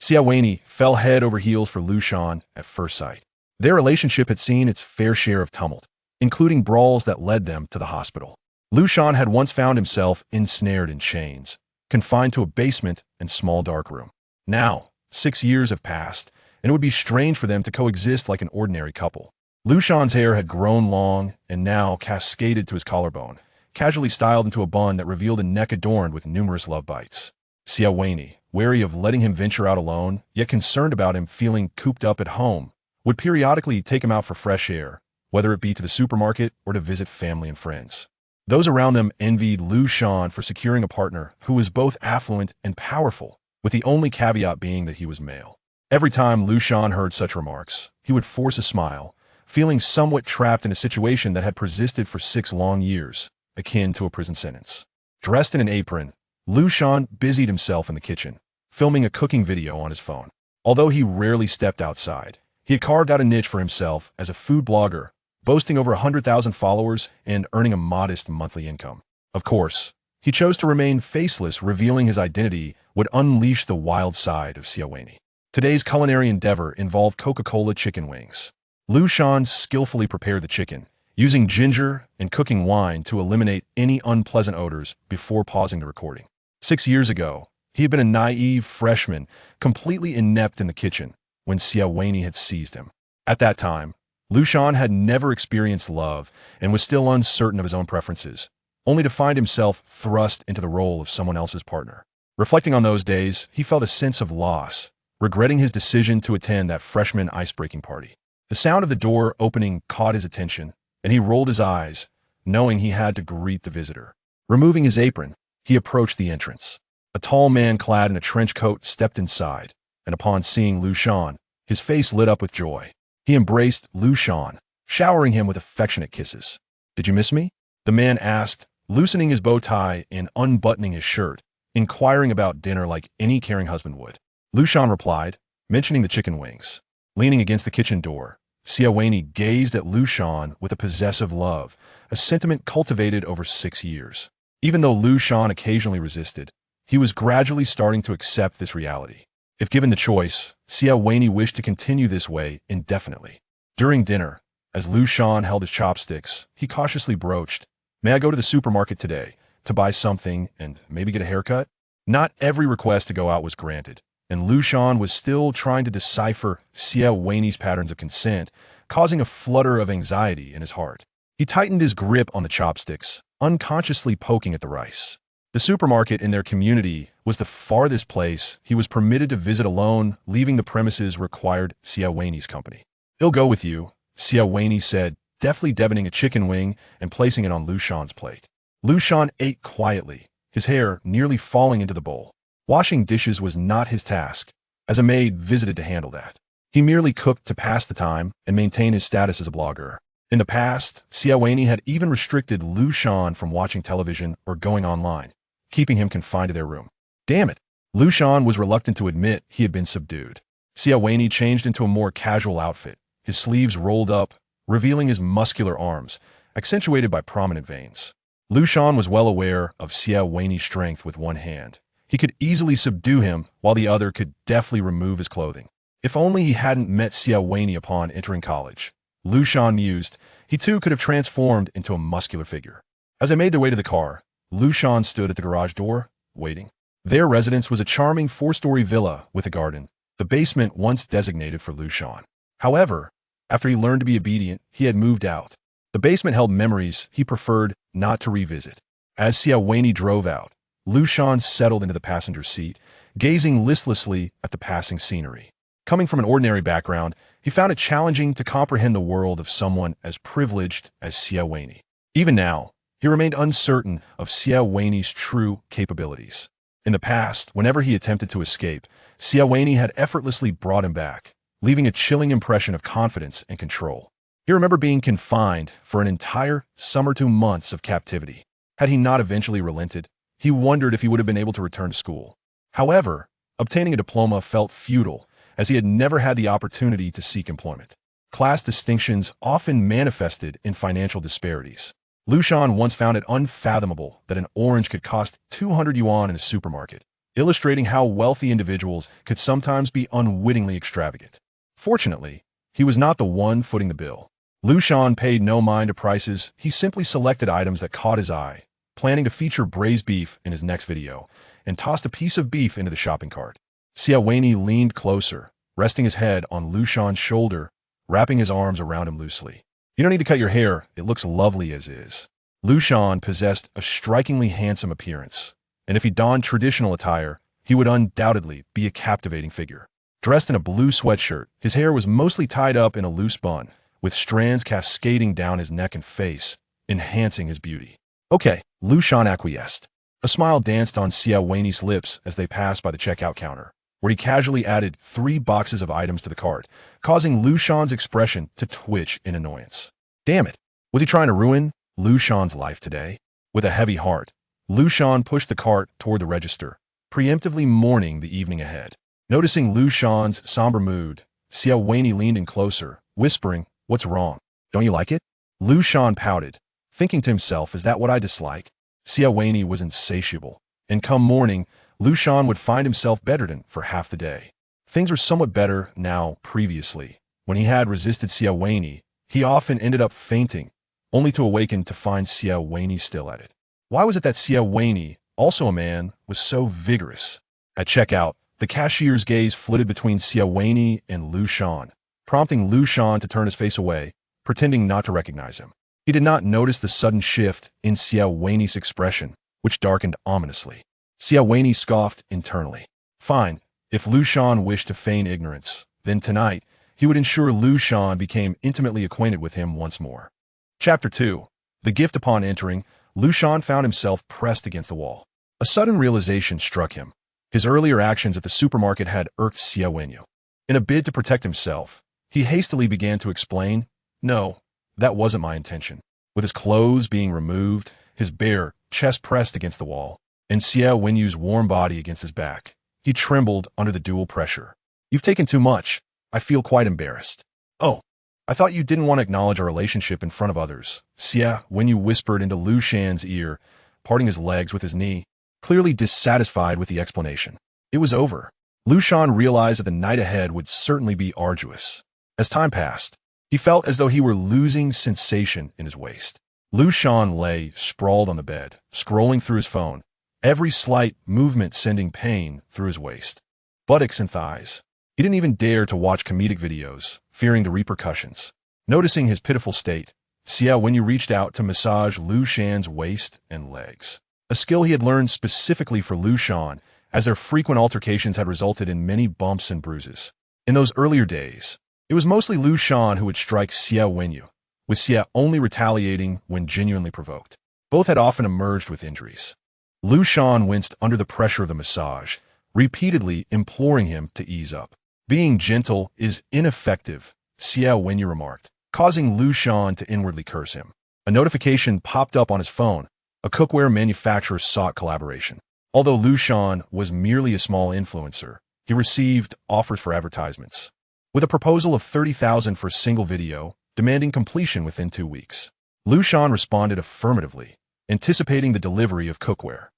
Xie Wenyì fell head over heels for Liu Shan at first sight. Their relationship had seen its fair share of tumult, including brawls that led them to the hospital. Liu Shan had once found himself ensnared in chains, confined to a basement and small dark room. Now, 6 years have passed, and it would be strange for them to coexist like an ordinary couple. Liu Shan's hair had grown long and now cascaded to his collarbone, casually styled into a bun that revealed a neck adorned with numerous love bites. Xie Wenyì, wary of letting him venture out alone, yet concerned about him feeling cooped up at home, would periodically take him out for fresh air, whether it be to the supermarket or to visit family and friends. Those around them envied Liu Shan for securing a partner who was both affluent and powerful, with the only caveat being that he was male. Every time Liu Shan heard such remarks, he would force a smile, feeling somewhat trapped in a situation that had persisted for 6 long years, akin to a prison sentence. Dressed in an apron, Liu Shan busied himself in the kitchen, filming a cooking video on his phone. Although he rarely stepped outside, he had carved out a niche for himself as a food blogger, boasting over 100,000 followers and earning a modest monthly income. Of course, he chose to remain faceless, revealing his identity would unleash the wild side of Xie Wenyì. Today's culinary endeavor involved Coca-Cola chicken wings. Liu Shan skillfully prepared the chicken, using ginger and cooking wine to eliminate any unpleasant odors before pausing the recording. 6 years ago, he had been a naive freshman, completely inept in the kitchen, when Xie Wenyì had seized him. At that time, Liu Shan had never experienced love and was still uncertain of his own preferences, only to find himself thrust into the role of someone else's partner. Reflecting on those days, he felt a sense of loss, regretting his decision to attend that freshman ice-breaking party. The sound of the door opening caught his attention, and he rolled his eyes, knowing he had to greet the visitor. Removing his apron, he approached the entrance. A tall man clad in a trench coat stepped inside, and upon seeing Liu Shan, his face lit up with joy. He embraced Liu Shan, showering him with affectionate kisses. "Did you miss me?" the man asked, loosening his bow tie and unbuttoning his shirt, inquiring about dinner like any caring husband would. Liu Shan replied, mentioning the chicken wings. Leaning against the kitchen door, Xie Wenyì gazed at Liu Shan with a possessive love, a sentiment cultivated over 6 years. Even though Liu Shan occasionally resisted, he was gradually starting to accept this reality. If given the choice, Xie Wenyì wished to continue this way indefinitely. During dinner, as Liu Shan held his chopsticks, he cautiously broached, "May I go to the supermarket today to buy something and maybe get a haircut?" Not every request to go out was granted, and Liu Shan was still trying to decipher Xie Wenyì's patterns of consent, causing a flutter of anxiety in his heart. He tightened his grip on the chopsticks, unconsciously poking at the rice. The supermarket in their community was the farthest place he was permitted to visit alone, leaving the premises required Xie Wenyì's company. "He'll go with you," Xie Wenyì said, deftly deboning a chicken wing and placing it on Liu Shan's plate. Liu Shan ate quietly, his hair nearly falling into the bowl. Washing dishes was not his task, as a maid visited to handle that. He merely cooked to pass the time and maintain his status as a blogger. In the past, Xie Wenyì had even restricted Liu Shan from watching television or going online, keeping him confined to their room. Damn it! Liu Shan was reluctant to admit he had been subdued. Xie Wenyì changed into a more casual outfit, his sleeves rolled up, revealing his muscular arms, accentuated by prominent veins. Liu Shan was well aware of Xie Wenyì's strength with one hand. He could easily subdue him, while the other could deftly remove his clothing. If only he hadn't met Xie Wenyì upon entering college, Liu Shan mused, he too could have transformed into a muscular figure. As they made their way to the car, Liu Shan stood at the garage door, waiting. Their residence was a charming 4-story villa with a garden, the basement once designated for Liu Shan. However, after he learned to be obedient, he had moved out. The basement held memories he preferred not to revisit. As Xie Wenyì drove out, Liu Shan settled into the passenger seat, gazing listlessly at the passing scenery. Coming from an ordinary background, he found it challenging to comprehend the world of someone as privileged as Xie Wenyì. Even now, he remained uncertain of Xie Wenyì's true capabilities. In the past, whenever he attempted to escape, Xie Wenyì had effortlessly brought him back, leaving a chilling impression of confidence and control. He remembered being confined for an entire summer to months of captivity. Had he not eventually relented, he wondered if he would have been able to return to school. However, obtaining a diploma felt futile, as he had never had the opportunity to seek employment. Class distinctions often manifested in financial disparities. Liu Shan once found it unfathomable that an orange could cost 200 yuan in a supermarket, illustrating how wealthy individuals could sometimes be unwittingly extravagant. Fortunately, he was not the one footing the bill. Liu Shan paid no mind to prices. He simply selected items that caught his eye, planning to feature braised beef in his next video, and tossed a piece of beef into the shopping cart. Xie Wenyì leaned closer, resting his head on Liu Shan's shoulder, wrapping his arms around him loosely. "You don't need to cut your hair. It looks lovely as is." Liu Shan possessed a strikingly handsome appearance, and if he donned traditional attire, he would undoubtedly be a captivating figure. Dressed in a blue sweatshirt, his hair was mostly tied up in a loose bun, with strands cascading down his neck and face, enhancing his beauty. "Okay," Liu Shan acquiesced. A smile danced on Xie Wenyì's lips as they passed by the checkout counter, where he casually added 3 boxes of items to the cart, causing Liu Shan's expression to twitch in annoyance. Damn it! Was he trying to ruin Liu Shan's life today? With a heavy heart, Liu Shan pushed the cart toward the register, preemptively mourning the evening ahead. Noticing Liu Shan's somber mood, Xie Wenyì leaned in closer, whispering, "What's wrong? Don't you like it?" Liu Shan pouted, thinking to himself, "Is that what I dislike?" Xie Wenyì was insatiable, and come morning, Liu Shan would find himself bettered for half the day. Things were somewhat better now previously. When he had resisted Xie Wenyì, he often ended up fainting, only to awaken to find Xie Wenyì still at it. Why was it that Xie Wenyì, also a man, was so vigorous? At checkout, the cashier's gaze flitted between Xie Wenyì and Liu Shan, prompting Liu Shan to turn his face away, pretending not to recognize him. He did not notice the sudden shift in Xie Wenyì's expression, which darkened ominously. Xie Wenyì scoffed internally. Fine, if Liu Shan wished to feign ignorance, then tonight he would ensure Liu Shan became intimately acquainted with him once more. Chapter 2. The gift. Upon entering, Liu Shan found himself pressed against the wall. A sudden realization struck him. His earlier actions at the supermarket had irked Xie Wenyì. In a bid to protect himself, he hastily began to explain, "No, that wasn't my intention." With his clothes being removed, his bare chest pressed against the wall, and Xie Wenyì's warm body against his back, he trembled under the dual pressure. "You've taken too much. I feel quite embarrassed." "Oh, I thought you didn't want to acknowledge our relationship in front of others," Xie Wenyì whispered into Liu Shan's ear, parting his legs with his knee, clearly dissatisfied with the explanation. It was over. Liu Shan realized that the night ahead would certainly be arduous. As time passed, he felt as though he were losing sensation in his waist. Liu Shan lay sprawled on the bed, scrolling through his phone, every slight movement sending pain through his waist, buttocks and thighs. He didn't even dare to watch comedic videos, fearing the repercussions. Noticing his pitiful state, Xie Wenyì reached out to massage Liu Shan's waist and legs, a skill he had learned specifically for Liu Shan, as their frequent altercations had resulted in many bumps and bruises. In those earlier days, it was mostly Liu Shan who would strike Xie Wenyì, with Xie only retaliating when genuinely provoked. Both had often emerged with injuries. Liu Shan winced under the pressure of the massage, repeatedly imploring him to ease up. "Being gentle is ineffective," Xie Wenyì remarked, causing Liu Shan to inwardly curse him. A notification popped up on his phone. A cookware manufacturer sought collaboration. Although Liu Shan was merely a small influencer, he received offers for advertisements, with a proposal of 30,000 for a single video, demanding completion within 2 weeks. Liu Shan responded affirmatively, anticipating the delivery of cookware.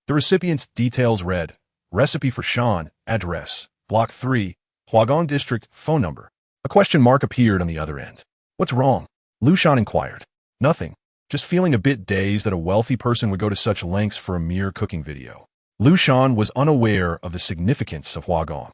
The recipient's details read, "Recipe for Shan, address, Block 3, Huagong District, phone number." A question mark appeared on the other end. "What's wrong?" Liu Shan inquired. "Nothing. Just feeling a bit dazed that a wealthy person would go to such lengths for a mere cooking video." Liu Shan was unaware of the significance of Huagong.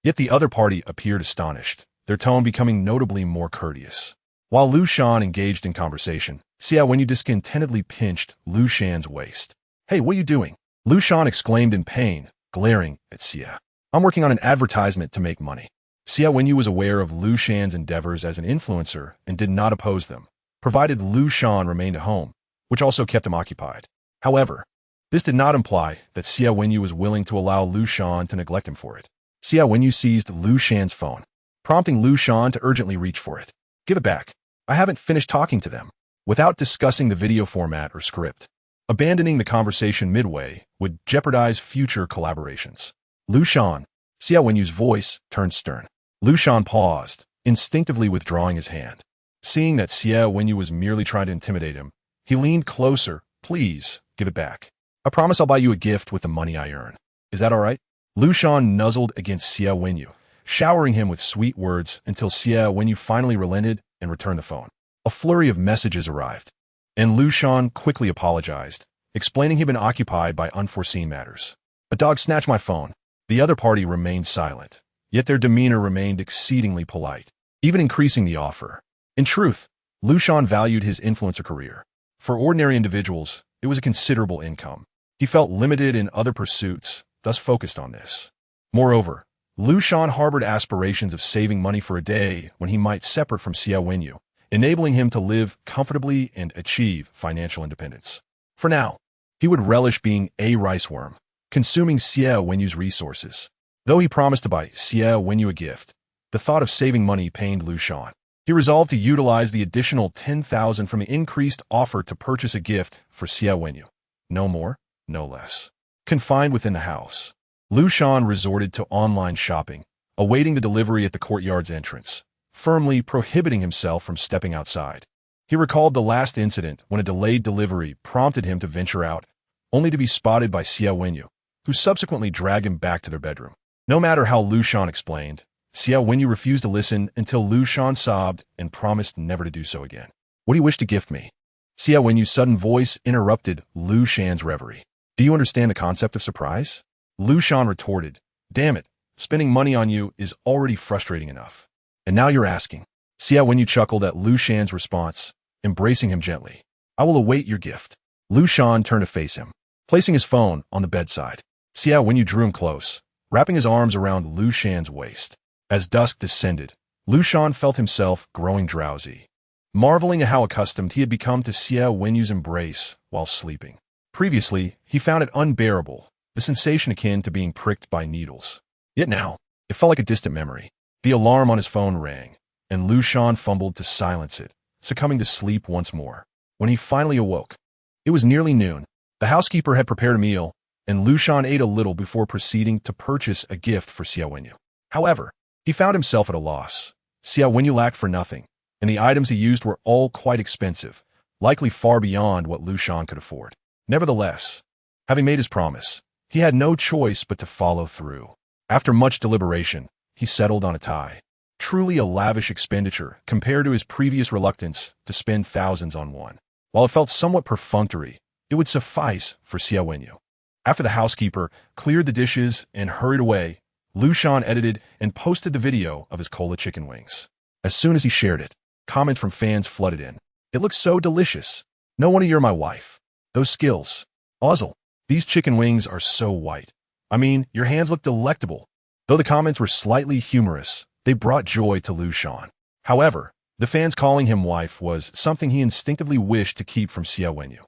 Yet the other party appeared astonished, their tone becoming notably more courteous. While Liu Shan engaged in conversation, Xie Wenyì discontentedly pinched Liu Shan's waist. "Hey, what are you doing?" Liu Shan exclaimed in pain, glaring at Xie. "I'm working on an advertisement to make money." Xie Wenyì was aware of Liu Shan's endeavors as an influencer and did not oppose them, provided Liu Shan remained at home, which also kept him occupied. However, this did not imply that Xie Wenyì was willing to allow Liu Shan to neglect him for it. Xie Wenyì seized Liu Shan's phone, prompting Liu Shan to urgently reach for it. "Give it back. I haven't finished talking to them." Without discussing the video format or script, abandoning the conversation midway would jeopardize future collaborations. "Liu Shan." Xie Wenyì's voice turned stern. Liu Shan paused, instinctively withdrawing his hand. Seeing that Xie Wenyì was merely trying to intimidate him, he leaned closer. "Please, give it back. I promise I'll buy you a gift with the money I earn." Is that all right? Liu Shan nuzzled against Xie Wenyì, showering him with sweet words until Xie Wenyì finally relented and returned the phone. A flurry of messages arrived, and Liu Shan quickly apologized, explaining he'd been occupied by unforeseen matters. "A dog snatched my phone." The other party remained silent, yet their demeanor remained exceedingly polite, even increasing the offer. In truth, Liu Shan valued his influencer career. For ordinary individuals, it was a considerable income. He felt limited in other pursuits, thus focused on this. Moreover, Liu Shan harbored aspirations of saving money for a day when he might separate from Xie Wenyì, enabling him to live comfortably and achieve financial independence. For now, he would relish being a rice worm, consuming Xie Wenyì's resources. Though he promised to buy Xie Wenyì a gift, the thought of saving money pained Liu Shan. He resolved to utilize the additional 10,000 from the increased offer to purchase a gift for Xie Wenyì. No more, no less. Confined within the house, Liu Shan resorted to online shopping, awaiting the delivery at the courtyard's entrance, firmly prohibiting himself from stepping outside. He recalled the last incident when a delayed delivery prompted him to venture out, only to be spotted by Xie Wenyì, who subsequently dragged him back to their bedroom. No matter how Liu Shan explained, Xie Wenyì refused to listen until Liu Shan sobbed and promised never to do so again. "What do you wish to gift me?" Xie Wenyì's sudden voice interrupted Liu Shan's reverie. "Do you understand the concept of surprise?" Liu Shan retorted, "Damn it, spending money on you is already frustrating enough. And now you're asking." Xie Wenyì chuckled at Liu Shan's response, embracing him gently. "I will await your gift." Liu Shan turned to face him, placing his phone on the bedside. Xie Wenyì drew him close, wrapping his arms around Liu Shan's waist. As dusk descended, Liu Shan felt himself growing drowsy, marveling at how accustomed he had become to Xie Wenyì's embrace while sleeping. Previously, he found it unbearable, the sensation akin to being pricked by needles. Yet now, it felt like a distant memory. The alarm on his phone rang, and Liu Shan fumbled to silence it, succumbing to sleep once more. When he finally awoke, it was nearly noon. The housekeeper had prepared a meal, and Liu Shan ate a little before proceeding to purchase a gift for Xie Wenyì. However, he found himself at a loss. Xie Wenyì lacked for nothing, and the items he used were all quite expensive, likely far beyond what Liu Shan could afford. Nevertheless, having made his promise, he had no choice but to follow through. After much deliberation, he settled on a tie. Truly a lavish expenditure compared to his previous reluctance to spend thousands on one. While it felt somewhat perfunctory, it would suffice for Xie Wenyì. After the housekeeper cleared the dishes and hurried away, Liu Shan edited and posted the video of his cola chicken wings. As soon as he shared it, comments from fans flooded in. "It looks so delicious. No wonder you're my wife. Those skills. Ozzel, these chicken wings are so white. I mean, your hands look delectable." Though the comments were slightly humorous, they brought joy to Liu Shan. However, the fans calling him wife was something he instinctively wished to keep from Xie Wenyì.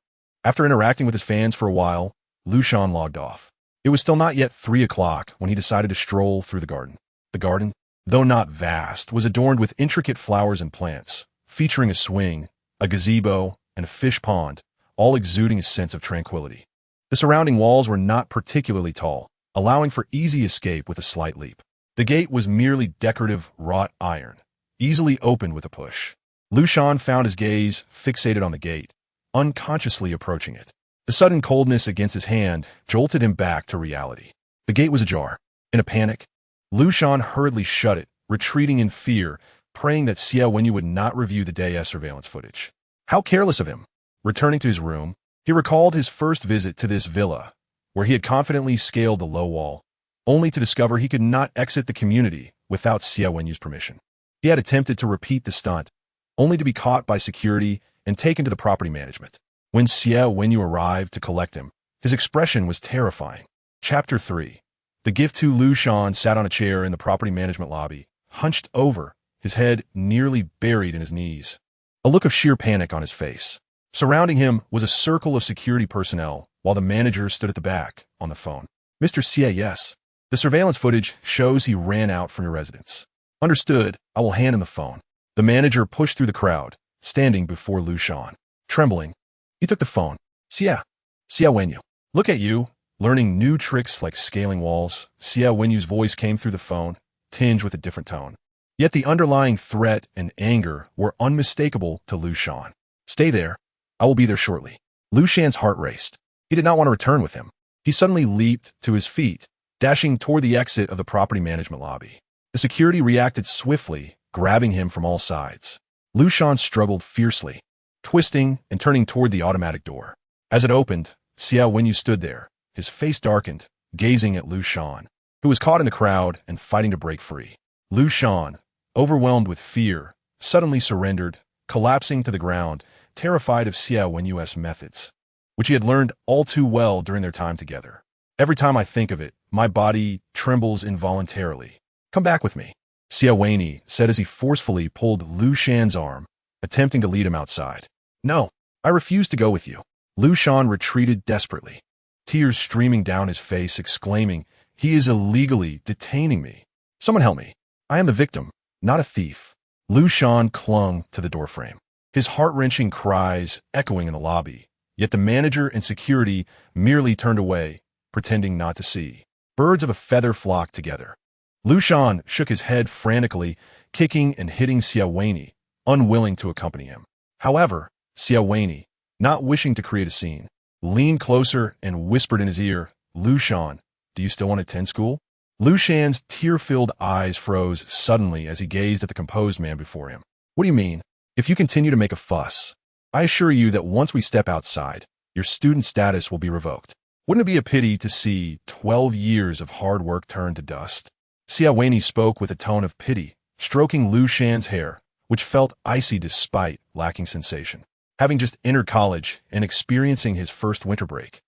After interacting with his fans for a while, Liu Shan logged off. It was still not yet 3 o'clock when he decided to stroll through the garden. The garden, though not vast, was adorned with intricate flowers and plants, featuring a swing, a gazebo, and a fish pond, all exuding a sense of tranquility. The surrounding walls were not particularly tall, allowing for easy escape with a slight leap. The gate was merely decorative wrought iron, easily opened with a push. Liu Shan found his gaze fixated on the gate, unconsciously approaching it. The sudden coldness against his hand jolted him back to reality. The gate was ajar. In a panic, Liu Shan hurriedly shut it, retreating in fear, praying that Xie Wenyì would not review the day's surveillance footage. How careless of him! Returning to his room, he recalled his first visit to this villa, where he had confidently scaled the low wall, only to discover he could not exit the community without Xie Wenyì's permission. He had attempted to repeat the stunt, only to be caught by security and taken to the property management. When Xie Wenyì arrived to collect him, his expression was terrifying. Chapter 3. The gift to Liu Shan sat on a chair in the property management lobby, hunched over, his head nearly buried in his knees, a look of sheer panic on his face. Surrounding him was a circle of security personnel, while the manager stood at the back, on the phone. "Mr. Xie, yes. The surveillance footage shows he ran out from your residence." "Understood. I will hand him the phone." The manager pushed through the crowd, standing before Liu Shan. Trembling, he took the phone. Xie Wenyì. "Look at you, learning new tricks like scaling walls." Xie Wenyì's voice came through the phone, tinged with a different tone. Yet the underlying threat and anger were unmistakable to Liu Shan. "Stay there. I will be there shortly." Liu Shan's heart raced. He did not want to return with him. He suddenly leaped to his feet, dashing toward the exit of the property management lobby. The security reacted swiftly, grabbing him from all sides. Liu Shan struggled fiercely, twisting and turning toward the automatic door. As it opened, Xie Wenyì stood there, his face darkened, gazing at Liu Shan, who was caught in the crowd and fighting to break free. Liu Shan, overwhelmed with fear, suddenly surrendered, collapsing to the ground, terrified of Xie Wenyì's methods, which he had learned all too well during their time together. Every time I think of it, my body trembles involuntarily. Come back with me, Xie Wenyì said as he forcefully pulled Liu Shan's arm, attempting to lead him outside. No, I refuse to go with you. Liu Shan retreated desperately, tears streaming down his face, exclaiming, "He is illegally detaining me. Someone help me. I am the victim, not a thief." Liu Shan clung to the doorframe, his heart-wrenching cries echoing in the lobby, yet the manager and security merely turned away, pretending not to see. Birds of a feather flocked together. Liu Shan shook his head frantically, kicking and hitting Xie Wenyì, unwilling to accompany him. However, Xie Wenyì, not wishing to create a scene, leaned closer and whispered in his ear, "Liu Shan, do you still want to attend school?" Liu Shan's tear-filled eyes froze suddenly as he gazed at the composed man before him. "What do you mean? If you continue to make a fuss, I assure you that once we step outside, your student status will be revoked. Wouldn't it be a pity to see 12 years of hard work turn to dust?" Xie Wenyì spoke with a tone of pity, stroking Liu Shan's hair, which felt icy despite lacking sensation. Having just entered college and experiencing his first winter break,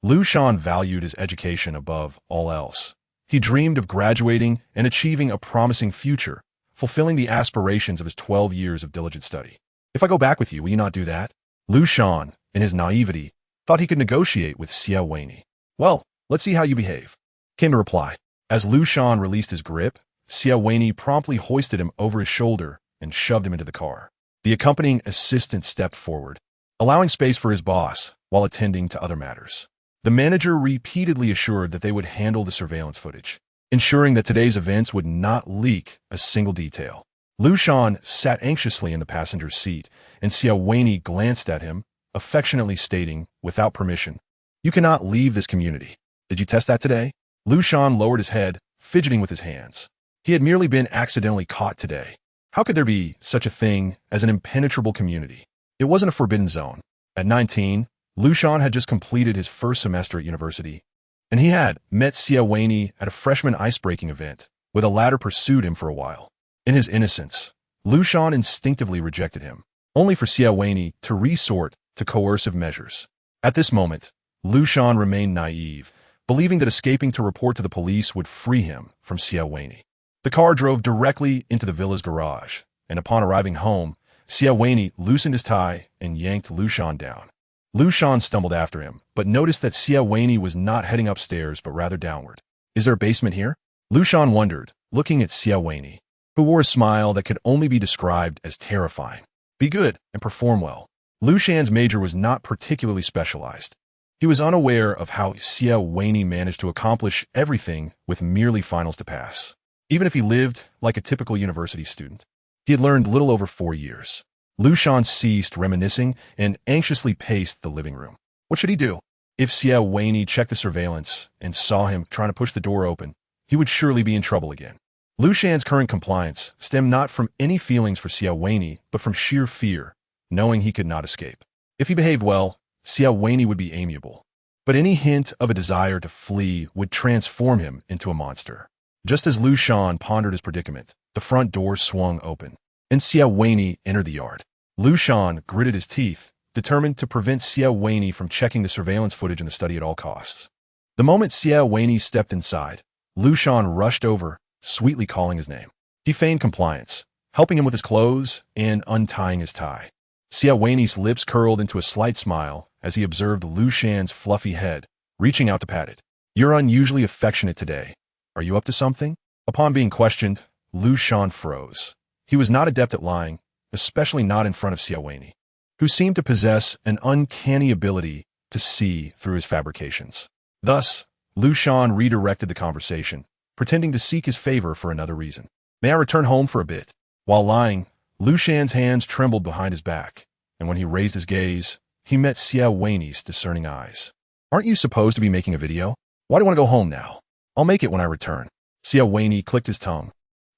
Liu Shan valued his education above all else. He dreamed of graduating and achieving a promising future, fulfilling the aspirations of his 12 years of diligent study. "If I go back with you, will you not do that?" Liu Shan, in his naivety, thought he could negotiate with Xie Wenyì. "Well, let's see how you behave," came the reply. As Liu Shan released his grip, Xie Wenyì promptly hoisted him over his shoulder and shoved him into the car. The accompanying assistant stepped forward, allowing space for his boss while attending to other matters. The manager repeatedly assured that they would handle the surveillance footage, ensuring that today's events would not leak a single detail. Liu Shan sat anxiously in the passenger's seat, and Xie Wenyì glanced at him, affectionately stating, without permission, "You cannot leave this community. Did you test that today?" Liu Shan lowered his head, fidgeting with his hands. He had merely been accidentally caught today. How could there be such a thing as an impenetrable community? It wasn't a forbidden zone. At 19, Liu Shan had just completed his first semester at university, and he had met Xie Wenyì at a freshman ice-breaking event, where the latter pursued him for a while. In his innocence, Liu Shan instinctively rejected him, only for Xie Wenyì to resort to coercive measures. At this moment, Liu Shan remained naive, believing that escaping to report to the police would free him from Xie Wenyì. The car drove directly into the villa's garage, and upon arriving home, Xie Wenyì loosened his tie and yanked Liu Shan down. Liu Shan stumbled after him, but noticed that Xie Wenyì was not heading upstairs but rather downward. "Is there a basement here?" Liu Shan wondered, looking at Xie Wenyì, who wore a smile that could only be described as terrifying. "Be good and perform well." Liu Shan's major was not particularly specialized. He was unaware of how Xie Wenyì managed to accomplish everything with merely finals to pass. Even if he lived like a typical university student, he had learned little over 4 years. Liu Shan ceased reminiscing and anxiously paced the living room. What should he do? If Xie Wenyì checked the surveillance and saw him trying to push the door open, he would surely be in trouble again. Liu Shan's current compliance stemmed not from any feelings for Xie Wenyì, but from sheer fear, knowing he could not escape. If he behaved well, Xie Wenyì would be amiable, but any hint of a desire to flee would transform him into a monster. Just as Liu Shan pondered his predicament, the front door swung open, and Xie Wenyì entered the yard. Liu Shan gritted his teeth, determined to prevent Xie Wenyì from checking the surveillance footage in the study at all costs. The moment Xie Wenyì stepped inside, Liu Shan rushed over, sweetly calling his name. He feigned compliance, helping him with his clothes and untying his tie. Xie Wenyì's lips curled into a slight smile as he observed Liu Shan's fluffy head, reaching out to pat it. "You're unusually affectionate today. Are you up to something?" Upon being questioned, Liu Shan froze. He was not adept at lying, especially not in front of Xie Wenyì, who seemed to possess an uncanny ability to see through his fabrications. Thus, Liu Shan redirected the conversation, pretending to seek his favor for another reason. "May I return home for a bit?" While lying, Liu Shan's hands trembled behind his back, and when he raised his gaze, he met Xie Wenyì's discerning eyes. "Aren't you supposed to be making a video? Why do you want to go home now?" I'll make it when I return. Xie Wenyì clicked his tongue,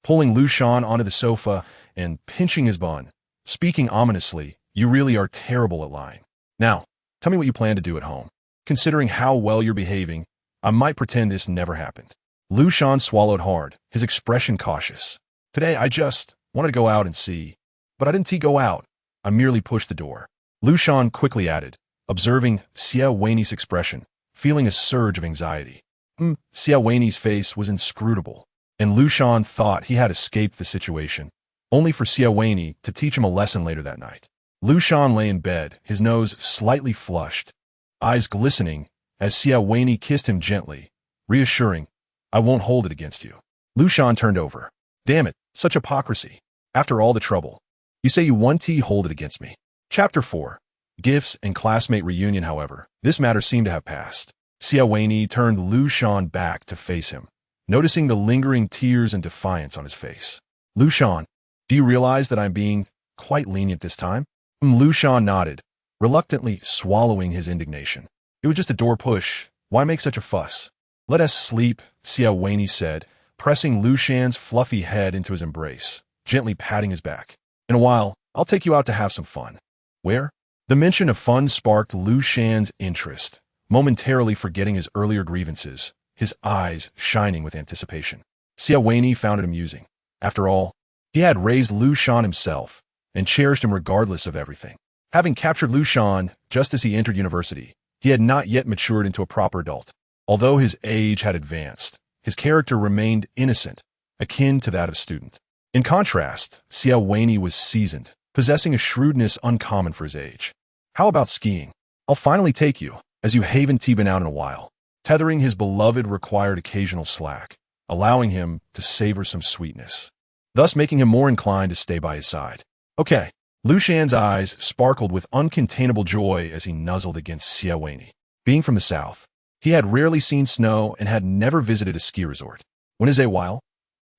pulling Liu Shan onto the sofa and pinching his bun, speaking ominously, "You really are terrible at lying. Now, tell me what you plan to do at home. Considering how well you're behaving, I might pretend this never happened." Liu Shan swallowed hard, his expression cautious. "Today I just wanted to go out and see. But I didn't go out. I merely pushed the door." Liu Shan quickly added, observing Xie Wenyì's expression, feeling a surge of anxiety. Xie Wenyì's face was inscrutable, and Liu Shan thought he had escaped the situation, only for Xie Wenyì to teach him a lesson later that night. Liu Shan lay in bed, his nose slightly flushed, eyes glistening, as Xie Wenyì kissed him gently, reassuring, "I won't hold it against you." Liu Shan turned over. "Damn it, such hypocrisy. After all the trouble, you say you won't hold it against me." Chapter 4. Gifts and classmate reunion. However, this matter seemed to have passed. Xie Wenyì turned Liu Shan back to face him, noticing the lingering tears and defiance on his face. "Liu Shan, do you realize that I'm being quite lenient this time?" Liu Shan nodded, reluctantly swallowing his indignation. "It was just a door push. Why make such a fuss?" "Let us sleep," Xie Wenyì said, pressing Liu Shan's fluffy head into his embrace, gently patting his back. "In a while, I'll take you out to have some fun." "Where?" The mention of fun sparked Liu Shan's interest, momentarily forgetting his earlier grievances, his eyes shining with anticipation. Xie Wenyì found it amusing. After all, he had raised Liu Shan himself and cherished him regardless of everything. Having captured Liu Shan just as he entered university, he had not yet matured into a proper adult. Although his age had advanced, his character remained innocent, akin to that of a student. In contrast, Xie Wenyì was seasoned, possessing a shrewdness uncommon for his age. "How about skiing? I'll finally take you, as you haven't been out in a while." Tethering his beloved required occasional slack, allowing him to savor some sweetness, thus making him more inclined to stay by his side. "Okay." Liu Shan's eyes sparkled with uncontainable joy as he nuzzled against Xie Wenyì. Being from the south, he had rarely seen snow and had never visited a ski resort. "When is a while?"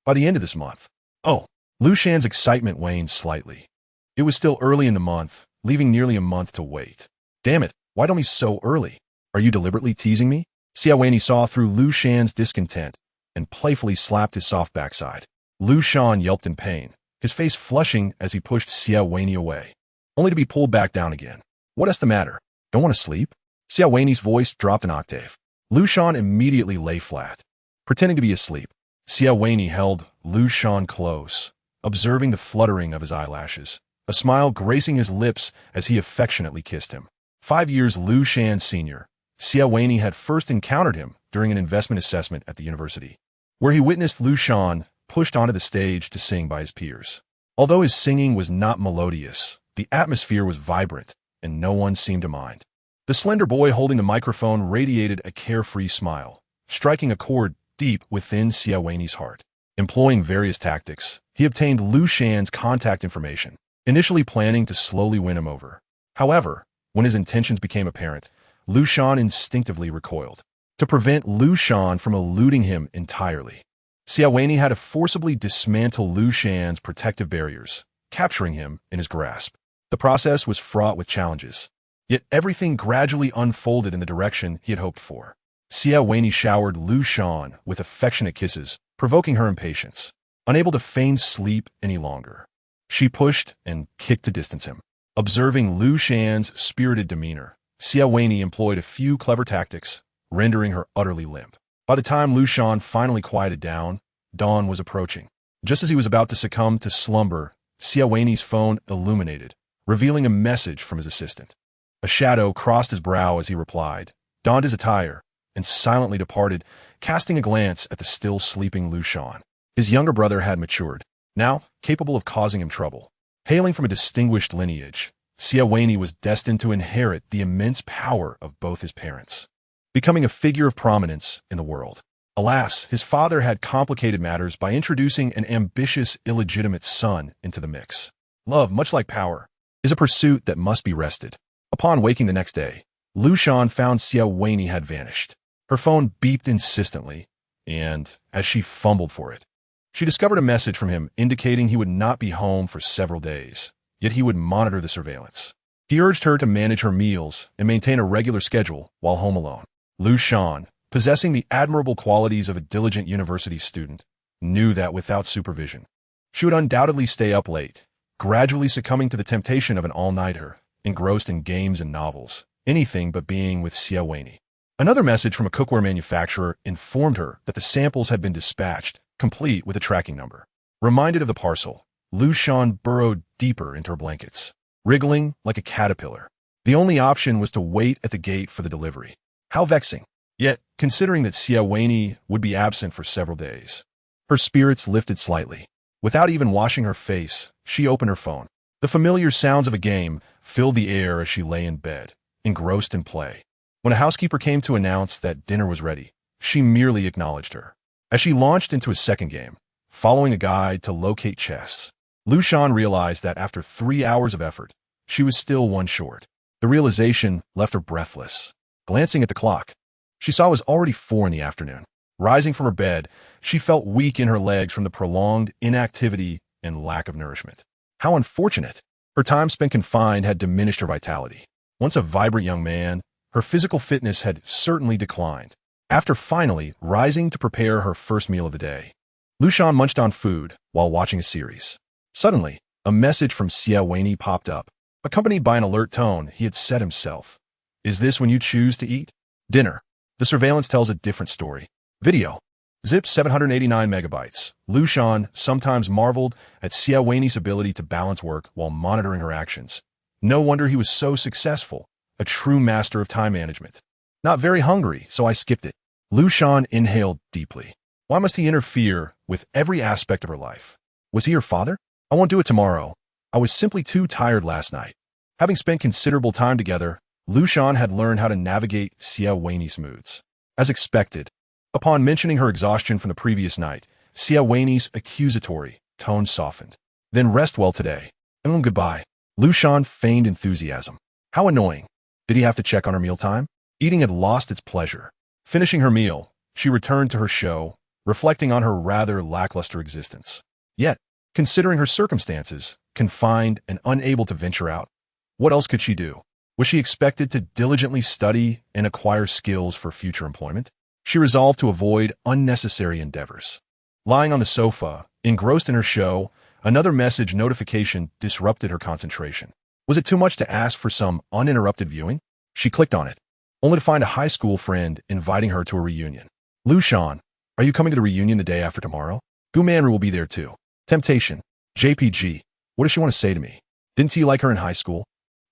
"By the end of this month." "Oh." Liu Shan's excitement waned slightly. It was still early in the month, leaving nearly a month to wait. "Damn it, why don't we so early? Are you deliberately teasing me?" Xie Wenyì saw through Liu Shan's discontent and playfully slapped his soft backside. Liu Shan yelped in pain, his face flushing as he pushed Xie Wenyì away, only to be pulled back down again. "What's the matter? Don't want to sleep?" Xie Wenyì's voice dropped an octave. Liu Shan immediately lay flat, pretending to be asleep. Xie Wenyì held Liu Shan close, observing the fluttering of his eyelashes, a smile gracing his lips as he affectionately kissed him. 5 years Liu Shan's senior, Xie Wenyì had first encountered him during an investment assessment at the university, where he witnessed Liu Shan pushed onto the stage to sing by his peers. Although his singing was not melodious, the atmosphere was vibrant, and no one seemed to mind. The slender boy holding the microphone radiated a carefree smile, striking a chord deep within Xie Wenyì's heart. Employing various tactics, he obtained Liu Shan's contact information, initially planning to slowly win him over. However, when his intentions became apparent, Liu Shan instinctively recoiled. To prevent Liu Shan from eluding him entirely, Xie Wenyì had to forcibly dismantle Liu Shan's protective barriers, capturing him in his grasp. The process was fraught with challenges, yet everything gradually unfolded in the direction he had hoped for. Xie Wenyì showered Liu Shan with affectionate kisses, provoking her impatience. Unable to feign sleep any longer, she pushed and kicked to distance him. Observing Liu Shan's spirited demeanor, Xie Wenyì employed a few clever tactics, rendering her utterly limp. By the time Liu Shan finally quieted down, dawn was approaching. Just as he was about to succumb to slumber, Xie Wenyì's phone illuminated, revealing a message from his assistant. A shadow crossed his brow as he replied, donned his attire, and silently departed, casting a glance at the still sleeping Liu Shan. His younger brother had matured, now capable of causing him trouble. Hailing from a distinguished lineage, Xie Wenyì was destined to inherit the immense power of both his parents, becoming a figure of prominence in the world. Alas, his father had complicated matters by introducing an ambitious, illegitimate son into the mix. Love, much like power, is a pursuit that must be wrested. Upon waking the next day, Liu Shan found Xie Wenyì had vanished. Her phone beeped insistently, and, as she fumbled for it, she discovered a message from him indicating he would not be home for several days, yet he would monitor the surveillance. He urged her to manage her meals and maintain a regular schedule while home alone. Liu Shan, possessing the admirable qualities of a diligent university student, knew that without supervision, she would undoubtedly stay up late, gradually succumbing to the temptation of an all-nighter, engrossed in games and novels, anything but being with Xie Wenyì. Another message from a cookware manufacturer informed her that the samples had been dispatched, complete with a tracking number. Reminded of the parcel, Liu Shan burrowed deeper into her blankets, wriggling like a caterpillar. The only option was to wait at the gate for the delivery. How vexing. Yet, considering that Xie Wenyì would be absent for several days, her spirits lifted slightly. Without even washing her face, she opened her phone. The familiar sounds of a game filled the air as she lay in bed, engrossed in play. When a housekeeper came to announce that dinner was ready, she merely acknowledged her. As she launched into a second game, following a guide to locate chests, Liu Shan realized that after 3 hours of effort, she was still one short. The realization left her breathless. Glancing at the clock, she saw it was already 4 in the afternoon. Rising from her bed, she felt weak in her legs from the prolonged inactivity and lack of nourishment. How unfortunate! Her time spent confined had diminished her vitality. Once a vibrant young man, her physical fitness had certainly declined. After finally rising to prepare her first meal of the day, Liu Shan munched on food while watching a series. Suddenly, a message from Xie Wenyì popped up, accompanied by an alert tone. He had said himself, "Is this when you choose to eat? Dinner." The surveillance tells a different story. Video. Zip 789 megabytes. Liu Shan sometimes marveled at Xie Wenyì's ability to balance work while monitoring her actions. No wonder he was so successful, a true master of time management. Not very hungry, so I skipped it. Liu Shan inhaled deeply. Why must he interfere with every aspect of her life? Was he her father? I won't do it tomorrow. I was simply too tired last night. Having spent considerable time together, Liu Shan had learned how to navigate Xie Wenyì's moods. As expected, upon mentioning her exhaustion from the previous night, Xie Wenyì's accusatory tone softened. Then rest well today. And goodbye. Liu Shan feigned enthusiasm. How annoying. Did he have to check on her mealtime? Eating had lost its pleasure. Finishing her meal, she returned to her show, reflecting on her rather lackluster existence. Yet, considering her circumstances, confined and unable to venture out, what else could she do? Was she expected to diligently study and acquire skills for future employment? She resolved to avoid unnecessary endeavors. Lying on the sofa, engrossed in her show, another message notification disrupted her concentration. Was it too much to ask for some uninterrupted viewing? She clicked on it, only to find a high school friend inviting her to a reunion. Liu Shan, are you coming to the reunion the day after tomorrow? Gu Manru will be there too. Temptation. JPG. What does she want to say to me? Didn't he like her in high school?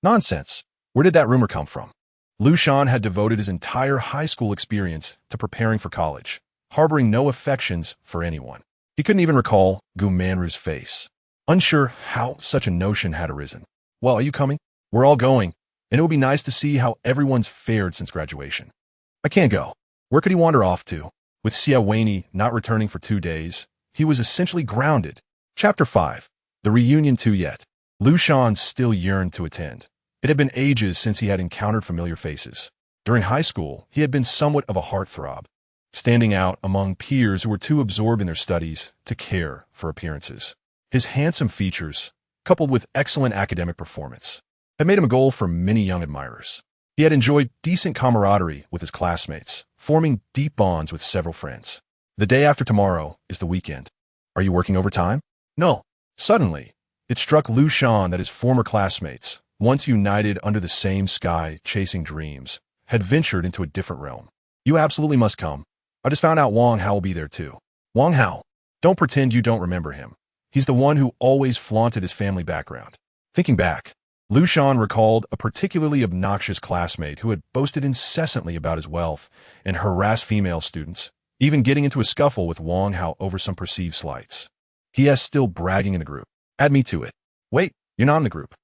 Nonsense. Where did that rumor come from? Liu Shan had devoted his entire high school experience to preparing for college, harboring no affections for anyone. He couldn't even recall Gu Manru's face. Unsure how such a notion had arisen. Well, are you coming? We're all going, and it will be nice to see how everyone's fared since graduation. I can't go. Where could he wander off to? With Xie Wenyì not returning for 2 days, he was essentially grounded. Chapter 5. The reunion too yet. Liu Shan still yearned to attend. It had been ages since he had encountered familiar faces. During high school, he had been somewhat of a heartthrob, standing out among peers who were too absorbed in their studies to care for appearances. His handsome features, coupled with excellent academic performance, had made him a goal for many young admirers. He had enjoyed decent camaraderie with his classmates, forming deep bonds with several friends. The day after tomorrow is the weekend. Are you working overtime? No. Suddenly, it struck Liu Shan that his former classmates, once united under the same sky chasing dreams, had ventured into a different realm. You absolutely must come. I just found out Wang Hao will be there too. Wang Hao. Don't pretend you don't remember him. He's the one who always flaunted his family background. Thinking back, Liu Shan recalled a particularly obnoxious classmate who had boasted incessantly about his wealth and harassed female students, even getting into a scuffle with Wang Hao over some perceived slights. He is still bragging in the group. Add me to it. Wait, you're not in the group.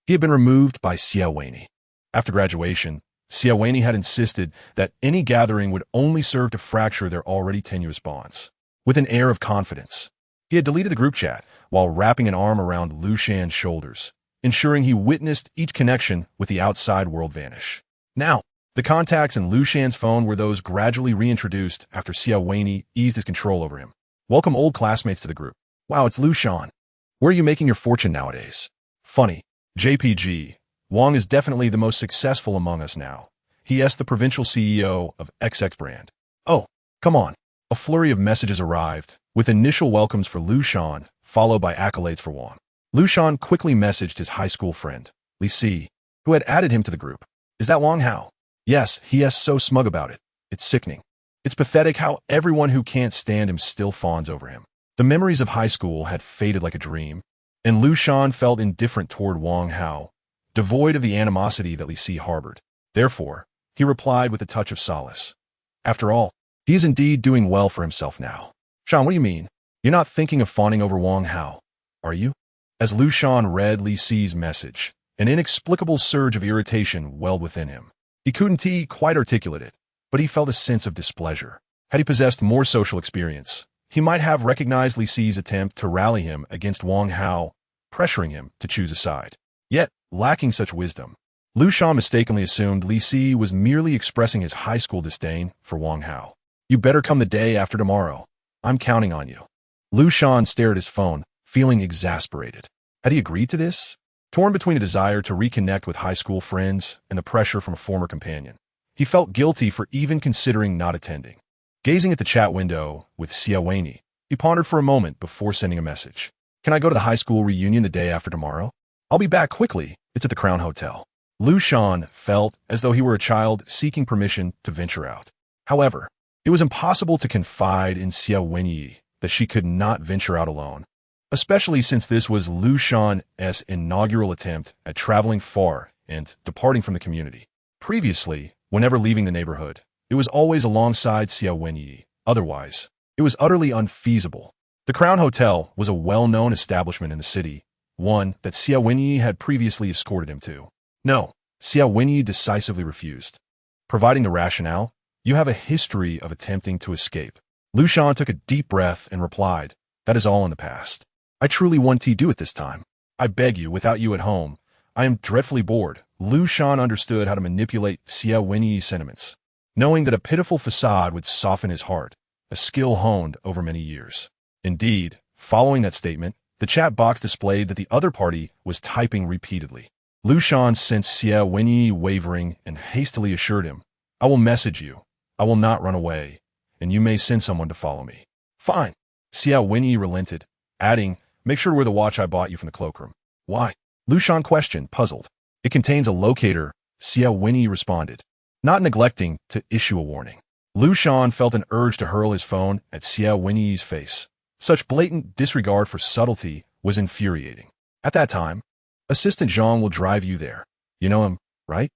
He had been removed by Xie Wenyì. After graduation, Xie Wenyì had insisted that any gathering would only serve to fracture their already tenuous bonds. With an air of confidence, he had deleted the group chat while wrapping an arm around Liu Shan's shoulders, ensuring he witnessed each connection with the outside world vanish. Now, the contacts in Liu Shan's phone were those gradually reintroduced after Xie Wenyì eased his control over him. Welcome old classmates to the group. Wow, it's Liu Shan. Where are you making your fortune nowadays? Funny. JPG. Wang is definitely the most successful among us now. He asked the provincial CEO of XX brand. Oh, come on. A flurry of messages arrived, with initial welcomes for Liu Shan, followed by accolades for Wang. Liu Shan quickly messaged his high school friend, Xie, who had added him to the group. Is that Wang Hao? Yes, he is so smug about it. It's sickening. It's pathetic how everyone who can't stand him still fawns over him. The memories of high school had faded like a dream, and Liu Shan felt indifferent toward Wang Hao, devoid of the animosity that Xie harbored. Therefore, he replied with a touch of solace. After all, he is indeed doing well for himself now. Shan, what do you mean? You're not thinking of fawning over Wang Hao, are you? As Liu Shan read Xie's message, an inexplicable surge of irritation welled within him. He couldn't quite articulate it, but he felt a sense of displeasure. Had he possessed more social experience, he might have recognized Xie's attempt to rally him against Wang Hao, pressuring him to choose a side. Yet, lacking such wisdom, Liu Shan mistakenly assumed Xie was merely expressing his high school disdain for Wang Hao. You better come the day after tomorrow. I'm counting on you. Liu Shan stared at his phone, feeling exasperated. Had he agreed to this? Torn between a desire to reconnect with high school friends and the pressure from a former companion, he felt guilty for even considering not attending. Gazing at the chat window with Xie Wenyì, he pondered for a moment before sending a message. Can I go to the high school reunion the day after tomorrow? I'll be back quickly. It's at the Crown Hotel. Liu Shan felt as though he were a child seeking permission to venture out. However, it was impossible to confide in Xie Wenyì that she could not venture out alone, especially since this was Liu Shan's inaugural attempt at traveling far and departing from the community. Previously, whenever leaving the neighborhood, it was always alongside Xie Wenyì. Otherwise, it was utterly unfeasible. The Crown Hotel was a well-known establishment in the city, one that Xie Wenyì had previously escorted him to. No, Xie Wenyì decisively refused. Providing the rationale, you have a history of attempting to escape. Liu Shan took a deep breath and replied, that is all in the past. I truly want to do it this time. I beg you, without you at home, I am dreadfully bored. Liu Shan understood how to manipulate Xie Wenyì's sentiments, knowing that a pitiful facade would soften his heart, a skill honed over many years. Indeed, following that statement, the chat box displayed that the other party was typing repeatedly. Liu Shan sensed Xie Wenyì wavering and hastily assured him, I will message you. I will not run away, and you may send someone to follow me. Fine. Xie Wenyì relented, adding, make sure to wear the watch I bought you from the cloakroom. Why? Liu Shan questioned, puzzled. It contains a locator, Xie Wenyì responded, not neglecting to issue a warning. Liu Shan felt an urge to hurl his phone at Xie Wenyì's face. Such blatant disregard for subtlety was infuriating. At that time, Assistant Zhang will drive you there. You know him, right?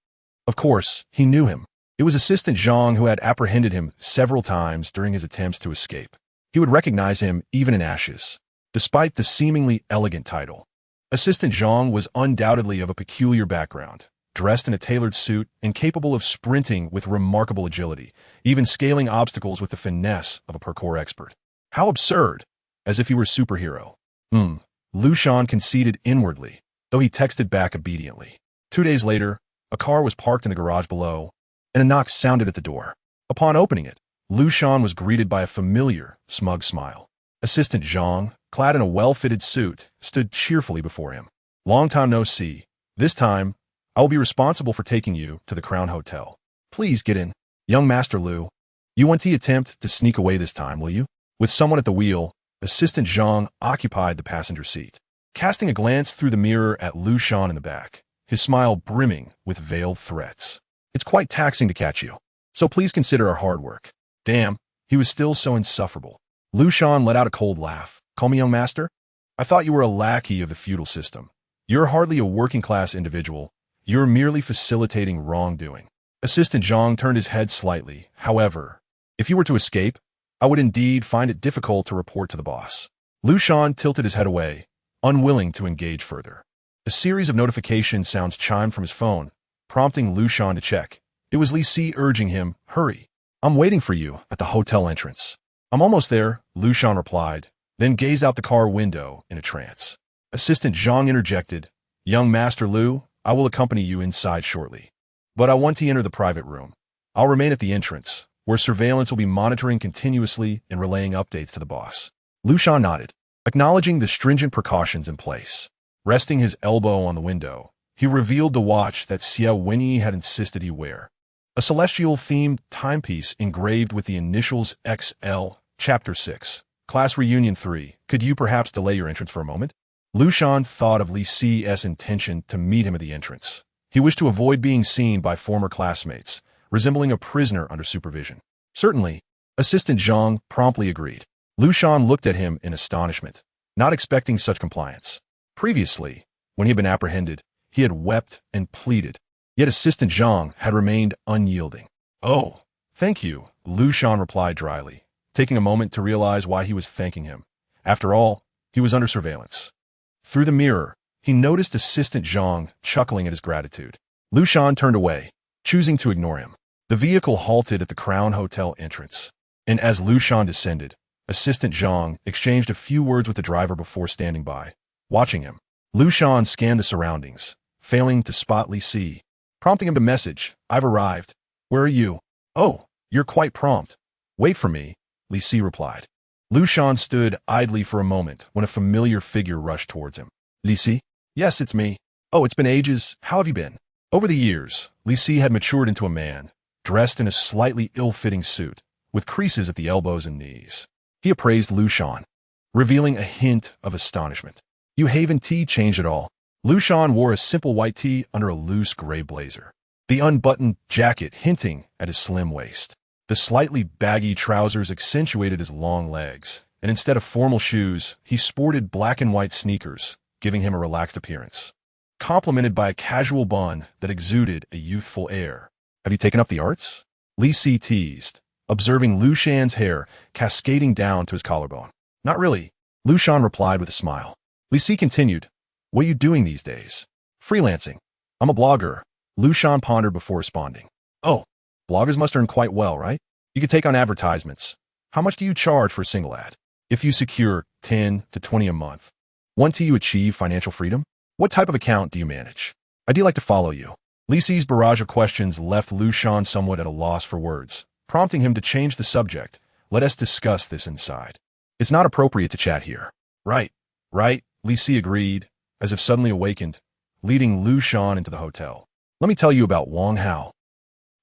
Of course, he knew him. It was Assistant Zhang who had apprehended him several times during his attempts to escape. He would recognize him even in ashes. Despite the seemingly elegant title, Assistant Zhang was undoubtedly of a peculiar background, dressed in a tailored suit and capable of sprinting with remarkable agility, even scaling obstacles with the finesse of a parkour expert. How absurd, as if he were a superhero. Liu Shan conceded inwardly, though he texted back obediently. 2 days later, a car was parked in the garage below, and a knock sounded at the door. Upon opening it, Liu Shan was greeted by a familiar, smug smile. Assistant Zhang, clad in a well-fitted suit, stood cheerfully before him. Long time no see. This time, I will be responsible for taking you to the Crown Hotel. Please get in. Young Master Liu, you want to attempt to sneak away this time, will you? With someone at the wheel, Assistant Zhang occupied the passenger seat. Casting a glance through the mirror at Liu Shan in the back, his smile brimming with veiled threats. It's quite taxing to catch you, so please consider our hard work. Damn, he was still so insufferable. Liu Shan let out a cold laugh. Call me young master? I thought you were a lackey of the feudal system. You're hardly a working-class individual. You're merely facilitating wrongdoing. Assistant Zhang turned his head slightly. However, if you were to escape, I would indeed find it difficult to report to the boss. Liu Shan tilted his head away, unwilling to engage further. A series of notification sounds chimed from his phone, prompting Liu Shan to check. It was Xie urging him, hurry. I'm waiting for you at the hotel entrance. I'm almost there, Liu Shan replied, then gazed out the car window in a trance. Assistant Zhang interjected, Young Master Liu, I will accompany you inside shortly. But I want to enter the private room. I'll remain at the entrance, where surveillance will be monitoring continuously and relaying updates to the boss. Liu Shan nodded, acknowledging the stringent precautions in place. Resting his elbow on the window, he revealed the watch that Xie Wenyì had insisted he wear. a celestial-themed timepiece engraved with the initials XL. Chapter 6. Class Reunion 3. Could you perhaps delay your entrance for a moment? Liu Shan thought of Li Xi's intention to meet him at the entrance. He wished to avoid being seen by former classmates, resembling a prisoner under supervision. Certainly, Assistant Zhang promptly agreed. Liu Shan looked at him in astonishment, not expecting such compliance. Previously, when he had been apprehended, he had wept and pleaded. Yet Assistant Zhang had remained unyielding. "Oh, thank you," Liu Shan replied dryly, taking a moment to realize why he was thanking him. After all, he was under surveillance. Through the mirror, he noticed Assistant Zhang chuckling at his gratitude. Liu Shan turned away, choosing to ignore him. The vehicle halted at the Crown Hotel entrance, and as Liu Shan descended, Assistant Zhang exchanged a few words with the driver before standing by, watching him. Liu Shan scanned the surroundings, failing to spot Li Xi, prompting him to message, "I've arrived. Where are you?" "Oh, you're quite prompt. Wait for me," Li Xi replied. Liu Shan stood idly for a moment when a familiar figure rushed towards him. "Li Xi?" "Yes, it's me. Oh, it's been ages. How have you been?" Over the years, Li Xi had matured into a man, dressed in a slightly ill-fitting suit, with creases at the elbows and knees. He appraised Liu Shan, revealing a hint of astonishment. "You haven't changed at all." Liu Shan wore a simple white tee under a loose gray blazer, the unbuttoned jacket hinting at his slim waist. The slightly baggy trousers accentuated his long legs, and instead of formal shoes, he sported black and white sneakers, giving him a relaxed appearance, complemented by a casual bun that exuded a youthful air. "Have you taken up the arts?" Li Xi teased, observing Liu Shan's hair cascading down to his collarbone. "Not really," Liu Shan replied with a smile. Li Xi continued, "What are you doing these days?" "Freelancing. I'm a blogger," Liu Shan pondered before responding. "Oh, bloggers must earn quite well, right? You could take on advertisements. How much do you charge for a single ad? If you secure 10 to 20 a month, once you achieve financial freedom? What type of account do you manage? I'd like to follow you." Li Xi's barrage of questions left Liu Shan somewhat at a loss for words, prompting him to change the subject. "Let us discuss this inside. It's not appropriate to chat here." Right, Li Xi agreed, as if suddenly awakened, leading Liu Shan into the hotel. "Let me tell you about Wang Hao."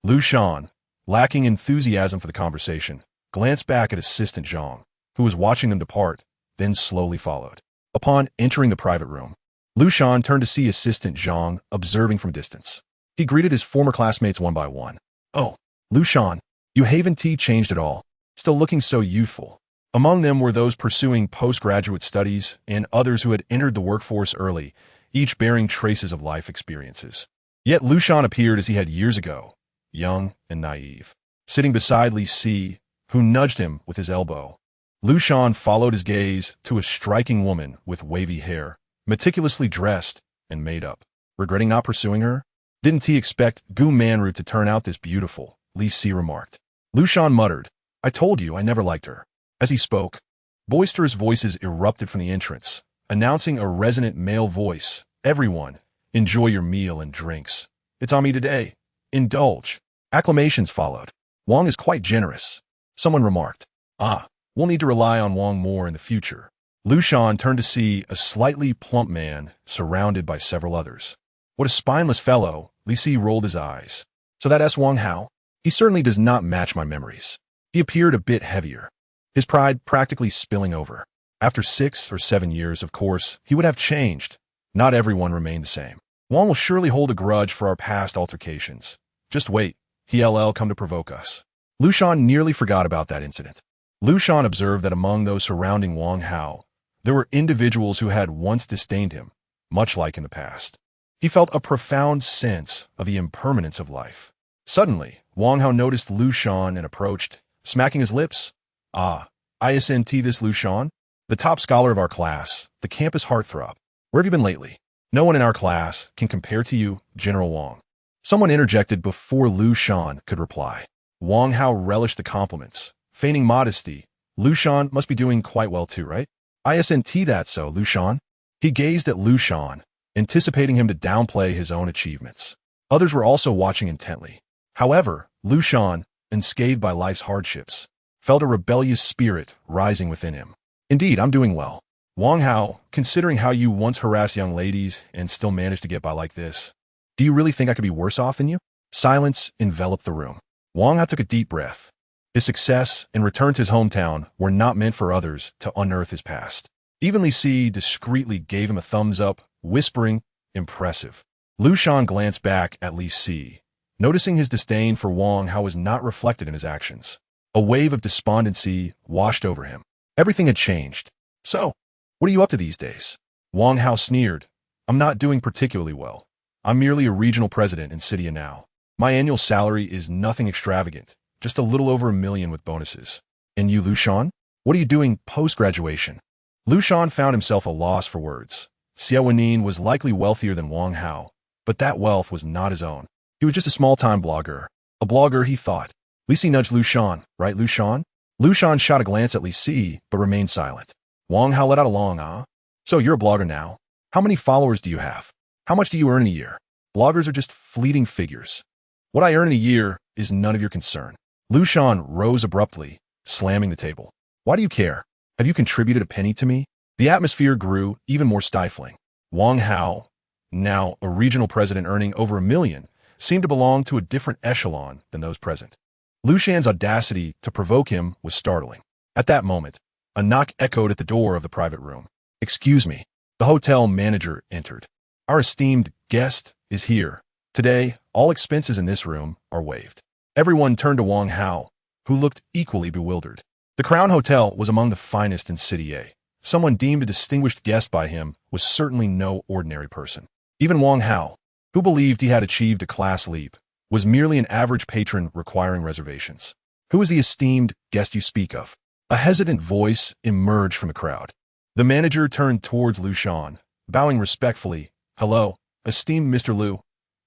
Liu Shan, lacking enthusiasm for the conversation, glanced back at Assistant Zhang, who was watching them depart, then slowly followed. Upon entering the private room, Liu Shan turned to see Assistant Zhang observing from distance. He greeted his former classmates one by one. "Oh, Liu Shan, you haven't changed at all, still looking so youthful." Among them were those pursuing postgraduate studies and others who had entered the workforce early, each bearing traces of life experiences. Yet Liu Shan appeared as he had years ago, young and naive, sitting beside Li Xi, who nudged him with his elbow. Liu Shan followed his gaze to a striking woman with wavy hair, meticulously dressed and made up. Regretting not pursuing her? "Didn't he expect Gu Manru to turn out this beautiful?" Li Xi remarked. Liu Shan muttered, "I told you I never liked her." As he spoke, boisterous voices erupted from the entrance, announcing a resonant male voice. "Everyone, enjoy your meal and drinks. It's on me today. Indulge." Acclamations followed. "Wang is quite generous," someone remarked. "Ah, we'll need to rely on Wang more in the future." Liu Shan turned to see a slightly plump man surrounded by several others. "What a spineless fellow," Li Xi rolled his eyes. "So that's Wang Hao? He certainly does not match my memories." He appeared a bit heavier, his pride practically spilling over. After 6 or 7 years, of course, he would have changed. Not everyone remained the same. "Wang will surely hold a grudge for our past altercations. Just wait, he'll come to provoke us." Liu Shan nearly forgot about that incident. Liu Shan observed that among those surrounding Wang Hao, there were individuals who had once disdained him, much like in the past. He felt a profound sense of the impermanence of life. Suddenly, Wang Hao noticed Liu Shan and approached, smacking his lips. "Ah, isn't this Liu Shan? The top scholar of our class, the campus heartthrob. Where have you been lately? No one in our class can compare to you, General Wang." Someone interjected before Liu Shan could reply. Wang Hao relished the compliments, feigning modesty. "Liu Shan must be doing quite well too, right?" "Isn't that so, Liu Shan?" He gazed at Liu Shan, anticipating him to downplay his own achievements. Others were also watching intently. However, Liu Shan, unscathed by life's hardships, felt a rebellious spirit rising within him. "Indeed, I'm doing well. Wang Hao, considering how you once harassed young ladies and still managed to get by like this, do you really think I could be worse off than you?" Silence enveloped the room. Wang Hao took a deep breath. His success and return to his hometown were not meant for others to unearth his past. Even Li Si discreetly gave him a thumbs up, whispering, "Impressive." Liu Shan glanced back at Li Si, noticing his disdain for Wang Hao was not reflected in his actions. A wave of despondency washed over him. Everything had changed. "So, what are you up to these days?" Wang Hao sneered. "I'm not doing particularly well. I'm merely a regional president in Cydia now. My annual salary is nothing extravagant, just a little over $1 million with bonuses. And you, Liu Shan? What are you doing post-graduation?" Liu Shan found himself a loss for words. Xie Wenyì was likely wealthier than Wang Hao, but that wealth was not his own. He was just a small-time blogger. A blogger, he thought. Li Si nudged Liu Shan. "Right, Liu Shan?" Liu Shan shot a glance at Li Si, but remained silent. Wang Hao let out a long ah. "So you're a blogger now? How many followers do you have? How much do you earn in a year? Bloggers are just fleeting figures. What I earn in a year is none of your concern." Liu Shan rose abruptly, slamming the table. "Why do you care? Have you contributed a penny to me?" The atmosphere grew even more stifling. Wang Hao, now a regional president earning over $1 million, seemed to belong to a different echelon than those present. Liu Shan's audacity to provoke him was startling. At that moment, a knock echoed at the door of the private room. "Excuse me." The hotel manager entered. "Our esteemed guest is here. Today, all expenses in this room are waived." Everyone turned to Wang Hao, who looked equally bewildered. The Crown Hotel was among the finest in Cydia. Someone deemed a distinguished guest by him was certainly no ordinary person. Even Wang Hao, who believed he had achieved a class leap, was merely an average patron requiring reservations. "Who is the esteemed guest you speak of?" A hesitant voice emerged from the crowd. The manager turned towards Liu Shan, bowing respectfully. "Hello, esteemed Mr. Liu.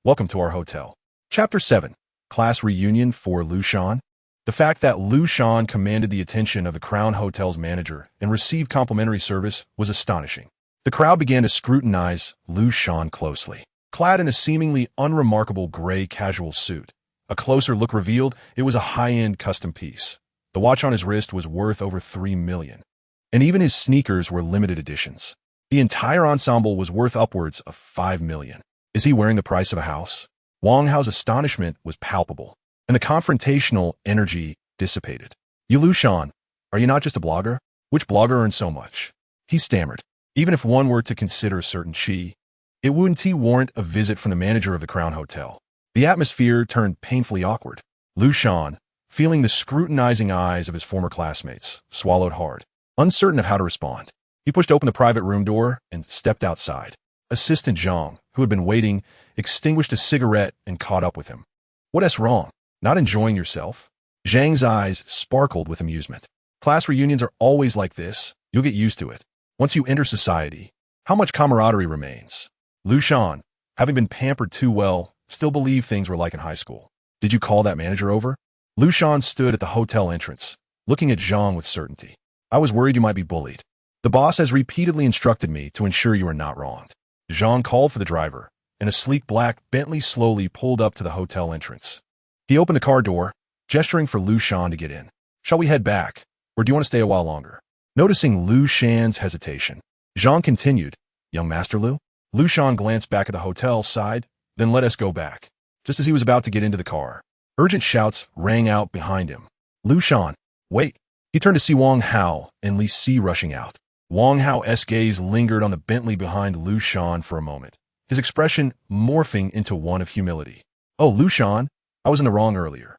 Welcome to our hotel." Chapter 7. Class Reunion for Liu Shan. The fact that Liu Shan commanded the attention of the Crown Hotel's manager and received complimentary service was astonishing. The crowd began to scrutinize Liu Shan closely. Clad in a seemingly unremarkable gray casual suit, a closer look revealed it was a high-end custom piece. The watch on his wrist was worth over $3 million. And even his sneakers were limited editions. The entire ensemble was worth upwards of $5 million. Is he wearing the price of a house? Wang Hao's astonishment was palpable, and the confrontational energy dissipated. "You, Liu Shan, are you not just a blogger? Which blogger earns so much?" He stammered. Even if one were to consider a certain Xie, it wouldn't warrant a visit from the manager of the Crown Hotel. The atmosphere turned painfully awkward. Liu Shan, feeling the scrutinizing eyes of his former classmates, swallowed hard, uncertain of how to respond. He pushed open the private room door and stepped outside. Assistant Zhang, who had been waiting, extinguished a cigarette and caught up with him. "What's wrong? Not enjoying yourself?" Zhang's eyes sparkled with amusement. "Class reunions are always like this. You'll get used to it. Once you enter society, how much camaraderie remains?" Liu Shan, having been pampered too well, still believed things were like in high school. "Did you call that manager over?" Liu Shan stood at the hotel entrance, looking at Zhang with certainty. "I was worried you might be bullied. The boss has repeatedly instructed me to ensure you are not wronged." Zhang called for the driver, and a sleek black Bentley slowly pulled up to the hotel entrance. He opened the car door, gesturing for Liu Shan to get in. "Shall we head back, or do you want to stay a while longer?" Noticing Liu Shan's hesitation, Zhang continued, "Young Master Liu?" Liu Shan glanced back at the hotel, sighed, then let us go back. Just as he was about to get into the car, urgent shouts rang out behind him. "Liu Shan, wait!" He turned to see Wang Hao and Li Si rushing out. Wang Hao's gaze lingered on the Bentley behind Liu Shan for a moment, his expression morphing into one of humility. "Oh, Liu Shan, I was in the wrong earlier.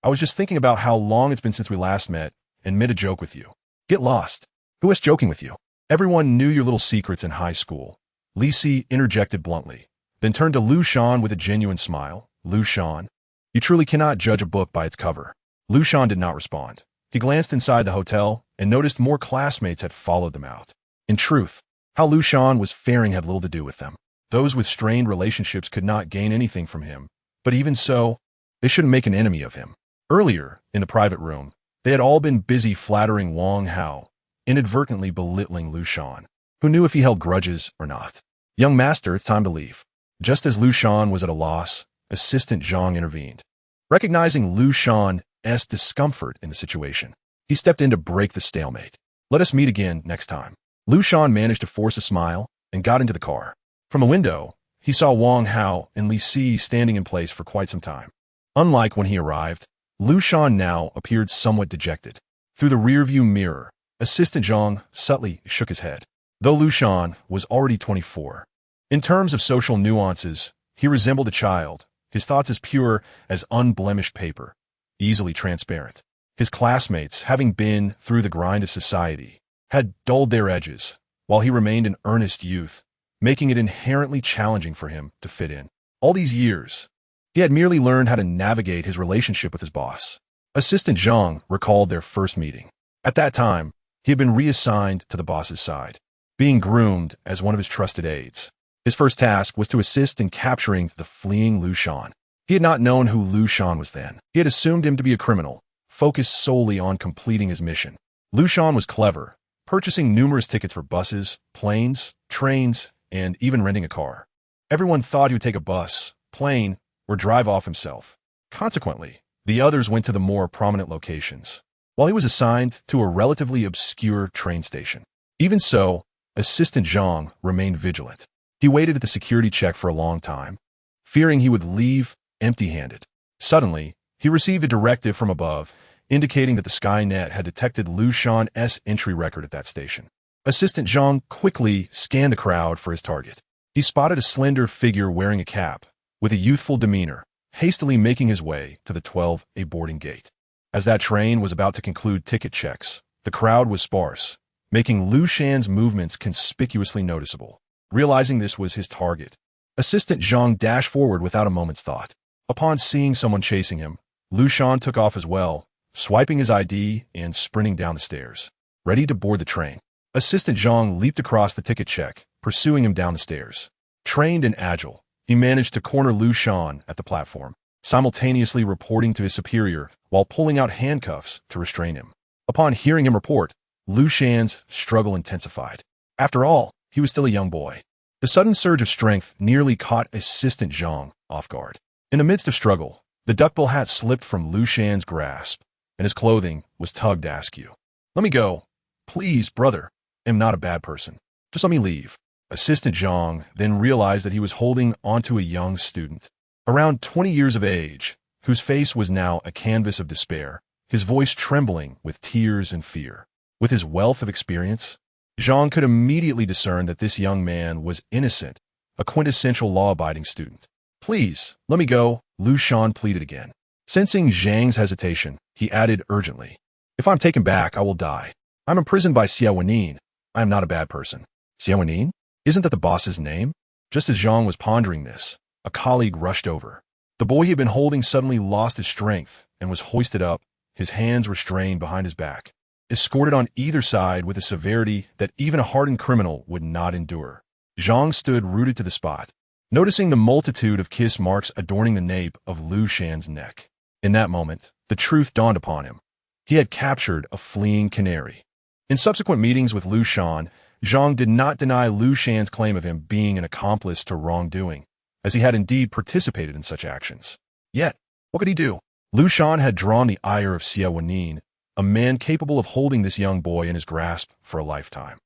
I was just thinking about how long it's been since we last met and made a joke with you. Get lost. Who was joking with you? Everyone knew your little secrets in high school." Li Si interjected bluntly, then turned to Liu Shan with a genuine smile. "Liu Shan, you truly cannot judge a book by its cover." Liu Shan did not respond. He glanced inside the hotel and noticed more classmates had followed them out. In truth, how Liu Shan was faring had little to do with them. Those with strained relationships could not gain anything from him, but even so, they shouldn't make an enemy of him. Earlier, in the private room, they had all been busy flattering Wang Hao, inadvertently belittling Liu Shan, who knew if he held grudges or not. "Young master, it's time to leave." Just as Liu Shan was at a loss, Assistant Zhang intervened. Recognizing Liu Shan's discomfort in the situation, he stepped in to break the stalemate. "Let us meet again next time." Liu Shan managed to force a smile and got into the car. From a window, he saw Wang Hao and Li Si standing in place for quite some time. Unlike when he arrived, Liu Shan now appeared somewhat dejected. Through the rearview mirror, Assistant Zhang subtly shook his head. Though Liu Shan was already 24. In terms of social nuances, he resembled a child, his thoughts as pure as unblemished paper, easily transparent. His classmates, having been through the grind of society, had dulled their edges, while he remained an earnest youth, making it inherently challenging for him to fit in. All these years, he had merely learned how to navigate his relationship with his boss. Assistant Zhang recalled their first meeting. At that time, he had been reassigned to the boss's side, being groomed as one of his trusted aides. His first task was to assist in capturing the fleeing Liu Shan. He had not known who Liu Shan was then. He had assumed him to be a criminal, focused solely on completing his mission. Liu Shan was clever, purchasing numerous tickets for buses, planes, trains, and even renting a car. Everyone thought he would take a bus, plane, or drive off himself. Consequently, the others went to the more prominent locations, while he was assigned to a relatively obscure train station. Even so, Assistant Zhang remained vigilant. He waited at the security check for a long time, fearing he would leave empty-handed. Suddenly, he received a directive from above, indicating that the Skynet had detected Liu Shan's entry record at that station. Assistant Zhang quickly scanned the crowd for his target. He spotted a slender figure wearing a cap, with a youthful demeanor, hastily making his way to the 12A boarding gate. As that train was about to conclude ticket checks, the crowd was sparse, making Liu Shan's movements conspicuously noticeable. Realizing this was his target, Assistant Zhang dashed forward without a moment's thought. Upon seeing someone chasing him, Liu Shan took off as well, swiping his ID and sprinting down the stairs, ready to board the train. Assistant Zhang leaped across the ticket check, pursuing him down the stairs. Trained and agile, he managed to corner Liu Shan at the platform, simultaneously reporting to his superior while pulling out handcuffs to restrain him. Upon hearing him report, Liu Shan's struggle intensified. After all, he was still a young boy. The sudden surge of strength nearly caught Assistant Zhang off guard. In the midst of struggle, the duckbill hat slipped from Liu Shan's grasp, and his clothing was tugged askew. "Let me go. Please, brother. I'm not a bad person. Just let me leave." Assistant Zhang then realized that he was holding onto a young student, around 20 years of age, whose face was now a canvas of despair, his voice trembling with tears and fear. With his wealth of experience, Zhang could immediately discern that this young man was innocent, a quintessential law-abiding student. "Please, let me go," Liu Shan pleaded again. Sensing Zhang's hesitation, he added urgently, "If I'm taken back, I will die. I'm imprisoned by Xie Wenyì. I am not a bad person." "Xie Wenyì? Isn't that the boss's name?" Just as Zhang was pondering this, a colleague rushed over. The boy he had been holding suddenly lost his strength and was hoisted up, his hands restrained behind his back, escorted on either side with a severity that even a hardened criminal would not endure. Zhang stood rooted to the spot, noticing the multitude of kiss marks adorning the nape of Liu Shan's neck. In that moment, the truth dawned upon him. He had captured a fleeing canary. In subsequent meetings with Liu Shan, Zhang did not deny Liu Shan's claim of him being an accomplice to wrongdoing, as he had indeed participated in such actions. Yet, what could he do? Liu Shan had drawn the ire of Xie Wenyì, a man capable of holding this young boy in his grasp for a lifetime.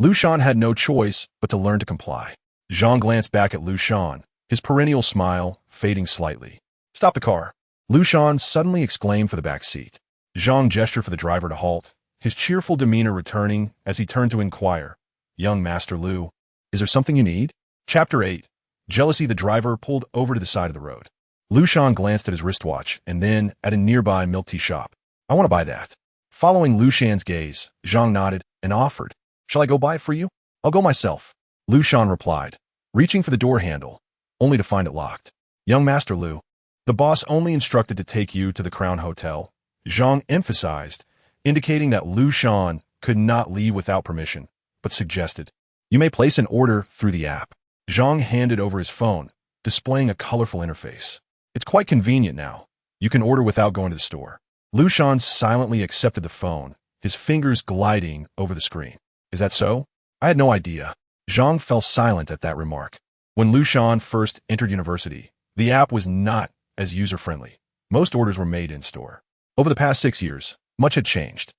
Liu Shan had no choice but to learn to comply. Zhang glanced back at Liu Shan, his perennial smile fading slightly. "Stop the car," Liu Shan suddenly exclaimed for the back seat. Zhang gestured for the driver to halt, his cheerful demeanor returning as he turned to inquire, "Young Master Liu, is there something you need?" Chapter 8. Jealousy. The driver pulled over to the side of the road. Liu Shan glanced at his wristwatch and then at a nearby milk tea shop. "I want to buy that." Following Liu Shan's gaze, Zhang nodded and offered, "Shall I go buy it for you?" "I'll go myself," Liu Shan replied, reaching for the door handle, only to find it locked. "Young Master Liu, the boss only instructed to take you to the Crown Hotel," Zhang emphasized, indicating that Liu Shan could not leave without permission, but suggested, "You may place an order through the app." Zhang handed over his phone, displaying a colorful interface. "It's quite convenient now. You can order without going to the store." Liu Shan silently accepted the phone, his fingers gliding over the screen. "Is that so? I had no idea." Zhang fell silent at that remark. When Liu Shan first entered university, the app was not as user-friendly. Most orders were made in-store. Over the past 6 years, much had changed.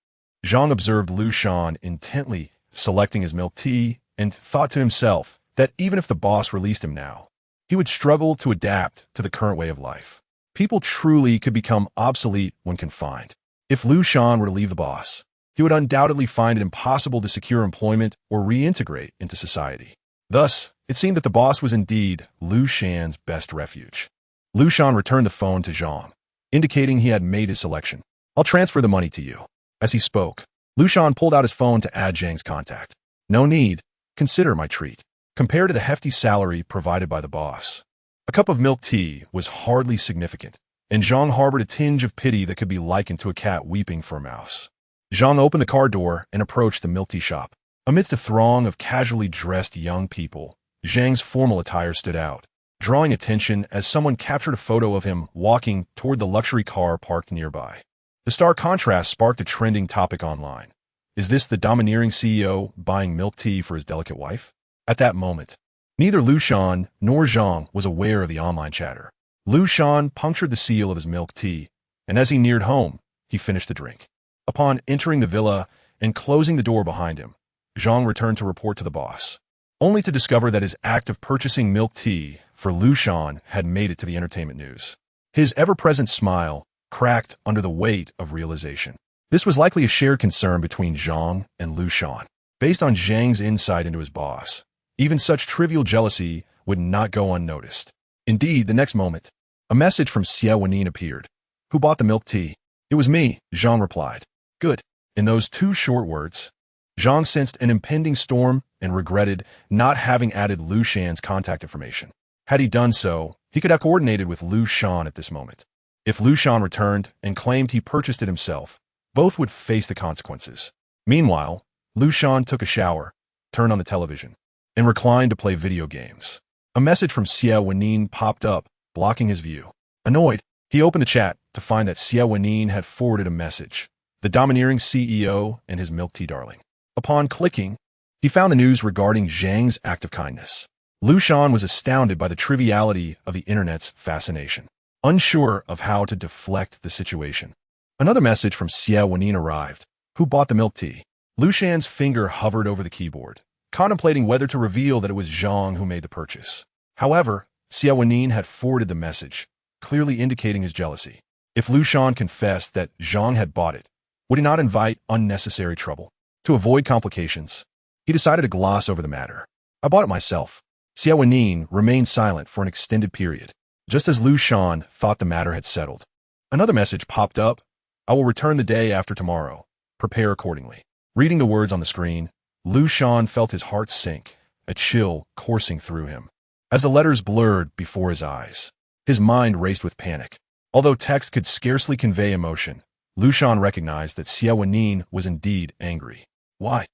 Zhang observed Liu Shan intently selecting his milk tea and thought to himself that even if the boss released him now, he would struggle to adapt to the current way of life. People truly could become obsolete when confined. If Liu Shan were to leave the boss, he would undoubtedly find it impossible to secure employment or reintegrate into society. Thus, it seemed that the boss was indeed Liu Shan's best refuge. Liu Shan returned the phone to Zhang, indicating he had made his selection. "I'll transfer the money to you." As he spoke, Liu Shan pulled out his phone to add Zhang's contact. "No need. Consider my treat." Compared to the hefty salary provided by the boss, a cup of milk tea was hardly significant, and Zhang harbored a tinge of pity that could be likened to a cat weeping for a mouse. Zhang opened the car door and approached the milk tea shop. Amidst a throng of casually dressed young people, Zhang's formal attire stood out, drawing attention as someone captured a photo of him walking toward the luxury car parked nearby. The stark contrast sparked a trending topic online. Is this the domineering CEO buying milk tea for his delicate wife? At that moment, neither Liu Shan nor Zhang was aware of the online chatter. Liu Shan punctured the seal of his milk tea, and as he neared home, he finished the drink. Upon entering the villa and closing the door behind him, Zhang returned to report to the boss, only to discover that his act of purchasing milk tea for Liu Shan had made it to the entertainment news. His ever-present smile cracked under the weight of realization. This was likely a shared concern between Zhang and Liu Shan. Based on Zhang's insight into his boss, even such trivial jealousy would not go unnoticed. Indeed, the next moment, a message from Xie Wenyì appeared. "Who bought the milk tea?" "It was me," Zhang replied. "Good." In those two short words, Zhang sensed an impending storm and regretted not having added Liu Shan's contact information. Had he done so, he could have coordinated with Liu Shan at this moment. If Liu Shan returned and claimed he purchased it himself, both would face the consequences. Meanwhile, Liu Shan took a shower, turned on the television, and reclined to play video games. A message from Xie Wenyì popped up, blocking his view. Annoyed, he opened the chat to find that Xie Wenyì had forwarded a message, the domineering CEO and his milk tea darling. Upon clicking, he found the news regarding Zhang's act of kindness. Liu Shan was astounded by the triviality of the internet's fascination, unsure of how to deflect the situation. Another message from Xie Wenyì arrived. "Who bought the milk tea?" Liu Shan's finger hovered over the keyboard, contemplating whether to reveal that it was Zhang who made the purchase. However, Xie Wenyì had forwarded the message, clearly indicating his jealousy. If Liu Shan confessed that Zhang had bought it, would he not invite unnecessary trouble? To avoid complications, he decided to gloss over the matter. "I bought it myself." Xie Wenyì remained silent for an extended period, just as Liu Shan thought the matter had settled. Another message popped up. "I will return the day after tomorrow. Prepare accordingly." Reading the words on the screen, Liu Shan felt his heart sink, a chill coursing through him. As the letters blurred before his eyes, his mind raced with panic. Although text could scarcely convey emotion, Liu Shan recognized that Xie Wenyì was indeed angry. Why?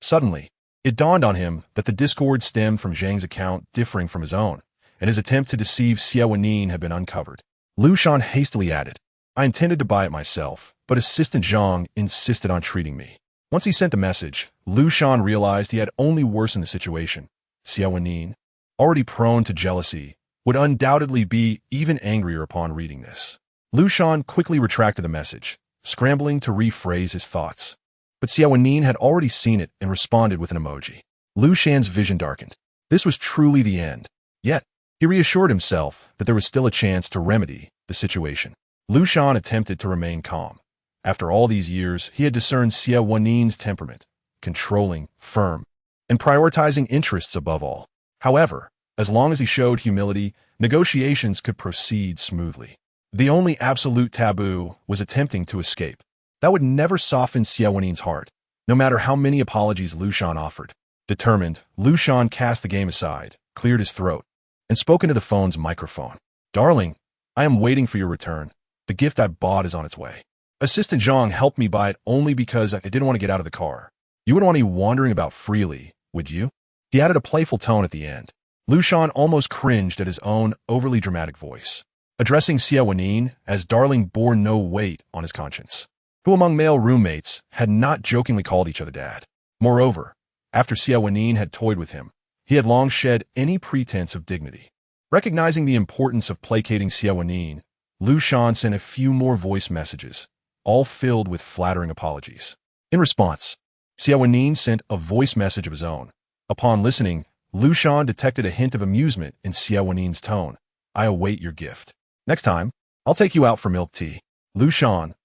Suddenly, it dawned on him that the discord stemmed from Zhang's account differing from his own, and his attempt to deceive Xie Wenyì had been uncovered. Liu Shan hastily added, "I intended to buy it myself, but Assistant Zhang insisted on treating me." Once he sent the message, Liu Shan realized he had only worsened the situation. Xie Wenyì, already prone to jealousy, would undoubtedly be even angrier upon reading this. Liu Shan quickly retracted the message, scrambling to rephrase his thoughts. But Xie Wenyì had already seen it and responded with an emoji. Liu Shan's vision darkened. This was truly the end. Yet, he reassured himself that there was still a chance to remedy the situation. Liu Shan attempted to remain calm. After all these years, he had discerned Xie Wenyì's temperament, controlling, firm, and prioritizing interests above all. However, as long as he showed humility, negotiations could proceed smoothly. The only absolute taboo was attempting to escape. That would never soften Xie Wenyì's heart, no matter how many apologies Liu Shan offered. Determined, Liu Shan cast the game aside, cleared his throat, and spoke into the phone's microphone. "Darling, I am waiting for your return. The gift I bought is on its way. Assistant Zhang helped me buy it only because I didn't want to get out of the car. You wouldn't want me wandering about freely, would you?" He added a playful tone at the end. Liu Shan almost cringed at his own overly dramatic voice. Addressing Xie Wenyì as darling bore no weight on his conscience. Who among male roommates had not jokingly called each other dad? Moreover, after Xie Wenyì had toyed with him, he had long shed any pretense of dignity. Recognizing the importance of placating Xie Wenyì, Liu Shan sent a few more voice messages, all filled with flattering apologies. In response, Xie Wenyì sent a voice message of his own. Upon listening, Liu Shan detected a hint of amusement in Xie Wenyì's tone. I await your gift. Next time, I'll take you out for milk tea. Liu Shan.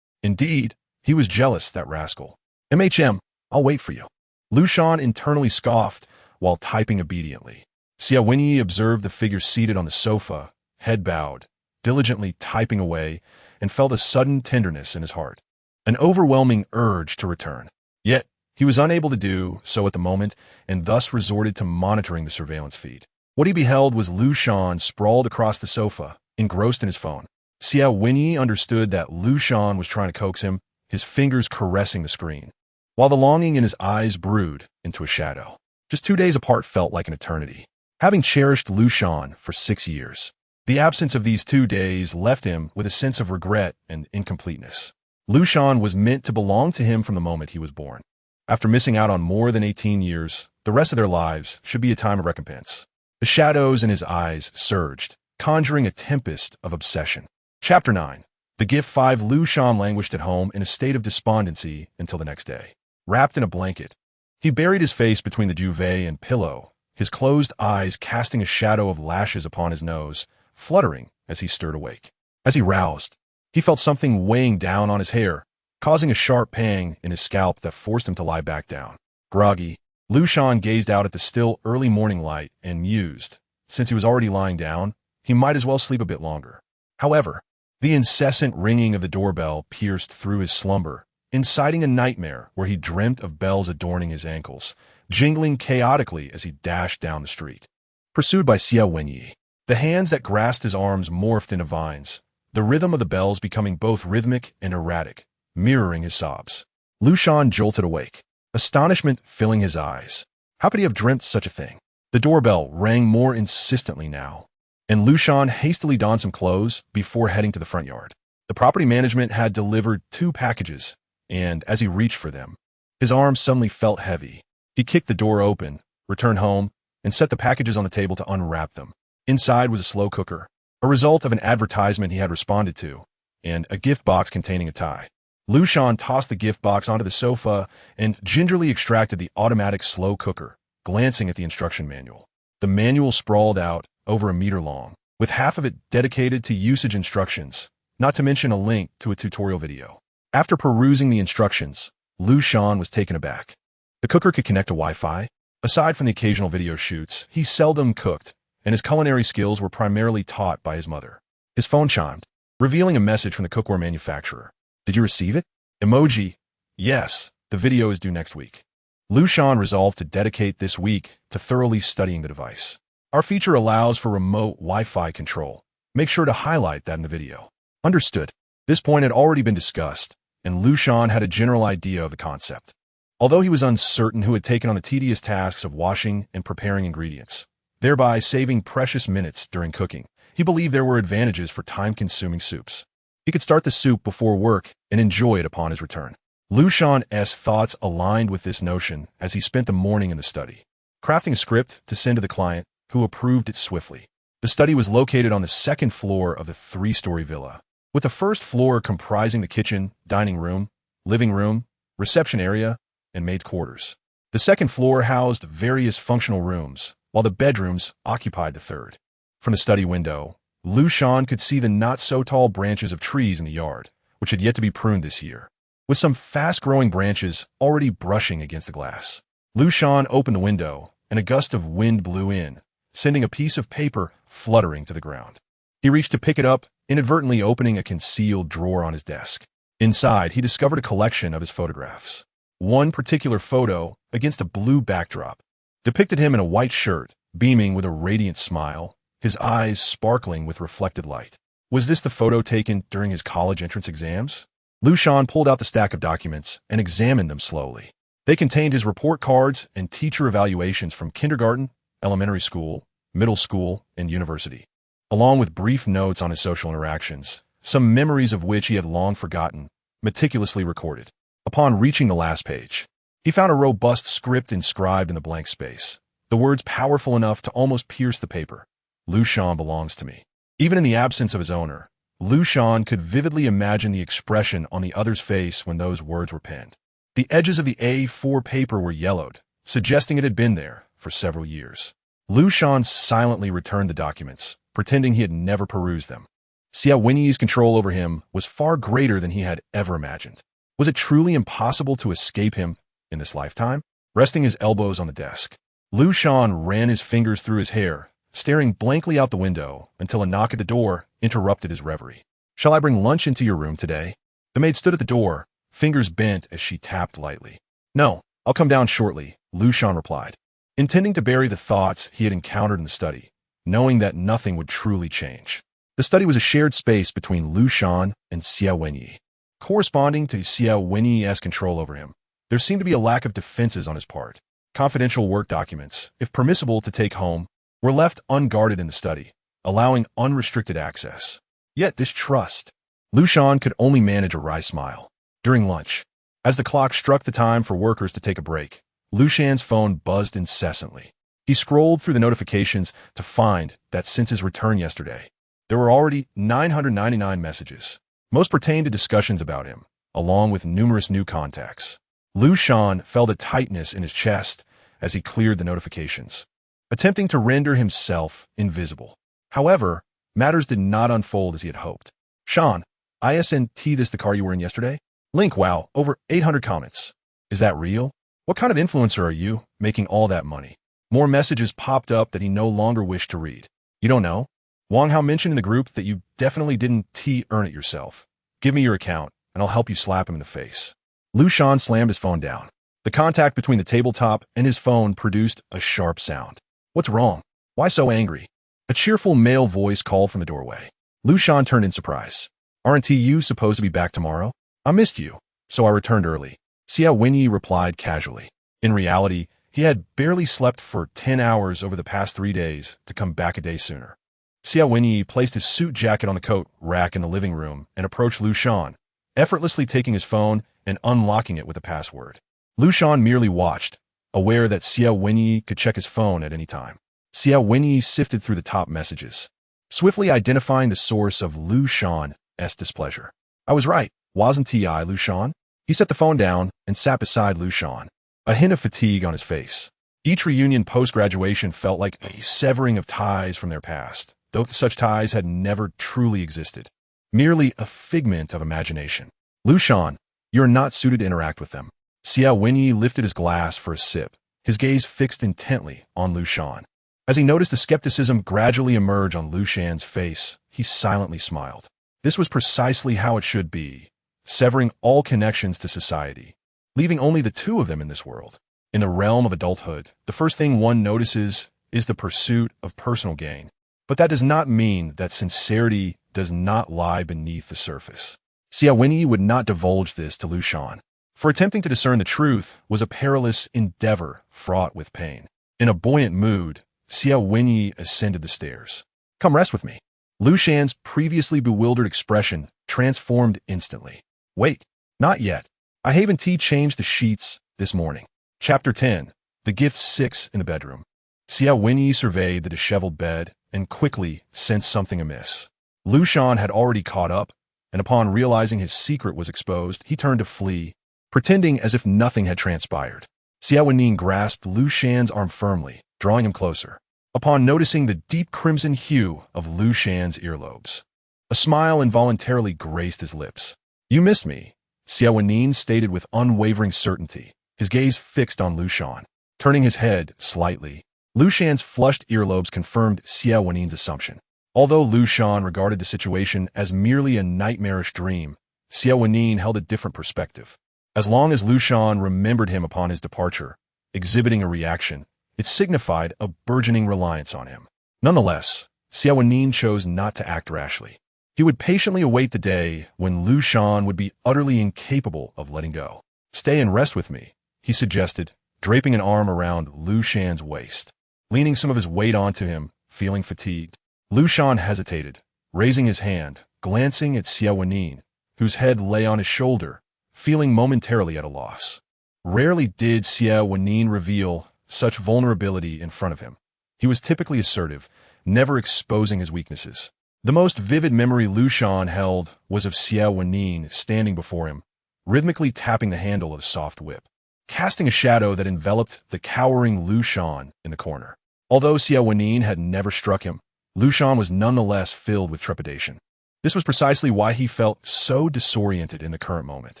Indeed, he was jealous, that rascal. I'll wait for you. Liu Shan internally scoffed while typing obediently. Xie Wenyì observed the figure seated on the sofa, head bowed, diligently typing away, and felt a sudden tenderness in his heart. An overwhelming urge to return. Yet, he was unable to do so at the moment, and thus resorted to monitoring the surveillance feed. What he beheld was Liu Shan sprawled across the sofa, engrossed in his phone. Xie Wenyì understood that Liu Shan was trying to coax him, his fingers caressing the screen, while the longing in his eyes brewed into a shadow. Just 2 days apart felt like an eternity. Having cherished Liu Shan for 6 years, the absence of these 2 days left him with a sense of regret and incompleteness. Liu Shan was meant to belong to him from the moment he was born. After missing out on more than 18 years, the rest of their lives should be a time of recompense. The shadows in his eyes surged, conjuring a tempest of obsession. Chapter 9. The Gift 5. Liu Shan languished at home in a state of despondency until the next day. Wrapped in a blanket, he buried his face between the duvet and pillow, his closed eyes casting a shadow of lashes upon his nose, fluttering as he stirred awake. As he roused, he felt something weighing down on his hair, causing a sharp pang in his scalp that forced him to lie back down. Groggy, Liu Shan gazed out at the still early morning light and mused. Since he was already lying down, he might as well sleep a bit longer. However, the incessant ringing of the doorbell pierced through his slumber, inciting a nightmare where he dreamt of bells adorning his ankles, jingling chaotically as he dashed down the street. Pursued by Xie Wenyì, the hands that grasped his arms morphed into vines, the rhythm of the bells becoming both rhythmic and erratic, mirroring his sobs. Liu Shan jolted awake, astonishment filling his eyes. How could he have dreamt such a thing? The doorbell rang more insistently now, and Liu Shan hastily donned some clothes before heading to the front yard. The property management had delivered 2 packages, and as he reached for them, his arms suddenly felt heavy. He kicked the door open, returned home, and set the packages on the table to unwrap them. Inside was a slow cooker, a result of an advertisement he had responded to, and a gift box containing a tie. Liu Shan tossed the gift box onto the sofa and gingerly extracted the automatic slow cooker, glancing at the instruction manual. The manual sprawled out over a meter long, with half of it dedicated to usage instructions, not to mention a link to a tutorial video. After perusing the instructions, Liu Shan was taken aback. The cooker could connect to Wi-Fi. Aside from the occasional video shoots, he seldom cooked, and his culinary skills were primarily taught by his mother. His phone chimed, revealing a message from the cookware manufacturer. Did you receive it? Emoji. Yes, the video is due next week. Liu Shan resolved to dedicate this week to thoroughly studying the device. Our feature allows for remote Wi-Fi control. Make sure to highlight that in the video. Understood. This point had already been discussed, and Liu Shan had a general idea of the concept. Although he was uncertain who had taken on the tedious tasks of washing and preparing ingredients, thereby saving precious minutes during cooking, he believed there were advantages for time-consuming soups. He could start the soup before work and enjoy it upon his return. Liu Shan's thoughts aligned with this notion as he spent the morning in the study, crafting a script to send to the client, who approved it swiftly. The study was located on the 2nd floor of the 3-story villa, with the 1st floor comprising the kitchen, dining room, living room, reception area, and maid's quarters. The 2nd floor housed various functional rooms, while the bedrooms occupied the 3rd. From the study window, Liu Shan could see the not-so-tall branches of trees in the yard, which had yet to be pruned this year, with some fast-growing branches already brushing against the glass. Liu Shan opened the window, and a gust of wind blew in, sending a piece of paper fluttering to the ground. He reached to pick it up, inadvertently opening a concealed drawer on his desk. Inside, he discovered a collection of his photographs. One particular photo, against a blue backdrop, depicted him in a white shirt, beaming with a radiant smile, his eyes sparkling with reflected light. Was this the photo taken during his college entrance exams? Liu Shan pulled out the stack of documents and examined them slowly. They contained his report cards and teacher evaluations from kindergarten, elementary school, middle school, and university, along with brief notes on his social interactions, some memories of which he had long forgotten, meticulously recorded. Upon reaching the last page, he found a robust script inscribed in the blank space, the words powerful enough to almost pierce the paper. Liu Shan belongs to me. Even in the absence of his owner, Liu Shan could vividly imagine the expression on the other's face when those words were penned. The edges of the A4 paper were yellowed, suggesting it had been there for several years. Liu Shan silently returned the documents, pretending he had never perused them. Xie Wenyì's control over him was far greater than he had ever imagined. Was it truly impossible to escape him in this lifetime? Resting his elbows on the desk, Liu Shan ran his fingers through his hair, staring blankly out the window until a knock at the door interrupted his reverie. "Shall I bring lunch into your room today?" The maid stood at the door, fingers bent as she tapped lightly. "No, I'll come down shortly," Liu Shan replied, intending to bury the thoughts he had encountered in the study, knowing that nothing would truly change. The study was a shared space between Liu Shan and Xie Wenyì. Corresponding to Xie Wenyì's control over him, there seemed to be a lack of defenses on his part. Confidential work documents, if permissible to take home, were left unguarded in the study, allowing unrestricted access. Yet this trust. Liu Shan could only manage a wry smile. During lunch, as the clock struck the time for workers to take a break, Liu Shan's phone buzzed incessantly. He scrolled through the notifications to find that since his return yesterday, there were already 999 messages. Most pertained to discussions about him, along with numerous new contacts. Liu Shan felt a tightness in his chest as he cleared the notifications, attempting to render himself invisible. However, matters did not unfold as he had hoped. "Shan, ISNT this the car you were in yesterday? Link, wow, over 800 comments. Is that real? What kind of influencer are you, making all that money?" More messages popped up that he no longer wished to read. "You don't know? Wang Hao mentioned in the group that you definitely didn't earn it yourself. Give me your account, and I'll help you slap him in the face." Liu Shan slammed his phone down. The contact between the tabletop and his phone produced a sharp sound. "What's wrong? Why so angry?" A cheerful male voice called from the doorway. Liu Shan turned in surprise. "Aren't you supposed to be back tomorrow? I missed you, so I returned early." Xie Wenyì replied casually. In reality, he had barely slept for 10 hours over the past 3 days to come back a day sooner. Xie Wenyì placed his suit jacket on the coat rack in the living room and approached Liu Shan, effortlessly taking his phone and unlocking it with a password. Liu Shan merely watched, aware that Xie Wenyì could check his phone at any time. Xie Wenyì sifted through the top messages, swiftly identifying the source of Liu Shan's displeasure. "I was right, wasn't I, Liu Shan?" He set the phone down and sat beside Liu Shan, a hint of fatigue on his face. Each reunion post-graduation felt like a severing of ties from their past, though such ties had never truly existed, merely a figment of imagination. "Liu Shan, you're not suited to interact with them." Xie Wenyì lifted his glass for a sip, his gaze fixed intently on Liu Shan. As he noticed the skepticism gradually emerge on Liu Shan's face, he silently smiled. This was precisely how it should be, severing all connections to society, leaving only the two of them in this world. In the realm of adulthood, the first thing one notices is the pursuit of personal gain. But that does not mean that sincerity does not lie beneath the surface. Xie Wenyì would not divulge this to Liu Shan, for attempting to discern the truth was a perilous endeavor fraught with pain. In a buoyant mood, Xie Wenyì ascended the stairs. "Come rest with me." Liu Shan's previously bewildered expression transformed instantly. "Wait, not yet. I haven't changed the sheets this morning." Chapter 10. The Gift 6 in the bedroom. Xie Wenyì surveyed the disheveled bed and quickly sensed something amiss. Liu Shan had already caught up, and upon realizing his secret was exposed, he turned to flee, pretending as if nothing had transpired. Xie Wenyì grasped Liu Shan's arm firmly, drawing him closer. Upon noticing the deep crimson hue of Liu Shan's earlobes, a smile involuntarily graced his lips. "You missed me," Xie Wenyì stated with unwavering certainty, his gaze fixed on Liu Shan. Turning his head slightly, Liu Shan's flushed earlobes confirmed Xie Wenyì's assumption. Although Liu Shan regarded the situation as merely a nightmarish dream, Xie Wenyì held a different perspective. As long as Liu Shan remembered him upon his departure, exhibiting a reaction, it signified a burgeoning reliance on him. Nonetheless, Xie Wenyì chose not to act rashly. He would patiently await the day when Liu Shan would be utterly incapable of letting go. "Stay and rest with me," he suggested, draping an arm around Liu Shan's waist. Leaning some of his weight onto him, feeling fatigued, Liu Shan hesitated, raising his hand, glancing at Xie Wenyì, whose head lay on his shoulder, feeling momentarily at a loss. Rarely did Xie Wenyì reveal such vulnerability in front of him. He was typically assertive, never exposing his weaknesses. The most vivid memory Liu Shan held was of Xie Wenyì standing before him, rhythmically tapping the handle of a soft whip. casting a shadow that enveloped the cowering Liu Shan in the corner. Although Xie Wenyì had never struck him, Liu Shan was nonetheless filled with trepidation. This was precisely why he felt so disoriented in the current moment.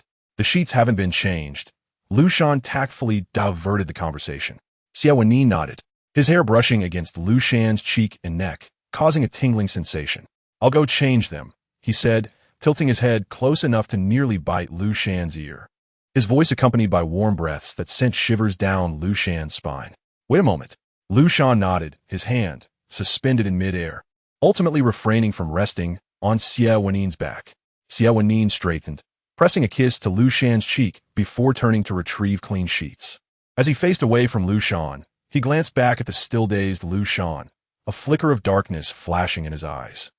The sheets haven't been changed. Liu Shan tactfully diverted the conversation. Xie Wenyì nodded, his hair brushing against Liu Shan's cheek and neck, causing a tingling sensation. I'll go change them, he said, tilting his head close enough to nearly bite Liu Shan's ear. His voice accompanied by warm breaths that sent shivers down Liu Shan's spine. Wait a moment. Liu Shan nodded, his hand suspended in midair, ultimately refraining from resting on Xie Wenyì's back. Xie Wenyì straightened, pressing a kiss to Liu Shan's cheek before turning to retrieve clean sheets. As he faced away from Liu Shan, he glanced back at the still-dazed Liu Shan, a flicker of darkness flashing in his eyes.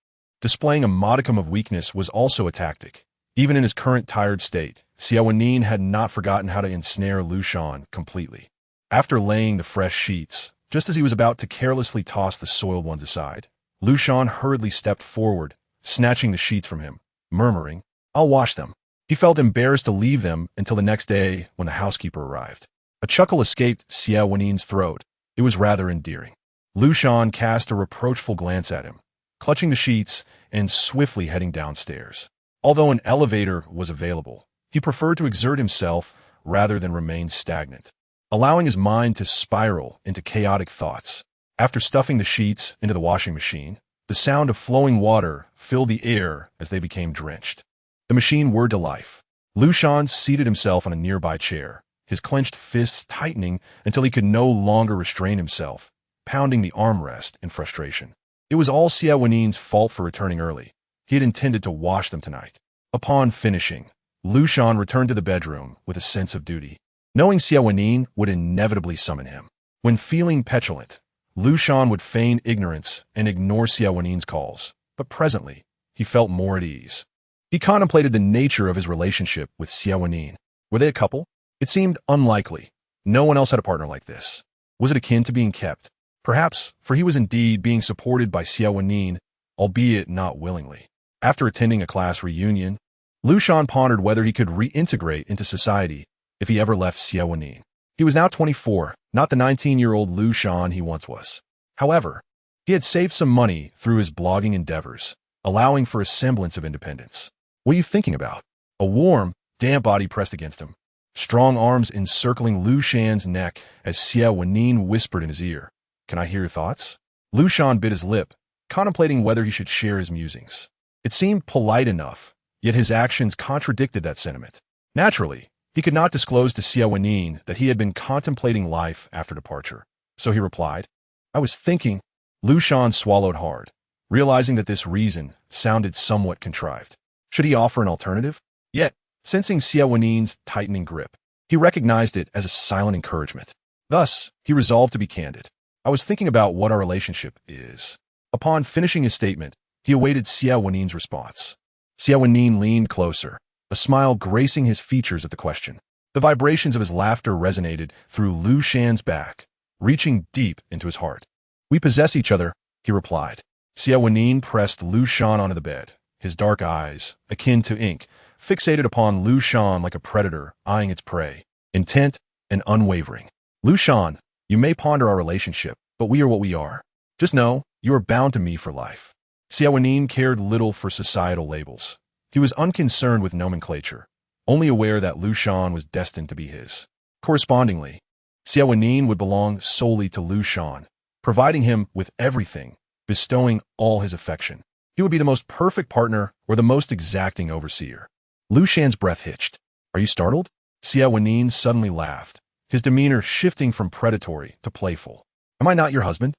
Displaying a modicum of weakness was also a tactic. Even in his current tired state, Xie Wenyì had not forgotten how to ensnare Liu Shan completely. After laying the fresh sheets, just as he was about to carelessly toss the soiled ones aside, Liu Shan hurriedly stepped forward, snatching the sheets from him, murmuring, "I'll wash them." He felt embarrassed to leave them until the next day when the housekeeper arrived. A chuckle escaped Xie Wenyì's throat. It was rather endearing. Liu Shan cast a reproachful glance at him, clutching the sheets and swiftly heading downstairs. Although an elevator was available, he preferred to exert himself rather than remain stagnant, allowing his mind to spiral into chaotic thoughts. After stuffing the sheets into the washing machine, the sound of flowing water filled the air as they became drenched. The machine whirred to life. Liu Shan seated himself on a nearby chair, his clenched fists tightening until he could no longer restrain himself, pounding the armrest in frustration. It was all Xie Wenyì's fault for returning early. He had intended to wash them tonight. Upon finishing, Liu Shan returned to the bedroom with a sense of duty, knowing Xie Wenyì would inevitably summon him. When feeling petulant, Liu Shan would feign ignorance and ignore Xie Wenyì's calls, but presently, he felt more at ease. He contemplated the nature of his relationship with Xie Wenyì. Were they a couple? It seemed unlikely. No one else had a partner like this. Was it akin to being kept? Perhaps, for he was indeed being supported by Xie Wenyì, albeit not willingly. After attending a class reunion, Liu Shan pondered whether he could reintegrate into society if he ever left Xie Wenyì. He was now 24, not the 19-year-old Liu Shan he once was. However, he had saved some money through his blogging endeavors, allowing for a semblance of independence. What are you thinking about? A warm, damp body pressed against him, strong arms encircling Liu Shan's neck as Xie Wenyì whispered in his ear, "Can I hear your thoughts?" Liu Shan bit his lip, contemplating whether he should share his musings. It seemed polite enough, yet his actions contradicted that sentiment. Naturally, he could not disclose to Xie Wenyì that he had been contemplating life after departure. So he replied, "I was thinking." Liu Shan swallowed hard, realizing that this reason sounded somewhat contrived. Should he offer an alternative? Yet, sensing Xie Wenyì's tightening grip, he recognized it as a silent encouragement. Thus, he resolved to be candid. "I was thinking about what our relationship is." Upon finishing his statement, he awaited Xie Wenyì's response. Xie Wenyì leaned closer, a smile gracing his features at the question. The vibrations of his laughter resonated through Liu Shan's back, reaching deep into his heart. "We possess each other," he replied. Xie Wenyì pressed Liu Shan onto the bed, his dark eyes, akin to ink, fixated upon Liu Shan like a predator eyeing its prey, intent and unwavering. "Liu Shan, you may ponder our relationship, but we are what we are. Just know, you are bound to me for life." Xie Wenyì cared little for societal labels. He was unconcerned with nomenclature, only aware that Liu Shan was destined to be his. Correspondingly, Xie Wenyì would belong solely to Liu Shan, providing him with everything, bestowing all his affection. He would be the most perfect partner or the most exacting overseer. Liu Shan's breath hitched. "Are you startled?" Xie Wenyì suddenly laughed, his demeanor shifting from predatory to playful. "Am I not your husband?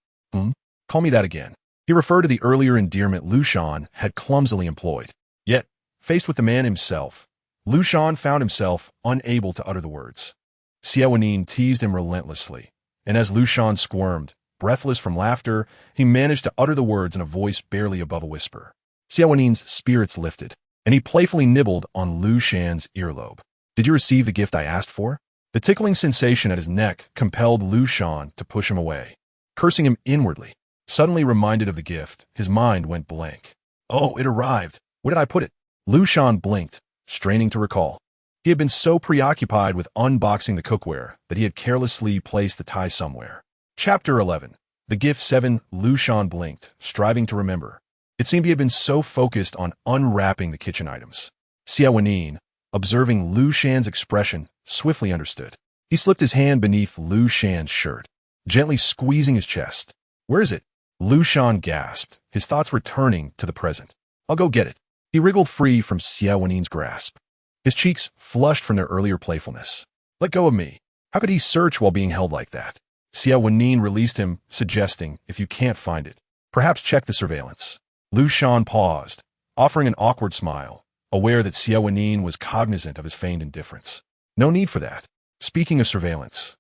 Call me that again." He referred to the earlier endearment Liu Shan had clumsily employed. Yet, faced with the man himself, Liu Shan found himself unable to utter the words. Xie Wenyì teased him relentlessly, and as Liu Shan squirmed, breathless from laughter, he managed to utter the words in a voice barely above a whisper. Xie Wenyì's spirits lifted, and he playfully nibbled on Liu Shan's earlobe. "Did you receive the gift I asked for?" The tickling sensation at his neck compelled Liu Shan to push him away, cursing him inwardly. Suddenly reminded of the gift, his mind went blank. "Oh, it arrived. Where did I put it?" Liu Shan blinked, straining to recall. He He had been so preoccupied with unboxing the cookware that he had carelessly placed the tie somewhere. Chapter 11. The Gift 7. Liu Shan blinked, striving to remember. It seemed he had been so focused on unwrapping the kitchen items. Xie Wenyì, observing Liu Shan's expression, swiftly understood. He slipped his hand beneath Liu Shan's shirt, gently squeezing his chest. "Where is it?" Liu Shan gasped, his thoughts returning to the present. "I'll go get it." He wriggled free from Xie Wenyì's grasp. His cheeks flushed from their earlier playfulness. "Let go of me." How could he search while being held like that? Xie Wenyì released him, suggesting, "If you can't find it, perhaps check the surveillance." Liu Shan paused, offering an awkward smile, aware that Xie Wenyì was cognizant of his feigned indifference. "No need for that." Speaking of surveillance,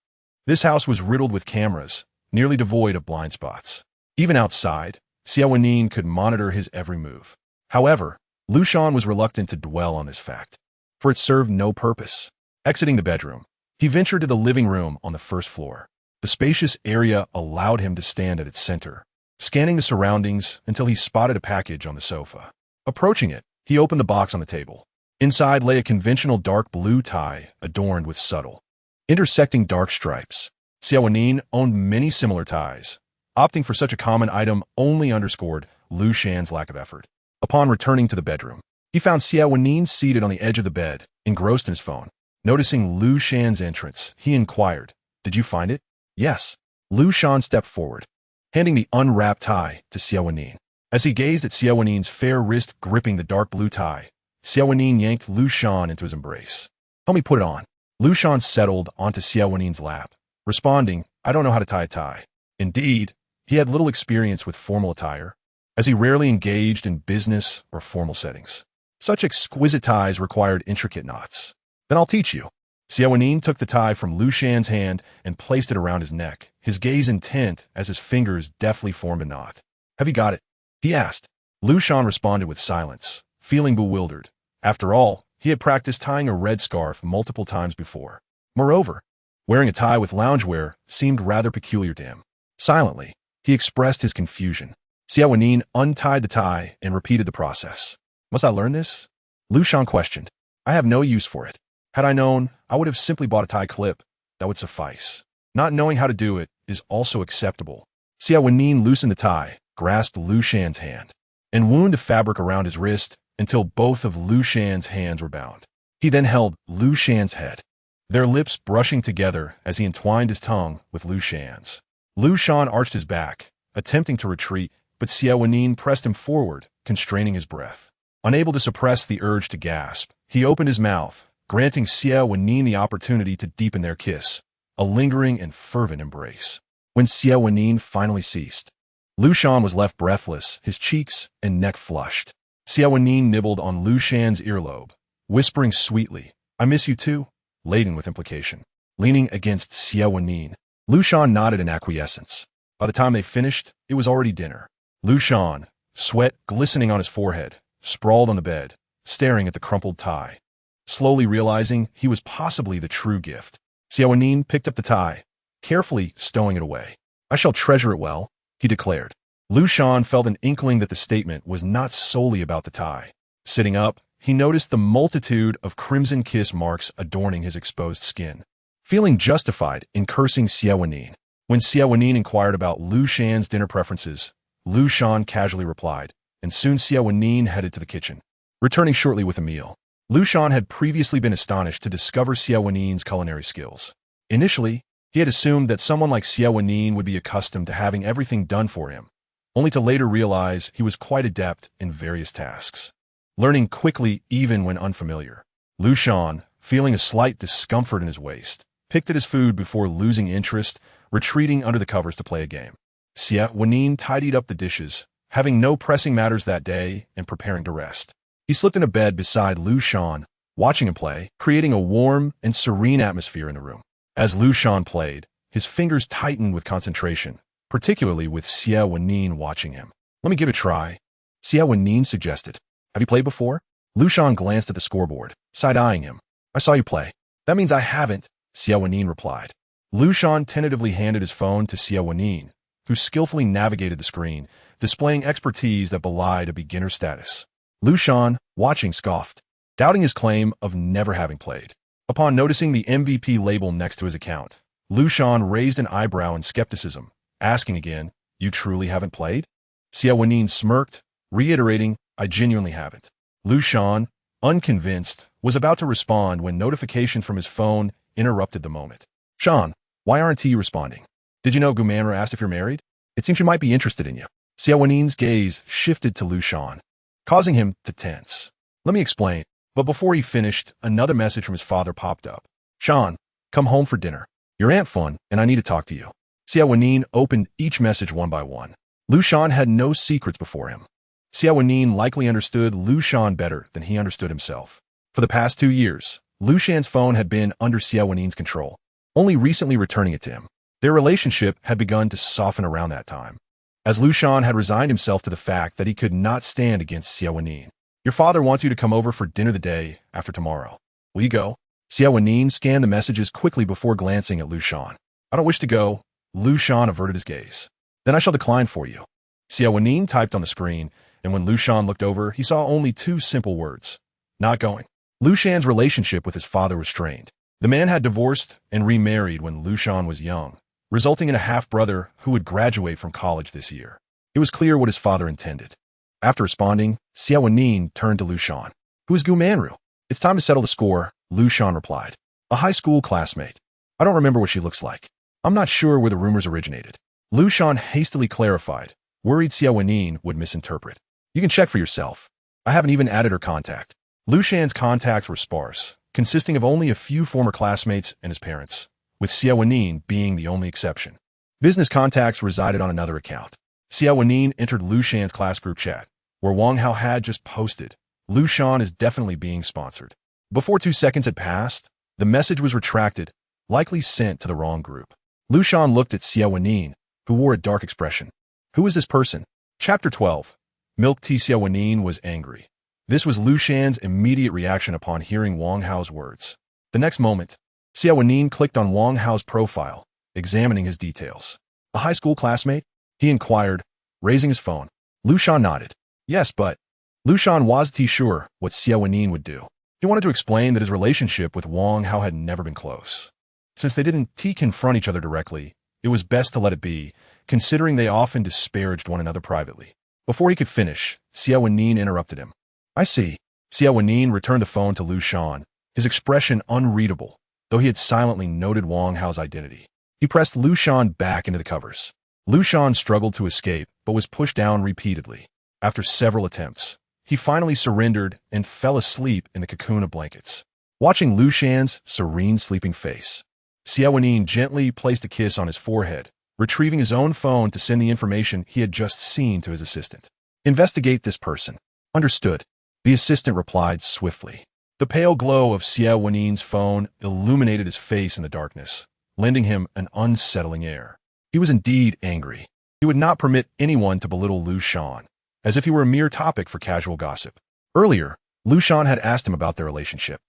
this house was riddled with cameras, nearly devoid of blind spots. Even outside, Xie Wenyì could monitor his every move. However, Liu Shan was reluctant to dwell on this fact, for it served no purpose. Exiting the bedroom, he ventured to the living room on the first floor. The spacious area allowed him to stand at its center, scanning the surroundings until he spotted a package on the sofa. Approaching it, he opened the box on the table. Inside lay a conventional dark blue tie adorned with subtle, intersecting dark stripes. Xie Wenyì owned many similar ties. Opting for such a common item only underscored Liu Shan's lack of effort. Upon returning to the bedroom, he found Xie Wenyì seated on the edge of the bed, engrossed in his phone. Noticing Liu Shan's entrance, he inquired, "Did you find it?" "Yes." Liu Shan stepped forward, handing the unwrapped tie to Xie Wenyì. As he gazed at Xie Wenyì's fair wrist gripping the dark blue tie, Xie Wenyì yanked Liu Shan into his embrace. "Help me put it on." Liu Shan settled onto Xie Wenyì's lap, responding, "I don't know how to tie a tie." Indeed, he had little experience with formal attire, as he rarely engaged in business or formal settings. Such exquisite ties required intricate knots. "Then I'll teach you." Xie Wenyì took the tie from Liu Shan's hand and placed it around his neck, his gaze intent as his fingers deftly formed a knot. "Have you got it?" he asked. Liu Shan responded with silence, feeling bewildered. After all, he had practiced tying a red scarf multiple times before. Moreover, wearing a tie with loungewear seemed rather peculiar to him. Silently, he expressed his confusion. Xie Wenyì untied the tie and repeated the process. "Must I learn this?" Liu Shan questioned. "I have no use for it. Had I known, I would have simply bought a tie clip. That would suffice. Not knowing how to do it is also acceptable." Xie Wenyì loosened the tie, grasped Liu Shan's hand, and wound the fabric around his wrist until both of Liu Shan's hands were bound. He then held Liu Shan's head, their lips brushing together as he entwined his tongue with Liu Shan's. Liu Shan arched his back, attempting to retreat, but Xie Wenyì pressed him forward, constraining his breath. Unable to suppress the urge to gasp, he opened his mouth, granting Xie Wenyì the opportunity to deepen their kiss, a lingering and fervent embrace. When Xie Wenyì finally ceased, Liu Shan was left breathless, his cheeks and neck flushed. Xie Wenyì nibbled on Liu Shan's earlobe, whispering sweetly, "I miss you too," laden with implication. Leaning against Xie Wenyì, Liu Shan nodded in acquiescence. By the time they finished, it was already dinner. Liu Shan, sweat glistening on his forehead, sprawled on the bed, staring at the crumpled tie. Slowly realizing he was possibly the true gift, Xie Wenyì picked up the tie, carefully stowing it away. "I shall treasure it well," he declared. Liu Shan felt an inkling that the statement was not solely about the tie. Sitting up, he noticed the multitude of crimson kiss marks adorning his exposed skin. Feeling justified in cursing Xie Wenyì, when Xie Wenyì inquired about Liu Shan's dinner preferences, Liu Shan casually replied, and soon Xie Wenyì headed to the kitchen, returning shortly with a meal. Liu Shan had previously been astonished to discover Xie Wenyì's culinary skills. Initially, he had assumed that someone like Xie Wenyì would be accustomed to having everything done for him, only to later realize he was quite adept in various tasks. Learning quickly even when unfamiliar, Liu Shan, feeling a slight discomfort in his waist, picked at his food before losing interest, retreating under the covers to play a game. Xie Wenyì tidied up the dishes, having no pressing matters that day and preparing to rest. He slipped into bed beside Liu Shan, watching him play, creating a warm and serene atmosphere in the room. As Liu Shan played, his fingers tightened with concentration, particularly with Xie Wenyì watching him. "Let me give it a try," Xie Wenyì suggested. "Have you played before?" Liu Shan glanced at the scoreboard, side-eyeing him. "I saw you play." "That means I haven't," Xie Wenyì replied. Liu Shan tentatively handed his phone to Xie Wenyì, who skillfully navigated the screen, displaying expertise that belied a beginner status. Liu Shan, watching, scoffed, doubting his claim of never having played. Upon noticing the MVP label next to his account, Liu Shan raised an eyebrow in skepticism, asking again, "You truly haven't played?" Xie Wenyì smirked, reiterating, "I genuinely haven't." Liu Shan, unconvinced, was about to respond when notification from his phone interrupted the moment. "Shan, why aren't you responding? Did you know Gumanra asked if you're married? It seems she might be interested in you." Xie Wenyì's gaze shifted to Liu Shan, causing him to tense. "Let me explain." But before he finished, another message from his father popped up. "Shan, come home for dinner. Your aunt Fun and I need to talk to you." Xie Wenyì opened each message one by one. Liu Shan had no secrets before him. Xie Wenyì likely understood Liu Shan better than he understood himself. For the past 2 years, Liu Shan's phone had been under Xie Wenyì's control, only recently returning it to him. Their relationship had begun to soften around that time, as Liu Shan had resigned himself to the fact that he could not stand against Xie Wenyì. "Your father wants you to come over for dinner the day after tomorrow. Will you go?" Xie Wenyì scanned the messages quickly before glancing at Liu Shan. "I don't wish to go." Liu Shan averted his gaze. "Then I shall decline for you." Xie Wenyì typed on the screen, and when Liu Shan looked over, he saw only 2 simple words: "Not going." Liu Shan's relationship with his father was strained. The man had divorced and remarried when Liu Shan was young, resulting in a half-brother who would graduate from college this year. It was clear what his father intended. After responding, Xie Wenyì turned to Liu Shan. "Who is Gu Manru?" "It's time to settle the score," Liu Shan replied. "A high school classmate. I don't remember what she looks like. I'm not sure where the rumors originated." Liu Shan hastily clarified, worried Xie Wenyì would misinterpret. "You can check for yourself. I haven't even added her contact." Liu Shan's contacts were sparse, consisting of only a few former classmates and his parents, with Xie Wenyì being the only exception. Business contacts resided on another account. Xie Wenyì entered Liu Shan's class group chat, where Wang Hao had just posted, "Liu Shan is definitely being sponsored." Before 2 seconds had passed, the message was retracted, likely sent to the wrong group. Liu Shan looked at Xie Wenyì, who wore a dark expression. Who is this person? Chapter 12. Milk Tea. Xie Wenyì was angry. This was Liu Shan's immediate reaction upon hearing Wang Hao's words. The next moment, Xie Wenyì clicked on Wang Hao's profile, examining his details. "A high school classmate?" he inquired, raising his phone. Liu Shan nodded. "Yes, but..." Liu Shan wasn't sure what Xie Wenyì would do. He wanted to explain that his relationship with Wang Hao had never been close. Since they didn't confront each other directly, it was best to let it be, considering they often disparaged one another privately. Before he could finish, Xie Wenyì interrupted him. "I see." Xie Wenyì returned the phone to Liu Shan, his expression unreadable, though he had silently noted Wang Hao's identity. He pressed Liu Shan back into the covers. Liu Shan struggled to escape, but was pushed down repeatedly. After several attempts, he finally surrendered and fell asleep in the cocoon of blankets. Watching Liu Shan's serene sleeping face, Xie Wenyì gently placed a kiss on his forehead, retrieving his own phone to send the information he had just seen to his assistant. "Investigate this person." "Understood." The assistant replied swiftly. The pale glow of Xie Wenyì's phone illuminated his face in the darkness, lending him an unsettling air. He was indeed angry. He would not permit anyone to belittle Liu Shan, as if he were a mere topic for casual gossip. Earlier, Liu Shan had asked him about their relationship,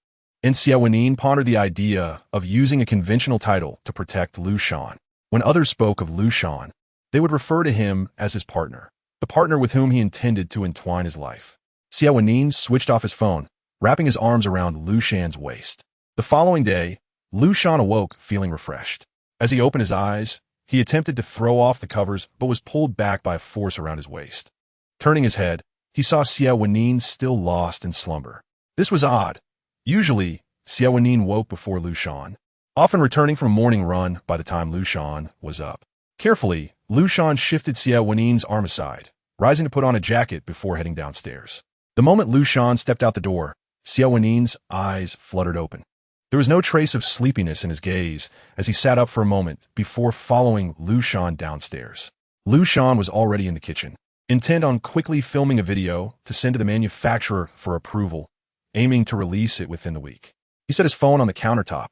and Xie Wenyì pondered the idea of using a conventional title to protect Liu Shan. When others spoke of Liu Shan, they would refer to him as his partner, the partner with whom he intended to entwine his life. Xie Wenyì switched off his phone, wrapping his arms around Liu Shan's waist. The following day, Liu Shan awoke feeling refreshed. As he opened his eyes, he attempted to throw off the covers but was pulled back by a force around his waist. Turning his head, he saw Xie Wenyì still lost in slumber. This was odd. Usually, Xie Wenyì woke before Liu Shan, often returning from a morning run by the time Liu Shan was up. Carefully, Liu Shan shifted Xie Wenyì's arm aside, rising to put on a jacket before heading downstairs. The moment Liu Shan stepped out the door, Xie Wenyì's eyes fluttered open. There was no trace of sleepiness in his gaze as he sat up for a moment before following Liu Shan downstairs. Liu Shan was already in the kitchen, intent on quickly filming a video to send to the manufacturer for approval, aiming to release it within the week. He set his phone on the countertop,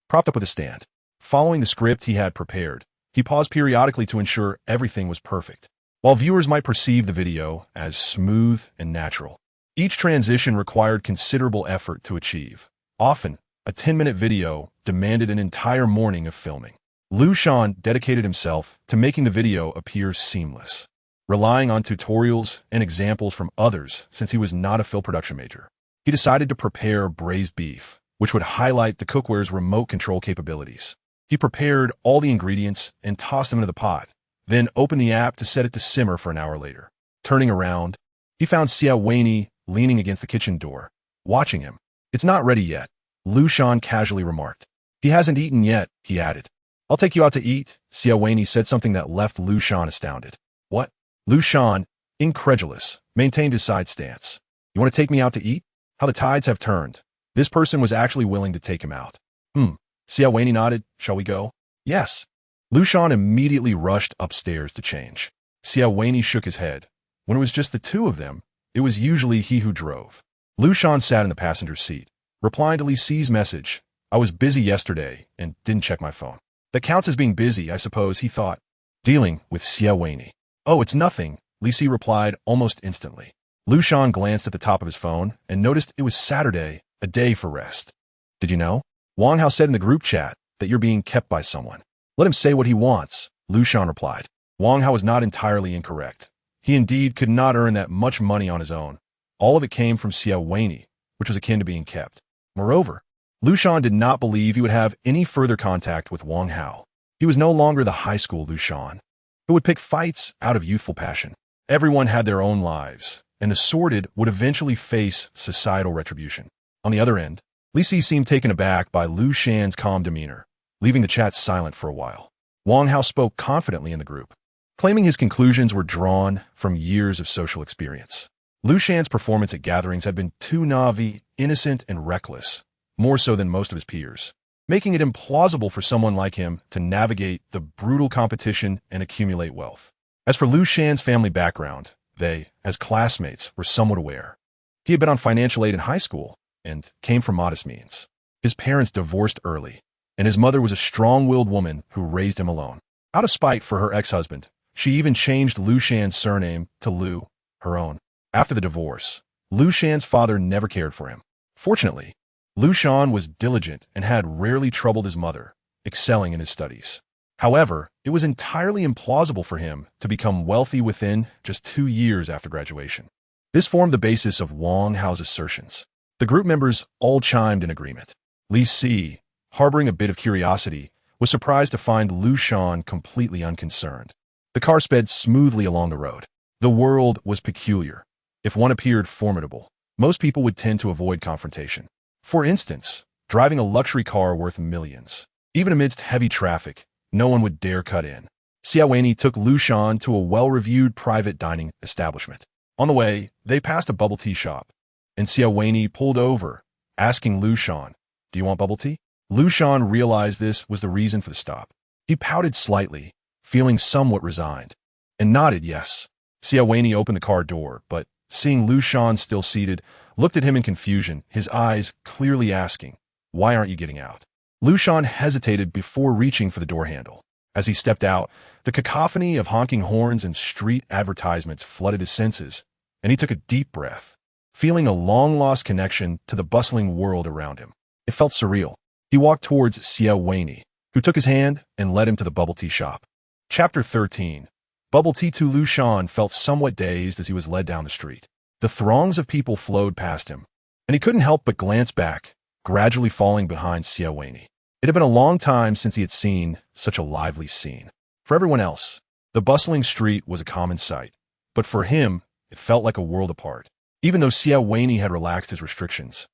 propped up with a stand. Following the script he had prepared, he paused periodically to ensure everything was perfect. While viewers might perceive the video as smooth and natural, each transition required considerable effort to achieve. Often, a 10-minute video demanded an entire morning of filming. Liu Shan dedicated himself to making the video appear seamless, relying on tutorials and examples from others since he was not a film production major. He decided to prepare braised beef, which would highlight the cookware's remote control capabilities. He prepared all the ingredients and tossed them into the pot, then opened the app to set it to simmer for an hour later. Turning around, he found Xie Wenyì leaning against the kitchen door, watching him. "It's not ready yet," Liu Shan casually remarked. "He hasn't eaten yet," he added. "I'll take you out to eat," Xie Wenyì said, something that left Liu Shan astounded. "What?" Liu Shan, incredulous, maintained his side stance. "You want to take me out to eat?" How the tides have turned. This person was actually willing to take him out. Xie Wenyì nodded. "Shall we go?" "Yes." Liu Shan immediately rushed upstairs to change. Xie Wenyì shook his head. When it was just the two of them, it was usually he who drove. Liu Shan sat in the passenger seat, replying to Li Xi's message. "I was busy yesterday and didn't check my phone." "That counts as being busy, I suppose," he thought. Dealing with Xie Wenyì. "Oh, it's nothing," Li Xi replied almost instantly. Liu Shan glanced at the top of his phone and noticed it was Saturday, a day for rest. "Did you know?" Wang Hao said in the group chat that you're being kept by someone. "Let him say what he wants," Liu Shan replied. Wang Hao was not entirely incorrect. He indeed could not earn that much money on his own. All of it came from Xie Wenyì, which was akin to being kept. Moreover, Liu Shan did not believe he would have any further contact with Wang Hao. He was no longer the high school Liu Shan, who would pick fights out of youthful passion. Everyone had their own lives, and the sordid would eventually face societal retribution. On the other end, Li Xi seemed taken aback by Liu Shan's calm demeanor, leaving the chat silent for a while. Wang Hao spoke confidently in the group, claiming his conclusions were drawn from years of social experience. Liu Shan's performance at gatherings had been too naive, innocent, and reckless, more so than most of his peers, making it implausible for someone like him to navigate the brutal competition and accumulate wealth. As for Liu Shan's family background, they, as classmates, were somewhat aware. He had been on financial aid in high school and came from modest means. His parents divorced early, and his mother was a strong-willed woman who raised him alone. Out of spite for her ex-husband, she even changed Liu Shan's surname to Liu, her own. After the divorce, Liu Shan's father never cared for him. Fortunately, Liu Shan was diligent and had rarely troubled his mother, excelling in his studies. However, it was entirely implausible for him to become wealthy within just 2 years after graduation. This formed the basis of Wang Hao's assertions. The group members all chimed in agreement. Li Xi, harboring a bit of curiosity, was surprised to find Liu Shan completely unconcerned. The car sped smoothly along the road. The world was peculiar. If one appeared formidable, most people would tend to avoid confrontation. For instance, driving a luxury car worth millions. Even amidst heavy traffic, no one would dare cut in. Xie Wenyì took Liu Shan to a well-reviewed private dining establishment. On the way, they passed a bubble tea shop, and Xie Wenyì pulled over, asking Liu Shan, "Do you want bubble tea?" Liu Shan realized this was the reason for the stop. He pouted slightly, feeling somewhat resigned, and nodded yes. Xie Wenyì opened the car door, but, seeing Liu Shan still seated, looked at him in confusion, his eyes clearly asking, "Why aren't you getting out?" Liu Shan hesitated before reaching for the door handle. As he stepped out, the cacophony of honking horns and street advertisements flooded his senses, and he took a deep breath, feeling a long-lost connection to the bustling world around him. It felt surreal. He walked towards Xie Wenyì, who took his hand and led him to the bubble tea shop. Chapter 13. Bubble tea. To Liu Shan felt somewhat dazed as he was led down the street. The throngs of people flowed past him, and he couldn't help but glance back, gradually falling behind Xie Wenyì. It had been a long time since he had seen such a lively scene. For everyone else, the bustling street was a common sight, but for him, it felt like a world apart. Even though Xie Wenyì had relaxed his restrictions,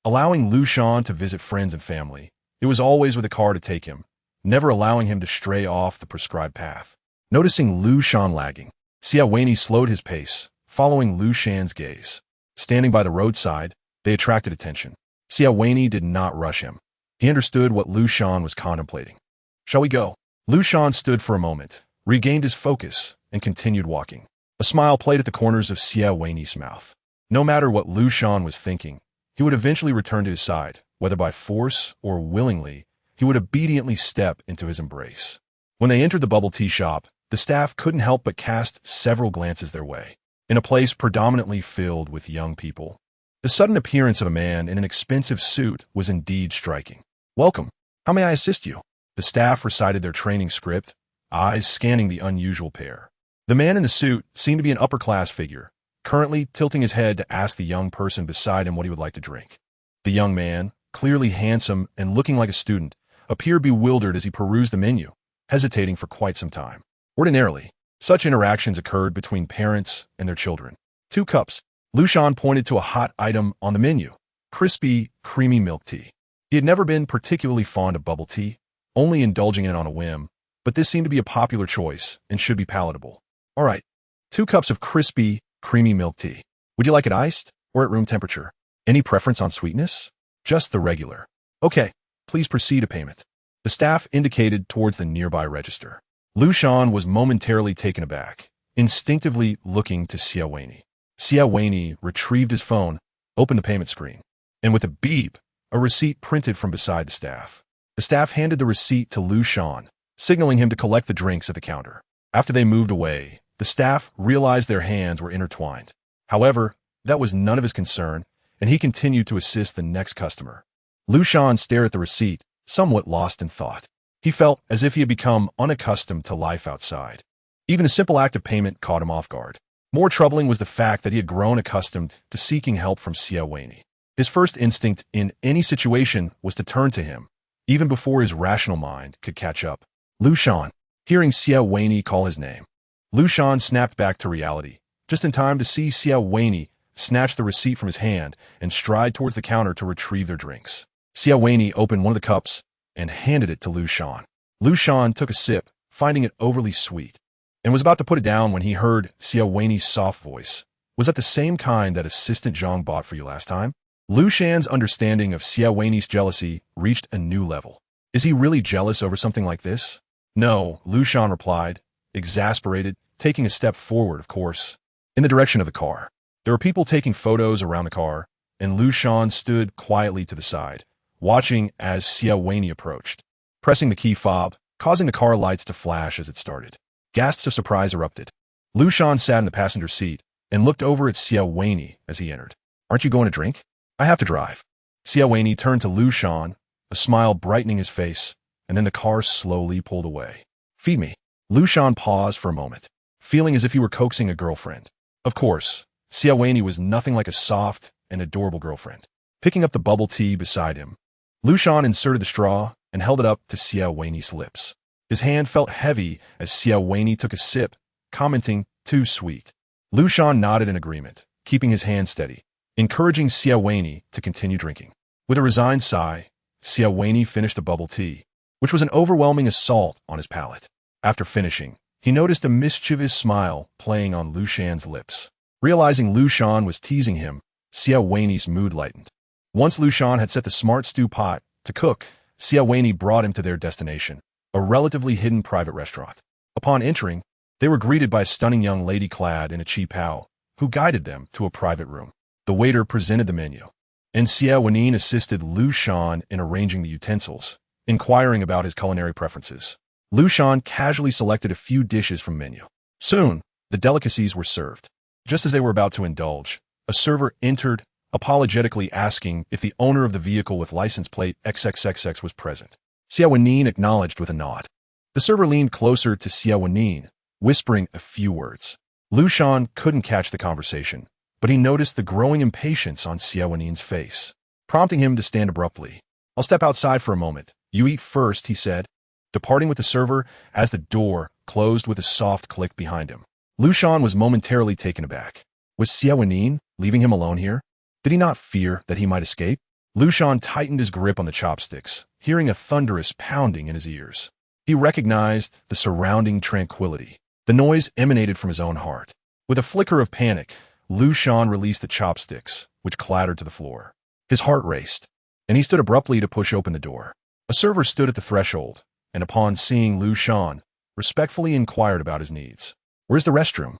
allowing Liu Shan to visit friends and family, it was always with a car to take him, never allowing him to stray off the prescribed path. Noticing Liu Shan lagging, Xie Wenyì slowed his pace, following Liu Shan's gaze. Standing by the roadside, they attracted attention. Xie Wenyì did not rush him. He understood what Liu Shan was contemplating. "Shall we go?" Liu Shan stood for a moment, regained his focus, and continued walking. A smile played at the corners of Xie Wenyì's mouth. No matter what Liu Shan was thinking, he would eventually return to his side, whether by force or willingly. He would obediently step into his embrace. When they entered the bubble tea shop, the staff couldn't help but cast several glances their way. In a place predominantly filled with young people, the sudden appearance of a man in an expensive suit was indeed striking. "Welcome. How may I assist you?" The staff recited their training script, eyes scanning the unusual pair. The man in the suit seemed to be an upper-class figure, currently tilting his head to ask the young person beside him what he would like to drink. The young man, clearly handsome and looking like a student, appeared bewildered as he perused the menu, hesitating for quite some time. Ordinarily, such interactions occurred between parents and their children. 2 cups. Liu Shan pointed to a hot item on the menu, crispy, creamy milk tea. He had never been particularly fond of bubble tea, only indulging in it on a whim, but this seemed to be a popular choice and should be palatable. All right, 2 cups of crispy, creamy milk tea. Would you like it iced or at room temperature? Any preference on sweetness? Just the regular. Okay, please proceed to payment. The staff indicated towards the nearby register. Liu Shan was momentarily taken aback, instinctively looking to Xie Wenyì. Xie Wenyì retrieved his phone, opened the payment screen, and with a beep, a receipt printed from beside the staff. The staff handed the receipt to Liu Shan, signaling him to collect the drinks at the counter. After they moved away, the staff realized their hands were intertwined. However, that was none of his concern, and he continued to assist the next customer. Liu Shan stared at the receipt, somewhat lost in thought. He felt as if he had become unaccustomed to life outside. Even a simple act of payment caught him off guard. More troubling was the fact that he had grown accustomed to seeking help from Xie Wenyì. His first instinct in any situation was to turn to him, even before his rational mind could catch up. Liu Shan. Hearing Xie Wenyì call his name, Liu Shan snapped back to reality, just in time to see Xie Wenyì snatch the receipt from his hand and stride towards the counter to retrieve their drinks. Xie Wenyì opened one of the cups and handed it to Liu Shan. Liu Shan took a sip, finding it overly sweet, and was about to put it down when he heard Xie Wenyì's soft voice. Was that the same kind that Assistant Zhang bought for you last time? Liu Shan's understanding of Xie Wenyì's jealousy reached a new level. Is he really jealous over something like this? No, Liu Shan replied, exasperated, taking a step forward, of course, in the direction of the car. There were people taking photos around the car, and Liu Shan stood quietly to the side, watching as Xie Wenyì approached, pressing the key fob, causing the car lights to flash as it started. Gasps of surprise erupted. Liu Shan sat in the passenger seat and looked over at Xie Wenyì as he entered. Aren't you going to drink? I have to drive. Xie Wenyì turned to Liu Shan, a smile brightening his face, and then the car slowly pulled away. Feed me. Liu Shan paused for a moment, feeling as if he were coaxing a girlfriend. Of course, Xie Wenyì was nothing like a soft and adorable girlfriend. Picking up the bubble tea beside him, Liu Shan inserted the straw and held it up to Xie Wenyì's lips. His hand felt heavy as Xie Wenyì took a sip, commenting, too sweet. Liu Shan nodded in agreement, keeping his hand steady, encouraging Xie Wenyì to continue drinking. With a resigned sigh, Xie Wenyì finished the bubble tea, which was an overwhelming assault on his palate. After finishing, he noticed a mischievous smile playing on Liu Shan's lips. Realizing Liu Shan was teasing him, Xie Wenyì's mood lightened. Once Liu Shan had set the smart stew pot to cook, Xie Wenyì brought him to their destination, a relatively hidden private restaurant. Upon entering, they were greeted by a stunning young lady clad in a qipao, who guided them to a private room. The waiter presented the menu, and Xie Wenyì assisted Liu Shan in arranging the utensils, inquiring about his culinary preferences. Liu Shan casually selected a few dishes from the menu. Soon, the delicacies were served. Just as they were about to indulge, a server entered, apologetically asking if the owner of the vehicle with license plate XXXX was present. Xie Wenyì acknowledged with a nod. The server leaned closer to Xie Wenyì, whispering a few words. Liu Shan couldn't catch the conversation, but he noticed the growing impatience on Xie Wenyì's face, prompting him to stand abruptly. I'll step outside for a moment. You eat first, he said, departing with the server as the door closed with a soft click behind him. Liu Shan was momentarily taken aback. Was Xie Wenyì leaving him alone here? Did he not fear that he might escape? Liu Shan tightened his grip on the chopsticks, hearing a thunderous pounding in his ears. He recognized the surrounding tranquility. The noise emanated from his own heart. With a flicker of panic, Liu Shan released the chopsticks, which clattered to the floor. His heart raced, and he stood abruptly to push open the door. A server stood at the threshold, and upon seeing Liu Shan, respectfully inquired about his needs. Where's the restroom?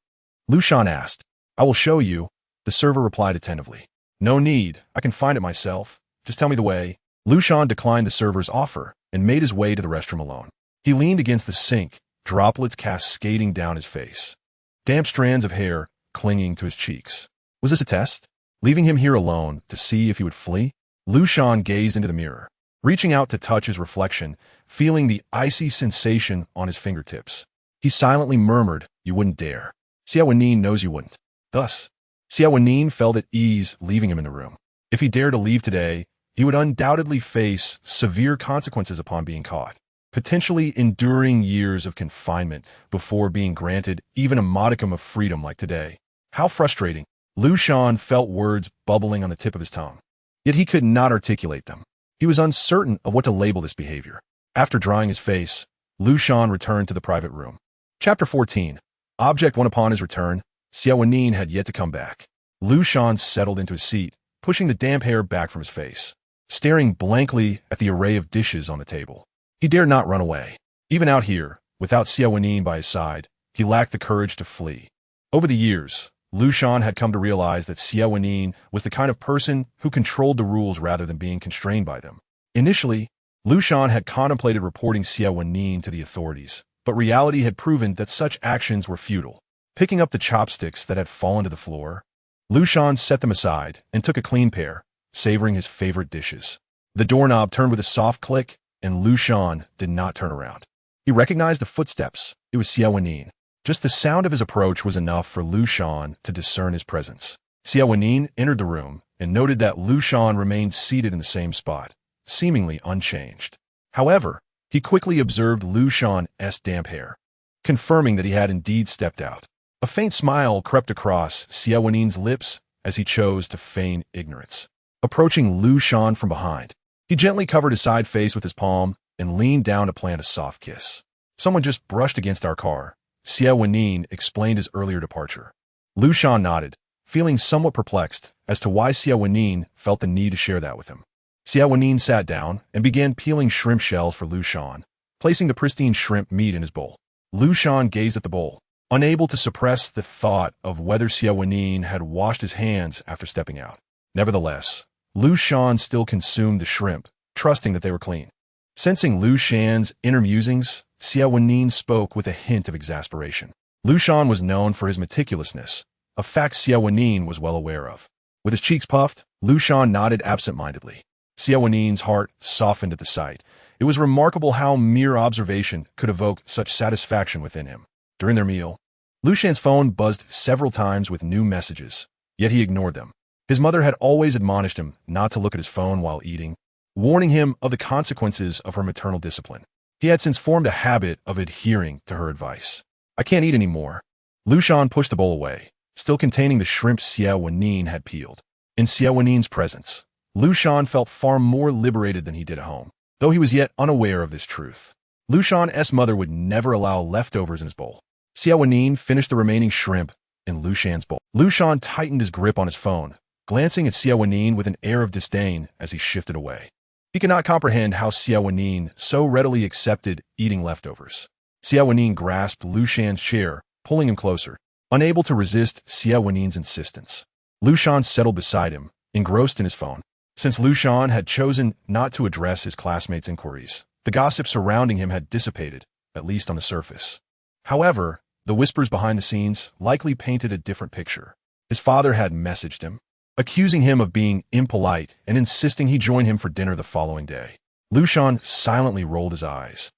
Liu Shan asked. I will show you, the server replied attentively. No need, I can find it myself. Just tell me the way. Liu Shan declined the server's offer and made his way to the restroom alone. He leaned against the sink, droplets cascading down his face. Damp strands of hair clinging to his cheeks. Was this a test? Leaving him here alone to see if he would flee? Liu Shan gazed into the mirror, reaching out to touch his reflection, feeling the icy sensation on his fingertips. He silently murmured, you wouldn't dare. Xie Wenyì knows you wouldn't. Thus, Xie Wenyì felt at ease leaving him in the room. If he dared to leave today, he would undoubtedly face severe consequences upon being caught, potentially enduring years of confinement before being granted even a modicum of freedom like today. How frustrating. Liu Shan felt words bubbling on the tip of his tongue, yet he could not articulate them. He was uncertain of what to label this behavior. After drying his face, Liu Shan returned to the private room. Chapter 14. Object 1. Upon his return, Xie Wenyì had yet to come back. Liu Shan settled into his seat, pushing the damp hair back from his face, staring blankly at the array of dishes on the table. He dared not run away. Even out here, without Xie Wenyì by his side, he lacked the courage to flee. Over the years, Liu Shan had come to realize that Xie Wenyì was the kind of person who controlled the rules rather than being constrained by them. Initially, Liu Shan had contemplated reporting Xie Wenyì to the authorities, but reality had proven that such actions were futile. Picking up the chopsticks that had fallen to the floor, Liu Shan set them aside and took a clean pair, savoring his favorite dishes. The doorknob turned with a soft click, and Liu Shan did not turn around. He recognized the footsteps. It was Xie Wenyì. Just the sound of his approach was enough for Liu Shan to discern his presence. Xie Wenyì entered the room and noted that Liu Shan remained seated in the same spot, seemingly unchanged. However, he quickly observed Liu Shan's damp hair, confirming that he had indeed stepped out. A faint smile crept across Xie Wenyì's lips as he chose to feign ignorance. Approaching Liu Shan from behind, he gently covered his side face with his palm and leaned down to plant a soft kiss. "Someone just brushed against our car," Xie Wenyì explained his earlier departure. Liu Shan nodded, feeling somewhat perplexed as to why Xie Wenyì felt the need to share that with him. Xie Wenyì sat down and began peeling shrimp shells for Liu Shan, placing the pristine shrimp meat in his bowl. Liu Shan gazed at the bowl, unable to suppress the thought of whether Xie Wenyì had washed his hands after stepping out. Nevertheless, Liu Shan still consumed the shrimp, trusting that they were clean. Sensing Liu Shan's inner musings, Xie Wenyì spoke with a hint of exasperation. Liu Shan was known for his meticulousness, a fact Xie Wenyì was well aware of. With his cheeks puffed, Liu Shan nodded absent-mindedly. Xie Wenyì's heart softened at the sight. It was remarkable how mere observation could evoke such satisfaction within him. During their meal, Liu Shan's phone buzzed several times with new messages, yet he ignored them. His mother had always admonished him not to look at his phone while eating, warning him of the consequences of her maternal discipline. He had since formed a habit of adhering to her advice. "I can't eat anymore." Liu Shan pushed the bowl away, still containing the shrimp Xie Wenyì had peeled. In Xie Wenyì's presence, Liu Shan felt far more liberated than he did at home, though he was yet unaware of this truth. Liu Shan's mother would never allow leftovers in his bowl. Xie Wenyì finished the remaining shrimp in Liu Shan's bowl. Liu Shan tightened his grip on his phone, glancing at Xie Wenyì with an air of disdain as he shifted away. He could not comprehend how Xie Wenyì so readily accepted eating leftovers. Xie Wenyì grasped Liu Shan's chair, pulling him closer, unable to resist Xie Wenyì's insistence. Liu Shan settled beside him, engrossed in his phone. Since Liu Shan had chosen not to address his classmates' inquiries, the gossip surrounding him had dissipated, at least on the surface. However, the whispers behind the scenes likely painted a different picture. His father had messaged him, accusing him of being impolite and insisting he join him for dinner the following day. Liu Shan silently rolled his eyes,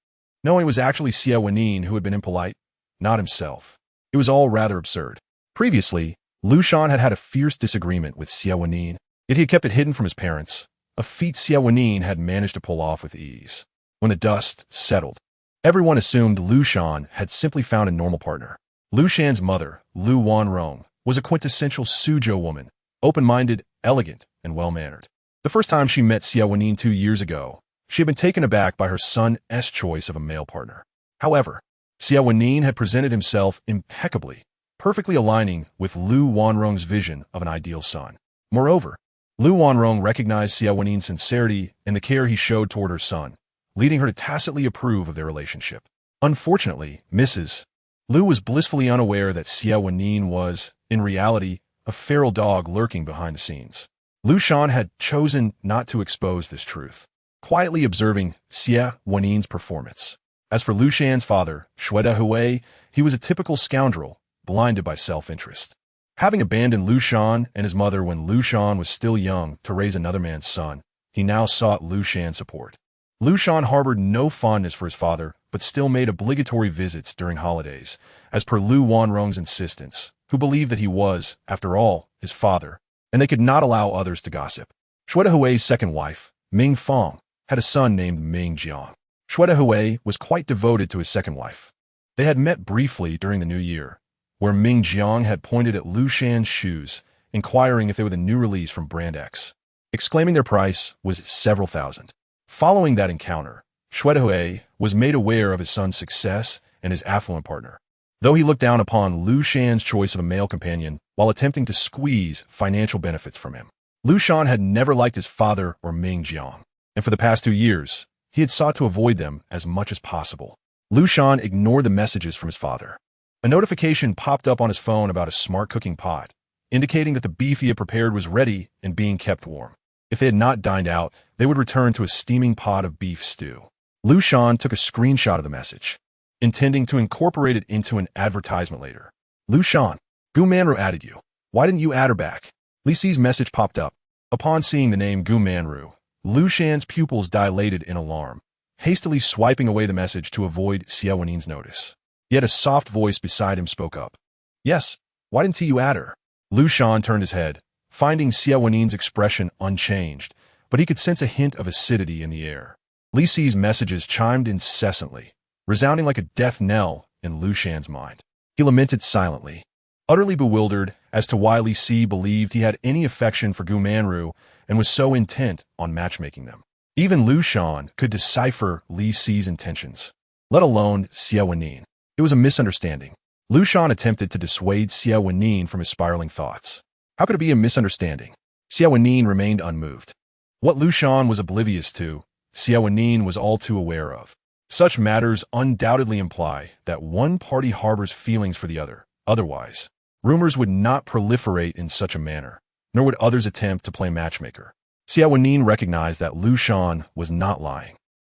knowing it was actually Xie Wenyì who had been impolite, not himself. It was all rather absurd. Previously, Liu Shan had had a fierce disagreement with Xie Wenyì, yet he had kept it hidden from his parents, a feat Xie Wenyì had managed to pull off with ease. When the dust settled, everyone assumed Liu Shan had simply found a normal partner. Liu Shan's mother, Liu Wanrong, was a quintessential Suzhou woman, open-minded, elegant, and well-mannered. The first time she met Xie Wenyì 2 years ago, she had been taken aback by her son's choice of a male partner. However, Xie Wenyì had presented himself impeccably, perfectly aligning with Liu Wanrong's vision of an ideal son. Moreover, Liu Wanrong recognized Xie Wenyì's sincerity and the care he showed toward her son, leading her to tacitly approve of their relationship. Unfortunately, Mrs. Liu was blissfully unaware that Xie Wenyì was, in reality, a feral dog lurking behind the scenes. Liu Shan had chosen not to expose this truth, quietly observing Xie Wenyì's performance. As for Liu Shan's father, Xie, he was a typical scoundrel, blinded by self-interest. Having abandoned Liu Shan and his mother when Liu Shan was still young to raise another man's son, he now sought Liu Shan's support. Liu Shan harbored no fondness for his father, but still made obligatory visits during holidays, as per Liu Wanrong's insistence, who believed that he was, after all, his father, and they could not allow others to gossip. Xie Wenyì's second wife, Ming Feng, had a son named Ming Jiang. Xie Wenyì was quite devoted to his second wife. They had met briefly during the New Year, where Ming Jiang had pointed at Liu Shan's shoes, inquiring if they were the new release from Brand X, exclaiming their price was several thousand. Following that encounter, Xie Wenyì was made aware of his son's success and his affluent partner. Though he looked down upon Liu Shan's choice of a male companion while attempting to squeeze financial benefits from him, Liu Shan had never liked his father or Ming Jiang, and for the past 2 years, he had sought to avoid them as much as possible. Liu Shan ignored the messages from his father. A notification popped up on his phone about a smart cooking pot, indicating that the beef he had prepared was ready and being kept warm. If they had not dined out, they would return to a steaming pot of beef stew. Liu Shan took a screenshot of the message, intending to incorporate it into an advertisement later. Liu Shan, Gu Manru added you. Why didn't you add her back? Li Xi's message popped up. Upon seeing the name Gu Manru, Liu Shan's pupils dilated in alarm, hastily swiping away the message to avoid Xie Wenyì's notice. Yet a soft voice beside him spoke up. Yes, why didn't you add her? Liu Shan turned his head, finding Xie Wenyì's expression unchanged, but he could sense a hint of acidity in the air. Li Xi's messages chimed incessantly, resounding like a death knell in Liu Shan's mind. He lamented silently, utterly bewildered as to why Li Xi believed he had any affection for Gu Manru and was so intent on matchmaking them. Even Liu Shan could decipher Li Xi's intentions, let alone Xie Wenyì. It was a misunderstanding. Liu Shan attempted to dissuade Xie Wenyì from his spiraling thoughts. How could it be a misunderstanding? Xie Wenyì remained unmoved. What Liu Shan was oblivious to, Xie Wenyì was all too aware of. Such matters undoubtedly imply that one party harbors feelings for the other. Otherwise, rumors would not proliferate in such a manner, nor would others attempt to play matchmaker. Xie Wenyì recognized that Liu Shan was not lying.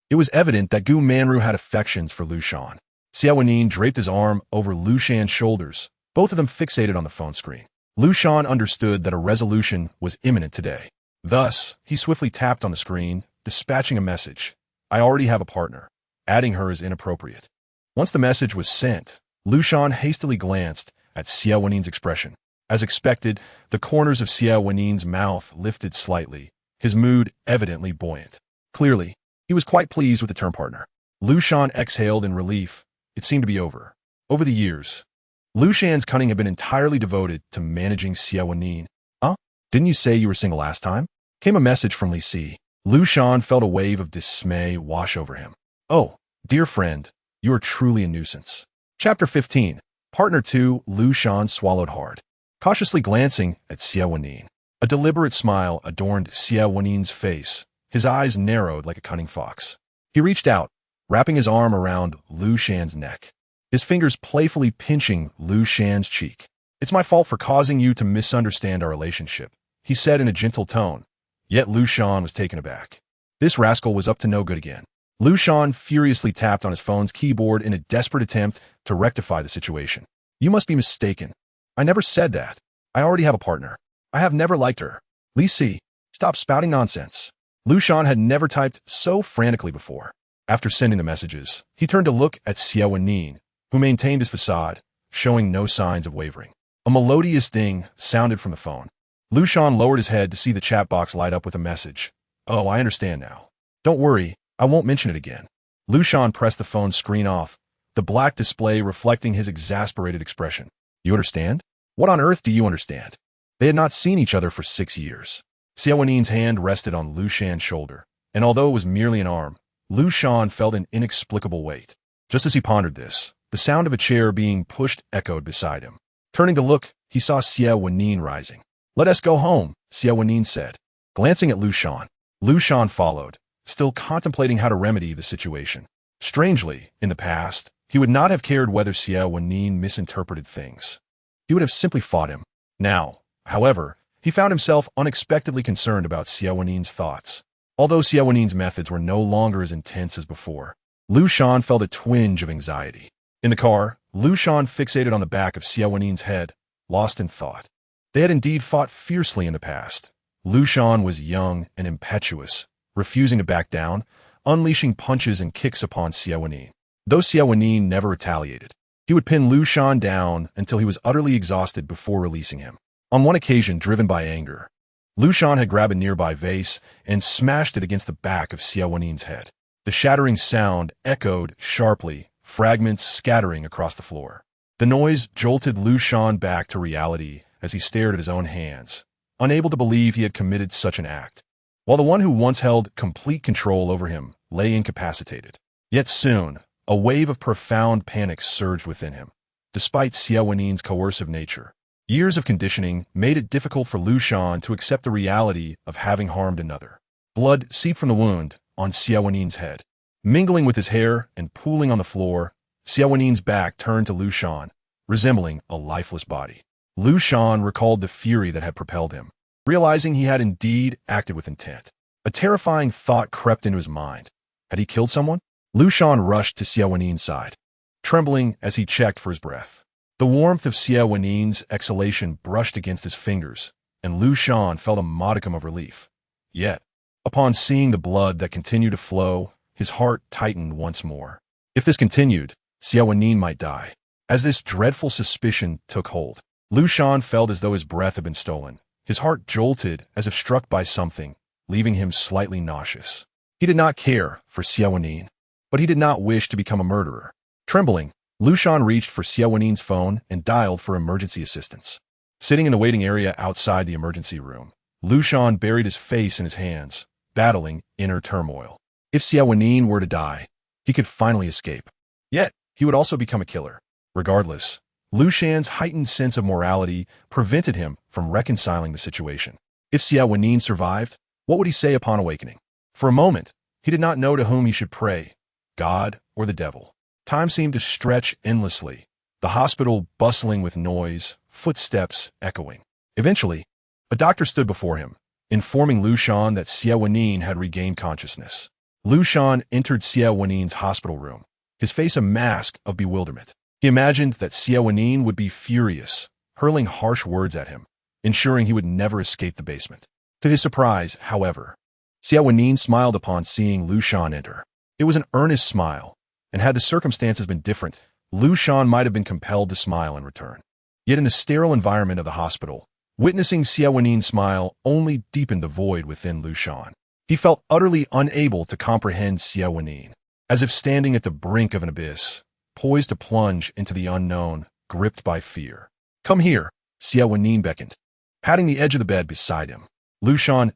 It was evident that Gu Manru had affections for Liu Shan. Xie Wenyì draped his arm over Liu Shan's shoulders, both of them fixated on the phone screen. Liu Shan understood that a resolution was imminent today. Thus, he swiftly tapped on the screen, dispatching a message. I already have a partner. Adding her is inappropriate. Once the message was sent, Liu Shan hastily glanced at Xie Wenyì's expression. As expected, the corners of Xie Wenyì's mouth lifted slightly, his mood evidently buoyant. Clearly, he was quite pleased with the term partner. Liu Shan exhaled in relief. It seemed to be over. Over the years, Liu Shan's cunning had been entirely devoted to managing Xie Wenyì. Huh? Didn't you say you were single last time? Came a message from Li Xi. Liu Shan felt a wave of dismay wash over him. Oh, dear friend, you are truly a nuisance. Chapter 15. Partner 2. Liu Shan swallowed hard, cautiously glancing at Xie Wenyì. A deliberate smile adorned Xie Wenyì's face. His eyes narrowed like a cunning fox. He reached out, wrapping his arm around Liu Shan's neck, his fingers playfully pinching Liu Shan's cheek. It's my fault for causing you to misunderstand our relationship, he said in a gentle tone. Yet Liu Shan was taken aback. This rascal was up to no good again. Liu Shan furiously tapped on his phone's keyboard in a desperate attempt to rectify the situation. You must be mistaken. I never said that. I already have a partner. I have never liked her. Li Xi, stop spouting nonsense. Liu Shan had never typed so frantically before. After sending the messages, he turned to look at Xie Wenyì, who maintained his facade, showing no signs of wavering. A melodious ding sounded from the phone. Liu Shan lowered his head to see the chat box light up with a message. Oh, I understand now. Don't worry, I won't mention it again. Liu Shan pressed the phone's screen off, the black display reflecting his exasperated expression. You understand? What on earth do you understand? They had not seen each other for 6 years. Xie Wenyì's hand rested on Liu Shan's shoulder, and although it was merely an arm, Liu Shan felt an inexplicable weight. Just as he pondered this, the sound of a chair being pushed echoed beside him. Turning to look, he saw Xie Wenyì rising. Let us go home, Xie Wenyì said. Glancing at Liu Shan followed, still contemplating how to remedy the situation. Strangely, in the past, he would not have cared whether Xie Wenyì misinterpreted things. He would have simply fought him. Now, however, he found himself unexpectedly concerned about Xie Wenyì's thoughts. Although Xie Wenyì's methods were no longer as intense as before, Liu Shan felt a twinge of anxiety. In the car, Liu Shan fixated on the back of Xie Wenyì's head, lost in thought. They had indeed fought fiercely in the past. Liu Shan was young and impetuous, refusing to back down, unleashing punches and kicks upon Xie Wenyì. Though Xie Wenyì never retaliated, he would pin Liu Shan down until he was utterly exhausted before releasing him. On one occasion, driven by anger, Liu Shan had grabbed a nearby vase and smashed it against the back of Xie Wenyì's head. The shattering sound echoed sharply, fragments scattering across the floor. The noise jolted Liu Shan back to reality as he stared at his own hands, unable to believe he had committed such an act, while the one who once held complete control over him lay incapacitated. Yet soon, a wave of profound panic surged within him, despite Xie Wenyì's coercive nature. Years of conditioning made it difficult for Liu Shan to accept the reality of having harmed another. Blood seeped from the wound on Xie Wenyì's head. Mingling with his hair and pooling on the floor, Xie Wenyì's back turned to Liu Shan, resembling a lifeless body. Liu Shan recalled the fury that had propelled him, realizing he had indeed acted with intent. A terrifying thought crept into his mind. Had he killed someone? Liu Shan rushed to Xie Wenyì's side, trembling as he checked for his breath. The warmth of Xie Wenyì's exhalation brushed against his fingers, and Liu Shan felt a modicum of relief. Yet, upon seeing the blood that continued to flow, his heart tightened once more. If this continued, Xie Wenyì might die. As this dreadful suspicion took hold, Liu Shan felt as though his breath had been stolen. His heart jolted as if struck by something, leaving him slightly nauseous. He did not care for Xie Wenyì, but he did not wish to become a murderer. Trembling, Liu Shan reached for Xie Wenyì's phone and dialed for emergency assistance. Sitting in the waiting area outside the emergency room, Liu Shan buried his face in his hands, battling inner turmoil. If Xie Wenyì were to die, he could finally escape. Yet, he would also become a killer. Regardless, Liu Shan's heightened sense of morality prevented him from reconciling the situation. If Xie Wenyì survived, what would he say upon awakening? For a moment, he did not know to whom he should pray, God or the devil. Time seemed to stretch endlessly, the hospital bustling with noise, footsteps echoing. Eventually, a doctor stood before him, informing Liu Shan that Xie Wenyì had regained consciousness. Liu Shan entered Xie Wenyì's hospital room, his face a mask of bewilderment. He imagined that Xie Wenyì would be furious, hurling harsh words at him, ensuring he would never escape the basement. To his surprise, however, Xie Wenyì smiled upon seeing Liu Shan enter. It was an earnest smile, and had the circumstances been different, Liu Shan might have been compelled to smile in return. Yet in the sterile environment of the hospital, witnessing Xie Wenyì's smile only deepened the void within Liu Shan. He felt utterly unable to comprehend Xie Wenyì, as if standing at the brink of an abyss, poised to plunge into the unknown, gripped by fear. Come here, Xie Wenyì beckoned, patting the edge of the bed beside him. Liu Shan's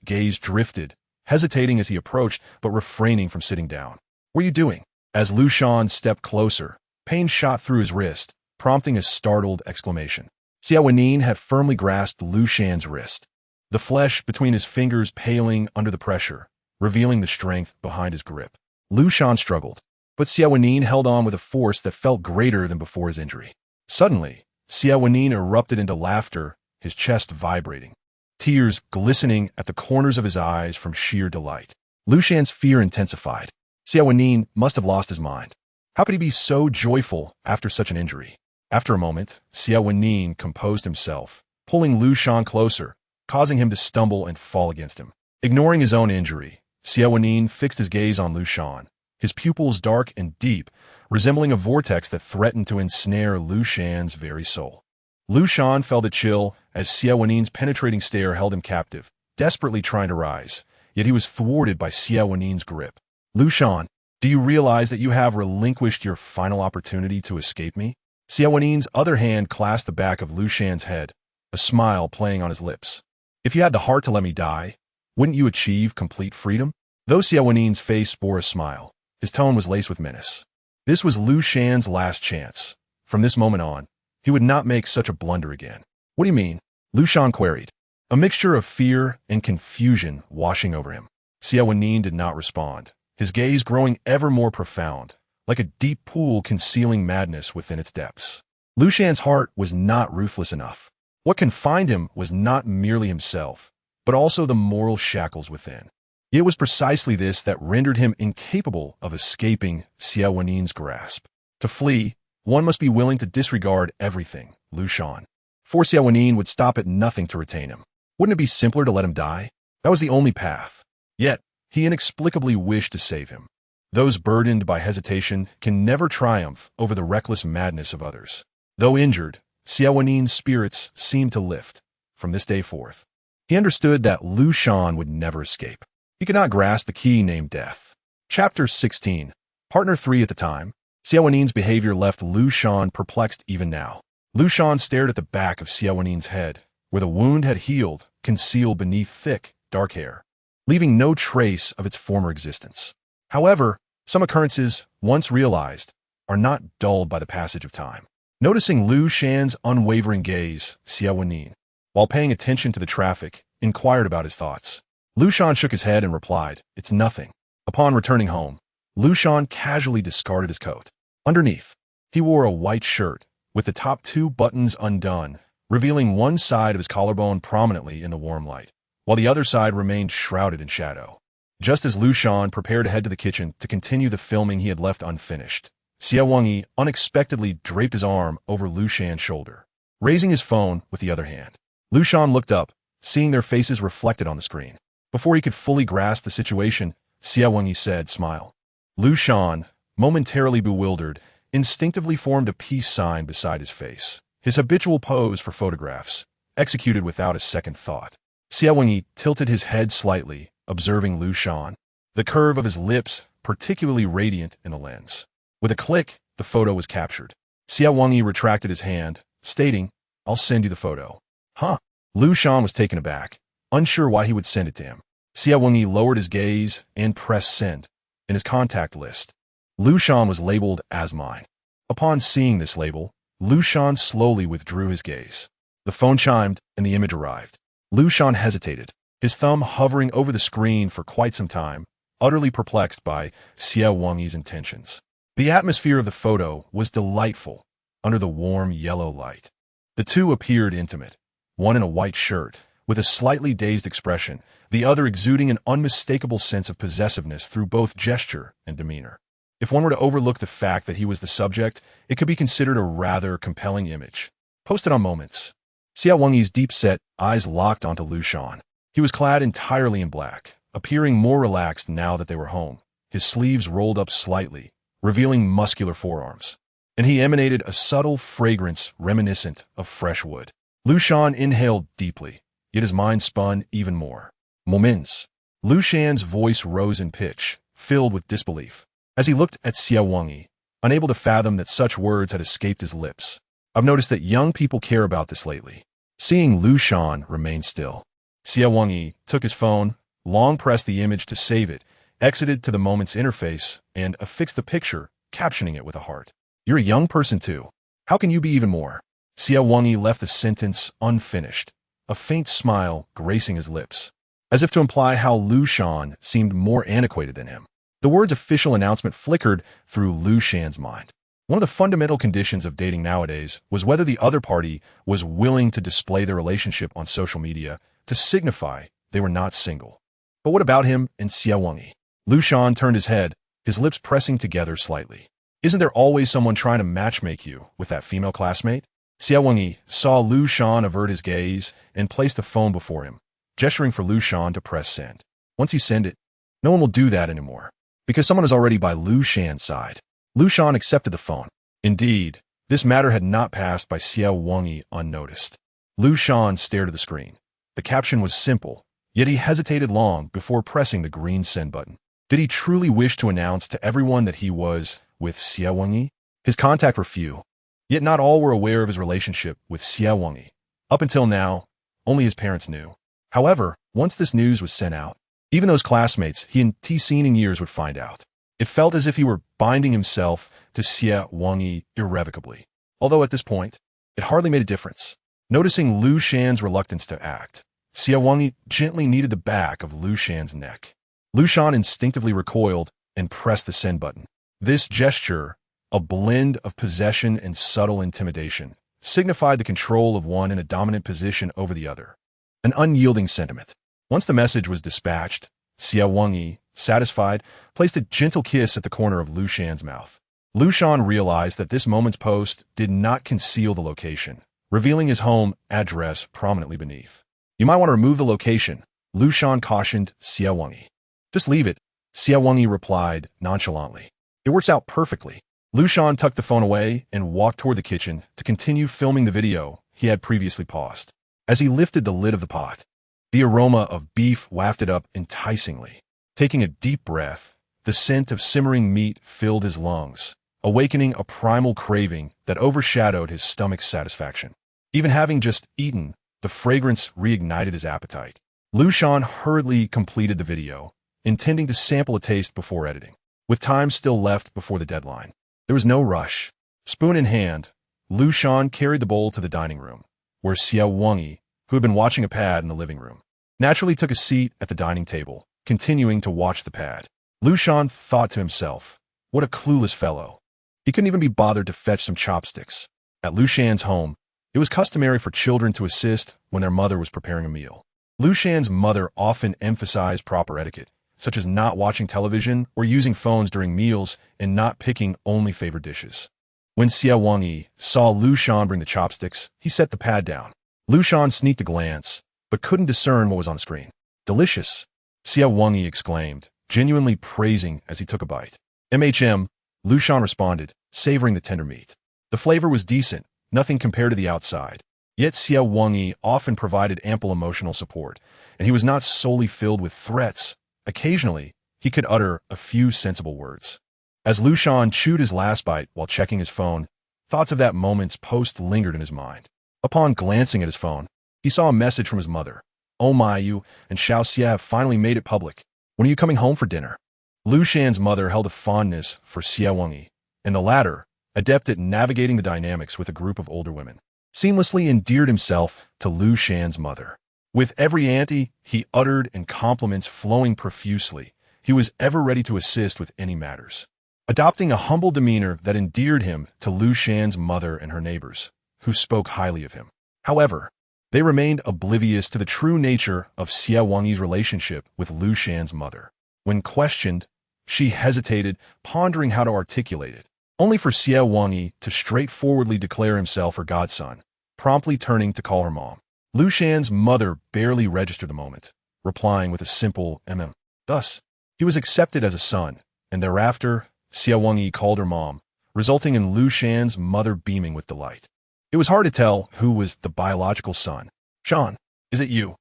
gaze drifted, hesitating as he approached but refraining from sitting down. What are you doing? As Liu Shan stepped closer, pain shot through his wrist, prompting a startled exclamation. Xie Wenyì had firmly grasped Liu Shan's wrist, the flesh between his fingers paling under the pressure, revealing the strength behind his grip. Liu Shan struggled, but Xie Wenyì held on with a force that felt greater than before his injury. Suddenly, Xie Wenyì erupted into laughter, his chest vibrating, tears glistening at the corners of his eyes from sheer delight. Liu Shan's fear intensified. Xie Wenyì must have lost his mind. How could he be so joyful after such an injury? After a moment, Xie Wenyì composed himself, pulling Liu Shan closer, causing him to stumble and fall against him. Ignoring his own injury, Xie Wenyì fixed his gaze on Liu Shan, his pupils dark and deep, resembling a vortex that threatened to ensnare Liu Shan's very soul. Liu Shan felt a chill as Xie Wenyì's penetrating stare held him captive, desperately trying to rise, yet he was thwarted by Xie Wenyì's grip. Liu Shan, do you realize that you have relinquished your final opportunity to escape me? Xie Wenyì's other hand clasped the back of Liu Shan's head, a smile playing on his lips. If you had the heart to let me die, wouldn't you achieve complete freedom? Though Xie Wenyì's face bore a smile, his tone was laced with menace. This was Liu Shan's last chance. From this moment on, he would not make such a blunder again. What do you mean? Liu Shan queried, a mixture of fear and confusion washing over him. Xie Wenyì did not respond, his gaze growing ever more profound, like a deep pool concealing madness within its depths. Liu Shan's heart was not ruthless enough. What confined him was not merely himself, but also the moral shackles within. It was precisely this that rendered him incapable of escaping Xie Wenyì's grasp. To flee, one must be willing to disregard everything, Liu Shan. For Xie Wenyì would stop at nothing to retain him. Wouldn't it be simpler to let him die? That was the only path. Yet, he inexplicably wished to save him. Those burdened by hesitation can never triumph over the reckless madness of others. Though injured, Xie Wenyì's spirits seemed to lift. From this day forth, He understood that Liu Shan would never escape. He could not grasp the key named death. Chapter 16. Partner 3 at the time. Xie Wenyì's behavior left Liu Shan perplexed even now. Liu Shan stared at the back of Xie Wenyì's head, where the wound had healed, concealed beneath thick, dark hair, leaving no trace of its former existence. However, some occurrences, once realized, are not dulled by the passage of time. Noticing Liu Shan's unwavering gaze, Xie Wenyì, while paying attention to the traffic, inquired about his thoughts. Liu Shan shook his head and replied, "It's nothing." Upon returning home, Liu Shan casually discarded his coat. Underneath, he wore a white shirt, with the top 2 buttons undone, revealing one side of his collarbone prominently in the warm light, while the other side remained shrouded in shadow. Just as Liu Shan prepared to head to the kitchen to continue the filming he had left unfinished, Xie Wenyì unexpectedly draped his arm over Liu Shan's shoulder, raising his phone with the other hand. Liu Shan looked up, seeing their faces reflected on the screen. Before he could fully grasp the situation, Xie Wenyì said, "Smile." Liu Shan, momentarily bewildered, instinctively formed a peace sign beside his face, his habitual pose for photographs, executed without a second thought. Xie Wenyì tilted his head slightly, observing Liu Shan, the curve of his lips particularly radiant in the lens. With a click, the photo was captured. Xie Wenyì retracted his hand, stating, "I'll send you the photo." Huh? Liu Shan was taken aback, unsure why he would send it to him. Xie Wenyì lowered his gaze and pressed send. In his contact list, Liu Shan was labeled as mine. Upon seeing this label, Liu Shan slowly withdrew his gaze. The phone chimed and the image arrived. Liu Shan hesitated, his thumb hovering over the screen for quite some time, utterly perplexed by Xie Wenyì's intentions. The atmosphere of the photo was delightful under the warm yellow light. The two appeared intimate, one in a white shirt, with a slightly dazed expression, the other exuding an unmistakable sense of possessiveness through both gesture and demeanor. If one were to overlook the fact that he was the subject, it could be considered a rather compelling image. Posted on Moments. Xie Wenyì's deep-set eyes locked onto Liu Shan. He was clad entirely in black, appearing more relaxed now that they were home, his sleeves rolled up slightly, revealing muscular forearms. And he emanated a subtle fragrance reminiscent of fresh wood. Liu Shan inhaled deeply, yet his mind spun even more. Moments. Liu Shan's voice rose in pitch, filled with disbelief, as he looked at Xie Wenyì, unable to fathom that such words had escaped his lips. "I've noticed that young people care about this lately." Seeing Liu Shan remain still, Xie Wenyì took his phone, long pressed the image to save it, exited to the Moments interface, and affixed the picture, captioning it with a heart. "You're a young person too. How can you be even more?" Xie Wenyì left the sentence unfinished, a faint smile gracing his lips, as if to imply how Liu Shan seemed more antiquated than him. The word's official announcement flickered through Liu Shan's mind. One of the fundamental conditions of dating nowadays was whether the other party was willing to display their relationship on social media to signify they were not single. But what about him and Xie Wenyì? Liu Shan turned his head, his lips pressing together slightly. "Isn't there always someone trying to matchmake you with that female classmate?" Xie Wenyì saw Liu Shan avert his gaze and placed the phone before him, gesturing for Liu Shan to press send. Once he send it, no one will do that anymore, because someone is already by Liu Shan's side. Liu Shan accepted the phone. Indeed, this matter had not passed by Xie Wenyì unnoticed. Liu Shan stared at the screen. The caption was simple, yet he hesitated long before pressing the green send button. Did he truly wish to announce to everyone that he was with Xie Wenyì? His contacts were few, yet not all were aware of his relationship with Xie Wenyì. Up until now, only his parents knew. However, once this news was sent out, even those classmates he hadn't seen in years would find out. It felt as if he were binding himself to Xie Wenyì irrevocably. Although at this point, it hardly made a difference. Noticing Liu Shan's reluctance to act, Xie Wenyì gently kneaded the back of Liu Shan's neck. Liu Shan instinctively recoiled and pressed the send button. This gesture, a blend of possession and subtle intimidation, signified the control of one in a dominant position over the other. An unyielding sentiment. Once the message was dispatched, Xie Wenyì, satisfied, placed a gentle kiss at the corner of Liu Shan's mouth. Liu Shan realized that this moment's post did not conceal the location, revealing his home address prominently beneath. "You might want to remove the location," Liu Shan cautioned Xie Wenyì. "Just leave it," Xie Wenyì replied nonchalantly. "It works out perfectly." Liu Shan tucked the phone away and walked toward the kitchen to continue filming the video he had previously paused. As he lifted the lid of the pot, The aroma of beef wafted up enticingly. Taking a deep breath, the scent of simmering meat filled his lungs, awakening a primal craving that overshadowed his stomach's satisfaction. Even having just eaten, the fragrance reignited his appetite. Liu Shan hurriedly completed the video, intending to sample a taste before editing. With time still left before the deadline, there was no rush. Spoon in hand, Liu Shan carried the bowl to the dining room, where Xie Wenyì, who had been watching a pad in the living room, naturally took a seat at the dining table, continuing to watch the pad. Liu Shan thought to himself, what a clueless fellow. He couldn't even be bothered to fetch some chopsticks. At Liu Shan's home, it was customary for children to assist when their mother was preparing a meal. Liu Shan's mother often emphasized proper etiquette, such as not watching television or using phones during meals and not picking only favorite dishes. When Xie Wenyì saw Liu Shan bring the chopsticks, he set the pad down. Liu Shan sneaked a glance, but couldn't discern what was on the screen. Delicious, Xie Wenyì exclaimed, genuinely praising as he took a bite. Liu Shan responded, savoring the tender meat. The flavor was decent, nothing compared to the outside. Yet Xie Wenyì often provided ample emotional support, and he was not solely filled with threats. Occasionally, he could utter a few sensible words. As Liu Shan chewed his last bite while checking his phone, thoughts of that moment's post lingered in his mind. Upon glancing at his phone, he saw a message from his mother. Oh my, you and Xiao Xie have finally made it public. When are you coming home for dinner? Liu Shan's mother held a fondness for Xie Wenyì, and the latter, adept at navigating the dynamics with a group of older women, seamlessly endeared himself to Liu Shan's mother. With every ante he uttered and compliments flowing profusely, he was ever ready to assist with any matters, adopting a humble demeanor that endeared him to Liu Shan's mother and her neighbors, who spoke highly of him. However, they remained oblivious to the true nature of Xie Wenyì's relationship with Liu Shan's mother. When questioned, she hesitated, pondering how to articulate it, only for Xie Wenyì to straightforwardly declare himself her godson, promptly turning to call her mom. Liu Shan's mother barely registered the moment, replying with a simple mm. Thus, he was accepted as a son, and thereafter, Xie Wenyì called her mom, resulting in Liu Shan's mother beaming with delight. It was hard to tell who was the biological son. Shan, is it you?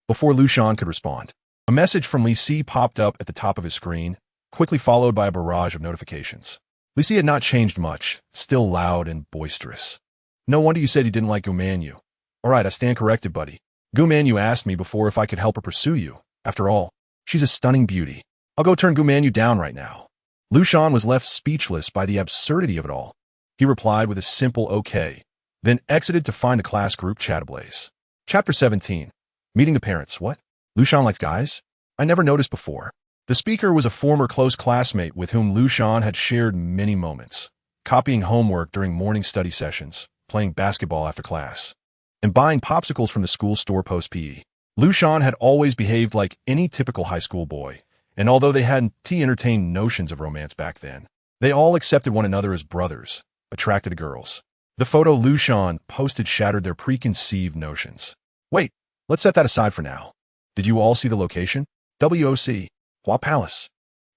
Before Liu Shan could respond, a message from Li Si popped up at the top of his screen, quickly followed by a barrage of notifications. Li Si had not changed much, still loud and boisterous. No wonder you said you didn't like Gumanyu. All right, I stand corrected, buddy. Gumanyu asked me before if I could help her pursue you. After all, she's a stunning beauty. I'll go turn Gumanyu down right now. Liu Shan was left speechless by the absurdity of it all. He replied with a simple okay, then exited to find the class group chat ablaze. Chapter 17. Meeting the parents. What? Liu Shan likes guys? I never noticed before. The speaker was a former close classmate with whom Liu Shan had shared many moments, copying homework during morning study sessions, playing basketball after class, and buying popsicles from the school store post-PE. Liu Shan had always behaved like any typical high school boy, and although they hadn't entertained notions of romance back then, they all accepted one another as brothers, attracted to girls. The photo Liu Shan posted shattered their preconceived notions. Wait, let's set that aside for now. Did you all see the location? WOC, Hua Palace.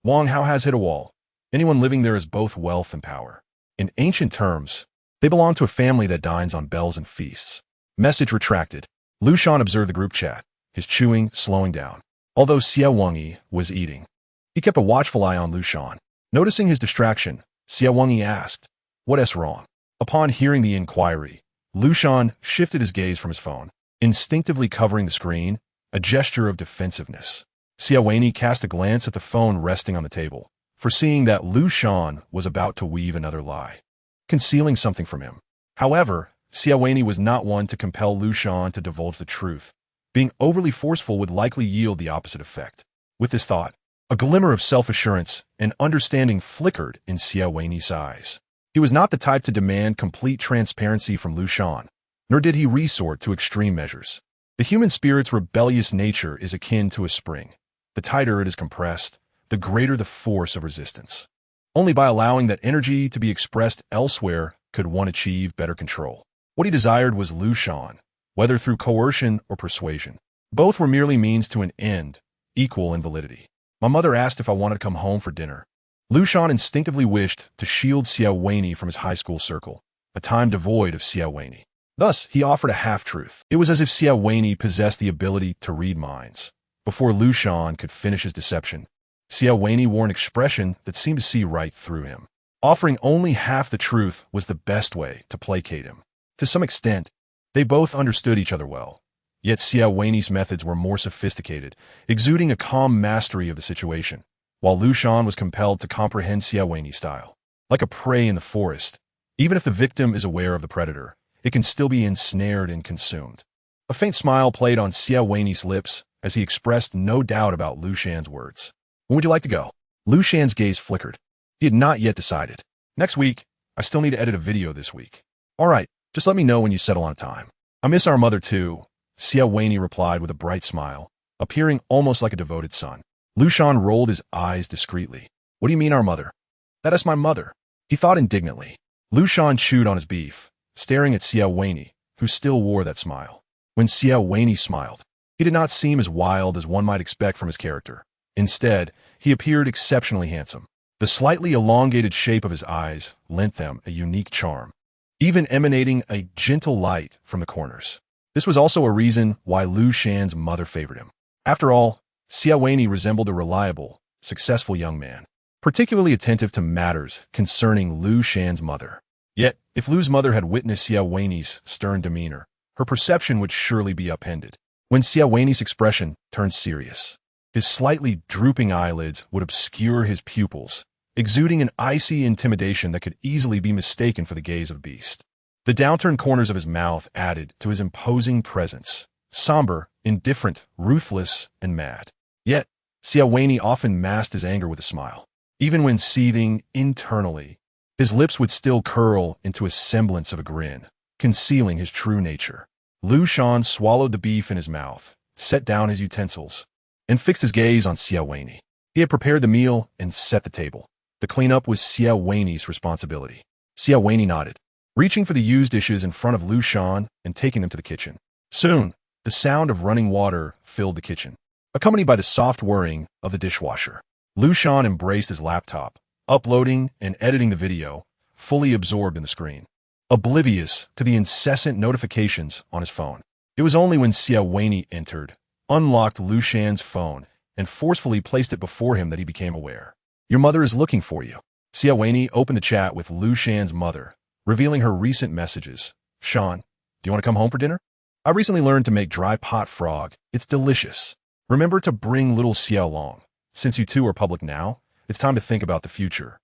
Wang Hao has hit a wall. Anyone living there is both wealth and power. In ancient terms, they belong to a family that dines on bells and feasts. Message retracted. Liu Shan observed the group chat, his chewing slowing down. Although Xie Wenyì was eating, he kept a watchful eye on Liu Shan. Noticing his distraction, Xie Wenyì asked, "What's wrong?" Upon hearing the inquiry, Liu Shan shifted his gaze from his phone, instinctively covering the screen, a gesture of defensiveness. Xie Wenyì cast a glance at the phone resting on the table, foreseeing that Liu Shan was about to weave another lie, concealing something from him. However, Xie Wenyì was not one to compel Liu Shan to divulge the truth. Being overly forceful would likely yield the opposite effect. With this thought, a glimmer of self-assurance and understanding flickered in Xie Wenyì's eyes. He was not the type to demand complete transparency from Liu Shan, nor did he resort to extreme measures. The human spirit's rebellious nature is akin to a spring. The tighter it is compressed, the greater the force of resistance. Only by allowing that energy to be expressed elsewhere could one achieve better control. What he desired was Liu Shan, whether through coercion or persuasion. Both were merely means to an end, equal in validity. My mother asked if I wanted to come home for dinner. Liu Shan instinctively wished to shield Xie Wenyì from his high school circle, a time devoid of Xie Wenyì. Thus, he offered a half-truth. It was as if Xie Wenyì possessed the ability to read minds. Before Liu Shan could finish his deception, Xie Wenyì wore an expression that seemed to see right through him. Offering only half the truth was the best way to placate him. To some extent, they both understood each other well. Yet Xie Wenyì's methods were more sophisticated, exuding a calm mastery of the situation, while Liu Shan was compelled to comprehend Xie Wenyì's style. Like a prey in the forest, even if the victim is aware of the predator, it can still be ensnared and consumed. A faint smile played on Xie Wenyì's lips as he expressed no doubt about Liu Shan's words. When would you like to go? Liu Shan's gaze flickered. He had not yet decided. Next week. I still need to edit a video this week. All right, just let me know when you settle on time. I miss our mother too, Xie Wenyì replied with a bright smile, appearing almost like a devoted son. Liu Shan rolled his eyes discreetly. What do you mean our mother? That is my mother, he thought indignantly. Liu Shan chewed on his beef, staring at Xie Wenyì, who still wore that smile. When Xie Wenyì smiled, he did not seem as wild as one might expect from his character. Instead, he appeared exceptionally handsome. The slightly elongated shape of his eyes lent them a unique charm, even emanating a gentle light from the corners. This was also a reason why Liu Shan's mother favored him. After all, Xie Wenyì resembled a reliable, successful young man, particularly attentive to matters concerning Liu Shan's mother. Yet, if Liu's mother had witnessed Xie Wenyì's stern demeanor, her perception would surely be upended. When Xie Wenyì's expression turned serious, his slightly drooping eyelids would obscure his pupils, exuding an icy intimidation that could easily be mistaken for the gaze of a beast. The downturned corners of his mouth added to his imposing presence, somber, indifferent, ruthless, and mad. Yet, Xie Wenyì often masked his anger with a smile. Even when seething internally, his lips would still curl into a semblance of a grin, concealing his true nature. Liu Shan swallowed the beef in his mouth, set down his utensils, and fixed his gaze on Xie Wenyì. He had prepared the meal and set the table. The cleanup was Xie Wenyì's responsibility. Xie Wenyì nodded, reaching for the used dishes in front of Liu Shan and taking them to the kitchen. Soon, the sound of running water filled the kitchen, accompanied by the soft whirring of the dishwasher. Liu Shan embraced his laptop, uploading and editing the video, fully absorbed in the screen, oblivious to the incessant notifications on his phone. It was only when Xie Wenyì entered, unlocked Liu Shan's phone, and forcefully placed it before him that he became aware. Your mother is looking for you. Xie Wenyì opened the chat with Liu Shan's mother, revealing her recent messages. Shan, do you want to come home for dinner? I recently learned to make dry pot frog. It's delicious. Remember to bring little Xie along. Since you two are public now, it's time to think about the future.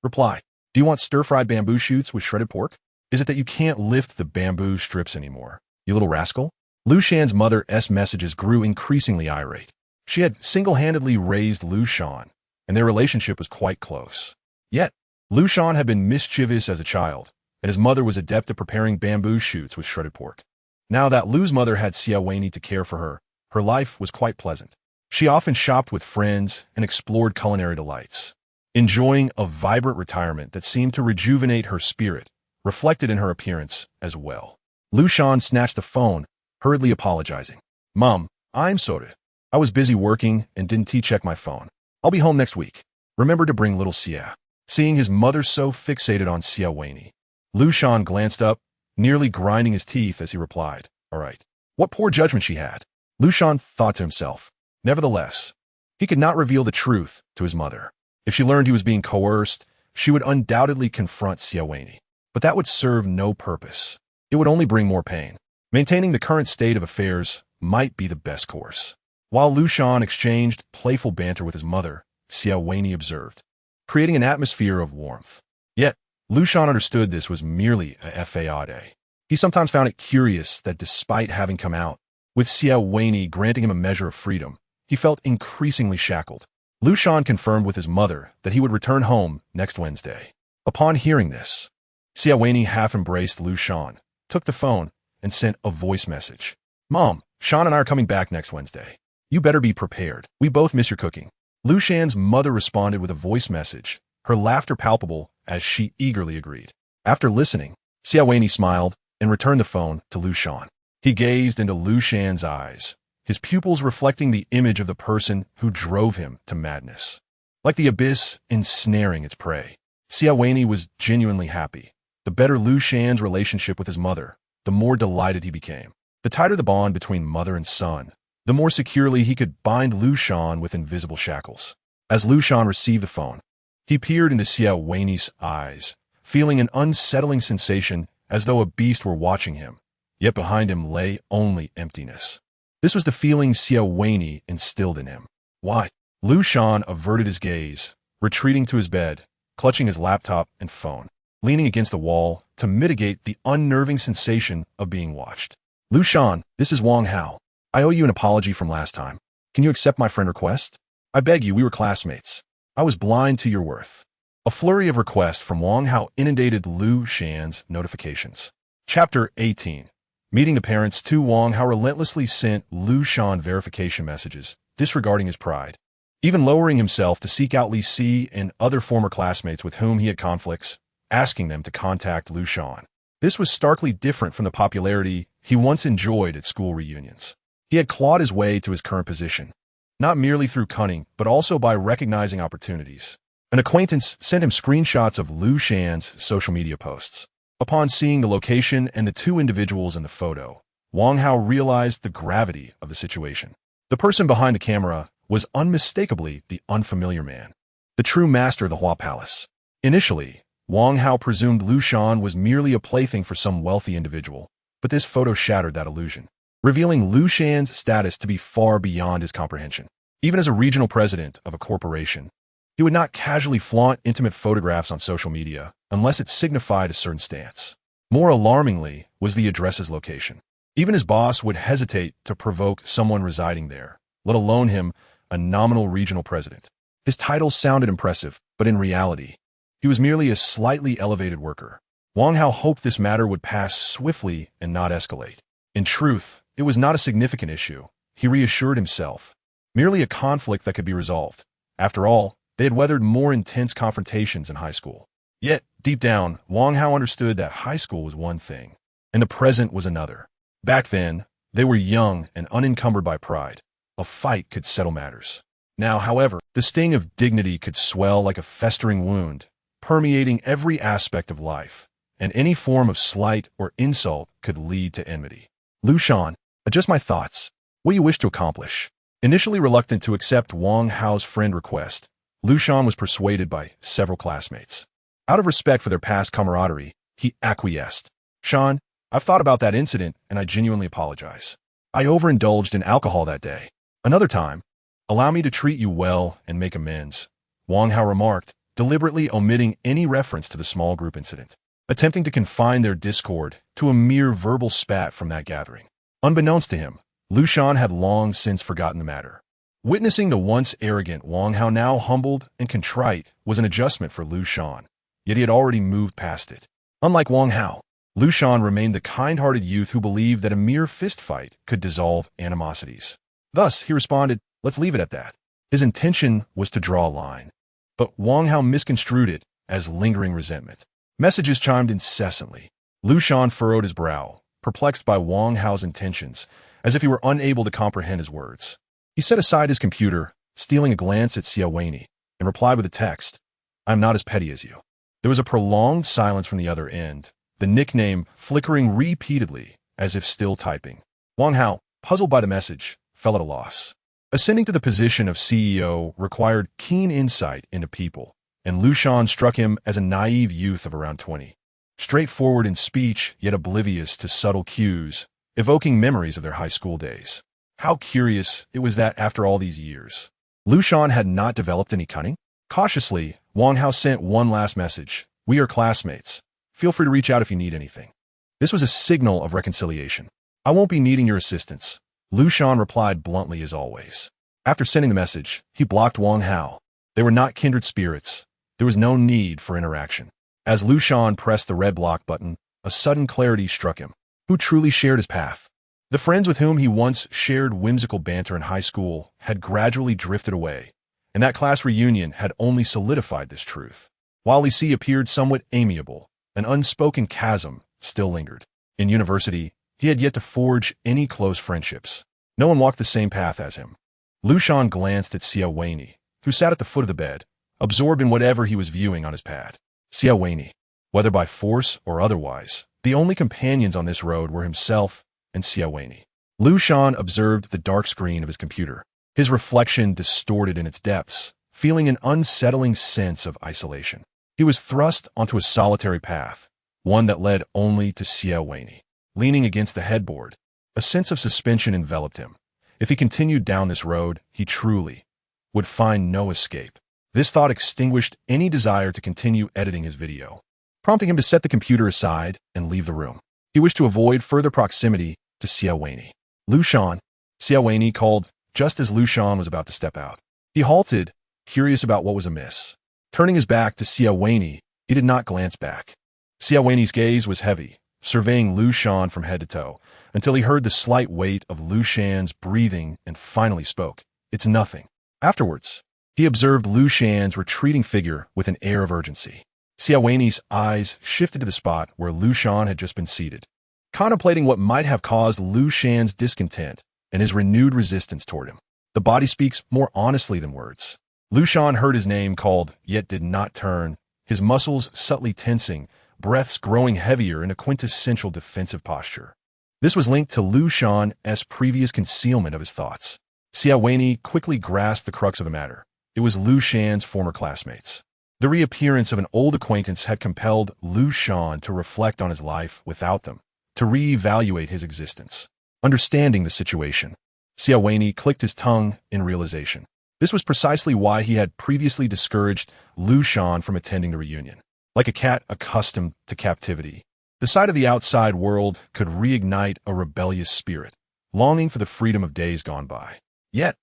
Reply. Do you want stir-fried bamboo shoots with shredded pork? Is it that you can't lift the bamboo strips anymore, you little rascal? Liu Shan's mother's messages grew increasingly irate. She had single-handedly raised Liu Shan, and their relationship was quite close. Yet, Liu Shan had been mischievous as a child, and his mother was adept at preparing bamboo shoots with shredded pork. Now that Liu's mother had Xie Wenyì to care for her, her life was quite pleasant. She often shopped with friends and explored culinary delights, enjoying a vibrant retirement that seemed to rejuvenate her spirit, reflected in her appearance as well. Liu Shan snatched the phone, hurriedly apologizing. Mom, I'm sorry. I was busy working and didn't check my phone. I'll be home next week. Remember to bring little Xie. Seeing his mother so fixated on Xie Wenyì, Liu Shan glanced up, nearly grinding his teeth as he replied, All right. What poor judgment she had. Liu Shan thought to himself. Nevertheless, he could not reveal the truth to his mother. If she learned he was being coerced, she would undoubtedly confront Xie Wenyì. But that would serve no purpose. It would only bring more pain. Maintaining the current state of affairs might be the best course. While Liu Shan exchanged playful banter with his mother, Xie Wenyì observed, creating an atmosphere of warmth. Yet, Liu Shan understood this was merely a fade. He sometimes found it curious that despite having come out, with Xie Wenyì granting him a measure of freedom, he felt increasingly shackled. Liu Shan confirmed with his mother that he would return home next Wednesday. Upon hearing this, Xie Wenyì half embraced Liu Shan, took the phone, and sent a voice message. Mom, Shan and I are coming back next Wednesday. You better be prepared. We both miss your cooking. Liu Shan's mother responded with a voice message, her laughter palpable as she eagerly agreed. After listening, Xie Wenyì smiled and returned the phone to Liu Shan. He gazed into Liu Shan's eyes, his pupils reflecting the image of the person who drove him to madness. Like the abyss ensnaring its prey, Xie Wenyì was genuinely happy, The better Liu Shan's relationship with his mother, the more delighted he became. The tighter the bond between mother and son, the more securely he could bind Liu Shan with invisible shackles. As Liu Shan received the phone, he peered into Xie Wenyì's eyes, feeling an unsettling sensation as though a beast were watching him, yet behind him lay only emptiness. This was the feeling Xie Wenyì instilled in him. Why? Liu Shan averted his gaze, retreating to his bed, clutching his laptop and phone, leaning against the wall to mitigate the unnerving sensation of being watched. Liu Shan, this is Wang Hao. I owe you an apology from last time. Can you accept my friend request? I beg you, we were classmates. I was blind to your worth. A flurry of requests from Wang Hao inundated Liu Shan's notifications. Chapter 18. Meeting the parents. Wang Hao relentlessly sent Liu Shan verification messages, disregarding his pride, even lowering himself to seek out Li Si and other former classmates with whom he had conflicts, asking them to contact Liu Shan. This was starkly different from the popularity he once enjoyed at school reunions. He had clawed his way to his current position, not merely through cunning, but also by recognizing opportunities. An acquaintance sent him screenshots of Liu Shan's social media posts. Upon seeing the location and the two individuals in the photo, Wang Hao realized the gravity of the situation. The person behind the camera was unmistakably the unfamiliar man, the true master of the Hua Palace. Initially, Wang Hao presumed Liu Shan was merely a plaything for some wealthy individual, but this photo shattered that illusion, revealing Liu Shan's status to be far beyond his comprehension. Even as a regional president of a corporation, he would not casually flaunt intimate photographs on social media unless it signified a certain stance. More alarmingly was the address's location. Even his boss would hesitate to provoke someone residing there, let alone him, a nominal regional president. His title sounded impressive, but in reality, he was merely a slightly elevated worker. Wang Hao hoped this matter would pass swiftly and not escalate. In truth, it was not a significant issue, he reassured himself, merely a conflict that could be resolved. After all, they had weathered more intense confrontations in high school. Yet, deep down, Wang Hao understood that high school was one thing, and the present was another. Back then, they were young and unencumbered by pride. A fight could settle matters. Now, however, the sting of dignity could swell like a festering wound, permeating every aspect of life, and any form of slight or insult could lead to enmity. Liu Shan, adjust my thoughts. What do you wish to accomplish? Initially reluctant to accept Wang Hao's friend request, Liu Shan was persuaded by several classmates. Out of respect for their past camaraderie, he acquiesced. Shan, I've thought about that incident, and I genuinely apologize. I overindulged in alcohol that day. Another time, allow me to treat you well and make amends, Wang Hao remarked, deliberately omitting any reference to the small group incident, attempting to confine their discord to a mere verbal spat from that gathering. Unbeknownst to him, Liu Shan had long since forgotten the matter. Witnessing the once arrogant Wang Hao now humbled and contrite was an adjustment for Liu Shan, yet he had already moved past it. Unlike Wang Hao, Liu Shan remained the kind-hearted youth who believed that a mere fistfight could dissolve animosities. Thus, he responded, let's leave it at that. His intention was to draw a line, but Wang Hao misconstrued it as lingering resentment. Messages chimed incessantly. Liu Shan furrowed his brow, perplexed by Wang Hao's intentions, as if he were unable to comprehend his words. He set aside his computer, stealing a glance at Xie Wenyì, and replied with a text, I'm not as petty as you. There was a prolonged silence from the other end, the nickname flickering repeatedly, as if still typing. Wang Hao, puzzled by the message, fell at a loss. Ascending to the position of CEO required keen insight into people, and Liu Shan struck him as a naive youth of around 20. Straightforward in speech, yet oblivious to subtle cues, evoking memories of their high school days. How curious it was that after all these years, Liu Shan had not developed any cunning. Cautiously, Wang Hao sent one last message. We are classmates. Feel free to reach out if you need anything. This was a signal of reconciliation. I won't be needing your assistance, Liu Shan replied bluntly as always. After sending the message, he blocked Wang Hao. They were not kindred spirits. There was no need for interaction. As Liu Shan pressed the red block button, a sudden clarity struck him. Who truly shared his path? The friends with whom he once shared whimsical banter in high school had gradually drifted away, and that class reunion had only solidified this truth. While Li Si appeared somewhat amiable, an unspoken chasm still lingered. In university, he had yet to forge any close friendships. No one walked the same path as him. Liu Shan glanced at Xie Wenyì, who sat at the foot of the bed, absorbed in whatever he was viewing on his pad. Xie Wenyì. whether by force or otherwise. The only companions on this road were himself and Xie Wenyì. Liu Shan observed the dark screen of his computer, his reflection distorted in its depths, feeling an unsettling sense of isolation. He was thrust onto a solitary path, one that led only to Xie Wenyì. Leaning against the headboard, a sense of suspension enveloped him. If he continued down this road, he truly would find no escape. This thought extinguished any desire to continue editing his video, prompting him to set the computer aside and leave the room. He wished to avoid further proximity to Xie Wenyì. Liu Shan, Xie Wenyì called just as Liu Shan was about to step out. He halted, curious about what was amiss. Turning his back to Xie Wenyì, he did not glance back. Xie Wenyì's gaze was heavy, surveying Liu Shan from head to toe, until he heard the slight weight of Liu Shan's breathing and finally spoke. "It's nothing." Afterwards, he observed Liu Shan's retreating figure with an air of urgency. Xie Wenyì's eyes shifted to the spot where Liu Shan had just been seated, contemplating what might have caused Liu Shan's discontent and his renewed resistance toward him. The body speaks more honestly than words. Liu Shan heard his name called, yet did not turn, his muscles subtly tensing, breaths growing heavier in a quintessential defensive posture. This was linked to Liu Shan's previous concealment of his thoughts. Xie Wenyì quickly grasped the crux of the matter. It was Liu Shan's former classmates. The reappearance of an old acquaintance had compelled Liu Shan to reflect on his life without them, to re-evaluate his existence. Understanding the situation, Xie Wenyì clicked his tongue in realization. This was precisely why he had previously discouraged Liu Shan from attending the reunion. Like a cat accustomed to captivity, the sight of the outside world could reignite a rebellious spirit, longing for the freedom of days gone by. Yet,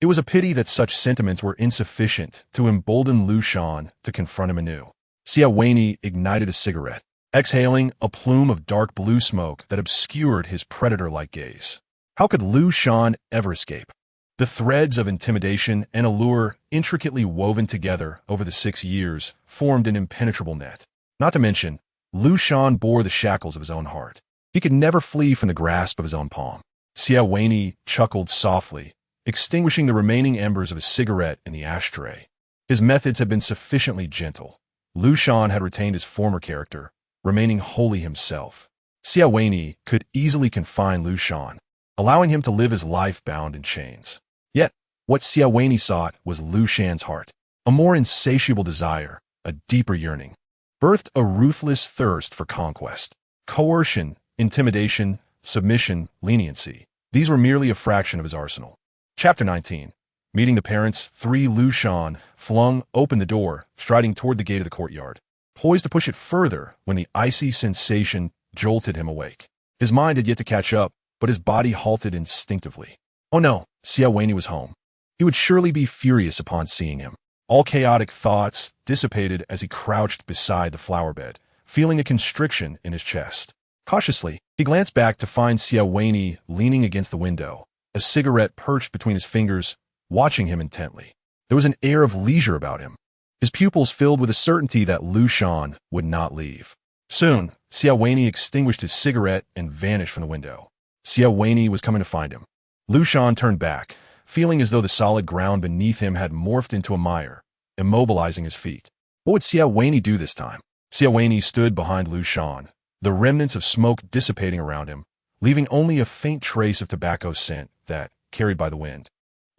it was a pity that such sentiments were insufficient to embolden Liu Shan to confront him anew. Xie Wenyì ignited a cigarette, exhaling a plume of dark blue smoke that obscured his predator-like gaze. How could Liu Shan ever escape? The threads of intimidation and allure, intricately woven together over the 6 years, formed an impenetrable net. Not to mention, Liu Shan bore the shackles of his own heart. He could never flee from the grasp of his own palm. Xie Wenyì chuckled softly, extinguishing the remaining embers of his cigarette in the ashtray. His methods had been sufficiently gentle. Liu Shan had retained his former character, remaining wholly himself. Xie Wenyì could easily confine Liu Shan, allowing him to live his life bound in chains. Yet, what Xie Wenyì sought was Liu Shan's heart, a more insatiable desire, a deeper yearning, birthed a ruthless thirst for conquest. Coercion, intimidation, submission, leniency. These were merely a fraction of his arsenal. Chapter 19. Meeting the parents, Liu Shan flung open the door, striding toward the gate of the courtyard, poised to push it further when the icy sensation jolted him awake. His mind had yet to catch up, but his body halted instinctively. Oh no, Xie Wenyì was home. He would surely be furious upon seeing him. All chaotic thoughts dissipated as he crouched beside the flower bed, feeling a constriction in his chest. Cautiously, he glanced back to find Xie Wenyì leaning against the window, a cigarette perched between his fingers, watching him intently. There was an air of leisure about him, his pupils filled with the certainty that Liu Shan would not leave. Soon, Xie Wenyì extinguished his cigarette and vanished from the window. Xie Wenyì was coming to find him. Liu Shan turned back, feeling as though the solid ground beneath him had morphed into a mire, immobilizing his feet. What would Xie Wenyì do this time? Xie Wenyì stood behind Liu Shan, the remnants of smoke dissipating around him, leaving only a faint trace of tobacco scent that, carried by the wind,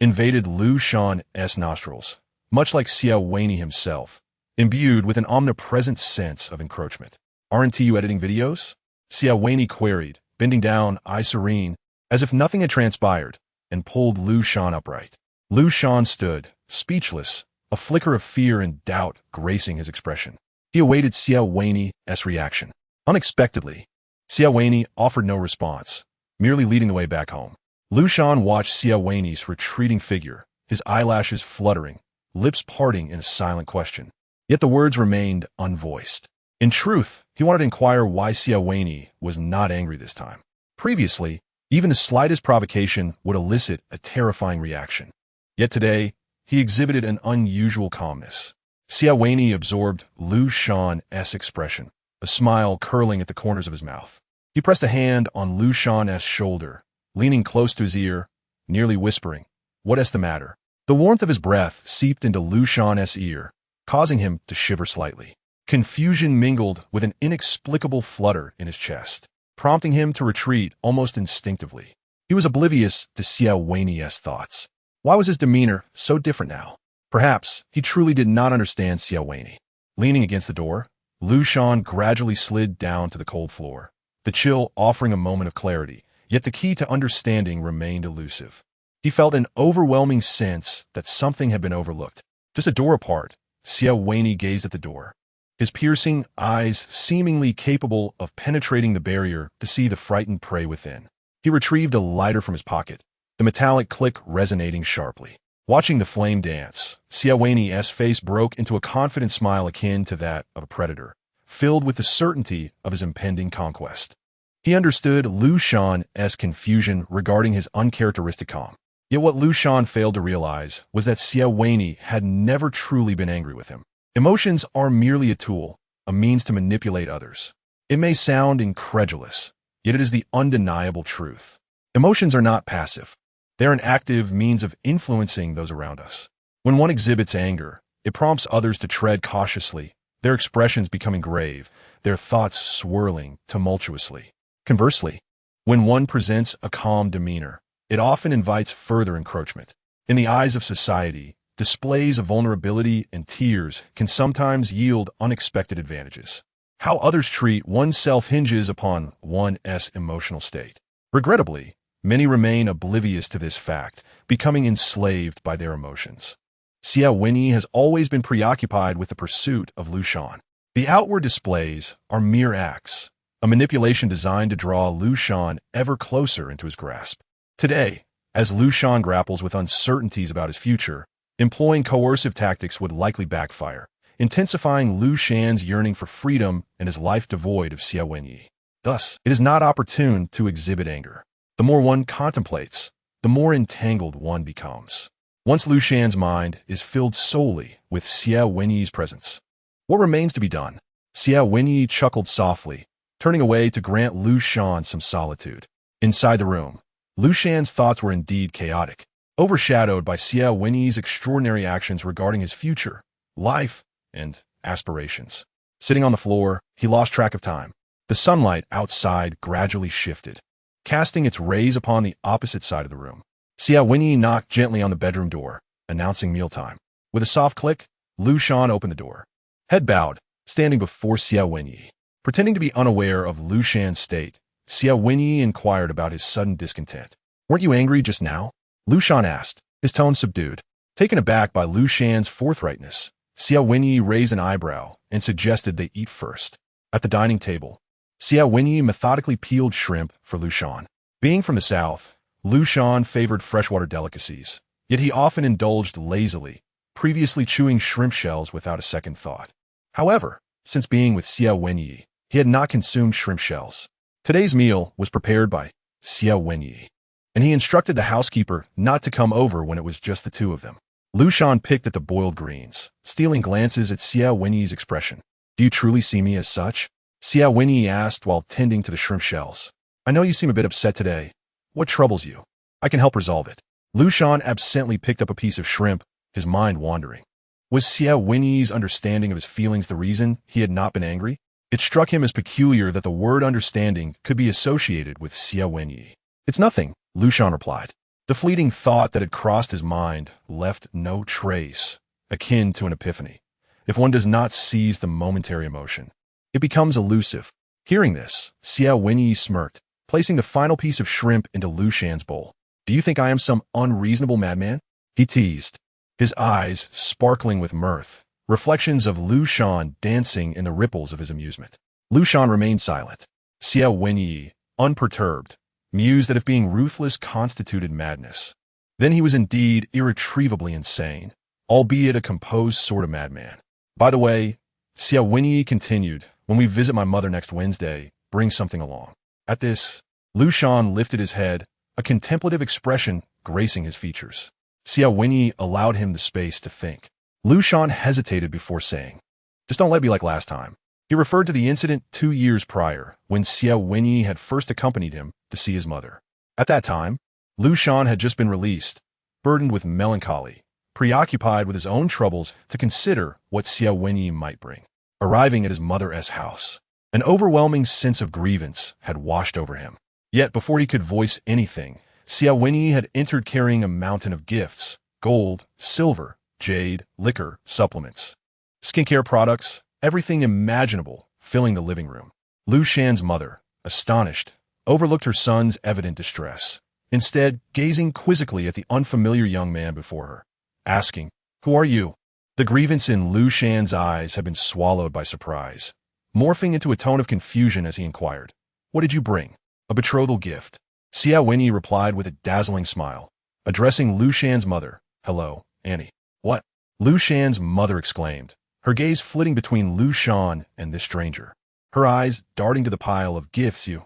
invaded Liu Shan's nostrils, much like Xie Wenyì himself, imbued with an omnipresent sense of encroachment. "Aren't you editing videos?" Xie Wenyì queried, bending down, eyes serene, as if nothing had transpired, and pulled Liu Shan upright. Liu Shan stood, speechless, a flicker of fear and doubt gracing his expression. He awaited Xie Wenyì's reaction. Unexpectedly, Xie Wenyì offered no response, merely leading the way back home. Liu Shan watched Xie Wenyì's retreating figure, his eyelashes fluttering, lips parting in a silent question. Yet the words remained unvoiced. In truth, he wanted to inquire why Xie Wenyì was not angry this time. Previously, even the slightest provocation would elicit a terrifying reaction. Yet today, he exhibited an unusual calmness. Xie Wenyì absorbed Liu Shan's expression, a smile curling at the corners of his mouth. He pressed a hand on Liu Shan's shoulder, leaning close to his ear, nearly whispering, "What's the matter?" The warmth of his breath seeped into Liu Shan's ear, causing him to shiver slightly. Confusion mingled with an inexplicable flutter in his chest, prompting him to retreat almost instinctively. He was oblivious to Xie Wenyì's thoughts. Why was his demeanor so different now? Perhaps he truly did not understand Xie Wenyì. Leaning against the door, Liu Shan gradually slid down to the cold floor, the chill offering a moment of clarity, yet the key to understanding remained elusive. He felt an overwhelming sense that something had been overlooked. Just a door apart, Xie Wenyì gazed at the door, his piercing eyes seemingly capable of penetrating the barrier to see the frightened prey within. He retrieved a lighter from his pocket, the metallic click resonating sharply. Watching the flame dance, Xie Wenyì's face broke into a confident smile akin to that of a predator, filled with the certainty of his impending conquest. He understood Liu Shan's confusion regarding his uncharacteristic calm. Yet what Liu Shan failed to realize was that Xie Wenyì had never truly been angry with him. Emotions are merely a tool, a means to manipulate others. It may sound incredulous, yet it is the undeniable truth. Emotions are not passive. They are an active means of influencing those around us. When one exhibits anger, it prompts others to tread cautiously, their expressions becoming grave, their thoughts swirling tumultuously. Conversely, when one presents a calm demeanor, it often invites further encroachment. In the eyes of society, displays of vulnerability and tears can sometimes yield unexpected advantages. How others treat oneself hinges upon one's emotional state. Regrettably, many remain oblivious to this fact, becoming enslaved by their emotions. Xie Wenyì has always been preoccupied with the pursuit of Liu Shan. The outward displays are mere acts, a manipulation designed to draw Liu Shan ever closer into his grasp. Today, as Liu Shan grapples with uncertainties about his future, employing coercive tactics would likely backfire, intensifying Liu Shan's yearning for freedom and his life devoid of Xie Wenyì. Thus, it is not opportune to exhibit anger. The more one contemplates, the more entangled one becomes. Once Liu Shan's mind is filled solely with Xie Wenyì's presence, what remains to be done? Xie Wenyì chuckled softly, turning away to grant Liu Shan some solitude. Inside the room, Liu Shan's thoughts were indeed chaotic, overshadowed by Xie Wenyì's extraordinary actions regarding his future, life, and aspirations. Sitting on the floor, he lost track of time. The sunlight outside gradually shifted, casting its rays upon the opposite side of the room. Xie Wenyì knocked gently on the bedroom door, announcing mealtime. With a soft click, Liu Shan opened the door. Head bowed, standing before Xie Wenyì. Pretending to be unaware of Liu Shan's state, Xie Wenyì inquired about his sudden discontent. "Weren't you angry just now?" Liu Shan asked, his tone subdued. Taken aback by Liu Shan's forthrightness, Xie Wenyì raised an eyebrow and suggested they eat first. At the dining table, Xie Wenyì methodically peeled shrimp for Liu Shan. Being from the south, Liu Shan favored freshwater delicacies, yet he often indulged lazily, previously chewing shrimp shells without a second thought. However, since being with Xie Wenyì, he had not consumed shrimp shells. Today's meal was prepared by Xie Wenyì, and he instructed the housekeeper not to come over when it was just the two of them. Liu Shan picked at the boiled greens, stealing glances at Xie Wenyì's expression. "Do you truly see me as such?" Xie Wenyì asked while tending to the shrimp shells. "I know you seem a bit upset today. What troubles you? I can help resolve it." Liu Shan absently picked up a piece of shrimp, his mind wandering. Was Xie Wenyì's understanding of his feelings the reason he had not been angry? It struck him as peculiar that the word understanding could be associated with Xie Wenyì. "It's nothing," Liu Shan replied. The fleeting thought that had crossed his mind left no trace, akin to an epiphany. If one does not seize the momentary emotion, it becomes elusive. Hearing this, Xie Wenyì smirked, placing the final piece of shrimp into Liu Shan's bowl. "Do you think I am some unreasonable madman?" he teased, his eyes sparkling with mirth, reflections of Liu Shan dancing in the ripples of his amusement. Liu Shan remained silent. Xie Wenyì, unperturbed, mused that if being ruthless constituted madness, then he was indeed irretrievably insane, albeit a composed sort of madman. "By the way," Xie Wenyì continued, "when we visit my mother next Wednesday, bring something along." At this, Liu Shan lifted his head, a contemplative expression gracing his features. Xie Wenyì allowed him the space to think. Liu Shan hesitated before saying, "Just don't let it be like last time." He referred to the incident 2 years prior, when Xie Wenyì had first accompanied him to see his mother. At that time, Liu Shan had just been released, burdened with melancholy, preoccupied with his own troubles to consider what Xie Wenyì might bring. arriving at his mother's house. An overwhelming sense of grievance had washed over him. Yet before he could voice anything, Xie Wenyì had entered carrying a mountain of gifts: gold, silver, jade, liquor, supplements, skincare products, everything imaginable filling the living room. Liu Shan's mother, astonished, overlooked her son's evident distress, instead gazing quizzically at the unfamiliar young man before her, asking, "Who are you?" The grievance in Liu Shan's eyes had been swallowed by surprise, morphing into a tone of confusion as he inquired, "What did you bring?" "A betrothal gift," Xie Wenyì replied with a dazzling smile, addressing Liu Shan's mother. "Hello, Annie." "What?" Liu Shan's mother exclaimed, her gaze flitting between Liu Shan and this stranger, her eyes darting to the pile of gifts. "You?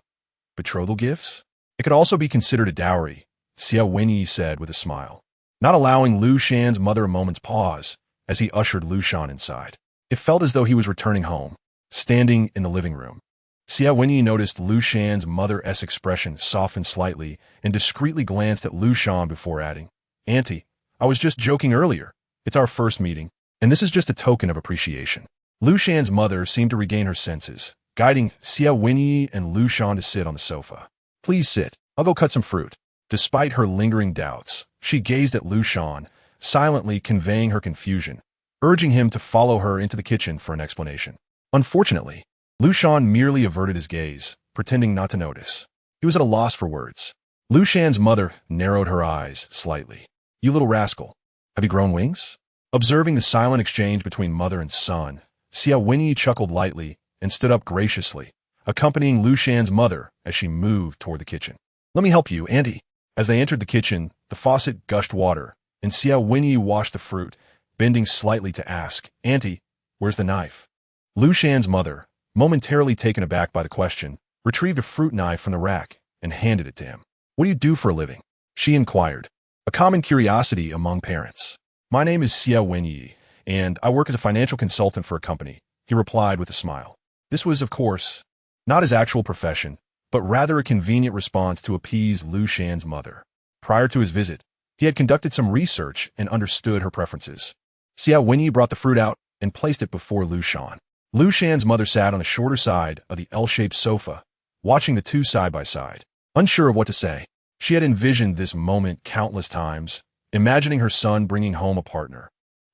Betrothal gifts?" "It could also be considered a dowry," Xie Wenyì said with a smile, not allowing Liu Shan's mother a moment's pause as he ushered Liu Shan inside. It felt as though he was returning home. Standing in the living room, Xie Wenyì noticed Liu Shan's mother's expression soften slightly and discreetly glanced at Liu Shan before adding, "Auntie, I was just joking earlier. It's our first meeting, and this is just a token of appreciation." Liu Shan's mother seemed to regain her senses, guiding Xie Wenyì and Liu Shan to sit on the sofa. "Please sit. I'll go cut some fruit." Despite her lingering doubts, she gazed at Liu Shan, silently conveying her confusion, urging him to follow her into the kitchen for an explanation. Unfortunately, Liu Shan merely averted his gaze, pretending not to notice. He was at a loss for words. Liu Shan's mother narrowed her eyes slightly. "You little rascal, have you grown wings?" Observing the silent exchange between mother and son, Xie Wenyì chuckled lightly and stood up graciously, accompanying Liu Shan's mother as she moved toward the kitchen. "Let me help you, Auntie." As they entered the kitchen, the faucet gushed water, and Xie Wenyì washed the fruit, bending slightly to ask, "Auntie, where's the knife?" Liu Shan's mother, momentarily taken aback by the question, retrieved a fruit knife from the rack and handed it to him. "What do you do for a living?" she inquired, a common curiosity among parents. "My name is Xie Wenyì, and I work as a financial consultant for a company," he replied with a smile. This was, of course, not his actual profession, but rather a convenient response to appease Liu Shan's mother. Prior to his visit, he had conducted some research and understood her preferences. Xie Wenyì brought the fruit out and placed it before Liu Shan. Liu Shan's mother sat on the shorter side of the L-shaped sofa, watching the two side by side. Unsure of what to say, she had envisioned this moment countless times, imagining her son bringing home a partner.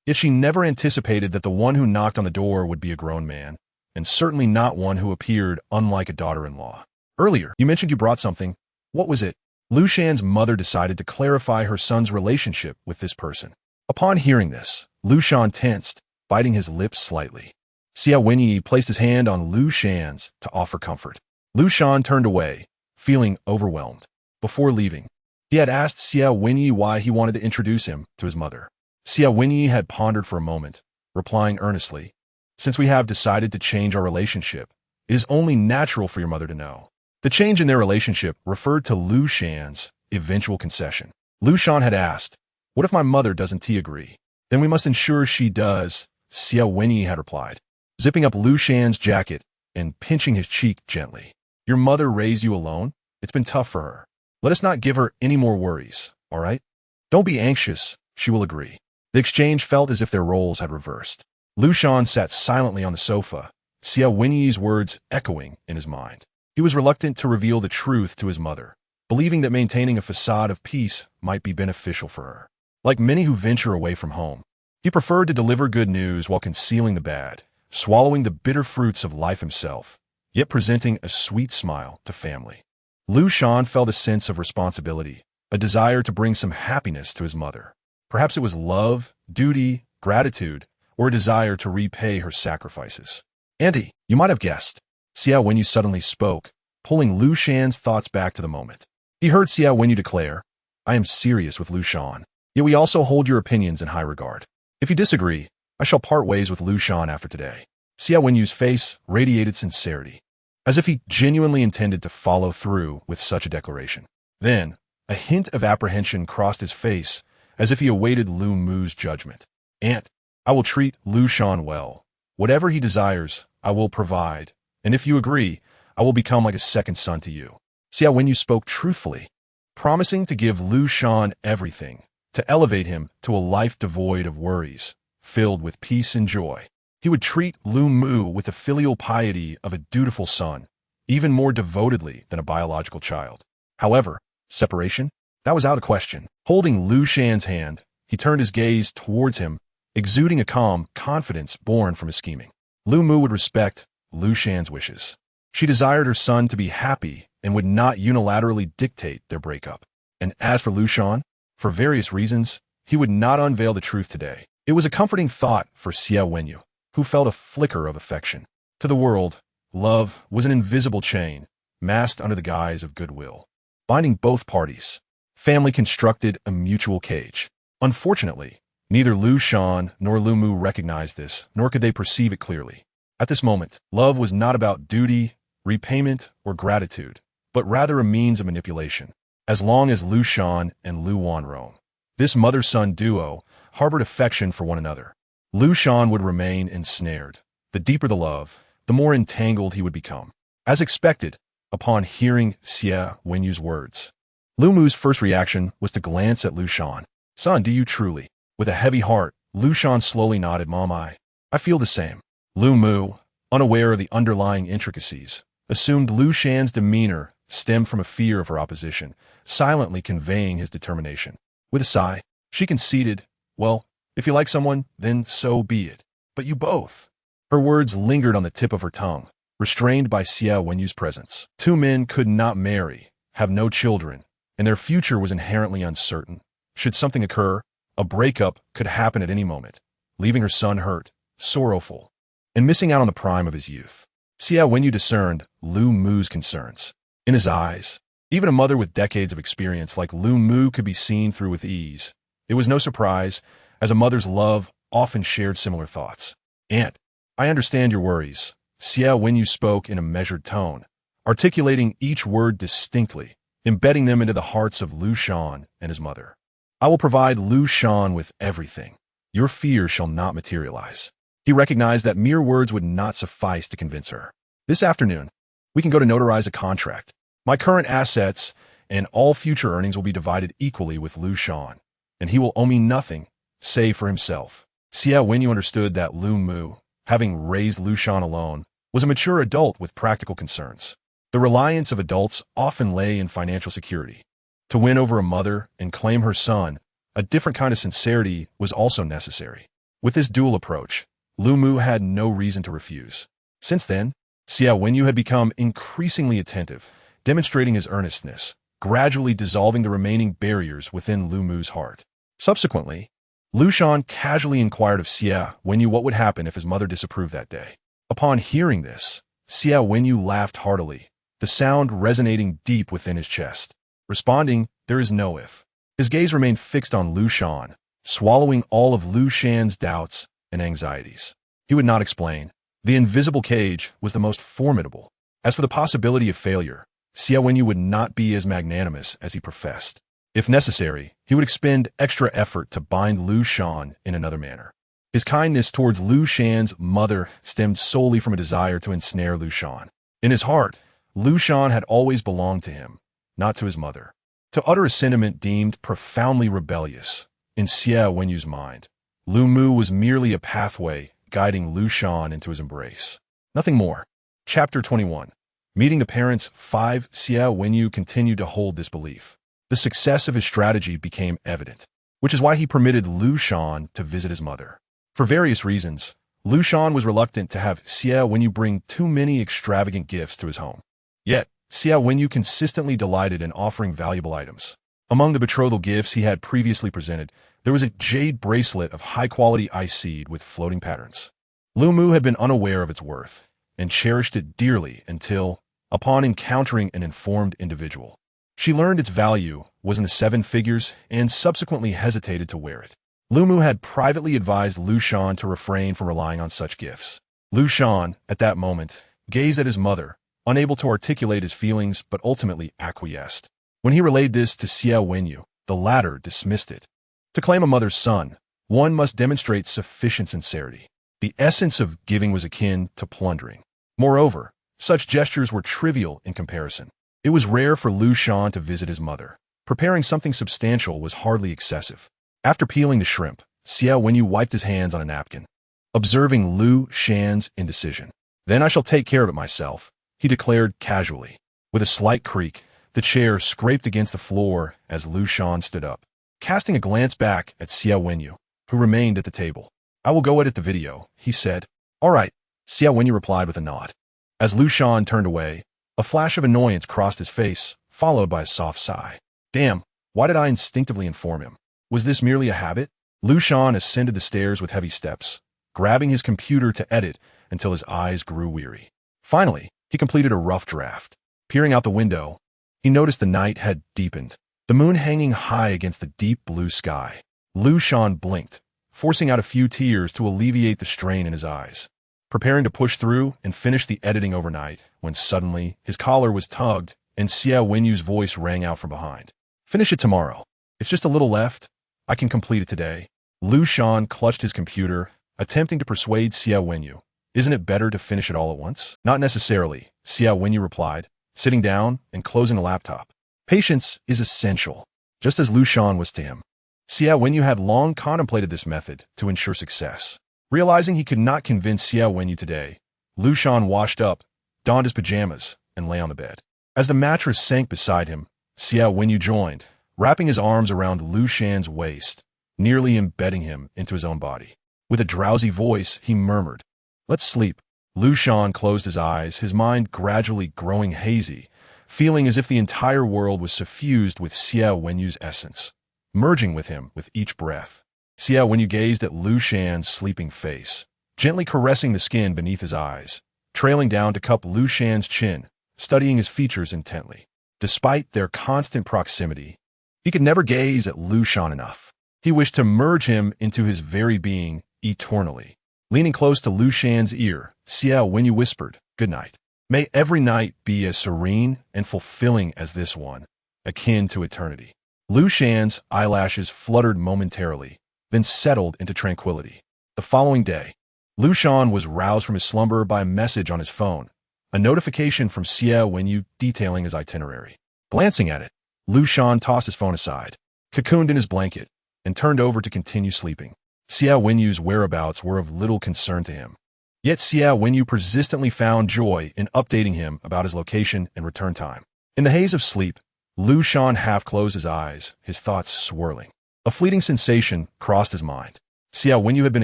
Yet she never anticipated that the one who knocked on the door would be a grown man, and certainly not one who appeared unlike a daughter-in-law. "Earlier, you mentioned you brought something. What was it?" Liu Shan's mother decided to clarify her son's relationship with this person. Upon hearing this, Liu Shan tensed, biting his lips slightly. Xie Wenyì placed his hand on Liu Shan's to offer comfort. Liu Shan turned away, feeling overwhelmed. Before leaving, he had asked Xie Wenyì why he wanted to introduce him to his mother. Xie Wenyì had pondered for a moment, replying earnestly, "Since we have decided to change our relationship, it is only natural for your mother to know." The change in their relationship referred to Liu Shan's eventual concession. Liu Shan had asked, "What if my mother doesn't agree?" "Then we must ensure she does," Xie Wenyì had replied, zipping up Liu Shan's jacket and pinching his cheek gently. "Your mother raised you alone? It's been tough for her. Let us not give her any more worries, all right? Don't be anxious, she will agree." The exchange felt as if their roles had reversed. Liu Shan sat silently on the sofa, Xie Wenyì's words echoing in his mind. He was reluctant to reveal the truth to his mother, believing that maintaining a facade of peace might be beneficial for her. Like many who venture away from home, he preferred to deliver good news while concealing the bad, swallowing the bitter fruits of life himself, yet presenting a sweet smile to family. Liu Shan felt a sense of responsibility, a desire to bring some happiness to his mother. Perhaps it was love, duty, gratitude, or a desire to repay her sacrifices. "Auntie, you might have guessed," Xie Wenyì suddenly spoke, pulling Liu Shan's thoughts back to the moment. He heard Xie Wenyì declare, "I am serious with Liu Shan, yet we also hold your opinions in high regard. If you disagree, I shall part ways with Liu Shan after today." Xie Wenyì's face radiated sincerity, as if he genuinely intended to follow through with such a declaration. Then, a hint of apprehension crossed his face, as if he awaited Liu Mu's judgment. "Aunt, I will treat Liu Shan well. Whatever he desires, I will provide, and if you agree, I will become like a second son to you." Xie Wenyì spoke truthfully, promising to give Liu Shan everything, to elevate him to a life devoid of worries, filled with peace and joy. He would treat Lu Mu with the filial piety of a dutiful son, even more devotedly than a biological child. However, separation? That was out of question. Holding Liu Shan's hand, he turned his gaze towards him, exuding a calm confidence born from his scheming. Lu Mu would respect Liu Shan's wishes. She desired her son to be happy and would not unilaterally dictate their breakup. And as for Liu Shan, for various reasons, he would not unveil the truth today. It was a comforting thought for Xie Wenyì, who felt a flicker of affection. To the world, love was an invisible chain, masked under the guise of goodwill, binding both parties. Family constructed a mutual cage. Unfortunately, neither Liu Shan nor Lu Mu recognized this, nor could they perceive it clearly. At this moment, love was not about duty, repayment, or gratitude, but rather a means of manipulation. As long as Liu Shan and Lu Wanrong, this mother-son duo, harbored affection for one another, Liu Shan would remain ensnared. The deeper the love, the more entangled he would become. As expected, upon hearing Xie Wenyì's words, Lu Mu's first reaction was to glance at Liu Shan. "Son, do you truly?" With a heavy heart, Liu Shan slowly nodded. "Mom, I feel the same." Lu Mu, unaware of the underlying intricacies, assumed Liu Shan's demeanor stemmed from a fear of her opposition, silently conveying his determination. With a sigh, she conceded, "Well, if you like someone, then so be it. But you both." Her words lingered on the tip of her tongue, restrained by Xie Wenyì's presence. Two men could not marry, have no children, and their future was inherently uncertain. Should something occur, a breakup could happen at any moment, leaving her son hurt, sorrowful, and missing out on the prime of his youth. Xie Wenyì discerned Lu Mu's concerns. In his eyes, even a mother with decades of experience like Lu Mu could be seen through with ease. It was no surprise, as a mother's love often shared similar thoughts. "Aunt, I understand your worries." Xie Wenyì spoke in a measured tone, articulating each word distinctly, embedding them into the hearts of Liu Shan and his mother. "I will provide Liu Shan with everything. Your fear shall not materialize." He recognized that mere words would not suffice to convince her. "This afternoon, we can go to notarize a contract. My current assets and all future earnings will be divided equally with Liu Shan, and he will owe me nothing, save for himself." Xie Wenyì understood that Lu Mu, having raised Liu Shan alone, was a mature adult with practical concerns. The reliance of adults often lay in financial security. To win over a mother and claim her son, a different kind of sincerity was also necessary. With this dual approach, Lu Mu had no reason to refuse. Since then, Xie Wenyì had become increasingly attentive, demonstrating his earnestness, gradually dissolving the remaining barriers within Lu Mu's heart. Subsequently, Liu Shan casually inquired of Xie Wenyì what would happen if his mother disapproved that day. Upon hearing this, Xie Wenyì laughed heartily, the sound resonating deep within his chest. Responding, "There is no if." His gaze remained fixed on Liu Shan, swallowing all of Liu Shan's doubts and anxieties. He would not explain. The invisible cage was the most formidable. As for the possibility of failure, Xie Wenyì would not be as magnanimous as he professed. If necessary, he would expend extra effort to bind Liu Shan in another manner. His kindness towards Liu Shan's mother stemmed solely from a desire to ensnare Liu Shan. In his heart, Liu Shan had always belonged to him, not to his mother. To utter a sentiment deemed profoundly rebellious, in Xie Wenyì's mind, Lu Mu was merely a pathway guiding Liu Shan into his embrace. Nothing more. Chapter 21. Meeting the parents. 5. Xie Wenyì continued to hold this belief. The success of his strategy became evident, which is why he permitted Liu Shan to visit his mother. For various reasons, Liu Shan was reluctant to have Xie Wenyì bring too many extravagant gifts to his home. Yet, Xie Wenyì consistently delighted in offering valuable items. Among the betrothal gifts he had previously presented, there was a jade bracelet of high-quality ice seed with floating patterns. Lu Mu had been unaware of its worth, and cherished it dearly until, upon encountering an informed individual, she learned its value was in the 7 figures and subsequently hesitated to wear it. Lu Mu had privately advised Liu Shan to refrain from relying on such gifts. Liu Shan, at that moment, gazed at his mother, unable to articulate his feelings but ultimately acquiesced. When he relayed this to Xie Wenyì, the latter dismissed it. To claim a mother's son, one must demonstrate sufficient sincerity. The essence of giving was akin to plundering. Moreover, such gestures were trivial in comparison. It was rare for Liu Shan to visit his mother. Preparing something substantial was hardly excessive. After peeling the shrimp, Xie Wenyì wiped his hands on a napkin. observing Liu Shan's indecision. "Then I shall take care of it myself," he declared casually. With a slight creak, the chair scraped against the floor as Liu Shan stood up, casting a glance back at Xie Wenyì, who remained at the table. "I will go edit the video," he said. "All right," Xie Wenyì replied with a nod. As Liu Shan turned away, a flash of annoyance crossed his face, followed by a soft sigh. Damn, why did I instinctively inform him? Was this merely a habit? Liu Shan ascended the stairs with heavy steps, grabbing his computer to edit until his eyes grew weary. Finally, he completed a rough draft. Peering out the window, he noticed the night had deepened, the moon hanging high against the deep blue sky. Liu Shan blinked, forcing out a few tears to alleviate the strain in his eyes, preparing to push through and finish the editing overnight, when suddenly his collar was tugged and Xie Wenyì's voice rang out from behind. "Finish it tomorrow. It's just a little left. I can complete it today." Liu Shan clutched his computer, attempting to persuade Xie Wenyì. "Isn't it better to finish it all at once?" "Not necessarily," Xie Wenyì replied, sitting down and closing the laptop. "Patience is essential," just as Liu Shan was to him. Xie Wenyì had long contemplated this method to ensure success. Realizing he could not convince Xie Wenyì today, Liu Shan washed up, donned his pajamas, and lay on the bed. As the mattress sank beside him, Xie Wenyì joined, wrapping his arms around Liu Shan's waist, nearly embedding him into his own body. With a drowsy voice, he murmured, "Let's sleep." Liu Shan closed his eyes, his mind gradually growing hazy, feeling as if the entire world was suffused with Xie Wenyì's essence, merging with him with each breath. Xie Wenyì gazed at Liu Shan's sleeping face, gently caressing the skin beneath his eyes, trailing down to cup Liu Shan's chin, studying his features intently. Despite their constant proximity, he could never gaze at Liu Shan enough. He wished to merge him into his very being eternally. Leaning close to Liu Shan's ear, Xie Wenyì whispered, "Good night. May every night be as serene and fulfilling as this one, akin to eternity." Liu Shan's eyelashes fluttered momentarily, then settled into tranquility. The following day, Liu Shan was roused from his slumber by a message on his phone, a notification from Xie Wenyì detailing his itinerary. Glancing at it, Liu Shan tossed his phone aside, cocooned in his blanket, and turned over to continue sleeping. Xie Wenyì's whereabouts were of little concern to him. Yet Xie Wenyì persistently found joy in updating him about his location and return time. In the haze of sleep, Liu Shan half closed his eyes, his thoughts swirling. A fleeting sensation crossed his mind. Xie Wenyì had been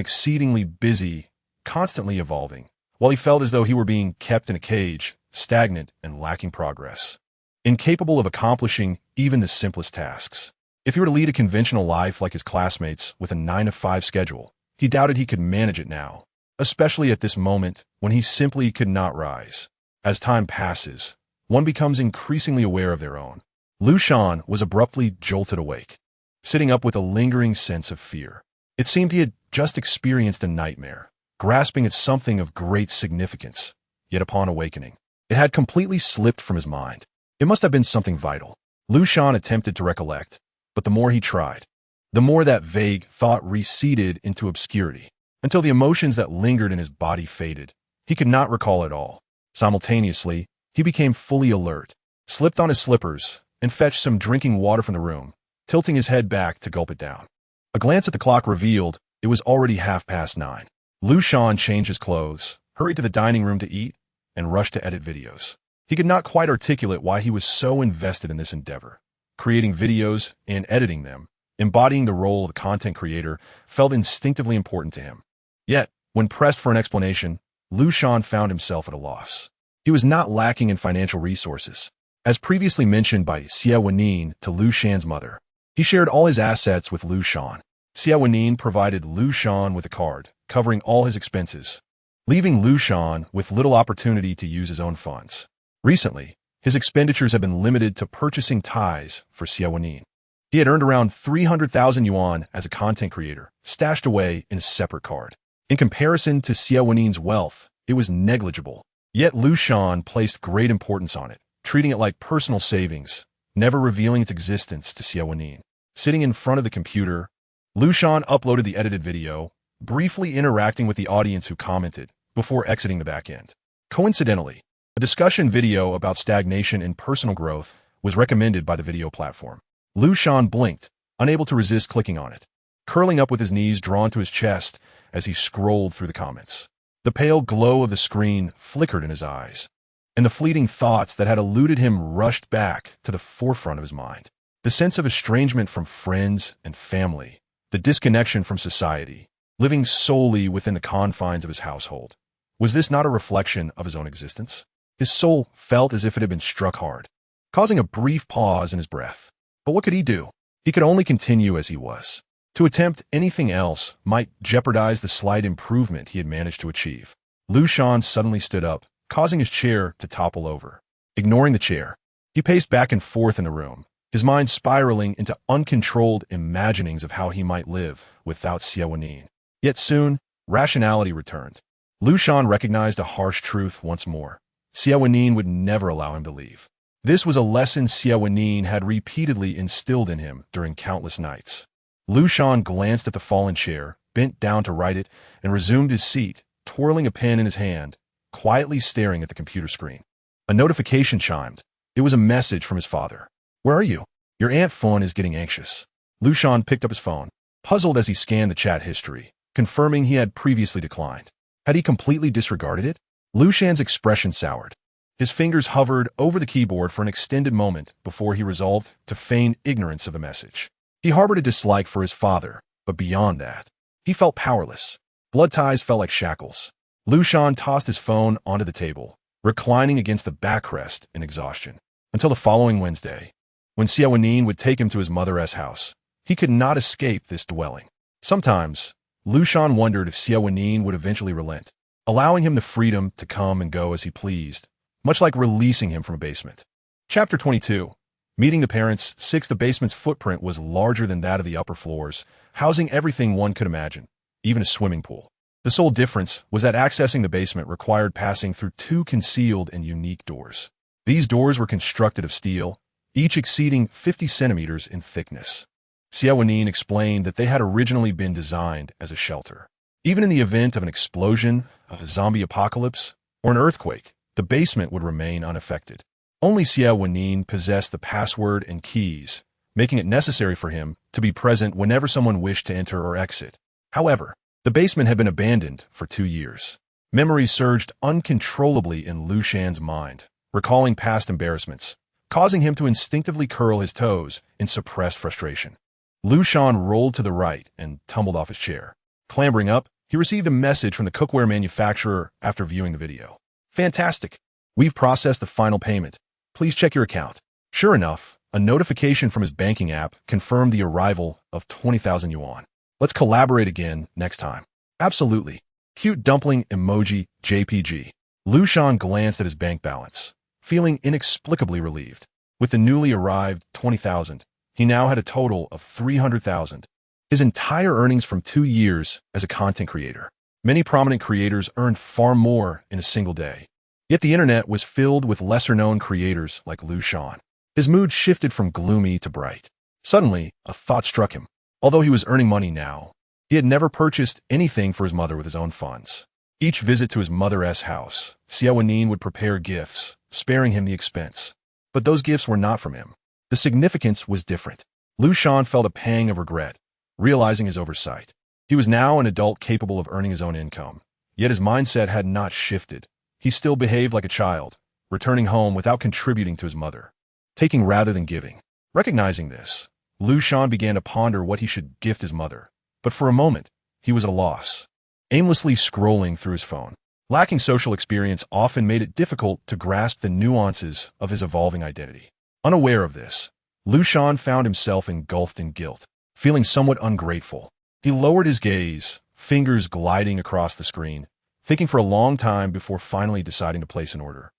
exceedingly busy, constantly evolving, while he felt as though he were being kept in a cage, stagnant and lacking progress, incapable of accomplishing even the simplest tasks. If he were to lead a conventional life like his classmates with a 9-to-5 schedule, he doubted he could manage it now, especially at this moment when he simply could not rise. As time passes, one becomes increasingly aware of their own. Liu Shan was abruptly jolted awake, sitting up with a lingering sense of fear. It seemed he had just experienced a nightmare, grasping at something of great significance, yet upon awakening, it had completely slipped from his mind. It must have been something vital. Liu Shan attempted to recollect, but the more he tried, the more that vague thought receded into obscurity, until the emotions that lingered in his body faded. He could not recall it all. Simultaneously, he became fully alert, slipped on his slippers, and fetched some drinking water from the room, tilting his head back to gulp it down. A glance at the clock revealed it was already 9:30. Liu Shan changed his clothes, hurried to the dining room to eat, and rushed to edit videos. He could not quite articulate why he was so invested in this endeavor. Creating videos and editing them, embodying the role of a content creator, felt instinctively important to him. Yet, when pressed for an explanation, Liu Shan found himself at a loss. He was not lacking in financial resources. As previously mentioned by Xie Wenyì to Liu Shan's mother, he shared all his assets with Liu Shan. Xie Wenyì provided Liu Shan with a card, covering all his expenses, leaving Liu Shan with little opportunity to use his own funds. Recently, his expenditures have been limited to purchasing ties for Xie Wenyì. He had earned around 300,000 yuan as a content creator, stashed away in a separate card. In comparison to Xie Wenyì's wealth, it was negligible. Yet Liu Shan placed great importance on it, treating it like personal savings, never revealing its existence to Xie Wenyì. Sitting in front of the computer, Liu Shan uploaded the edited video, briefly interacting with the audience who commented, before exiting the back end. Coincidentally, a discussion video about stagnation and personal growth was recommended by the video platform. Liu Shan blinked, unable to resist clicking on it. curling up with his knees drawn to his chest as he scrolled through the comments. The pale glow of the screen flickered in his eyes, and the fleeting thoughts that had eluded him rushed back to the forefront of his mind. The sense of estrangement from friends and family, the disconnection from society, living solely within the confines of his household. Was this not a reflection of his own existence? His soul felt as if it had been struck hard, causing a brief pause in his breath. But what could he do? He could only continue as he was. To attempt anything else might jeopardize the slight improvement he had managed to achieve. Liu Shan suddenly stood up, causing his chair to topple over. Ignoring the chair, he paced back and forth in the room, his mind spiraling into uncontrolled imaginings of how he might live without Xie Wenyì. Yet soon, rationality returned. Liu Shan recognized a harsh truth once more. Xie Wenyì would never allow him to leave. This was a lesson Xie Wenyì had repeatedly instilled in him during countless nights. Liu Shan glanced at the fallen chair, bent down to write it, and resumed his seat, twirling a pen in his hand, quietly staring at the computer screen. A notification chimed. It was a message from his father. "Where are you? Your Aunt Fun is getting anxious." Liu Shan picked up his phone, puzzled as he scanned the chat history, confirming he had previously declined. Had he completely disregarded it? Liu Shan's expression soured. His fingers hovered over the keyboard for an extended moment before he resolved to feign ignorance of the message. He harbored a dislike for his father, but beyond that, he felt powerless. Blood ties felt like shackles. Liu Shan tossed his phone onto the table, reclining against the backrest in exhaustion. Until the following Wednesday, when Xie Wenyì would take him to his mother's house, he could not escape this dwelling. Sometimes, Liu Shan wondered if Xie Wenyì would eventually relent, allowing him the freedom to come and go as he pleased, much like releasing him from a basement. Chapter 22. Meeting the Parents. 6. The basement's footprint was larger than that of the upper floors, housing everything one could imagine, even a swimming pool. The sole difference was that accessing the basement required passing through two concealed and unique doors. These doors were constructed of steel, each exceeding 50 centimeters in thickness. Xie Wenyì explained that they had originally been designed as a shelter. Even in the event of an explosion, a zombie apocalypse, or an earthquake, the basement would remain unaffected. Only Xie Wenyì possessed the password and keys, making it necessary for him to be present whenever someone wished to enter or exit. However, the basement had been abandoned for 2 years. Memories surged uncontrollably in Liu Shan's mind, recalling past embarrassments, causing him to instinctively curl his toes in suppressed frustration. Liu Shan rolled to the right and tumbled off his chair. Clambering up, he received a message from the cookware manufacturer after viewing the video. "Fantastic! We've processed the final payment. Please check your account." Sure enough, a notification from his banking app confirmed the arrival of 20,000 yuan. "Let's collaborate again next time." "Absolutely." Cute dumpling emoji JPG. Liu Shan glanced at his bank balance, feeling inexplicably relieved. With the newly arrived 20,000, he now had a total of 300,000. His entire earnings from 2 years as a content creator. Many prominent creators earned far more in a single day. Yet the internet was filled with lesser-known creators like Liu Shan. His mood shifted from gloomy to bright. Suddenly, a thought struck him. Although he was earning money now, he had never purchased anything for his mother with his own funds. Each visit to his mother's house, Xie Wenyì would prepare gifts, sparing him the expense. But those gifts were not from him. The significance was different. Liu Shan felt a pang of regret, realizing his oversight. He was now an adult capable of earning his own income, yet his mindset had not shifted. He still behaved like a child, returning home without contributing to his mother, taking rather than giving. Recognizing this, Liu Shan began to ponder what he should gift his mother. But for a moment, he was at a loss. Aimlessly scrolling through his phone, lacking social experience often made it difficult to grasp the nuances of his evolving identity. Unaware of this, Liu Shan found himself engulfed in guilt, feeling somewhat ungrateful. He lowered his gaze, fingers gliding across the screen, thinking for a long time before finally deciding to place an order,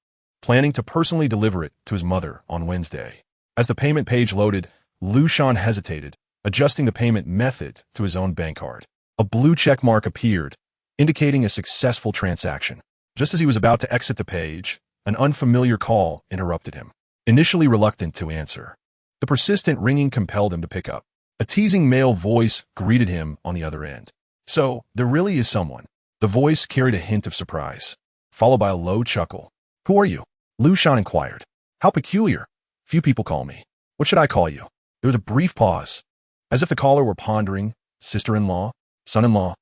planning to personally deliver it to his mother on Wednesday. As the payment page loaded, Liu Shan hesitated, adjusting the payment method to his own bank card. A blue check mark appeared, indicating a successful transaction. Just as he was about to exit the page, an unfamiliar call interrupted him. Initially reluctant to answer, the persistent ringing compelled him to pick up. A teasing male voice greeted him on the other end. "So, there really is someone." The voice carried a hint of surprise, followed by a low chuckle. "Who are you?" Liu Shan inquired. "How peculiar. Few people call me. What should I call you?" There was a brief pause, as if the caller were pondering, Sister-in-law? Son-in-law?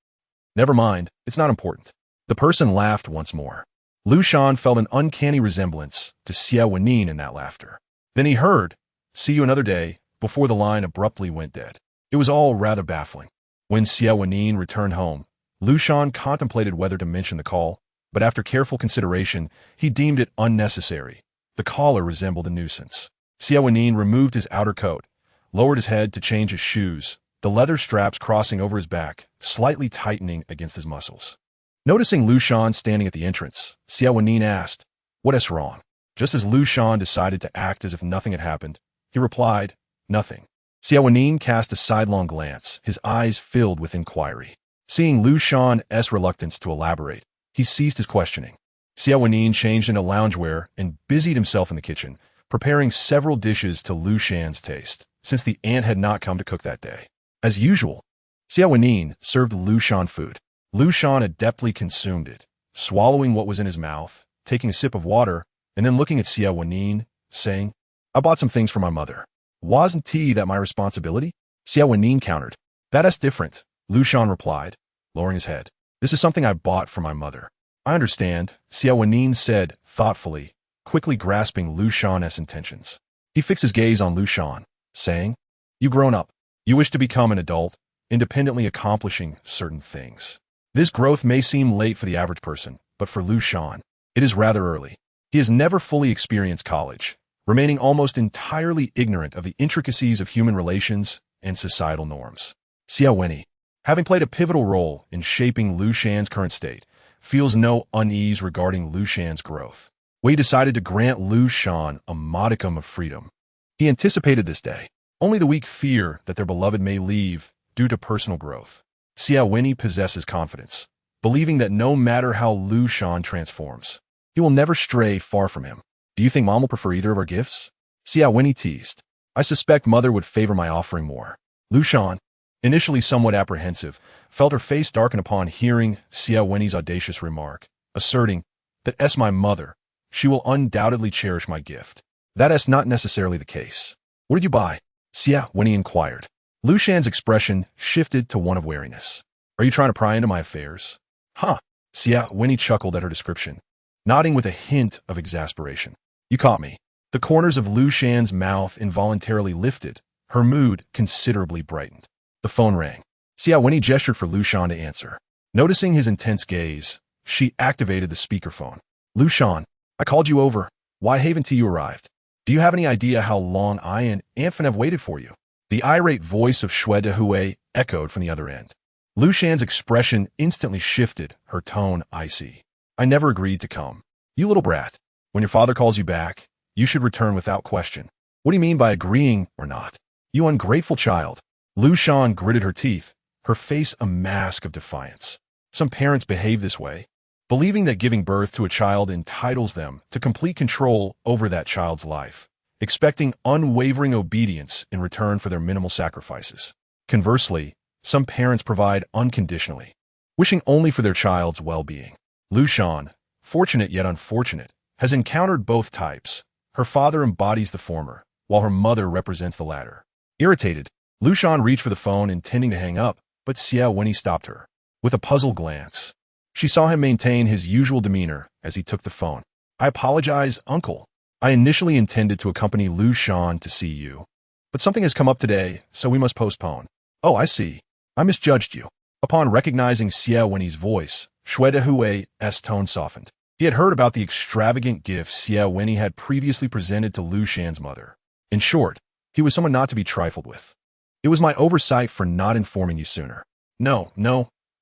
Never mind, it's not important. The person laughed once more. Liu Shan felt an uncanny resemblance to Xie Wenyì in that laughter. Then he heard, "See you another day," before the line abruptly went dead. It was all rather baffling. When Xie Wenyì returned home, Liu Shan contemplated whether to mention the call, but after careful consideration, he deemed it unnecessary. The caller resembled a nuisance. Xie Wenyì removed his outer coat, lowered his head to change his shoes, the leather straps crossing over his back, slightly tightening against his muscles. Noticing Liu Shan standing at the entrance, Xie Wenyì asked, "What is wrong?" Just as Liu Shan decided to act as if nothing had happened, he replied, "Nothing." Xie Wenyì cast a sidelong glance, his eyes filled with inquiry. Seeing Liu Shan's reluctance to elaborate, he ceased his questioning. Xie Wenyì changed into loungewear and busied himself in the kitchen, preparing several dishes to Liu Shan's taste, since the aunt had not come to cook that day. As usual, Xie Wenyì served Liu Shan food. Liu Shan adeptly consumed it, swallowing what was in his mouth, taking a sip of water, and then looking at Xie Wenyì, saying, "I bought some things for my mother. Wasn't tea that my responsibility?" Xie Wenyì countered. "That's different," Liu Shan replied, lowering his head. "This is something I bought for my mother." "I understand," Xie Wenyì said thoughtfully, quickly grasping Liu Shan's intentions. He fixed his gaze on Liu Shan, saying, "You've grown up. You wish to become an adult, independently accomplishing certain things. This growth may seem late for the average person, but for Liu Shan, it is rather early. He has never fully experienced college, remaining almost entirely ignorant of the intricacies of human relations and societal norms. Xie Wenyì, having played a pivotal role in shaping Liu Shan's current state, feels no unease regarding Liu Shan's growth. Wei decided to grant Liu Shan a modicum of freedom. He anticipated this day, only the weak fear that their beloved may leave due to personal growth. Xie Wenyì possesses confidence, believing that no matter how Liu Shan transforms, he will never stray far from him. "Do you think Mom will prefer either of our gifts?" Xie Wenyì teased. "I suspect Mother would favor my offering more." Liu Shan, initially somewhat apprehensive, felt her face darken upon hearing Xie Wenyì's audacious remark, asserting that as my mother, she will undoubtedly cherish my gift. That is not necessarily the case. "What did you buy?" Xie Wenyì inquired. Liu Shan's expression shifted to one of wariness. "Are you trying to pry into my affairs?" "Huh." Xie Wenyì chuckled at her description, nodding with a hint of exasperation. "You caught me." The corners of Liu Shan's mouth involuntarily lifted, her mood considerably brightened. The phone rang. Xie Wenyì gestured for Liu Shan to answer. Noticing his intense gaze, she activated the speakerphone. "Liu Shan, I called you over. Why haven't you arrived? Do you have any idea how long I and Infant have waited for you?" The irate voice of Xie Wenyì echoed from the other end. Liu Shan's expression instantly shifted, her tone icy. "I never agreed to come. You little brat. When your father calls you back, you should return without question. What do you mean by agreeing or not? You ungrateful child." Liu Shan gritted her teeth, her face a mask of defiance. Some parents behave this way, believing that giving birth to a child entitles them to complete control over that child's life, expecting unwavering obedience in return for their minimal sacrifices. Conversely, some parents provide unconditionally, wishing only for their child's well-being. Liu Shan, fortunate yet unfortunate, has encountered both types. Her father embodies the former, while her mother represents the latter. Irritated, Liu Shan reached for the phone intending to hang up, but Xie Wenyì stopped her. With a puzzled glance, she saw him maintain his usual demeanor as he took the phone. "I apologize, uncle. I initially intended to accompany Liu Shan to see you, but something has come up today, so we must postpone." "Oh, I see. I misjudged you." Upon recognizing Xie Wenyì's voice, Xie Wenyì's tone softened. He had heard about the extravagant gifts Xie Wenyì had previously presented to Liu Shan's mother. In short, he was someone not to be trifled with. "It was my oversight for not informing you sooner." No,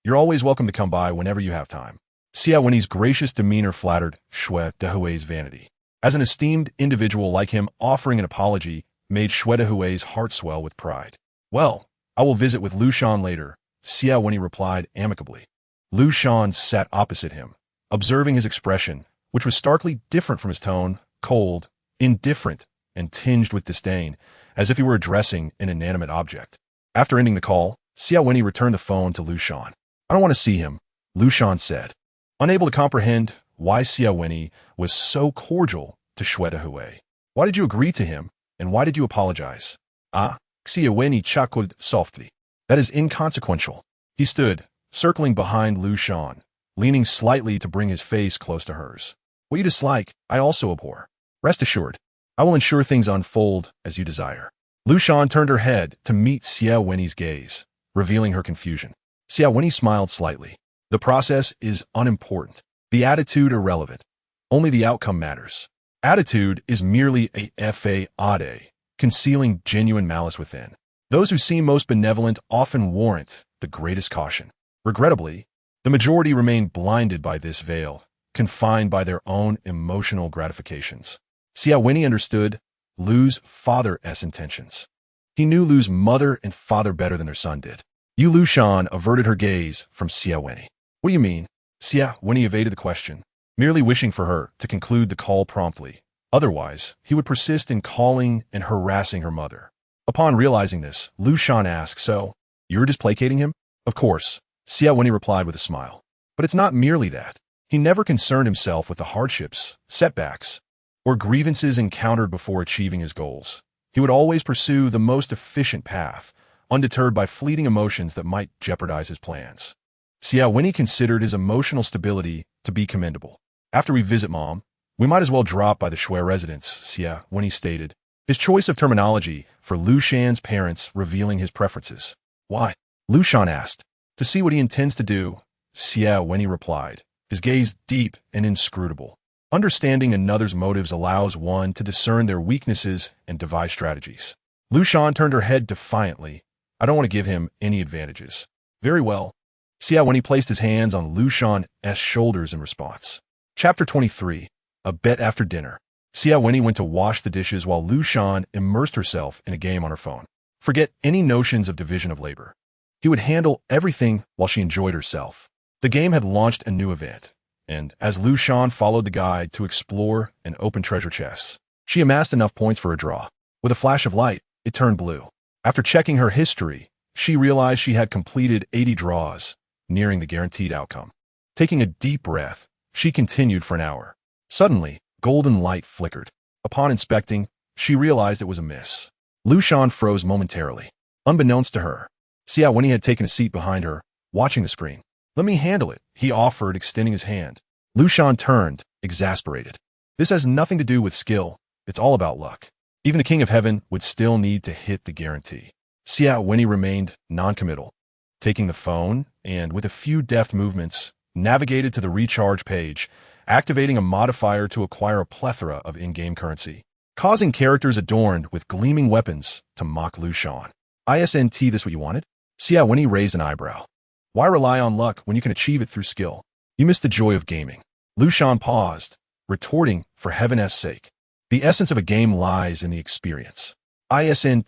you're always welcome to come by whenever you have time." Xie Wenyì's gracious demeanor flattered Xie Wenyì's vanity. As an esteemed individual like him offering an apology made Xie Wenyì's heart swell with pride. "Well, I will visit with Liu Shan later," Xie Wenyì replied amicably. Liu Shan sat opposite him, observing his expression, which was starkly different from his tone, cold, indifferent, and tinged with disdain, as if he were addressing an inanimate object. After ending the call, Xie Wenyì returned the phone to Liu Shan. "I don't want to see him," Liu Shan said, unable to comprehend why Xie Wenyì was so cordial to Xie Wenyì. "Why did you agree to him, and why did you apologize?" "Ah," Xie Wenyì chuckled softly. That is inconsequential. He stood, circling behind Liu Shan, leaning slightly to bring his face close to hers. What you dislike, I also abhor. Rest assured, I will ensure things unfold as you desire. Liu Shan turned her head to meet Xie Wenyì's gaze, revealing her confusion. Xie Wenyì smiled slightly. The process is unimportant. The attitude irrelevant. Only the outcome matters. Attitude is merely a facade, concealing genuine malice within. Those who seem most benevolent often warrant the greatest caution. Regrettably, the majority remain blinded by this veil, confined by their own emotional gratifications. Xie Wenyì understood Liu's father's intentions. He knew Liu's mother and father better than their son did. Liu Shan averted her gaze from Xie Wenyì. What do you mean? Xie Wenyì evaded the question, merely wishing for her to conclude the call promptly. Otherwise, he would persist in calling and harassing her mother. Upon realizing this, Liu Shan asked, "So, you're just placating him?" "Of course," Xie Wenyì replied with a smile. "But it's not merely that. He never concerned himself with the hardships, setbacks, or grievances encountered before achieving his goals. He would always pursue the most efficient path, undeterred by fleeting emotions that might jeopardize his plans." Xie Wenyì considered his emotional stability to be commendable. "After we visit Mom, we might as well drop by the Xie residence," Xie Wenyì stated, his choice of terminology for Liu Shan's parents revealing his preferences. "Why?" Liu Shan asked. "To see what he intends to do," Xie Wenyì replied, his gaze deep and inscrutable. Understanding another's motives allows one to discern their weaknesses and devise strategies. Liu Shan turned her head defiantly. "I don't want to give him any advantages." "Very well." Xie Wenyì placed his hands on Liu Shan's shoulders in response. Chapter 23. A Bet After Dinner. Xie Wenyì went to wash the dishes while Liu Shan immersed herself in a game on her phone. Forget any notions of division of labor. He would handle everything while she enjoyed herself. The game had launched a new event, and as Liu Shan followed the guide to explore and open treasure chests, she amassed enough points for a draw. With a flash of light, it turned blue. After checking her history, she realized she had completed 80 draws, nearing the guaranteed outcome. Taking a deep breath, she continued for an hour. Suddenly, golden light flickered. Upon inspecting, she realized it was a miss. Liu Shan froze momentarily. Unbeknownst to her, Xie Wenyì had taken a seat behind her, watching the screen. "Let me handle it," he offered, extending his hand. Liu Shan turned, exasperated. "This has nothing to do with skill. It's all about luck. Even the King of Heaven would still need to hit the guarantee." Xie Wenyì remained non-committal, taking the phone and, with a few deft movements, navigated to the recharge page, activating a modifier to acquire a plethora of in-game currency, causing characters adorned with gleaming weapons to mock Liu Shan. "Isn't this what you wanted?" Xie Wenyì raised an eyebrow. "Why rely on luck when you can achieve it through skill? You miss the joy of gaming." Liu Shan paused, retorting, "For heaven's sake. The essence of a game lies in the experience. Isn't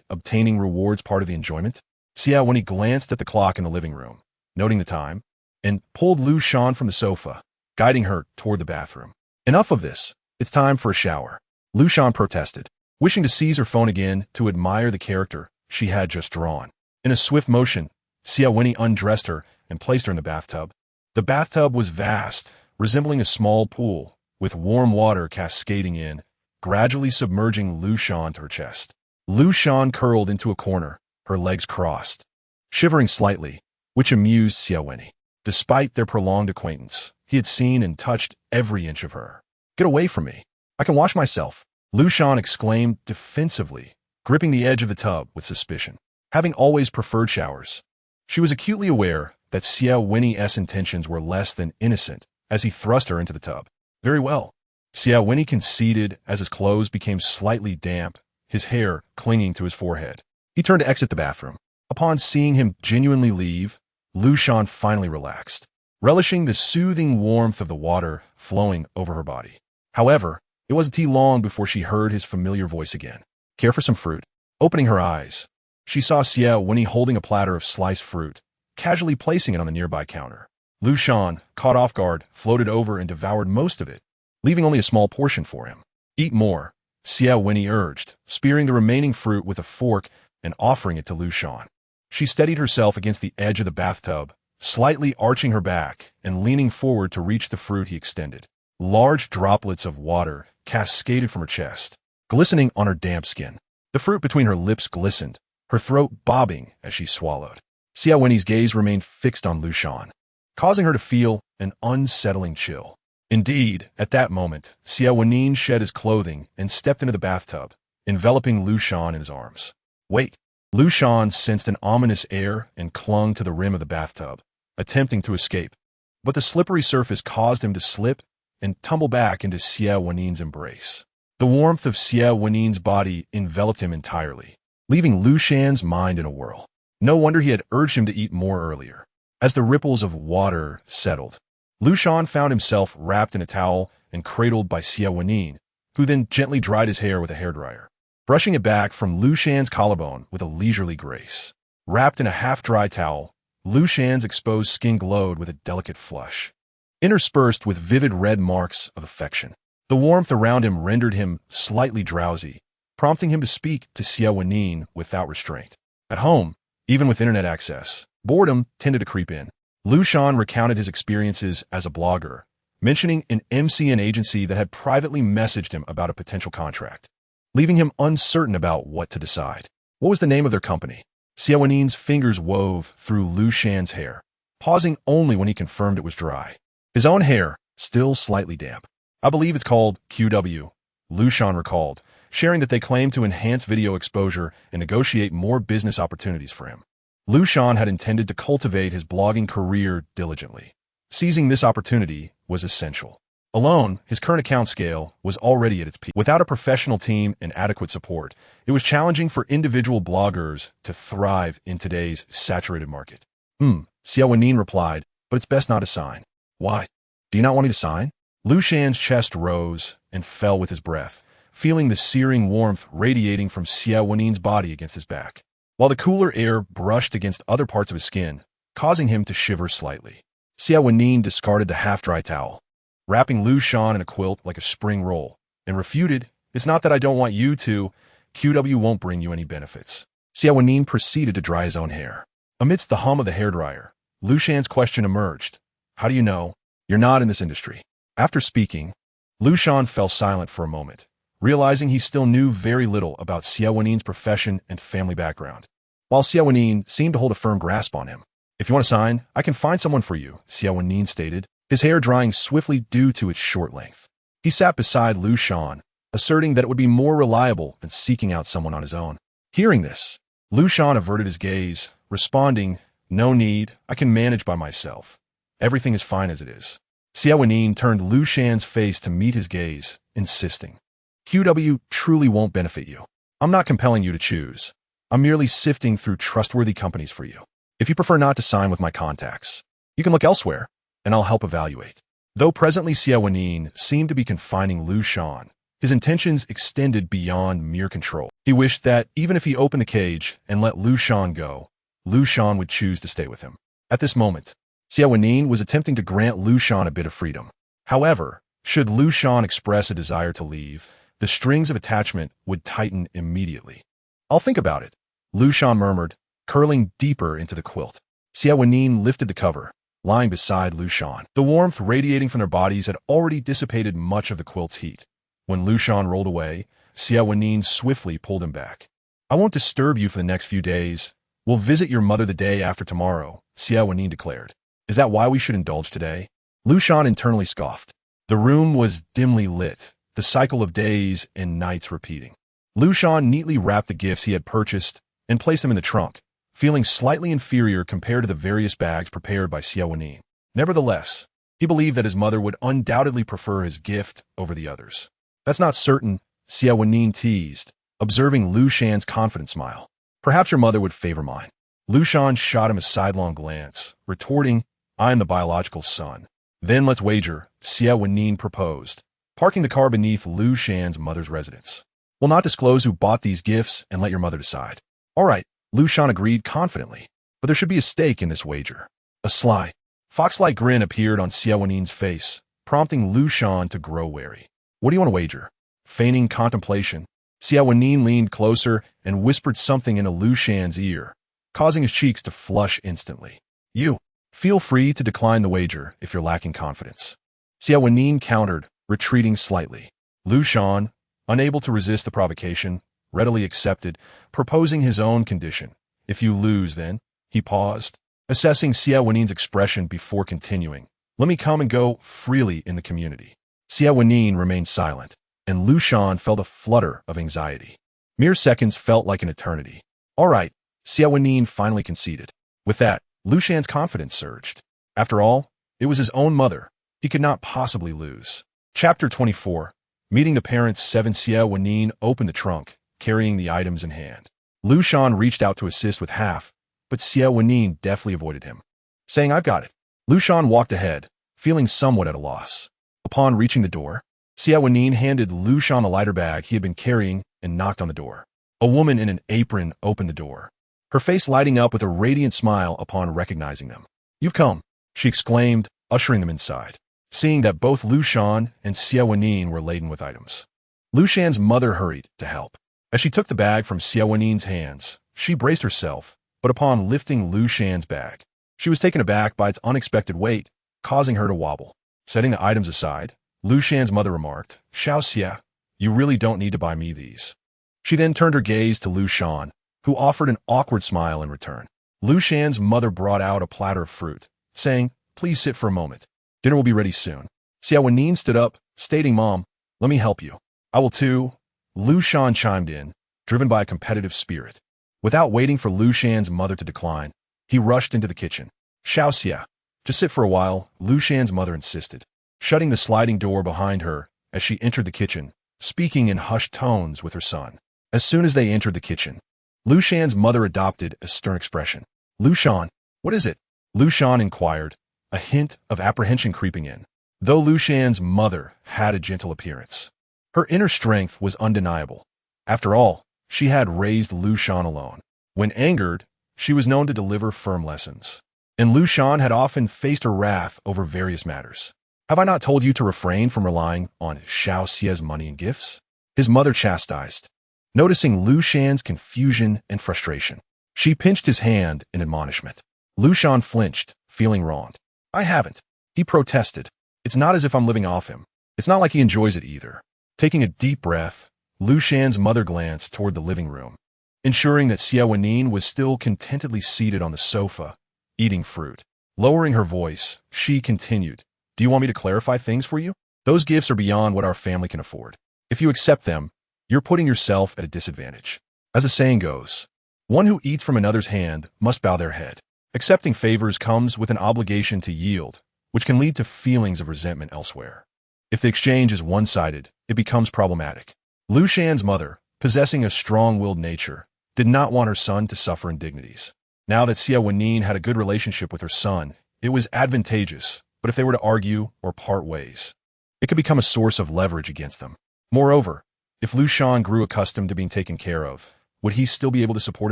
obtaining rewards part of the enjoyment?" Xie Wenyì glanced at the clock in the living room, noting the time, and pulled Liu Shan from the sofa, guiding her toward the bathroom. "Enough of this. It's time for a shower." Liu Shan protested, wishing to seize her phone again to admire the character she had just drawn. In a swift motion, Xie Wenyì undressed her and placed her in the bathtub. The bathtub was vast, resembling a small pool, with warm water cascading in, gradually submerging Liu Shan to her chest. Liu Shan curled into a corner, her legs crossed, shivering slightly, which amused Xie Wenyì. Despite their prolonged acquaintance, he had seen and touched every inch of her. "Get away from me. I can wash myself," Liu Shan exclaimed defensively, gripping the edge of the tub with suspicion. Having always preferred showers, she was acutely aware that Xie Wenyì's intentions were less than innocent as he thrust her into the tub. "Very well." Xie Wenyì conceded as his clothes became slightly damp, his hair clinging to his forehead. He turned to exit the bathroom. Upon seeing him genuinely leave, Liu Shan finally relaxed, relishing the soothing warmth of the water flowing over her body. However, it wasn't long before she heard his familiar voice again. "Care for some fruit?" Opening her eyes, she saw Xie Wenyì holding a platter of sliced fruit, casually placing it on the nearby counter. Liu Shan, caught off guard, floated over and devoured most of it, leaving only a small portion for him. "Eat more," Xie Wenyì urged, spearing the remaining fruit with a fork and offering it to Liu Shan. She steadied herself against the edge of the bathtub, slightly arching her back and leaning forward to reach the fruit he extended. Large droplets of water cascaded from her chest, glistening on her damp skin. The fruit between her lips glistened, her throat bobbing as she swallowed. Xie Wenyì's gaze remained fixed on Liu Shan, causing her to feel an unsettling chill. Indeed, at that moment, Xie Wenyì shed his clothing and stepped into the bathtub, enveloping Liu Shan in his arms. Wait! Liu Shan sensed an ominous air and clung to the rim of the bathtub, attempting to escape. But the slippery surface caused him to slip and tumble back into Xie Wenyì's embrace. The warmth of Xie Wenyì's body enveloped him entirely, leaving Liu Shan's mind in a whirl. No wonder he had urged him to eat more earlier. As the ripples of water settled, Liu Shan found himself wrapped in a towel and cradled by Xie Wenyì, who then gently dried his hair with a hairdryer, brushing it back from Liu Shan's collarbone with a leisurely grace. Wrapped in a half-dry towel, Liu Shan's exposed skin glowed with a delicate flush, interspersed with vivid red marks of affection. The warmth around him rendered him slightly drowsy, prompting him to speak to Xie Wenyì without restraint. At home, even with internet access, boredom tended to creep in. Liu Shan recounted his experiences as a blogger, mentioning an MCN agency that had privately messaged him about a potential contract, leaving him uncertain about what to decide. What was the name of their company? Xie Wenyì's fingers wove through Liu Shan's hair, pausing only when he confirmed it was dry. His own hair, still slightly damp. I believe it's called QW, Liu Shan recalled, sharing that they claim to enhance video exposure and negotiate more business opportunities for him. Liu Shan had intended to cultivate his blogging career diligently. Seizing this opportunity was essential. Alone, his current account scale was already at its peak. Without a professional team and adequate support, it was challenging for individual bloggers to thrive in today's saturated market. Xie Wenyì replied, but it's best not to sign. Why? Do you not want me to sign? Liu Shan's chest rose and fell with his breath, feeling the searing warmth radiating from Xie Wenyì's body against his back, while the cooler air brushed against other parts of his skin, causing him to shiver slightly. Xie Wenyì discarded the half-dry towel, wrapping Liu Shan in a quilt like a spring roll, and refuted, "It's not that I don't want you to. QW won't bring you any benefits." Xie Wenyì proceeded to dry his own hair. Amidst the hum of the hairdryer, Liu Shan's question emerged. "How do you know? You're not in this industry." After speaking, Liu Shan fell silent for a moment, realizing he still knew very little about Xie Wenyì's profession and family background, while Xie Wenyì seemed to hold a firm grasp on him. "If you want to sign, I can find someone for you," Xie Wenyì stated, his hair drying swiftly due to its short length. He sat beside Liu Shan, asserting that it would be more reliable than seeking out someone on his own. Hearing this, Liu Shan averted his gaze, responding, "No need, I can manage by myself. Everything is fine as it is." Xie Wenyì turned Liu Shan's face to meet his gaze, insisting, "QW truly won't benefit you. I'm not compelling you to choose. I'm merely sifting through trustworthy companies for you. If you prefer not to sign with my contacts, you can look elsewhere, and I'll help evaluate." Though presently Xie Wenyì seemed to be confining Liu Shan, his intentions extended beyond mere control. He wished that, even if he opened the cage and let Liu Shan go, Liu Shan would choose to stay with him. At this moment, Xie Wenyì was attempting to grant Liu Shan a bit of freedom. However, should Liu Shan express a desire to leave, the strings of attachment would tighten immediately. "I'll think about it," Liu Shan murmured, curling deeper into the quilt. Xie Wenyì lifted the cover, lying beside Liu Shan. The warmth radiating from their bodies had already dissipated much of the quilt's heat. When Liu Shan rolled away, Xie Wenyì swiftly pulled him back. "I won't disturb you for the next few days. We'll visit your mother the day after tomorrow," Xie Wenyì declared. "Is that why we should indulge today?" Liu Shan internally scoffed. The room was dimly lit, the cycle of days and nights repeating. Liu Shan neatly wrapped the gifts he had purchased and placed them in the trunk, feeling slightly inferior compared to the various bags prepared by Xie Wenyì. Nevertheless, he believed that his mother would undoubtedly prefer his gift over the others. "That's not certain," Xie Wenyì teased, observing Liu Shan's confident smile. "Perhaps your mother would favor mine." Liu Shan shot him a sidelong glance, retorting, "I am the biological son." "Then let's wager," Xie Wenyì proposed, parking the car beneath Liu Shan's mother's residence. "We'll not disclose who bought these gifts and let your mother decide." "All right," Liu Shan agreed confidently, "but there should be a stake in this wager." A sly, fox-like grin appeared on Xie Wenyì's face, prompting Liu Shan to grow wary. "What do you want to wager?" Feigning contemplation, Xie Wenyì leaned closer and whispered something into Liu Shan's ear, causing his cheeks to flush instantly. "You. Feel free to decline the wager if you're lacking confidence." Xie Wenyì countered, retreating slightly. Liu Shan, unable to resist the provocation, readily accepted, proposing his own condition. If you lose, then, he paused, assessing Xie Wenyì's expression before continuing. Let me come and go freely in the community. Xie Wenyì remained silent, and Liu Shan felt a flutter of anxiety. Mere seconds felt like an eternity. All right, Xie Wenyì finally conceded. With that, Liu Shan's confidence surged. After all, it was his own mother. He could not possibly lose. Chapter 24. Meeting the parents. 7. Xie Wenyì opened the trunk, carrying the items in hand. Liu Shan reached out to assist with half, but Xie Wenyì deftly avoided him, saying, "I've got it." Liu Shan walked ahead, feeling somewhat at a loss. Upon reaching the door, Xie Wenyì handed Liu Shan a lighter bag he had been carrying and knocked on the door. A woman in an apron opened the door, her face lighting up with a radiant smile upon recognizing them. "You've come," she exclaimed, ushering them inside, seeing that both Liu Shan and Xie Wenyì were laden with items. Liu Shan's mother hurried to help. As she took the bag from Xie Wenyì's hands, she braced herself, but upon lifting Liu Shan's bag, she was taken aback by its unexpected weight, causing her to wobble. Setting the items aside, Liu Shan's mother remarked, "Xiao Xie, you really don't need to buy me these." She then turned her gaze to Liu Shan, who offered an awkward smile in return. Liu Shan's mother brought out a platter of fruit, saying, "Please sit for a moment. Dinner will be ready soon." Xie Wenyì stood up, stating, "Mom, let me help you." "I will too," Liu Shan chimed in, driven by a competitive spirit. Without waiting for Liu Shan's mother to decline, he rushed into the kitchen. "Xiao Xie, to sit for a while," Liu Shan's mother insisted, shutting the sliding door behind her as she entered the kitchen, speaking in hushed tones with her son. As soon as they entered the kitchen, Liu Shan's mother adopted a stern expression. "Liu Shan, what is it?" Liu Shan inquired, a hint of apprehension creeping in. Though Liu Shan's mother had a gentle appearance, her inner strength was undeniable. After all, she had raised Liu Shan alone. When angered, she was known to deliver firm lessons, and Liu Shan had often faced her wrath over various matters. "Have I not told you to refrain from relying on Xiao Xie's money and gifts?" his mother chastised. Noticing Liu Shan's confusion and frustration, she pinched his hand in admonishment. Liu Shan flinched, feeling wronged. "I haven't," he protested. "It's not as if I'm living off him. It's not like he enjoys it either." Taking a deep breath, Liu Shan's mother glanced toward the living room, ensuring that Xie Wenyì was still contentedly seated on the sofa, eating fruit. Lowering her voice, she continued, "Do you want me to clarify things for you? Those gifts are beyond what our family can afford. If you accept them, you're putting yourself at a disadvantage. As the saying goes, one who eats from another's hand must bow their head. Accepting favors comes with an obligation to yield, which can lead to feelings of resentment elsewhere. If the exchange is one-sided, it becomes problematic." Liu Shan's mother, possessing a strong-willed nature, did not want her son to suffer indignities. Now that Xie Wenyì had a good relationship with her son, it was advantageous, but if they were to argue or part ways, it could become a source of leverage against them. Moreover, if Liu Shan grew accustomed to being taken care of, would he still be able to support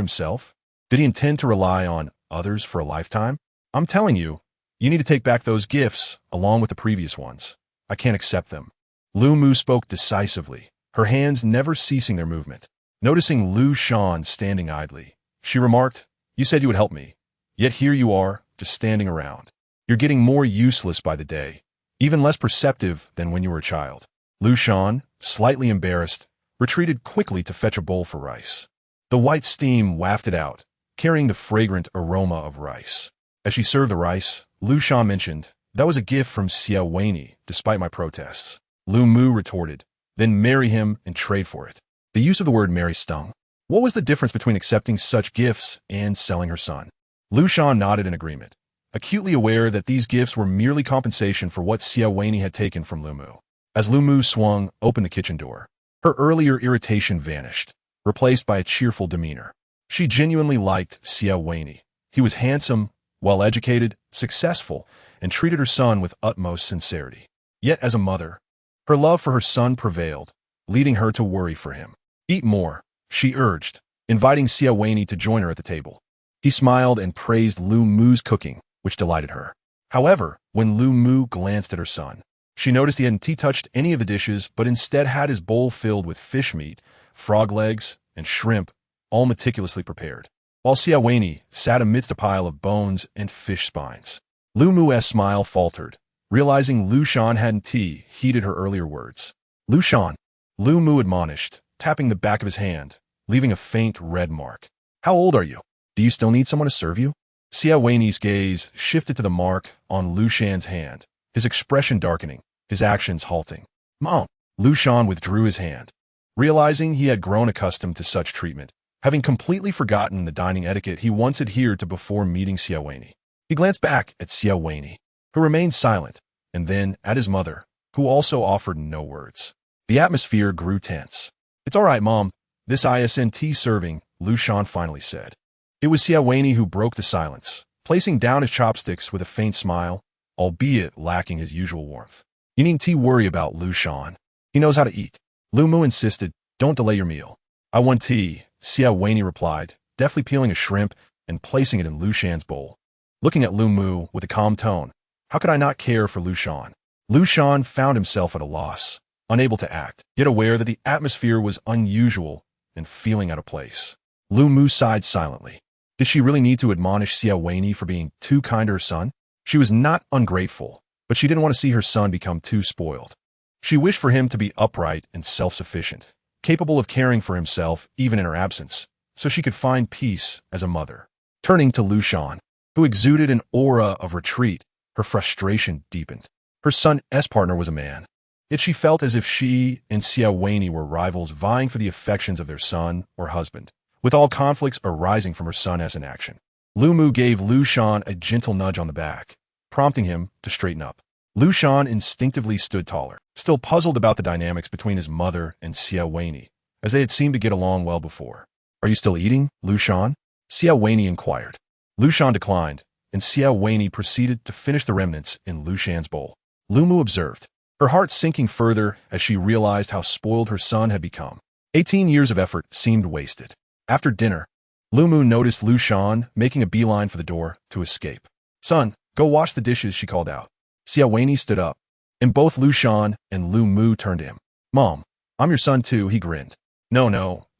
himself? Did he intend to rely on others for a lifetime? "I'm telling you, you need to take back those gifts, along with the previous ones. I can't accept them." Liu Mu spoke decisively, her hands never ceasing their movement. Noticing Liu Shan standing idly, she remarked, "You said you would help me, yet here you are, just standing around. You're getting more useless by the day, even less perceptive than when you were a child." Liu Shan, slightly embarrassed, retreated quickly to fetch a bowl for rice. The white steam wafted out, carrying the fragrant aroma of rice. As she served the rice, Liu Shan mentioned, "That was a gift from Xie Wenyì, despite my protests." Liu Mu retorted, "Then marry him and trade for it." The use of the word marry stung. What was the difference between accepting such gifts and selling her son? Liu Shan nodded in agreement, acutely aware that these gifts were merely compensation for what Xie Wenyì had taken from Liu Mu. As Liu Mu swung open the kitchen door, her earlier irritation vanished, replaced by a cheerful demeanor. She genuinely liked Xie Wenyì. He was handsome, well-educated, successful, and treated her son with utmost sincerity. Yet as a mother, her love for her son prevailed, leading her to worry for him. "Eat more," she urged, inviting Xie Wenyì to join her at the table. He smiled and praised Liu Mu's cooking, which delighted her. However, when Liu Mu glanced at her son, she noticed he hadn't touched any of the dishes, but instead had his bowl filled with fish meat, frog legs, and shrimp, all meticulously prepared, while Xie Wenyì sat amidst a pile of bones and fish spines. Liu Mu's smile faltered, realizing Liu Shan hadn't heeded her earlier words. "Liu Shan," Liu Mu admonished, tapping the back of his hand, leaving a faint red mark. How old are you? Do you still need someone to serve you? Xie Wenyì's gaze shifted to the mark on Liu Shan's hand, his expression darkening, his actions halting. Mom! Liu Shan withdrew his hand, realizing he had grown accustomed to such treatment, having completely forgotten the dining etiquette he once adhered to before meeting Xie Wenyì. He glanced back at Xie Wenyì, who remained silent, and then at his mother, who also offered no words. The atmosphere grew tense. It's all right, Mom. This isn't serving, Liu Shan finally said. It was Xie Wenyì who broke the silence, placing down his chopsticks with a faint smile, albeit lacking his usual warmth. You needn't worry about Liu Shan. He knows how to eat. Lu Mu insisted, don't delay your meal. I want tea, Xie Wenyì replied, deftly peeling a shrimp and placing it in Liu Shan's bowl. Looking at Lu Mu with a calm tone, how could I not care for Liu Shan? Liu Shan found himself at a loss, unable to act, yet aware that the atmosphere was unusual and feeling out of place. Lu Mu sighed silently. Did she really need to admonish Xie Wenyì for being too kind to her son? She was not ungrateful, but she didn't want to see her son become too spoiled. She wished for him to be upright and self-sufficient, capable of caring for himself even in her absence, so she could find peace as a mother. Turning to Liu Shan, who exuded an aura of retreat, her frustration deepened. Her son's partner was a man, yet she felt as if she and Xie Wenyì were rivals vying for the affections of their son or husband, with all conflicts arising from her son's inaction. Lu Mu gave Liu Shan a gentle nudge on the back, prompting him to straighten up. Liu Shan instinctively stood taller, still puzzled about the dynamics between his mother and Xie Wenyì, as they had seemed to get along well before. Are you still eating, Liu Shan? Xie Wenyì inquired. Liu Shan declined, and Xie Wenyì proceeded to finish the remnants in Liu Shan's bowl. Lu Mu observed, her heart sinking further as she realized how spoiled her son had become. 18 years of effort seemed wasted. After dinner, Lu Mu noticed Liu Shan making a beeline for the door to escape. Son, go wash the dishes, she called out. Xie Wenyì stood up, and both Liu Shan and Lu Mu turned to him. Mom, I'm your son too, he grinned. No,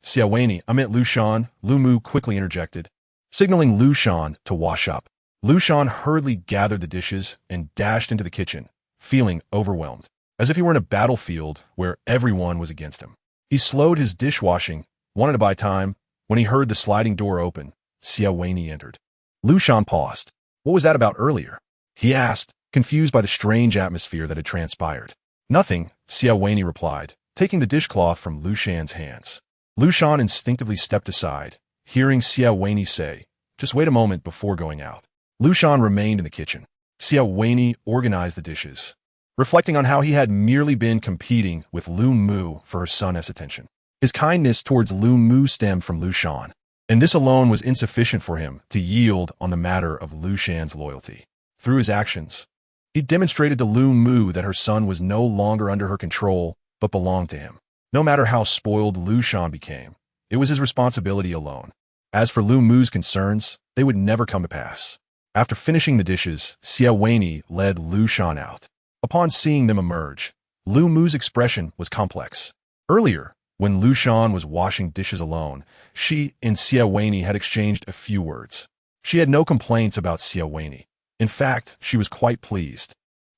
Xie Wenyì, I meant Liu Shan, Lu Mu quickly interjected, signaling Liu Shan to wash up. Liu Shan hurriedly gathered the dishes and dashed into the kitchen, feeling overwhelmed, as if he were in a battlefield where everyone was against him. He slowed his dishwashing, wanted to buy time. When he heard the sliding door open, Xie Wenyì entered. Liu Shan paused. What was that about earlier? He asked, confused by the strange atmosphere that had transpired. Nothing, Xie Wenyì replied, taking the dishcloth from Liu Shan's hands. Liu Shan instinctively stepped aside, hearing Xie Wenyì say, just wait a moment before going out. Liu Shan remained in the kitchen. Xie Wenyì organized the dishes, reflecting on how he had merely been competing with Lu Mu for her son's attention. His kindness towards Lu Mu stemmed from Liu Shan, and this alone was insufficient for him to yield on the matter of Liu Shan's loyalty. Through his actions, he demonstrated to Lu Mu that her son was no longer under her control, but belonged to him. No matter how spoiled Liu Shan became, it was his responsibility alone. As for Lu Mu's concerns, they would never come to pass. After finishing the dishes, Xie Wenyì led Liu Shan out. Upon seeing them emerge, Lu Mu's expression was complex. Earlier, when Liu Shan was washing dishes alone, she and Xie Wenyì had exchanged a few words. She had no complaints about Xie Wenyì. In fact, she was quite pleased,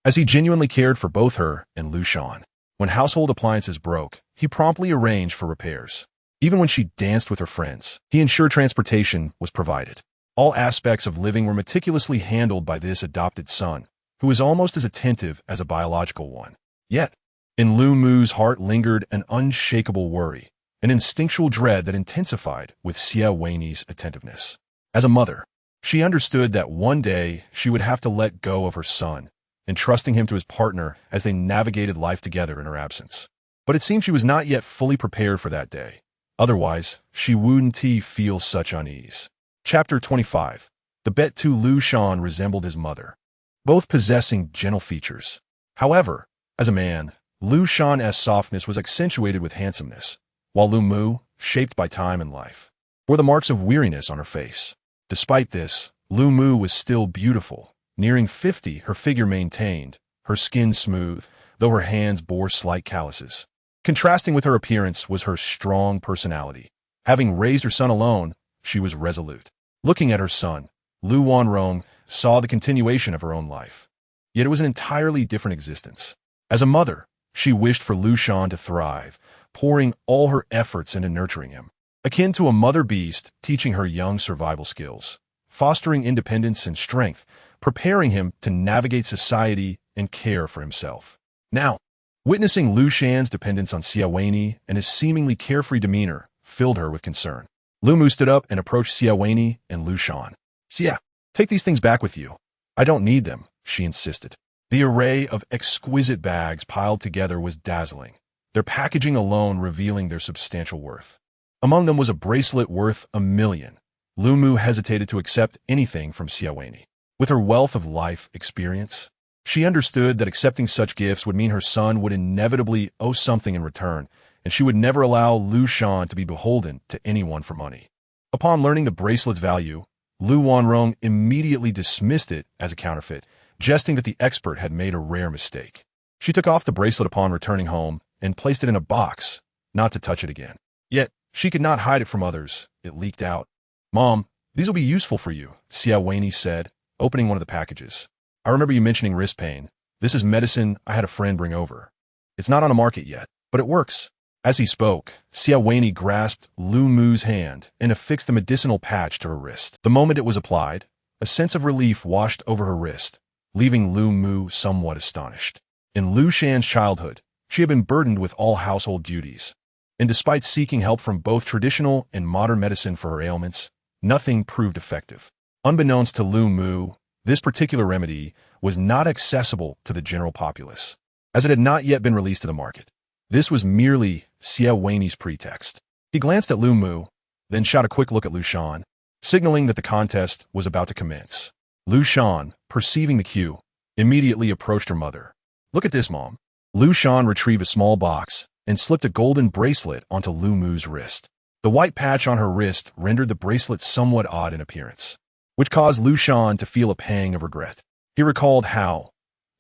as he genuinely cared for both her and Liu Shan. When household appliances broke, he promptly arranged for repairs. Even when she danced with her friends, he ensured transportation was provided. All aspects of living were meticulously handled by this adopted son, who was almost as attentive as a biological one. Yet, in Lu Mu's heart lingered an unshakable worry, an instinctual dread that intensified with Xie Wenyì's attentiveness. As a mother, she understood that one day she would have to let go of her son, entrusting him to his partner as they navigated life together in her absence. But it seemed she was not yet fully prepared for that day. Otherwise, she wouldn't feel such unease. Chapter 25. The bet to Liu Shan resembled his mother, both possessing gentle features. However, as a man, Liu Shan's softness was accentuated with handsomeness, while Lu Mu, shaped by time and life, bore the marks of weariness on her face. Despite this, Lu Mu was still beautiful. Nearing 50, her figure maintained, her skin smooth, though her hands bore slight calluses. Contrasting with her appearance was her strong personality. Having raised her son alone, she was resolute. Looking at her son, Lu Wanrong saw the continuation of her own life. Yet it was an entirely different existence. As a mother, she wished for Liu Shan to thrive, pouring all her efforts into nurturing him. akin to a mother beast teaching her young survival skills, fostering independence and strength, preparing him to navigate society and care for himself. Now, witnessing Liu Shan's dependence on Xie Wenyì and his seemingly carefree demeanor filled her with concern. Lu Mu stood up and approached Xie Wenyì and Liu Shan. "Xie, take these things back with you." "I don't need them," she insisted. The array of exquisite bags piled together was dazzling, their packaging alone revealing their substantial worth. Among them was a bracelet worth $1 million. Lu Mu hesitated to accept anything from Xie Wenyì. With her wealth of life experience, she understood that accepting such gifts would mean her son would inevitably owe something in return, and she would never allow Liu Shan to be beholden to anyone for money. Upon learning the bracelet's value, Lu Wanrong immediately dismissed it as a counterfeit, jesting that the expert had made a rare mistake. She took off the bracelet upon returning home and placed it in a box, not to touch it again. Yet, she could not hide it from others. It leaked out. "Mom, these will be useful for you," Xie Wenyì said, opening one of the packages. "I remember you mentioning wrist pain. This is medicine I had a friend bring over. It's not on the market yet, but it works." As he spoke, Xie Wenyì grasped Lu Mu's hand and affixed the medicinal patch to her wrist. The moment it was applied, a sense of relief washed over her wrist, leaving Lu Mu somewhat astonished. In Liu Shan's childhood, she had been burdened with all household duties, and despite seeking help from both traditional and modern medicine for her ailments, nothing proved effective. Unbeknownst to Lu Mu, this particular remedy was not accessible to the general populace, as it had not yet been released to the market. This was merely Xie Wenyì's pretext. He glanced at Lu Mu, then shot a quick look at Liu Shan, signaling that the contest was about to commence. Liu Shan, perceiving the cue, immediately approached her mother. "Look at this, Mom." Liu Shan retrieved a small box and slipped a golden bracelet onto Lu Mu's wrist. The white patch on her wrist rendered the bracelet somewhat odd in appearance, which caused Liu Shan to feel a pang of regret. He recalled how,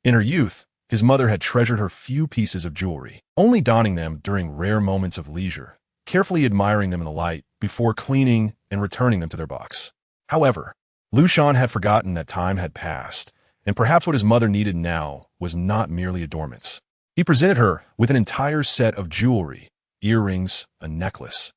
in her youth, his mother had treasured her few pieces of jewelry, only donning them during rare moments of leisure, carefully admiring them in the light before cleaning and returning them to their box. However, Liu Shan had forgotten that time had passed, and perhaps what his mother needed now was not merely adornments. He presented her with an entire set of jewelry, earrings, a necklace,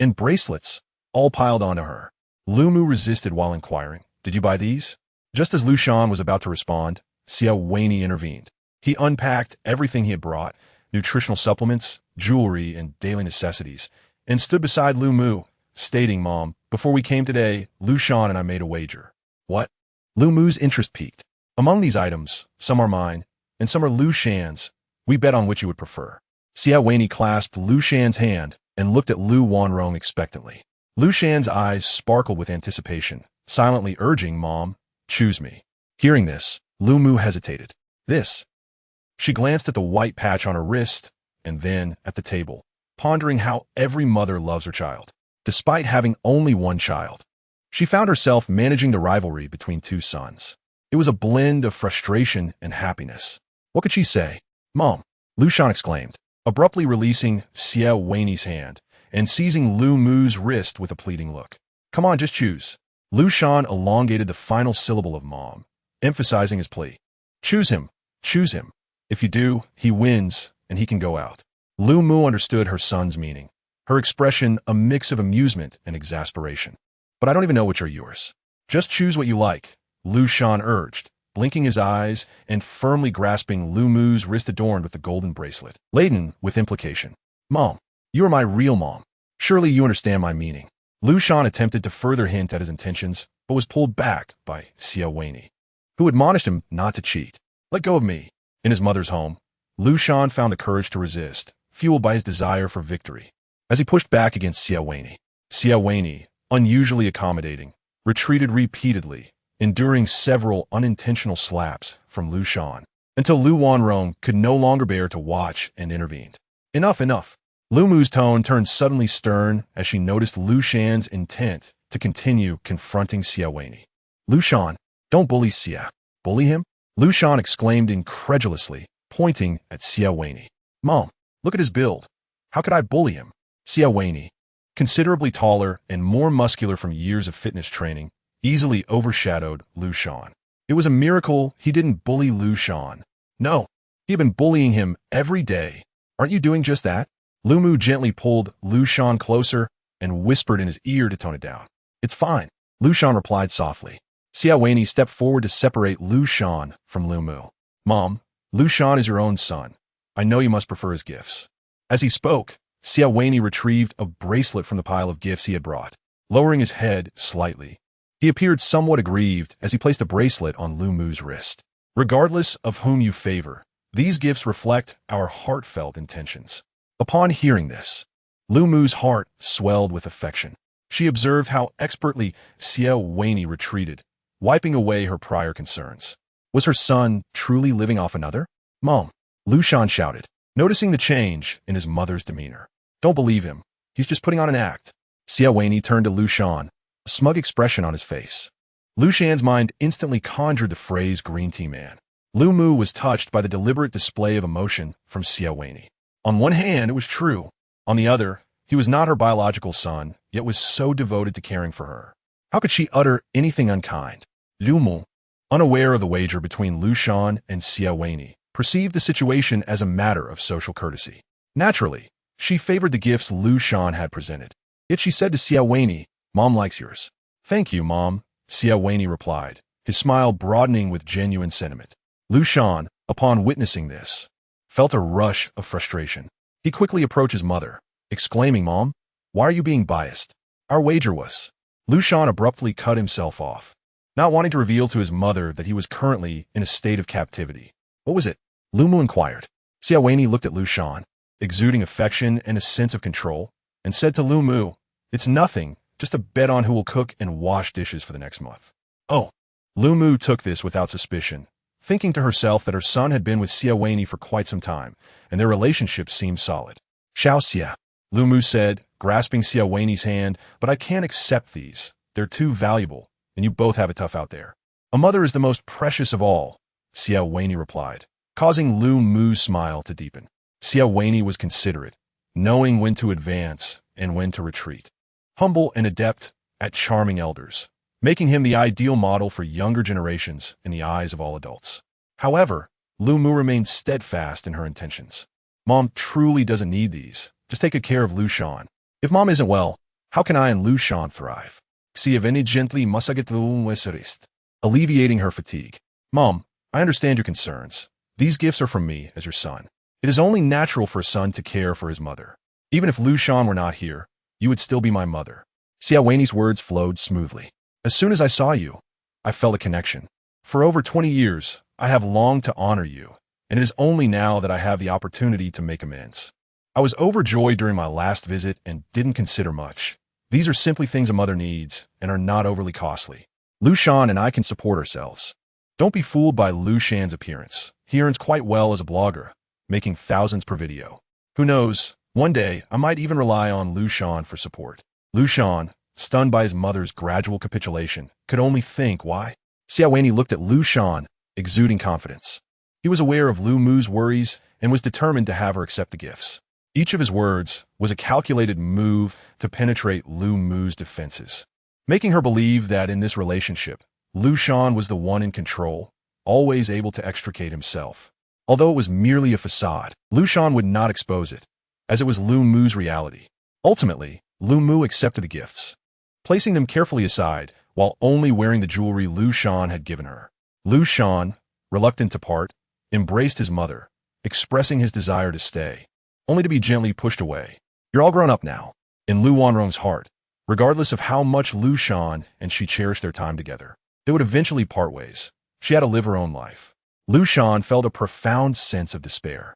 and bracelets, all piled onto her. Lu Mu resisted while inquiring, "Did you buy these?" Just as Liu Shan was about to respond, Xie Wenyì intervened. He unpacked everything he had brought, nutritional supplements, jewelry, and daily necessities, and stood beside Lu Mu, stating, "Mom, before we came today, Liu Shan and I made a wager." "What?" Lu Mu's interest piqued. "Among these items, some are mine, and some are Liu Shan's. We bet on which you would prefer." Xie Wenyì clasped Liu Shan's hand and looked at Lu Wanrong expectantly. Liu Shan's eyes sparkled with anticipation, silently urging, "Mom, choose me." Hearing this, Lu Mu hesitated. "This." She glanced at the white patch on her wrist, and then at the table, pondering how every mother loves her child. Despite having only one child, she found herself managing the rivalry between two sons. It was a blend of frustration and happiness. What could she say? "Mom," Liu Shan exclaimed, abruptly releasing Xie Wenyì's hand and seizing Lu Mu's wrist with a pleading look. "Come on, just choose." Liu Shan elongated the final syllable of "Mom," emphasizing his plea. "Choose him. Choose him. If you do, he wins, and he can go out." Lu Mu understood her son's meaning, her expression a mix of amusement and exasperation. "But I don't even know which are yours. Just choose what you like," Liu Shan urged, blinking his eyes and firmly grasping Lu Mu's wrist adorned with the golden bracelet, laden with implication. "Mom, you are my real mom. Surely you understand my meaning." Liu Shan attempted to further hint at his intentions, but was pulled back by Xie Wenyì, who admonished him not to cheat. "Let go of me." In his mother's home, Liu Shan found the courage to resist, fueled by his desire for victory. As he pushed back against Xie Wenyì, unusually accommodating, retreated repeatedly, enduring several unintentional slaps from Liu Shan, until Lu Wanrong could no longer bear to watch and intervened. "Enough, enough." Lu Mu's tone turned suddenly stern as she noticed Liu Shan's intent to continue confronting Xie Wenyì. "Liu Shan, don't bully Xie." "Bully him?" Liu Shan exclaimed incredulously, pointing at Xie Wenyì. "Mom, look at his build. How could I bully him?" Xie Wenyì, considerably taller and more muscular from years of fitness training, easily overshadowed Liu Shan. It was a miracle he didn't bully Liu Shan. No, he had been bullying him every day. "Aren't you doing just that?" Lu Mu gently pulled Liu Shan closer and whispered in his ear to tone it down. "It's fine," Liu Shan replied softly. Xie Wenyì stepped forward to separate Liu Shan from Lu Mu. "Mom, Liu Shan is your own son. I know you must prefer his gifts." As he spoke, Xie Wenyì retrieved a bracelet from the pile of gifts he had brought. Lowering his head slightly, he appeared somewhat aggrieved as he placed the bracelet on Lu Mu's wrist. "Regardless of whom you favor, these gifts reflect our heartfelt intentions." Upon hearing this, Lu Mu's heart swelled with affection. She observed how expertly Xie Wenyì retreated, wiping away her prior concerns. Was her son truly living off another? "Mom," Liu Shan shouted, noticing the change in his mother's demeanor. "Don't believe him. He's just putting on an act." Xie Wenyì turned to Liu Shan, a smug expression on his face. Liu Shan's mind instantly conjured the phrase green tea man. Lu Mu was touched by the deliberate display of emotion from Xie Wenyì. On one hand, it was true. On the other, he was not her biological son, yet was so devoted to caring for her. How could she utter anything unkind? Lu Mu, unaware of the wager between Liu Shan and Xie Wenyì, perceived the situation as a matter of social courtesy. Naturally, she favored the gifts Liu Shan had presented. Yet she said to Xie Wenyì, "Mom likes yours." "Thank you, Mom," Xie Wenyì replied, his smile broadening with genuine sentiment. Liu Shan, upon witnessing this, felt a rush of frustration. He quickly approached his mother, exclaiming, "Mom, why are you being biased? Our wager was..." Liu Shan abruptly cut himself off, not wanting to reveal to his mother that he was currently in a state of captivity. "What was it?" Lu Mu inquired. Xie Wenyì looked at Liu Shan, exuding affection and a sense of control, and said to Lu Mu, "It's nothing, just a bet on who will cook and wash dishes for the next month." "Oh." Lu Mu took this without suspicion, thinking to herself that her son had been with Xie Wenyì for quite some time, and their relationship seemed solid. "Xiao Xie," Lu Mu said, grasping Xie Wenyì's hand, "but I can't accept these. They're too valuable, and you both have it tough out there." "A mother is the most precious of all," Xie Wenyì replied, causing Lu Mu's smile to deepen. Xie Wenyì was considerate, knowing when to advance and when to retreat. Humble and adept at charming elders, making him the ideal model for younger generations in the eyes of all adults. However, Lu Mu remained steadfast in her intentions. "Mom truly doesn't need these. Just take good care of Liu Shan. If Mom isn't well, how can I and Liu Shan thrive?" Xie Wenyì gently masaget alleviating her fatigue. "Mom, I understand your concerns. These gifts are from me as your son. It is only natural for a son to care for his mother. Even if Liu Shan were not here, you would still be my mother." Xie Wenyì's words flowed smoothly. "As soon as I saw you, I felt a connection. For over 20 years, I have longed to honor you, and it is only now that I have the opportunity to make amends. I was overjoyed during my last visit and didn't consider much. These are simply things a mother needs and are not overly costly. Liu Shan and I can support ourselves. Don't be fooled by Liu Shan's appearance. He earns quite well as a blogger, making thousands per video. Who knows, one day I might even rely on Liu Shan for support." Liu Shan, stunned by his mother's gradual capitulation, could only think why. Xie Wenyì looked at Liu Shan, exuding confidence. He was aware of Lu Mu's worries and was determined to have her accept the gifts. Each of his words was a calculated move to penetrate Lu Mu's defenses, making her believe that in this relationship, Liu Shan was the one in control, always able to extricate himself. Although it was merely a facade, Liu Shan would not expose it, as it was Lu Mu's reality. Ultimately, Lu Mu accepted the gifts, placing them carefully aside while only wearing the jewelry Liu Shan had given her. Liu Shan, reluctant to part, embraced his mother, expressing his desire to stay, only to be gently pushed away. "You're all grown up now." In Lu Wanrong's heart, regardless of how much Liu Shan and she cherished their time together, they would eventually part ways. She had to live her own life. Liu Shan felt a profound sense of despair,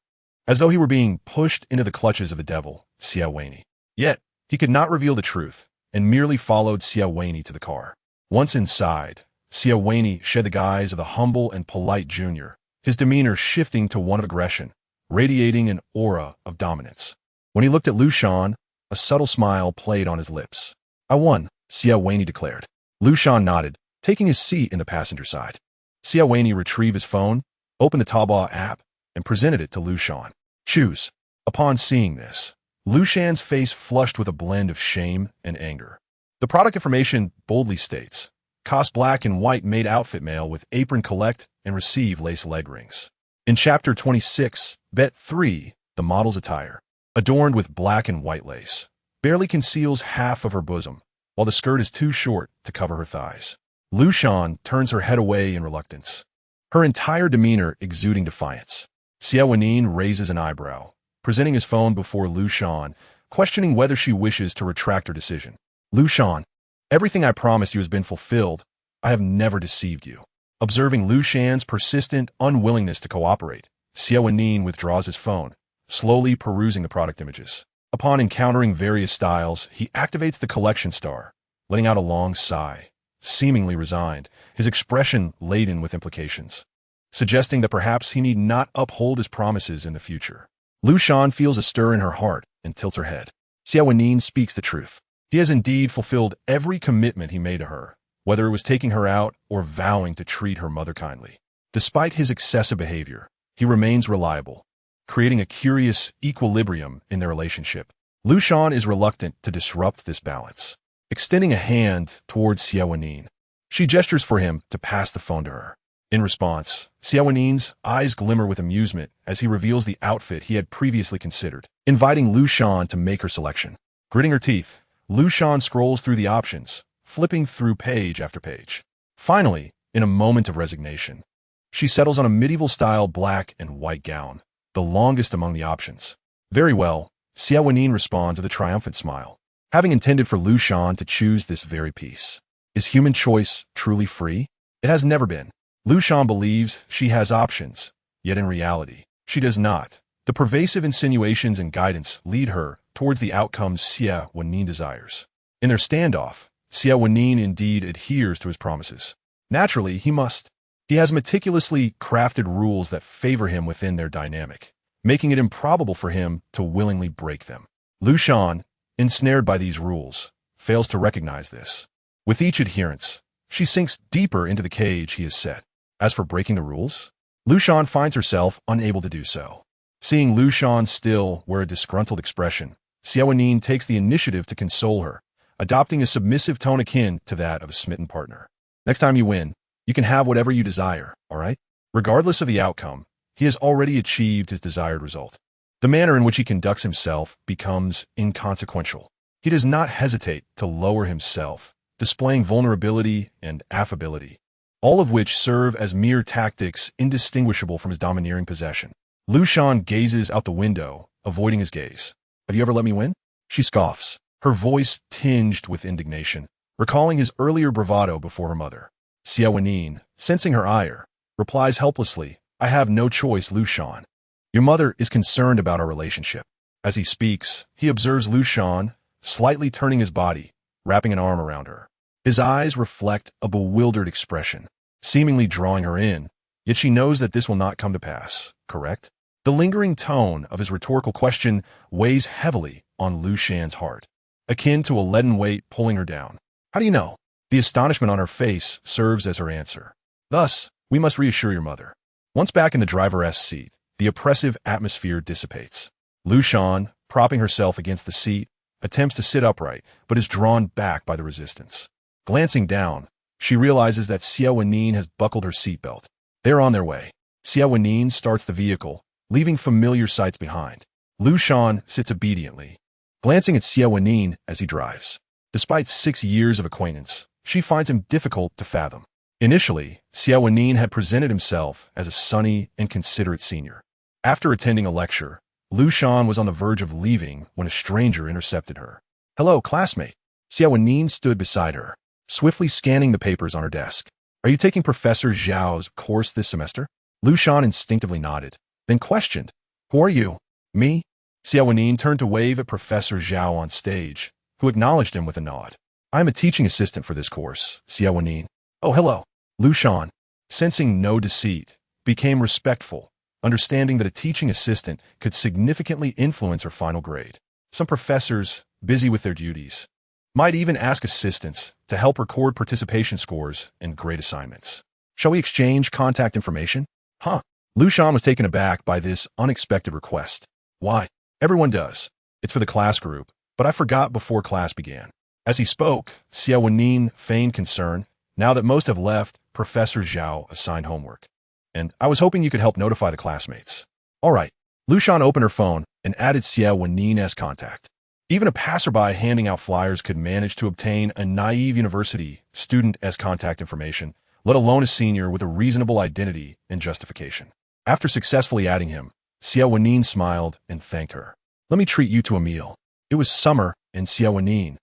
as though he were being pushed into the clutches of the devil, Xie Wenyì. Yet, he could not reveal the truth, and merely followed Xie Wenyì to the car. Once inside, Xie Wenyì shed the guise of the humble and polite junior, his demeanor shifting to one of aggression, radiating an aura of dominance. When he looked at Liu Shan, a subtle smile played on his lips. "I won," Xie Wenyì declared. Liu Shan nodded, taking his seat in the passenger side. Xie Wenyì retrieved his phone, opened the Taobao app, and presented it to Liu Shan. "Choose." Upon seeing this, Liu Shan's face flushed with a blend of shame and anger. The product information boldly states, "Cost black and white made outfit male with apron collect and receive lace leg rings." In Chapter 26, Bet 3, the model's attire, adorned with black and white lace, barely conceals half of her bosom, while the skirt is too short to cover her thighs. Liu Shan turns her head away in reluctance, her entire demeanor exuding defiance. Xie Wenyì raises an eyebrow, presenting his phone before Liu Shan, questioning whether she wishes to retract her decision. Liu Shan, everything I promised you has been fulfilled. I have never deceived you. Observing Liu Shan's persistent unwillingness to cooperate, Xie Wenyì withdraws his phone, slowly perusing the product images. Upon encountering various styles, he activates the collection star, letting out a long sigh, seemingly resigned, his expression laden with implications, suggesting that perhaps he need not uphold his promises in the future. Liu Shan feels a stir in her heart and tilts her head. Xie Wenyì speaks the truth. He has indeed fulfilled every commitment he made to her, whether it was taking her out or vowing to treat her mother kindly. Despite his excessive behavior, he remains reliable, creating a curious equilibrium in their relationship. Liu Shan is reluctant to disrupt this balance. Extending a hand towards Xie Wenyì, she gestures for him to pass the phone to her. In response, Xie Wenyì's eyes glimmer with amusement as he reveals the outfit he had previously considered, inviting Liu Shan to make her selection. Gritting her teeth, Liu Shan scrolls through the options, flipping through page after page. Finally, in a moment of resignation, she settles on a medieval-style black and white gown, the longest among the options. Very well, Xie Wenyì responds with a triumphant smile, having intended for Liu Shan to choose this very piece. Is human choice truly free? It has never been. Liu Shan believes she has options, yet in reality, she does not. The pervasive insinuations and guidance lead her towards the outcomes Xie Wenyì desires. In their standoff, Xie Wenyì indeed adheres to his promises. Naturally, he must. He has meticulously crafted rules that favor him within their dynamic, making it improbable for him to willingly break them. Liu Shan, ensnared by these rules, fails to recognize this. With each adherence, she sinks deeper into the cage he has set. As for breaking the rules, Liu Shan finds herself unable to do so. Seeing Liu Shan still wear a disgruntled expression, Xie Wenyì takes the initiative to console her, adopting a submissive tone akin to that of a smitten partner. Next time you win, you can have whatever you desire, all right? Regardless of the outcome, he has already achieved his desired result. The manner in which he conducts himself becomes inconsequential. He does not hesitate to lower himself, displaying vulnerability and affability, all of which serve as mere tactics indistinguishable from his domineering possession. Liu Shan gazes out the window, avoiding his gaze. Have you ever let me win? She scoffs, her voice tinged with indignation, recalling his earlier bravado before her mother. Xie Wenyì, sensing her ire, replies helplessly, I have no choice, Liu Shan. Your mother is concerned about our relationship. As he speaks, he observes Liu Shan, slightly turning his body, wrapping an arm around her. His eyes reflect a bewildered expression, seemingly drawing her in, yet she knows that this will not come to pass, correct? The lingering tone of his rhetorical question weighs heavily on Liu Shan's heart, akin to a leaden weight pulling her down. How do you know? The astonishment on her face serves as her answer. Thus, we must reassure your mother. Once back in the driver's seat, the oppressive atmosphere dissipates. Liu Shan, propping herself against the seat, attempts to sit upright, but is drawn back by the resistance. Glancing down, she realizes that Xie Wenyì has buckled her seatbelt. They are on their way. Xie Wenyì starts the vehicle, leaving familiar sights behind. Liu Shan sits obediently, glancing at Xie Wenyì as he drives. Despite 6 years of acquaintance, she finds him difficult to fathom. Initially, Xie Wenyì had presented himself as a sunny and considerate senior. After attending a lecture, Liu Shan was on the verge of leaving when a stranger intercepted her. Hello, classmate. Xie Wenyì stood beside her, swiftly scanning the papers on her desk. Are you taking Professor Zhao's course this semester? Liu Shan instinctively nodded, then questioned, Who are you? Me? Xie Wenyì turned to wave at Professor Zhao on stage, who acknowledged him with a nod. I am a teaching assistant for this course, Xie Wenyì. Oh, hello. Liu Shan, sensing no deceit, became respectful, understanding that a teaching assistant could significantly influence her final grade. Some professors, busy with their duties, might even ask assistants to help record participation scores and grade assignments. Shall we exchange contact information? Huh. Liu Shan was taken aback by this unexpected request. Why? Everyone does. It's for the class group, but I forgot before class began. As he spoke, Xie Wenyì feigned concern. Now that most have left, Professor Zhao assigned homework. And I was hoping you could help notify the classmates. All right. Liu Shan opened her phone and added Xie Wenyì as contact. Even a passerby handing out flyers could manage to obtain a naive university student as contact information, let alone a senior with a reasonable identity and justification. After successfully adding him, Xie Wenyì smiled and thanked her. "Let me treat you to a meal." It was summer, and Xie Wenyì,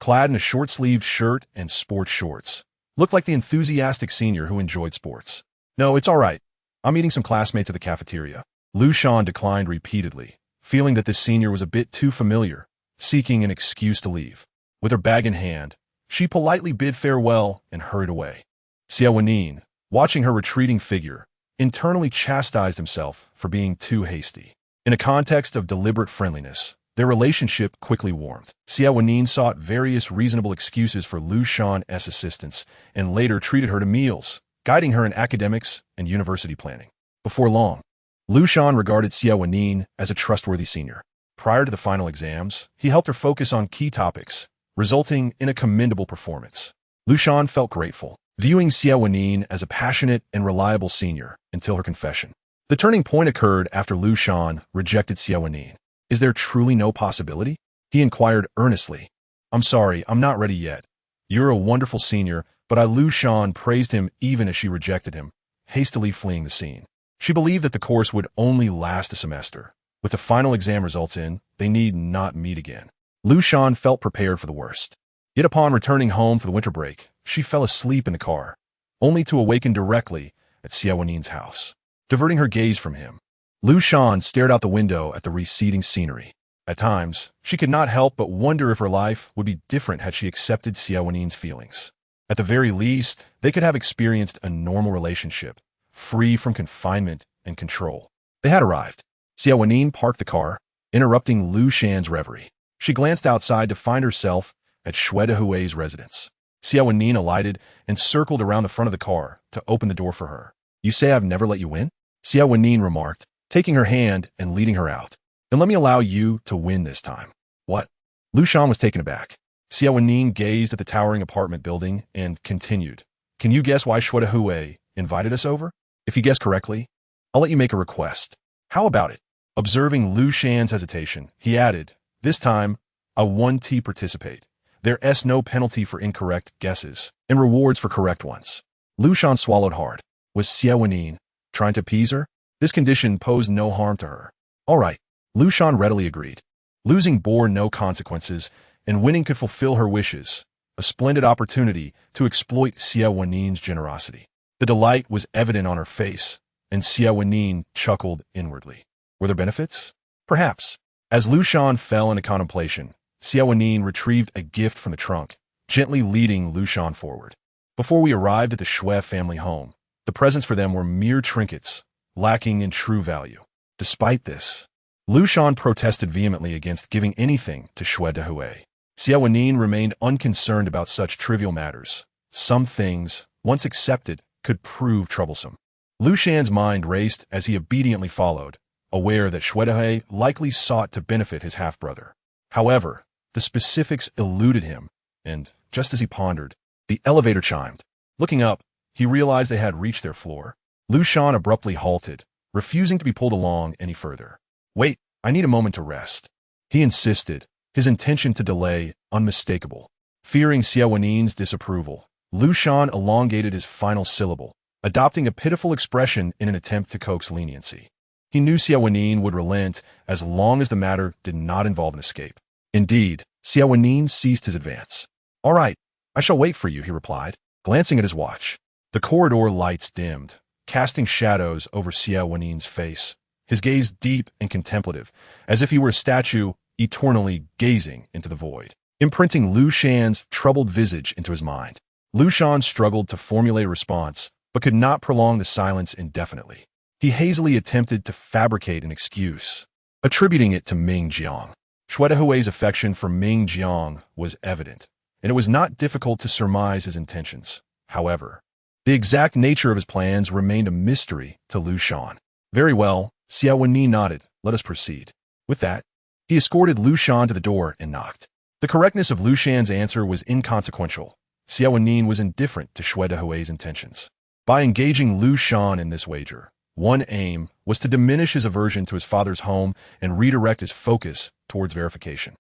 clad in a short-sleeved shirt and sports shorts, looked like the enthusiastic senior who enjoyed sports. "No, it's all right. I'm meeting some classmates at the cafeteria." Liu Shan declined repeatedly, feeling that this senior was a bit too familiar, seeking an excuse to leave. With her bag in hand, she politely bid farewell and hurried away. Xie Wenyì, watching her retreating figure, internally chastised himself for being too hasty. In a context of deliberate friendliness, their relationship quickly warmed. Xie Wenyì sought various reasonable excuses for Liu Shan's assistance and later treated her to meals, guiding her in academics and university planning. Before long, Liu Shan regarded Xie Wenyì as a trustworthy senior. Prior to the final exams, he helped her focus on key topics, resulting in a commendable performance. Liu Shan felt grateful, viewing Xie Wenyì as a passionate and reliable senior until her confession. The turning point occurred after Liu Shan rejected Xie Wenyì. "Is there truly no possibility?" he inquired earnestly. "I'm sorry, I'm not ready yet. You're a wonderful senior," but Liu Shan praised him even as she rejected him, hastily fleeing the scene. She believed that the course would only last a semester. With the final exam results in, they need not meet again. Liu Shan felt prepared for the worst. Yet upon returning home for the winter break, she fell asleep in the car, only to awaken directly at Xie Wenyì's house. Diverting her gaze from him, Liu Shan stared out the window at the receding scenery. At times, she could not help but wonder if her life would be different had she accepted Xie Wenyì's feelings. At the very least, they could have experienced a normal relationship, free from confinement and control. They had arrived. Xie Wenyì parked the car, interrupting Liu Shan's reverie. She glanced outside to find herself at Xie residence. Xie Wenyì alighted and circled around the front of the car to open the door for her. "You say I've never let you in?" Xie Wenyì remarked, taking her hand and leading her out. "Then let me allow you to win this time." "What?" Liu Shan was taken aback. Xie Wenyì gazed at the towering apartment building and continued. "Can you guess why Xie invited us over? If you guess correctly, I'll let you make a request. How about it?" Observing Liu Shan's hesitation, he added, "This time, I want to participate. There's no penalty for incorrect guesses, and rewards for correct ones." Liu Shan swallowed hard. Was Xie Wenyì trying to appease her? This condition posed no harm to her. "All right," Liu Shan readily agreed. Losing bore no consequences, and winning could fulfill her wishes, a splendid opportunity to exploit Xie Wenyì's generosity. The delight was evident on her face, and Xie Wenyì chuckled inwardly. Were there benefits? Perhaps. As Liu Shan fell into contemplation, Xie Wenyì retrieved a gift from the trunk, gently leading Liu Shan forward. Before we arrived at the Xie family home, the presents for them were mere trinkets, lacking in true value. Despite this, Liu Shan protested vehemently against giving anything to Xie. Xie Wenyì remained unconcerned about such trivial matters. Some things, once accepted, could prove troublesome. Liu Shan's mind raced as he obediently followed, aware that Xie likely sought to benefit his half-brother. However, the specifics eluded him, and, just as he pondered, the elevator chimed. Looking up, he realized they had reached their floor. Liu Shan abruptly halted, refusing to be pulled along any further. "Wait, I need a moment to rest," he insisted, his intention to delay unmistakable. Fearing Xie Wenyì's disapproval, Liu Shan elongated his final syllable, adopting a pitiful expression in an attempt to coax leniency. He knew Xie Wenyì would relent as long as the matter did not involve an escape. Indeed, Xie Wenyì ceased his advance. "All right, I shall wait for you," he replied, glancing at his watch. The corridor lights dimmed, casting shadows over Xie Wenyì's face, his gaze deep and contemplative, as if he were a statue eternally gazing into the void, imprinting Liu Shan's troubled visage into his mind. Liu Shan struggled to formulate a response, but could not prolong the silence indefinitely. He hazily attempted to fabricate an excuse, attributing it to Ming Jiang. Xie's affection for Ming Jiang was evident, and it was not difficult to surmise his intentions. However, the exact nature of his plans remained a mystery to Liu Shan. "Very well," Xie Wenyì nodded. "Let us proceed." With that, he escorted Liu Shan to the door and knocked. The correctness of Liu Shan's answer was inconsequential. Xie Wenyì was indifferent to Xie's intentions. By engaging Liu Shan in this wager, one aim was to diminish his aversion to his father's home and redirect his focus towards verification.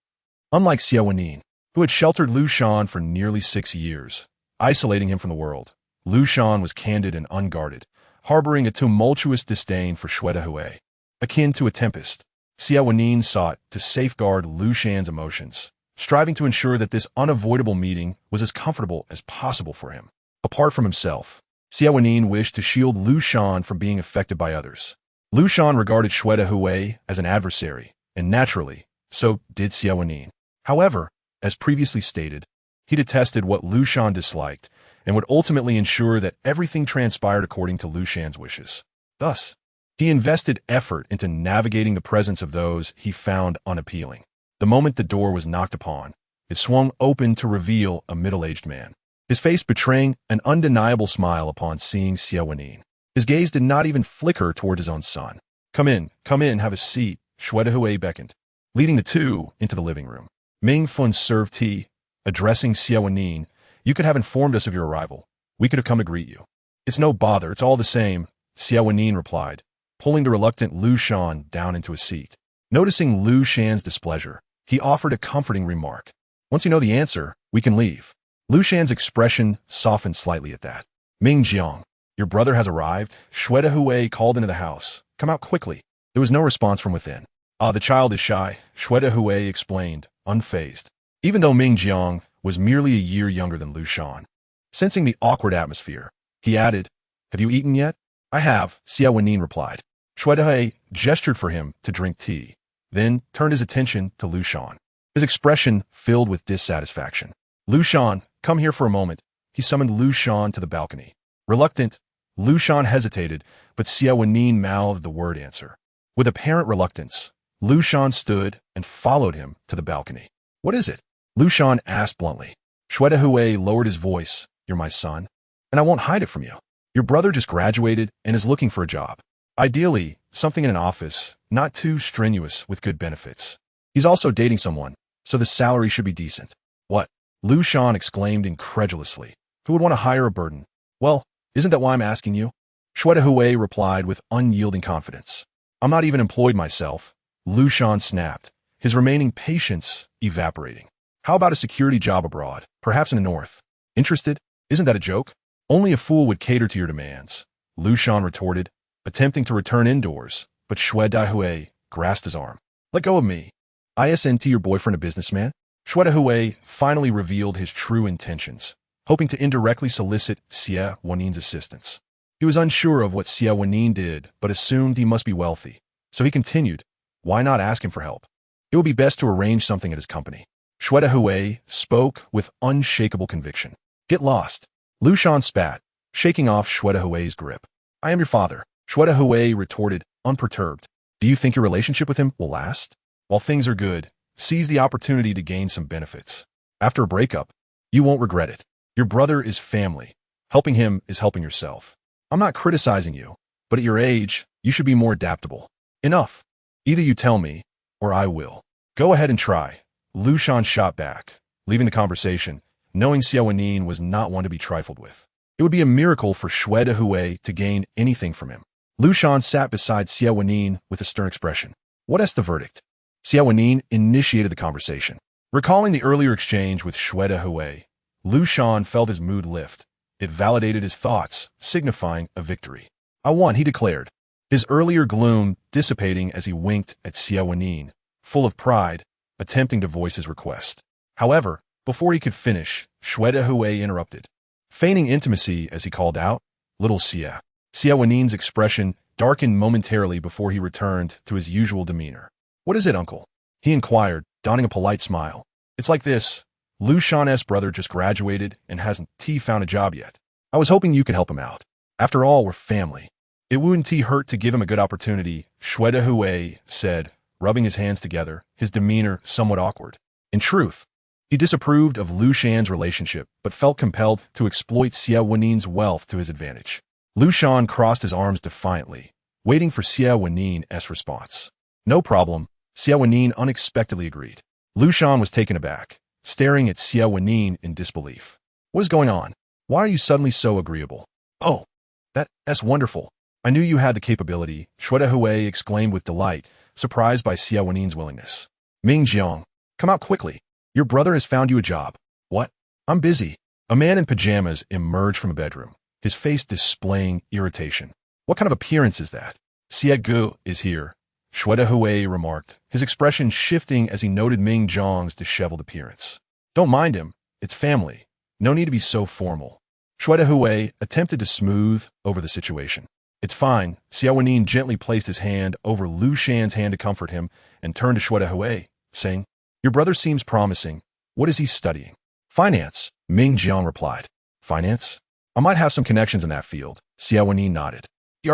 Unlike Xie Wenyì, who had sheltered Liu Shan for nearly 6 years, isolating him from the world, Liu Shan was candid and unguarded, harboring a tumultuous disdain for Xie Wenyì. Akin to a tempest, Xie Wenyì sought to safeguard Liu Shan's emotions, striving to ensure that this unavoidable meeting was as comfortable as possible for him. Apart from himself, Xie Wenyì wished to shield Liu Shan from being affected by others. Liu Shan regarded Xie Wenyì as an adversary, and naturally, so did Xie Wenyì. However, as previously stated, he detested what Liu Shan disliked and would ultimately ensure that everything transpired according to Liu Shan's wishes. Thus, he invested effort into navigating the presence of those he found unappealing. The moment the door was knocked upon, it swung open to reveal a middle-aged man, his face betraying an undeniable smile upon seeing Xie Wenyì. His gaze did not even flicker toward his own son. Come in, have a seat," Xie Wenyì beckoned, leading the two into the living room. Ming Fun served tea, addressing Xie Wenyì. "You could have informed us of your arrival. We could have come to greet you." "It's no bother, it's all the same," Xie Wenyì replied, pulling the reluctant Liu Shan down into a seat. Noticing Liu Shan's displeasure, he offered a comforting remark. "Once you know the answer, we can leave." Liu Shan's expression softened slightly at that. "Ming Jiang, your brother has arrived," Xie Wenyì called into the house. "Come out quickly." There was no response from within. "Ah, the child is shy," Xie Wenyì explained, unfazed. Even though Ming Jiang was merely a year younger than Liu Shan. Sensing the awkward atmosphere, he added, "Have you eaten yet?" "I have," Xie Wenyì replied. Xie Wenyì gestured for him to drink tea, then turned his attention to Liu Shan. His expression filled with dissatisfaction. "Liu Shan, come here for a moment." He summoned Liu Shan to the balcony. Reluctant, Liu Shan hesitated, but Xie Wenyì mouthed the word answer. With apparent reluctance, Liu Shan stood and followed him to the balcony. "What is it?" Liu Shan asked bluntly. Xie Wenyì lowered his voice. "You're my son, and I won't hide it from you. Your brother just graduated and is looking for a job. Ideally, something in an office, not too strenuous, with good benefits. He's also dating someone, so the salary should be decent." "What?" Liu Shan exclaimed incredulously. "Who would want to hire a burden?" "Well, isn't that why I'm asking you?" Xie Wenyì replied with unyielding confidence. "I'm not even employed myself," Liu Shan snapped, his remaining patience evaporating. "How about a security job abroad, perhaps in the north? Interested? Isn't that a joke?" "Only a fool would cater to your demands," Liu Shan retorted, attempting to return indoors, but Xie Wenyì grasped his arm. "Let go of me. Isn't your boyfriend a businessman?" Xie Wenyì finally revealed his true intentions, hoping to indirectly solicit Xie Wenyì's assistance. He was unsure of what Xie Wenyì did, but assumed he must be wealthy. So he continued, "Why not ask him for help? It would be best to arrange something at his company." Xie Wenyì spoke with unshakable conviction. "Get lost." Liu Shan spat, shaking off Xie Wenyì's grip. "I am your father," Xie Wenyì retorted, unperturbed. "Do you think your relationship with him will last? While things are good, seize the opportunity to gain some benefits. After a breakup, you won't regret it. Your brother is family. Helping him is helping yourself. I'm not criticizing you, but at your age, you should be more adaptable. Enough. Either you tell me, or I will." "Go ahead and try," Liu Shan shot back, leaving the conversation, knowing Xie Wenyì was not one to be trifled with. It would be a miracle for Xie Wenyì to gain anything from him. Liu Shan sat beside Xie Wenyì with a stern expression. "What's the verdict?" Xie Wenyì initiated the conversation. Recalling the earlier exchange with Xie Wenyì, Liu Shan felt his mood lift. It validated his thoughts, signifying a victory. "I won," he declared, his earlier gloom dissipating as he winked at Xie Wenyì, full of pride, attempting to voice his request. However, before he could finish, Xie Wenyì interrupted, feigning intimacy as he called out, "Little Xie." Xie Wenyì's expression darkened momentarily before he returned to his usual demeanor. "What is it, uncle?" he inquired, donning a polite smile. "It's like this. Liu Shan's brother just graduated and hasn't found a job yet. I was hoping you could help him out. After all, we're family. It wouldn't hurt to give him a good opportunity," Xie Wenyì said, rubbing his hands together, his demeanor somewhat awkward. In truth, he disapproved of Liu Shan's relationship, but felt compelled to exploit Xie Wenyì's wealth to his advantage. Liu Shan crossed his arms defiantly, waiting for Xie Wenyì's response. "No problem," Xie Wenyì unexpectedly agreed. Liu Shan was taken aback, staring at Xie Wenyì in disbelief. "What is going on? Why are you suddenly so agreeable?" "Oh, that's wonderful. I knew you had the capability," Xie Wenyì exclaimed with delight, surprised by Xie Wenyì's willingness. "Ming Jiang, Come out quickly. Your brother has found you a job. What? I'm busy. A man in pajamas emerged from a bedroom, his face displaying irritation. What kind of appearance is that? Xie is here, Xie remarked, his expression shifting as he noted Ming Jiang's disheveled appearance. Don't mind him. It's family. No need to be so formal. Xie attempted to smooth over the situation. It's fine. Xie Wenyì gently placed his hand over Liu Shan's hand to comfort him and turned to Xie, saying, Your brother seems promising. What is he studying? Finance, Ming Jiang replied. Finance? I might have some connections in that field. Xie Wenyì nodded.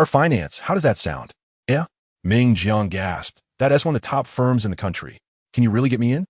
Finance, how does that sound? Yeah? Ming Jiang gasped. That's one of the top firms in the country. Can you really get me in?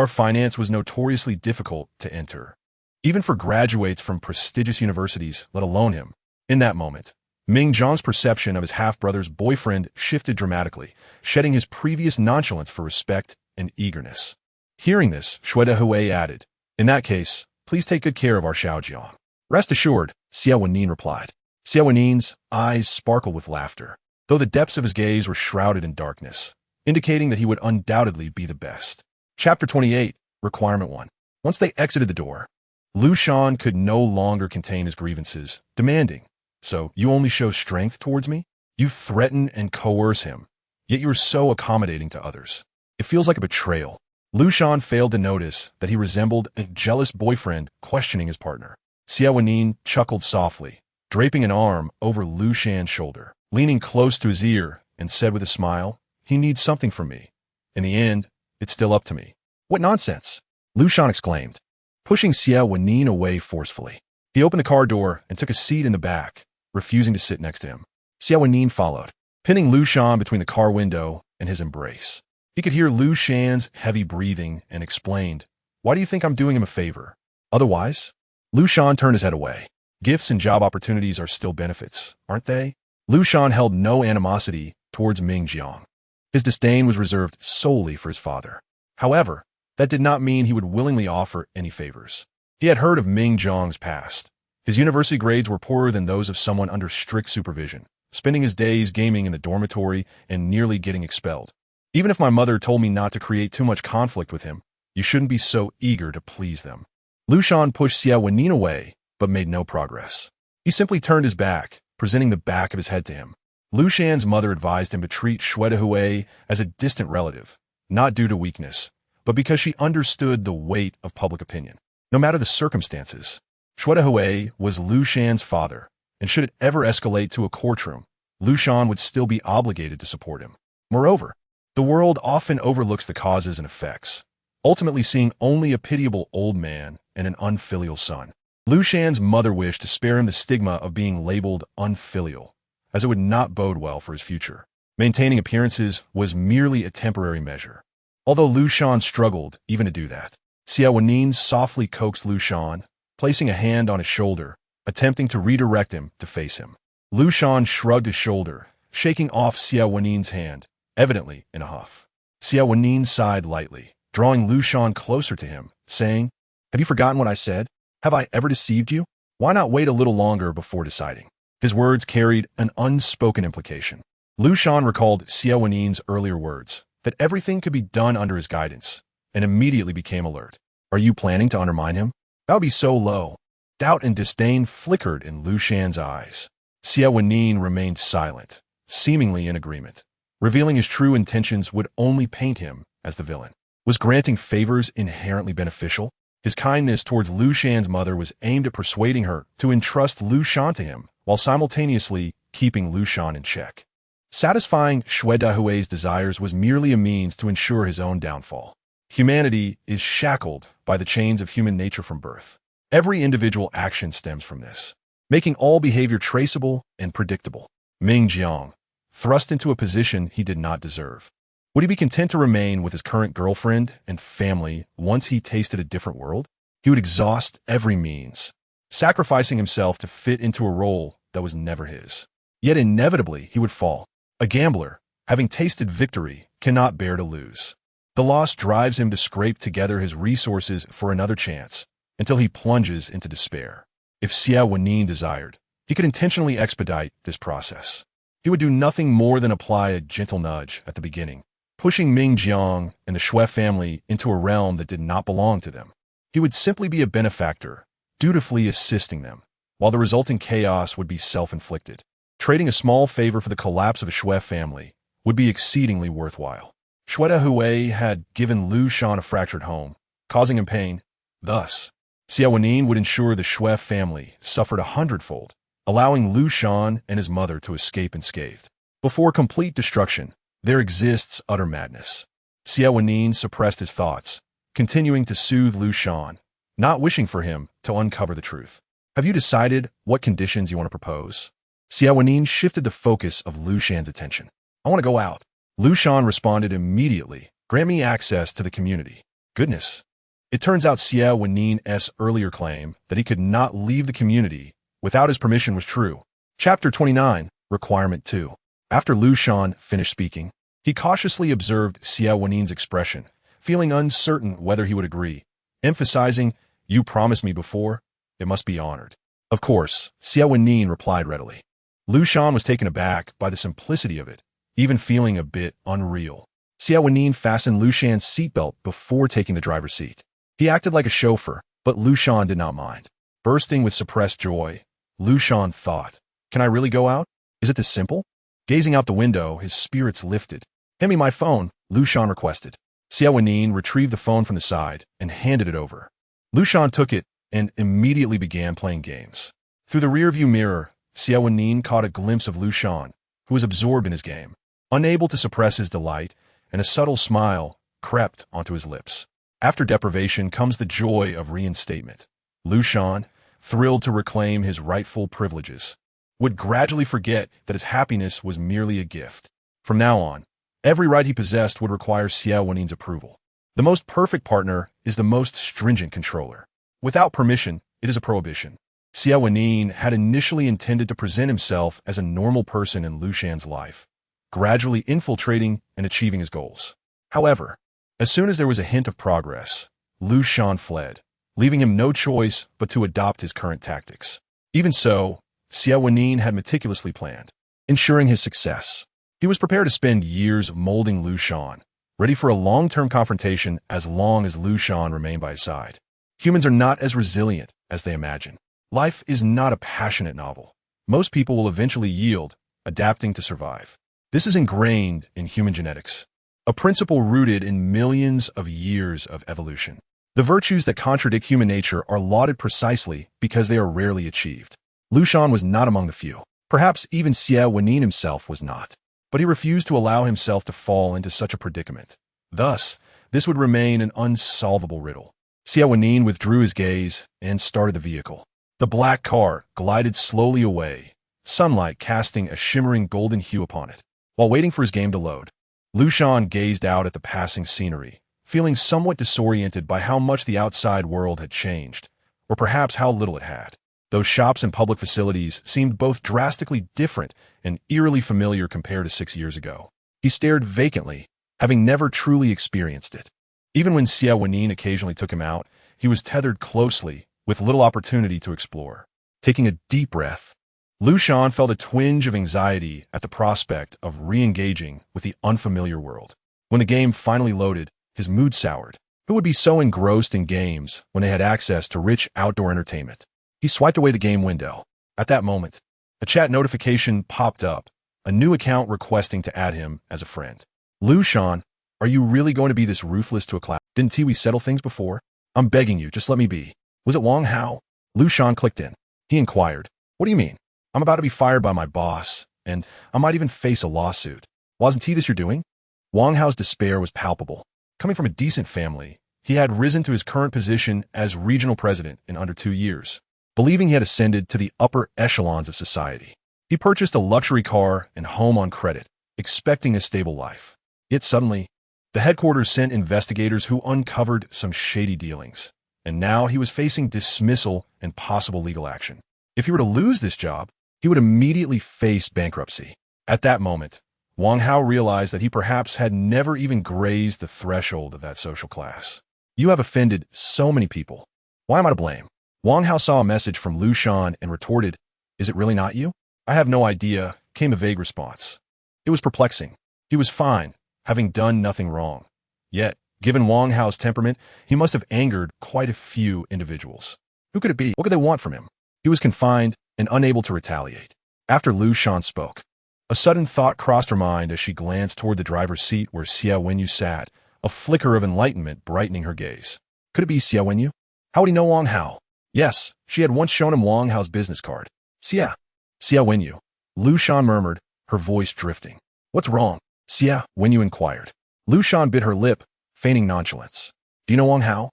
Finance was notoriously difficult to enter, even for graduates from prestigious universities, let alone him. In that moment, Ming Jiang's perception of his half-brother's boyfriend shifted dramatically, shedding his previous nonchalance for respect and eagerness. Hearing this, Xie added, In that case, please take good care of our Xiaojiang. Rest assured, Xie Wenyì replied. Xie Wenyì's eyes sparkled with laughter, though the depths of his gaze were shrouded in darkness, indicating that he would undoubtedly be the best. Chapter 28, Requirement 1. Once they exited the door, Liu Shan could no longer contain his grievances, demanding, So, you only show strength towards me? You threaten and coerce him, yet you're so accommodating to others. It feels like a betrayal. Liu Shan failed to notice that he resembled a jealous boyfriend questioning his partner. Xie Wenyì chuckled softly, draping an arm over Liu Shan's shoulder, leaning close to his ear, and said with a smile, He needs something from me. In the end, it's still up to me. What nonsense! Liu Shan exclaimed, pushing Xie Wenyì away forcefully. He opened the car door and took a seat in the back, refusing to sit next to him. Xie Wenyì followed, pinning Liu Shan between the car window and his embrace. He could hear Liu Shan's heavy breathing and explained, Why do you think I'm doing him a favor? Otherwise? Liu Shan turned his head away. Gifts and job opportunities are still benefits, aren't they? Liu Shan held no animosity towards Ming Jiang. His disdain was reserved solely for his father. However, that did not mean he would willingly offer any favors. He had heard of Ming Jiang's past. His university grades were poorer than those of someone under strict supervision, spending his days gaming in the dormitory and nearly getting expelled. Even if my mother told me not to create too much conflict with him, you shouldn't be so eager to please them. Liu Shan pushed Xie Wenyì away, but made no progress. He simply turned his back, presenting the back of his head to him. Liu Shan's mother advised him to treat Xie as a distant relative, not due to weakness, but because she understood the weight of public opinion, no matter the circumstances. Xie was Liu Shan's father, and should it ever escalate to a courtroom, Liu Shan would still be obligated to support him. Moreover, the world often overlooks the causes and effects, ultimately seeing only a pitiable old man and an unfilial son. Liu Shan's mother wished to spare him the stigma of being labeled unfilial, as it would not bode well for his future. Maintaining appearances was merely a temporary measure, although Liu Shan struggled even to do that. Xie Wenyì softly coaxed Liu Shan, placing a hand on his shoulder, attempting to redirect him to face him. Liu Shan shrugged his shoulder, shaking off Xie Wenyì's hand, evidently in a huff. Xie Wenyì sighed lightly, drawing Liu Shan closer to him, saying, Have you forgotten what I said? Have I ever deceived you? Why not wait a little longer before deciding? His words carried an unspoken implication. Liu Shan recalled Xie Wenyì's earlier words, that everything could be done under his guidance, and immediately became alert. Are you planning to undermine him? That would be so low. Doubt and disdain flickered in Liu Shan's eyes. Xie Wenyì remained silent, seemingly in agreement. Revealing his true intentions would only paint him as the villain. Was granting favors inherently beneficial? His kindness towards Liu Shan's mother was aimed at persuading her to entrust Liu Shan to him, while simultaneously keeping Liu Shan in check. Satisfying Xuedahui's desires was merely a means to ensure his own downfall. Humanity is shackled by the chains of human nature from birth. Every individual action stems from this, making all behavior traceable and predictable. Ming Jiang, thrust into a position he did not deserve. Would he be content to remain with his current girlfriend and family once he tasted a different world? He would exhaust every means, sacrificing himself to fit into a role that was never his. Yet inevitably he would fall. A gambler, having tasted victory, cannot bear to lose. The loss drives him to scrape together his resources for another chance, until he plunges into despair. If Xie Wenyì desired, he could intentionally expedite this process. He would do nothing more than apply a gentle nudge at the beginning, pushing Ming Jiang and the Xue family into a realm that did not belong to them. He would simply be a benefactor, dutifully assisting them, while the resulting chaos would be self-inflicted. Trading a small favor for the collapse of a Xue family would be exceedingly worthwhile. Xie had given Liu Shan a fractured home, causing him pain. Thus, Xie Wenyì would ensure the Xue family suffered 100-fold, allowing Liu Shan and his mother to escape unscathed. Before complete destruction, there exists utter madness. Xie Wenyì suppressed his thoughts, continuing to soothe Liu Shan, not wishing for him to uncover the truth. Have you decided what conditions you want to propose? Xie Wenyì shifted the focus of Liu Shan's attention. I want to go out. Liu Shan responded immediately. Grant me access to the community. Goodness. It turns out Xie Wenyì's earlier claim that he could not leave the community without his permission was true. Chapter 29, Requirement 2. After Liu Shan finished speaking, he cautiously observed Xie Wenyì's expression, feeling uncertain whether he would agree, emphasizing, "You promised me before, it must be honored." Of course, Xie Wenyì replied readily. Liu Shan was taken aback by the simplicity of it, even feeling a bit unreal. Xie Wenyì fastened Liu Shan's seatbelt before taking the driver's seat. He acted like a chauffeur, but Liu Shan did not mind. Bursting with suppressed joy, Liu Shan thought, "Can I really go out? Is it this simple?" Gazing out the window, his spirits lifted. "Hand me my phone," Liu Shan requested. Xie Wenyì retrieved the phone from the side and handed it over. Liu Shan took it and immediately began playing games. Through the rearview mirror, Xie Wenyì caught a glimpse of Liu Shan, who was absorbed in his game. Unable to suppress his delight, and a subtle smile crept onto his lips. After deprivation comes the joy of reinstatement. Liu Shan, thrilled to reclaim his rightful privileges, would gradually forget that his happiness was merely a gift. From now on, every right he possessed would require Xie Wenyì's approval. The most perfect partner is the most stringent controller. Without permission, it is a prohibition. Xie Wenyì had initially intended to present himself as a normal person in Liu Shan's life, gradually infiltrating and achieving his goals. However, as soon as there was a hint of progress, Liu Shan fled, leaving him no choice but to adopt his current tactics. Even so, Xie Wenyì had meticulously planned, ensuring his success. He was prepared to spend years molding Liu Shan, ready for a long-term confrontation as long as Liu Shan remained by his side. Humans are not as resilient as they imagine. Life is not a passionate novel. Most people will eventually yield, adapting to survive. This is ingrained in human genetics, a principle rooted in millions of years of evolution. The virtues that contradict human nature are lauded precisely because they are rarely achieved. Liu Shan was not among the few. Perhaps even Xie Wenyì himself was not. But he refused to allow himself to fall into such a predicament. Thus, this would remain an unsolvable riddle. Xie Wenyì withdrew his gaze and started the vehicle. The black car glided slowly away, sunlight casting a shimmering golden hue upon it. While waiting for his game to load, Liu Shan gazed out at the passing scenery, feeling somewhat disoriented by how much the outside world had changed, or perhaps how little it had. Those shops and public facilities seemed both drastically different and eerily familiar compared to 6 years ago. He stared vacantly, having never truly experienced it. Even when Xie Wenyì occasionally took him out, he was tethered closely, with little opportunity to explore. Taking a deep breath, Liu Shan felt a twinge of anxiety at the prospect of re-engaging with the unfamiliar world. When the game finally loaded, his mood soured. Who would be so engrossed in games when they had access to rich outdoor entertainment? He swiped away the game window. At that moment, a chat notification popped up, a new account requesting to add him as a friend. Liu Shan, are you really going to be this ruthless to a class? Didn't we settle things before? I'm begging you, just let me be. Was it Wang Hao? Liu Shan clicked in. He inquired, what do you mean? I'm about to be fired by my boss, and I might even face a lawsuit. Wasn't he this you're doing? Wang Hao's despair was palpable. Coming from a decent family, he had risen to his current position as regional president in under 2 years. Believing he had ascended to the upper echelons of society, he purchased a luxury car and home on credit, expecting a stable life. Yet suddenly, the headquarters sent investigators who uncovered some shady dealings, and now he was facing dismissal and possible legal action. If he were to lose this job, he would immediately face bankruptcy. At that moment, Wang Hao realized that he perhaps had never even grazed the threshold of that social class. You have offended so many people. Why am I to blame? Wang Hao saw a message from Liu Shan and retorted, is it really not you? I have no idea, came a vague response. It was perplexing. He was fine, having done nothing wrong. Yet, given Wang Hao's temperament, he must have angered quite a few individuals. Who could it be? What could they want from him? He was confined and unable to retaliate. After Liu Shan spoke, a sudden thought crossed her mind as she glanced toward the driver's seat where Xie Wenyì sat, a flicker of enlightenment brightening her gaze. Could it be Xie Wenyì? How would he know Wang Hao? Yes, she had once shown him Wang Hao's business card. Xie Wenyì, Liu Shan murmured, her voice drifting. What's wrong? Xie Wenyì inquired. Liu Shan bit her lip, feigning nonchalance. Do you know Wang Hao?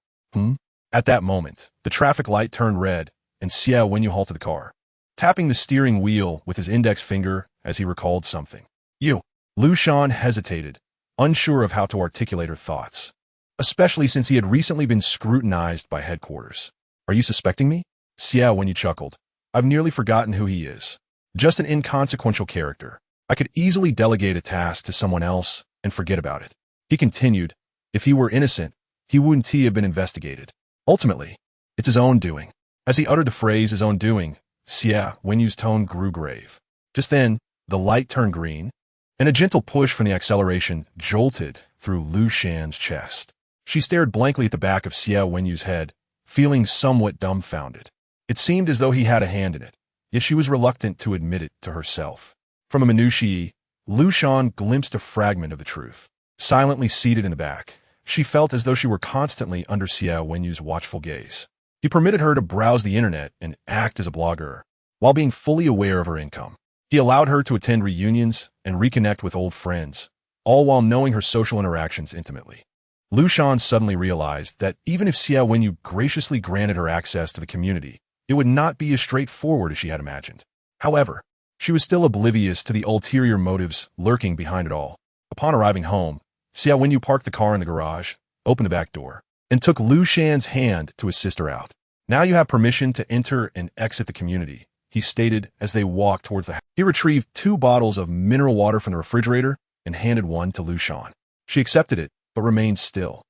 At that moment, the traffic light turned red, and Xie Wenyì halted the car, tapping the steering wheel with his index finger as he recalled something. You. Liu Shan hesitated, unsure of how to articulate her thoughts, especially since he had recently been scrutinized by headquarters. Are you suspecting me? Xie Wenyì chuckled. I've nearly forgotten who he is. Just an inconsequential character. I could easily delegate a task to someone else and forget about it. He continued, if he were innocent, he wouldn't have been investigated. Ultimately, it's his own doing. As he uttered the phrase his own doing, Xie Wenyì's tone grew grave. Just then, the light turned green, and a gentle push from the acceleration jolted through Liu Shan's chest. She stared blankly at the back of Xie Wenyì's head, feeling somewhat dumbfounded. It seemed as though he had a hand in it, yet she was reluctant to admit it to herself. From a minutiae, Liu Shan glimpsed a fragment of the truth. Silently seated in the back, she felt as though she were constantly under Xie Wenyì's watchful gaze. He permitted her to browse the internet and act as a blogger, while being fully aware of her income. He allowed her to attend reunions and reconnect with old friends, all while knowing her social interactions intimately. Liu Shan suddenly realized that even if Xie Wenyì graciously granted her access to the community, it would not be as straightforward as she had imagined. However, she was still oblivious to the ulterior motives lurking behind it all. Upon arriving home, Xie Wenyì parked the car in the garage, opened the back door, and took Liu Shan's hand to assist her out. Now you have permission to enter and exit the community, he stated as they walked towards the house. He retrieved 2 bottles of mineral water from the refrigerator and handed one to Liu Shan. She accepted it, but remained still.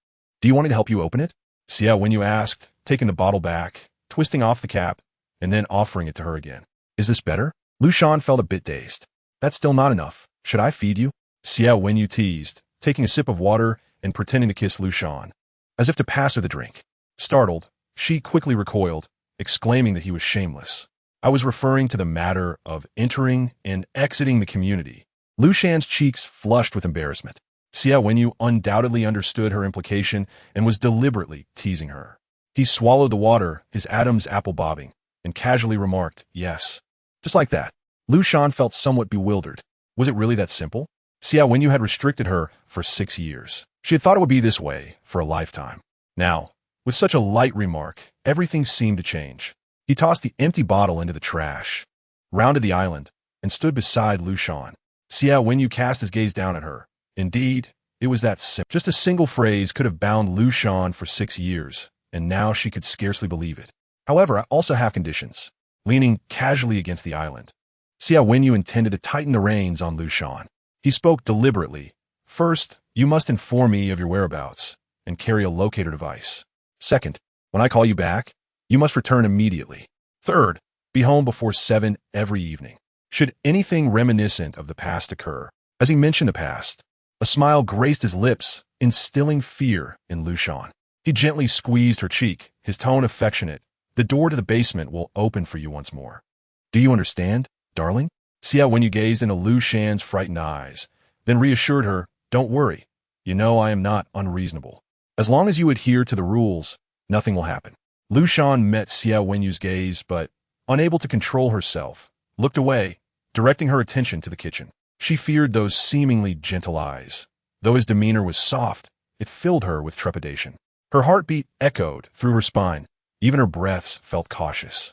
Do you want me to help you open it? Xie Wenyì asked, taking the bottle back, twisting off the cap, and then offering it to her again. Is this better? Liu Shan felt a bit dazed. That's still not enough. Should I feed you? Xie Wenyì teased, taking a sip of water and pretending to kiss Liu Shan, as if to pass her the drink. Startled, she quickly recoiled, exclaiming that he was shameless. I was referring to the matter of entering and exiting the community. Liu Shan's cheeks flushed with embarrassment. Xie Wenyì undoubtedly understood her implication and was deliberately teasing her. He swallowed the water, his Adam's apple bobbing, and casually remarked, yes. Just like that. Liu Shan felt somewhat bewildered. Was it really that simple? Xie Wenyì had restricted her for 6 years. She had thought it would be this way for a lifetime. Now, with such a light remark, everything seemed to change. He tossed the empty bottle into the trash, rounded the island, and stood beside Liu Shan. Xie Wenyì cast his gaze down at her. Indeed, it was that simple. Just a single phrase could have bound Liu Shan for 6 years, and now she could scarcely believe it. However, I also have conditions. Leaning casually against the island, Xie Wenyì intended to tighten the reins on Liu Shan. He spoke deliberately. First, you must inform me of your whereabouts and carry a locator device. Second, when I call you back, you must return immediately. Third, be home before 7 every evening. Should anything reminiscent of the past occur, as he mentioned the past, a smile graced his lips, instilling fear in Liu Shan. He gently squeezed her cheek, his tone affectionate. The door to the basement will open for you once more. Do you understand, darling? Xie Wenyì gazed into Liu Shan's frightened eyes, then reassured her, don't worry. You know I am not unreasonable. As long as you adhere to the rules, nothing will happen. Liu Shan met Xie Wenyì's gaze, but, unable to control herself, looked away, directing her attention to the kitchen. She feared those seemingly gentle eyes. Though his demeanor was soft, it filled her with trepidation. Her heartbeat echoed through her spine. Even her breaths felt cautious.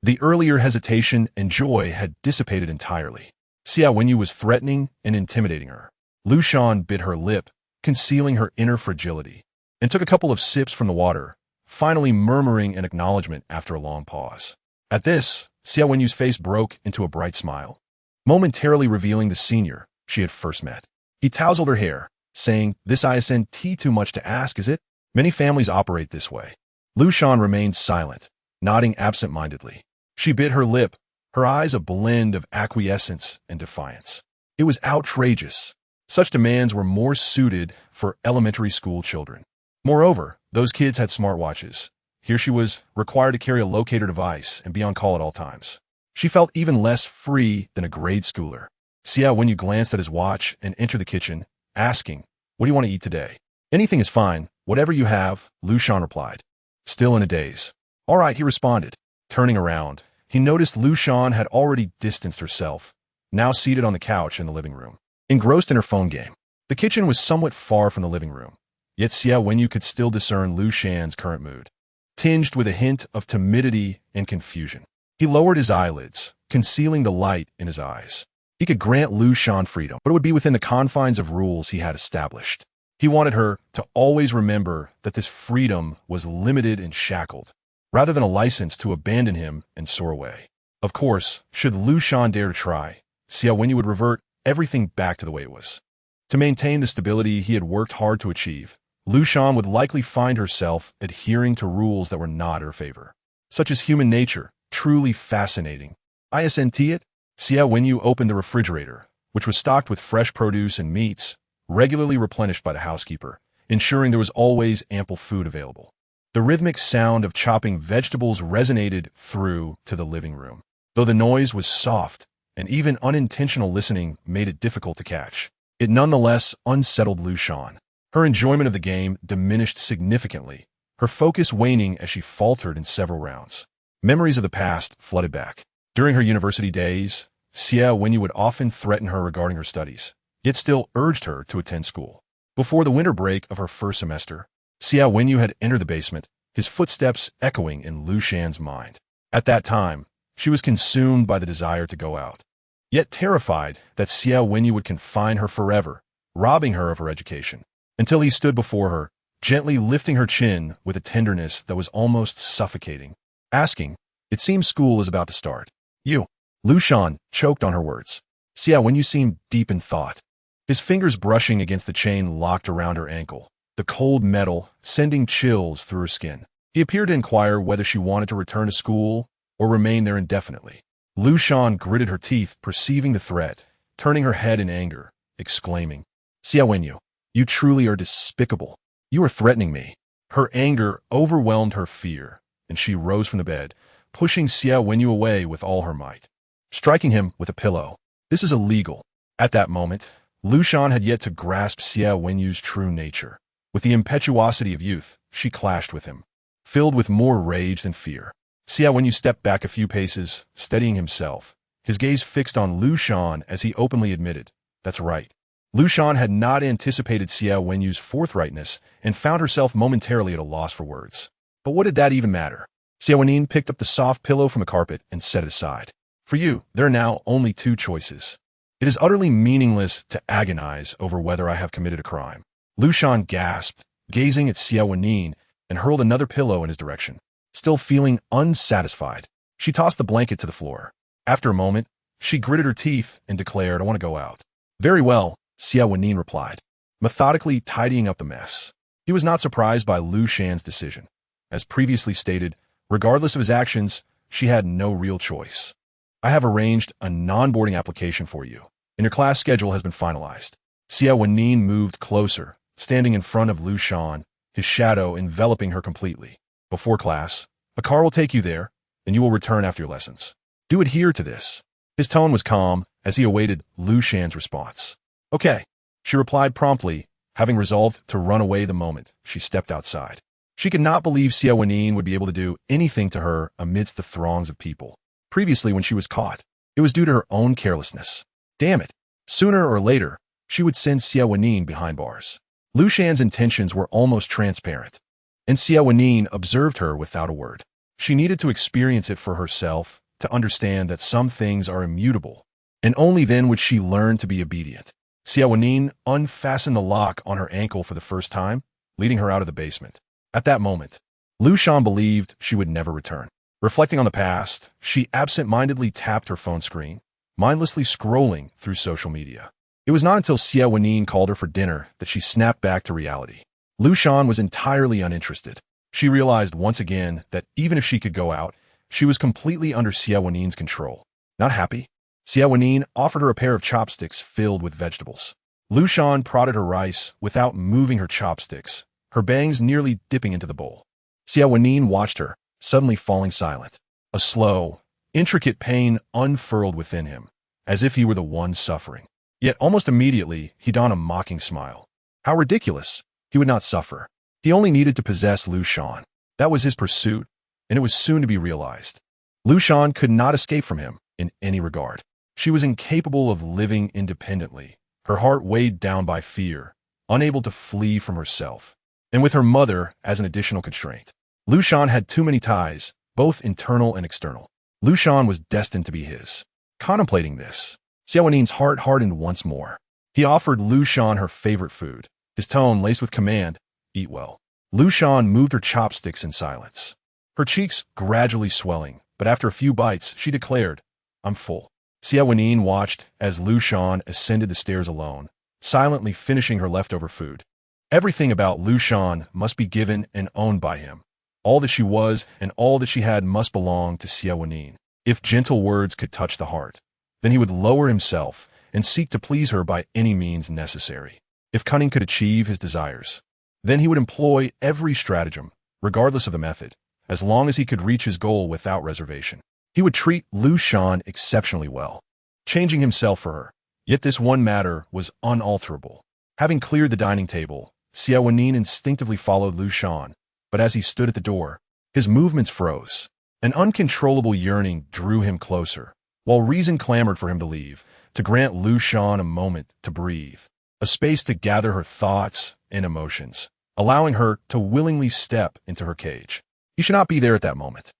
The earlier hesitation and joy had dissipated entirely. Xie Wenyì was threatening and intimidating her. Liu Shan bit her lip, concealing her inner fragility, and took a couple of sips from the water, finally murmuring an acknowledgement after a long pause. At this, Xie Wenyì's face broke into a bright smile, momentarily revealing the senior she had first met. He tousled her hair, saying, this isn't too much to ask, is it? Many families operate this way. Liu Shan remained silent, nodding absent-mindedly. She bit her lip, her eyes a blend of acquiescence and defiance. It was outrageous. Such demands were more suited for elementary school children. Moreover, those kids had smartwatches. Here she was required to carry a locator device and be on call at all times. She felt even less free than a grade schooler. Xie Wenyì glanced at his watch and entered the kitchen, asking, "What do you want to eat today?" "Anything is fine. Whatever you have," Liu Shan replied. Still in a daze. "All right," he responded. Turning around, he noticed Liu Shan had already distanced herself, now seated on the couch in the living room, engrossed in her phone game. The kitchen was somewhat far from the living room, yet Xie Wenyì could still discern Liu Shan's current mood, tinged with a hint of timidity and confusion. He lowered his eyelids, concealing the light in his eyes. He could grant Liu Shan freedom, but it would be within the confines of rules he had established. He wanted her to always remember that this freedom was limited and shackled, rather than a license to abandon him and soar away. Of course, should Liu Shan dare to try, Xie Wenyì would revert everything back to the way it was. To maintain the stability he had worked hard to achieve, Liu Shan would likely find herself adhering to rules that were not in her favor, such as human nature, truly fascinating. Isn't it? Xie Wenyì opened the refrigerator, which was stocked with fresh produce and meats, regularly replenished by the housekeeper, ensuring there was always ample food available. The rhythmic sound of chopping vegetables resonated through to the living room, though the noise was soft, and even unintentional listening made it difficult to catch. It nonetheless unsettled Liu Shan. Her enjoyment of the game diminished significantly, her focus waning as she faltered in several rounds. Memories of the past flooded back. During her university days, Xie Wenyì would often threaten her regarding her studies, yet still urged her to attend school. Before the winter break of her first semester, Xie Wenyì had entered the basement, his footsteps echoing in Liu Shan's mind. At that time, she was consumed by the desire to go out, yet terrified that Xie Wenyì would confine her forever, robbing her of her education, until he stood before her, gently lifting her chin with a tenderness that was almost suffocating, asking, "It seems school is about to start." "You." Liu Shan choked on her words. Xie Wenyì seemed deep in thought. His fingers brushing against the chain locked around her ankle, the cold metal sending chills through her skin. He appeared to inquire whether she wanted to return to school or remain there indefinitely. Liu Shan gritted her teeth, perceiving the threat, turning her head in anger, exclaiming, "Xie Wenyì, you truly are despicable. You are threatening me." Her anger overwhelmed her fear, and she rose from the bed, pushing Xie Wenyì away with all her might, striking him with a pillow. "This is illegal." At that moment, Liu Shan had yet to grasp Xie Wenyì's true nature. With the impetuosity of youth, she clashed with him, filled with more rage than fear. Xie Wenyì stepped back a few paces, steadying himself, his gaze fixed on Liu Shan as he openly admitted, "That's right." Liu Shan had not anticipated Xie Wenyì's forthrightness and found herself momentarily at a loss for words. But what did that even matter? Xie Wenyì picked up the soft pillow from the carpet and set it aside. "For you, there are now only two choices. It is utterly meaningless to agonize over whether I have committed a crime." Liu Shan gasped, gazing at Xie Wenyì, and hurled another pillow in his direction. Still feeling unsatisfied, she tossed the blanket to the floor. After a moment, she gritted her teeth and declared, "I want to go out." "Very well," Xie Wenyì replied, methodically tidying up the mess. He was not surprised by Liu Shan's decision. As previously stated, regardless of his actions, she had no real choice. "I have arranged a non-boarding application for you, and your class schedule has been finalized." Xie Wenyì moved closer, standing in front of Liu Shan, his shadow enveloping her completely. "Before class, a car will take you there, and you will return after your lessons. Do adhere to this." His tone was calm as he awaited Liu Shan's response. "Okay," she replied promptly, having resolved to run away the moment she stepped outside. She could not believe Xie Wenyì would be able to do anything to her amidst the throngs of people. Previously, when she was caught, it was due to her own carelessness. Damn it. Sooner or later, she would send Xie Wenyì behind bars. Liu Shan's intentions were almost transparent, and Xie Wenyì observed her without a word. She needed to experience it for herself to understand that some things are immutable, and only then would she learn to be obedient. Xie Wenyì unfastened the lock on her ankle for the first time, leading her out of the basement. At that moment, Liu Shan believed she would never return. Reflecting on the past, she absent-mindedly tapped her phone screen, mindlessly scrolling through social media. It was not until Xie Wenyì called her for dinner that she snapped back to reality. Liu Shan was entirely uninterested. She realized once again that even if she could go out, she was completely under Xie Wenyì's control. Not happy, Xie Wenyì offered her a pair of chopsticks filled with vegetables. Liu Shan prodded her rice without moving her chopsticks, her bangs nearly dipping into the bowl. Xie Wenyì watched her, suddenly falling silent. A slow, intricate pain unfurled within him, as if he were the one suffering. Yet almost immediately, he donned a mocking smile. How ridiculous! He would not suffer. He only needed to possess Liu Shan. That was his pursuit, and it was soon to be realized. Liu Shan could not escape from him in any regard. She was incapable of living independently, her heart weighed down by fear, unable to flee from herself, and with her mother as an additional constraint. Liu Shan had too many ties, both internal and external. Liu Shan was destined to be his. Contemplating this, Xie Wenyì's heart hardened once more. He offered Liu Shan her favorite food, his tone laced with command, "Eat well." Liu Shan moved her chopsticks in silence, her cheeks gradually swelling, but after a few bites, she declared, "I'm full." Xie Wenyì watched as Liu Shan ascended the stairs alone, silently finishing her leftover food. Everything about Liu Shan must be given and owned by him. All that she was and all that she had must belong to Xie Wenyì. If gentle words could touch the heart, then he would lower himself and seek to please her by any means necessary. If cunning could achieve his desires, then he would employ every stratagem, regardless of the method, as long as he could reach his goal without reservation. He would treat Liu Shan exceptionally well, changing himself for her. Yet this one matter was unalterable. Having cleared the dining table, Xie Wenyì instinctively followed Liu Shan, but as he stood at the door, his movements froze. An uncontrollable yearning drew him closer, while reason clamored for him to leave, to grant Liu Shan a moment to breathe, a space to gather her thoughts and emotions, allowing her to willingly step into her cage. He should not be there at that moment.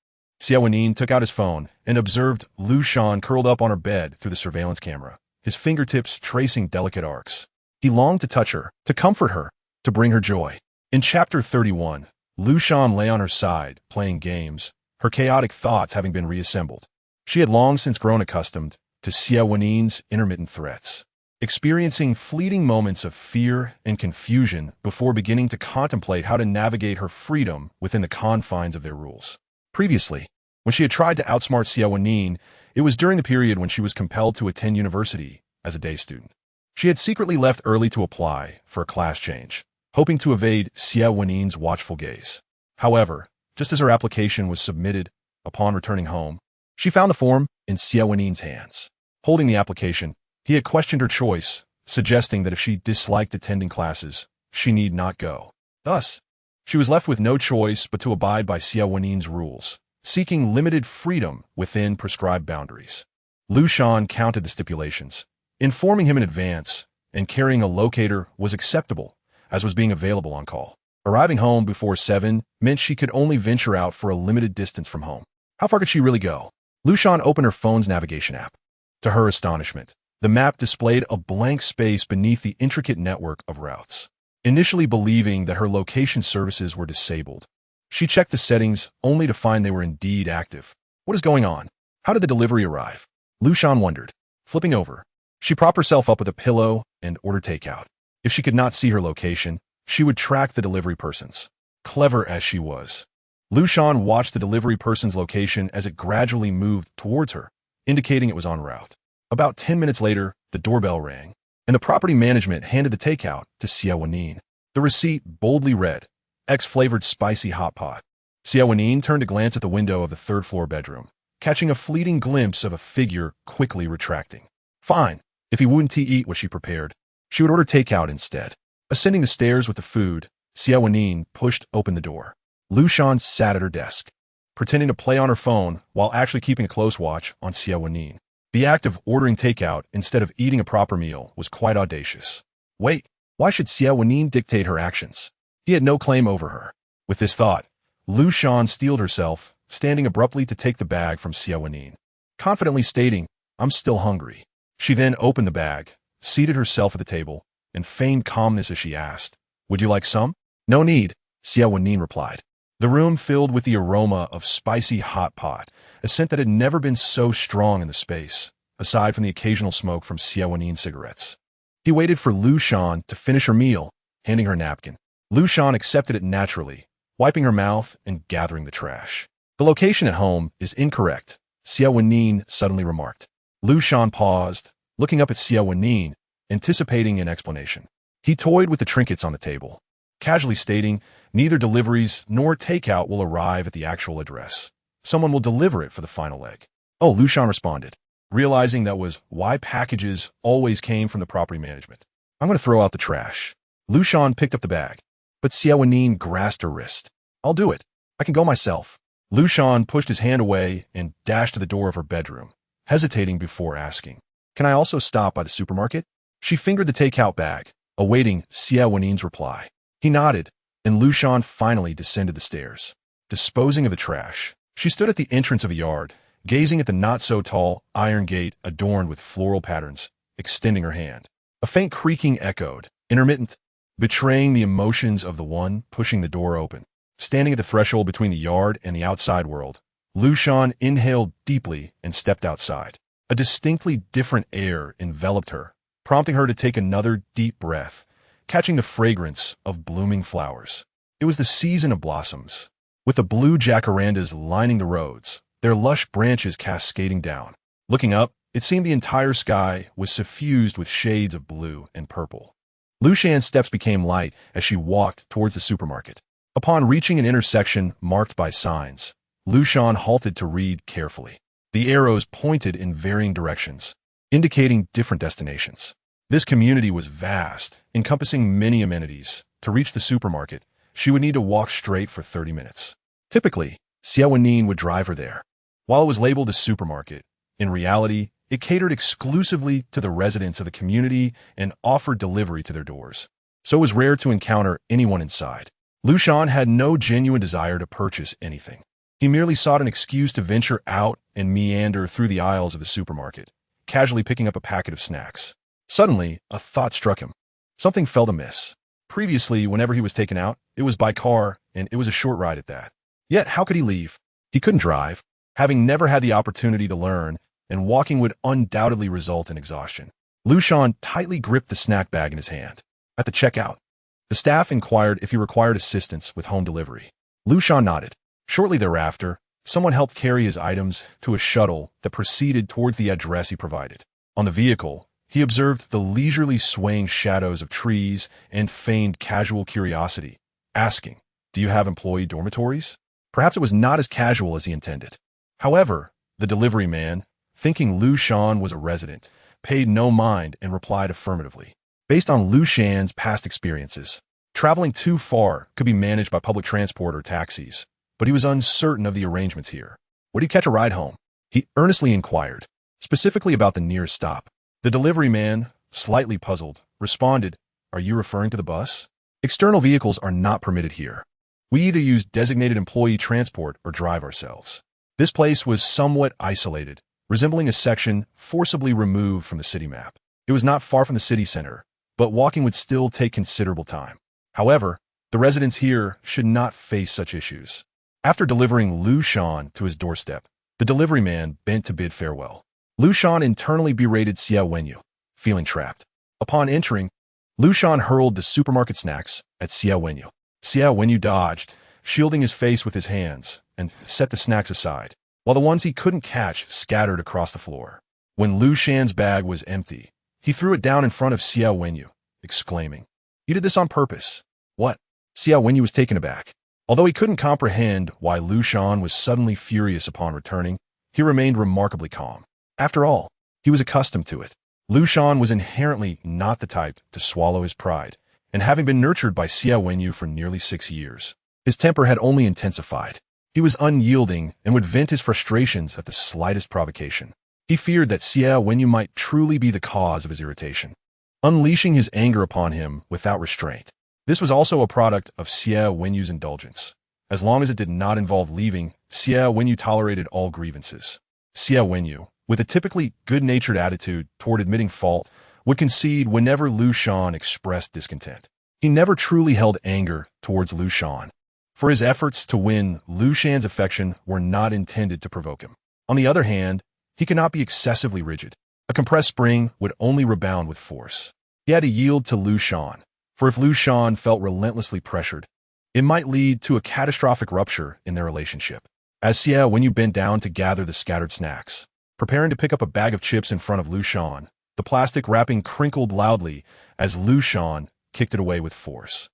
Xie Wenyì took out his phone and observed Liu Shan curled up on her bed through the surveillance camera, his fingertips tracing delicate arcs. He longed to touch her, to comfort her, to bring her joy. In Chapter 31, Liu Shan lay on her side, playing games, her chaotic thoughts having been reassembled. She had long since grown accustomed to Xie Wenyì's intermittent threats, experiencing fleeting moments of fear and confusion before beginning to contemplate how to navigate her freedom within the confines of their rules. Previously, when she had tried to outsmart Xie Wenyì, it was during the period when she was compelled to attend university as a day student. She had secretly left early to apply for a class change, hoping to evade Xie Wenyì's watchful gaze. However, just as her application was submitted upon returning home, she found the form in Xie Wenyì's hands. Holding the application, he had questioned her choice, suggesting that if she disliked attending classes, she need not go. Thus, she was left with no choice but to abide by Xie Wenyì's rules, seeking limited freedom within prescribed boundaries. Liu Shan counted the stipulations, informing him in advance, and carrying a locator was acceptable, as was being available on call. Arriving home before 7 meant she could only venture out for a limited distance from home. How far could she really go? Liu Shan opened her phone's navigation app. To her astonishment, the map displayed a blank space beneath the intricate network of routes. Initially believing that her location services were disabled, she checked the settings only to find they were indeed active. What is going on? How did the delivery arrive? Liu Shan wondered. Flipping over, she propped herself up with a pillow and ordered takeout. If she could not see her location, she would track the delivery person's. Clever as she was, Liu Shan watched the delivery person's location as it gradually moved towards her, indicating it was en route. About 10 minutes later, the doorbell rang, and the property management handed the takeout to Xie Wenyì. The receipt boldly read, X-flavored spicy hot pot. Xie Wenyì turned to glance at the window of the third-floor bedroom, catching a fleeting glimpse of a figure quickly retracting. Fine, if he wouldn't eat what she prepared, she would order takeout instead. Ascending the stairs with the food, Xie Wenyì pushed open the door. Liu Shan sat at her desk, pretending to play on her phone while actually keeping a close watch on Xie Wenyì. The act of ordering takeout instead of eating a proper meal was quite audacious. Wait, why should Xie Wenyì dictate her actions? He had no claim over her. With this thought, Liu Shan steeled herself, standing abruptly to take the bag from Xie Wenyì, confidently stating, I'm still hungry. She then opened the bag, seated herself at the table, and feigned calmness as she asked, Would you like some? No need, Xie Wenyì replied. The room filled with the aroma of spicy hot pot, a scent that had never been so strong in the space, aside from the occasional smoke from Xie Wenyì's cigarettes. He waited for Liu Shan to finish her meal, handing her a napkin. Liu Shan accepted it naturally, wiping her mouth and gathering the trash. The location at home is incorrect, Xie Wenyì suddenly remarked. Liu Shan paused, looking up at Xie Wenyì, anticipating an explanation. He toyed with the trinkets on the table, casually stating, "Neither deliveries nor takeout will arrive at the actual address. Someone will deliver it for the final leg." "Oh," Liu Shan responded, realizing that was why packages always came from the property management. "I'm going to throw out the trash." Liu Shan picked up the bag, but Xie Wenyì grasped her wrist. "I'll do it. I can go myself." Liu Shan pushed his hand away and dashed to the door of her bedroom, hesitating before asking, "Can I also stop by the supermarket?" She fingered the takeout bag, awaiting Xie Wenyì's reply. He nodded, and Liu Shan finally descended the stairs. Disposing of the trash, she stood at the entrance of the yard, gazing at the not-so-tall iron gate adorned with floral patterns, extending her hand. A faint creaking echoed, intermittent, betraying the emotions of the one pushing the door open. Standing at the threshold between the yard and the outside world, Liu Shan inhaled deeply and stepped outside. A distinctly different air enveloped her, prompting her to take another deep breath, catching the fragrance of blooming flowers. It was the season of blossoms, with the blue jacarandas lining the roads, their lush branches cascading down. Looking up, it seemed the entire sky was suffused with shades of blue and purple. Liu Shan's steps became light as she walked towards the supermarket. Upon reaching an intersection marked by signs, Liu Shan halted to read carefully. The arrows pointed in varying directions, indicating different destinations. This community was vast, encompassing many amenities. To reach the supermarket, she would need to walk straight for 30 minutes. Typically, Xie Wenyì would drive her there. While it was labeled a supermarket, in reality, it catered exclusively to the residents of the community and offered delivery to their doors. So it was rare to encounter anyone inside. Liu Shan had no genuine desire to purchase anything. He merely sought an excuse to venture out and meander through the aisles of the supermarket, casually picking up a packet of snacks. Suddenly, a thought struck him. Something felt amiss. Previously, whenever he was taken out, it was by car, and it was a short ride at that. Yet, how could he leave? He couldn't drive, having never had the opportunity to learn, and walking would undoubtedly result in exhaustion. Liu Shan tightly gripped the snack bag in his hand. At the checkout, the staff inquired if he required assistance with home delivery. Liu Shan nodded. Shortly thereafter, someone helped carry his items to a shuttle that proceeded towards the address he provided. On the vehicle, he observed the leisurely swaying shadows of trees and feigned casual curiosity, asking, "Do you have employee dormitories?" Perhaps it was not as casual as he intended. However, the delivery man, thinking Liu Shan was a resident, paid no mind and replied affirmatively. Based on Liu Shan's past experiences, traveling too far could be managed by public transport or taxis, but he was uncertain of the arrangements here. Would he catch a ride home? He earnestly inquired, specifically about the nearest stop. The delivery man, slightly puzzled, responded, "Are you referring to the bus? External vehicles are not permitted here. We either use designated employee transport or drive ourselves." This place was somewhat isolated, resembling a section forcibly removed from the city map. It was not far from the city center, but walking would still take considerable time. However, the residents here should not face such issues. After delivering Liu Shan to his doorstep, the delivery man bent to bid farewell. Liu Shan internally berated Xie Wenyì, feeling trapped. Upon entering, Liu Shan hurled the supermarket snacks at Xie Wenyì. Xie Wenyì dodged, shielding his face with his hands, and set the snacks aside, while the ones he couldn't catch scattered across the floor. When Liu Shan's bag was empty, he threw it down in front of Xie Wenyì, exclaiming, "You did this on purpose." "What?" Xie Wenyì was taken aback. Although he couldn't comprehend why Liu Shan was suddenly furious upon returning, he remained remarkably calm. After all, he was accustomed to it. Liu Shan was inherently not the type to swallow his pride, and having been nurtured by Xie Wenyì for nearly 6 years, his temper had only intensified. He was unyielding and would vent his frustrations at the slightest provocation. He feared that Xie Wenyì might truly be the cause of his irritation, unleashing his anger upon him without restraint. This was also a product of Xie Wenyì's indulgence. As long as it did not involve leaving, Xie Wenyì tolerated all grievances. Xie Wenyì, with a typically good-natured attitude toward admitting fault, would concede whenever Liu Shan expressed discontent. He never truly held anger towards Liu Shan, for his efforts to win Liu Shan's affection were not intended to provoke him. On the other hand, he could not be excessively rigid. A compressed spring would only rebound with force. He had to yield to Liu Shan, for if Liu Shan felt relentlessly pressured, it might lead to a catastrophic rupture in their relationship. As Xie Wenyì bent down to gather the scattered snacks, preparing to pick up a bag of chips in front of Liu Shan, The plastic wrapping crinkled loudly as Liu Shan kicked it away with force.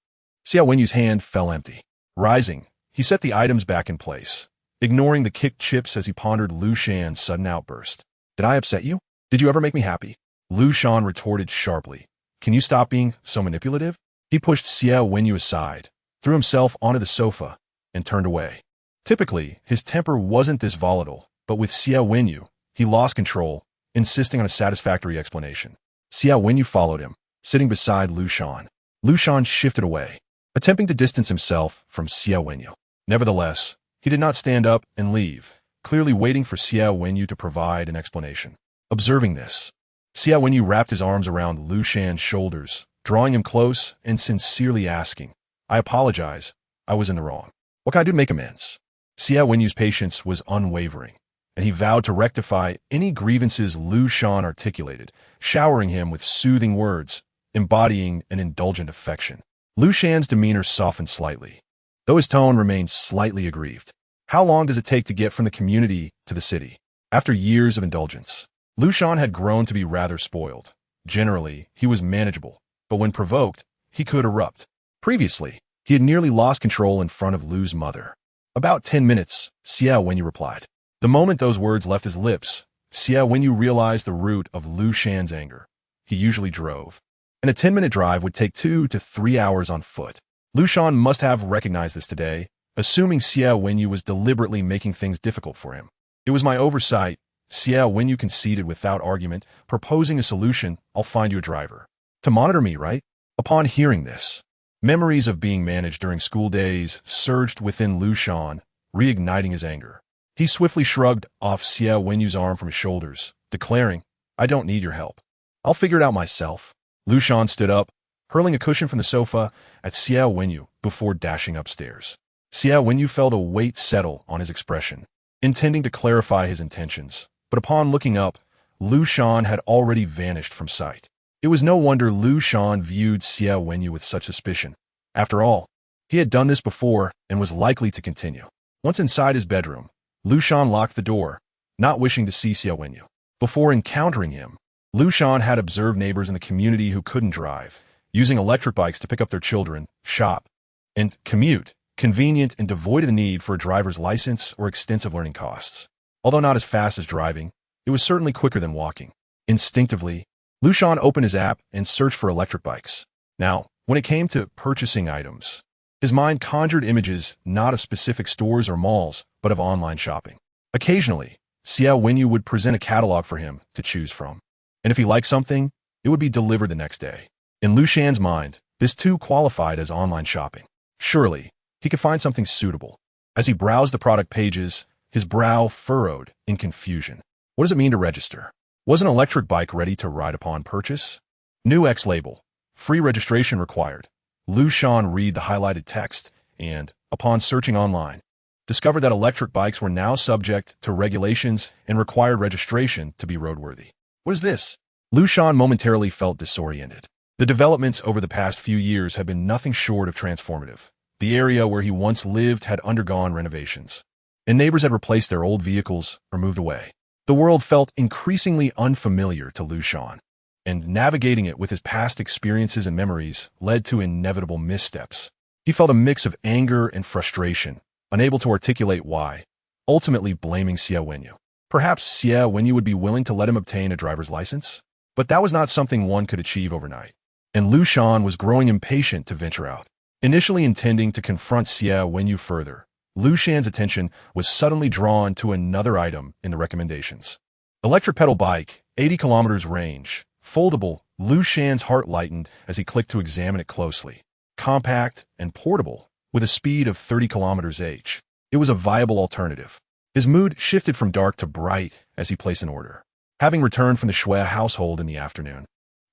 Xie Wenyì's hand fell empty. Rising, he set the items back in place, ignoring the kicked chips as he pondered Liu Shan's sudden outburst. Did I upset you? Did you ever make me happy? Liu Shan retorted sharply. Can you stop being so manipulative? He pushed Xie Wenyì aside, threw himself onto the sofa, and turned away. Typically, his temper wasn't this volatile, but with Xie Wenyì, he lost control, insisting on a satisfactory explanation. Xie Wenyì followed him, sitting beside Liu Shan. Liu Shan shifted away, attempting to distance himself from Xie Wenyì. Nevertheless, he did not stand up and leave, clearly waiting for Xie Wenyì to provide an explanation. Observing this, Xie Wenyì wrapped his arms around Liu Shan's shoulders, drawing him close and sincerely asking, I apologize, I was in the wrong. What can I do to make amends? Xie Wenyì's patience was unwavering, and he vowed to rectify any grievances Liu Shan articulated, showering him with soothing words, embodying an indulgent affection. Liu Shan's demeanor softened slightly, though his tone remained slightly aggrieved. How long does it take to get from the community to the city? After years of indulgence, Liu Shan had grown to be rather spoiled. Generally, he was manageable, but when provoked, he could erupt. Previously, he had nearly lost control in front of Liu's mother. About 10 minutes, Xie Wenyì replied. The moment those words left his lips, Xie Wenyì realized the root of Liu Shan's anger. He usually drove, and a 10-minute drive would take 2 to 3 hours on foot. Liu Shan must have recognized this today, assuming Xie Wenyì was deliberately making things difficult for him. It was my oversight, Xie Wenyì conceded without argument, proposing a solution. I'll find you a driver. To monitor me, right? Upon hearing this, memories of being managed during school days surged within Liu Shan, reigniting his anger. He swiftly shrugged off Xie Wenyì's arm from his shoulders, declaring, I don't need your help. I'll figure it out myself. Liu Shan stood up, hurling a cushion from the sofa at Xie Wenyì before dashing upstairs. Xie Wenyì felt a weight settle on his expression, intending to clarify his intentions, but upon looking up, Liu Shan had already vanished from sight. It was no wonder Liu Shan viewed Xie Wenyì with such suspicion. After all, he had done this before and was likely to continue. Once inside his bedroom, Liu Shan locked the door, not wishing to see Xie Wenyì. Before encountering him, Liu Shan had observed neighbors in the community who couldn't drive, using electric bikes to pick up their children, shop, and commute, convenient and devoid of the need for a driver's license or extensive learning costs. Although not as fast as driving, it was certainly quicker than walking. Instinctively, Liu Shan opened his app and searched for electric bikes. Now, when it came to purchasing items, his mind conjured images not of specific stores or malls, but of online shopping. Occasionally, Xie Wenyì would present a catalog for him to choose from, and if he liked something, it would be delivered the next day. In Liu Shan's mind, this too qualified as online shopping. Surely, he could find something suitable. As he browsed the product pages, his brow furrowed in confusion. What does it mean to register? Was an electric bike ready to ride upon purchase? New X label. Free registration required. Liu Shan read the highlighted text and, upon searching online, discovered that electric bikes were now subject to regulations and required registration to be roadworthy. What is this? Liu Shan momentarily felt disoriented. The developments over the past few years had been nothing short of transformative. The area where he once lived had undergone renovations, and neighbors had replaced their old vehicles or moved away. The world felt increasingly unfamiliar to Liu Shan, and navigating it with his past experiences and memories led to inevitable missteps. He felt a mix of anger and frustration, unable to articulate why, ultimately blaming Xie Wenyì. Perhaps Xie Wenyì would be willing to let him obtain a driver's license, but that was not something one could achieve overnight, and Liu Shan was growing impatient to venture out. Initially intending to confront Xie Wenyì further, Liu Shan's attention was suddenly drawn to another item in the recommendations. Electric pedal bike, 80 kilometers range, foldable. Liu Shan's heart lightened as he clicked to examine it closely. Compact and portable, with a speed of 30 kilometers h. It was a viable alternative. His mood shifted from dark to bright as he placed an order. Having returned from the Xie household in the afternoon,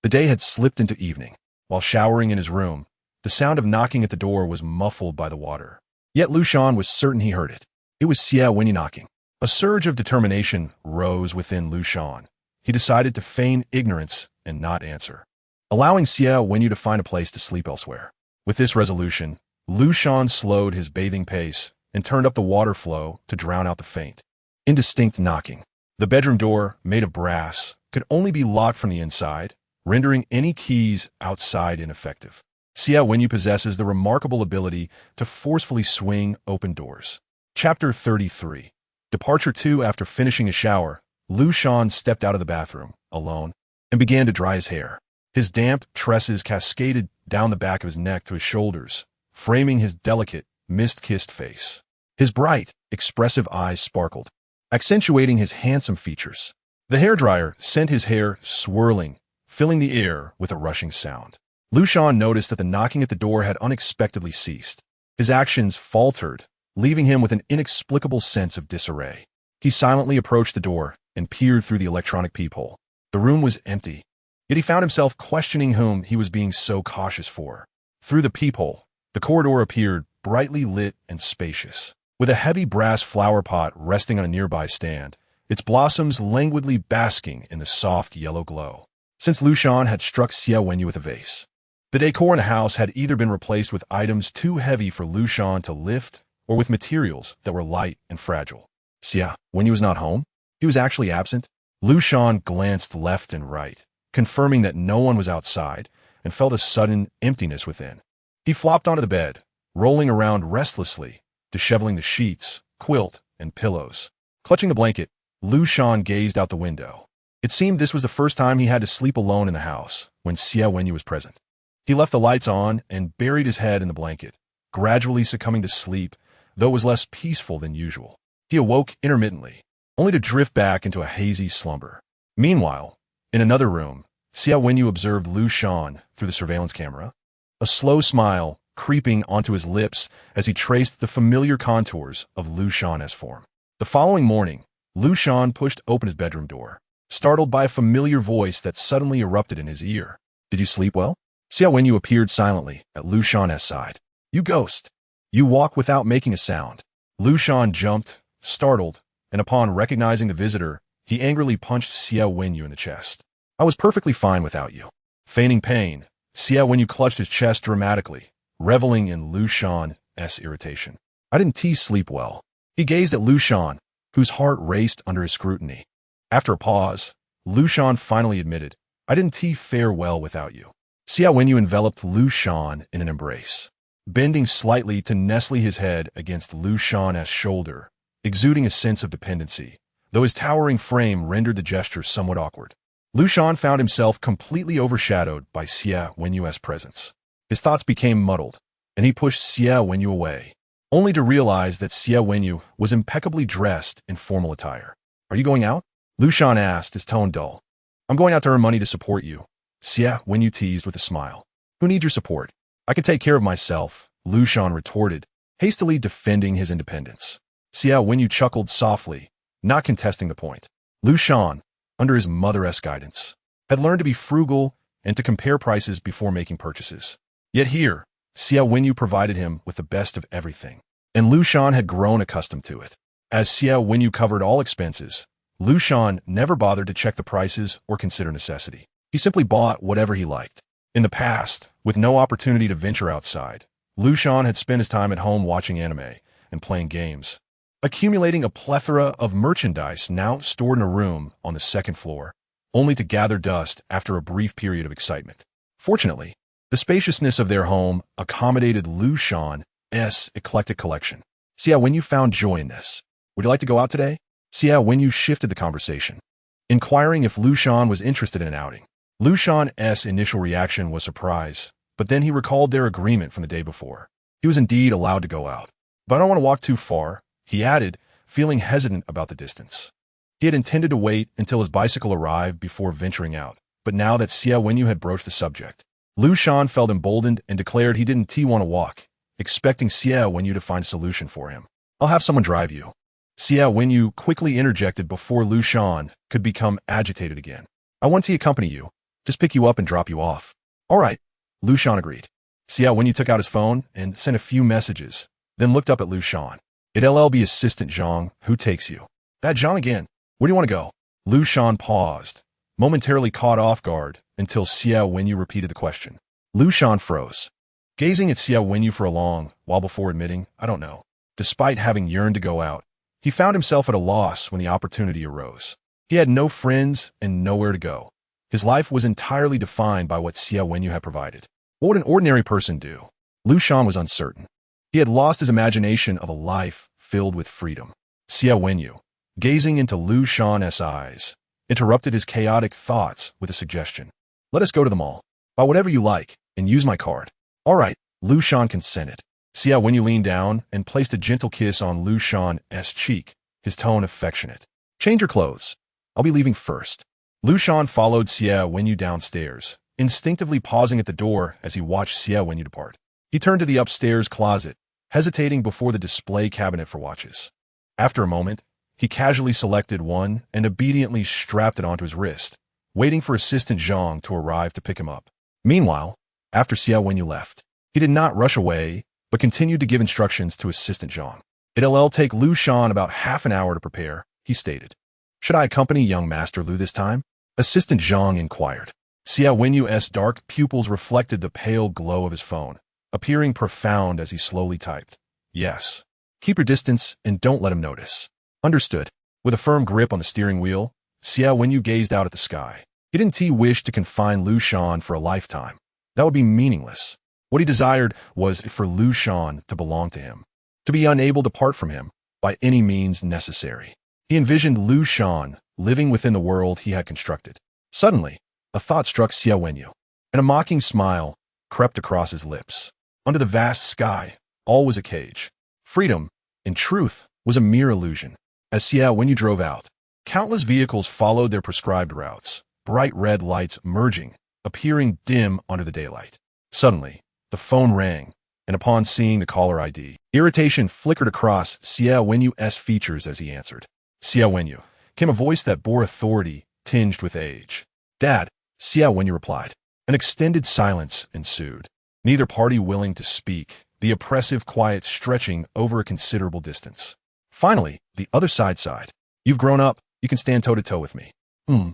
the day had slipped into evening. While showering in his room, the sound of knocking at the door was muffled by the water. Yet Liu Shan was certain he heard it. It was Xie Wenyì knocking. A surge of determination rose within Liu Shan. He decided to feign ignorance and not answer, allowing Xie Wenyì to find a place to sleep elsewhere. With this resolution, Liu Shan slowed his bathing pace and turned up the water flow to drown out the faint, indistinct knocking. The bedroom door, made of brass, could only be locked from the inside, rendering any keys outside ineffective. Xie Wenyì possesses the remarkable ability to forcefully swing open doors. Chapter 33. Departure 2. After finishing a shower, Liu Shan stepped out of the bathroom, alone, and began to dry his hair. His damp tresses cascaded down the back of his neck to his shoulders, framing his delicate, mist-kissed face. His bright, expressive eyes sparkled, accentuating his handsome features. The hairdryer sent his hair swirling, filling the air with a rushing sound. Liu Shan noticed that the knocking at the door had unexpectedly ceased. His actions faltered, leaving him with an inexplicable sense of disarray. He silently approached the door and peered through the electronic peephole. The room was empty, yet he found himself questioning whom he was being so cautious for. Through the peephole, the corridor appeared brightly lit and spacious. With a heavy brass flower pot resting on a nearby stand, its blossoms languidly basking in the soft yellow glow. Since Liu Shan had struck Xie Wenyì with a vase, the decor in the house had either been replaced with items too heavy for Liu Shan to lift or with materials that were light and fragile. Xie Wenyì was not home? He was actually absent? Liu Shan glanced left and right, confirming that no one was outside, and felt a sudden emptiness within. He flopped onto the bed, rolling around restlessly, disheveling the sheets, quilt, and pillows. Clutching the blanket, Liu Shan gazed out the window. It seemed this was the first time he had to sleep alone in the house when Xie Wenyì was present. He left the lights on and buried his head in the blanket, gradually succumbing to sleep, though it was less peaceful than usual. He awoke intermittently, only to drift back into a hazy slumber. Meanwhile, in another room, Xie Wenyì observed Liu Shan through the surveillance camera, a slow smile creeping onto his lips as he traced the familiar contours of Liu Shan's form. The following morning, Liu Shan pushed open his bedroom door, startled by a familiar voice that suddenly erupted in his ear. "Did you sleep well?" Xie Wenyì appeared silently at Liu Shan's side. "You ghost! You walk without making a sound." Liu Shan jumped, startled, and upon recognizing the visitor, he angrily punched Xie Wenyì in the chest. "I was perfectly fine without you." Feigning pain, Xie Wenyì clutched his chest dramatically, reveling in Liu Shan's irritation. "I didn't sleep well." He gazed at Liu Shan, whose heart raced under his scrutiny. After a pause, Liu Shan finally admitted, "I didn't fare well without you." Xie Wenyì enveloped Liu Shan in an embrace, bending slightly to nestle his head against Liu Shan's shoulder, exuding a sense of dependency, though his towering frame rendered the gesture somewhat awkward. Liu Shan found himself completely overshadowed by Xie Wenyì's presence. His thoughts became muddled, and he pushed Xie Wenyì away, only to realize that Xie Wenyì was impeccably dressed in formal attire. "Are you going out?" Liu Shan asked, his tone dull. "I'm going out to earn money to support you," Xie Wenyì teased with a smile. "Who needs your support? I can take care of myself," Liu Shan retorted, hastily defending his independence. Xie Wenyì chuckled softly, not contesting the point. Liu Shan, under his mother-esque guidance, had learned to be frugal and to compare prices before making purchases. Yet here, Xie Wenyì provided him with the best of everything, and Liu Shan had grown accustomed to it. As Xie Wenyì covered all expenses, Liu Shan never bothered to check the prices or consider necessity. He simply bought whatever he liked. In the past, with no opportunity to venture outside, Liu Shan had spent his time at home watching anime and playing games, accumulating a plethora of merchandise now stored in a room on the second floor, only to gather dust after a brief period of excitement. Fortunately, the spaciousness of their home accommodated Liu Shan's eclectic collection. "Xie Wenyì found joy in this. Would you like to go out today?" Xie Wenyì shifted the conversation, inquiring if Liu Shan was interested in an outing. Liu Shan's initial reaction was surprise, but then he recalled their agreement from the day before. He was indeed allowed to go out. "But I don't want to walk too far," he added, feeling hesitant about the distance. He had intended to wait until his bicycle arrived before venturing out, but now that Xie Wenyì had broached the subject, Liu Shan felt emboldened and declared he didn't want to walk, expecting Xie Wenyì to find a solution for him. "I'll have someone drive you." Xie Wenyì quickly interjected before Liu Shan could become agitated again. "I want to accompany you. Just pick you up and drop you off." "All right," Liu Shan agreed. Xie Wenyì took out his phone and sent a few messages, then looked up at Liu Shan. "It'll be Assistant Zhang who takes you." "That Zhang again? Where do you want to go?" Liu Shan paused, momentarily caught off guard until Xie Wenyì repeated the question. Liu Shan froze, gazing at Xie Wenyì for a long while before admitting, "I don't know." Despite having yearned to go out, he found himself at a loss when the opportunity arose. He had no friends and nowhere to go. His life was entirely defined by what Xie Wenyì had provided. What would an ordinary person do? Liu Shan was uncertain. He had lost his imagination of a life filled with freedom. Xie Wenyì, gazing into Liu Shan's eyes, interrupted his chaotic thoughts with a suggestion. Let us go to the mall. Buy whatever you like, and use my card. All right, Liu Shan consented. Xie Wenyì leaned down and placed a gentle kiss on Liu Shan's cheek, his tone affectionate. Change your clothes. I'll be leaving first. Liu Shan followed Xie Wenyì downstairs, instinctively pausing at the door as he watched Xie Wenyì depart. He turned to the upstairs closet, hesitating before the display cabinet for watches. After a moment, he casually selected one and obediently strapped it onto his wrist, waiting for Assistant Zhang to arrive to pick him up. Meanwhile, after Xie Wenyì left, he did not rush away, but continued to give instructions to Assistant Zhang. It'll take Liu Shan about half an hour to prepare, he stated. Should I accompany young Master Liu this time? Assistant Zhang inquired. Xie Wenyì's dark pupils reflected the pale glow of his phone, appearing profound as he slowly typed. Yes. Keep your distance and don't let him notice. Understood. With a firm grip on the steering wheel, Xie Wenyì gazed out at the sky. He didn't wish to confine Liu Shan for a lifetime. That would be meaningless. What he desired was for Liu Shan to belong to him, to be unable to part from him by any means necessary. He envisioned Liu Shan living within the world he had constructed. Suddenly, a thought struck Xie Wenyì, and a mocking smile crept across his lips. Under the vast sky, all was a cage. Freedom, in truth, was a mere illusion. As Xie Wenyì drove out, countless vehicles followed their prescribed routes, bright red lights merging, appearing dim under the daylight. Suddenly, the phone rang, and upon seeing the caller ID, irritation flickered across Xie Wenyì's features as he answered. Xie Wenyì, came a voice that bore authority, tinged with age. Dad, Xie Wenyì replied. An extended silence ensued, neither party willing to speak, the oppressive quiet stretching over a considerable distance. Finally, the other side sighed. You've grown up, you can stand toe-to-toe with me. Xie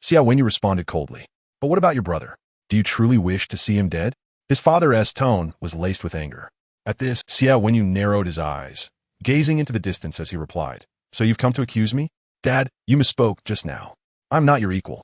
Wenyì responded coldly. But what about your brother? Do you truly wish to see him dead? His father's tone was laced with anger. At this, Xie Wenyì narrowed his eyes, gazing into the distance as he replied. So you've come to accuse me? Dad, you misspoke just now. I'm not your equal.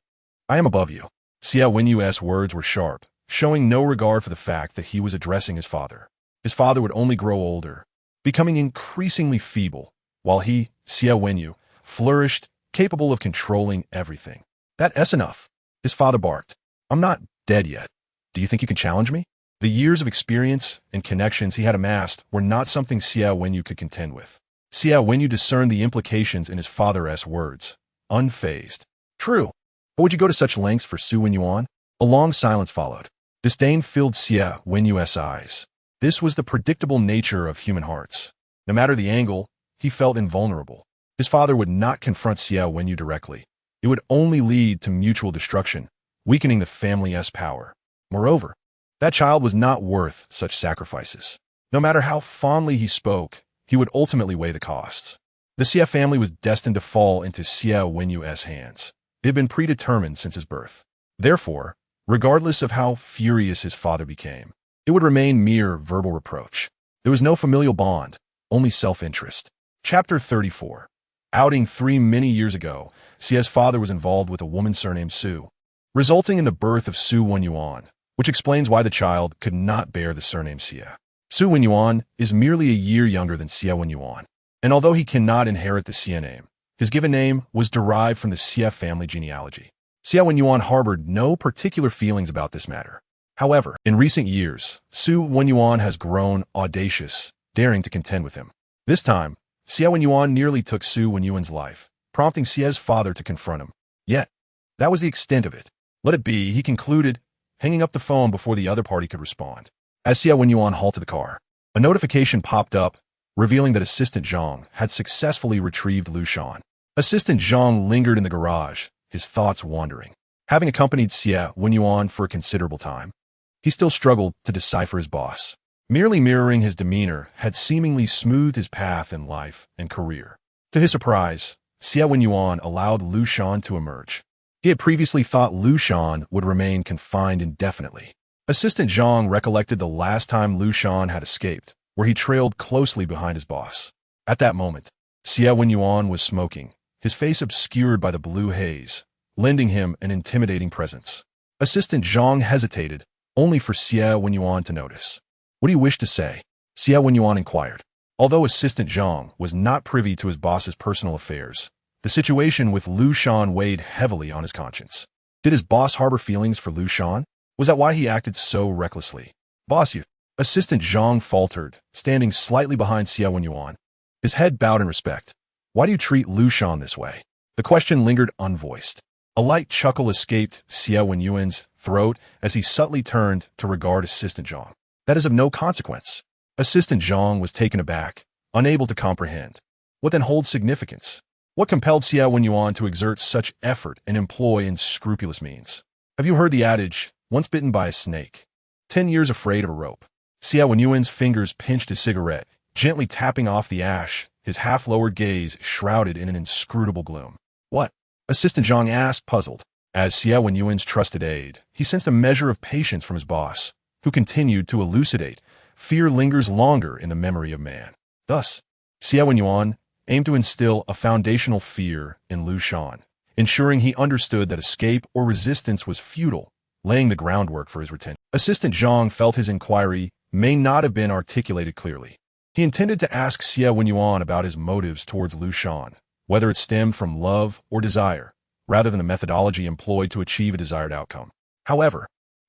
I am above you. Xie Wenyì's words were sharp, showing no regard for the fact that he was addressing his father. His father would only grow older, becoming increasingly feeble, while he, Xie Wenyì, flourished, capable of controlling everything. That's enough. His father barked. I'm not dead yet. Do you think you can challenge me? The years of experience and connections he had amassed were not something Xie Wenyì could contend with. Xie Wenyì discerned the implications in his father's words, unfazed. True. But would you go to such lengths for Xie Wenyì? A long silence followed. Disdain filled Xie Wenyì's eyes. This was the predictable nature of human hearts. No matter the angle, he felt invulnerable. His father would not confront Xie Wenyì directly. It would only lead to mutual destruction, weakening the family's power. Moreover, that child was not worth such sacrifices. No matter how fondly he spoke, he would ultimately weigh the costs. The Xie family was destined to fall into Xie Wenyì's hands. It had been predetermined since his birth. Therefore, regardless of how furious his father became, it would remain mere verbal reproach. There was no familial bond, only self-interest. Chapter 34. Outing many years ago, Xie's father was involved with a woman surnamed Xu, resulting in the birth of Xie Wenyì, which explains why the child could not bear the surname Xie. Xie Wenyì is merely a year younger than Xie Wenyì, and although he cannot inherit the Xie name, his given name was derived from the Xie family genealogy. Xie Wenyì harbored no particular feelings about this matter. However, in recent years, Xie Wenyì has grown audacious, daring to contend with him. This time, Xie Wenyì nearly took Xie Wenyì's life, prompting Xie's father to confront him. Yet, that was the extent of it. Let it be, he concluded, hanging up the phone before the other party could respond. As Xie Wenyì halted the car, a notification popped up, revealing that Assistant Zhang had successfully retrieved Liu Shan. Assistant Zhang lingered in the garage, his thoughts wandering. Having accompanied Xie Wenyì for a considerable time, he still struggled to decipher his boss. Merely mirroring his demeanor had seemingly smoothed his path in life and career. To his surprise, Xie Wenyì allowed Liu Shan to emerge. He had previously thought Liu Shan would remain confined indefinitely. Assistant Zhang recollected the last time Liu Shan had escaped, where he trailed closely behind his boss. At that moment, Xie Wenyì was smoking, his face obscured by the blue haze, lending him an intimidating presence. Assistant Zhang hesitated, only for Xie Wenyì to notice. "What do you wish to say?" Xie Wenyì inquired. Although Assistant Zhang was not privy to his boss's personal affairs, the situation with Liu Shan weighed heavily on his conscience. Did his boss harbor feelings for Liu Shan? Was that why he acted so recklessly? "Boss, you..." Assistant Zhang faltered, standing slightly behind Xie Wenyì. His head bowed in respect. "Why do you treat Liu Shan this way?" The question lingered unvoiced. A light chuckle escaped Xie Wenyì's throat as he subtly turned to regard Assistant Zhang. "That is of no consequence." Assistant Zhang was taken aback, unable to comprehend. What then holds significance? What compelled Xie Wenyì to exert such effort and employ unscrupulous means? Have you heard the adage, once bitten by a snake, 10 years afraid of a rope? Xie Wenyì's fingers pinched his cigarette, gently tapping off the ash, his half-lowered gaze shrouded in an inscrutable gloom. "What?" Assistant Zhang asked, puzzled. As Xie Wenyì's trusted aide, he sensed a measure of patience from his boss, who continued to elucidate. Fear lingers longer in the memory of man. Thus, Xie Wenyì aimed to instill a foundational fear in Liu Shan, ensuring he understood that escape or resistance was futile, laying the groundwork for his retention. Assistant Zhang felt his inquiry may not have been articulated clearly. He intended to ask Xie Wenyì about his motives towards Liu Shan, whether it stemmed from love or desire, rather than the methodology employed to achieve a desired outcome. However,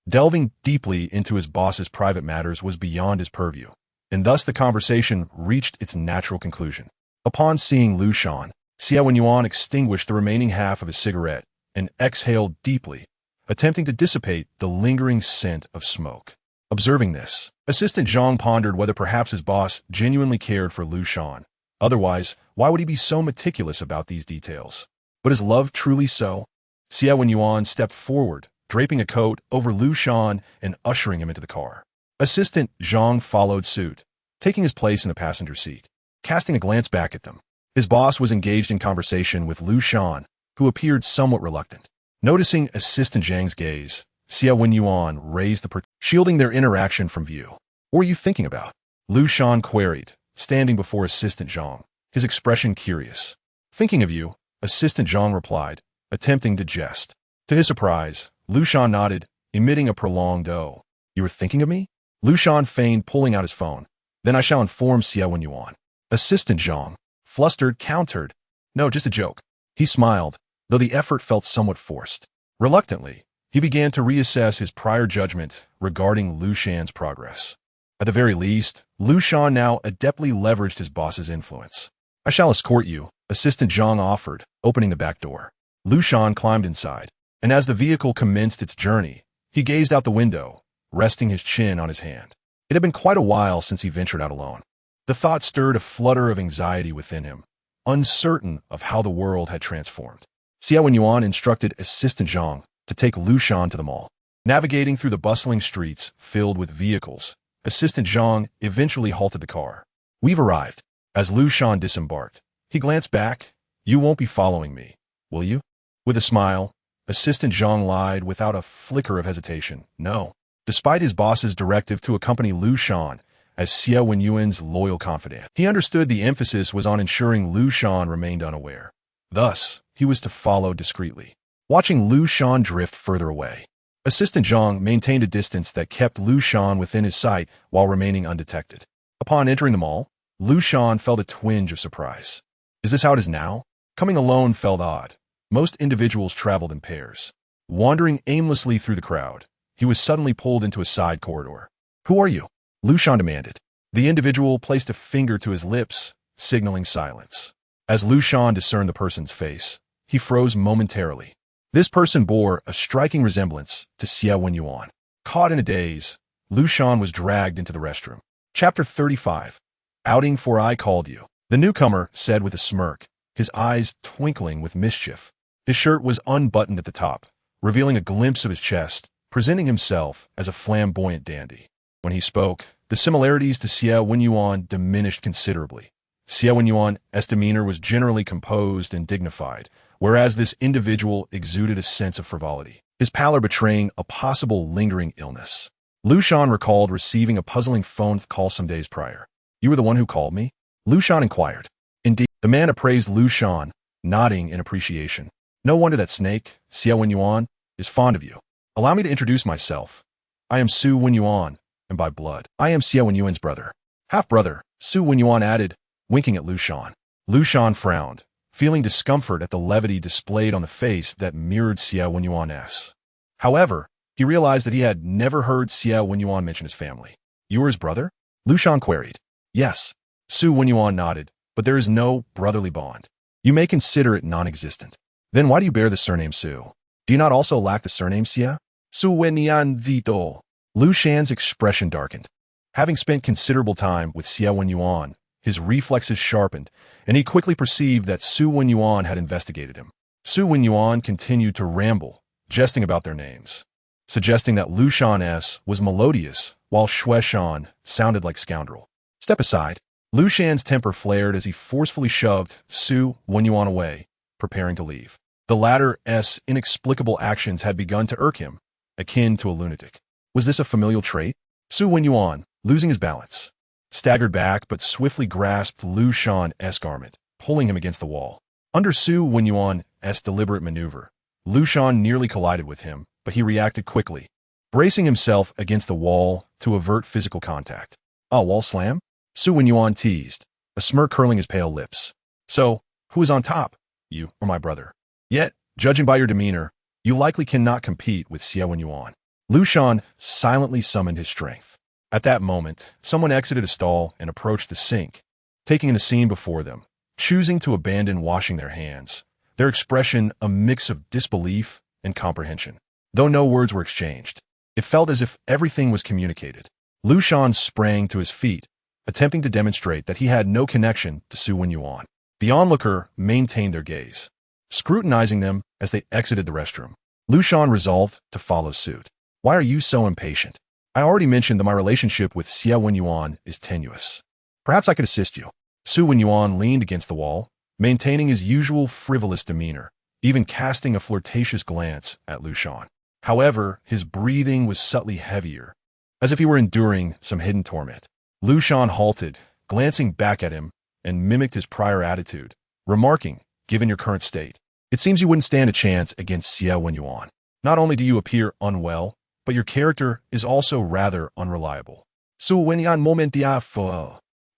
delving deeply into his boss's private matters was beyond his purview, and thus the conversation reached its natural conclusion. Upon seeing Liu Shan, Xie Wenyì extinguished the remaining half of his cigarette and exhaled deeply, attempting to dissipate the lingering scent of smoke. Observing this, Assistant Zhang pondered whether perhaps his boss genuinely cared for Liu Shan. Otherwise, why would he be so meticulous about these details? But is love truly so? Xie Wenyì stepped forward, draping a coat over Liu Shan and ushering him into the car. Assistant Zhang followed suit, taking his place in the passenger seat. Casting a glance back at them, his boss was engaged in conversation with Liu Shan, who appeared somewhat reluctant. Noticing Assistant Zhang's gaze, Xie Wenyì raised the shielding their interaction from view. "What were you thinking about?" Liu Shan queried, standing before Assistant Zhang, his expression curious. "Thinking of you," Assistant Zhang replied, attempting to jest. To his surprise, Liu Shan nodded, emitting a prolonged "oh." "You were thinking of me?" Liu Shan feigned pulling out his phone. "Then I shall inform Xie Wenyì." Assistant Zhang, flustered, countered. "No, just a joke." He smiled, though the effort felt somewhat forced. Reluctantly, he began to reassess his prior judgment regarding Liu Shan's progress. At the very least, Liu Shan now adeptly leveraged his boss's influence. "I shall escort you," Assistant Zhang offered, opening the back door. Liu Shan climbed inside, and as the vehicle commenced its journey, he gazed out the window, resting his chin on his hand. It had been quite a while since he ventured out alone. The thought stirred a flutter of anxiety within him, uncertain of how the world had transformed. Xie Wenyì instructed Assistant Zhang to take Liu Shan to the mall. Navigating through the bustling streets filled with vehicles, Assistant Zhang eventually halted the car. "We've arrived." As Liu Shan disembarked, he glanced back. "You won't be following me, will you?" With a smile, Assistant Zhang lied without a flicker of hesitation. No. Despite his boss's directive to accompany Liu Shan as Xie Wenyì's loyal confidant, he understood the emphasis was on ensuring Liu Shan remained unaware. Thus, he was to follow discreetly. Watching Liu Shan drift further away, Assistant Zhang maintained a distance that kept Liu Shan within his sight while remaining undetected. Upon entering the mall, Liu Shan felt a twinge of surprise. Is this how it is now? Coming alone felt odd. Most individuals traveled in pairs. Wandering aimlessly through the crowd, he was suddenly pulled into a side corridor. "Who are you?" Liu Shan demanded. The individual placed a finger to his lips, signaling silence. As Liu Shan discerned the person's face, he froze momentarily. This person bore a striking resemblance to Xie Wenyì. Caught in a daze, Liu Shan was dragged into the restroom. Chapter 35. Outing for I Called You. The newcomer said with a smirk, his eyes twinkling with mischief. His shirt was unbuttoned at the top, revealing a glimpse of his chest, presenting himself as a flamboyant dandy. When he spoke, the similarities to Xie Wenyì diminished considerably. Xie Wenyì's demeanor was generally composed and dignified, whereas this individual exuded a sense of frivolity, his pallor betraying a possible lingering illness. Liu Shan recalled receiving a puzzling phone call some days prior. "You were the one who called me?" Liu Shan inquired. Indeed, the man appraised Liu Shan, nodding in appreciation. No wonder that snake, Xie Wenyì, is fond of you. Allow me to introduce myself. I am Xie Wenyì, and by blood, I am Xie Wenyì's brother. Half-brother, Xie Wenyì added, winking at Liu Shan. Liu Shan frowned, feeling discomfort at the levity displayed on the face that mirrored Xie Wenyì's. However, he realized that he had never heard Xie Wenyì mention his family. You are his brother? Liu Shan queried. Yes. Xie Wenyì nodded, but there is no brotherly bond. You may consider it non-existent. Then why do you bear the surname Xie? Do you not also lack the surname Xie? Xie Wenyì Zito. Liu Shan's expression darkened. Having spent considerable time with Xie Wenyì, his reflexes sharpened, and he quickly perceived that Xie Wenyì had investigated him. Xie Wenyì continued to ramble, jesting about their names, suggesting that Liu Shan's was melodious, while Xie Shan sounded like scoundrel. Step aside. Liu Shan's temper flared as he forcefully shoved Xie Wenyì away, preparing to leave. The latter's inexplicable actions had begun to irk him, akin to a lunatic. Was this a familial trait? Xie Wenyì, losing his balance, staggered back but swiftly grasped Liu Shan's garment, pulling him against the wall. Under Xie Wenyì's deliberate maneuver, Liu Shan nearly collided with him, but he reacted quickly, bracing himself against the wall to avert physical contact. Wall slam? Xie Wenyì teased, a smirk curling his pale lips. So, who is on top? You or my brother? Yet, judging by your demeanor, you likely cannot compete with Xie Wenyì. Liu Shan silently summoned his strength. At that moment, someone exited a stall and approached the sink, taking in the scene before them, choosing to abandon washing their hands, their expression a mix of disbelief and comprehension. Though no words were exchanged, it felt as if everything was communicated. Liu Shan sprang to his feet, attempting to demonstrate that he had no connection to Xie Wenyì. The onlooker maintained their gaze, scrutinizing them as they exited the restroom. Liu Shan resolved to follow suit. Why are you so impatient? I already mentioned that my relationship with Xie Wenyì is tenuous. Perhaps I could assist you. Xie Wenyì leaned against the wall, maintaining his usual frivolous demeanor, even casting a flirtatious glance at Liu Shan. However, his breathing was subtly heavier, as if he were enduring some hidden torment. Liu Shan halted, glancing back at him, and mimicked his prior attitude, remarking, given your current state, it seems you wouldn't stand a chance against Xie Wenyì. Not only do you appear unwell, but your character is also rather unreliable. Xie Wenyì moment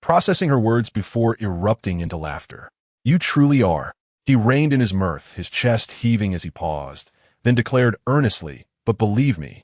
processing her words before erupting into laughter. You truly are. He reined in his mirth, his chest heaving as he paused, then declared earnestly, but believe me,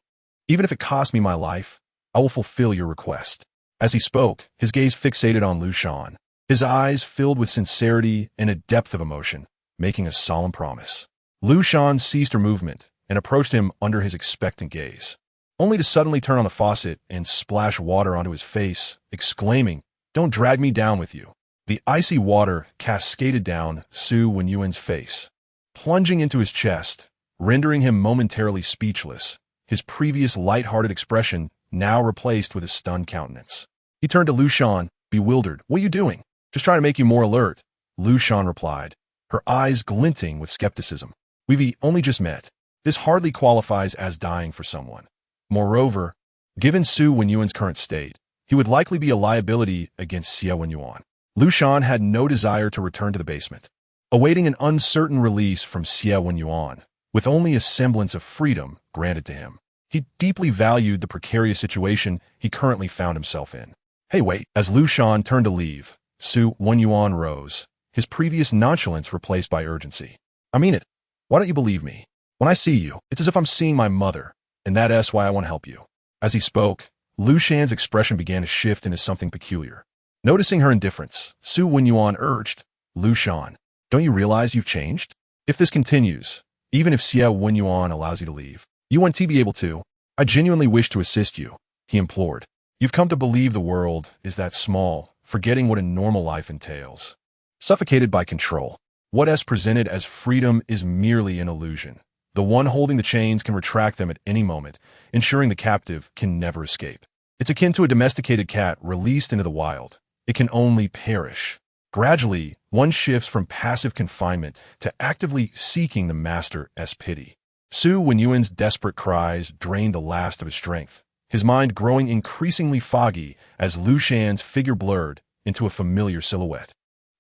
even if it costs me my life, I will fulfill your request. As he spoke, his gaze fixated on Liu Shan, his eyes filled with sincerity and a depth of emotion, making a solemn promise. Liu Shan ceased her movement and approached him under his expectant gaze, only to suddenly turn on the faucet and splash water onto his face, exclaiming, "Don't drag me down with you." The icy water cascaded down Xie Wenyì's face, plunging into his chest, rendering him momentarily speechless, his previous light-hearted expression now replaced with a stunned countenance. He turned to Liu Shan, bewildered. What are you doing? Just trying to make you more alert, Liu Shan replied, her eyes glinting with skepticism. We've only just met. This hardly qualifies as dying for someone. Moreover, given Xie Wenyì's current state, he would likely be a liability against Xie Wenyì. Liu Shan had no desire to return to the basement, awaiting an uncertain release from Xie Wenyì, with only a semblance of freedom granted to him. He deeply valued the precarious situation he currently found himself in. Hey, wait. As Liu Shan turned to leave, Xie Wenyì rose, his previous nonchalance replaced by urgency. I mean it. Why don't you believe me? When I see you, it's as if I'm seeing my mother, and that's why I want to help you. As he spoke, Liu Shan's expression began to shift into something peculiar. Noticing her indifference, Xie Wenyì urged, Liu Shan, don't you realize you've changed? If this continues, even if Xie Wenyì allows you to leave, you won't be able to. I genuinely wish to assist you, he implored. You've come to believe the world is that small, forgetting what a normal life entails. Suffocated by control, what is presented as freedom is merely an illusion. The one holding the chains can retract them at any moment, ensuring the captive can never escape. It's akin to a domesticated cat released into the wild. It can only perish. Gradually, one shifts from passive confinement to actively seeking the master's pity. Xie Wenyì's desperate cries drained the last of his strength, his mind growing increasingly foggy as Liu Shan's figure blurred into a familiar silhouette.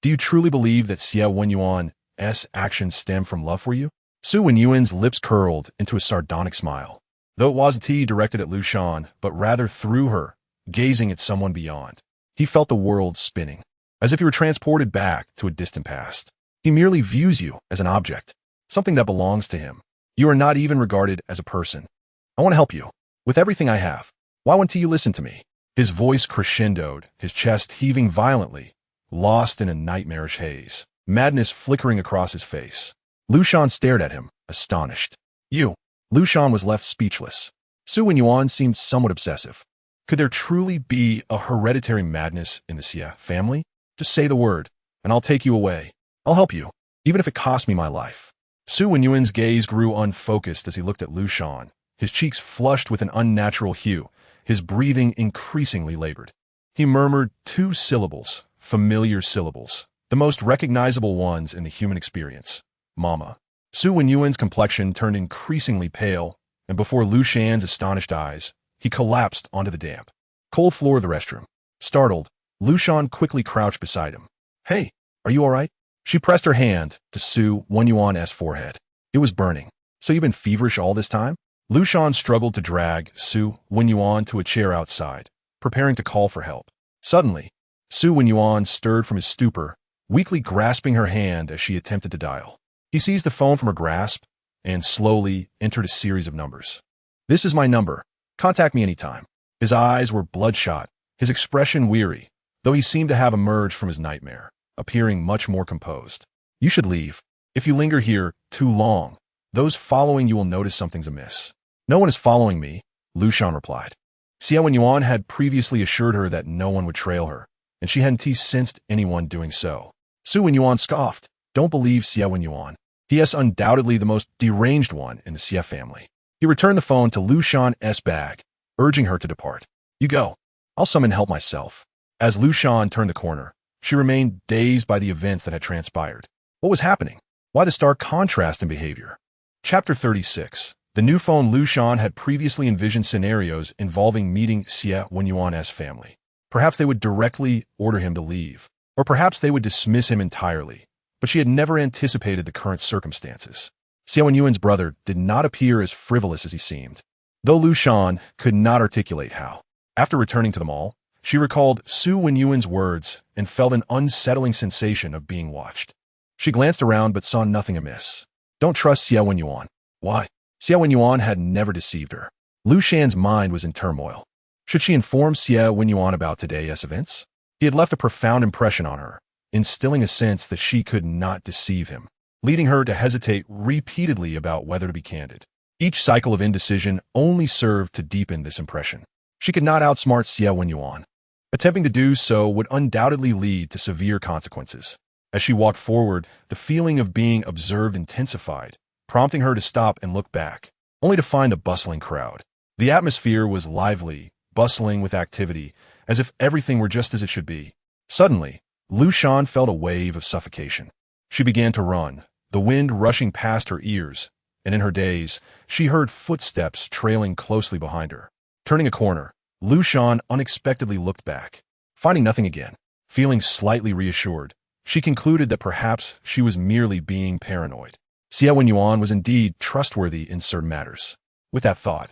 Do you truly believe that Xie Wenyì Shan's actions stem from love for you? Xie Wenyì's lips curled into a sardonic smile. Though it wasn't directed at Liu Shan, but rather through her, gazing at someone beyond. He felt the world spinning, as if he were transported back to a distant past. He merely views you as an object, something that belongs to him. You are not even regarded as a person. I want to help you, with everything I have. Why won't you listen to me? His voice crescendoed, his chest heaving violently, lost in a nightmarish haze, madness flickering across his face. Liu Shan stared at him, astonished. You. Liu Shan was left speechless. Xie Wenyì seemed somewhat obsessive. Could there truly be a hereditary madness in the Xie family? Just say the word, and I'll take you away. I'll help you, even if it costs me my life. Xie Wenyì's gaze grew unfocused as he looked at Liu Shan, his cheeks flushed with an unnatural hue, his breathing increasingly labored. He murmured 2 syllables, familiar syllables, the most recognizable ones in the human experience. Mama. Xie Wenyì's complexion turned increasingly pale, and before Liu Shan's astonished eyes, he collapsed onto the damp, cold floor of the restroom. Startled, Liu Shan quickly crouched beside him. Hey, are you all right? She pressed her hand to Xie Wenyì's forehead. It was burning. So you've been feverish all this time? Liu Shan struggled to drag Xie Wenyì to a chair outside, preparing to call for help. Suddenly, Xie Wenyì stirred from his stupor, weakly grasping her hand as she attempted to dial. He seized the phone from her grasp and slowly entered a series of numbers. This is my number. Contact me anytime. His eyes were bloodshot, his expression weary, though he seemed to have emerged from his nightmare, appearing much more composed. You should leave. If you linger here too long, those following you will notice something's amiss. No one is following me, Liu Shan replied. Xie Wenyì had previously assured her that no one would trail her, and she hadn't sensed anyone doing so. Xie Wenyì scoffed. Don't believe Xie Wenyì. He is undoubtedly the most deranged one in the Xie family. He returned the phone to Liu Shan's bag, urging her to depart. You go. I'll summon help myself. As Liu Shan turned the corner, she remained dazed by the events that had transpired. What was happening? Why the stark contrast in behavior? Chapter 36. The new phone. Liu Shan had previously envisioned scenarios involving meeting Xie Wenyì's family. Perhaps they would directly order him to leave, or perhaps they would dismiss him entirely. But she had never anticipated the current circumstances. Xie Wenyì's brother did not appear as frivolous as he seemed, though Liu Shan could not articulate how. After returning to the mall, she recalled Xie Wenyì's words and felt an unsettling sensation of being watched. She glanced around but saw nothing amiss. Don't trust Xie Wenyì. Why? Xie Wenyì had never deceived her. Liu Shan's mind was in turmoil. Should she inform Xie Wenyì about today's events? He had left a profound impression on her, instilling a sense that she could not deceive him, leading her to hesitate repeatedly about whether to be candid. Each cycle of indecision only served to deepen this impression. She could not outsmart Xie Wenyì. Attempting to do so would undoubtedly lead to severe consequences. As she walked forward, the feeling of being observed intensified, prompting her to stop and look back, only to find a bustling crowd. The atmosphere was lively, bustling with activity, as if everything were just as it should be. Suddenly, Liu Shan felt a wave of suffocation. She began to run, the wind rushing past her ears, and in her daze, she heard footsteps trailing closely behind her. Turning a corner, Liu Shan unexpectedly looked back. Finding nothing again, feeling slightly reassured, she concluded that perhaps she was merely being paranoid. Xie Wenyì was indeed trustworthy in certain matters. With that thought,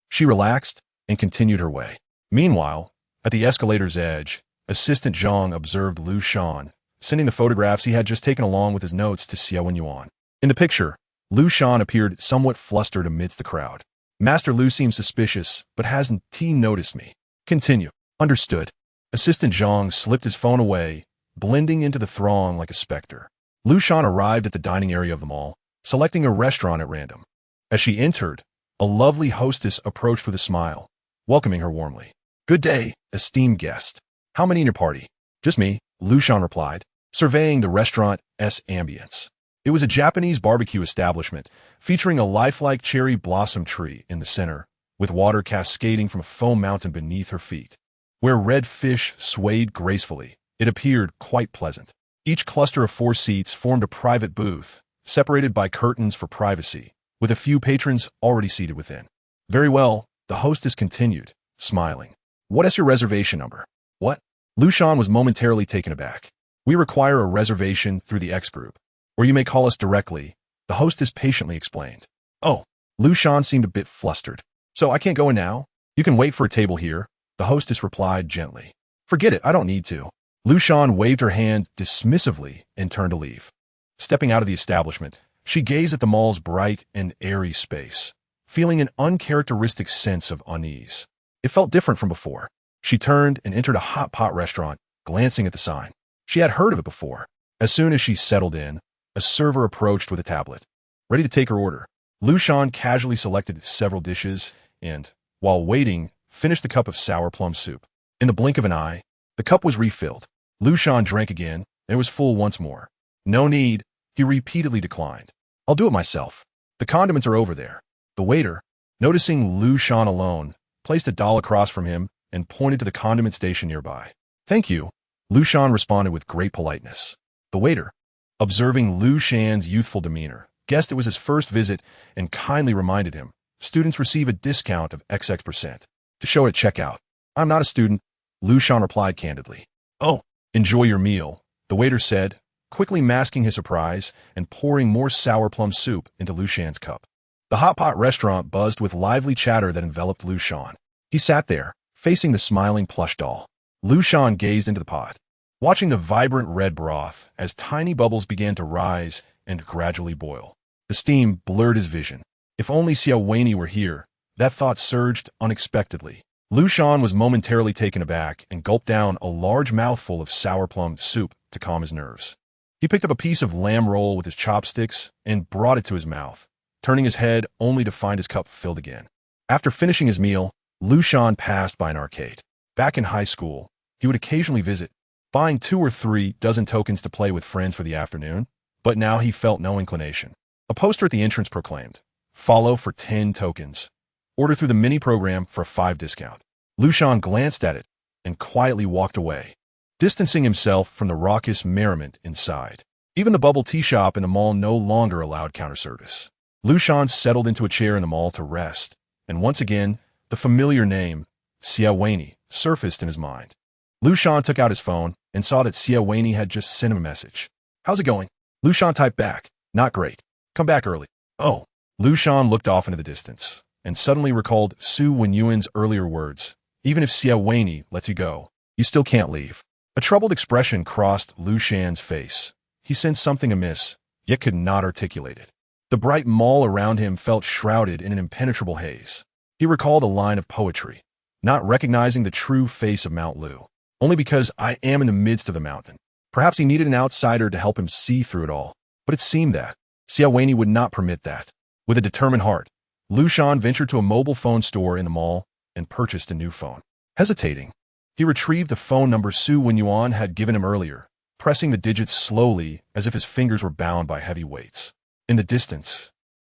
she relaxed and continued her way. Meanwhile, at the escalator's edge, Assistant Zhang observed Liu Shan, sending the photographs he had just taken along with his notes to Xie Wenyì. In the picture, Liu Shan appeared somewhat flustered amidst the crowd. Master Liu seems suspicious, but hasn't he noticed me? Continue. Understood. Assistant Zhang slipped his phone away, blending into the throng like a specter. Liu Shan arrived at the dining area of the mall, selecting a restaurant at random. As she entered, a lovely hostess approached with a smile, welcoming her warmly. Good day, esteemed guest. How many in your party? Just me, Liu Shan replied, surveying the restaurant's ambience. It was a Japanese barbecue establishment, featuring a lifelike cherry blossom tree in the center, with water cascading from a foam mountain beneath her feet. Where red fish swayed gracefully, it appeared quite pleasant. Each cluster of 4 seats formed a private booth, separated by curtains for privacy, with a few patrons already seated within. Very well, the hostess continued, smiling. What is your reservation number? What? Liu Shan was momentarily taken aback. We require a reservation through the X group. or you may call us directly, the hostess patiently explained. Oh, Liu Shan seemed a bit flustered. So I can't go in now? You can wait for a table here, the hostess replied gently. Forget it, I don't need to. Liu Shan waved her hand dismissively and turned to leave. Stepping out of the establishment, she gazed at the mall's bright and airy space, feeling an uncharacteristic sense of unease. It felt different from before. She turned and entered a hot pot restaurant, glancing at the sign. She had heard of it before. As soon as she settled in, a server approached with a tablet, ready to take her order. Liu Shan casually selected several dishes and, while waiting, finished the cup of sour plum soup. In the blink of an eye, the cup was refilled. Liu Shan drank again, and it was full once more. No need, he repeatedly declined. I'll do it myself. The condiments are over there. The waiter, noticing Liu Shan alone, placed a doll across from him and pointed to the condiment station nearby. Thank you, Liu Shan responded with great politeness. The waiter, observing Liu Shan's youthful demeanor, guessed it was his first visit and kindly reminded him, students receive a discount of XX% to show at checkout. I'm not a student, Liu Shan replied candidly. Oh, enjoy your meal, the waiter said, quickly masking his surprise and pouring more sour plum soup into Liu Shan's cup. The hot pot restaurant buzzed with lively chatter that enveloped Liu Shan. He sat there, facing the smiling plush doll. Liu Shan gazed into the pot, watching the vibrant red broth as tiny bubbles began to rise and gradually boil. The steam blurred his vision. If only Xie Wenyì were here, that thought surged unexpectedly. Liu Shan was momentarily taken aback and gulped down a large mouthful of sour plum soup to calm his nerves. He picked up a piece of lamb roll with his chopsticks and brought it to his mouth, turning his head only to find his cup filled again. After finishing his meal, Liu Shan passed by an arcade. Back in high school, he would occasionally visit, buying 2 or 3 dozen tokens to play with friends for the afternoon, but now he felt no inclination. A poster at the entrance proclaimed, "Follow for 10 tokens. Order through the mini program for a 5 discount." Liu Shan glanced at it and quietly walked away, distancing himself from the raucous merriment inside. Even the bubble tea shop in the mall no longer allowed counter service. Liu Shan settled into a chair in the mall to rest, and once again, the familiar name, Xie Wenyì, surfaced in his mind. Liu Shan took out his phone and saw that Xie Wenyì had just sent him a message. How's it going? Liu Shan typed back, not great. Come back early. Oh. Liu Shan looked off into the distance and suddenly recalled Xie Wenyì's earlier words. Even if Xie Wenyì lets you go, you still can't leave. A troubled expression crossed Liu Shan's face. He sensed something amiss, yet could not articulate it. The bright mall around him felt shrouded in an impenetrable haze. He recalled a line of poetry, not recognizing the true face of Mount Liu. Only because I am in the midst of the mountain. Perhaps he needed an outsider to help him see through it all. But it seemed that Xie Wenyì would not permit that. With a determined heart, Liu Shan ventured to a mobile phone store in the mall and purchased a new phone. Hesitating, he retrieved the phone number Xie Wenyì had given him earlier, pressing the digits slowly as if his fingers were bound by heavy weights. In the distance,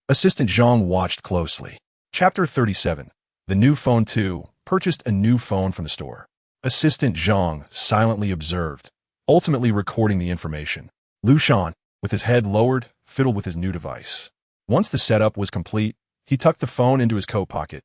Assistant Zhang watched closely. Chapter 37. The new phone too purchased a new phone from the store. Assistant Zhang silently observed, ultimately recording the information. Liu Shan, with his head lowered, fiddled with his new device. Once the setup was complete, he tucked the phone into his coat pocket,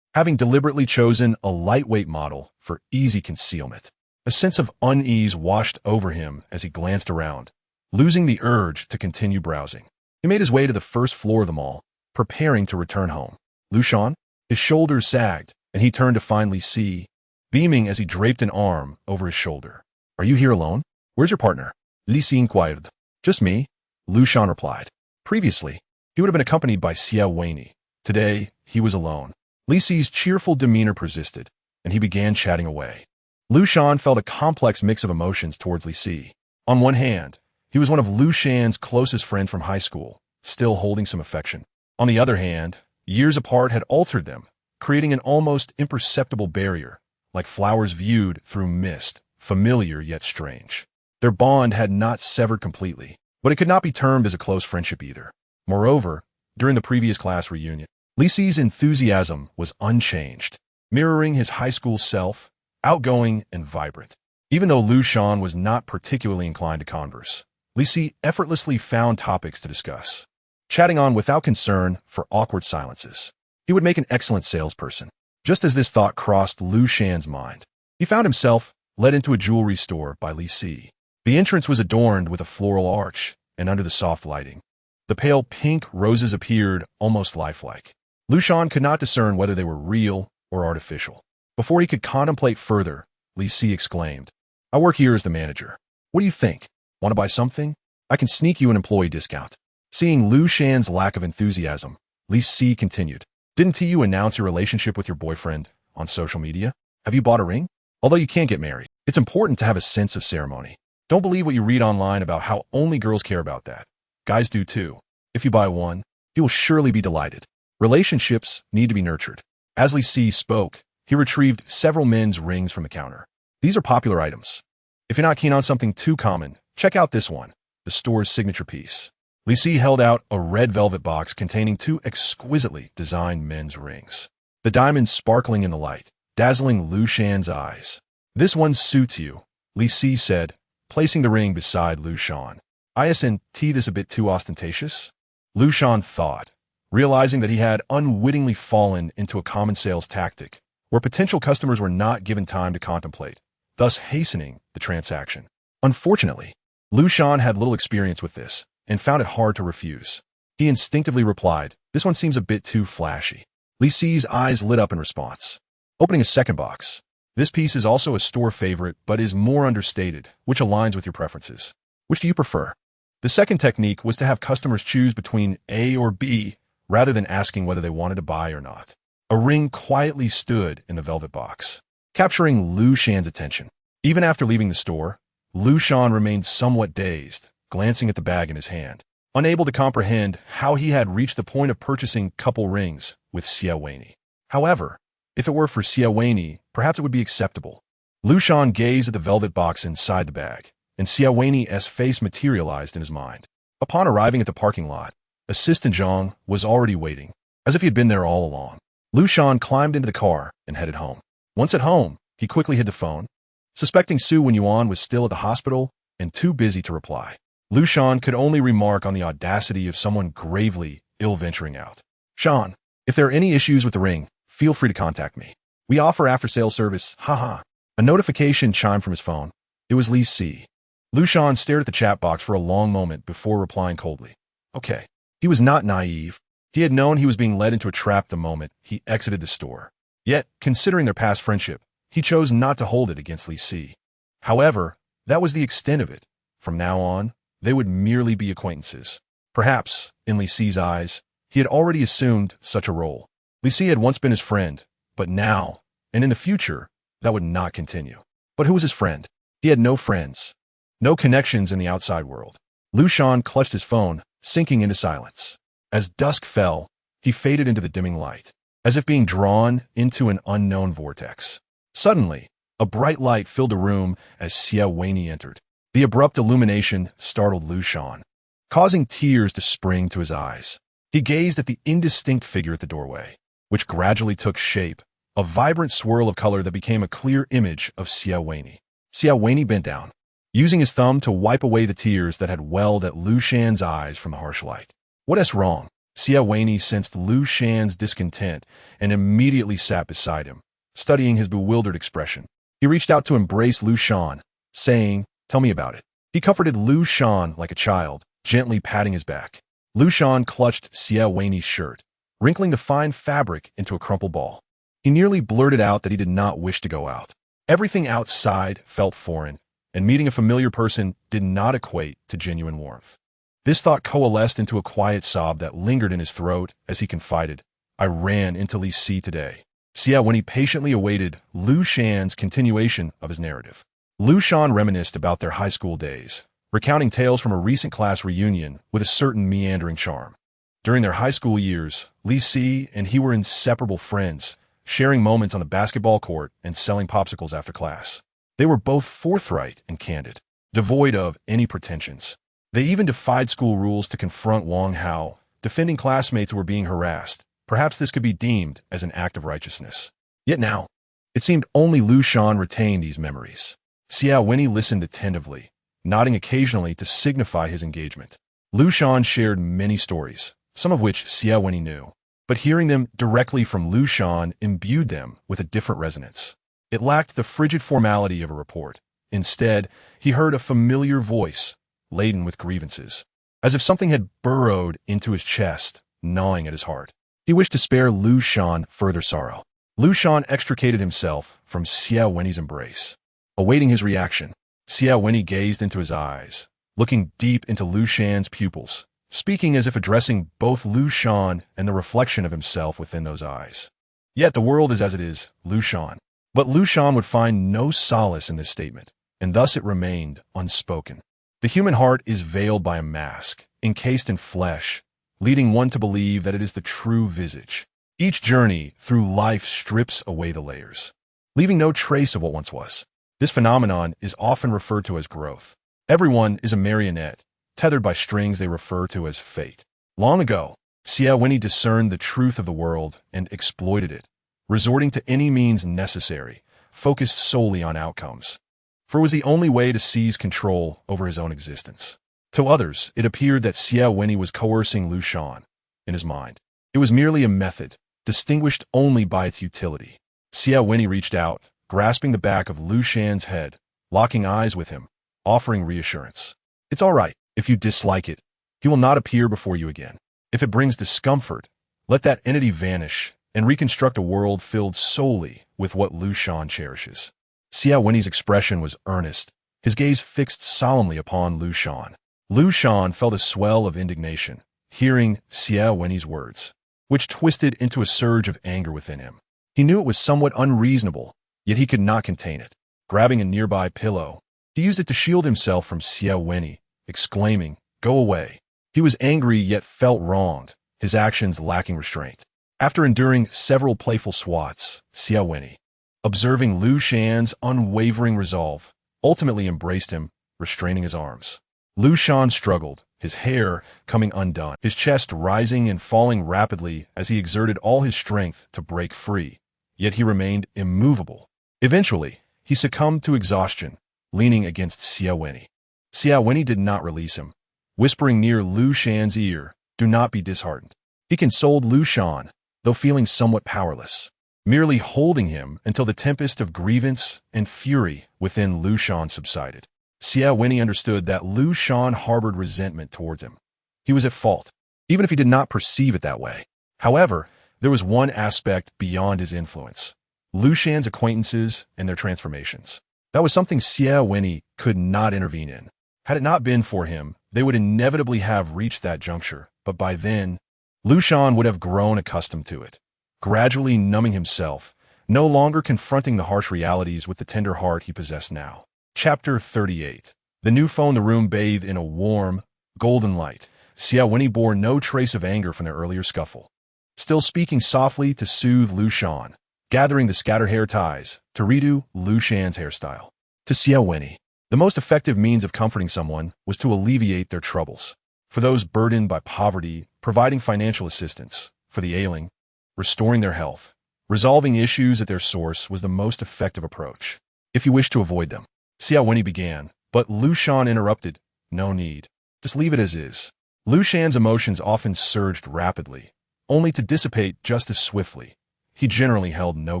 having deliberately chosen a lightweight model for easy concealment. A sense of unease washed over him as he glanced around, losing the urge to continue browsing. He made his way to the first floor of the mall, preparing to return home. Liu Shan? His shoulders sagged, and he turned to find Xie, beaming as he draped an arm over his shoulder. Are you here alone? Where's your partner? Xie inquired. Just me, Liu Shan replied. Previously, he would have been accompanied by Xie Wenyì. Today, he was alone. Xie's cheerful demeanor persisted, and he began chatting away. Liu Shan felt a complex mix of emotions towards Xie. On one hand, he was one of Liu Shan's closest friends from high school, still holding some affection. On the other hand, years apart had altered them, creating an almost imperceptible barrier, like flowers viewed through mist, familiar yet strange. Their bond had not severed completely, but it could not be termed as a close friendship either. Moreover, during the previous class reunion, Xie's enthusiasm was unchanged, mirroring his high school self, outgoing and vibrant. Even though Liu Shan was not particularly inclined to converse, Xie effortlessly found topics to discuss, chatting on without concern for awkward silences. He would make an excellent salesperson. Just as this thought crossed Liu Shan's mind, he found himself led into a jewelry store by Xie. The entrance was adorned with a floral arch, and under the soft lighting, the pale pink roses appeared almost lifelike. Liu Shan could not discern whether they were real or artificial. Before he could contemplate further, Xie exclaimed, "I work here as the manager. What do you think? Want to buy something? I can sneak you an employee discount." Seeing Liu Shan's lack of enthusiasm, Xie continued, "Didn't you announce your relationship with your boyfriend on social media? Have you bought a ring? Although you can't get married, it's important to have a sense of ceremony. Don't believe what you read online about how only girls care about that. Guys do too. If you buy one, you will surely be delighted. Relationships need to be nurtured." As Xie spoke, he retrieved several men's rings from the counter. These are popular items. If you're not keen on something too common, check out this one, the store's signature piece. Xie held out a red velvet box containing two exquisitely designed men's rings. The diamonds sparkling in the light, dazzling Liu Shan's eyes. "This one suits you," Xie said, placing the ring beside Liu Shan. "Isn't this a bit too ostentatious?" Liu Shan thought, realizing that he had unwittingly fallen into a common sales tactic, where potential customers were not given time to contemplate, thus hastening the transaction. Unfortunately, Liu Shan had little experience with this, and found it hard to refuse. He instinctively replied, "This one seems a bit too flashy." Xie's eyes lit up in response. Opening a second box. "This piece is also a store favorite, but is more understated, which aligns with your preferences. Which do you prefer?" The second technique was to have customers choose between A or B, rather than asking whether they wanted to buy or not. A ring quietly stood in the velvet box, capturing Liu Shan's attention. Even after leaving the store, Liu Shan remained somewhat dazed, glancing at the bag in his hand, unable to comprehend how he had reached the point of purchasing couple rings with Xie Wenyì. However, if it were for Xie Wenyì, perhaps it would be acceptable. Liu Shan gazed at the velvet box inside the bag, and Xie Wenyì's face materialized in his mind. Upon arriving at the parking lot, Assistant Zhang was already waiting, as if he had been there all along. Liu Shan climbed into the car and headed home. Once at home, he quickly hid the phone, suspecting Xie Wenyì was still at the hospital and too busy to reply. Liu Shan could only remark on the audacity of someone gravely ill venturing out. "Shan, if there are any issues with the ring, feel free to contact me. We offer after-sale service, haha." A notification chimed from his phone. It was Xie. Liu Shan stared at the chat box for a long moment before replying coldly. Okay. He was not naive. He had known he was being led into a trap the moment he exited the store. Yet, considering their past friendship, he chose not to hold it against Xie. However, that was the extent of it. From now on, they would merely be acquaintances. Perhaps, in Xie's eyes, he had already assumed such a role. Xie had once been his friend, but now, and in the future, that would not continue. But who was his friend? He had no friends. No connections in the outside world. Liu Shan clutched his phone, sinking into silence. As dusk fell, he faded into the dimming light, as if being drawn into an unknown vortex. Suddenly, a bright light filled the room as Xie Wenyì entered. The abrupt illumination startled Liu Shan, causing tears to spring to his eyes. He gazed at the indistinct figure at the doorway, which gradually took shape, a vibrant swirl of color that became a clear image of Xie Wenyì. Xie Wenyì bent down, using his thumb to wipe away the tears that had welled at Liu Shan's eyes from the harsh light. "What's wrong?" Xie Wenyì sensed Liu Shan's discontent and immediately sat beside him, studying his bewildered expression. He reached out to embrace Liu Shan, saying, "Tell me about it." He comforted Liu Shan like a child, gently patting his back. Liu Shan clutched Xie Wenyì's shirt, wrinkling the fine fabric into a crumpled ball. He nearly blurted out that he did not wish to go out. Everything outside felt foreign, and meeting a familiar person did not equate to genuine warmth. This thought coalesced into a quiet sob that lingered in his throat as he confided, "I ran into Xie today." Xie Wenyì patiently awaited Liu Shan's continuation of his narrative. Liu Shan reminisced about their high school days, recounting tales from a recent class reunion with a certain meandering charm. During their high school years, Xie and he were inseparable friends, sharing moments on the basketball court and selling popsicles after class. They were both forthright and candid, devoid of any pretensions. They even defied school rules to confront Wang Hao, defending classmates who were being harassed. Perhaps this could be deemed as an act of righteousness. Yet now, it seemed only Liu Shan retained these memories. Xie Wenyì listened attentively, nodding occasionally to signify his engagement. Liu Shan shared many stories, some of which Xie Wenyì knew, but hearing them directly from Liu Shan imbued them with a different resonance. It lacked the frigid formality of a report. Instead, he heard a familiar voice, laden with grievances. as if something had burrowed into his chest, gnawing at his heart. He wished to spare Liu Shan further sorrow. Liu Shan extricated himself from Xie Wenyì's embrace. Awaiting his reaction, Xie Wenyì gazed into his eyes, looking deep into Liu Shan's pupils, speaking as if addressing both Liu Shan and the reflection of himself within those eyes. Yet the world is as it is, Liu Shan. But Liu Shan would find no solace in this statement, and thus it remained unspoken. The human heart is veiled by a mask, encased in flesh, leading one to believe that it is the true visage. Each journey through life strips away the layers, leaving no trace of what once was. This phenomenon is often referred to as growth. Everyone is a marionette, tethered by strings they refer to as fate. Long ago, Xie Wenyì discerned the truth of the world and exploited it, resorting to any means necessary, focused solely on outcomes. For it was the only way to seize control over his own existence. To others, it appeared that Xie Wenyì was coercing Liu Shan. In his mind, it was merely a method, distinguished only by its utility. Xie Wenyì reached out, grasping the back of Liu Shan's head, locking eyes with him, offering reassurance. It's all right. If you dislike it, he will not appear before you again. If it brings discomfort, let that entity vanish and reconstruct a world filled solely with what Liu Shan cherishes. Xie Wenyì's expression was earnest, his gaze fixed solemnly upon Liu Shan. Liu Shan felt a swell of indignation, hearing Xie Wenyì's words, which twisted into a surge of anger within him. He knew it was somewhat unreasonable, yet he could not contain it. Grabbing a nearby pillow, he used it to shield himself from Xie Wenyì, exclaiming, "Go away." He was angry yet felt wronged, his actions lacking restraint. After enduring several playful swats, Xie Wenyì, observing Liu Shan's unwavering resolve, ultimately embraced him, restraining his arms. Liu Shan struggled, his hair coming undone, his chest rising and falling rapidly as he exerted all his strength to break free, yet he remained immovable. Eventually, he succumbed to exhaustion, leaning against Xie Wenyì. Xie Wenyì did not release him, whispering near Liu Shan's ear, "Do not be disheartened." He consoled Liu Shan, though feeling somewhat powerless, merely holding him until the tempest of grievance and fury within Liu Shan subsided. Xie Wenyì understood that Liu Shan harbored resentment towards him. He was at fault, even if he did not perceive it that way. However, there was one aspect beyond his influence: Liu Shan's acquaintances and their transformations. That was something Xie Wenyì could not intervene in. Had it not been for him, they would inevitably have reached that juncture, but by then, Liu Shan would have grown accustomed to it, gradually numbing himself, no longer confronting the harsh realities with the tender heart he possessed now. Chapter 38. The new phone, the room bathed in a warm, golden light. Xie Wenyì bore no trace of anger from their earlier scuffle. Still speaking softly to soothe Liu Shan, gathering the scattered hair ties to redo Liu Shan's hairstyle. To Xie Wenyì, the most effective means of comforting someone was to alleviate their troubles. For those burdened by poverty, providing financial assistance. For the ailing, restoring their health. Resolving issues at their source was the most effective approach. If you wish to avoid them, Xie Wenyì began, but Liu Shan interrupted. No need. Just leave it as is. Liu Shan's emotions often surged rapidly, only to dissipate just as swiftly. He generally held no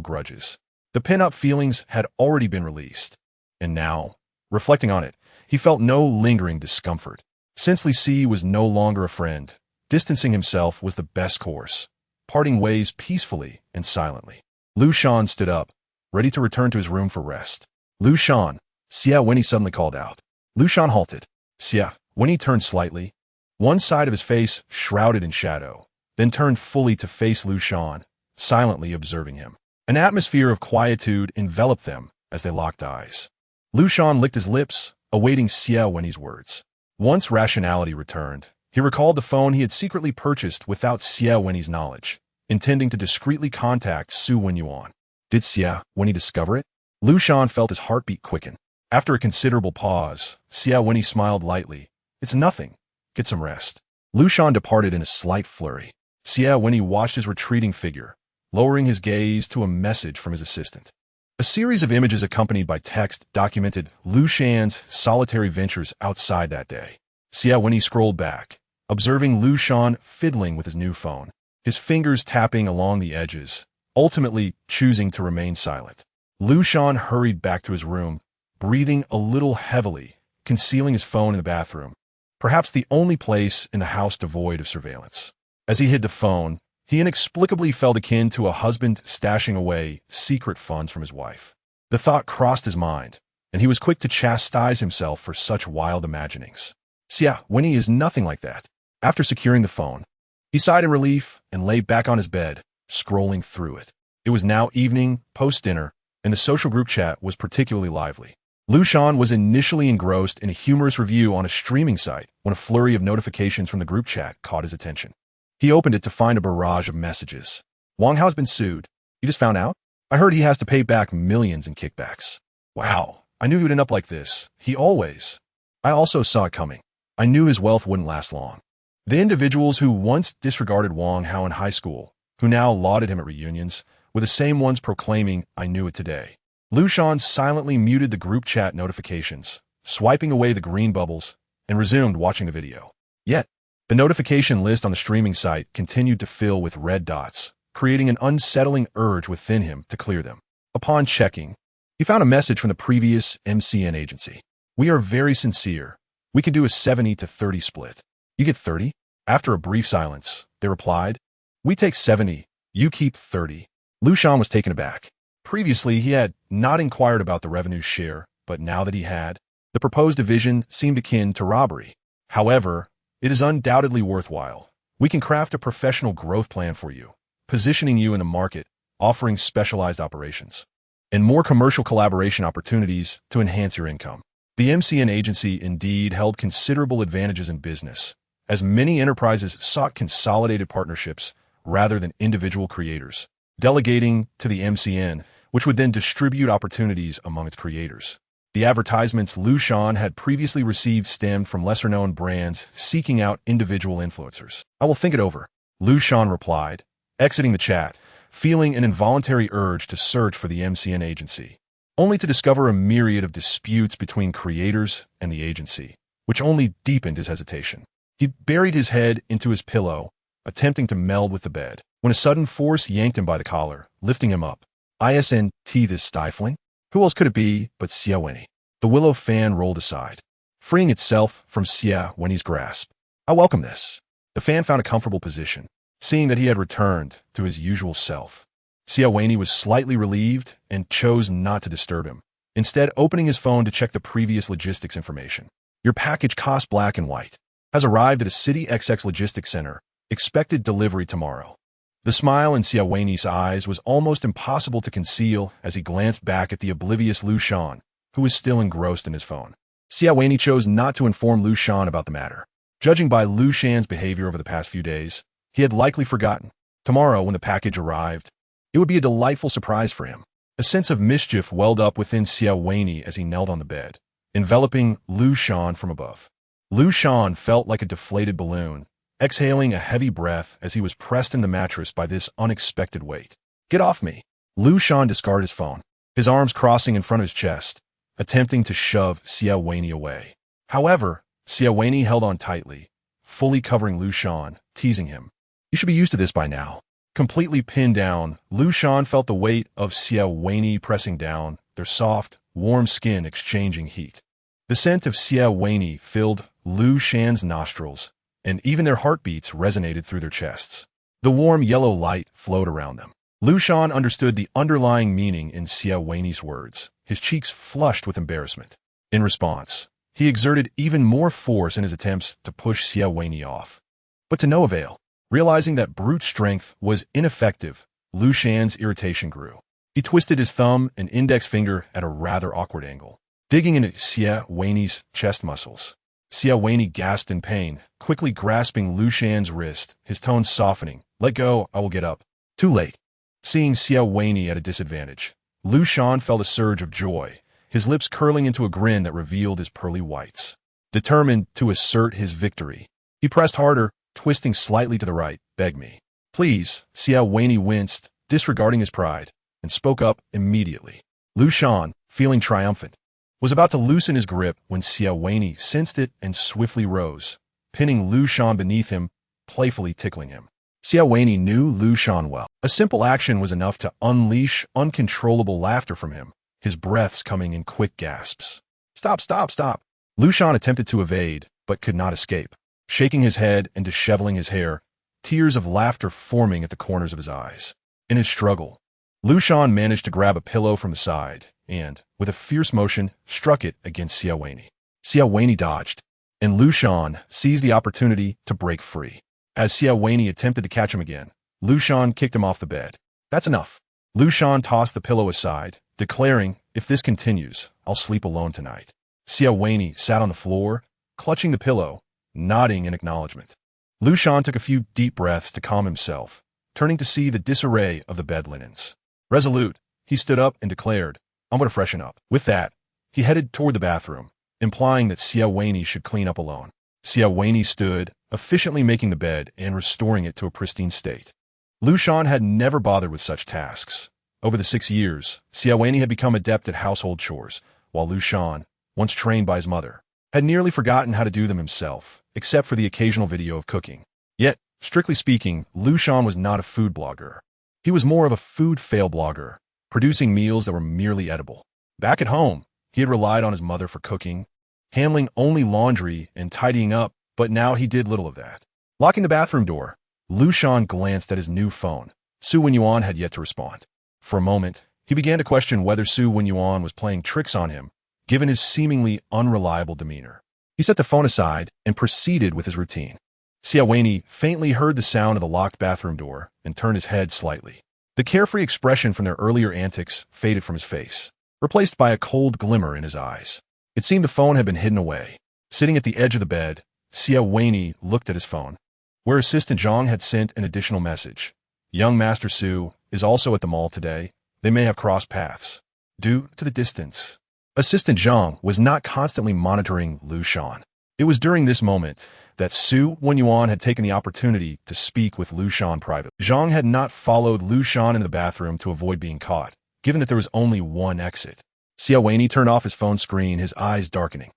grudges. The pent-up feelings had already been released. And now, reflecting on it, he felt no lingering discomfort. Since Li Si was no longer a friend, distancing himself was the best course, parting ways peacefully and silently. Liu Shan stood up, ready to return to his room for rest. Liu Shan, Xie Wenyì suddenly called out. Liu Shan halted. Xie Wenyì turned slightly, one side of his face shrouded in shadow, then turned fully to face Liu Shan, silently observing him. An atmosphere of quietude enveloped them as they locked eyes. Liu Shan licked his lips, awaiting Xie Wenyì's words. Once rationality returned, he recalled the phone he had secretly purchased without Xie Wenyì's knowledge, intending to discreetly contact Xie Wenyì. Did Xie Wenyì discover it? Liu Shan felt his heartbeat quicken. After a considerable pause, Xie Wenyì smiled lightly. It's nothing. Get some rest. Liu Shan departed in a slight flurry. Xie Wenyì watched his retreating figure, lowering his gaze to a message from his assistant. A series of images accompanied by text documented Liu Shan's solitary ventures outside that day. Xie Wenyì scrolled back, observing Liu Shan fiddling with his new phone, his fingers tapping along the edges, ultimately choosing to remain silent. Liu Shan hurried back to his room, breathing a little heavily, concealing his phone in the bathroom. perhaps the only place in the house devoid of surveillance. As he hid the phone, he inexplicably felt akin to a husband stashing away secret funds from his wife. The thought crossed his mind, and he was quick to chastise himself for such wild imaginings. Xie Wenyì is nothing like that. After securing the phone, he sighed in relief and lay back on his bed, scrolling through it. It was now evening, post-dinner, and the social group chat was particularly lively. Liu Shan was initially engrossed in a humorous review on a streaming site when a flurry of notifications from the group chat caught his attention. He opened it to find a barrage of messages. Wang Hao's been sued. You just found out? I heard he has to pay back millions in kickbacks. Wow, I knew he would end up like this. I also saw it coming. I knew his wealth wouldn't last long. The individuals who once disregarded Wang Hao in high school, who now lauded him at reunions, were the same ones proclaiming, I knew it today. Liu Shan silently muted the group chat notifications, swiping away the green bubbles, and resumed watching the video. Yet, the notification list on the streaming site continued to fill with red dots, creating an unsettling urge within him to clear them. Upon checking, he found a message from the previous MCN agency. We are very sincere. We can do a 70-30 split. You get 30? After a brief silence, they replied, we take 70, you keep 30. Liu Shan was taken aback. Previously, he had not inquired about the revenue share, but now that he had, the proposed division seemed akin to robbery. However, it is undoubtedly worthwhile. We can craft a professional growth plan for you, positioning you in the market, offering specialized operations, and more commercial collaboration opportunities to enhance your income. The MCN agency indeed held considerable advantages in business, as many enterprises sought consolidated partnerships rather than individual creators, delegating to the MCN, which would then distribute opportunities among its creators. The advertisements Liu Shan had previously received stemmed from lesser-known brands seeking out individual influencers. I will think it over, Liu Shan replied, exiting the chat, feeling an involuntary urge to search for the MCN agency, only to discover a myriad of disputes between creators and the agency, which only deepened his hesitation. He buried his head into his pillow, attempting to meld with the bed, when a sudden force yanked him by the collar, lifting him up. Isn't this stifling? Who else could it be but Xie Wenyì? The willow fan rolled aside, freeing itself from Xie Wenyì's grasp. I welcome this. The fan found a comfortable position, seeing that he had returned to his usual self. Xie Wenyì was slightly relieved and chose not to disturb him, instead opening his phone to check the previous logistics information. Your package cost black and white. Has arrived at a City XX logistics center. Expected delivery tomorrow. The smile in Xie Wenyì's eyes was almost impossible to conceal as he glanced back at the oblivious Liu Shan, who was still engrossed in his phone. Xie Wenyì chose not to inform Liu Shan about the matter. Judging by Liu Shan's behavior over the past few days, he had likely forgotten. Tomorrow, when the package arrived, it would be a delightful surprise for him. A sense of mischief welled up within Xie Wenyì as he knelt on the bed, enveloping Liu Shan from above. Liu Shan felt like a deflated balloon, exhaling a heavy breath as he was pressed in the mattress by this unexpected weight. Get off me! Liu Shan discarded his phone, his arms crossing in front of his chest, attempting to shove Xie Wenyì away. However, Xie Wenyì held on tightly, fully covering Liu Shan, teasing him. You should be used to this by now. Completely pinned down, Liu Shan felt the weight of Xie Wenyì pressing down, their soft, warm skin exchanging heat. The scent of Xie Wenyì filled Liu Shan's nostrils, and even their heartbeats resonated through their chests. The warm yellow light flowed around them. Liu Shan understood the underlying meaning in Xie Wenyì's words. His cheeks flushed with embarrassment. In response, he exerted even more force in his attempts to push Xie Wenyì off. But to no avail. Realizing that brute strength was ineffective, Liu Shan's irritation grew. He twisted his thumb and index finger at a rather awkward angle, digging into Xie Wenyì's chest muscles. Xie Wenyì gasped in pain, quickly grasping Liu Shan's wrist, his tone softening. Let go, I will get up. Too late. Seeing Xie Wenyì at a disadvantage, Liu Shan felt a surge of joy, his lips curling into a grin that revealed his pearly whites. Determined to assert his victory, he pressed harder, twisting slightly to the right. Beg me. Please, Xie Wenyì winced, disregarding his pride, and spoke up immediately. Liu Shan, feeling triumphant, was about to loosen his grip when Xie Wenyì sensed it and swiftly rose, pinning Liu Shan beneath him, playfully tickling him. Xie Wenyì knew Liu Shan well. A simple action was enough to unleash uncontrollable laughter from him, his breaths coming in quick gasps. Stop, stop, stop. Liu Shan attempted to evade, but could not escape. Shaking his head and disheveling his hair, tears of laughter forming at the corners of his eyes. In his struggle, Liu Shan managed to grab a pillow from the side and, with a fierce motion, struck it against Xie Wenyì. Xie Wenyì dodged, and Liu Shan seized the opportunity to break free. As Xie Wenyì attempted to catch him again, Liu Shan kicked him off the bed. "That's enough." Liu Shan tossed the pillow aside, declaring, "If this continues, I'll sleep alone tonight." Xie Wenyì sat on the floor, clutching the pillow, nodding in acknowledgement. Liu Shan took a few deep breaths to calm himself, turning to see the disarray of the bed linens. Resolute, he stood up and declared, "I'm going to freshen up." With that, he headed toward the bathroom, implying that Xie Wenyì should clean up alone. Xie Wenyì stood, efficiently making the bed and restoring it to a pristine state. Liu Shan had never bothered with such tasks. Over the 6 years, Xie Wenyì had become adept at household chores, while Liu Shan, once trained by his mother, had nearly forgotten how to do them himself, except for the occasional video of cooking. Yet, strictly speaking, Liu Shan was not a food blogger. He was more of a food fail blogger, producing meals that were merely edible. Back at home, he had relied on his mother for cooking, handling only laundry and tidying up, but now he did little of that. Locking the bathroom door, Liu Shan glanced at his new phone. Xie Wenyì had yet to respond. For a moment, he began to question whether Xie Wenyì was playing tricks on him, given his seemingly unreliable demeanor. He set the phone aside and proceeded with his routine. Xie Wenyì faintly heard the sound of the locked bathroom door and turned his head slightly. The carefree expression from their earlier antics faded from his face, replaced by a cold glimmer in his eyes. It seemed the phone had been hidden away. Sitting at the edge of the bed, Xie Wenyì looked at his phone, where Assistant Zhang had sent an additional message. "Young Master Su is also at the mall today. They may have crossed paths. Due to the distance." Assistant Zhang was not constantly monitoring Liu Shan. It was during this moment that Xie Wenyì had taken the opportunity to speak with Liu Shan privately. Zhang had not followed Liu Shan into the bathroom to avoid being caught, given that there was only one exit. Xie Wenyì turned off his phone screen, his eyes darkening.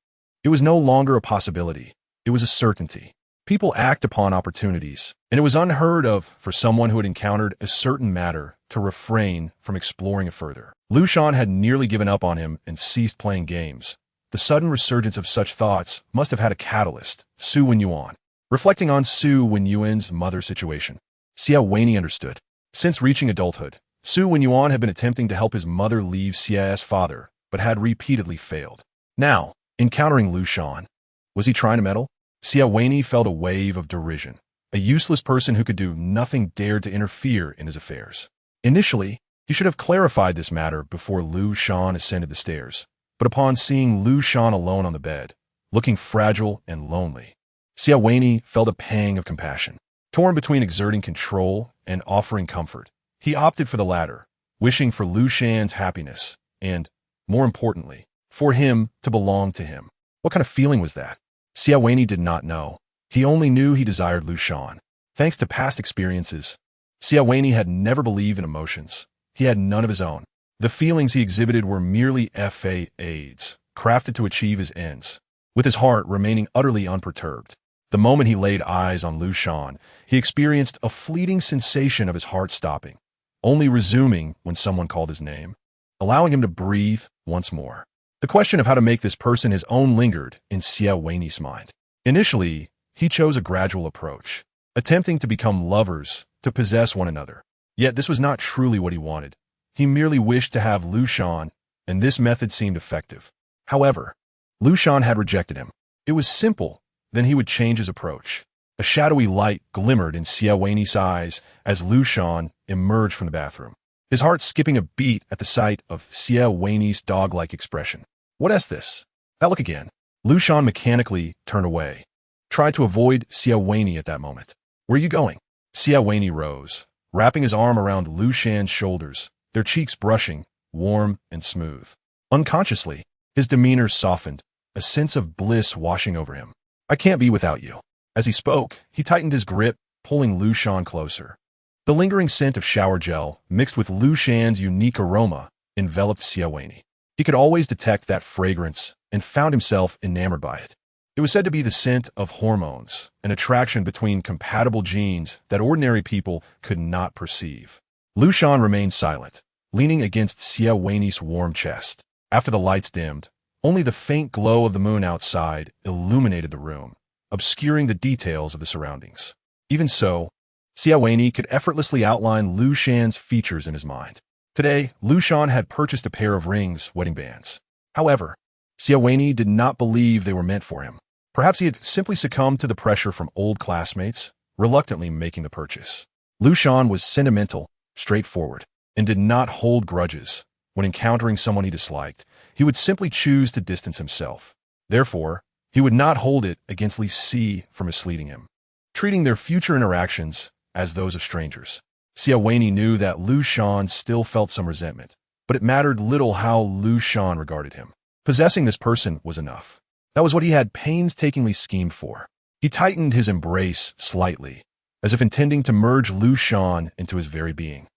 It was no longer a possibility. It was a certainty. People act upon opportunities, and it was unheard of for someone who had encountered a certain matter to refrain from exploring it further. Liu Shan had nearly given up on him and ceased playing games. The sudden resurgence of such thoughts must have had a catalyst, Xie Wenyì. Reflecting on Xie Wenyì's mother situation, Xie Wenyì understood. Since reaching adulthood, Xie Wenyì had been attempting to help his mother leave Xie's father, but had repeatedly failed. Now, encountering Liu Shan, was he trying to meddle? Xie Wenyì felt a wave of derision. A useless person who could do nothing dared to interfere in his affairs. Initially, he should have clarified this matter before Liu Shan ascended the stairs. But upon seeing Liu Shan alone on the bed, looking fragile and lonely, Xie Wenyì felt a pang of compassion. Torn between exerting control and offering comfort, he opted for the latter, wishing for Liu Shan's happiness and, more importantly, for him to belong to him. What kind of feeling was that? Xie Wenyì did not know. He only knew he desired Liu Shan. Thanks to past experiences, Xie Wenyì had never believed in emotions. He had none of his own. The feelings he exhibited were merely aids, crafted to achieve his ends, with his heart remaining utterly unperturbed. The moment he laid eyes on Liu Shan, he experienced a fleeting sensation of his heart stopping, only resuming when someone called his name, allowing him to breathe once more. The question of how to make this person his own lingered in Xie Wenyì's mind. Initially, he chose a gradual approach, attempting to become lovers, to possess one another. Yet this was not truly what he wanted. He merely wished to have Liu Shan, and this method seemed effective. However, Liu Shan had rejected him. It was simple, then he would change his approach. A shadowy light glimmered in Xie Wenyì's eyes as Liu Shan emerged from the bathroom, his heart skipping a beat at the sight of Xie Wenyì's dog-like expression. "What is this? That look again." Liu Shan mechanically turned away, tried to avoid Xie Wenyì at that moment. "Where are you going?" Xie Wenyì rose, wrapping his arm around Liu Shan's shoulders, their cheeks brushing, warm and smooth. Unconsciously, his demeanor softened, a sense of bliss washing over him. "I can't be without you." As he spoke, he tightened his grip, pulling Liu Shan closer. The lingering scent of shower gel, mixed with Liu Shan's unique aroma, enveloped Xie Wenyì. He could always detect that fragrance and found himself enamored by it. It was said to be the scent of hormones, an attraction between compatible genes that ordinary people could not perceive. Liu Shan remained silent, leaning against Xie Wenyì's warm chest. After the lights dimmed, only the faint glow of the moon outside illuminated the room, obscuring the details of the surroundings. Even so, Xie Wenyì could effortlessly outline Liu Shan's features in his mind. Today, Liu Shan had purchased a pair of rings, wedding bands. However, Xie Wenyì did not believe they were meant for him. Perhaps he had simply succumbed to the pressure from old classmates, reluctantly making the purchase. Liu Shan was sentimental, straightforward, and did not hold grudges. When encountering someone he disliked, he would simply choose to distance himself. Therefore, he would not hold it against Li Si for misleading him, treating their future interactions as those of strangers. Xie Wenyì knew that Liu Shan still felt some resentment, but it mattered little how Liu Shan regarded him. Possessing this person was enough. That was what he had painstakingly schemed for. He tightened his embrace slightly, as if intending to merge Liu Shan into his very being.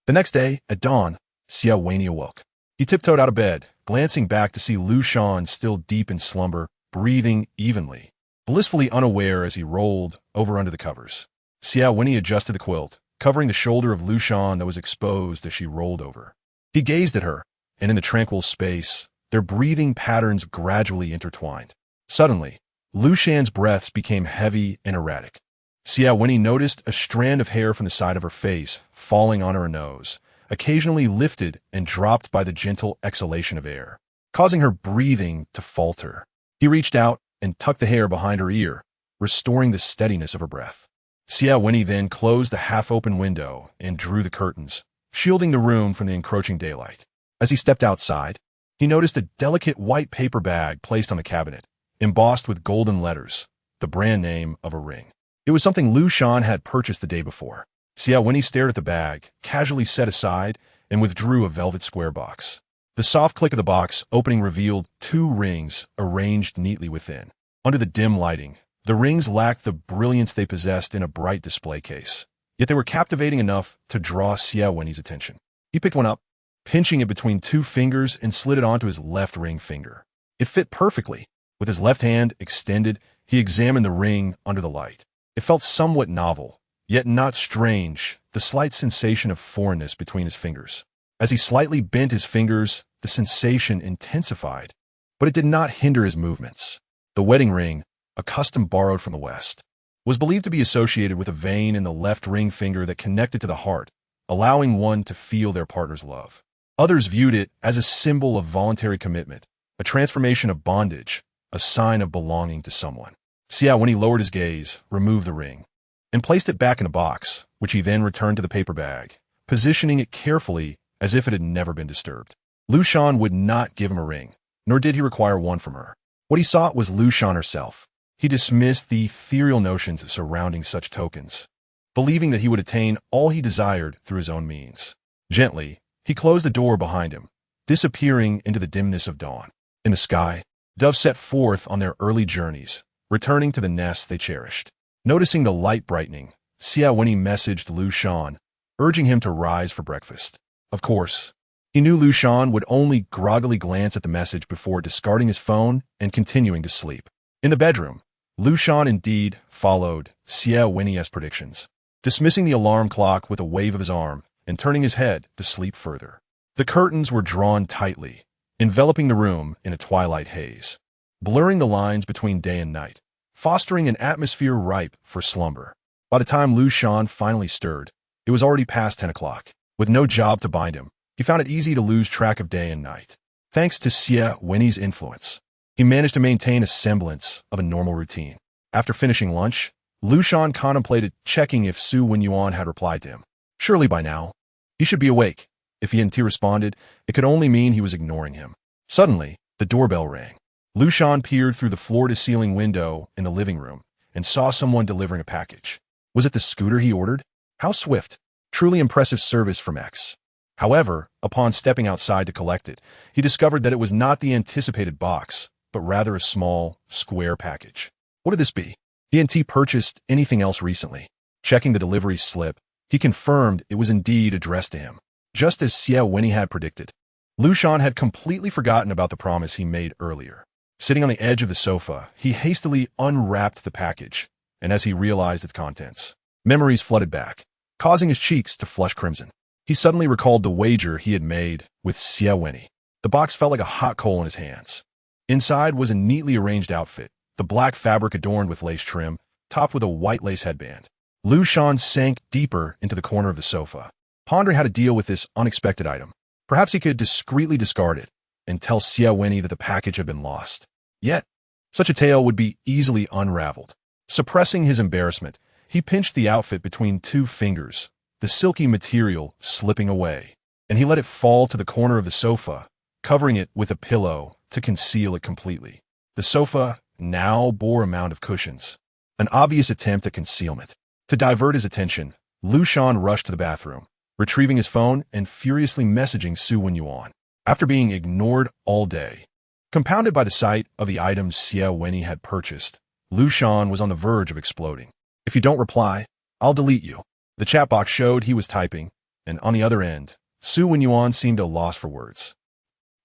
The next day, at dawn, Xie Wenyì awoke. He tiptoed out of bed, glancing back to see Liu Shan still deep in slumber, breathing evenly, blissfully unaware as he rolled over under the covers. Xie Wenyì adjusted the quilt, covering the shoulder of Liu Shan that was exposed as she rolled over. He gazed at her, and in the tranquil space, their breathing patterns gradually intertwined. Suddenly, Liu Shan's breaths became heavy and erratic. Xie Wenyì noticed a strand of hair from the side of her face falling on her nose, occasionally lifted and dropped by the gentle exhalation of air, causing her breathing to falter. He reached out and tucked the hair behind her ear, restoring the steadiness of her breath. Xie Wenyì then closed the half-open window and drew the curtains, shielding the room from the encroaching daylight. As he stepped outside, he noticed a delicate white paper bag placed on the cabinet, embossed with golden letters, the brand name of a ring. It was something Liu Shan had purchased the day before. Xie Wenyì stared at the bag, casually set aside, and withdrew a velvet square box. The soft click of the box opening revealed 2 rings arranged neatly within. Under the dim lighting, the rings lacked the brilliance they possessed in a bright display case, yet they were captivating enough to draw Xie Wenyì's attention. He picked one up, pinching it between 2 fingers and slid it onto his left ring finger. It fit perfectly. With his left hand extended, he examined the ring under the light. It felt somewhat novel, yet not strange, the slight sensation of foreignness between his fingers. As he slightly bent his fingers, the sensation intensified, but it did not hinder his movements. The wedding ring, a custom borrowed from the West, was believed to be associated with a vein in the left ring finger that connected to the heart, allowing one to feel their partner's love. Others viewed it as a symbol of voluntary commitment, a transformation of bondage, a sign of belonging to someone. Xie Wenyì lowered his gaze, removed the ring, and placed it back in the box, which he then returned to the paper bag, positioning it carefully as if it had never been disturbed. Liu Shan would not give him a ring, nor did he require one from her. What he sought was Liu Shan herself. He dismissed the ethereal notions surrounding such tokens, believing that he would attain all he desired through his own means. Gently, he closed the door behind him, disappearing into the dimness of dawn. In the sky, doves set forth on their early journeys, returning to the nests they cherished. Noticing the light brightening, Xie Wenyì messaged Liu Shan, urging him to rise for breakfast. Of course, he knew Liu Shan would only groggily glance at the message before discarding his phone and continuing to sleep. In the bedroom, Liu Shan indeed followed Xie Wenyì's predictions, dismissing the alarm clock with a wave of his arm and turning his head to sleep further. The curtains were drawn tightly, enveloping the room in a twilight haze, blurring the lines between day and night, fostering an atmosphere ripe for slumber. By the time Liu Shan finally stirred, it was already past 10 o'clock. With no job to bind him, he found it easy to lose track of day and night. Thanks to Xie Wenyì's influence, he managed to maintain a semblance of a normal routine. After finishing lunch, Liu Shan contemplated checking if Xie Wenyì had replied to him. Surely by now, he should be awake. If he hadn't responded, it could only mean he was ignoring him. Suddenly, the doorbell rang. Liu Shan peered through the floor-to-ceiling window in the living room and saw someone delivering a package. Was it the scooter he ordered? How swift! Truly impressive service from X. However, upon stepping outside to collect it, he discovered that it was not the anticipated box, but rather a small, square package. What could this be? He hadn't purchased anything else recently. Checking the delivery slip, he confirmed it was indeed addressed to him, just as Xie Wenyì had predicted. Liu Shan had completely forgotten about the promise he made earlier. Sitting on the edge of the sofa, he hastily unwrapped the package, and as he realized its contents, memories flooded back, causing his cheeks to flush crimson. He suddenly recalled the wager he had made with Xie Wenyì. The box felt like a hot coal in his hands. Inside was a neatly arranged outfit, the black fabric adorned with lace trim, topped with a white lace headband. Liu Shan sank deeper into the corner of the sofa, pondering how to deal with this unexpected item. Perhaps he could discreetly discard it and tell Xie Wenyì that the package had been lost. Yet, such a tale would be easily unraveled. Suppressing his embarrassment, he pinched the outfit between two fingers, the silky material slipping away, and he let it fall to the corner of the sofa, covering it with a pillow to conceal it completely. The sofa now bore a mound of cushions, an obvious attempt at concealment. To divert his attention, Liu Shan rushed to the bathroom, retrieving his phone and furiously messaging Xie Wenyì. After being ignored all day, compounded by the sight of the items Xie Wenyì had purchased, Liu Shan was on the verge of exploding. "If you don't reply, I'll delete you." The chat box showed he was typing, and on the other end, Xie Wenyì seemed at a loss for words.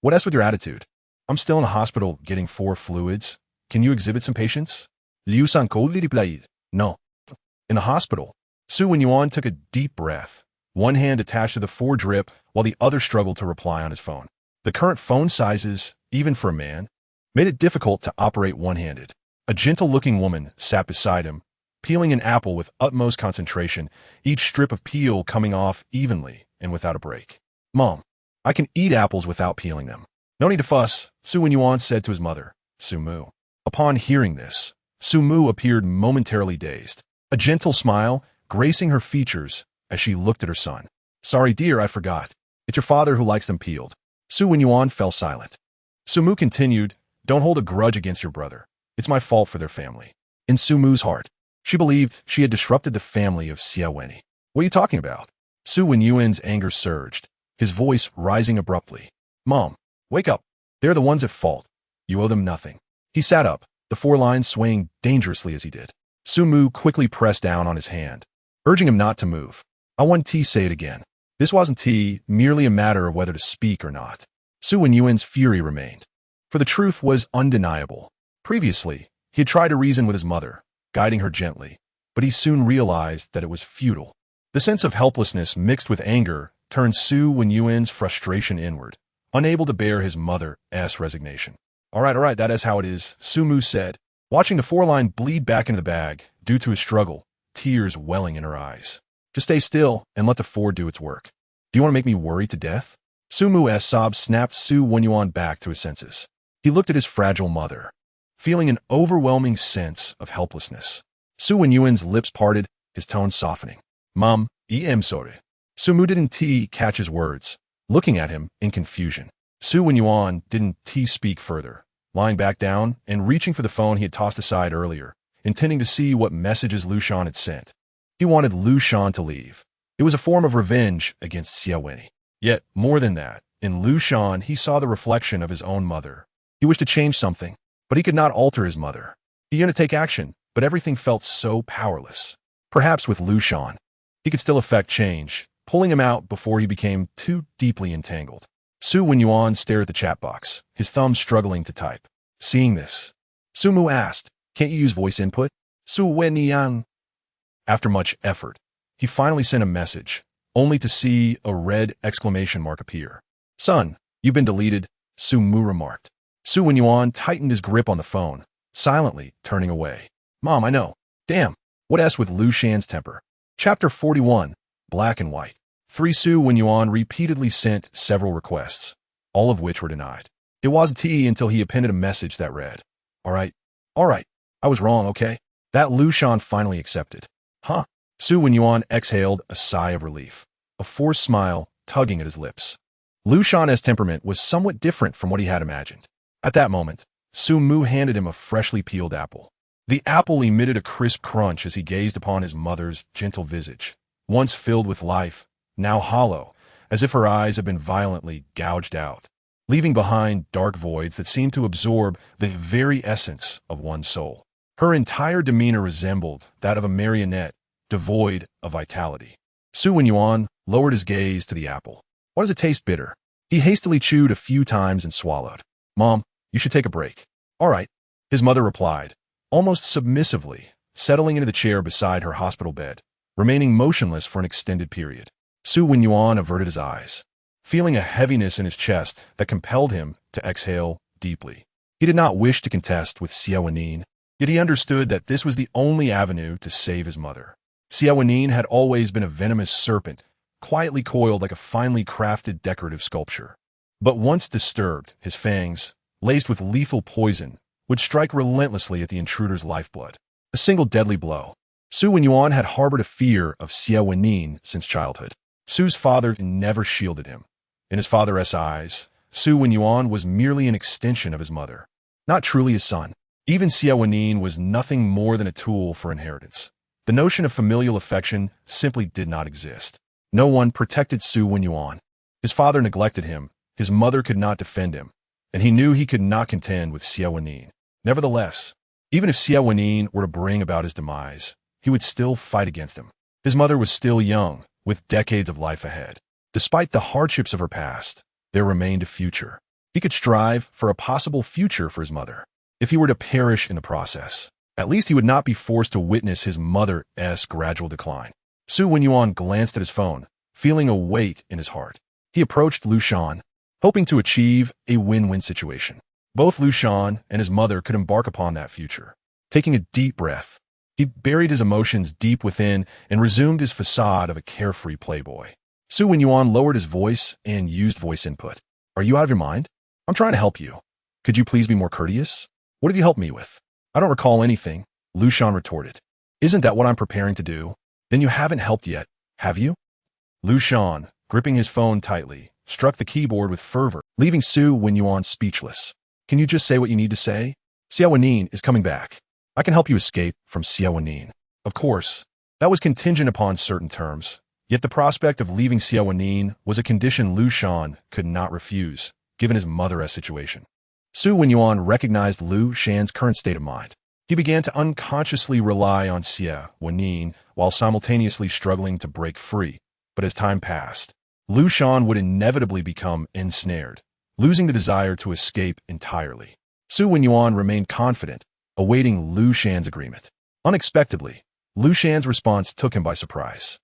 "What else with your attitude? I'm still in the hospital getting 4 fluids. Can you exhibit some patience?" Liu Shan coldly replied, "No." In the hospital, Xie Wenyì took a deep breath, one hand attached to the 4 drip while the other struggled to reply on his phone. The current phone sizes, even for a man, made it difficult to operate one-handed. A gentle-looking woman sat beside him, peeling an apple with utmost concentration, each strip of peel coming off evenly and without a break. "Mom, I can eat apples without peeling them." "No need to fuss," Xie Wenyì said to his mother, Sumu. Upon hearing this, Sumu appeared momentarily dazed, a gentle smile gracing her features as she looked at her son. "Sorry, dear, I forgot. It's your father who likes them peeled." Xie Wenyì fell silent. Sumu continued, "Don't hold a grudge against your brother. It's my fault for their family." In Sumu's heart, she believed she had disrupted the family of Xie Wenyì. "What are you talking about?" Xie Wenyì's anger surged, his voice rising abruptly. "Mom, wake up. They're the ones at fault. You owe them nothing." He sat up, the 4 lines swaying dangerously as he did. Sumu quickly pressed down on his hand, urging him not to move. "I want to say it again. This wasn't merely a matter of whether to speak or not." Xie Wenyì's fury remained, for the truth was undeniable. Previously, he had tried to reason with his mother, guiding her gently, but he soon realized that it was futile. The sense of helplessness mixed with anger turned Xie Wenyì's frustration inward, unable to bear his mother's resignation. All right, that is how it is," Sumu said, watching the 4-line bleed back into the bag due to his struggle, tears welling in her eyes. "Just stay still and let the 4 do its work. Do you want to make me worry to death?" Sumu's sobs snapped Xie Wenyì back to his senses. He looked at his fragile mother, feeling an overwhelming sense of helplessness. Xie Wenyì's lips parted, his tone softening. "Mom, I'm sorry." Sumu didn't catch his words, looking at him in confusion. Xie Wenyì didn't speak further, lying back down and reaching for the phone he had tossed aside earlier, intending to see what messages Liu Shan had sent. He wanted Liu Shan to leave. It was a form of revenge against Xie Wenyì. Yet, more than that, in Liu Shan he saw the reflection of his own mother. He wished to change something, but he could not alter his mother. He yearned to take action, but everything felt so powerless. Perhaps with Liu Shan, he could still effect change, pulling him out before he became too deeply entangled. Xie Wenyì stared at the chat box, his thumbs struggling to type. Seeing this, Sumu asked, "Can't you use voice input?" Xie Wenyì. After much effort, he finally sent a message, only to see a red exclamation mark appear. "Son, you've been deleted," Sumu remarked. Xie Wenyì tightened his grip on the phone, silently turning away. "Mom, I know. Damn, what S with Liu Shan's temper?" Chapter 41, Black and White. Xie Wenyì repeatedly sent several requests, all of which were denied. It wasn't until he appended a message that read, all right, I was wrong, okay?" That Liu Shan finally accepted. "Huh." Xie Wenyì exhaled a sigh of relief, a forced smile tugging at his lips. Liu Shan's temperament was somewhat different from what he had imagined. At that moment, Sumu handed him a freshly peeled apple. The apple emitted a crisp crunch as he gazed upon his mother's gentle visage, once filled with life, now hollow, as if her eyes had been violently gouged out, leaving behind dark voids that seemed to absorb the very essence of one's soul. Her entire demeanor resembled that of a marionette, devoid of vitality. Xie Wenyì lowered his gaze to the apple. "Why does it taste bitter?" He hastily chewed a few times and swallowed. "Mom, you should take a break." "All right," his mother replied, almost submissively, settling into the chair beside her hospital bed, remaining motionless for an extended period. Xie Wenyì averted his eyes, feeling a heaviness in his chest that compelled him to exhale deeply. He did not wish to contest with Xie Wenyì, Yet he understood that this was the only avenue to save his mother. Xie Wenyì had always been a venomous serpent, quietly coiled like a finely crafted decorative sculpture. But once disturbed, his fangs, laced with lethal poison, would strike relentlessly at the intruder's lifeblood. A single deadly blow. Xie Wenyì had harbored a fear of Xie Wenyì since childhood. Su's father never shielded him. In his father's eyes, Xie Wenyì was merely an extension of his mother, not truly his son. Even Xie Wenyì was nothing more than a tool for inheritance. The notion of familial affection simply did not exist. No one protected Xie Wenyì. His father neglected him, his mother could not defend him, and he knew he could not contend with Xie Wenyì. Nevertheless, even if Xie Wenyì were to bring about his demise, he would still fight against him. His mother was still young, with decades of life ahead. Despite the hardships of her past, there remained a future. He could strive for a possible future for his mother. If he were to perish in the process, at least he would not be forced to witness his mother's gradual decline. Xie Wenyì glanced at his phone, feeling a weight in his heart. He approached Liu Shan, hoping to achieve a win-win situation. Both Liu Shan and his mother could embark upon that future. Taking a deep breath, he buried his emotions deep within and resumed his facade of a carefree playboy. Xie Wenyì lowered his voice and used voice input. "Are you out of your mind? I'm trying to help you. Could you please be more courteous? What did you help me with?" "I don't recall anything," Liu Shan retorted. "Isn't that what I'm preparing to do? Then you haven't helped yet, have you?" Liu Shan, gripping his phone tightly, struck the keyboard with fervor, leaving Xie Wenyì speechless. "Can you just say what you need to say? Xie Wenyì is coming back. I can help you escape from Xie Wenyì." Of course, that was contingent upon certain terms, yet the prospect of leaving Xie Wenyì was a condition Liu Shan could not refuse, given his mother's situation. Xie Wenyì recognized Liu Shan's current state of mind. He began to unconsciously rely on Xie Wenyì while simultaneously struggling to break free. But as time passed, Liu Shan would inevitably become ensnared, losing the desire to escape entirely. Xie Wenyì remained confident, awaiting Liu Shan's agreement. Unexpectedly, Liu Shan's response took him by surprise.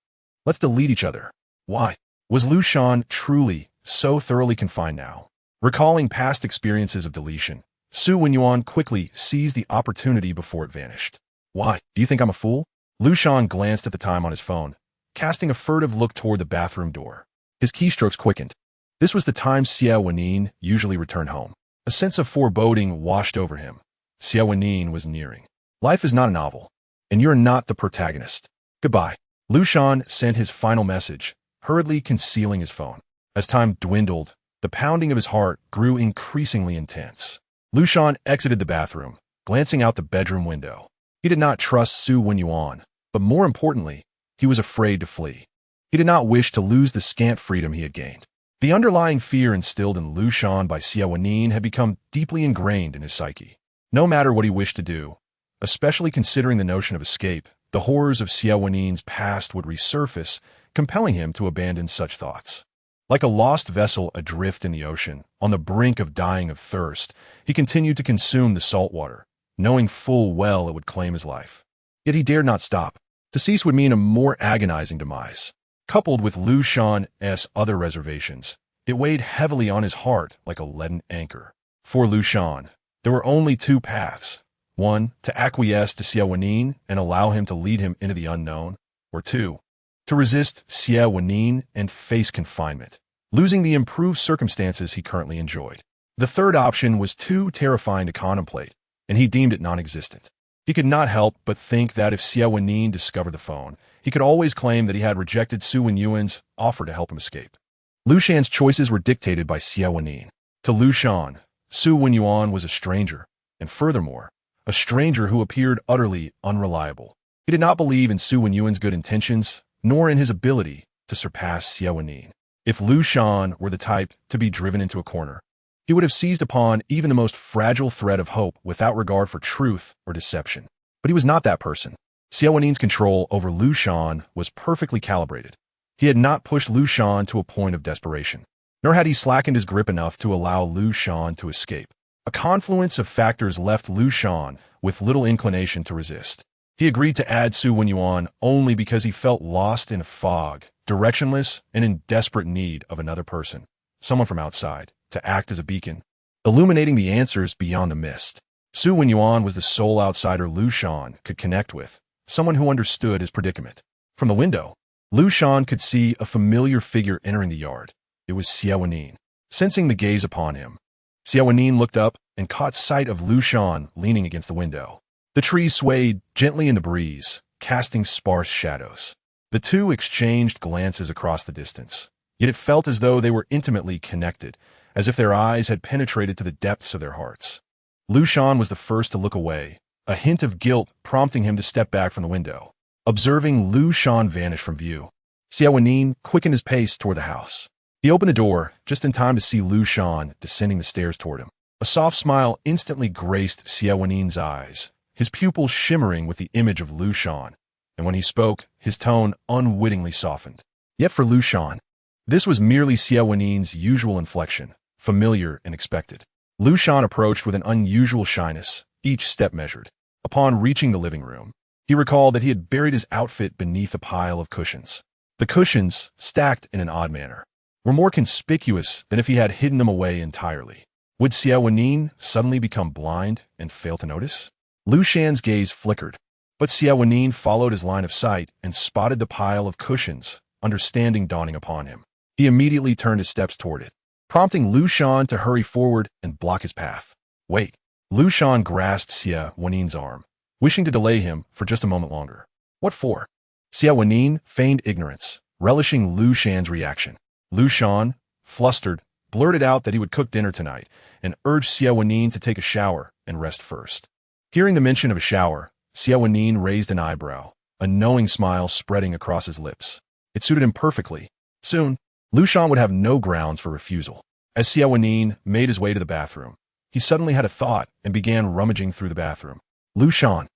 "Let's delete each other." Why? Was Liu Shan truly so thoroughly confined now? Recalling past experiences of deletion, Xie Wenyì quickly seized the opportunity before it vanished. "Why? Do you think I'm a fool?" Liu Shan glanced at the time on his phone, casting a furtive look toward the bathroom door. His keystrokes quickened. This was the time Xie Wenyì usually returned home. A sense of foreboding washed over him. Xie Wenyì was nearing. "Life is not a novel, and you're not the protagonist. Goodbye." Liu Shan sent his final message, hurriedly concealing his phone. As time dwindled, the pounding of his heart grew increasingly intense. Liu Shan exited the bathroom, glancing out the bedroom window. He did not trust Xie Wenyì, but more importantly, he was afraid to flee. He did not wish to lose the scant freedom he had gained. The underlying fear instilled in Liu Shan by Xie Wenyì had become deeply ingrained in his psyche. No matter what he wished to do, especially considering the notion of escape, the horrors of Xie Wenyì's past would resurface, compelling him to abandon such thoughts. Like a lost vessel adrift in the ocean, on the brink of dying of thirst, he continued to consume the salt water, knowing full well it would claim his life. Yet he dared not stop. To cease would mean a more agonizing demise. Coupled with Liu Shan's other reservations, it weighed heavily on his heart like a leaden anchor. For Liu Shan, there were only two paths. One, to acquiesce to Xie Wenyì and allow him to lead him into the unknown, or two, to resist Xie Wenyì and face confinement, losing the improved circumstances he currently enjoyed. The third option was too terrifying to contemplate, and he deemed it non-existent. He could not help but think that if Xie Wenyì discovered the phone, he could always claim that he had rejected Xie Wenyì's offer to help him escape. Liu Shan's choices were dictated by Xie Wenyì. To Liu Shan, Xie Wenyì was a stranger, and furthermore, a stranger who appeared utterly unreliable. He did not believe in Xie Wenyì's good intentions, nor in his ability to surpass Xie Wenyì. If Liu Shan were the type to be driven into a corner, he would have seized upon even the most fragile thread of hope without regard for truth or deception. But he was not that person. Xie Wenyì's control over Liu Shan was perfectly calibrated. He had not pushed Liu Shan to a point of desperation, nor had he slackened his grip enough to allow Liu Shan to escape. A confluence of factors left Liu Shan with little inclination to resist. He agreed to add Xie Wenyì only because he felt lost in a fog, directionless, and in desperate need of another person, someone from outside, to act as a beacon, illuminating the answers beyond the mist. Xie Wenyì was the sole outsider Liu Shan could connect with, someone who understood his predicament. From the window, Liu Shan could see a familiar figure entering the yard. It was Xie Wenyì. Sensing the gaze upon him, Xie Wenyì looked up and caught sight of Liu Shan leaning against the window. The trees swayed gently in the breeze, casting sparse shadows. The two exchanged glances across the distance, yet it felt as though they were intimately connected, as if their eyes had penetrated to the depths of their hearts. Liu Shan was the first to look away, a hint of guilt prompting him to step back from the window. Observing Liu Shan vanish from view, Xie Wenyì quickened his pace toward the house. He opened the door just in time to see Liu Shan descending the stairs toward him. A soft smile instantly graced Xie Wenyì's eyes, his pupils shimmering with the image of Liu Shan, and when he spoke, his tone unwittingly softened. Yet for Liu Shan, this was merely Xie Wenyì's usual inflection, familiar and expected. Liu Shan approached with an unusual shyness, each step measured. Upon reaching the living room, he recalled that he had buried his outfit beneath a pile of cushions. The cushions, stacked in an odd manner, were more conspicuous than if he had hidden them away entirely. Would Xie Wenyì suddenly become blind and fail to notice? Liu Shan's gaze flickered, but Xie Wenyì followed his line of sight and spotted the pile of cushions, understanding dawning upon him. He immediately turned his steps toward it, prompting Liu Shan to hurry forward and block his path. Wait. Liu Shan grasped Xie Wenyì's arm, wishing to delay him for just a moment longer. What for? Xie Wenyì feigned ignorance, relishing Liu Shan's reaction. Liu Shan, flustered, blurted out that he would cook dinner tonight and urged Xie Wenyì to take a shower and rest first. Hearing the mention of a shower, Xie Wenyì raised an eyebrow, a knowing smile spreading across his lips. It suited him perfectly. Soon, Liu Shan would have no grounds for refusal. As Xie Wenyì made his way to the bathroom, he suddenly had a thought and began rummaging through the bathroom. Liu Shan.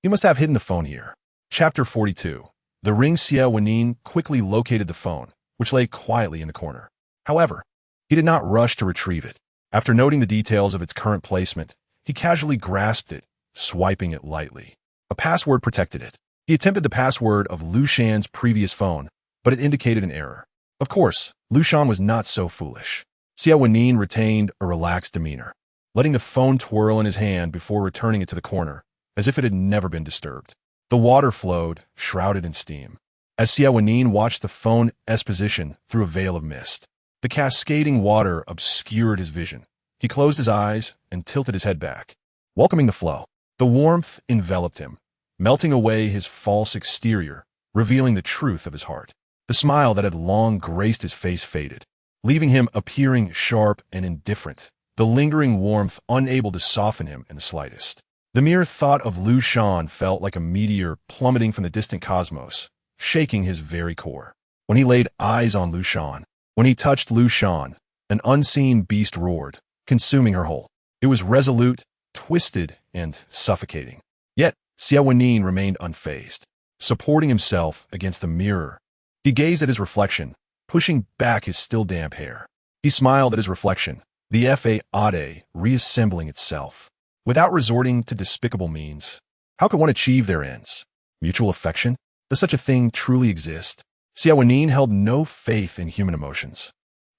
You must have hidden the phone here. Chapter 42. The ring. Xie Wenyì quickly located the phone, which lay quietly in the corner. However, he did not rush to retrieve it. After noting the details of its current placement, he casually grasped it, swiping it lightly. A password protected it. He attempted the password of Liu Shan's previous phone, but it indicated an error. Of course, Liu Shan was not so foolish. Xie Wenyì retained a relaxed demeanor, letting the phone twirl in his hand before returning it to the corner, as if it had never been disturbed. The water flowed, shrouded in steam, as Xie Wenyì watched the phone's position through a veil of mist. The cascading water obscured his vision. He closed his eyes and tilted his head back, welcoming the flow. The warmth enveloped him, melting away his false exterior, revealing the truth of his heart. The smile that had long graced his face faded, leaving him appearing sharp and indifferent, the lingering warmth unable to soften him in the slightest. The mere thought of Liu Shan felt like a meteor plummeting from the distant cosmos, shaking his very core. When he laid eyes on Liu Shan, when he touched Liu Shan, an unseen beast roared, consuming her whole. It was resolute, twisted, and suffocating. Yet, Xie Wenyì remained unfazed, supporting himself against the mirror. He gazed at his reflection, pushing back his still damp hair. He smiled at his reflection, the fade reassembling itself. Without resorting to despicable means, how could one achieve their ends? Mutual affection? Does such a thing truly exist? Xie Wenyì held no faith in human emotions.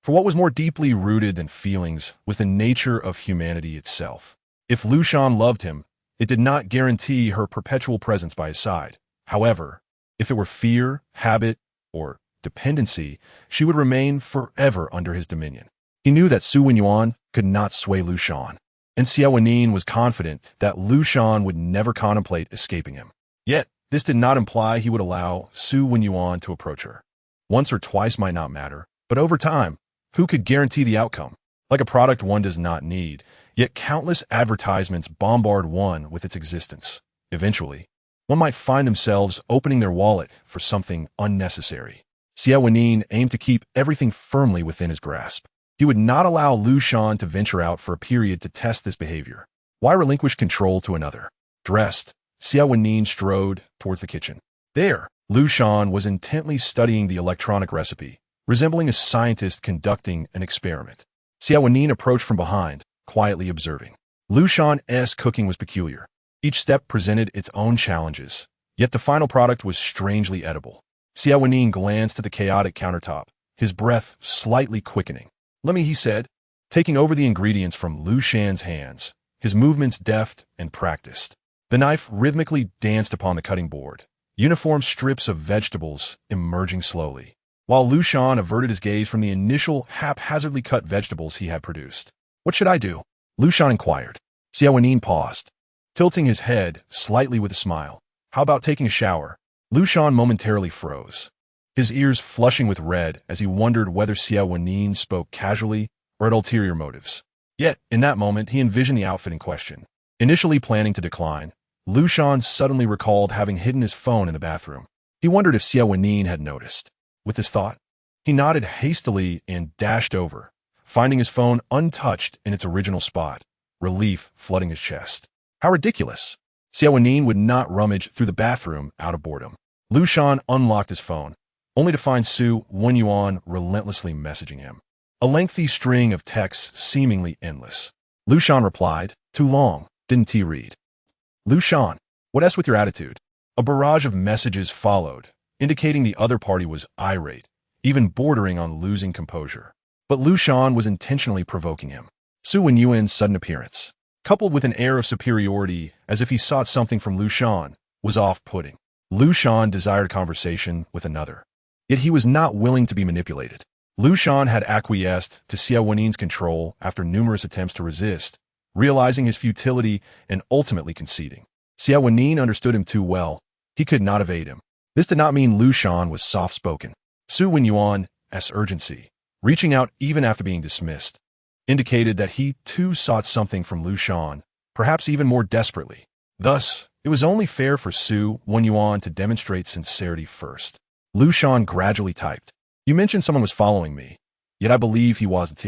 For what was more deeply rooted than feelings was the nature of humanity itself. If Liu Shan loved him, it did not guarantee her perpetual presence by his side. However, if it were fear, habit, or dependency, she would remain forever under his dominion. He knew that Xie Wenyì could not sway Liu Shan, and Xie Wenyì was confident that Liu Shan would never contemplate escaping him. Yet, this did not imply he would allow Xie Wenyì to approach her. Once or twice might not matter, but over time, who could guarantee the outcome? Like a product one does not need, yet countless advertisements bombard one with its existence. Eventually, one might find themselves opening their wallet for something unnecessary. Xie Wenyì aimed to keep everything firmly within his grasp. He would not allow Liu Shan to venture out for a period to test this behavior. Why relinquish control to another? Dressed, Xie Wenyì strode towards the kitchen. There, Liu Shan was intently studying the electronic recipe, resembling a scientist conducting an experiment. Xie Wenyì approached from behind, quietly observing. Liu Shan's cooking was peculiar. Each step presented its own challenges, yet the final product was strangely edible. Xie Wenyì glanced at the chaotic countertop, his breath slightly quickening. Let me, he said, taking over the ingredients from Liu Shan's hands, his movements deft and practiced. The knife rhythmically danced upon the cutting board, uniform strips of vegetables emerging slowly, while Liu Shan averted his gaze from the initial haphazardly cut vegetables he had produced. "What should I do?" Liu Shan inquired. Xie Wenyì paused, tilting his head slightly with a smile. "How about taking a shower?" Liu Shan momentarily froze, his ears flushing with red as he wondered whether Xie Wenyì spoke casually or had ulterior motives. Yet, in that moment, he envisioned the outfit in question. Initially planning to decline, Liu Shan suddenly recalled having hidden his phone in the bathroom. He wondered if Xie Wenyì had noticed. With this thought, he nodded hastily and dashed over, finding his phone untouched in its original spot, relief flooding his chest. How ridiculous! Xie Wenyì would not rummage through the bathroom out of boredom. Liu Shan unlocked his phone, only to find Xie Wenyì relentlessly messaging him. A lengthy string of texts seemingly endless. Liu Shan replied, "Too long, didn't he read?" "Liu Shan, what S with your attitude?" A barrage of messages followed, indicating the other party was irate, even bordering on losing composure. But Liu Shan was intentionally provoking him. Xie Wenyì's sudden appearance, coupled with an air of superiority as if he sought something from Liu Shan, was off-putting. Liu Shan desired conversation with another, yet he was not willing to be manipulated. Liu Shan had acquiesced to Xie Wenyì's control after numerous attempts to resist, realizing his futility and ultimately conceding. Xie Wenyì understood him too well. He could not evade him. This did not mean Liu Shan was soft-spoken. Xie Wenyì's urgency, reaching out even after being dismissed, indicated that he too sought something from Liu Shan, perhaps even more desperately. Thus, it was only fair for Xie Wenyì to demonstrate sincerity first. Liu Shan gradually typed, "You mentioned someone was following me, yet I believe he wasn't.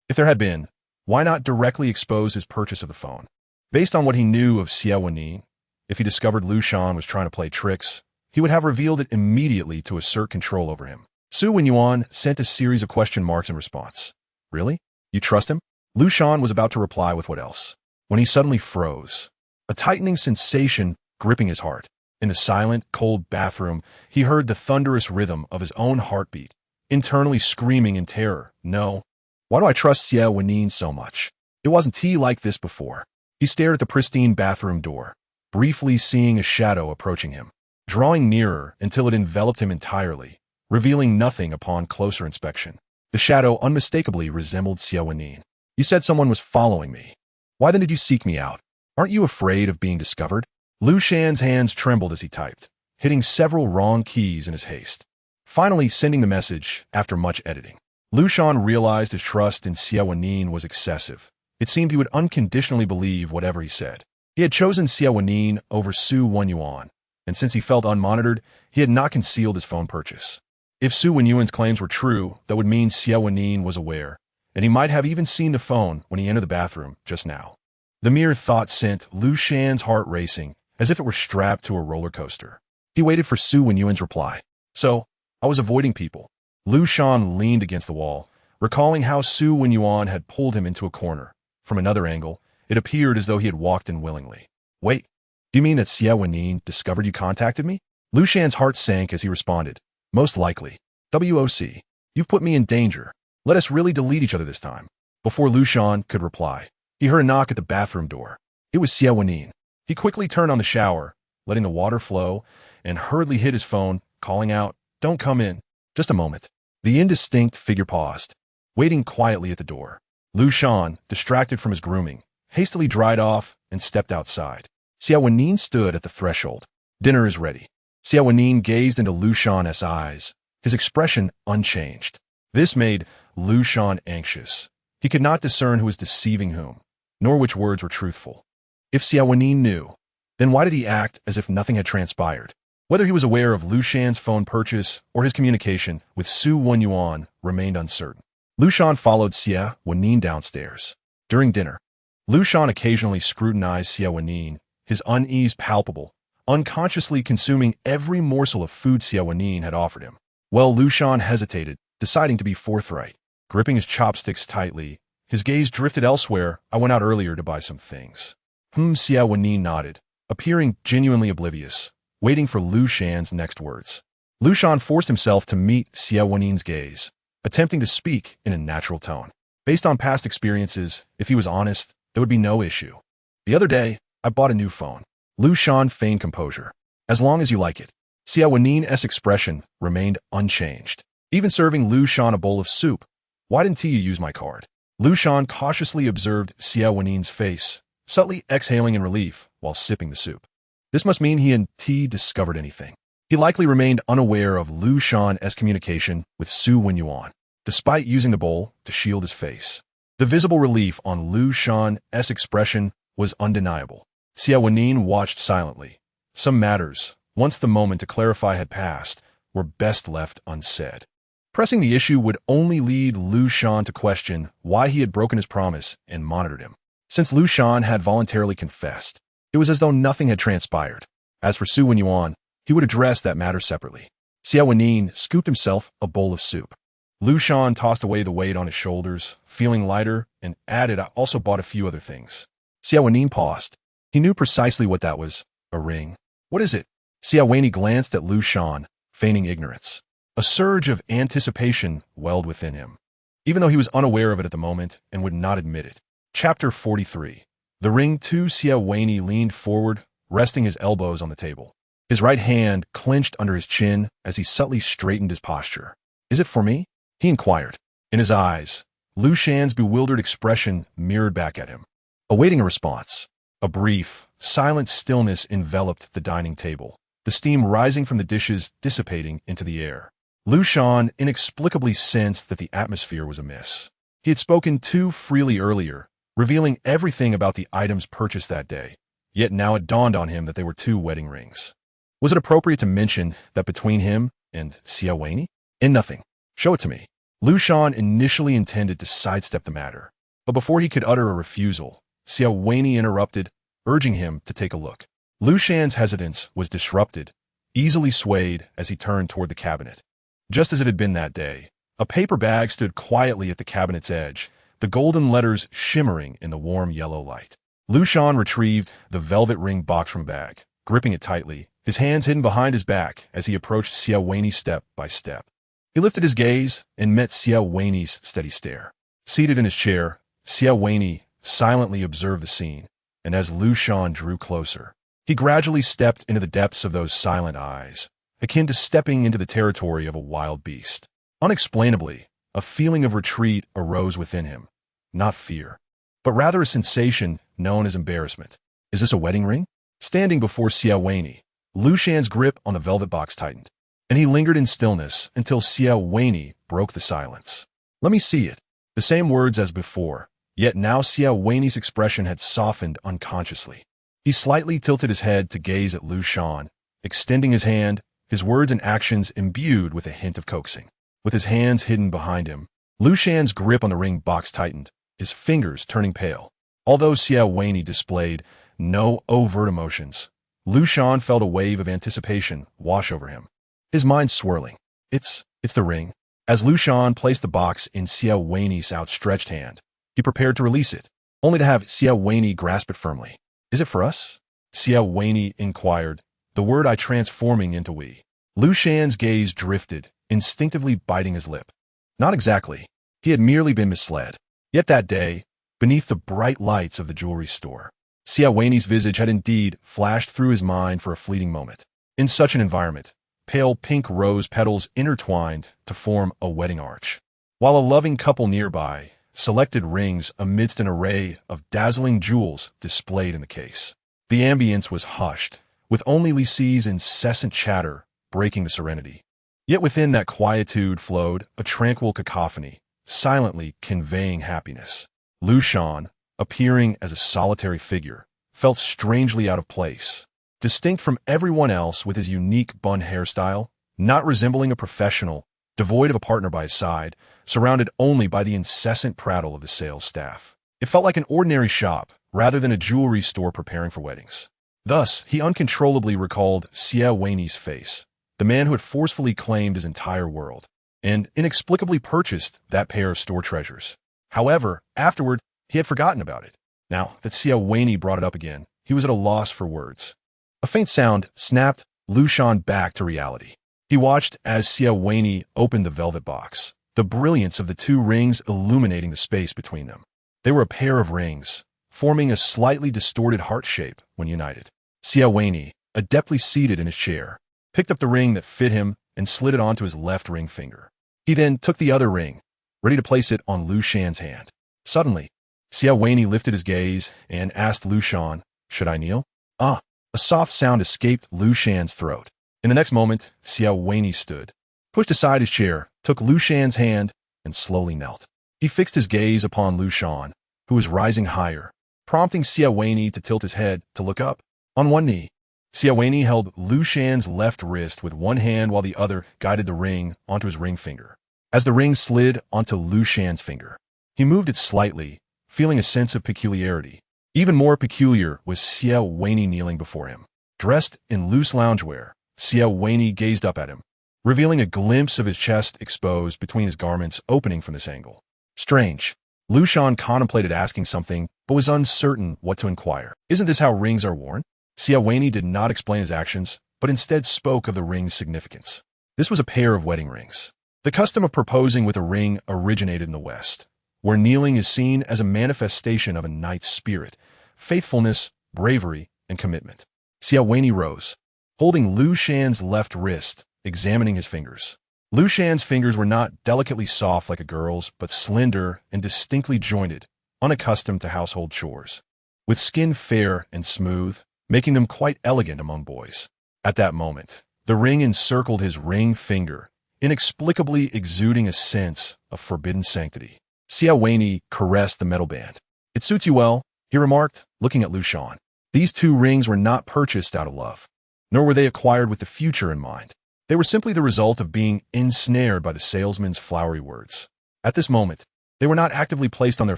If there had been, why not directly expose his purchase of the phone?" Based on what he knew of Xie Wenyì, if he discovered Liu Shan was trying to play tricks, he would have revealed it immediately to assert control over him. Xie Wenyì sent a series of question marks in response. "Really? You trust him?" Liu Shan was about to reply with what else, when he suddenly froze, a tightening sensation gripping his heart. In the silent, cold bathroom, he heard the thunderous rhythm of his own heartbeat, internally screaming in terror. "No. Why do I trust Xie Wenyì so much? It wasn't he like this before." He stared at the pristine bathroom door, briefly seeing a shadow approaching him, drawing nearer until it enveloped him entirely, revealing nothing upon closer inspection. The shadow unmistakably resembled Xie Wenyì. "You said someone was following me. Why then did you seek me out? Aren't you afraid of being discovered?" Liu Shan's hands trembled as he typed, hitting several wrong keys in his haste. Finally sending the message after much editing. Liu Shan realized his trust in Xie Wenyì was excessive. It seemed he would unconditionally believe whatever he said. He had chosen Xie Wenyì over Xie Wenyì, and since he felt unmonitored, he had not concealed his phone purchase. If Xie Wenyì's claims were true, that would mean Xie Wenyì was aware, and he might have even seen the phone when he entered the bathroom just now. The mere thought sent Liu Shan's heart racing, as if it were strapped to a roller coaster. He waited for Xie Wenyì's reply. "So, I was avoiding people." Liu Shan leaned against the wall, recalling how Xie Wenyì had pulled him into a corner. From another angle, it appeared as though he had walked in willingly. "Wait, do you mean that Xie Wenyì discovered you contacted me?" Liu Shan's heart sank as he responded. "Most likely. WOC. You've put me in danger. Let us really delete each other this time." Before Liu Shan could reply, he heard a knock at the bathroom door. It was Xie Wenyì. He quickly turned on the shower, letting the water flow, and hurriedly hid his phone, calling out, "Don't come in." "Just a moment." The indistinct figure paused, waiting quietly at the door. Liu Shan, distracted from his grooming, hastily dried off and stepped outside. Xie Wenyì stood at the threshold. "Dinner is ready." Xie Wenyì gazed into Liu Shan's eyes, his expression unchanged. This made Liu Shan anxious. He could not discern who was deceiving whom, nor which words were truthful. If Xie Wenyì knew, then why did he act as if nothing had transpired? Whether he was aware of Liu Shan's phone purchase or his communication with Xie Wenyì remained uncertain. Liu Shan followed Xie Wenyì downstairs. During dinner, Liu Shan occasionally scrutinized Xie Wenyì, his unease palpable, unconsciously consuming every morsel of food Xie Wenyì had offered him. Well, Liu Shan hesitated, deciding to be forthright. Gripping his chopsticks tightly, his gaze drifted elsewhere. "I went out earlier to buy some things." Xie Wenyì nodded, appearing genuinely oblivious, waiting for Liu Shan's next words. Liu Shan forced himself to meet Xie Wenyì's gaze, attempting to speak in a natural tone. Based on past experiences, if he was honest, there would be no issue. The other day, I bought a new phone. Liu Shan feigned composure. As long as you like it. Xie Wenyì's expression remained unchanged. Even serving Liu Shan a bowl of soup. Why didn't you use my card? Liu Shan cautiously observed Xie Wenyì's face, subtly exhaling in relief while sipping the soup. This must mean he and T discovered anything. He likely remained unaware of Liu Shan's communication with Xie Wenyì, despite using the bowl to shield his face. The visible relief on Liu Shan's expression was undeniable. Xie Wenyì watched silently. Some matters, once the moment to clarify had passed, were best left unsaid. Pressing the issue would only lead Liu Shan to question why he had broken his promise and monitored him. Since Liu Shan had voluntarily confessed, it was as though nothing had transpired. As for Xie Wenyì, he would address that matter separately. Xie Wenyì scooped himself a bowl of soup. Liu Shan tossed away the weight on his shoulders, feeling lighter, and added, "I also bought a few other things." Xie Wenyì paused. He knew precisely what that was, a ring. "What is it?" Xie Wenyì glanced at Liu Shan, feigning ignorance. A surge of anticipation welled within him, even though he was unaware of it at the moment and would not admit it. Chapter 43. The ring. Too. Xie Wenyì leaned forward, resting his elbows on the table. His right hand clenched under his chin as he subtly straightened his posture. "Is it for me?" he inquired. In his eyes, Liu Shan's bewildered expression mirrored back at him, awaiting a response. A brief, silent stillness enveloped the dining table, the steam rising from the dishes dissipating into the air. Liu Shan inexplicably sensed that the atmosphere was amiss. He had spoken too freely earlier, revealing everything about the items purchased that day, yet now it dawned on him that they were 2 wedding rings. Was it appropriate to mention that between him and Xie Wenyì? In nothing. "Show it to me." Liu Shan initially intended to sidestep the matter, but before he could utter a refusal, Xie Wenyì interrupted, urging him to take a look. Liu Shan's hesitance was disrupted, easily swayed as he turned toward the cabinet. Just as it had been that day, a paper bag stood quietly at the cabinet's edge, the golden letters shimmering in the warm yellow light. Liu Shan retrieved the velvet ring box from the bag, gripping it tightly, his hands hidden behind his back as he approached Xie Wenyì step by step. He lifted his gaze and met Xie Wenyì's steady stare. Seated in his chair, Xie Wenyì silently observed the scene, and as Liu Shan drew closer, he gradually stepped into the depths of those silent eyes, akin to stepping into the territory of a wild beast. Unexplainably, a feeling of retreat arose within him, not fear, but rather a sensation known as embarrassment. "Is this a wedding ring?" Standing before Xie Wenyì, Liu Shan's grip on the velvet box tightened, and he lingered in stillness until Xie Wenyì broke the silence. "Let me see it." The same words as before, yet now Xie Wenyì's expression had softened unconsciously. He slightly tilted his head to gaze at Liu Shan, extending his hand, his words and actions imbued with a hint of coaxing. With his hands hidden behind him, Liu Shan's grip on the ring box tightened, his fingers turning pale. Although Xie Wenyì displayed no overt emotions, Liu Shan felt a wave of anticipation wash over him, his mind swirling. It's the ring." As Liu Shan placed the box in Xie Wenyì's outstretched hand, he prepared to release it, only to have Xie Wenyì grasp it firmly. "Is it for us?" Xie Wenyì inquired, the word "I" transforming into "we." Liu Shan's gaze drifted, instinctively biting his lip. Not exactly. He had merely been misled. Yet that day, beneath the bright lights of the jewelry store, Xie Wenyì's visage had indeed flashed through his mind for a fleeting moment. In such an environment, pale pink rose petals intertwined to form a wedding arch, while a loving couple nearby selected rings amidst an array of dazzling jewels displayed in the case. The ambience was hushed, with only Li Si's incessant chatter breaking the serenity. Yet within that quietude flowed a tranquil cacophony, silently conveying happiness. Liu Shan, appearing as a solitary figure, felt strangely out of place, distinct from everyone else with his unique bun hairstyle, not resembling a professional, devoid of a partner by his side, surrounded only by the incessant prattle of the sales staff. It felt like an ordinary shop, rather than a jewelry store preparing for weddings. Thus, he uncontrollably recalled Xie Wenyì's face, the man who had forcefully claimed his entire world, and inexplicably purchased that pair of store treasures. However, afterward, he had forgotten about it. Now that Xie Wenyì brought it up again, he was at a loss for words. A faint sound snapped Liu Shan back to reality. He watched as Xie Wenyì opened the velvet box, the brilliance of the 2 rings illuminating the space between them. They were a pair of rings, forming a slightly distorted heart shape when united. Xie Wenyì, adeptly seated in his chair, picked up the ring that fit him and slid it onto his left ring finger. He then took the other ring, ready to place it on Liu Shan's hand. Suddenly, Xie Wenyì lifted his gaze and asked Liu Shan, "Should I kneel?" "Ah!" A soft sound escaped Liu Shan's throat. In the next moment, Xie Wenyì stood, pushed aside his chair, took Liu Shan's hand, and slowly knelt. He fixed his gaze upon Liu Shan, who was rising higher, prompting Xie Wenyì to tilt his head to look up. On one knee, Xie Wenyì held Liu Shan's left wrist with one hand while the other guided the ring onto his ring finger. As the ring slid onto Liu Shan's finger, he moved it slightly, feeling a sense of peculiarity. Even more peculiar was Xie Wenyì kneeling before him. Dressed in loose loungewear, Xie Wenyì gazed up at him, revealing a glimpse of his chest exposed between his garments opening from this angle. Strange. Liu Shan contemplated asking something, but was uncertain what to inquire. "Isn't this how rings are worn?" Xie Wenyì did not explain his actions, but instead spoke of the ring's significance. This was a pair of wedding rings. The custom of proposing with a ring originated in the West, where kneeling is seen as a manifestation of a knight's spirit, faithfulness, bravery, and commitment. Xie Wenyì rose, holding Liu Shan's left wrist, examining his fingers. Liu Shan's fingers were not delicately soft like a girl's, but slender and distinctly jointed, unaccustomed to household chores, with skin fair and smooth, making them quite elegant among boys. At that moment, the ring encircled his ring finger, inexplicably exuding a sense of forbidden sanctity. Xie Wenyì caressed the metal band. "It suits you well," he remarked, looking at Liu Shan. These two rings were not purchased out of love, nor were they acquired with the future in mind. They were simply the result of being ensnared by the salesman's flowery words. At this moment, they were not actively placed on their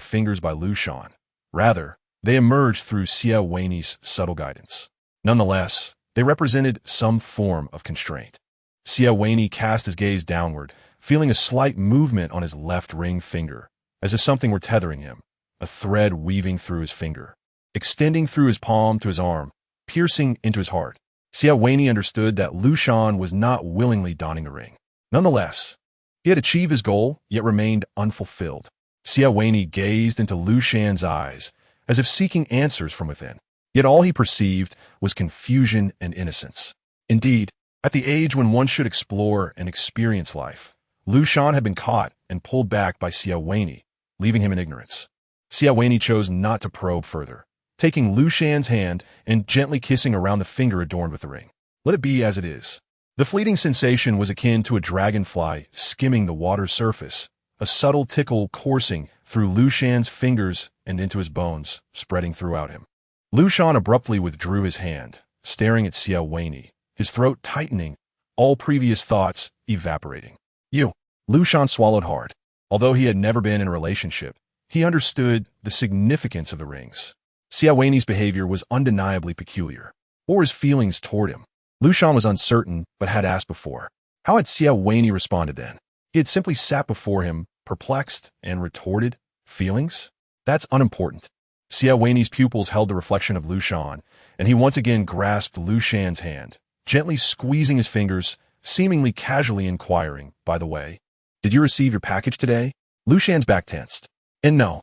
fingers by Liu Shan. Rather, they emerged through Xie Wenyì's subtle guidance. Nonetheless, they represented some form of constraint. Xie Wenyì cast his gaze downward, feeling a slight movement on his left ring finger, as if something were tethering him, a thread weaving through his finger, extending through his palm to his arm, piercing into his heart. Xie Wenyì understood that Liu Shan was not willingly donning the ring. Nonetheless, he had achieved his goal, yet remained unfulfilled. Xie Wenyì gazed into Liu Shan's eyes, as if seeking answers from within. Yet all he perceived was confusion and innocence. Indeed, at the age when one should explore and experience life, Liu Shan had been caught and pulled back by Xie Wenyì, leaving him in ignorance. Xie Wenyì chose not to probe further, taking Liu Shan's hand and gently kissing around the finger adorned with the ring. "Let it be as it is." The fleeting sensation was akin to a dragonfly skimming the water's surface, a subtle tickle coursing through Liu Shan's fingers and into his bones, spreading throughout him. Liu Shan abruptly withdrew his hand, staring at Xie Wenyì, his throat tightening, all previous thoughts evaporating. "You." Liu Shan swallowed hard. Although he had never been in a relationship, he understood the significance of the rings. Xie Wenyì's behavior was undeniably peculiar. What were his feelings toward him? Liu Shan was uncertain, but had asked before. How had Xie Wenyì responded then? He had simply sat before him, perplexed, and retorted, "Feelings? That's unimportant." Xie Wenyì's pupils held the reflection of Liu Shan, and he once again grasped Liu Shan's hand, gently squeezing his fingers, seemingly casually inquiring, "By the way, did you receive your package today?" Liu Shan's back tensed. And no.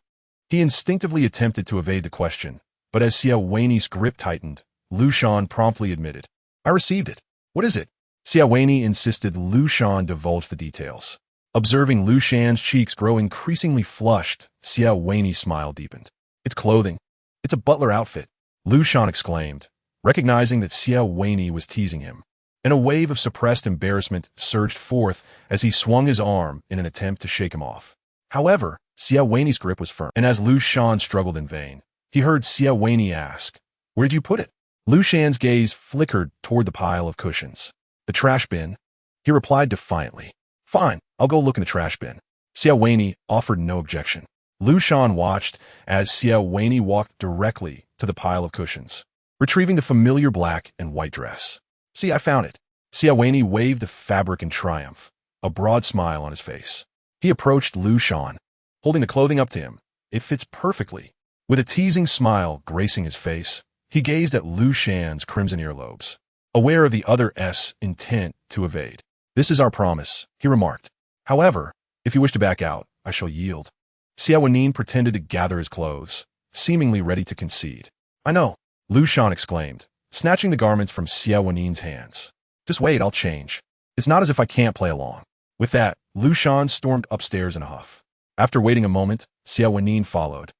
He instinctively attempted to evade the question, but as Xie Wenyì's grip tightened, Liu Shan promptly admitted, "I received it." "What is it?" Xie Wenyì insisted Liu Shan divulge the details. Observing Liu Shan's cheeks grow increasingly flushed, Xie Wenyì's smile deepened. "It's clothing. It's a butler outfit," Liu Shan exclaimed, recognizing that Xie Wenyì was teasing him. And a wave of suppressed embarrassment surged forth as he swung his arm in an attempt to shake him off. However, Xie Wenyì's grip was firm, and as Liu Shan struggled in vain, he heard Xie Wenyì ask, "Where'd you put it?" Liu Shan's gaze flickered toward the pile of cushions. "The trash bin," he replied defiantly. "Fine, I'll go look in the trash bin." Xie Wenyì offered no objection. Liu Shan watched as Xie Wenyì walked directly to the pile of cushions, retrieving the familiar black and white dress. "See, I found it." Xie Wenyì waved the fabric in triumph, a broad smile on his face. He approached Liu Shan, holding the clothing up to him. "It fits perfectly." With a teasing smile gracing his face, he gazed at Liu Shan's crimson earlobes, aware of the other's intent to evade. "This is our promise," he remarked. "However, if you wish to back out, I shall yield." Xie Wenyì pretended to gather his clothes, seemingly ready to concede. "I know," Liu Shan exclaimed, snatching the garments from Xie Wenyì's hands. "Just wait, I'll change. It's not as if I can't play along." With that, Liu Shan stormed upstairs in a huff. After waiting a moment, Xie Wenyì followed,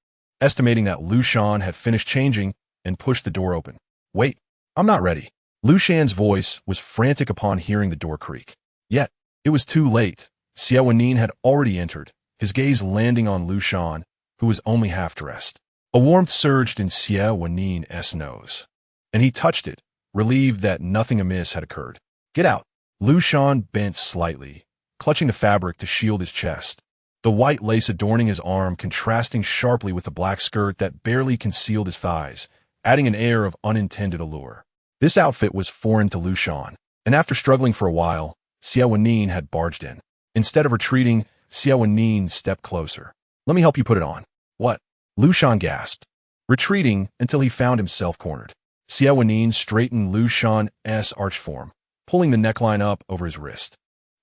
estimating that Liu Shan had finished changing, and pushed the door open. "Wait, I'm not ready." Liu Shan's voice was frantic upon hearing the door creak. Yet, it was too late. Xie Wenyì had already entered, his gaze landing on Liu Shan, who was only half-dressed. A warmth surged in Xie Wenyì's nose, and he touched it, relieved that nothing amiss had occurred. "Get out." Liu Shan bent slightly, clutching the fabric to shield his chest, the white lace adorning his arm contrasting sharply with the black skirt that barely concealed his thighs, adding an air of unintended allure. This outfit was foreign to Liu Shan, and after struggling for a while, Xie Wenyì had barged in. Instead of retreating, Xie Wenyì stepped closer. "Let me help you put it on." "What?" Liu Shan gasped, retreating until he found himself cornered. Xie Wenyì straightened Liu Shan's arch form, pulling the neckline up over his wrist.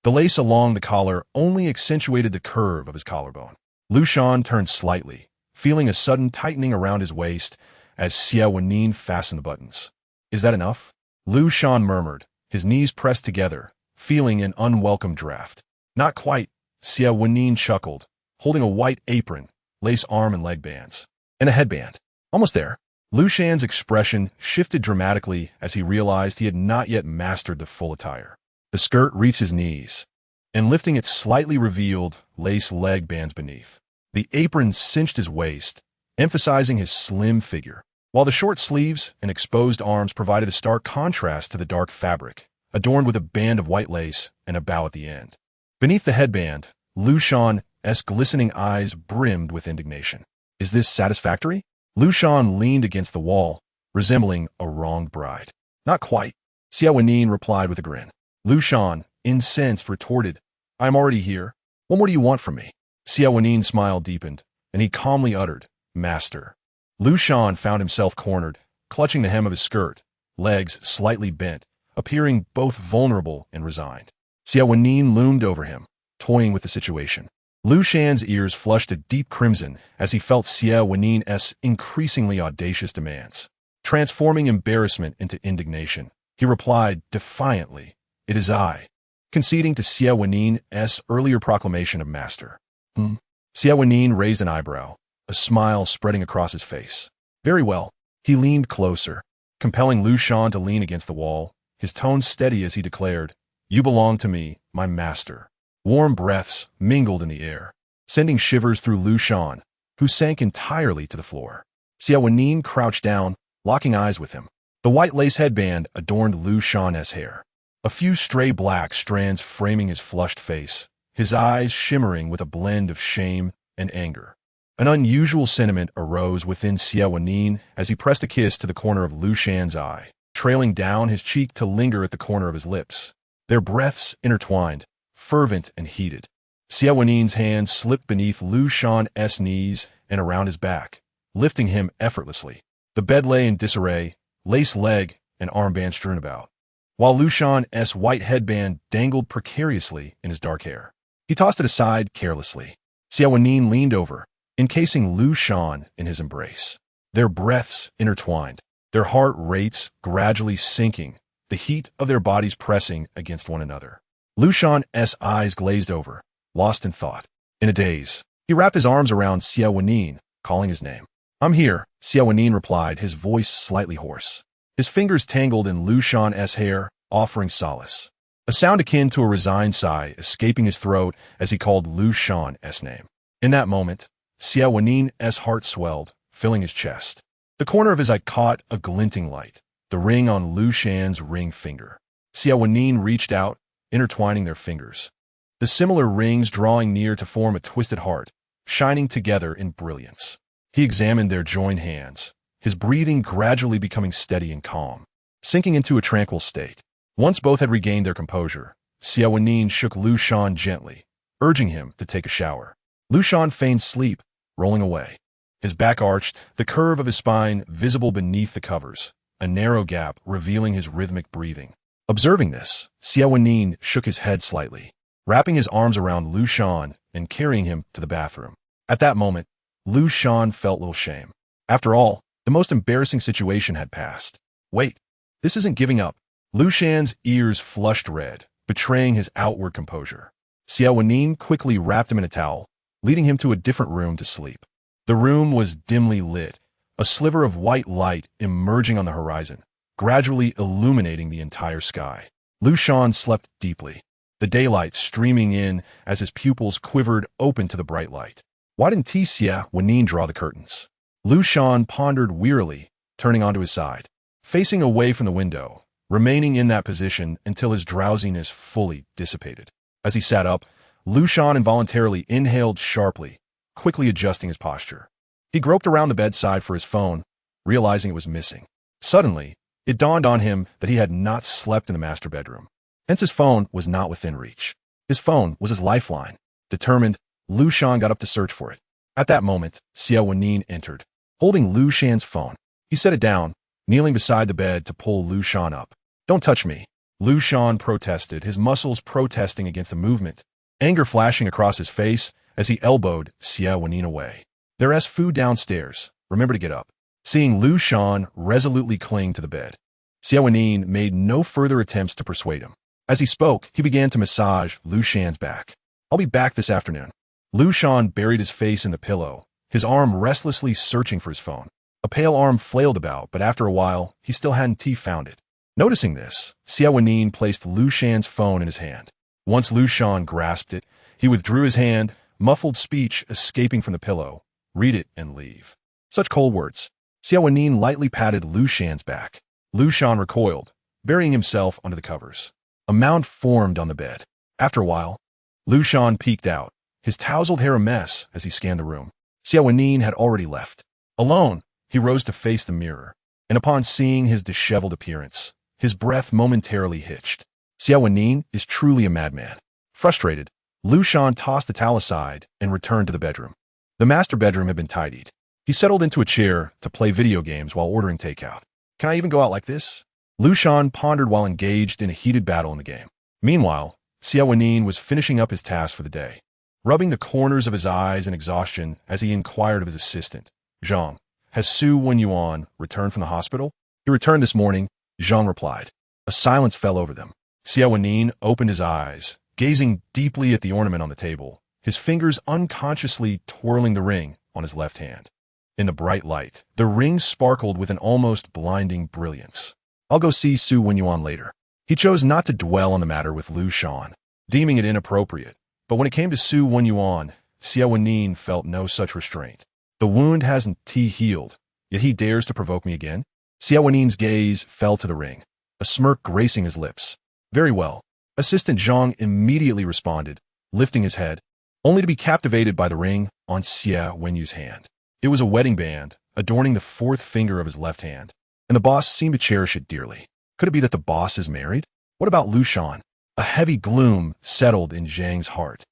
The lace along the collar only accentuated the curve of his collarbone. Liu Shan turned slightly, feeling a sudden tightening around his waist as Xie Wenyì fastened the buttons. "Is that enough?" Liu Shan murmured, his knees pressed together, feeling an unwelcome draft. "Not quite," Xie Wenyì chuckled, holding a white apron, lace arm and leg bands, and a headband. "Almost there." Liu Shan's expression shifted dramatically as he realized he had not yet mastered the full attire. The skirt reached his knees, and lifting its slightly revealed lace leg bands beneath. The apron cinched his waist, emphasizing his slim figure, while the short sleeves and exposed arms provided a stark contrast to the dark fabric, adorned with a band of white lace and a bow at the end. Beneath the headband, Liu Shan's glistening eyes brimmed with indignation. "Is this satisfactory?" Liu Shan leaned against the wall, resembling a wronged bride. "Not quite," Xie Wenyì replied with a grin. Liu Shan, incensed, retorted, "I am already here. What more do you want from me?" Xie Wenyì's smile deepened, and he calmly uttered, "Master." Liu Shan found himself cornered, clutching the hem of his skirt, legs slightly bent, appearing both vulnerable and resigned. Xie Wenyì loomed over him, toying with the situation. Liu Shan's ears flushed a deep crimson as he felt Xie Wenyì's increasingly audacious demands. Transforming embarrassment into indignation, he replied defiantly, "It is I," conceding to Xie Wenyì's earlier proclamation of master. Xie Wenyì raised an eyebrow, a smile spreading across his face. "Very well." He leaned closer, compelling Liu Shan to lean against the wall, his tone steady as he declared, "You belong to me, my master." Warm breaths mingled in the air, sending shivers through Liu Shan, who sank entirely to the floor. Xie Wenyì crouched down, locking eyes with him. The white lace headband adorned Liu Shan's hair, a few stray black strands framing his flushed face, his eyes shimmering with a blend of shame and anger. An unusual sentiment arose within Xie Wenyì as he pressed a kiss to the corner of Liu Shan's eye, trailing down his cheek to linger at the corner of his lips. Their breaths intertwined, fervent and heated. Xie Wenyì's hands slipped beneath Liu Shan's knees and around his back, lifting him effortlessly. The bed lay in disarray, lace leg and armband strewn about, while Liu Shan's white headband dangled precariously in his dark hair. He tossed it aside carelessly. Xie Wenyì leaned over, encasing Liu Shan in his embrace. Their breaths intertwined, their heart rates gradually sinking, the heat of their bodies pressing against one another. Liu Shan's eyes glazed over, lost in thought. In a daze, he wrapped his arms around Xie Wenyì, calling his name. "I'm here," Xie Wenyì replied, his voice slightly hoarse. His fingers tangled in Liu Shan's hair, offering solace. A sound akin to a resigned sigh escaping his throat as he called Liu Shan's name. In that moment, Xie Wenyì's heart swelled, filling his chest. The corner of his eye caught a glinting light, the ring on Liu Shan's ring finger. Xie Wenyì reached out, intertwining their fingers, the similar rings drawing near to form a twisted heart, shining together in brilliance. He examined their joined hands, his breathing gradually becoming steady and calm, sinking into a tranquil state. Once both had regained their composure, Xie Wenyì shook Liu Shan gently, urging him to take a shower. Liu Shan feigned sleep, rolling away. His back arched, the curve of his spine visible beneath the covers, a narrow gap revealing his rhythmic breathing. Observing this, Xie Wenyì shook his head slightly, wrapping his arms around Liu Shan and carrying him to the bathroom. At that moment, Liu Shan felt little shame. After all, the most embarrassing situation had passed. Wait, this isn't giving up. Liu Shan's ears flushed red, betraying his outward composure. Xie Wenyì quickly wrapped him in a towel, leading him to a different room to sleep. The room was dimly lit, a sliver of white light emerging on the horizon, gradually illuminating the entire sky. Liu Shan slept deeply, the daylight streaming in as his pupils quivered open to the bright light. Why didn't Xie Wenyì draw the curtains? Liu Shan pondered wearily, turning onto his side, facing away from the window, remaining in that position until his drowsiness fully dissipated. As he sat up, Liu Shan involuntarily inhaled sharply, quickly adjusting his posture. He groped around the bedside for his phone, realizing it was missing. Suddenly, it dawned on him that he had not slept in the master bedroom. Hence his phone was not within reach. His phone was his lifeline. Determined, Liu Shan got up to search for it. At that moment, Xie Wenyì entered, holding Liu Shan's phone. He set it down, kneeling beside the bed to pull Liu Shan up. "Don't touch me," Liu Shan protested, his muscles protesting against the movement, anger flashing across his face as he elbowed Xie Wenyì away. "There's food downstairs. Remember to get up." Seeing Liu Shan resolutely cling to the bed, Xie Wenyì made no further attempts to persuade him. As he spoke, he began to massage Liu Shan's back. "I'll be back this afternoon." Liu Shan buried his face in the pillow, his arm restlessly searching for his phone. A pale arm flailed about, but after a while, he still hadn't found it. Noticing this, Xie Wenyì placed Liu Shan's phone in his hand. Once Liu Shan grasped it, he withdrew his hand, muffled speech escaping from the pillow. "Read it and leave." Such cold words. Xie Wenyì lightly patted Liu Shan's back. Liu Shan recoiled, burying himself under the covers. A mound formed on the bed. After a while, Liu Shan peeked out, his tousled hair a mess as he scanned the room. Xie Wenyì had already left. Alone, he rose to face the mirror, and upon seeing his disheveled appearance, his breath momentarily hitched. Xie Wenyì is truly a madman. Frustrated, Liu Shan tossed the towel aside and returned to the bedroom. The master bedroom had been tidied. He settled into a chair to play video games while ordering takeout. "Can I even go out like this?" Liu Shan pondered while engaged in a heated battle in the game. Meanwhile, Xie Wenyì was finishing up his task for the day, rubbing the corners of his eyes in exhaustion as he inquired of his assistant, Zhang. "Has Xie Wenyì returned from the hospital?" "He returned this morning," Zhang replied. A silence fell over them. Xie Wenyì opened his eyes, gazing deeply at the ornament on the table, his fingers unconsciously twirling the ring on his left hand. In the bright light, the ring sparkled with an almost blinding brilliance. "I'll go see Xie Wenyì later." He chose not to dwell on the matter with Liu Shan, deeming it inappropriate, but when it came to Xie Wenyì, Xie Wenyì felt no such restraint. "The wound hasn't healed, yet he dares to provoke me again?" Xie Wenyì's gaze fell to the ring, a smirk gracing his lips. "Very well." Assistant Zhang immediately responded, lifting his head, only to be captivated by the ring on Xie Wenyì's hand. It was a wedding band, adorning the fourth finger of his left hand, and the boss seemed to cherish it dearly. Could it be that the boss is married? What about Liu Shan? A heavy gloom settled in Zhang's heart,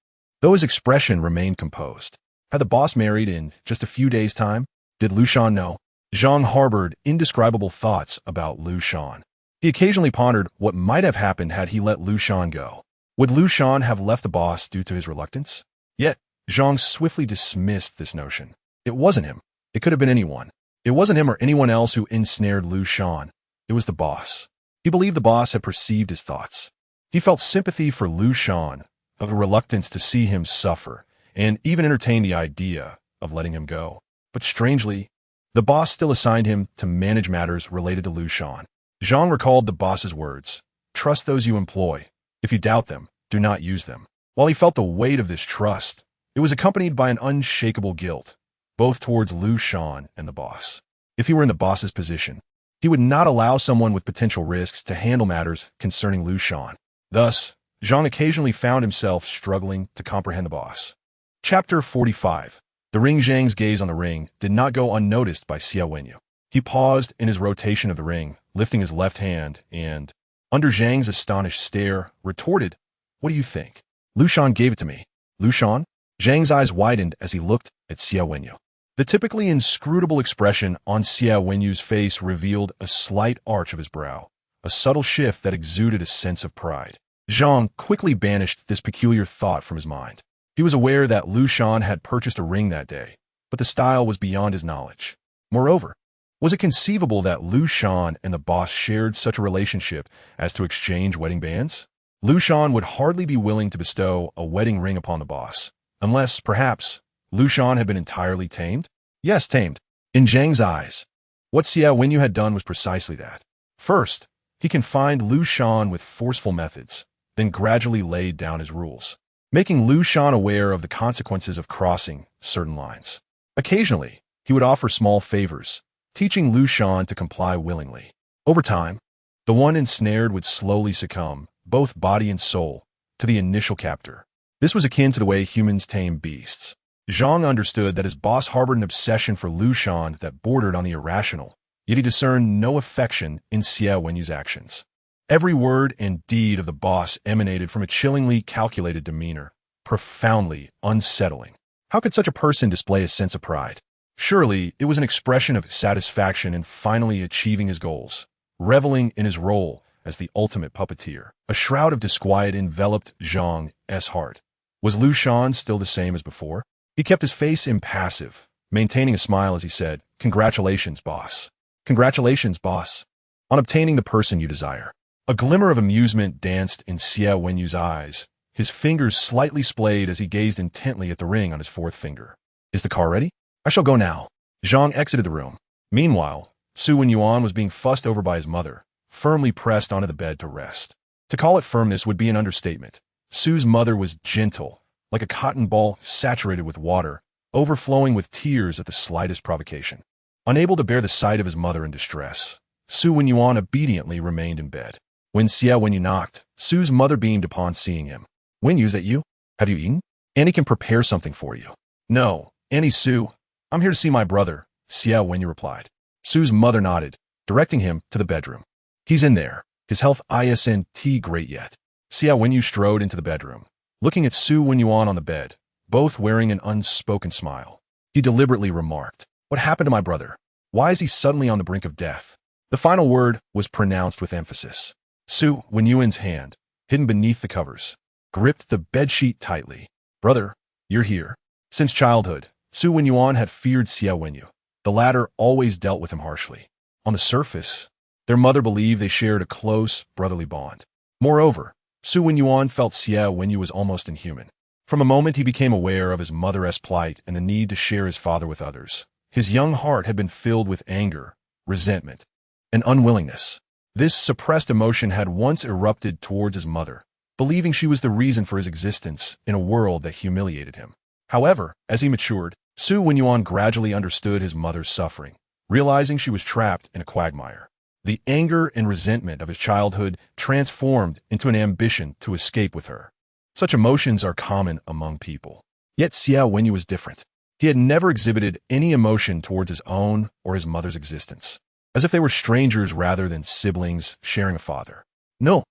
though his expression remained composed. Had the boss married in just a few days' time? Did Liu Shan know? Zhang harbored indescribable thoughts about Liu Shan. He occasionally pondered what might have happened had he let Liu Shan go. Would Liu Shan have left the boss due to his reluctance? Yet, Zhang swiftly dismissed this notion. It wasn't him. It could have been anyone. It wasn't him or anyone else who ensnared Liu Shan. It was the boss. He believed the boss had perceived his thoughts. He felt sympathy for Liu Shan, a reluctance to see him suffer, and even entertained the idea of letting him go. But strangely, the boss still assigned him to manage matters related to Liu Shan. Zhang recalled the boss's words, "Trust those you employ. If you doubt them, do not use them." While he felt the weight of this trust, it was accompanied by an unshakable guilt, both towards Liu Shan and the boss. If he were in the boss's position, he would not allow someone with potential risks to handle matters concerning Liu Shan. Thus, Zhang occasionally found himself struggling to comprehend the boss. Chapter 45. The ring. Zhang's gaze on the ring did not go unnoticed by Xie Wenyì. He paused in his rotation of the ring, lifting his left hand, and, under Zhang's astonished stare, retorted, "What do you think?" "Liu Shan gave it to me." "Liu Shan?" Zhang's eyes widened as he looked at Xie Wenyì. The typically inscrutable expression on Xie Wenyì's face revealed a slight arch of his brow, a subtle shift that exuded a sense of pride. Zhang quickly banished this peculiar thought from his mind. He was aware that Liu Shan had purchased a ring that day, but the style was beyond his knowledge. Moreover, was it conceivable that Liu Shan and the boss shared such a relationship as to exchange wedding bands? Liu Shan would hardly be willing to bestow a wedding ring upon the boss, unless, perhaps, Liu Shan had been entirely tamed? Yes, tamed. In Zhang's eyes, what Xie Wenyì had done was precisely that. First, he confined Liu Shan with forceful methods, then gradually laid down his rules, making Liu Shan aware of the consequences of crossing certain lines. Occasionally, he would offer small favors, teaching Liu Shan to comply willingly. Over time, the one ensnared would slowly succumb, both body and soul, to the initial captor. This was akin to the way humans tame beasts. Zhang understood that his boss harbored an obsession for Liu Shan that bordered on the irrational, yet he discerned no affection in Xie Wenyì's actions. Every word and deed of the boss emanated from a chillingly calculated demeanor, profoundly unsettling. How could such a person display a sense of pride? Surely, it was an expression of satisfaction in finally achieving his goals, reveling in his role as the ultimate puppeteer. A shroud of disquiet enveloped Zhang's heart. Was Liu Shan still the same as before? He kept his face impassive, maintaining a smile as he said, "Congratulations, boss. Congratulations, boss, on obtaining the person you desire." A glimmer of amusement danced in Xie Wenyì's eyes. His fingers slightly splayed as he gazed intently at the ring on his fourth finger. "Is the car ready? I shall go now." Zhang exited the room. Meanwhile, Xie Wenyì was being fussed over by his mother, firmly pressed onto the bed to rest. To call it firmness would be an understatement. Sue's mother was gentle, like a cotton ball saturated with water, overflowing with tears at the slightest provocation. Unable to bear the sight of his mother in distress, Xie Wenyì obediently remained in bed. When Xie Wenyì knocked, Sue's mother beamed upon seeing him. "Wenyì, is that you? Have you eaten? Annie can prepare something for you." "No, Annie, Sue. I'm here to see my brother," Xie Wenyì replied. Sue's mother nodded, directing him to the bedroom. "He's in there. His health isn't great yet." Xie Wenyì strode into the bedroom, looking at Xie Wenyì on the bed, both wearing an unspoken smile. He deliberately remarked, "What happened to my brother? Why is he suddenly on the brink of death?" The final word was pronounced with emphasis. Xie Wenyì's hand, hidden beneath the covers, gripped the bedsheet tightly. "Brother, you're here." Since childhood, Xie Wenyì had feared Xie Wenyì. The latter always dealt with him harshly. On the surface, their mother believed they shared a close brotherly bond. Moreover, Xie Wenyì felt Xie Wenyì was almost inhuman. From a moment he became aware of his mother's plight and the need to share his father with others, his young heart had been filled with anger, resentment, and unwillingness. This suppressed emotion had once erupted towards his mother, believing she was the reason for his existence in a world that humiliated him. However, as he matured, Xie Wenyì gradually understood his mother's suffering, realizing she was trapped in a quagmire. The anger and resentment of his childhood transformed into an ambition to escape with her. Such emotions are common among people. Yet Xie Wenyì was different. He had never exhibited any emotion towards his own or his mother's existence, as if they were strangers rather than siblings sharing a father. No,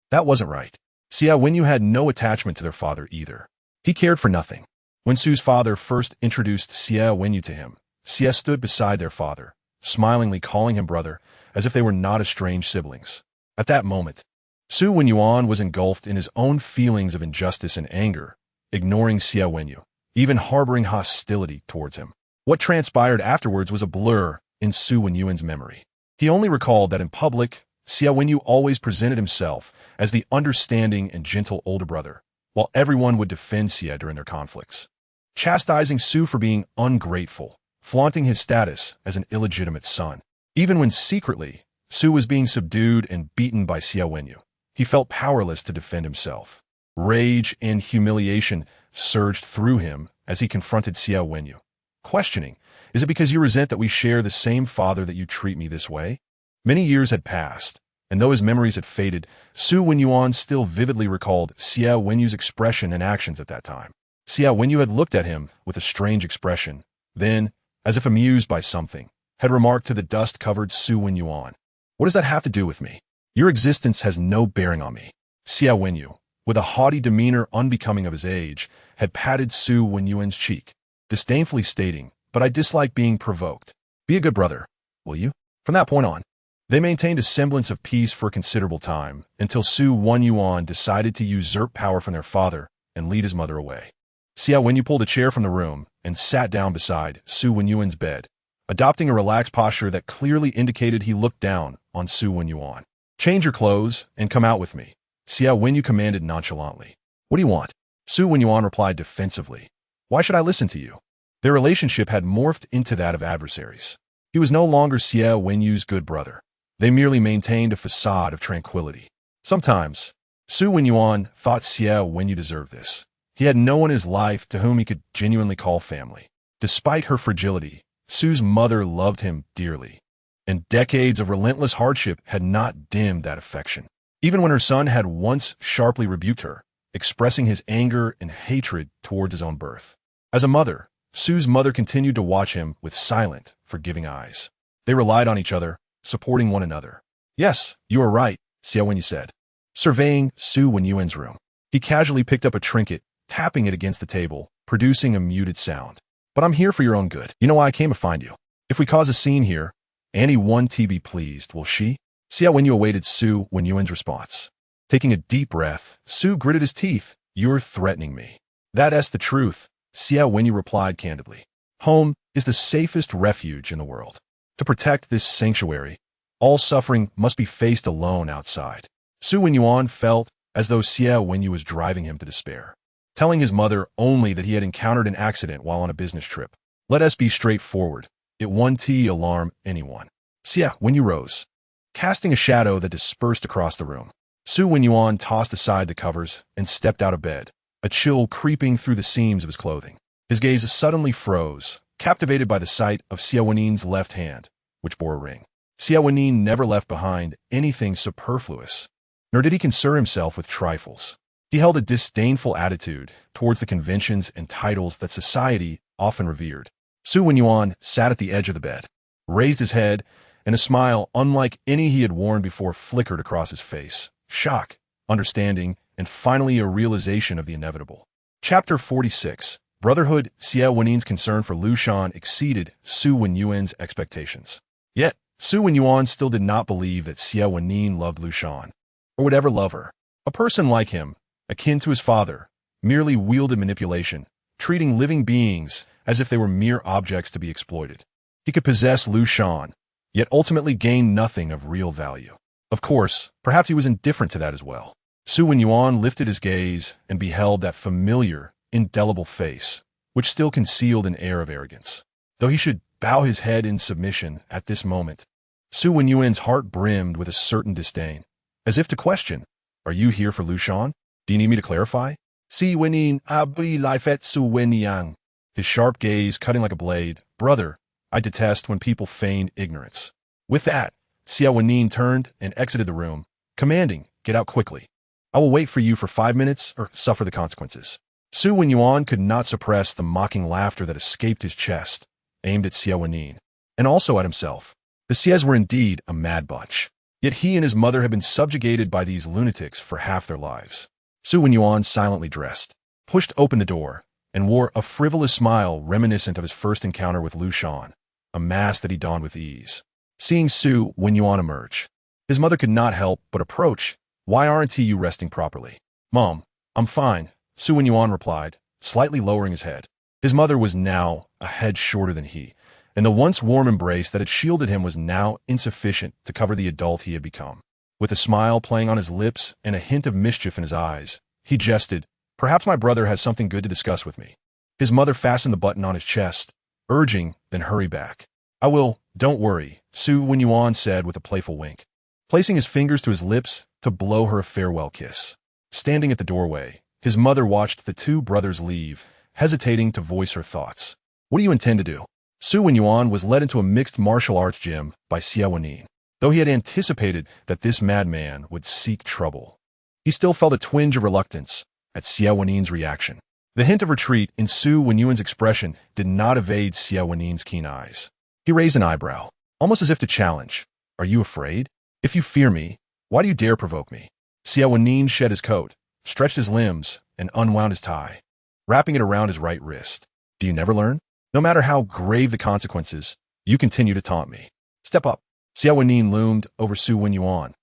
that wasn't right. Xie Wenyì had no attachment to their father either. He cared for nothing. When Sue's father first introduced Xie Wenyì to him, Xie stood beside their father, smilingly calling him brother, as if they were not estranged siblings. At that moment, Xie Wenyì was engulfed in his own feelings of injustice and anger, ignoring Xie Wenyì, even harboring hostility towards him. What transpired afterwards was a blur in Xie Wenyì's memory. He only recalled that in public, Xie Wenyì always presented himself as the understanding and gentle older brother, while everyone would defend Xie during their conflicts, chastising Xie for being ungrateful, flaunting his status as an illegitimate son. Even when secretly, Xie was being subdued and beaten by Xie Wenyì, he felt powerless to defend himself. Rage and humiliation surged through him as he confronted Xie Wenyì, questioning, "Is it because you resent that we share the same father that you treat me this way?" Many years had passed, and though his memories had faded, Xie Wenyì still vividly recalled Xie Wenyì's expression and actions at that time. Xie Wenyì had looked at him with a strange expression, then, as if amused by something, had remarked to the dust-covered Xie Wenyì, "What does that have to do with me? Your existence has no bearing on me." Xie Wenyì, with a haughty demeanor unbecoming of his age, had patted Xie Wenyì's cheek, disdainfully stating, "But I dislike being provoked. Be a good brother, will you?" From that point on, they maintained a semblance of peace for a considerable time, until Xie Wenyì decided to usurp power from their father and lead his mother away. Xie Wenyì pulled a chair from the room and sat down beside Xie Wenyì's bed, adopting a relaxed posture that clearly indicated he looked down on Xie Wenyì. "Change your clothes and come out with me," Xie Wenyì commanded nonchalantly. "What do you want?" Xie Wenyì replied defensively. "Why should I listen to you?" Their relationship had morphed into that of adversaries. He was no longer Xie Wenyì's good brother. They merely maintained a facade of tranquility. Sometimes, Xie Wenyì thought Xie Wenyì deserved this. He had no one in his life to whom he could genuinely call family. Despite her fragility, Sue's mother loved him dearly, and decades of relentless hardship had not dimmed that affection. Even when her son had once sharply rebuked her, expressing his anger and hatred towards his own birth. As a mother, Sue's mother continued to watch him with silent, forgiving eyes. They relied on each other, supporting one another. "Yes, you are right," Xie Wenyì said, surveying Xie Wenyì's room. He casually picked up a trinket, tapping it against the table, producing a muted sound. "But I'm here for your own good. You know why I came to find you. If we cause a scene here, Annie won't be pleased, will she?" Xie Wenyì awaited Xie Wenyì's response. Taking a deep breath, Xie gritted his teeth. "You're threatening me." "That's the truth," Xie Wenyì replied candidly. "Home is the safest refuge in the world. To protect this sanctuary, all suffering must be faced alone outside." Xie Wenyì felt as though Xie Wenyì was driving him to despair, telling his mother only that he had encountered an accident while on a business trip. "Let us be straightforward. It won't alarm anyone." Xie Wenyì rose, casting a shadow that dispersed across the room. Xie Wenyì tossed aside the covers and stepped out of bed, a chill creeping through the seams of his clothing. His gaze suddenly froze, captivated by the sight of Xie Wenyì's left hand, which bore a ring. Xie Wenyì never left behind anything superfluous, nor did he concern himself with trifles. He held a disdainful attitude towards the conventions and titles that society often revered. Xie Wenyì sat at the edge of the bed, raised his head, and a smile unlike any he had worn before flickered across his face. Shock, understanding, and finally a realization of the inevitable. Chapter 46. Brotherhood. Xie Wenyì's concern for Liu Shan exceeded Xie Wenyì's expectations. Yet, Xie Wenyì still did not believe that Xie Wenyì loved Liu Shan, or would ever love her. A person like him, akin to his father, merely wielded manipulation, treating living beings as if they were mere objects to be exploited. He could possess Liu Shan, yet ultimately gain nothing of real value. Of course, perhaps he was indifferent to that as well. Xie Wenyì lifted his gaze and beheld that familiar, indelible face, which still concealed an air of arrogance. Though he should bow his head in submission at this moment, Xie Wenyì's heart brimmed with a certain disdain, as if to question, "Are you here for Liu Shan? Do you need me to clarify?" Xie Wenyì abri lifet Xie Wenyì, his sharp gaze cutting like a blade. "Brother, I detest when people feign ignorance." With that, Xie Wenyì turned and exited the room, commanding, "Get out quickly. I will wait for you for 5 minutes or suffer the consequences." Xie Wenyì could not suppress the mocking laughter that escaped his chest, aimed at Xie Wenyì, and also at himself. The Xies were indeed a mad bunch. Yet he and his mother had been subjugated by these lunatics for half their lives. Xie Wenyì silently dressed, pushed open the door, and wore a frivolous smile reminiscent of his first encounter with Liu Shan, a mask that he donned with ease. Seeing Xie Wenyì emerge, his mother could not help but approach. "Why aren't you resting properly?" "Mom, I'm fine," Xie Wenyì replied, slightly lowering his head. His mother was now a head shorter than he, and the once warm embrace that had shielded him was now insufficient to cover the adult he had become. With a smile playing on his lips and a hint of mischief in his eyes, he jested, "Perhaps my brother has something good to discuss with me." His mother fastened the button on his chest, urging, then hurry back. "I will, don't worry," Xie Wenyì said with a playful wink, placing his fingers to his lips to blow her a farewell kiss. Standing at the doorway, his mother watched the two brothers leave, hesitating to voice her thoughts. "What do you intend to do?" Xie Wenyì was led into a mixed martial arts gym by Xie Wenyì. Though he had anticipated that this madman would seek trouble, he still felt a twinge of reluctance at Xie Wenyì's reaction. The hint of retreat in Xie Wenyì's expression did not evade Xie Wenyì's keen eyes. He raised an eyebrow, almost as if to challenge. "Are you afraid? If you fear me, why do you dare provoke me?" Xie Wenyì shed his coat, stretched his limbs, and unwound his tie, wrapping it around his right wrist. "Do you never learn? No matter how grave the consequences, you continue to taunt me. Step up." Xie Wenyì loomed over Xie Wenyì,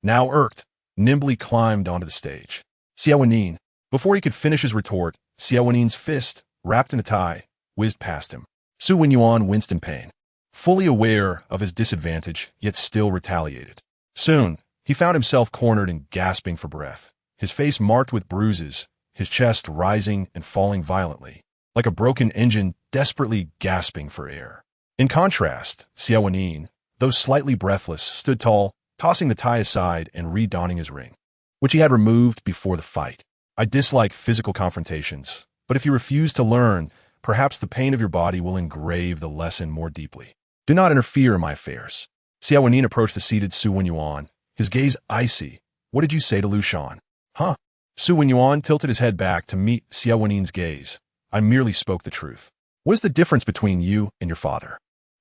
now irked, nimbly climbed onto the stage. Xie Wenyì, before he could finish his retort, Xie Wenyì's fist, wrapped in a tie, whizzed past him. Xie Wenyì winced in pain. fully aware of his disadvantage, yet still retaliated. Soon, he found himself cornered and gasping for breath, his face marked with bruises, his chest rising and falling violently, like a broken engine desperately gasping for air. In contrast, Xie Wenyì, though slightly breathless, stood tall, tossing the tie aside and redonning his ring, which he had removed before the fight. I dislike physical confrontations, but if you refuse to learn, perhaps the pain of your body will engrave the lesson more deeply. Do not interfere in my affairs. Xie Wenyì approached the seated Xie Wenyì, his gaze icy. What did you say to Liu Shan? Huh? Xie Wenyì tilted his head back to meet Xie Wenyì's gaze. I merely spoke the truth. What is the difference between you and your father?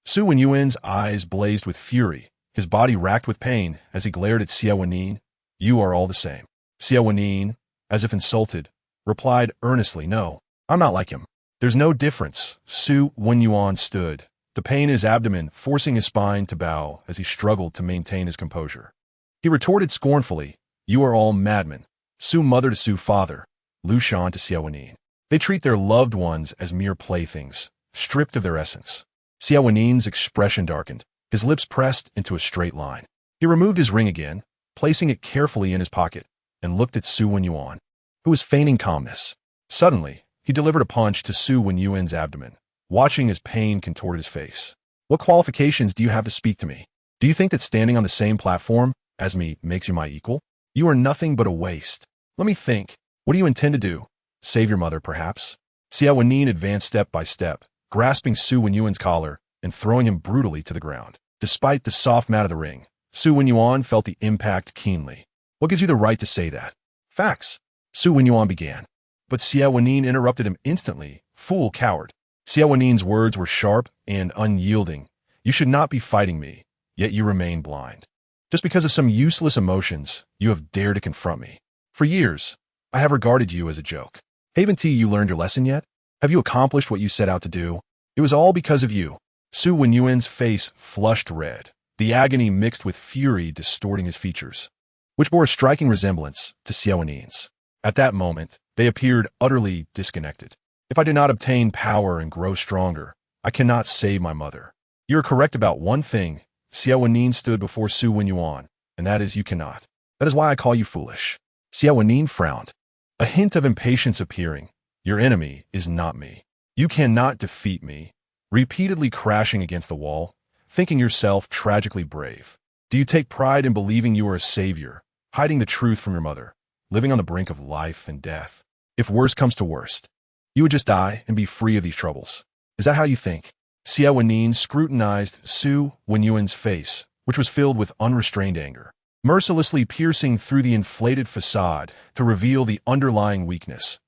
Xie Wenyì's eyes blazed with fury, his body racked with pain as he glared at Xie Wenyì. You are all the same. Xie Wenyì, as if insulted, replied earnestly, no, I'm not like him. There's no difference. Xie Wenyì stood, the pain in his abdomen forcing his spine to bow as he struggled to maintain his composure. He retorted scornfully, you are all madmen. Xie mother to Xie father, Liu Shan to Xie Wenyì. They treat their loved ones as mere playthings, stripped of their essence. Xie Wenyì's expression darkened, his lips pressed into a straight line. He removed his ring again, placing it carefully in his pocket, and looked at Xie Wenyì, who was feigning calmness. Suddenly, he delivered a punch to Xie Wenyì's abdomen, watching as pain contorted his face. What qualifications do you have to speak to me? Do you think that standing on the same platform as me makes you my equal? You are nothing but a waste. Let me think. What do you intend to do? Save your mother, perhaps? Xie Wenyì advanced step by step, grasping Xie Wenyì's collar and throwing him brutally to the ground. Despite the soft mat of the ring, Xie Wenyì felt the impact keenly. What gives you the right to say that? Facts. Xie Wenyì began. But Xie Wenyì interrupted him instantly. Fool, coward. Xie Wenyì's words were sharp and unyielding. You should not be fighting me, yet you remain blind. Just because of some useless emotions, you have dared to confront me. For years, I have regarded you as a joke. Haven't you learned your lesson yet? Have you accomplished what you set out to do? It was all because of you. Xie Wenyì's face flushed red, the agony mixed with fury distorting his features, which bore a striking resemblance to Xie Wenyì's. At that moment, they appeared utterly disconnected. If I do not obtain power and grow stronger, I cannot save my mother. You are correct about one thing. Xie Wenyì stood before Xie Wenyì, and that is you cannot. That is why I call you foolish. Xie Wenyì frowned, a hint of impatience appearing. Your enemy is not me. You cannot defeat me. Repeatedly crashing against the wall, thinking yourself tragically brave. Do you take pride in believing you are a savior, hiding the truth from your mother, living on the brink of life and death? If worst comes to worst, you would just die and be free of these troubles. Is that how you think? Xie Wenyì scrutinized Xie Wenyì's face, which was filled with unrestrained anger, mercilessly piercing through the inflated facade to reveal the underlying weakness,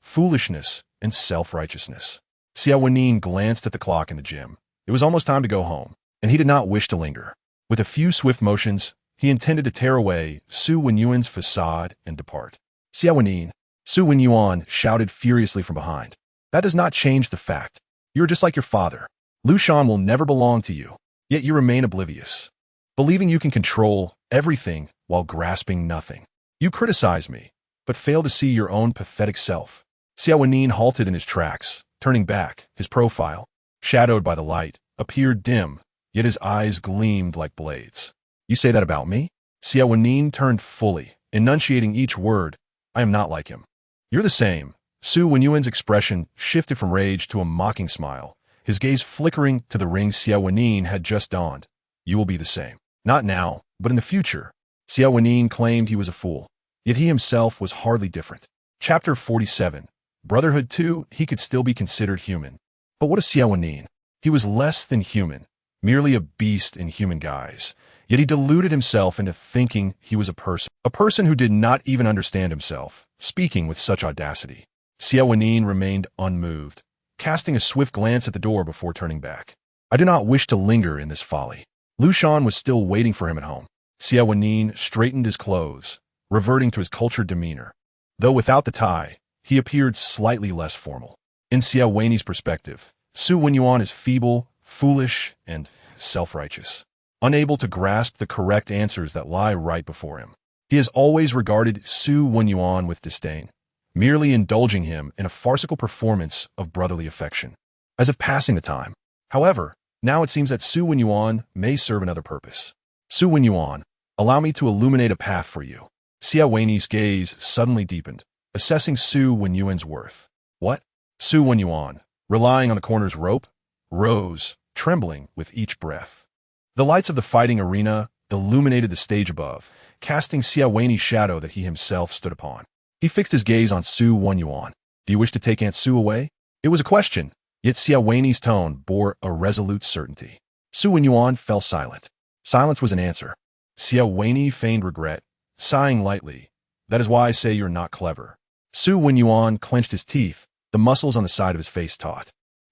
foolishness, and self-righteousness. Xie Wenyì glanced at the clock in the gym. It was almost time to go home, and he did not wish to linger. With a few swift motions, he intended to tear away Xie Wenyì's facade and depart. Xie Wenyì, Xie Wenyì shouted furiously from behind. That does not change the fact. You are just like your father. Liu Shan will never belong to you, yet you remain oblivious, believing you can control everything while grasping nothing. You criticize me, but fail to see your own pathetic self. Xie Wenyì halted in his tracks, turning back. His profile, shadowed by the light, appeared dim, yet his eyes gleamed like blades. You say that about me? Xie Wenyì turned fully, enunciating each word. I am not like him. You're the same. Xie Wenyì's expression shifted from rage to a mocking smile, his gaze flickering to the ring Xie Wenyì had just donned. You will be the same. Not now, but in the future. Xie Wenyì claimed he was a fool, yet he himself was hardly different. Chapter 47. Brotherhood 2. He could still be considered human. But what is Xie Wenyì? He was less than human, merely a beast in human guise. Yet he deluded himself into thinking he was a person who did not even understand himself, speaking with such audacity. Xie Wenyì remained unmoved, casting a swift glance at the door before turning back. I do not wish to linger in this folly. Liu Shan was still waiting for him at home. Xie Wenyì straightened his clothes, reverting to his cultured demeanor. Though without the tie, he appeared slightly less formal. In Xie Wenyì's perspective, Xie Wenyì is feeble, foolish, and self-righteous, unable to grasp the correct answers that lie right before him. He has always regarded Xie Wenyì with disdain, merely indulging him in a farcical performance of brotherly affection, as if passing the time. However, Now it seems that Xie Wenyì may serve another purpose. Xie Wenyì, allow me to illuminate a path for you. Xie Wenyì's gaze suddenly deepened, assessing Xie Wenyì's worth. What? Xie Wenyì, relying on the corner's rope, rose, trembling with each breath. The lights of the fighting arena illuminated the stage above, casting Xie Wenyì's shadow that he himself stood upon. He fixed his gaze on Xie Wenyì. Do you wish to take Aunt Xue away? It was a question, yet Xie Wenyì's tone bore a resolute certainty. Xie Wenyì fell silent. Silence was an answer. Xie Wenyì feigned regret, sighing lightly. That is why I say you're not clever. Xie Wenyì clenched his teeth, the muscles on the side of his face taut.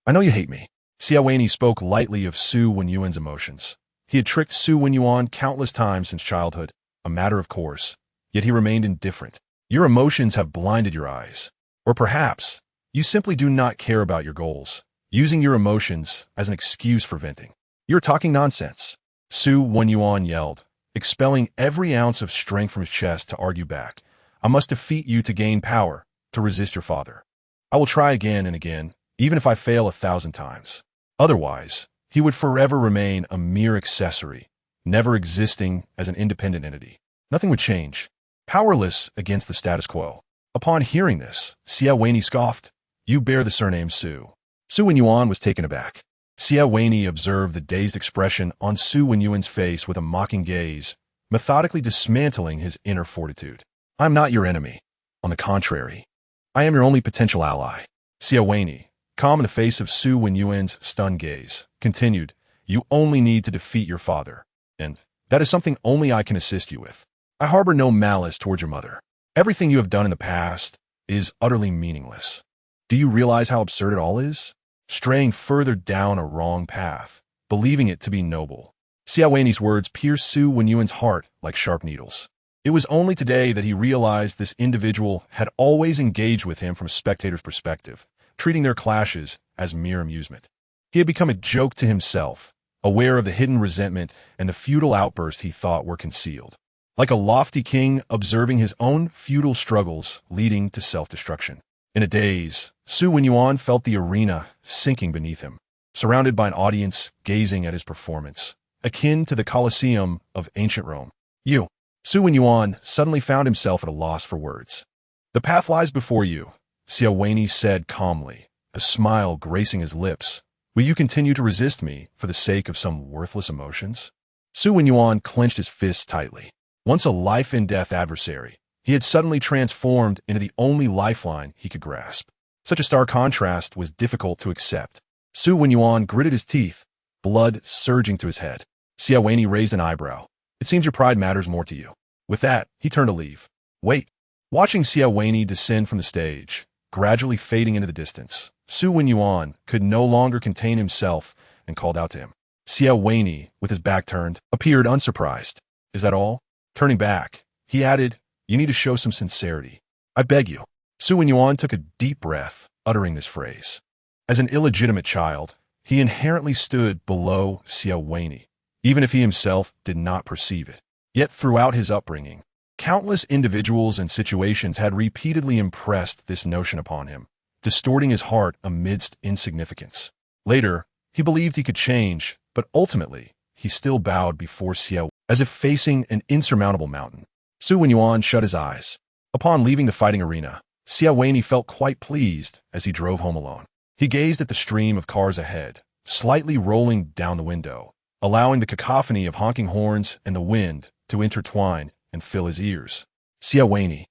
I know you hate me. Xie Wenyì spoke lightly of Xie Wenyì's emotions. He had tricked Xie Wenyì countless times since childhood, a matter of course, yet he remained indifferent. Your emotions have blinded your eyes. Or perhaps, you simply do not care about your goals, using your emotions as an excuse for venting. You're talking nonsense. Xie Wenyì yelled, expelling every ounce of strength from his chest to argue back. I must defeat you to gain power, to resist your father. I will try again and again, even if I fail 1,000 times. Otherwise, he would forever remain a mere accessory, never existing as an independent entity. Nothing would change, powerless against the status quo. Upon hearing this, Xie Wenyì scoffed. You bear the surname Xue. Xie Wenyì was taken aback. Xie Wenyì observed the dazed expression on Xie Wenyì's face with a mocking gaze, methodically dismantling his inner fortitude. I am not your enemy. On the contrary, I am your only potential ally. Xie Wenyì, calm in the face of Xie Wenyì's stunned gaze, continued, you only need to defeat your father, and that is something only I can assist you with. I harbor no malice towards your mother. Everything you have done in the past is utterly meaningless. Do you realize how absurd it all is? Straying further down a wrong path, believing it to be noble. Xie Wenyì's words pierced Xie Wenyì's heart like sharp needles. It was only today that he realized this individual had always engaged with him from a spectator's perspective, treating their clashes as mere amusement. He had become a joke to himself, aware of the hidden resentment and the futile outbursts he thought were concealed. Like a lofty king observing his own futile struggles leading to self-destruction. In a daze, Xie Wenyì felt the arena sinking beneath him, surrounded by an audience gazing at his performance, akin to the Colosseum of ancient Rome. Xie Wenyì suddenly found himself at a loss for words. The path lies before you, Xie Wenyì said calmly, a smile gracing his lips. Will you continue to resist me for the sake of some worthless emotions? Xie Wenyì clenched his fists tightly. Once a life-and-death adversary, he had suddenly transformed into the only lifeline he could grasp. Such a stark contrast was difficult to accept. Xie Wenyì gritted his teeth, blood surging to his head. Xie Wenyì raised an eyebrow. It seems your pride matters more to you. With that, he turned to leave. Wait. Watching Xie Wenyì descend from the stage, gradually fading into the distance, Xie Wenyì could no longer contain himself and called out to him. Xie Wenyì, with his back turned, appeared unsurprised. Is that all? Turning back, he added, you need to show some sincerity. I beg you. Xie Wenyì took a deep breath, uttering this phrase. As an illegitimate child, he inherently stood below Xie Wenyì, even if he himself did not perceive it. Yet throughout his upbringing, countless individuals and situations had repeatedly impressed this notion upon him, distorting his heart amidst insignificance. Later, he believed he could change, but ultimately, he still bowed before Xie, as if facing an insurmountable mountain. Xie Wenyì shut his eyes. Upon leaving the fighting arena, Xie Wenyì felt quite pleased as he drove home alone. He gazed at the stream of cars ahead, slightly rolling down the window, allowing the cacophony of honking horns and the wind to intertwine and fill his ears. Xie Wenyì,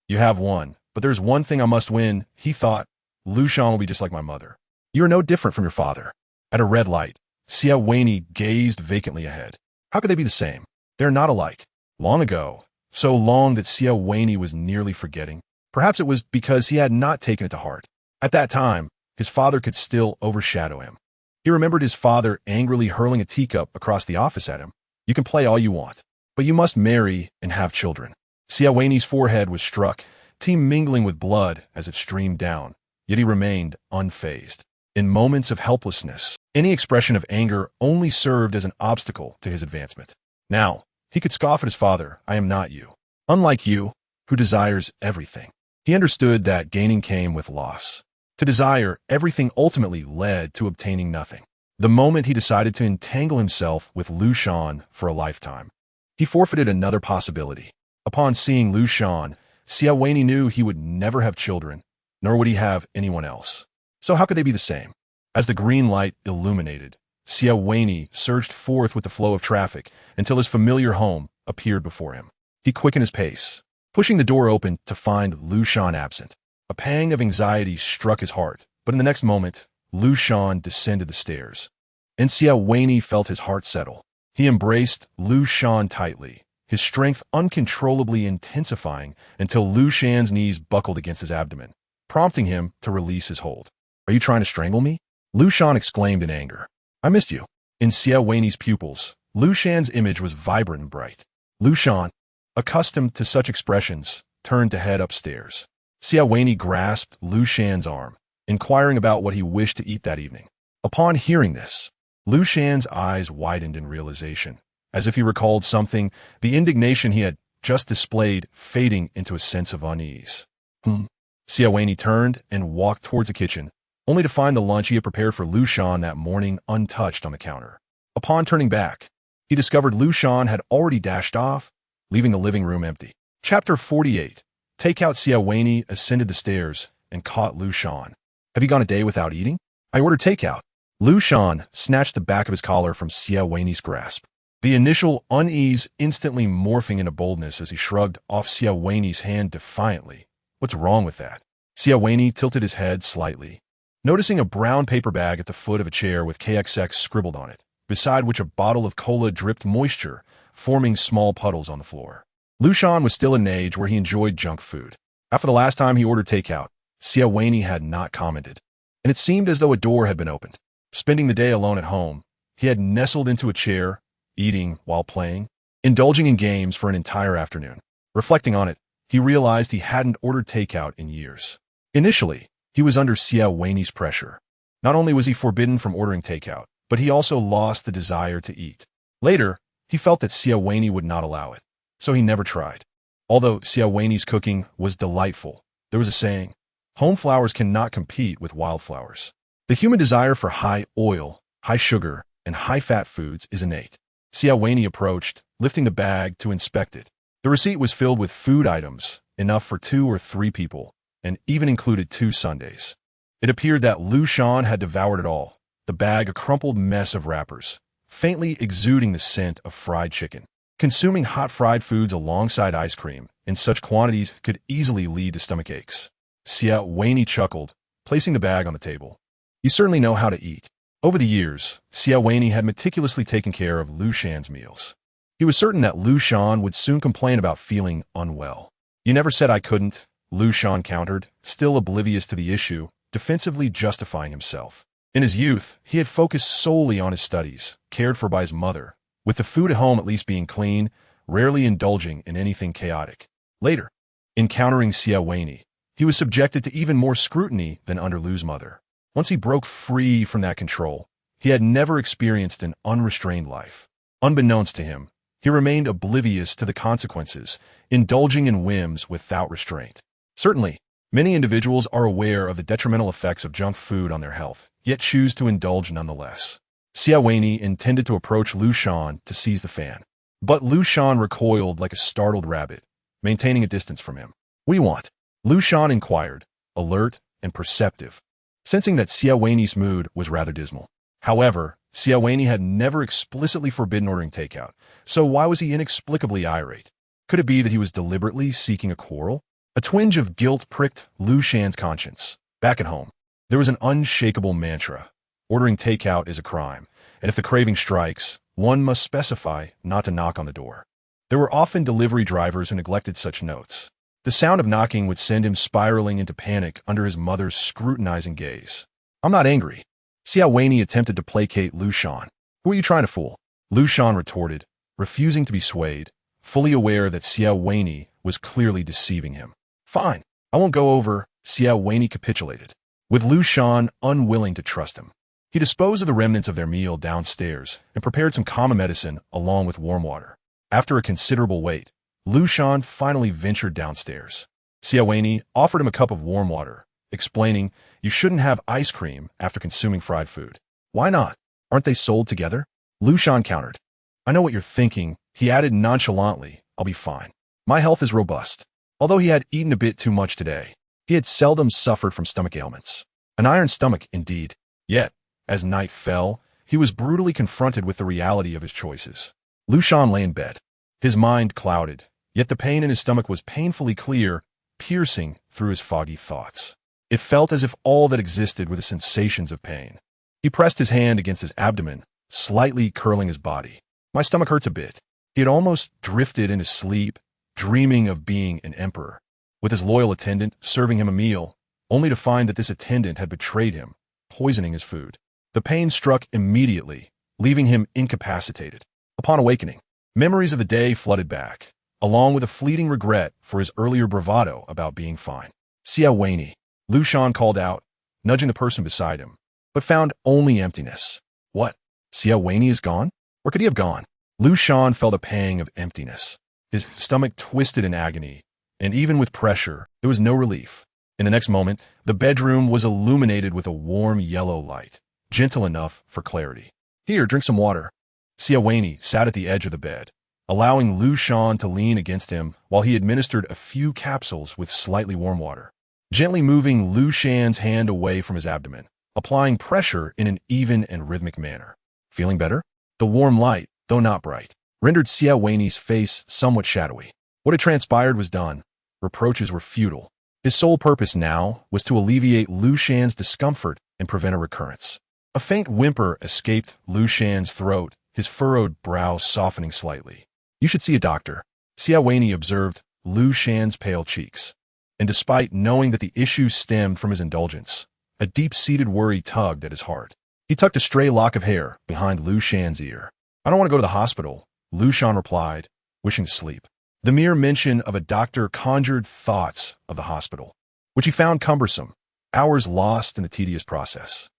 you have won, but there's one thing I must win, he thought. Liu Shan will be just like my mother. You are no different from your father. At a red light, Xie Wenyì gazed vacantly ahead. How could they be the same? They're not alike. Long ago, so long that Xie Wenyì was nearly forgetting. Perhaps it was because he had not taken it to heart. At that time, his father could still overshadow him. He remembered his father angrily hurling a teacup across the office at him. You can play all you want, but you must marry and have children. Xie Wenyì's forehead was struck, tea mingling with blood as it streamed down, yet he remained unfazed. In moments of helplessness, any expression of anger only served as an obstacle to his advancement. Now, he could scoff at his father, I am not you. Unlike you, who desires everything. He understood that gaining came with loss. To desire everything ultimately led to obtaining nothing. the moment he decided to entangle himself with Liu Shan for a lifetime. He forfeited another possibility. Upon seeing Liu Shan, Xie Wenyì knew he would never have children, nor would he have anyone else. So how could they be the same? As the green light illuminated, Xie Wenyì surged forth with the flow of traffic until his familiar home appeared before him. He quickened his pace, pushing the door open to find Liu Shan absent. A pang of anxiety struck his heart, but in the next moment, Liu Shan descended the stairs, and Xie Wenyì felt his heart settle. He embraced Liu Shan tightly, his strength uncontrollably intensifying until Liu Shan's knees buckled against his abdomen, prompting him to release his hold. "Are you trying to strangle me?" Liu Shan exclaimed in anger. "I missed you." In Xie Wenyì's pupils, Liu Shan's image was vibrant and bright. Liu Shan, accustomed to such expressions, turned to head upstairs. Xie Wenyì grasped Liu Shan's arm, inquiring about what he wished to eat that evening. Upon hearing this, Liu Shan's eyes widened in realization, as if he recalled something, the indignation he had just displayed fading into a sense of unease. Xie Wenyì turned and walked towards the kitchen, only to find the lunch he had prepared for Liu Shan that morning untouched on the counter. Upon turning back, he discovered Liu Shan had already dashed off, leaving the living room empty. Chapter 48. Takeout. Xie Wenyì ascended the stairs and caught Liu Shan. "Have you gone a day without eating?" "I ordered takeout." Liu Shan snatched the back of his collar from Xie Wenyì's grasp, the initial unease instantly morphing into boldness as he shrugged off Xie Wenyì's hand defiantly. "What's wrong with that?" Xie Wenyì tilted his head slightly, noticing a brown paper bag at the foot of a chair with KXX scribbled on it, beside which a bottle of cola dripped moisture, forming small puddles on the floor. Liu Shan was still in an age where he enjoyed junk food. After the last time he ordered takeout, Xie Wenyì had not commented, and it seemed as though a door had been opened. Spending the day alone at home, he had nestled into a chair, eating while playing, indulging in games for an entire afternoon. Reflecting on it, he realized he hadn't ordered takeout in years. Initially, he was under Xie Wenyì's pressure. Not only was he forbidden from ordering takeout, but he also lost the desire to eat. Later, he felt that Xie Wenyì would not allow it, so he never tried. Although Xie Wenyì's cooking was delightful, there was a saying, "Home flowers cannot compete with wildflowers." The human desire for high oil, high sugar, and high-fat foods is innate. Xie Wenyì approached, lifting the bag to inspect it. The receipt was filled with food items, enough for 2 or 3 people, and even included 2 sundaes. It appeared that Liu Shan had devoured it all, the bag a crumpled mess of wrappers, faintly exuding the scent of fried chicken. Consuming hot fried foods alongside ice cream in such quantities could easily lead to stomach aches. Xie Wenyì chuckled, placing the bag on the table. "You certainly know how to eat." Over the years, Xie Wenyì had meticulously taken care of Liu Shan's meals. He was certain that Liu Shan would soon complain about feeling unwell. "You never said I couldn't," Liu Shan countered, still oblivious to the issue, defensively justifying himself. In his youth, he had focused solely on his studies, cared for by his mother, with the food at home at least being clean, rarely indulging in anything chaotic. Later, encountering Xie Wenyì, he was subjected to even more scrutiny than under Liu's mother. Once he broke free from that control, he had never experienced an unrestrained life. Unbeknownst to him, he remained oblivious to the consequences, indulging in whims without restraint. Certainly, many individuals are aware of the detrimental effects of junk food on their health, yet choose to indulge nonetheless. Xie Wenyì intended to approach Liu Shan to seize the fan, but Liu Shan recoiled like a startled rabbit, maintaining a distance from him. "What do you want?" Liu Shan inquired, alert and perceptive, sensing that Xie Wenyì's mood was rather dismal. However, Xie Wenyì had never explicitly forbidden ordering takeout, so why was he inexplicably irate? Could it be that he was deliberately seeking a quarrel? A twinge of guilt pricked Liu Shan's conscience. Back at home, there was an unshakable mantra. Ordering takeout is a crime, and if the craving strikes, one must specify not to knock on the door. There were often delivery drivers who neglected such notes. The sound of knocking would send him spiraling into panic under his mother's scrutinizing gaze. "I'm not angry." Xie Wenyì attempted to placate Liu Shan. "Who are you trying to fool?" Liu Shan retorted, refusing to be swayed, fully aware that Xie Wenyì was clearly deceiving him. "Fine, I won't go over." Xie Wenyì capitulated, with Liu Shan unwilling to trust him. He disposed of the remnants of their meal downstairs and prepared some common medicine along with warm water. After a considerable wait, Liu Shan finally ventured downstairs. Xie Wenyì offered him a cup of warm water, explaining, "You shouldn't have ice cream after consuming fried food." "Why not?" Aren't they sold together? Liu Shan countered. I know what you're thinking, he added nonchalantly. I'll be fine. My health is robust. Although he had eaten a bit too much today, he had seldom suffered from stomach ailments. An iron stomach, indeed. Yet, as night fell, he was brutally confronted with the reality of his choices. Liu Shan lay in bed. His mind clouded, yet the pain in his stomach was painfully clear, piercing through his foggy thoughts. It felt as if all that existed were the sensations of pain. He pressed his hand against his abdomen, slightly curling his body. My stomach hurts a bit. He had almost drifted into sleep, dreaming of being an emperor, with his loyal attendant serving him a meal, only to find that this attendant had betrayed him, poisoning his food. The pain struck immediately, leaving him incapacitated. Upon awakening, memories of the day flooded back, along with a fleeting regret for his earlier bravado about being fine. Xie Wenyì, Liu Shan called out, nudging the person beside him, but found only emptiness. What? Xie Wenyì is gone? Where could he have gone? Liu Shan felt a pang of emptiness. His stomach twisted in agony, and even with pressure, there was no relief. In the next moment, the bedroom was illuminated with a warm yellow light, gentle enough for clarity. Here, drink some water. Xie Wenyì sat at the edge of the bed, allowing Liu Shan to lean against him while he administered a few capsules with slightly warm water, gently moving Liu Shan's hand away from his abdomen, applying pressure in an even and rhythmic manner. Feeling better? The warm light, though not bright, rendered Xie Wenyì's face somewhat shadowy. What had transpired was done. Reproaches were futile. His sole purpose now was to alleviate Liu Shan's discomfort and prevent a recurrence. A faint whimper escaped Liu Shan's throat, his furrowed brow softening slightly. You should see a doctor. Xie Wenyì observed Liu Shan's pale cheeks. And despite knowing that the issue stemmed from his indulgence, a deep-seated worry tugged at his heart. He tucked a stray lock of hair behind Liu Shan's ear. I don't want to go to the hospital, Liu Shan replied, wishing to sleep. The mere mention of a doctor conjured thoughts of the hospital, which he found cumbersome, hours lost in the tedious process.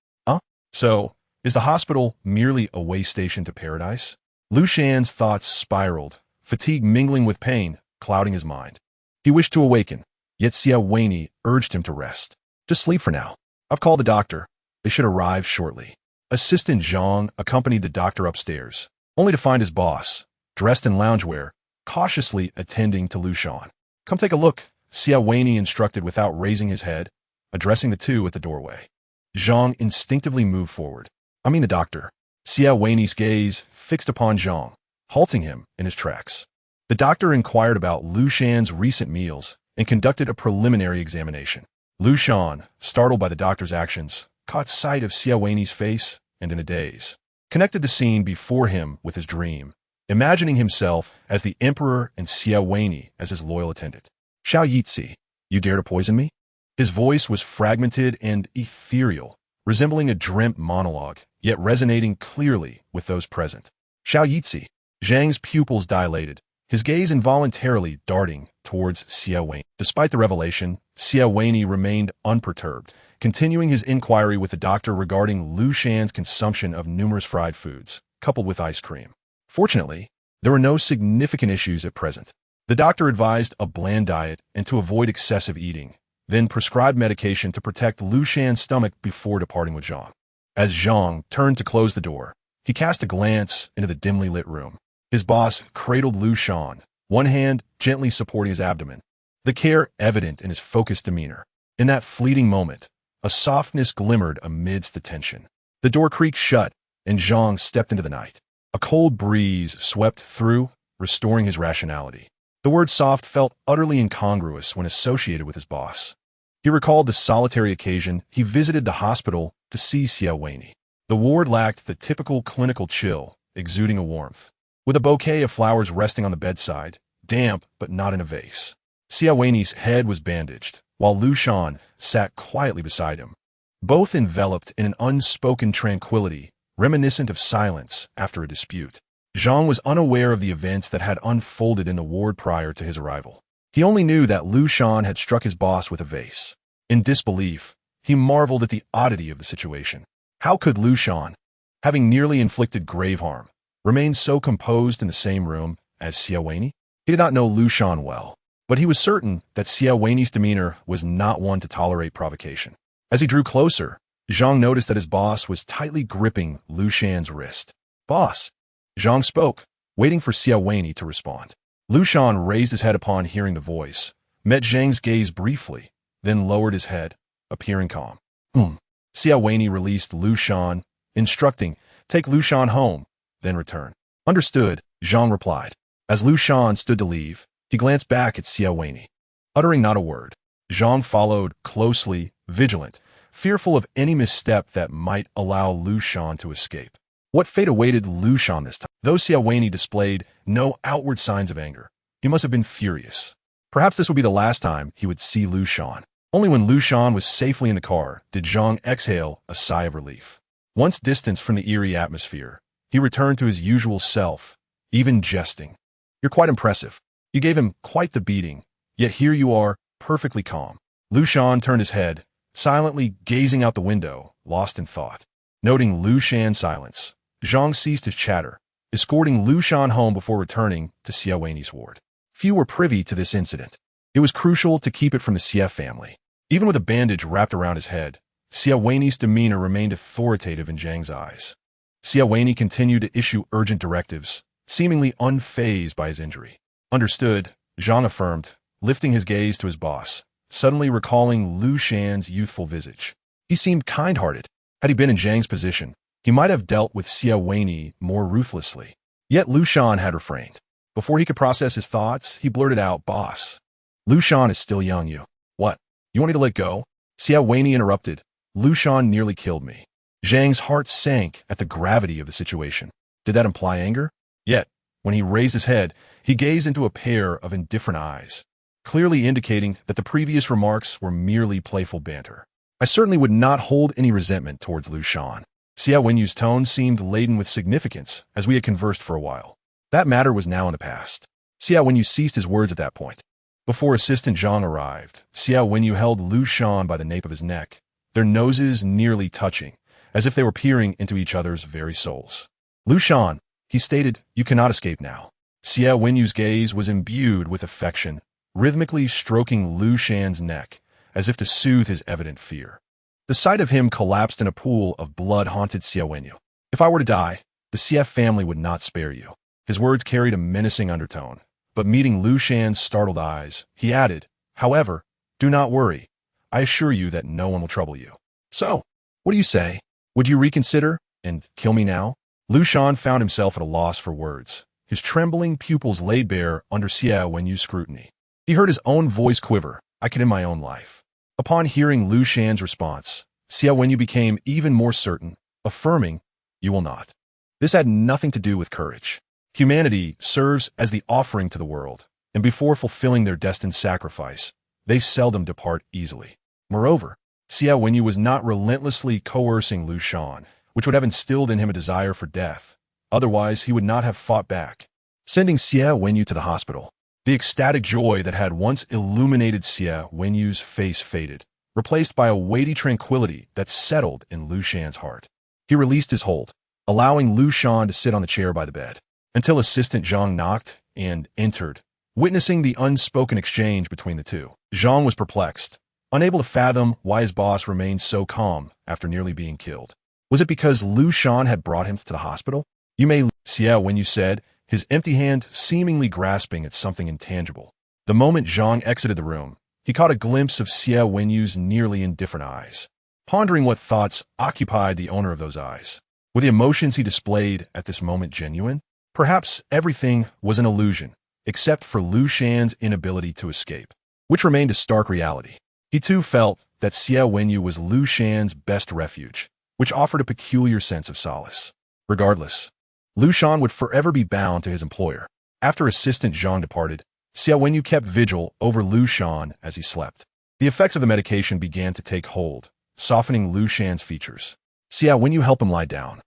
So, is the hospital merely a way station to paradise? Liu Shan's thoughts spiraled, fatigue mingling with pain, clouding his mind. He wished to awaken, yet Xie Wenyì urged him to rest. Just sleep for now. I've called the doctor. They should arrive shortly. Assistant Zhang accompanied the doctor upstairs, only to find his boss, dressed in loungewear, cautiously attending to Liu Shan. Come take a look, Xie Wenyì instructed without raising his head, addressing the two at the doorway. Zhang instinctively moved forward. I mean the doctor. Xie Wenyì's gaze fixed upon Zhang, halting him in his tracks. The doctor inquired about Liu Shan's recent meals and conducted a preliminary examination. Liu Shan, startled by the doctor's actions, caught sight of Xie Wenyì's face and in a daze, connected the scene before him with his dream, imagining himself as the emperor and Xie Wenyì as his loyal attendant. Xiao, you dare to poison me? His voice was fragmented and ethereal, resembling a dreamt monologue, yet resonating clearly with those present. Xiao, Zhang's pupils dilated, his gaze involuntarily darting towards Xie Wenyì. Despite the revelation, Xie Wenyì remained unperturbed, continuing his inquiry with the doctor regarding Liu Shan's consumption of numerous fried foods, coupled with ice cream. Fortunately, there were no significant issues at present. The doctor advised a bland diet and to avoid excessive eating, then prescribed medication to protect Liu Shan's stomach before departing with Zhang. As Zhang turned to close the door, he cast a glance into the dimly lit room. His boss cradled Liu Shan, one hand gently supporting his abdomen, the care evident in his focused demeanor. In that fleeting moment, a softness glimmered amidst the tension. The door creaked shut, and Zhang stepped into the night. A cold breeze swept through, restoring his rationality. The word soft felt utterly incongruous when associated with his boss. He recalled the solitary occasion he visited the hospital to see Xie Wenyì. The ward lacked the typical clinical chill, exuding a warmth, with a bouquet of flowers resting on the bedside, damp but not in a vase. Xie Wenyì's head was bandaged, while Liu Shan sat quietly beside him, both enveloped in an unspoken tranquility reminiscent of silence after a dispute. Zhang was unaware of the events that had unfolded in the ward prior to his arrival. He only knew that Liu Shan had struck his boss with a vase. In disbelief, he marveled at the oddity of the situation. How could Liu Shan, having nearly inflicted grave harm, remain so composed in the same room as Xie Wenyì? He did not know Liu Shan well, but he was certain that Xie Wenyì's demeanor was not one to tolerate provocation. As he drew closer, Zhang noticed that his boss was tightly gripping Liu Shan's wrist. "Boss." Zhang spoke, waiting for Xie Wenyì to respond. Liu Shan raised his head upon hearing the voice, met Zhang's gaze briefly, then lowered his head, appearing calm. Xie Wenyì released Liu Shan, instructing, "Take Liu Shan home, then return." "Understood," Zhang replied. As Liu Shan stood to leave, he glanced back at Xie Wenyì. Uttering not a word, Zhang followed closely, vigilant, fearful of any misstep that might allow Liu Shan to escape. What fate awaited Liu Shan this time? Though Xie Wenyì displayed no outward signs of anger, he must have been furious. Perhaps this would be the last time he would see Liu Shan. Only when Liu Shan was safely in the car did Zhang exhale a sigh of relief. Once distanced from the eerie atmosphere, he returned to his usual self, even jesting. "You're quite impressive. You gave him quite the beating, yet here you are, perfectly calm." Liu Shan turned his head, silently gazing out the window, lost in thought. Noting Liu Shan's silence, Zhang ceased his chatter, escorting Liu Shan home before returning to Xie Wenyì's ward. Few were privy to this incident. It was crucial to keep it from the Xie family. Even with a bandage wrapped around his head, Xie Wenyì's demeanor remained authoritative in Zhang's eyes. Xie Wenyì continued to issue urgent directives, seemingly unfazed by his injury. "Understood," Zhang affirmed, lifting his gaze to his boss, suddenly recalling Liu Shan's youthful visage. He seemed kind-hearted. Had he been in Zhang's position, he might have dealt with Xie Wenyì more ruthlessly. Yet Liu Shan had refrained. Before he could process his thoughts, he blurted out, "Boss, Liu Shan is still young. What? You want me to let go?" Xie Wenyì interrupted. "Liu Shan nearly killed me." Zhang's heart sank at the gravity of the situation. Did that imply anger? Yet, when he raised his head, he gazed into a pair of indifferent eyes, clearly indicating that the previous remarks were merely playful banter. "I certainly would not hold any resentment towards Liu Shan." Xie Wenyì's tone seemed laden with significance as we had conversed for a while. That matter was now in the past. Xie Wenyì ceased his words at that point. Before Assistant Zhang arrived, Xie Wenyì held Liu Shan by the nape of his neck, their noses nearly touching, as if they were peering into each other's very souls. "Liu Shan," he stated, "you cannot escape now." Xie Wenyì's gaze was imbued with affection, rhythmically stroking Liu Shan's neck, as if to soothe his evident fear. The sight of him collapsed in a pool of blood haunted Xie Wenyì. "If I were to die, the Xie family would not spare you." His words carried a menacing undertone, but meeting Liu Shan's startled eyes, he added, "However, do not worry. I assure you that no one will trouble you." "So, what do you say? Would you reconsider and kill me now?" Liu Shan found himself at a loss for words, his trembling pupils laid bare under Xie Wenyì's scrutiny. He heard his own voice quiver, "I could end my own life." Upon hearing Liu Shan's response, Xie Wenyì became even more certain, affirming, "You will not." This had nothing to do with courage. Humanity serves as the offering to the world, and before fulfilling their destined sacrifice, they seldom depart easily. Moreover, Xie Wenyì was not relentlessly coercing Liu Shan, which would have instilled in him a desire for death. Otherwise, he would not have fought back. Sending Xie Wenyì to the hospital, the ecstatic joy that had once illuminated Xie Wenyì's face faded, replaced by a weighty tranquility that settled in Liu Shan's heart. He released his hold, allowing Liu Shan to sit on the chair by the bed, until Assistant Zhang knocked and entered, witnessing the unspoken exchange between the two. Zhang was perplexed, unable to fathom why his boss remained so calm after nearly being killed. Was it because Liu Shan had brought him to the hospital? "You may," Xie Wenyì said, his empty hand seemingly grasping at something intangible. The moment Zhang exited the room, he caught a glimpse of Xie Wenyì's nearly indifferent eyes, pondering what thoughts occupied the owner of those eyes. Were the emotions he displayed at this moment genuine? Perhaps everything was an illusion, except for Liu Shan's inability to escape, which remained a stark reality. He too felt that Xie Wenyì was Liu Shan's best refuge, which offered a peculiar sense of solace. Regardless, Liu Shan would forever be bound to his employer. After Assistant Zhang departed, Xie Wenyì kept vigil over Liu Shan as he slept. The effects of the medication began to take hold, softening Liu Shan's features. "Xie Wenyì helped him lie down."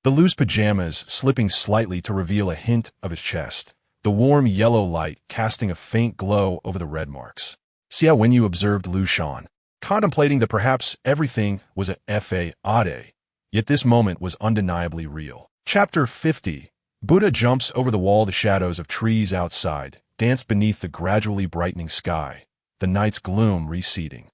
The loose pajamas slipping slightly to reveal a hint of his chest, the warm yellow light casting a faint glow over the red marks. Xie Wenyì observed Liu Shan, contemplating that perhaps everything was a fade, yet this moment was undeniably real. Chapter 50. Buddha jumps over the wall. The shadows of trees outside dance beneath the gradually brightening sky, the night's gloom receding.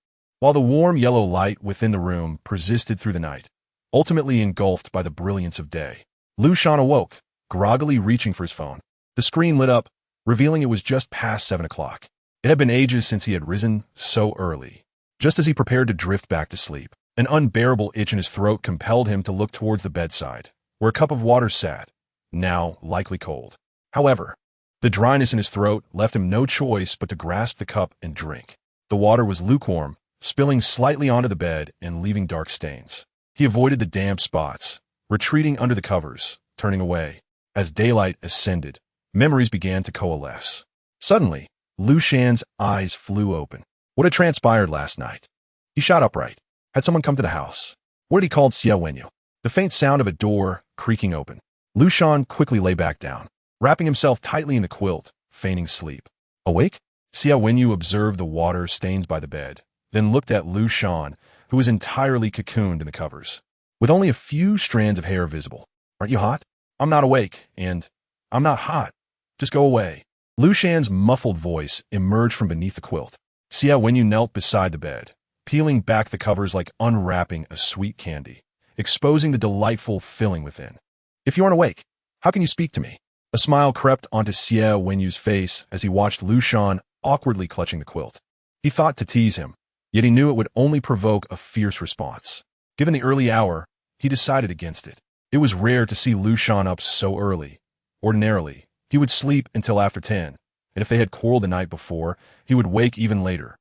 while the warm yellow light within the room persisted through the night, ultimately engulfed by the brilliance of day. Liu Shan awoke, groggily reaching for his phone. The screen lit up, revealing it was just past 7 o'clock. It had been ages since he had risen so early. Just as he prepared to drift back to sleep, an unbearable itch in his throat compelled him to look towards the bedside, where a cup of water sat, now likely cold. However, the dryness in his throat left him no choice but to grasp the cup and drink. The water was lukewarm, spilling slightly onto the bed and leaving dark stains. He avoided the damp spots, retreating under the covers, turning away. As daylight ascended, memories began to coalesce. Suddenly, Liu Shan's eyes flew open. What had transpired last night? He shot upright. Had someone come to the house? What had he called Xie Wenyì? The faint sound of a door creaking open. Liu Shan quickly lay back down, wrapping himself tightly in the quilt, feigning sleep. Awake? Xie Wenyì observed the water stains by the bed, then looked at Liu Shan, who was entirely cocooned in the covers, with only a few strands of hair visible. Aren't you hot? I'm not awake, and I'm not hot. Just go away. Liu Shan's muffled voice emerged from beneath the quilt. Xie Wenyì knelt beside the bed, peeling back the covers like unwrapping a sweet candy, exposing the delightful filling within. If you aren't awake, how can you speak to me? A smile crept onto Xie Wenyì's face as he watched Liu Shan awkwardly clutching the quilt. He thought to tease him, yet he knew it would only provoke a fierce response. Given the early hour, he decided against it. It was rare to see Liu Shan up so early. Ordinarily, he would sleep until after 10, and if they had quarreled the night before, he would wake even later.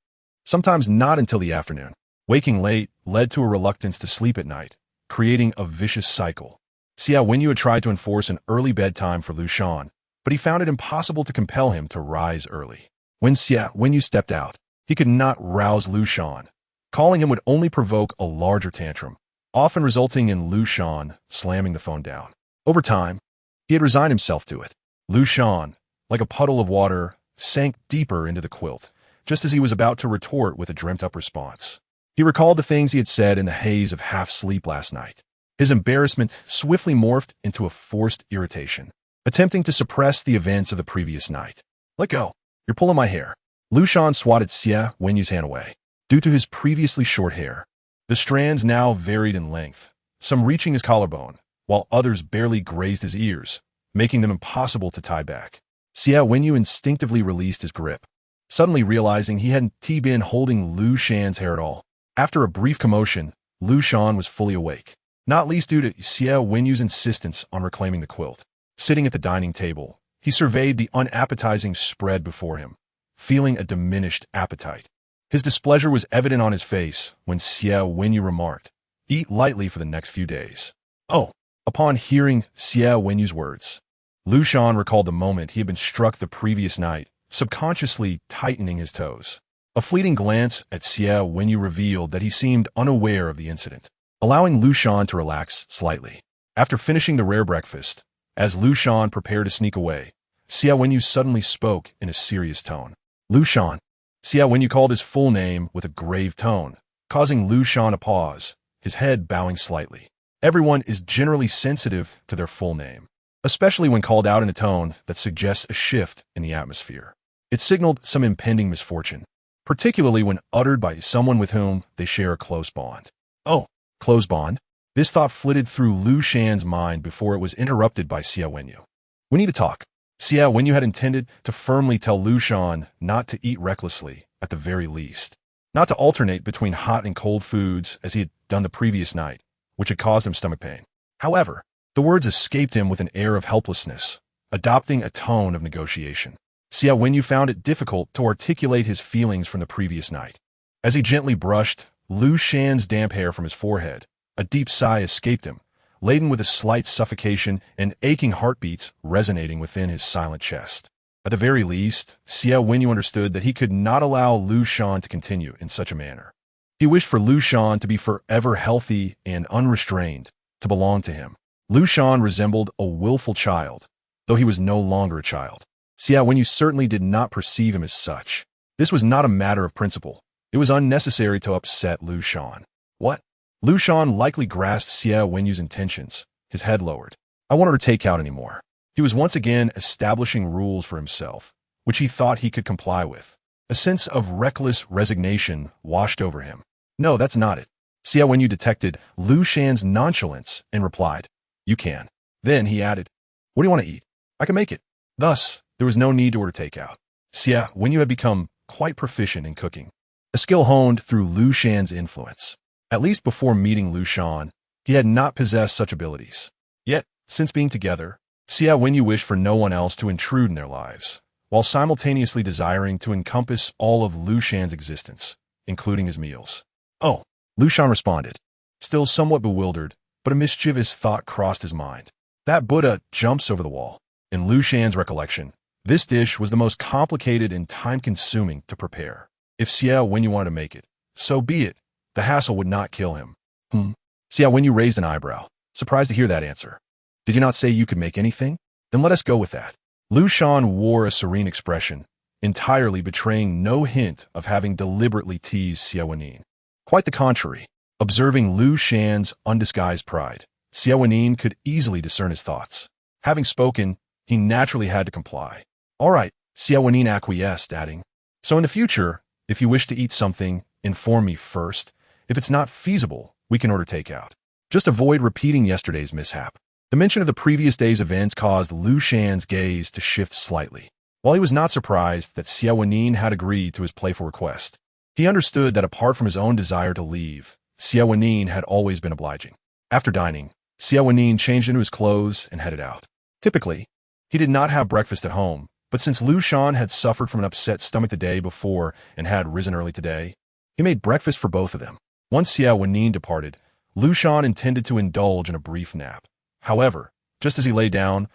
Sometimes not until the afternoon. Waking late led to a reluctance to sleep at night, creating a vicious cycle. Xie Wenyì had tried to enforce an early bedtime for Liu Shan, but he found it impossible to compel him to rise early. When Xie Wenyì stepped out, he could not rouse Liu Shan. Calling him would only provoke a larger tantrum, often resulting in Liu Shan slamming the phone down. Over time, he had resigned himself to it. Liu Shan, like a puddle of water, sank deeper into the quilt, just as he was about to retort with a dreamt-up response. He recalled the things he had said in the haze of half-sleep last night. His embarrassment swiftly morphed into a forced irritation, attempting to suppress the events of the previous night. Let go. You're pulling my hair. Liu Shan swatted Xie Wenyì's hand away. Due to his previously short hair, the strands now varied in length, some reaching his collarbone, while others barely grazed his ears, making them impossible to tie back. Xie Wenyì instinctively released his grip, suddenly realizing he hadn't been holding Liu Shan's hair at all. After a brief commotion, Liu Shan was fully awake, not least due to Xie Wenyì's insistence on reclaiming the quilt. Sitting at the dining table, he surveyed the unappetizing spread before him, feeling a diminished appetite. His displeasure was evident on his face when Xie Wenyì remarked, "Eat lightly for the next few days." Oh! Upon hearing Xie Wenyì's words, Liu Shan recalled the moment he had been struck the previous night, subconsciously tightening his toes. A fleeting glance at Xie Wenyì revealed that he seemed unaware of the incident, allowing Liu Shan to relax slightly. After finishing the rare breakfast, as Liu Shan prepared to sneak away, Xie Wenyì suddenly spoke in a serious tone. Liu Shan. Xie Wenyì called his full name with a grave tone, causing Liu Shan to pause, his head bowing slightly. Everyone is generally sensitive to their full name, especially when called out in a tone that suggests a shift in the atmosphere. It signaled some impending misfortune, particularly when uttered by someone with whom they share a close bond. Oh, close bond? This thought flitted through Liu Shan's mind before it was interrupted by Xie Wenyì. We need to talk. Xie Wenyì had intended to firmly tell Liu Shan not to eat recklessly, at the very least, not to alternate between hot and cold foods as he had done the previous night, which had caused him stomach pain. However, the words escaped him with an air of helplessness, adopting a tone of negotiation. Xie Wenyì found it difficult to articulate his feelings from the previous night. As he gently brushed Liu Shan's damp hair from his forehead, a deep sigh escaped him, laden with a slight suffocation and aching heartbeats resonating within his silent chest. At the very least, Xie Wenyì understood that he could not allow Liu Shan to continue in such a manner. He wished for Liu Shan to be forever healthy and unrestrained, to belong to him. Liu Shan resembled a willful child, though he was no longer a child. Xie Wenyì certainly did not perceive him as such. This was not a matter of principle. It was unnecessary to upset Liu Shan. What? Liu Shan likely grasped Xie Wenyì's intentions, his head lowered. I won't take out anymore. He was once again establishing rules for himself, which he thought he could comply with. A sense of reckless resignation washed over him. No, that's not it. Xie Wenyì detected Liu Shan's nonchalance and replied, You can. Then he added, What do you want to eat? I can make it. Thus, there was no need to order takeout. Xie Wenyì had become quite proficient in cooking, a skill honed through Liu Shan's influence. At least before meeting Liu Shan, he had not possessed such abilities. Yet, since being together, Xie Wenyì wished for no one else to intrude in their lives, while simultaneously desiring to encompass all of Liu Shan's existence, including his meals. Oh, Liu Shan responded, still somewhat bewildered, but a mischievous thought crossed his mind. That Buddha jumps over the wall. In Liu Shan's recollection, this dish was the most complicated and time-consuming to prepare. If Xie Wenyì wanted to make it, so be it. The hassle would not kill him. Xie Wenyì raised an eyebrow, surprised to hear that answer. Did you not say you could make anything? Then let us go with that. Liu Shan wore a serene expression, entirely betraying no hint of having deliberately teased Xie Wenyì. Quite the contrary. Observing Liu Shan's undisguised pride, Xie Wenyì could easily discern his thoughts. Having spoken, he naturally had to comply. All right, Xie Wenyì acquiesced, adding, So in the future, if you wish to eat something, inform me first. If it's not feasible, we can order takeout. Just avoid repeating yesterday's mishap. The mention of the previous day's events caused Liu Shan's gaze to shift slightly. While he was not surprised that Xie Wenyì had agreed to his playful request, he understood that apart from his own desire to leave, Xie Wenyì had always been obliging. After dining, Xie Wenyì changed into his clothes and headed out. Typically, he did not have breakfast at home, but since Liu Shan had suffered from an upset stomach the day before and had risen early today, he made breakfast for both of them. Once Xie Wenyì departed, Liu Shan intended to indulge in a brief nap. However, just as he lay down,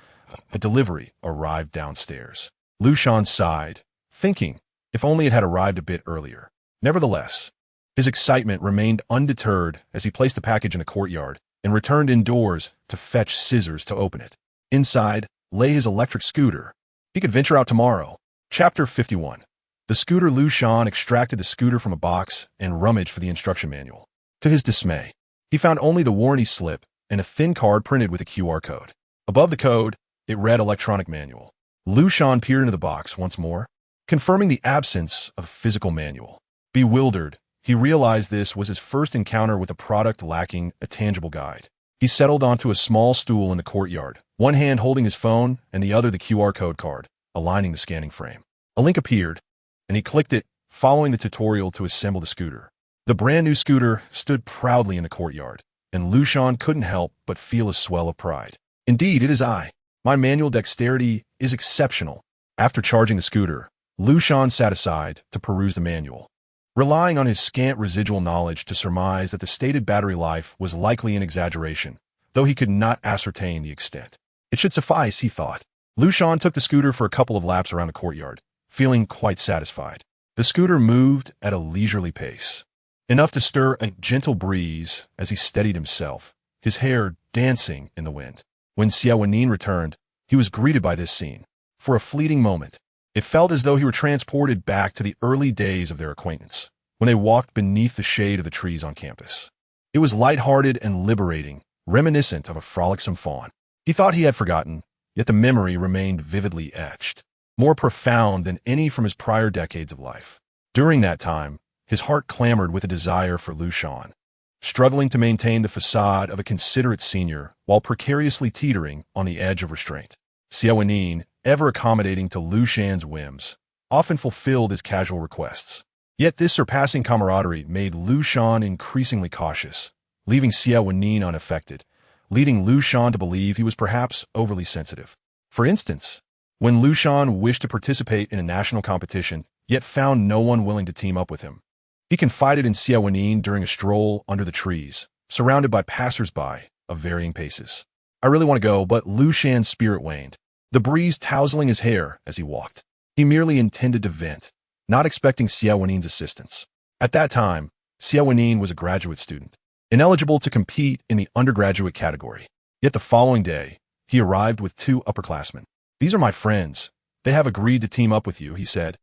a delivery arrived downstairs. Liu Shan sighed, thinking, if only it had arrived a bit earlier. Nevertheless, his excitement remained undeterred as he placed the package in the courtyard and returned indoors to fetch scissors to open it. Inside lay his electric scooter. He could venture out tomorrow. Chapter 51. The scooter. Liu Shan extracted the scooter from a box and rummaged for the instruction manual. To his dismay, he found only the warranty slip and a thin card printed with a QR code. Above the code, it read Electronic Manual. Liu Shan peered into the box once more, confirming the absence of a physical manual. Bewildered, he realized this was his first encounter with a product lacking a tangible guide. He settled onto a small stool in the courtyard, one hand holding his phone and the other the QR code card, aligning the scanning frame. A link appeared, and he clicked it, following the tutorial to assemble the scooter. The brand new scooter stood proudly in the courtyard, and Liu Shan couldn't help but feel a swell of pride. Indeed, it is I. My manual dexterity is exceptional. After charging the scooter, Liu Shan sat aside to peruse the manual, relying on his scant residual knowledge to surmise that the stated battery life was likely an exaggeration, though he could not ascertain the extent. It should suffice, he thought. Liu Shan took the scooter for a couple of laps around the courtyard, feeling quite satisfied. The scooter moved at a leisurely pace, enough to stir a gentle breeze as he steadied himself, his hair dancing in the wind. When Xie Wenyì returned, he was greeted by this scene. For a fleeting moment, it felt as though he were transported back to the early days of their acquaintance, when they walked beneath the shade of the trees on campus. It was lighthearted and liberating, reminiscent of a frolicsome fawn. He thought he had forgotten, yet the memory remained vividly etched, more profound than any from his prior decades of life. During that time, his heart clamored with a desire for Liu Shan, struggling to maintain the facade of a considerate senior while precariously teetering on the edge of restraint. Xie Wenyì, ever accommodating to Liu Shan's whims, often fulfilled his casual requests. Yet this surpassing camaraderie made Liu Shan increasingly cautious, leaving Xie Wenyì unaffected, leading Liu Shan to believe he was perhaps overly sensitive. For instance, when Liu Shan wished to participate in a national competition, yet found no one willing to team up with him, he confided in Xie Wenyì during a stroll under the trees, surrounded by passers-by of varying paces. I really want to go, but Liu Shan's spirit waned, the breeze tousling his hair as he walked. He merely intended to vent, not expecting Xie Wenyì's assistance. At that time, Xie Wenyì was a graduate student, ineligible to compete in the undergraduate category. Yet the following day, he arrived with 2 upperclassmen. These are my friends. They have agreed to team up with you, he said,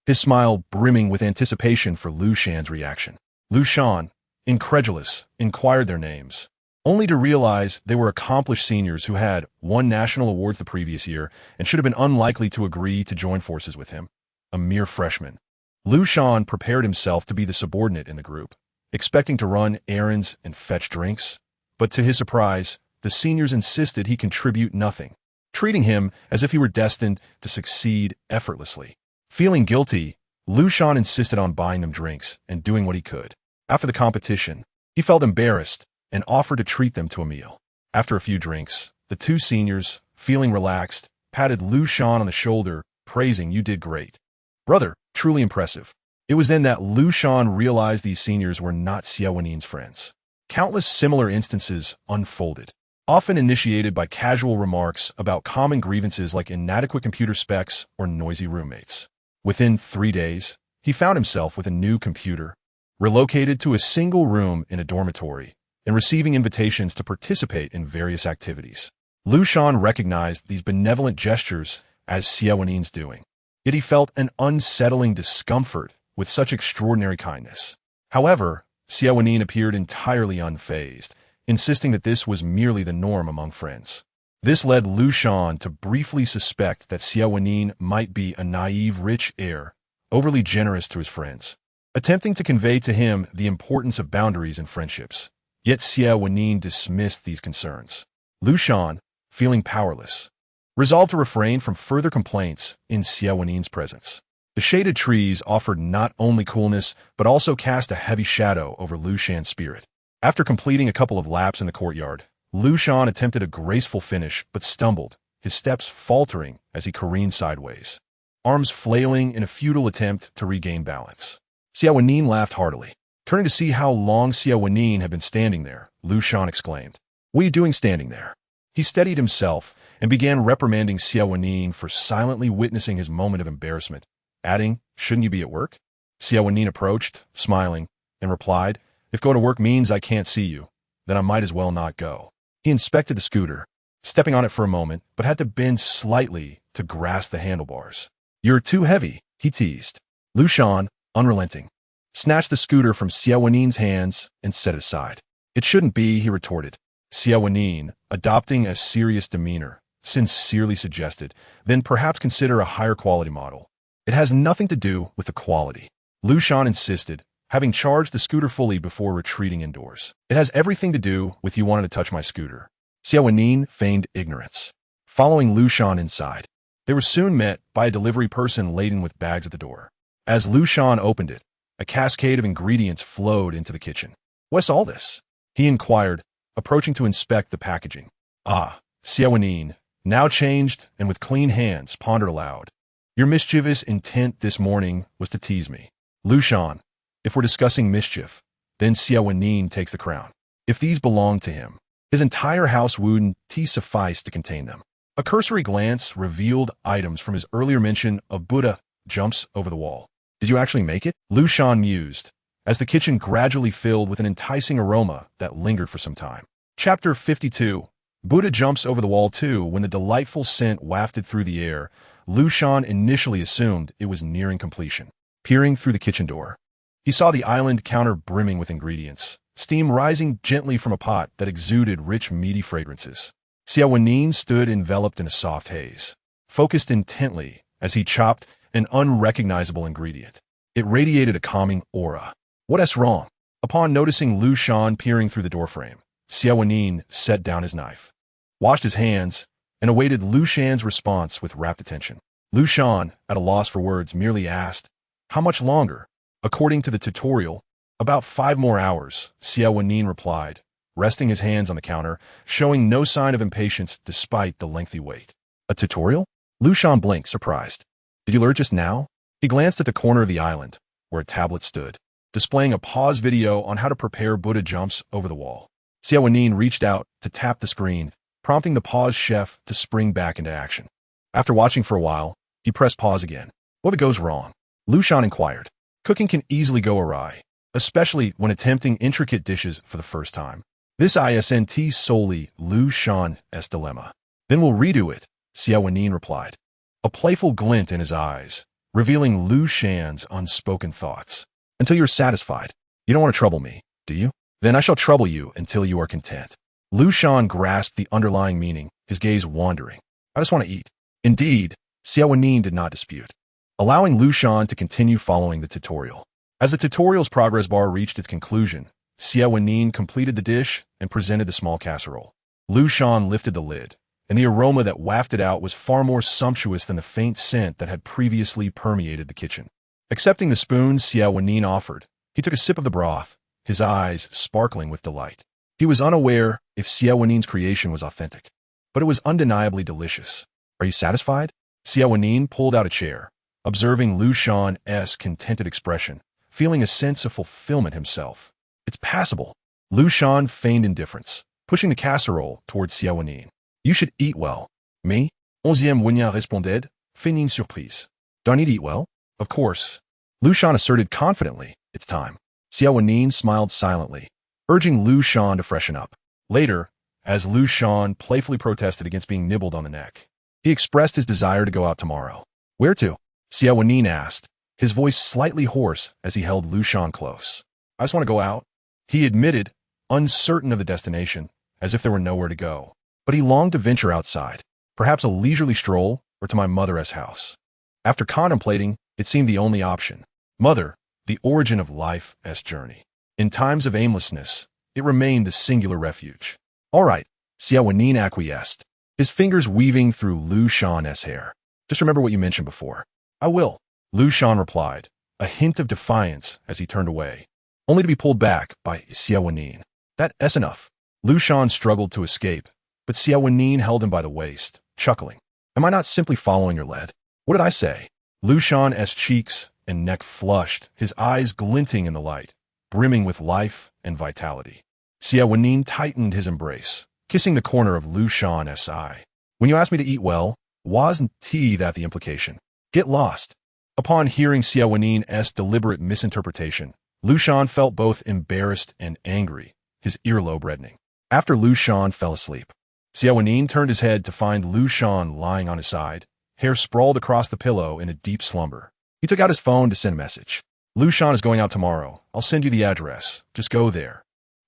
his smile brimming with anticipation for Liu Shan's reaction. Liu Shan, incredulous, inquired their names, only to realize they were accomplished seniors who had won national awards the previous year and should have been unlikely to agree to join forces with him, a mere freshman. Liu Shan prepared himself to be the subordinate in the group, expecting to run errands and fetch drinks. But to his surprise, the seniors insisted he contribute nothing, treating him as if he were destined to succeed effortlessly. Feeling guilty, Liu Shan insisted on buying them drinks and doing what he could. After the competition, he felt embarrassed and offered to treat them to a meal. After a few drinks, the two seniors, feeling relaxed, patted Liu Shan on the shoulder, praising, "You did great. Brother, truly impressive." It was then that Liu Shan realized these seniors were not Xie Wenyì's friends. Countless similar instances unfolded, often initiated by casual remarks about common grievances like inadequate computer specs or noisy roommates. Within 3 days, he found himself with a new computer, relocated to a single room in a dormitory, and receiving invitations to participate in various activities. Liu Shan recognized these benevolent gestures as Xie Wenyì's doing, yet he felt an unsettling discomfort with such extraordinary kindness. However, Xie Wenyì appeared entirely unfazed, insisting that this was merely the norm among friends. This led Liu Shan to briefly suspect that Xie Wenyì might be a naive rich heir, overly generous to his friends, attempting to convey to him the importance of boundaries in friendships. Yet Xie Wenyì dismissed these concerns. Liu Shan, feeling powerless, resolved to refrain from further complaints in Xie Wenyì's presence. The shaded trees offered not only coolness, but also cast a heavy shadow over Liu Shan's spirit. After completing a couple of laps in the courtyard, Liu Shan attempted a graceful finish, but stumbled, his steps faltering as he careened sideways, arms flailing in a futile attempt to regain balance. Xie Wenyì laughed heartily. Turning to see how long Xie Wenyì had been standing there, Liu Shan exclaimed, "What are you doing standing there?" He steadied himself and began reprimanding Xie Wenyì for silently witnessing his moment of embarrassment, adding, "Shouldn't you be at work?" Xie Wenyì approached, smiling, and replied, "If going to work means I can't see you, then I might as well not go." He inspected the scooter, stepping on it for a moment, but had to bend slightly to grasp the handlebars. "You're too heavy," he teased. Liu Shan, unrelenting, snatched the scooter from Xie Wenyì's hands and set it aside. "It shouldn't be," he retorted. Xie Wenyì, adopting a serious demeanor, sincerely suggested, "Then perhaps consider a higher quality model. It has nothing to do with the quality." Liu Shan insisted, having charged the scooter fully before retreating indoors. "It has everything to do with you wanting to touch my scooter." Xie Wenyì feigned ignorance. Following Liu Shan inside, they were soon met by a delivery person laden with bags at the door. As Liu Shan opened it, a cascade of ingredients flowed into the kitchen. "What's all this?" he inquired, approaching to inspect the packaging. "Ah," Xie Wenyì, now changed and with clean hands, pondered aloud. "Your mischievous intent this morning was to tease me." Liu Shan, if we're discussing mischief, then Xie Wenyì takes the crown. If these belonged to him, his entire house wouldn't suffice to contain them. A cursory glance revealed items from his earlier mention of Buddha jumps over the wall. "Did you actually make it?" Liu Shan mused, as the kitchen gradually filled with an enticing aroma that lingered for some time. Chapter 52. Buddha jumps over the wall too. When the delightful scent wafted through the air, Liu Shan initially assumed it was nearing completion. Peering through the kitchen door, he saw the island counter brimming with ingredients, steam rising gently from a pot that exuded rich, meaty fragrances. Xie Wenyì stood enveloped in a soft haze, focused intently as he chopped an unrecognizable ingredient. It radiated a calming aura. "What's wrong?" Upon noticing Liu Shan peering through the doorframe, Xie Wenyì set down his knife, washed his hands, and awaited Liu Shan's response with rapt attention. Liu Shan, at a loss for words, merely asked, "How much longer?" "According to the tutorial, about 5 more hours," Xie Wenyì replied, resting his hands on the counter, showing no sign of impatience despite the lengthy wait. "A tutorial?" Liu Shan blinked, surprised. "Did you learn just now?" He glanced at the corner of the island, where a tablet stood, displaying a pause video on how to prepare Buddha jumps over the wall. Xie Wenyì reached out to tap the screen, prompting the paused chef to spring back into action. After watching for a while, he pressed pause again. "What if it goes wrong?" Liu Shan inquired. "Cooking can easily go awry, especially when attempting intricate dishes for the first time. This isn't solely Liu Shan's dilemma." "Then we'll redo it," Xie Wenyì replied, a playful glint in his eyes, revealing Liu Shan's unspoken thoughts. "Until you're satisfied. You don't want to trouble me, do you? Then I shall trouble you until you are content." Liu Shan grasped the underlying meaning, his gaze wandering. "I just want to eat." Indeed, Xie Wenyì did not dispute, allowing Liu Shan to continue following the tutorial. As the tutorial's progress bar reached its conclusion, Xie Wenyì completed the dish and presented the small casserole. Liu Shan lifted the lid, and the aroma that wafted out was far more sumptuous than the faint scent that had previously permeated the kitchen. Accepting the spoon Xie Wenyì offered, he took a sip of the broth, his eyes sparkling with delight. He was unaware if Xie Wenyì's creation was authentic, but it was undeniably delicious. "Are you satisfied?" Xie Wenyì pulled out a chair, observing Liu Shan's contented expression, feeling a sense of fulfillment himself. "It's passable." Liu Shan feigned indifference, pushing the casserole towards Xie Wenyì. "You should eat well." "Me?" Xie Wenyì responded, feigning surprise. "Do I need to eat well?" "Of course." Liu Shan asserted confidently, "It's time." Xie Wenyì smiled silently, urging Liu Shan to freshen up. Later, as Liu Shan playfully protested against being nibbled on the neck, he expressed his desire to go out tomorrow. "Where to?" Xie Wenyì asked, his voice slightly hoarse as he held Liu Shan close. "I just want to go out," he admitted, uncertain of the destination, as if there were nowhere to go. But he longed to venture outside, perhaps a leisurely stroll or to my mother's house. After contemplating, it seemed the only option. Mother, the origin of life's journey. In times of aimlessness, it remained the singular refuge. "All right," Xie Wenyì acquiesced, his fingers weaving through Liu Shan's hair. "Just remember what you mentioned before." "I will," Liu Shan replied, a hint of defiance as he turned away, only to be pulled back by Xie Wenyì. "That's enough." Liu Shan struggled to escape, but Xie Wenyì held him by the waist, chuckling. "Am I not simply following your lead?" "What did I say?" Liu Shan's cheeks and neck flushed, his eyes glinting in the light, brimming with life and vitality. Xie Wenyì tightened his embrace, kissing the corner of Liu Shan's eye. "When you asked me to eat well, wasn't that the implication?" "Get lost." Upon hearing Xie Wenyì's deliberate misinterpretation, Liu Shan felt both embarrassed and angry, his earlobe reddening. After Liu Shan fell asleep, Xie Wenyì turned his head to find Liu Shan lying on his side, hair sprawled across the pillow in a deep slumber. He took out his phone to send a message. "Liu Shan is going out tomorrow. I'll send you the address. Just go there.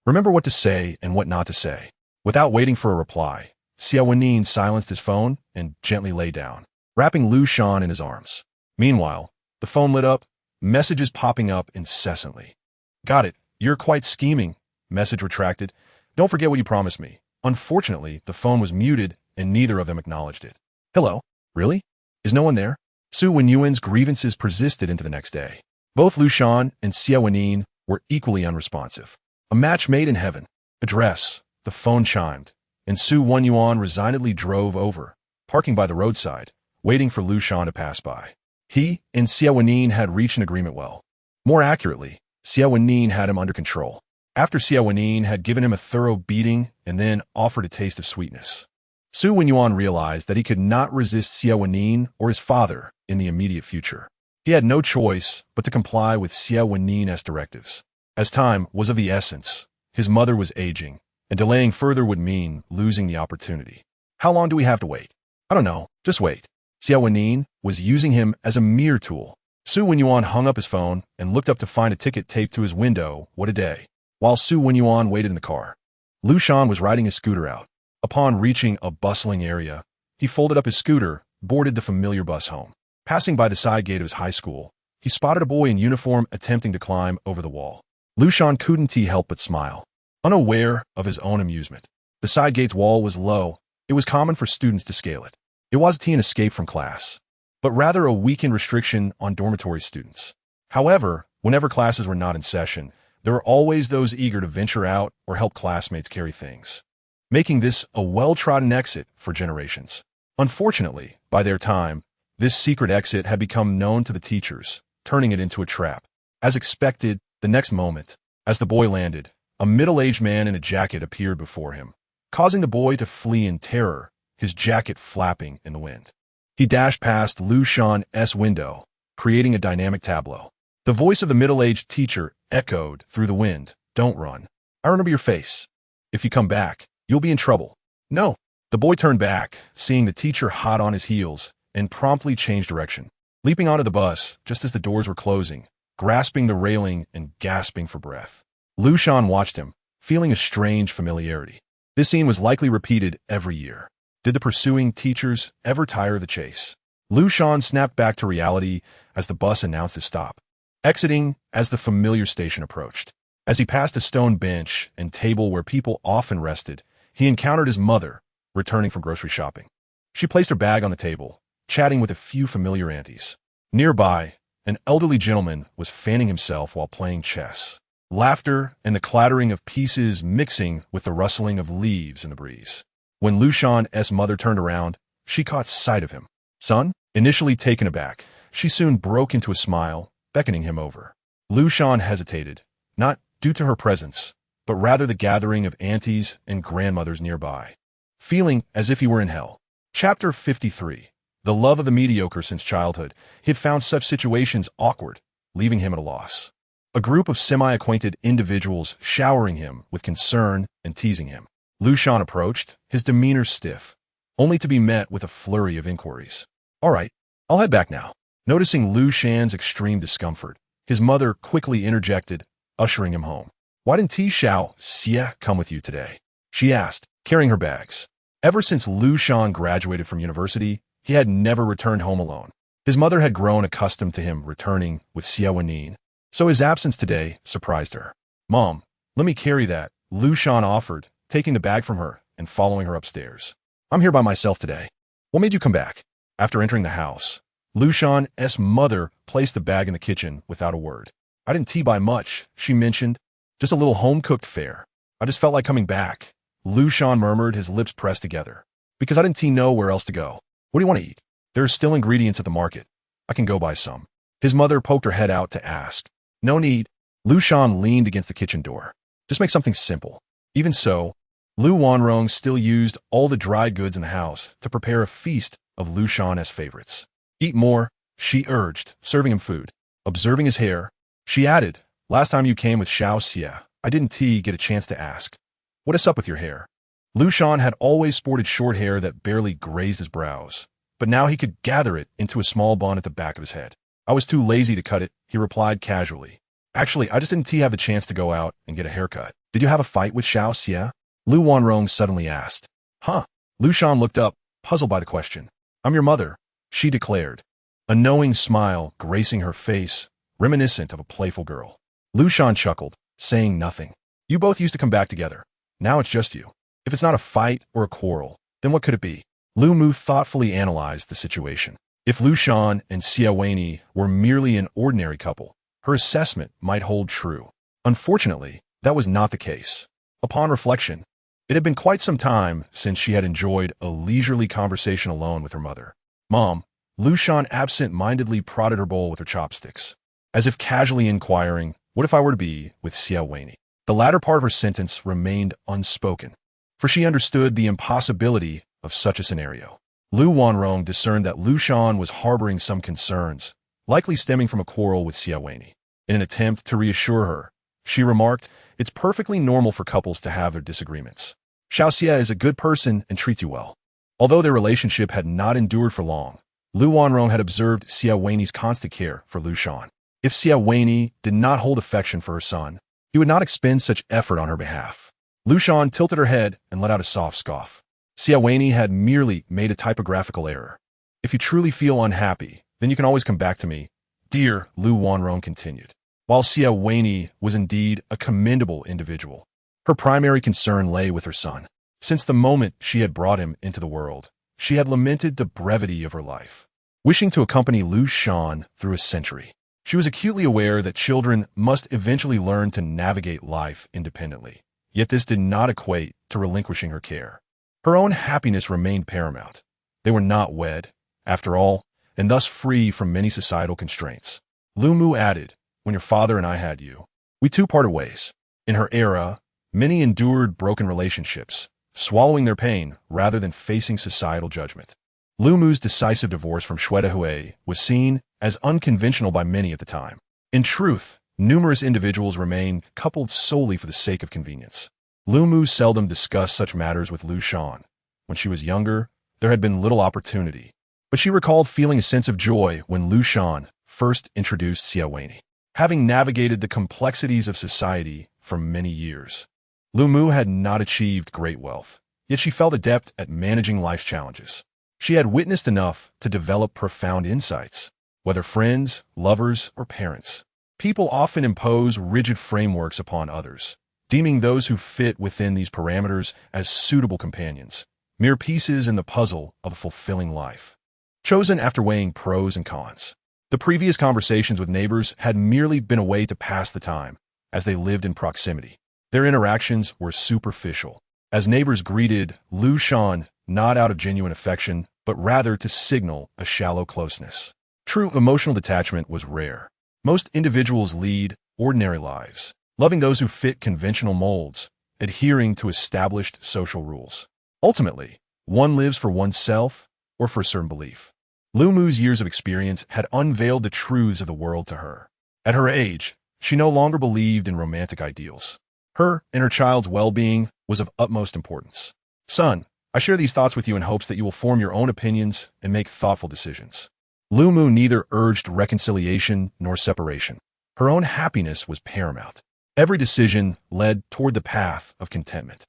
Remember what to say and what not to say." Without waiting for a reply, Xie Wenyì silenced his phone and gently lay down, wrapping Liu Shan in his arms. Meanwhile, the phone lit up, messages popping up incessantly. "Got it. You're quite scheming." Message retracted. "Don't forget what you promised me." Unfortunately, the phone was muted and neither of them acknowledged it. "Hello? Really? Is no one there?" Xie Wenyì's grievances persisted into the next day. Both Liu Shan and Xie Wenyì were equally unresponsive. A match made in heaven. "Address." The phone chimed, and Xie Wenyì resignedly drove over, parking by the roadside, waiting for Liu Shan to pass by. He and Xie Wenyì had reached an agreement well. More accurately, Xie Wenyì had him under control. After Xie Wenyì had given him a thorough beating and then offered a taste of sweetness, Xie Wenyì realized that he could not resist Xie Wenyì or his father in the immediate future. He had no choice but to comply with Xie Wenyì's directives. As time was of the essence, his mother was aging, and delaying further would mean losing the opportunity. "How long do we have to wait?" "I don't know. Just wait." Xie Wenyì was using him as a mere tool. Xie Wenyì hung up his phone and looked up to find a ticket taped to his window. What a day. While Xie Wenyì waited in the car, Liu Shan was riding his scooter out. Upon reaching a bustling area, he folded up his scooter, boarded the familiar bus home. Passing by the side gate of his high school, he spotted a boy in uniform attempting to climb over the wall. Liu Shan couldn't help but smile, unaware of his own amusement. The side gate's wall was low. It was common for students to scale it. It wasn't an escape from class, but rather a weakened restriction on dormitory students. However, whenever classes were not in session, there were always those eager to venture out or help classmates carry things, making this a well-trodden exit for generations. Unfortunately, by their time, this secret exit had become known to the teachers, turning it into a trap. As expected, the next moment, as the boy landed, a middle-aged man in a jacket appeared before him, causing the boy to flee in terror, his jacket flapping in the wind. He dashed past Liu Shan's window, creating a dynamic tableau. The voice of the middle-aged teacher echoed through the wind. "Don't run. I remember your face. If you come back, you'll be in trouble." "No." The boy turned back, seeing the teacher hot on his heels, and promptly changed direction, leaping onto the bus just as the doors were closing, grasping the railing and gasping for breath. Liu Shan watched him, feeling a strange familiarity. This scene was likely repeated every year. Did the pursuing teachers ever tire of the chase? Liu Shan snapped back to reality as the bus announced his stop. exiting as the familiar station approached. As he passed a stone bench and table where people often rested, he encountered his mother, returning from grocery shopping. She placed her bag on the table, chatting with a few familiar aunties. Nearby, an elderly gentleman was fanning himself while playing chess. Laughter and the clattering of pieces mixing with the rustling of leaves in the breeze. When Liu Shan's mother turned around, she caught sight of him. "Son?" Initially taken aback, she soon broke into a smile, beckoning him over. Liu Shan hesitated, not due to her presence, but rather the gathering of aunties and grandmothers nearby. Feeling as if he were in hell. Chapter 53. The love of the mediocre since childhood, he had found such situations awkward, leaving him at a loss. A group of semi-acquainted individuals showering him with concern and teasing him. Liu Shan approached, his demeanor stiff, only to be met with a flurry of inquiries. "All right, I'll head back now." Noticing Liu Shan's extreme discomfort, his mother quickly interjected, ushering him home. "Why didn't Xie come with you today?" she asked, carrying her bags. Ever since Liu Shan graduated from university, he had never returned home alone. His mother had grown accustomed to him returning with Xie Wenyì, so his absence today surprised her. "Mom, let me carry that," Liu Shan offered, taking the bag from her and following her upstairs. "I'm here by myself today. What made you come back?" After entering the house, Liu Shan's mother placed the bag in the kitchen without a word. "I didn't buy much," she mentioned. "Just a little home-cooked fare. I just felt like coming back," Liu Shan murmured, his lips pressed together. "Because I didn't know where else to go. What do you want to eat? There are still ingredients at the market. I can go buy some." His mother poked her head out to ask. "No need." Liu Shan leaned against the kitchen door. "Just make something simple." Even so, Liu Wanrong still used all the dried goods in the house to prepare a feast of Liu Shan's favorites. "Eat more," she urged, serving him food. Observing his hair, she added, "Last time you came with Xie, I didn't get a chance to ask. What is up with your hair?" Liu Shan had always sported short hair that barely grazed his brows, but now he could gather it into a small bun at the back of his head. "I was too lazy to cut it," he replied casually. "Actually, I just didn't have the chance to go out and get a haircut." "Did you have a fight with Xie?" Liu Wanrong suddenly asked. "Huh?" Liu Shan looked up, puzzled by the question. "I'm your mother," she declared, a knowing smile gracing her face, reminiscent of a playful girl. Liu Shan chuckled, saying nothing. "You both used to come back together. Now it's just you. If it's not a fight or a quarrel, then what could it be?" Liu Mu thoughtfully analyzed the situation. If Liu Shan and Xie Wenyì were merely an ordinary couple, her assessment might hold true. Unfortunately, that was not the case. Upon reflection, it had been quite some time since she had enjoyed a leisurely conversation alone with her mother. "Mom," Liu Shan absent-mindedly prodded her bowl with her chopsticks, as if casually inquiring, "What if I were to be with Xie Wenyì?" The latter part of her sentence remained unspoken, for she understood the impossibility of such a scenario. Liu Wanrong discerned that Liu Shan was harboring some concerns, likely stemming from a quarrel with Xie Wenyì. In an attempt to reassure her, she remarked, "It's perfectly normal for couples to have their disagreements. Xie is a good person and treats you well." Although their relationship had not endured for long, Liu Wanrong had observed Xie Wenyì's constant care for Liu Shan. If Xie Wenyì did not hold affection for her son, he would not expend such effort on her behalf. Liu Shan tilted her head and let out a soft scoff. Xie Wenyì had merely made a typographical error. "If you truly feel unhappy, then you can always come back to me, dear," Liu Wanrong continued. While Xie Wenyì was indeed a commendable individual, her primary concern lay with her son. Since the moment she had brought him into the world, she had lamented the brevity of her life, wishing to accompany Liu Shan through a century. She was acutely aware that children must eventually learn to navigate life independently, yet this did not equate to relinquishing her care. Her own happiness remained paramount. They were not wed, after all, and thus free from many societal constraints. Liu Mu added, "When your father and I had you, we too parted ways." In her era, many endured broken relationships, swallowing their pain rather than facing societal judgment. Liu Mu's decisive divorce from Xie was seen as unconventional by many at the time. In truth, numerous individuals remained coupled solely for the sake of convenience. Liu Mu seldom discussed such matters with Liu Shan. When she was younger, there had been little opportunity, but she recalled feeling a sense of joy when Liu Shan first introduced Xie Wenyì. Having navigated the complexities of society for many years, Liu Mu had not achieved great wealth, yet she felt adept at managing life's challenges. She had witnessed enough to develop profound insights, whether friends, lovers, or parents. People often impose rigid frameworks upon others, deeming those who fit within these parameters as suitable companions, mere pieces in the puzzle of a fulfilling life, chosen after weighing pros and cons. The previous conversations with neighbors had merely been a way to pass the time, as they lived in proximity. Their interactions were superficial, as neighbors greeted Liu Shan not out of genuine affection, but rather to signal a shallow closeness. True emotional detachment was rare. Most individuals lead ordinary lives, loving those who fit conventional molds, adhering to established social rules. Ultimately, one lives for oneself or for a certain belief. Lu Mu's years of experience had unveiled the truths of the world to her. At her age, she no longer believed in romantic ideals. Her and her child's well-being was of utmost importance. Son, I share these thoughts with you in hopes that you will form your own opinions and make thoughtful decisions. Lu Mu neither urged reconciliation nor separation. Her own happiness was paramount. Every decision led toward the path of contentment.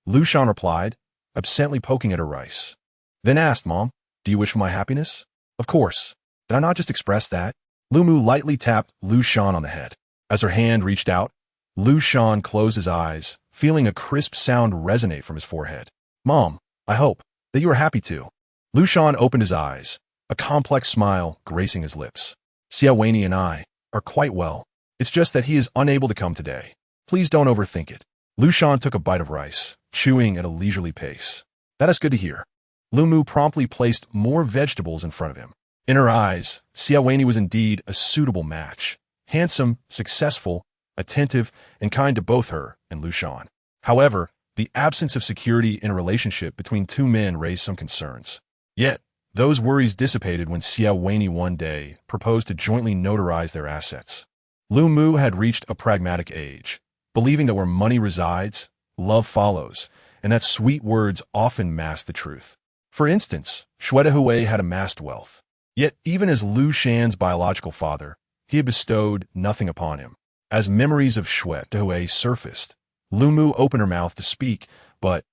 Liu Shan replied, absently poking at her rice. Then asked, Mom, do you wish for my happiness? Of course. Did I not just express that? Lu Mu lightly tapped Liu Shan on the head. As her hand reached out, Liu Shan closed his eyes, feeling a crisp sound resonate from his forehead. Mom, I hope that you are happy too. Liu Shan opened his eyes, a complex smile gracing his lips. Xie Wenyì and I are quite well. It's just that he is unable to come today. Please don't overthink it. Liu Shan took a bite of rice, chewing at a leisurely pace. That is good to hear. Lu Mu promptly placed more vegetables in front of him. In her eyes, Xie Wenyì was indeed a suitable match. Handsome, successful, attentive, and kind to both her and Liu Shan. However, the absence of security in a relationship between two men raised some concerns. Yet, those worries dissipated when Xie Wenyì one day proposed to jointly notarize their assets. Lu Mu had reached a pragmatic age, believing that where money resides, love follows, and that sweet words often mask the truth. For instance, Xie Wenyì had amassed wealth. Yet, even as Liu Shan's biological father, he had bestowed nothing upon him. As memories of Xie Wenyì surfaced, Lu Mu opened her mouth to speak, but,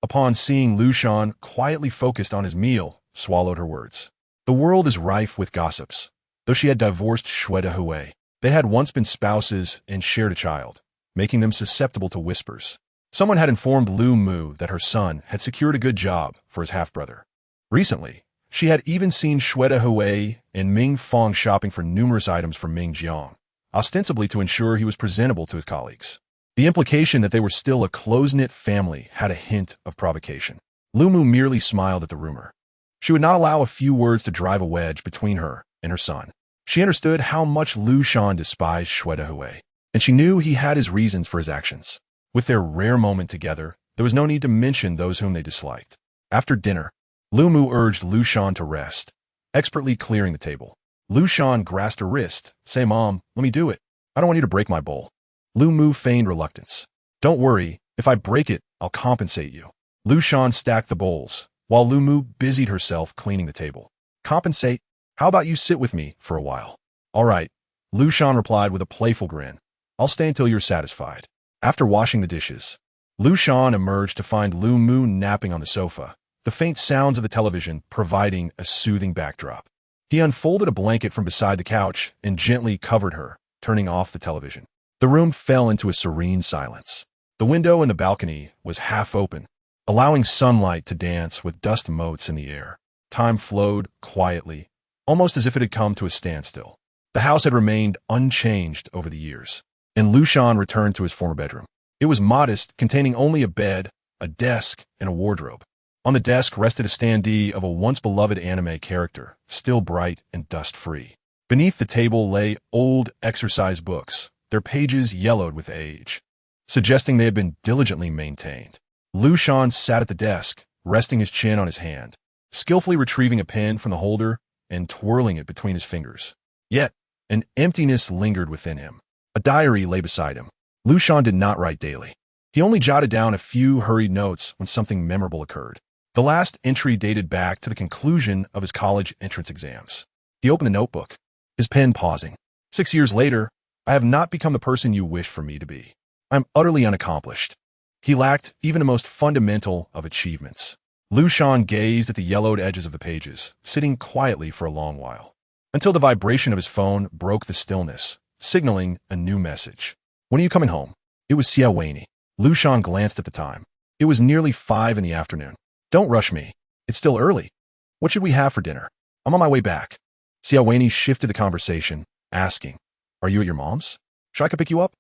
upon seeing Liu Shan quietly focused on his meal, swallowed her words. The world is rife with gossips. Though she had divorced Xie Wenyì, they had once been spouses and shared a child, making them susceptible to whispers. Someone had informed Lu Mu that her son had secured a good job for his half-brother. Recently, she had even seen Xie Wenyì and Ming Fong shopping for numerous items for Ming Jiang, ostensibly to ensure he was presentable to his colleagues. The implication that they were still a close-knit family had a hint of provocation. Lu Mu merely smiled at the rumor. She would not allow a few words to drive a wedge between her and her son. She understood how much Liu Shan despised Xie Wenyì, and she knew he had his reasons for his actions. With their rare moment together, there was no need to mention those whom they disliked. After dinner, Lu Mu urged Liu Shan to rest, expertly clearing the table. Liu Shan grasped her wrist. Say, Mom, let me do it. I don't want you to break my bowl. Lu Mu feigned reluctance. Don't worry, if I break it, I'll compensate you. Liu Shan stacked the bowls, while Lu Mu busied herself cleaning the table. Compensate? How about you sit with me for a while? All right, Liu Shan replied with a playful grin. I'll stay until you're satisfied. After washing the dishes, Liu Shan emerged to find Lu Mu napping on the sofa, the faint sounds of the television providing a soothing backdrop. He unfolded a blanket from beside the couch and gently covered her, turning off the television. The room fell into a serene silence. The window in the balcony was half open, allowing sunlight to dance with dust motes in the air. Time flowed quietly, almost as if it had come to a standstill. The house had remained unchanged over the years, and Liu Shan returned to his former bedroom. It was modest, containing only a bed, a desk, and a wardrobe. On the desk rested a standee of a once-beloved anime character, still bright and dust-free. Beneath the table lay old exercise books, their pages yellowed with age, suggesting they had been diligently maintained. Liu Shan sat at the desk, resting his chin on his hand, skillfully retrieving a pen from the holder and twirling it between his fingers. Yet, an emptiness lingered within him. A diary lay beside him. Liu Shan did not write daily. He only jotted down a few hurried notes when something memorable occurred. The last entry dated back to the conclusion of his college entrance exams. He opened the notebook, his pen pausing. 6 years later, I have not become the person you wished for me to be. I am utterly unaccomplished. He lacked even the most fundamental of achievements. Liu Shan gazed at the yellowed edges of the pages, sitting quietly for a long while, until the vibration of his phone broke the stillness, signaling a new message. "When are you coming home?" It was Xie Wenyì. Liu Shan glanced at the time. It was nearly 5 in the afternoon. "Don't rush me. It's still early. What should we have for dinner? I'm on my way back." Xie Wenyì shifted the conversation, asking, "Are you at your mom's? Should I come pick you up?"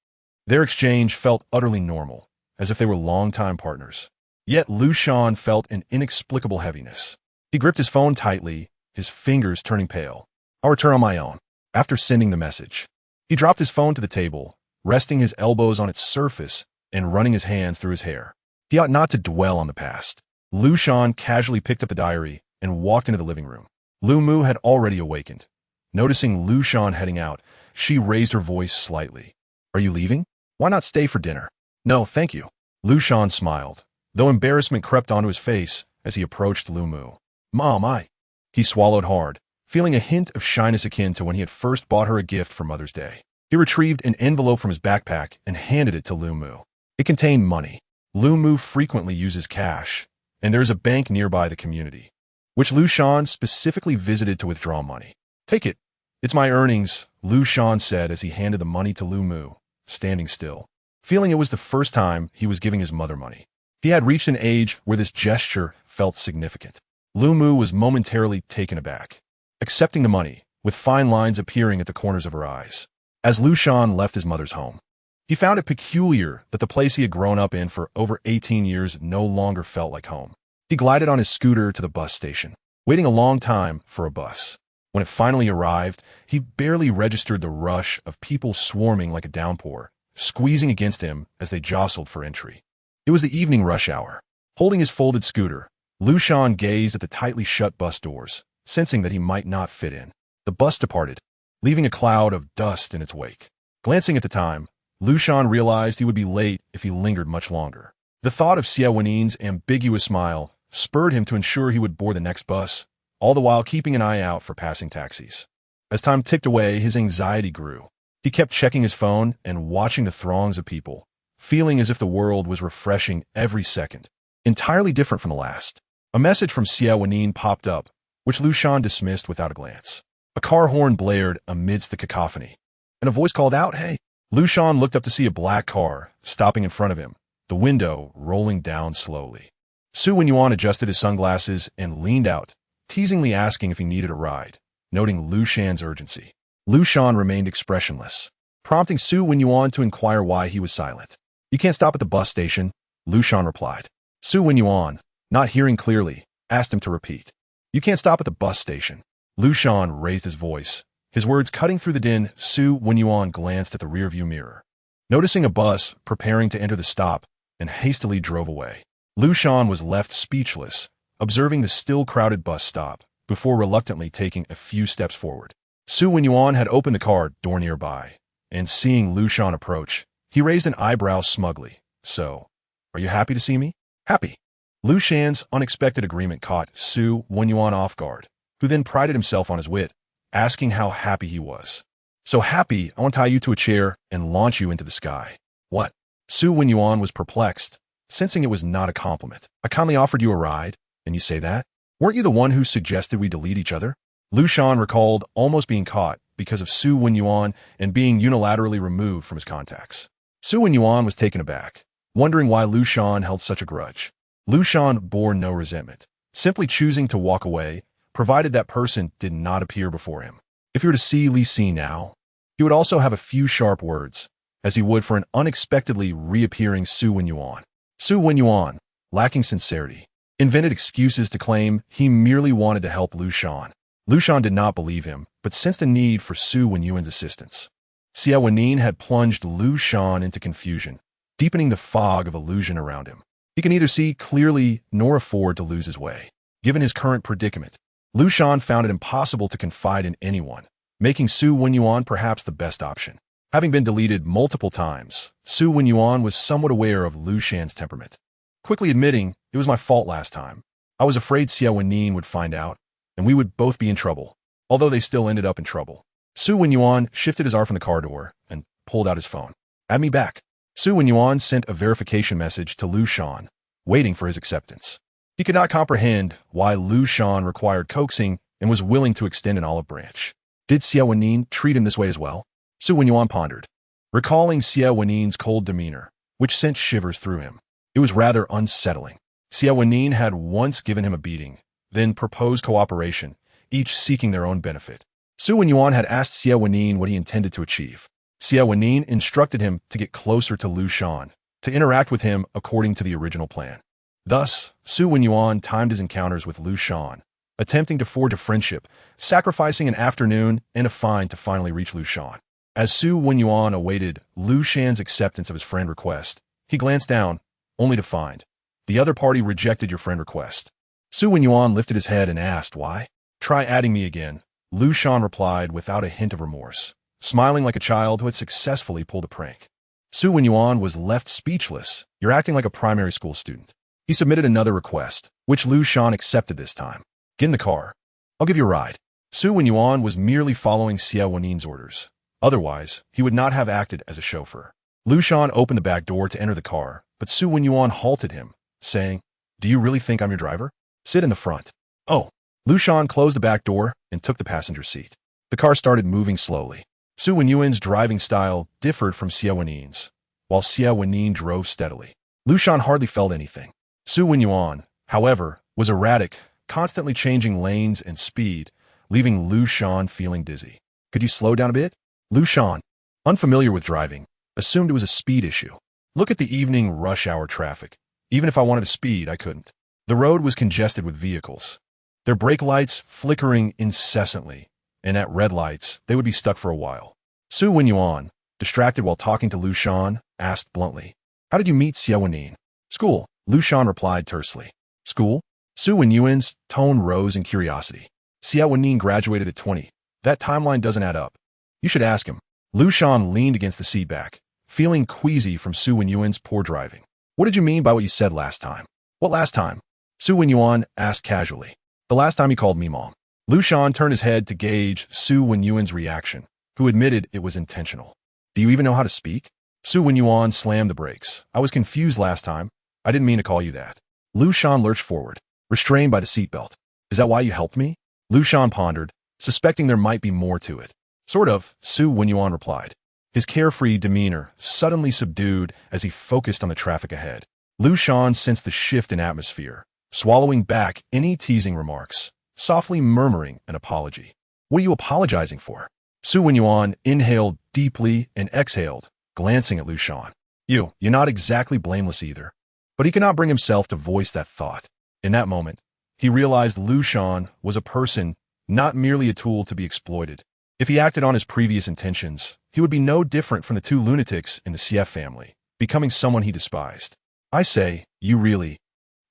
Their exchange felt utterly normal, as if they were longtime partners. Yet Liu Shan felt an inexplicable heaviness. He gripped his phone tightly, his fingers turning pale. "I'll return on my own." After sending the message, he dropped his phone to the table, resting his elbows on its surface and running his hands through his hair. He ought not to dwell on the past. Liu Shan casually picked up the diary and walked into the living room. Lu Mu had already awakened. Noticing Liu Shan heading out, she raised her voice slightly. "Are you leaving? Why not stay for dinner?" "No, thank you." Liu Shan smiled, though embarrassment crept onto his face as he approached Lu Mu. "Mom, He swallowed hard, feeling a hint of shyness akin to when he had first bought her a gift for Mother's Day. He retrieved an envelope from his backpack and handed it to Lu Mu. It contained money. Lu Mu frequently uses cash, and there is a bank nearby the community, which Liu Shan specifically visited to withdraw money. "Take it. It's my earnings," Liu Shan said as he handed the money to Lu Mu, standing still, feeling it was the first time he was giving his mother money. He had reached an age where this gesture felt significant. Lu Mu was momentarily taken aback, accepting the money, with fine lines appearing at the corners of her eyes. As Liu Shan left his mother's home, he found it peculiar that the place he had grown up in for over 18 years no longer felt like home. He glided on his scooter to the bus station, waiting a long time for a bus. When it finally arrived, he barely registered the rush of people swarming like a downpour, squeezing against him as they jostled for entry. It was the evening rush hour. Holding his folded scooter, Liu Shan gazed at the tightly shut bus doors, sensing that he might not fit in. The bus departed, leaving a cloud of dust in its wake. Glancing at the time, Liu Shan realized he would be late if he lingered much longer. The thought of Xie Wenyì's ambiguous smile spurred him to ensure he would board the next bus, all the while keeping an eye out for passing taxis. As time ticked away, his anxiety grew. He kept checking his phone and watching the throngs of people, feeling as if the world was refreshing every second, entirely different from the last. A message from Xie Wenyì popped up, which Liu Shan dismissed without a glance. A car horn blared amidst the cacophony, and a voice called out, "Hey!" Liu Shan looked up to see a black car stopping in front of him, the window rolling down slowly. Xie Wenyì adjusted his sunglasses and leaned out, teasingly asking if he needed a ride, noting Liu Shan's urgency. Liu Shan remained expressionless, prompting Xie Wenyì to inquire why he was silent. "You can't stop at the bus station," Liu Shan replied. Xie Wenyì, not hearing clearly, asked him to repeat. "You can't stop at the bus station." Liu Shan raised his voice, his words cutting through the din. Xie Wenyì glanced at the rearview mirror, noticing a bus preparing to enter the stop, and hastily drove away. Liu Shan was left speechless, observing the still crowded bus stop, before reluctantly taking a few steps forward. Xie Wenyì had opened the car door nearby, and seeing Liu Shan approach, he raised an eyebrow smugly. "So, are you happy to see me?" "Happy." Liu Shan's unexpected agreement caught Xie Wenyì off guard, who then prided himself on his wit, asking how happy he was. "So happy, I want to tie you to a chair and launch you into the sky." "What?" Xie Wenyì was perplexed, sensing it was not a compliment. "I kindly offered you a ride, and you say that? Weren't you the one who suggested we delete each other?" Liu Shan recalled almost being caught because of Xie Wenyì and being unilaterally removed from his contacts. Xie Wenyì was taken aback, wondering why Liu Shan held such a grudge. Liu Shan bore no resentment, simply choosing to walk away, provided that person did not appear before him. If he were to see Li Si now, he would also have a few sharp words, as he would for an unexpectedly reappearing Xie Wenyì. Xie Wenyì, lacking sincerity, invented excuses to claim he merely wanted to help Liu Shan. Liu Shan did not believe him, but sensed a need for Xie Wenyì's assistance. Xie Wenyì had plunged Liu Shan into confusion, deepening the fog of illusion around him. He can neither see clearly nor afford to lose his way. Given his current predicament, Liu Shan found it impossible to confide in anyone, making Xie Wenyì perhaps the best option. Having been deleted multiple times, Xie Wenyì was somewhat aware of Liu Shan's temperament. Quickly admitting, "It was my fault last time. I was afraid Xie Wenyì would find out, and we would both be in trouble," although they still ended up in trouble. Xie Wenyì shifted his arm from the car door and pulled out his phone. "Add me back." Xie Wenyì sent a verification message to Liu Shan, waiting for his acceptance. He could not comprehend why Liu Shan required coaxing and was willing to extend an olive branch. Did Xie Wenyì treat him this way as well? Xie Wenyì pondered, recalling Xie Wenyì's cold demeanor, which sent shivers through him. It was rather unsettling. Xie Wenyì had once given him a beating, then proposed cooperation, each seeking their own benefit. Xie Wenyì had asked Xie Wenyì what he intended to achieve. Xie Wenyì instructed him to get closer to Liu Shan, to interact with him according to the original plan. Thus, Xie Wenyì timed his encounters with Liu Shan, attempting to forge a friendship, sacrificing an afternoon and a fine to finally reach Liu Shan. As Xie Wenyì awaited Liu Shan's acceptance of his friend request, he glanced down, only to find the other party rejected your friend request. Xie Wenyì lifted his head and asked, "Why?" "Try adding me again," Liu Shan replied without a hint of remorse, smiling like a child who had successfully pulled a prank. Xie Wenyì was left speechless. "You're acting like a primary school student." He submitted another request, which Liu Shan accepted this time. "Get in the car. I'll give you a ride." Xie Wenyì was merely following Xie Wenyì's orders. Otherwise, he would not have acted as a chauffeur. Liu Shan opened the back door to enter the car, but Xie Wenyì halted him, saying, "Do you really think I'm your driver? Sit in the front." "Oh." Liu Shan closed the back door and took the passenger seat. The car started moving slowly. Xie Wenyì's driving style differed from Xie Wenyì's, while Xie Wenyì drove steadily. Liu Shan hardly felt anything. Xie Wenyì, however, was erratic, constantly changing lanes and speed, leaving Liu Shan feeling dizzy. "Could you slow down a bit?" Liu Shan, unfamiliar with driving, assumed it was a speed issue. "Look at the evening rush hour traffic. Even if I wanted to speed, I couldn't." The road was congested with vehicles, their brake lights flickering incessantly, and at red lights, they would be stuck for a while. Xie Wenyì, distracted while talking to Liu Shan, asked bluntly, "How did you meet Xie Wenyì?" "School," Liu Shan replied tersely. "School?" Xie Wenyì's tone rose in curiosity. "Xie Wenyì graduated at 20. That timeline doesn't add up. You should ask him." Liu Shan leaned against the seat back, feeling queasy from Xie Wenyì's poor driving. "What did you mean by what you said last time?" "What last time?" Xie Wenyì asked casually. "The last time you called me mom." Liu Shan turned his head to gauge Xie Wenyì's reaction, who admitted it was intentional. "Do you even know how to speak?" Xie Wenyì slammed the brakes. "I was confused last time. I didn't mean to call you that." Liu Shan lurched forward, restrained by the seatbelt. "Is that why you helped me?" Liu Shan pondered, suspecting there might be more to it. "Sort of," Xie Wenyì replied, his carefree demeanor suddenly subdued as he focused on the traffic ahead. Liu Shan sensed the shift in atmosphere, swallowing back any teasing remarks, softly murmuring an apology. "What are you apologizing for?" Xie Wenyì inhaled deeply and exhaled, glancing at Liu Shan. You're not exactly blameless either." But he could not bring himself to voice that thought. In that moment, he realized Liu Shan was a person, not merely a tool to be exploited. If he acted on his previous intentions, he would be no different from the two lunatics in the Xie family, becoming someone he despised. "I say, you really..."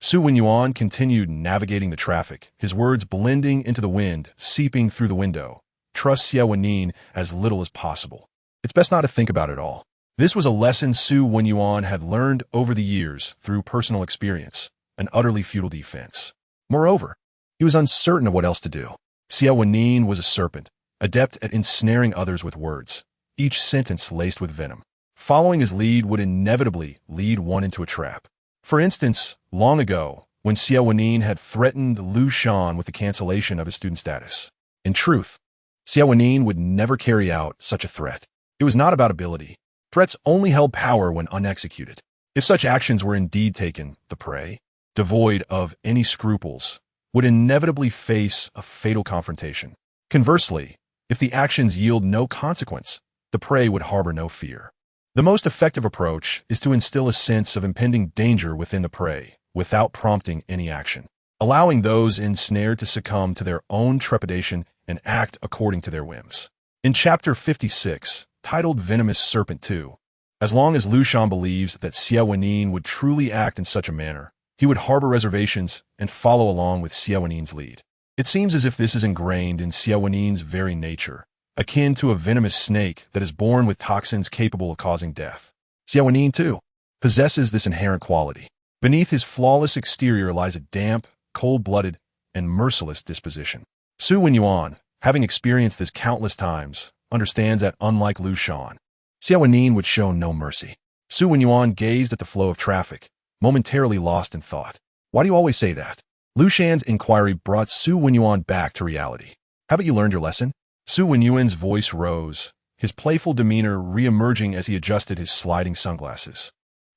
Xie Wenyì continued navigating the traffic, his words blending into the wind, seeping through the window. "Trust Xie Wenyì as little as possible. It's best not to think about it all." This was a lesson Xie Wenyì had learned over the years through personal experience, an utterly futile defense. Moreover, he was uncertain of what else to do. Xie Wenyì was a serpent, adept at ensnaring others with words, each sentence laced with venom. Following his lead would inevitably lead one into a trap. For instance, long ago, when Xie Wenyì had threatened Liu Shan with the cancellation of his student status. In truth, Xie Wenyì would never carry out such a threat. It was not about ability. Threats only held power when unexecuted. If such actions were indeed taken, the prey, devoid of any scruples, would inevitably face a fatal confrontation. Conversely, if the actions yield no consequence, the prey would harbor no fear. The most effective approach is to instill a sense of impending danger within the prey, without prompting any action, allowing those ensnared to succumb to their own trepidation and act according to their whims. In Chapter 56, titled Venomous Serpent 2, as long as Liu Shan believes that Xie Wenyì would truly act in such a manner, he would harbor reservations and follow along with Xie Wenyì's lead. It seems as if this is ingrained in Xie Wenyì's very nature, akin to a venomous snake that is born with toxins capable of causing death. Xie Wenyì, too, possesses this inherent quality. Beneath his flawless exterior lies a damp, cold-blooded, and merciless disposition. Xie Wenyì, having experienced this countless times, understands that unlike Liu Shan, Xie Wenyì would show no mercy. Xie Wenyì gazed at the flow of traffic, momentarily lost in thought. "Why do you always say that?" Liu Shan's inquiry brought Xie Wenyì back to reality. "Haven't you learned your lesson?" Xie Wenyì's voice rose, his playful demeanor re-emerging as he adjusted his sliding sunglasses.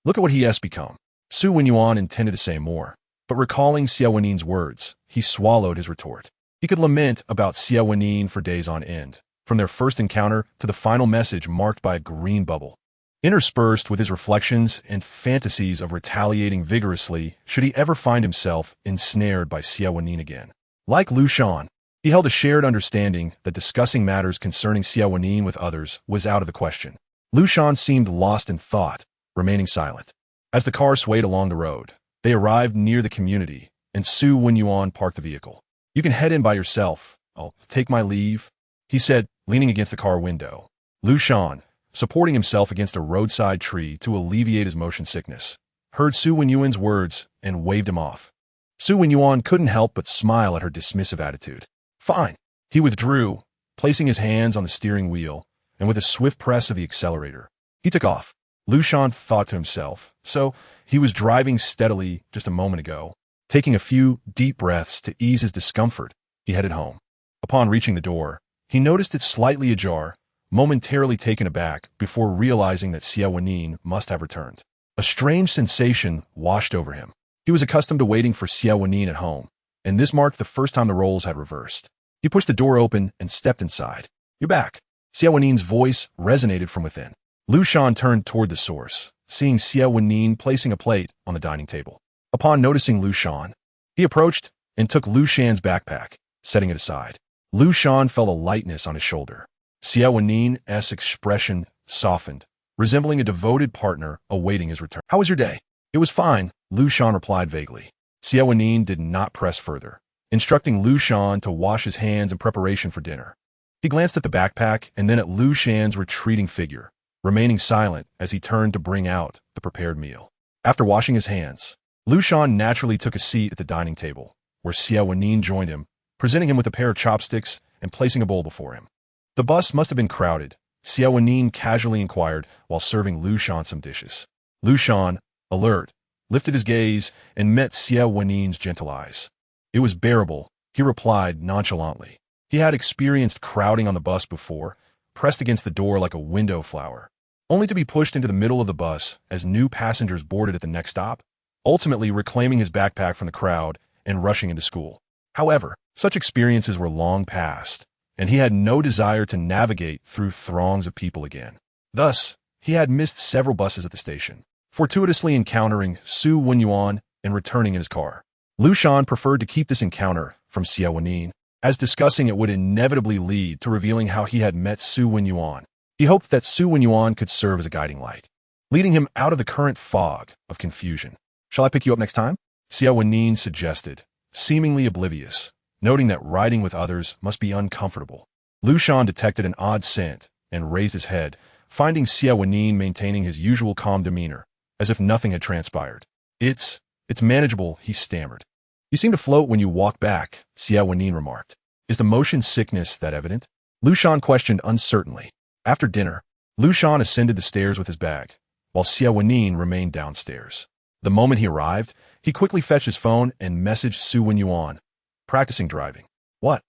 Look at what he has become. Xie Wenyì intended to say more, but recalling Xie Wenyì's words, he swallowed his retort. He could lament about Xie Wenyì for days on end, from their first encounter to the final message marked by a green bubble. Interspersed with his reflections and fantasies of retaliating vigorously should he ever find himself ensnared by Xie Wenyì again. Like Liu Shan, he held a shared understanding that discussing matters concerning Xie Wenyì with others was out of the question. Liu Shan seemed lost in thought, remaining silent. As the car swayed along the road, they arrived near the community, and Xie Wenyì parked the vehicle. "You can head in by yourself. I'll take my leave," he said, leaning against the car window. Liu Shan, supporting himself against a roadside tree to alleviate his motion sickness, heard Xie Wenyì's words and waved him off. Xie Wenyì couldn't help but smile at her dismissive attitude. "Fine." He withdrew, placing his hands on the steering wheel, and with a swift press of the accelerator, he took off. Liu Shan thought to himself, so he was driving steadily just a moment ago. Taking a few deep breaths to ease his discomfort, he headed home. Upon reaching the door, he noticed it slightly ajar, momentarily taken aback before realizing that Xie Wenyì must have returned. A strange sensation washed over him. He was accustomed to waiting for Xie Wenyì at home, and this marked the first time the roles had reversed. He pushed the door open and stepped inside. "You're back." Xie Wenyì's voice resonated from within. Liu Shan turned toward the source, seeing Xie Wenyì placing a plate on the dining table. Upon noticing Liu Shan, he approached and took Liu Shan's backpack, setting it aside. Liu Shan felt a lightness on his shoulder. Xie Wenyì's expression softened, resembling a devoted partner awaiting his return. "How was your day?" "It was fine," Liu Shan replied vaguely. Xie Wenyì did not press further, instructing Liu Shan to wash his hands in preparation for dinner. He glanced at the backpack and then at Liu Shan's retreating figure, remaining silent as he turned to bring out the prepared meal. After washing his hands, Liu Shan naturally took a seat at the dining table, where Xie Wenyì joined him, presenting him with a pair of chopsticks and placing a bowl before him. "The bus must have been crowded," Xie Wenyì casually inquired while serving Liu Shan some dishes. Liu Shan, alert, lifted his gaze and met Xie Wenyì's gentle eyes. "It was bearable," he replied nonchalantly. He had experienced crowding on the bus before, pressed against the door like a window flower, only to be pushed into the middle of the bus as new passengers boarded at the next stop, ultimately reclaiming his backpack from the crowd and rushing into school. However, such experiences were long past, and he had no desire to navigate through throngs of people again. Thus, he had missed several buses at the station, fortuitously encountering Xie Wenyì and returning in his car. Liu Shan preferred to keep this encounter from Xie Wenyì, as discussing it would inevitably lead to revealing how he had met Xie Wenyì. He hoped that Xie Wenyì could serve as a guiding light, leading him out of the current fog of confusion. "Shall I pick you up next time?" Xie Wenyì suggested, seemingly oblivious, noting that riding with others must be uncomfortable. Liu Shan detected an odd scent and raised his head, finding Xie Wenyì maintaining his usual calm demeanor, as if nothing had transpired. It's manageable," he stammered. "You seem to float when you walk back," Xie Wenyì remarked. "Is the motion sickness that evident?" Liu Shan questioned uncertainly. After dinner, Liu Shan ascended the stairs with his bag, while Xie Wenyì remained downstairs. The moment he arrived, he quickly fetched his phone and messaged Xie Wenyì, practicing driving. "What?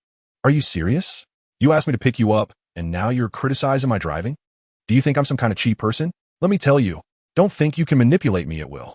Are you serious? You asked me to pick you up, and now you're criticizing my driving? Do you think I'm some kind of cheap person? Let me tell you, don't think you can manipulate me at will."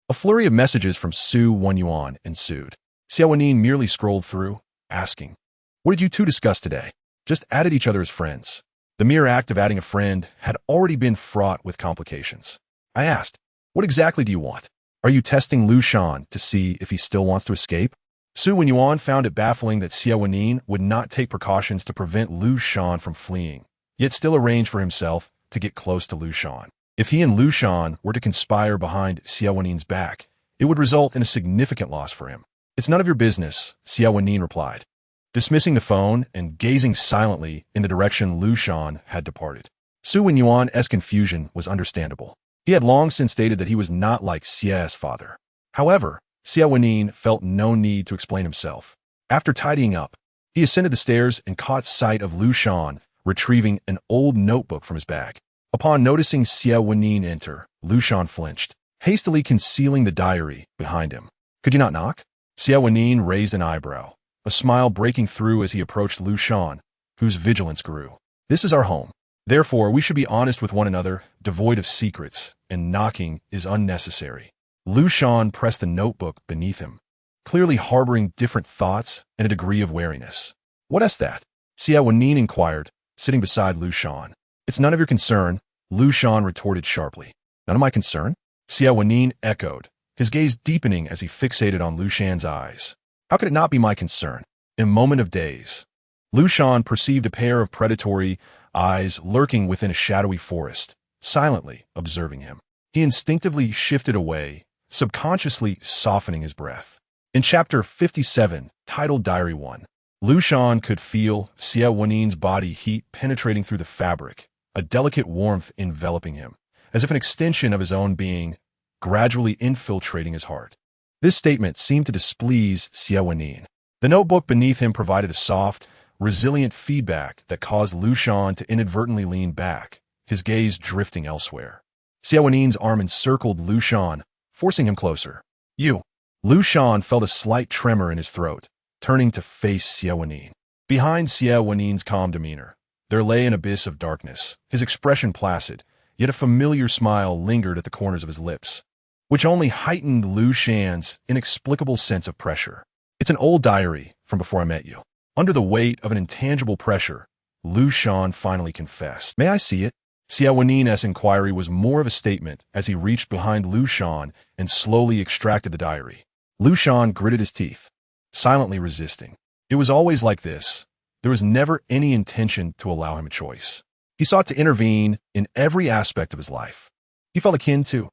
A flurry of messages from Xie Wenyì ensued. Xie Wenyì merely scrolled through, asking, "What did you two discuss today?" Just added each other as friends. The mere act of adding a friend had already been fraught with complications. I asked, "What exactly do you want? Are you testing Liu Shan to see if he still wants to escape?" Xie Wenyì found it baffling that Xie Wenyì would not take precautions to prevent Liu Shan from fleeing, yet still arranged for himself to get close to Liu Shan. If he and Liu Shan were to conspire behind Xie Wenyì's back, it would result in a significant loss for him. "It's none of your business," Xie Wenyì replied, dismissing the phone and gazing silently in the direction Liu Shan had departed. Xie Wenyì's confusion was understandable. He had long since stated that he was not like Xie's father. However, Xie Wenyì felt no need to explain himself. After tidying up, he ascended the stairs and caught sight of Liu Shan retrieving an old notebook from his bag. Upon noticing Xie Wenyì enter, Liu Shan flinched, hastily concealing the diary behind him. "Could you not knock?" Xie Wenyì raised an eyebrow, a smile breaking through as he approached Liu Shan, whose vigilance grew. "This is our home. Therefore, we should be honest with one another, devoid of secrets, and knocking is unnecessary. Liu Shan pressed the notebook beneath him, clearly harboring different thoughts and a degree of wariness. What is that? Xie Wenyì inquired, sitting beside Liu Shan. It's none of your concern, Liu Shan retorted sharply. None of my concern? Xie Wenyì echoed, his gaze deepening as he fixated on Liu Shan's eyes. How could it not be my concern? In a moment of daze, Liu Shan perceived a pair of predatory eyes lurking within a shadowy forest, silently observing him. He instinctively shifted away, subconsciously softening his breath. In Chapter 57, titled Diary 1, Liu Shan could feel Xie Wenyì's body heat penetrating through the fabric, a delicate warmth enveloping him, as if an extension of his own being, gradually infiltrating his heart. This statement seemed to displease Xie Wenyì. The notebook beneath him provided a soft, resilient feedback that caused Liu Shan to inadvertently lean back, his gaze drifting elsewhere. Xie Wenyì's arm encircled Liu Shan, forcing him closer. You. Liu Shan felt a slight tremor in his throat, turning to face Xie Wenyì. Behind Xie Wenyì's calm demeanor, there lay an abyss of darkness, his expression placid, yet a familiar smile lingered at the corners of his lips, which only heightened Liu Shan's inexplicable sense of pressure. It's an old diary from before I met you. Under the weight of an intangible pressure, Liu Shan finally confessed. May I see it? Xie Wenyì's inquiry was more of a statement as he reached behind Liu Shan and slowly extracted the diary. Liu Shan gritted his teeth, silently resisting. It was always like this. There was never any intention to allow him a choice. He sought to intervene in every aspect of his life. He felt akin to.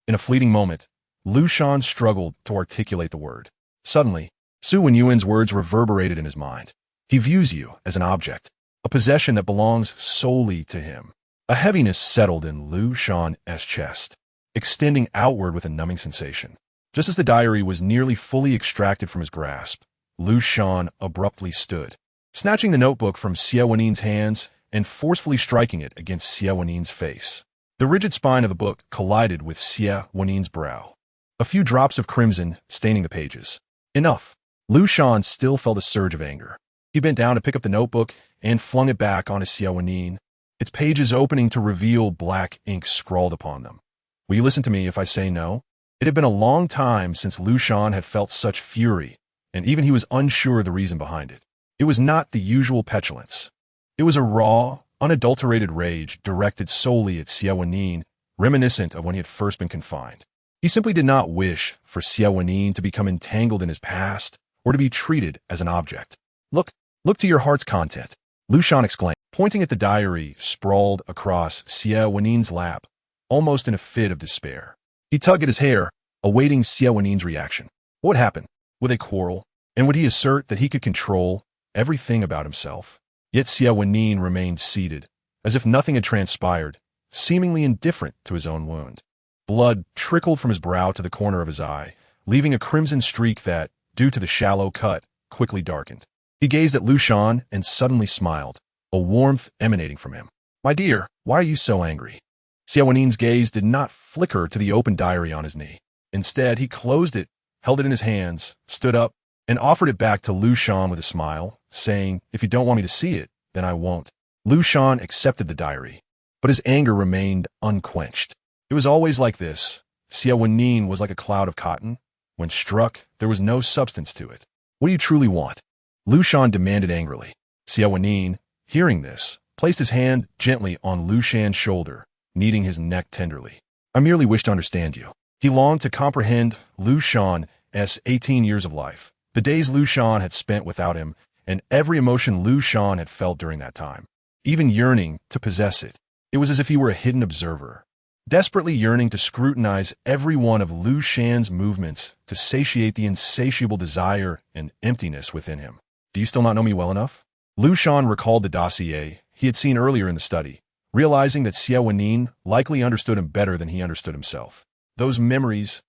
In a fleeting moment, Liu Shan struggled to articulate the word. Suddenly, Xie Wenyì's words reverberated in his mind. He views you as an object, a possession that belongs solely to him. A heaviness settled in Liu Shan's chest, extending outward with a numbing sensation. Just as the diary was nearly fully extracted from his grasp, Liu Shan abruptly stood, snatching the notebook from Xie Wenyì's hands and forcefully striking it against Xie Wenyì's face. The rigid spine of the book collided with Xie Wenyì's brow, a few drops of crimson staining the pages. Enough. Liu Shan still felt a surge of anger. He bent down to pick up the notebook and flung it back onto Xie Wenyì, its pages opening to reveal black ink scrawled upon them. Will you listen to me if I say no? It had been a long time since Liu Shan had felt such fury, and even he was unsure of the reason behind it. It was not the usual petulance. It was a raw, unadulterated rage directed solely at Xie Wenyì, reminiscent of when he had first been confined. He simply did not wish for Xie Wenyì to become entangled in his past or to be treated as an object. Look to your heart's content, Liu Shan exclaimed, pointing at the diary sprawled across Xie Wenyì's lap, almost in a fit of despair. He tugged at his hair, awaiting Xie Wenyì's reaction. What would happen? Would they quarrel? And would he assert that he could control everything about himself? Yet Xie Wenyì remained seated, as if nothing had transpired, seemingly indifferent to his own wound. Blood trickled from his brow to the corner of his eye, leaving a crimson streak that, due to the shallow cut, quickly darkened. He gazed at Liu Shan and suddenly smiled, a warmth emanating from him. My dear, why are you so angry? Xie Wenyì's gaze did not flicker to the open diary on his knee. Instead, he closed it, held it in his hands, stood up, and offered it back to Liu Shan with a smile, saying, if you don't want me to see it, then I won't. Liu Shan accepted the diary, but his anger remained unquenched. It was always like this. Xie Wenyì was like a cloud of cotton. When struck, there was no substance to it. What do you truly want? Liu Shan demanded angrily. Xie Wenyì, hearing this, placed his hand gently on Liu Shan's shoulder, kneading his neck tenderly. I merely wish to understand you. He longed to comprehend Liu Shan's 18 years of life, the days Liu Shan had spent without him, and every emotion Liu Shan had felt during that time, even yearning to possess it. It was as if he were a hidden observer, desperately yearning to scrutinize every one of Liu Shan's movements to satiate the insatiable desire and emptiness within him. Do you still not know me well enough? Liu Shan recalled the dossier he had seen earlier in the study, realizing that Xie Wenyì likely understood him better than he understood himself. Those memories,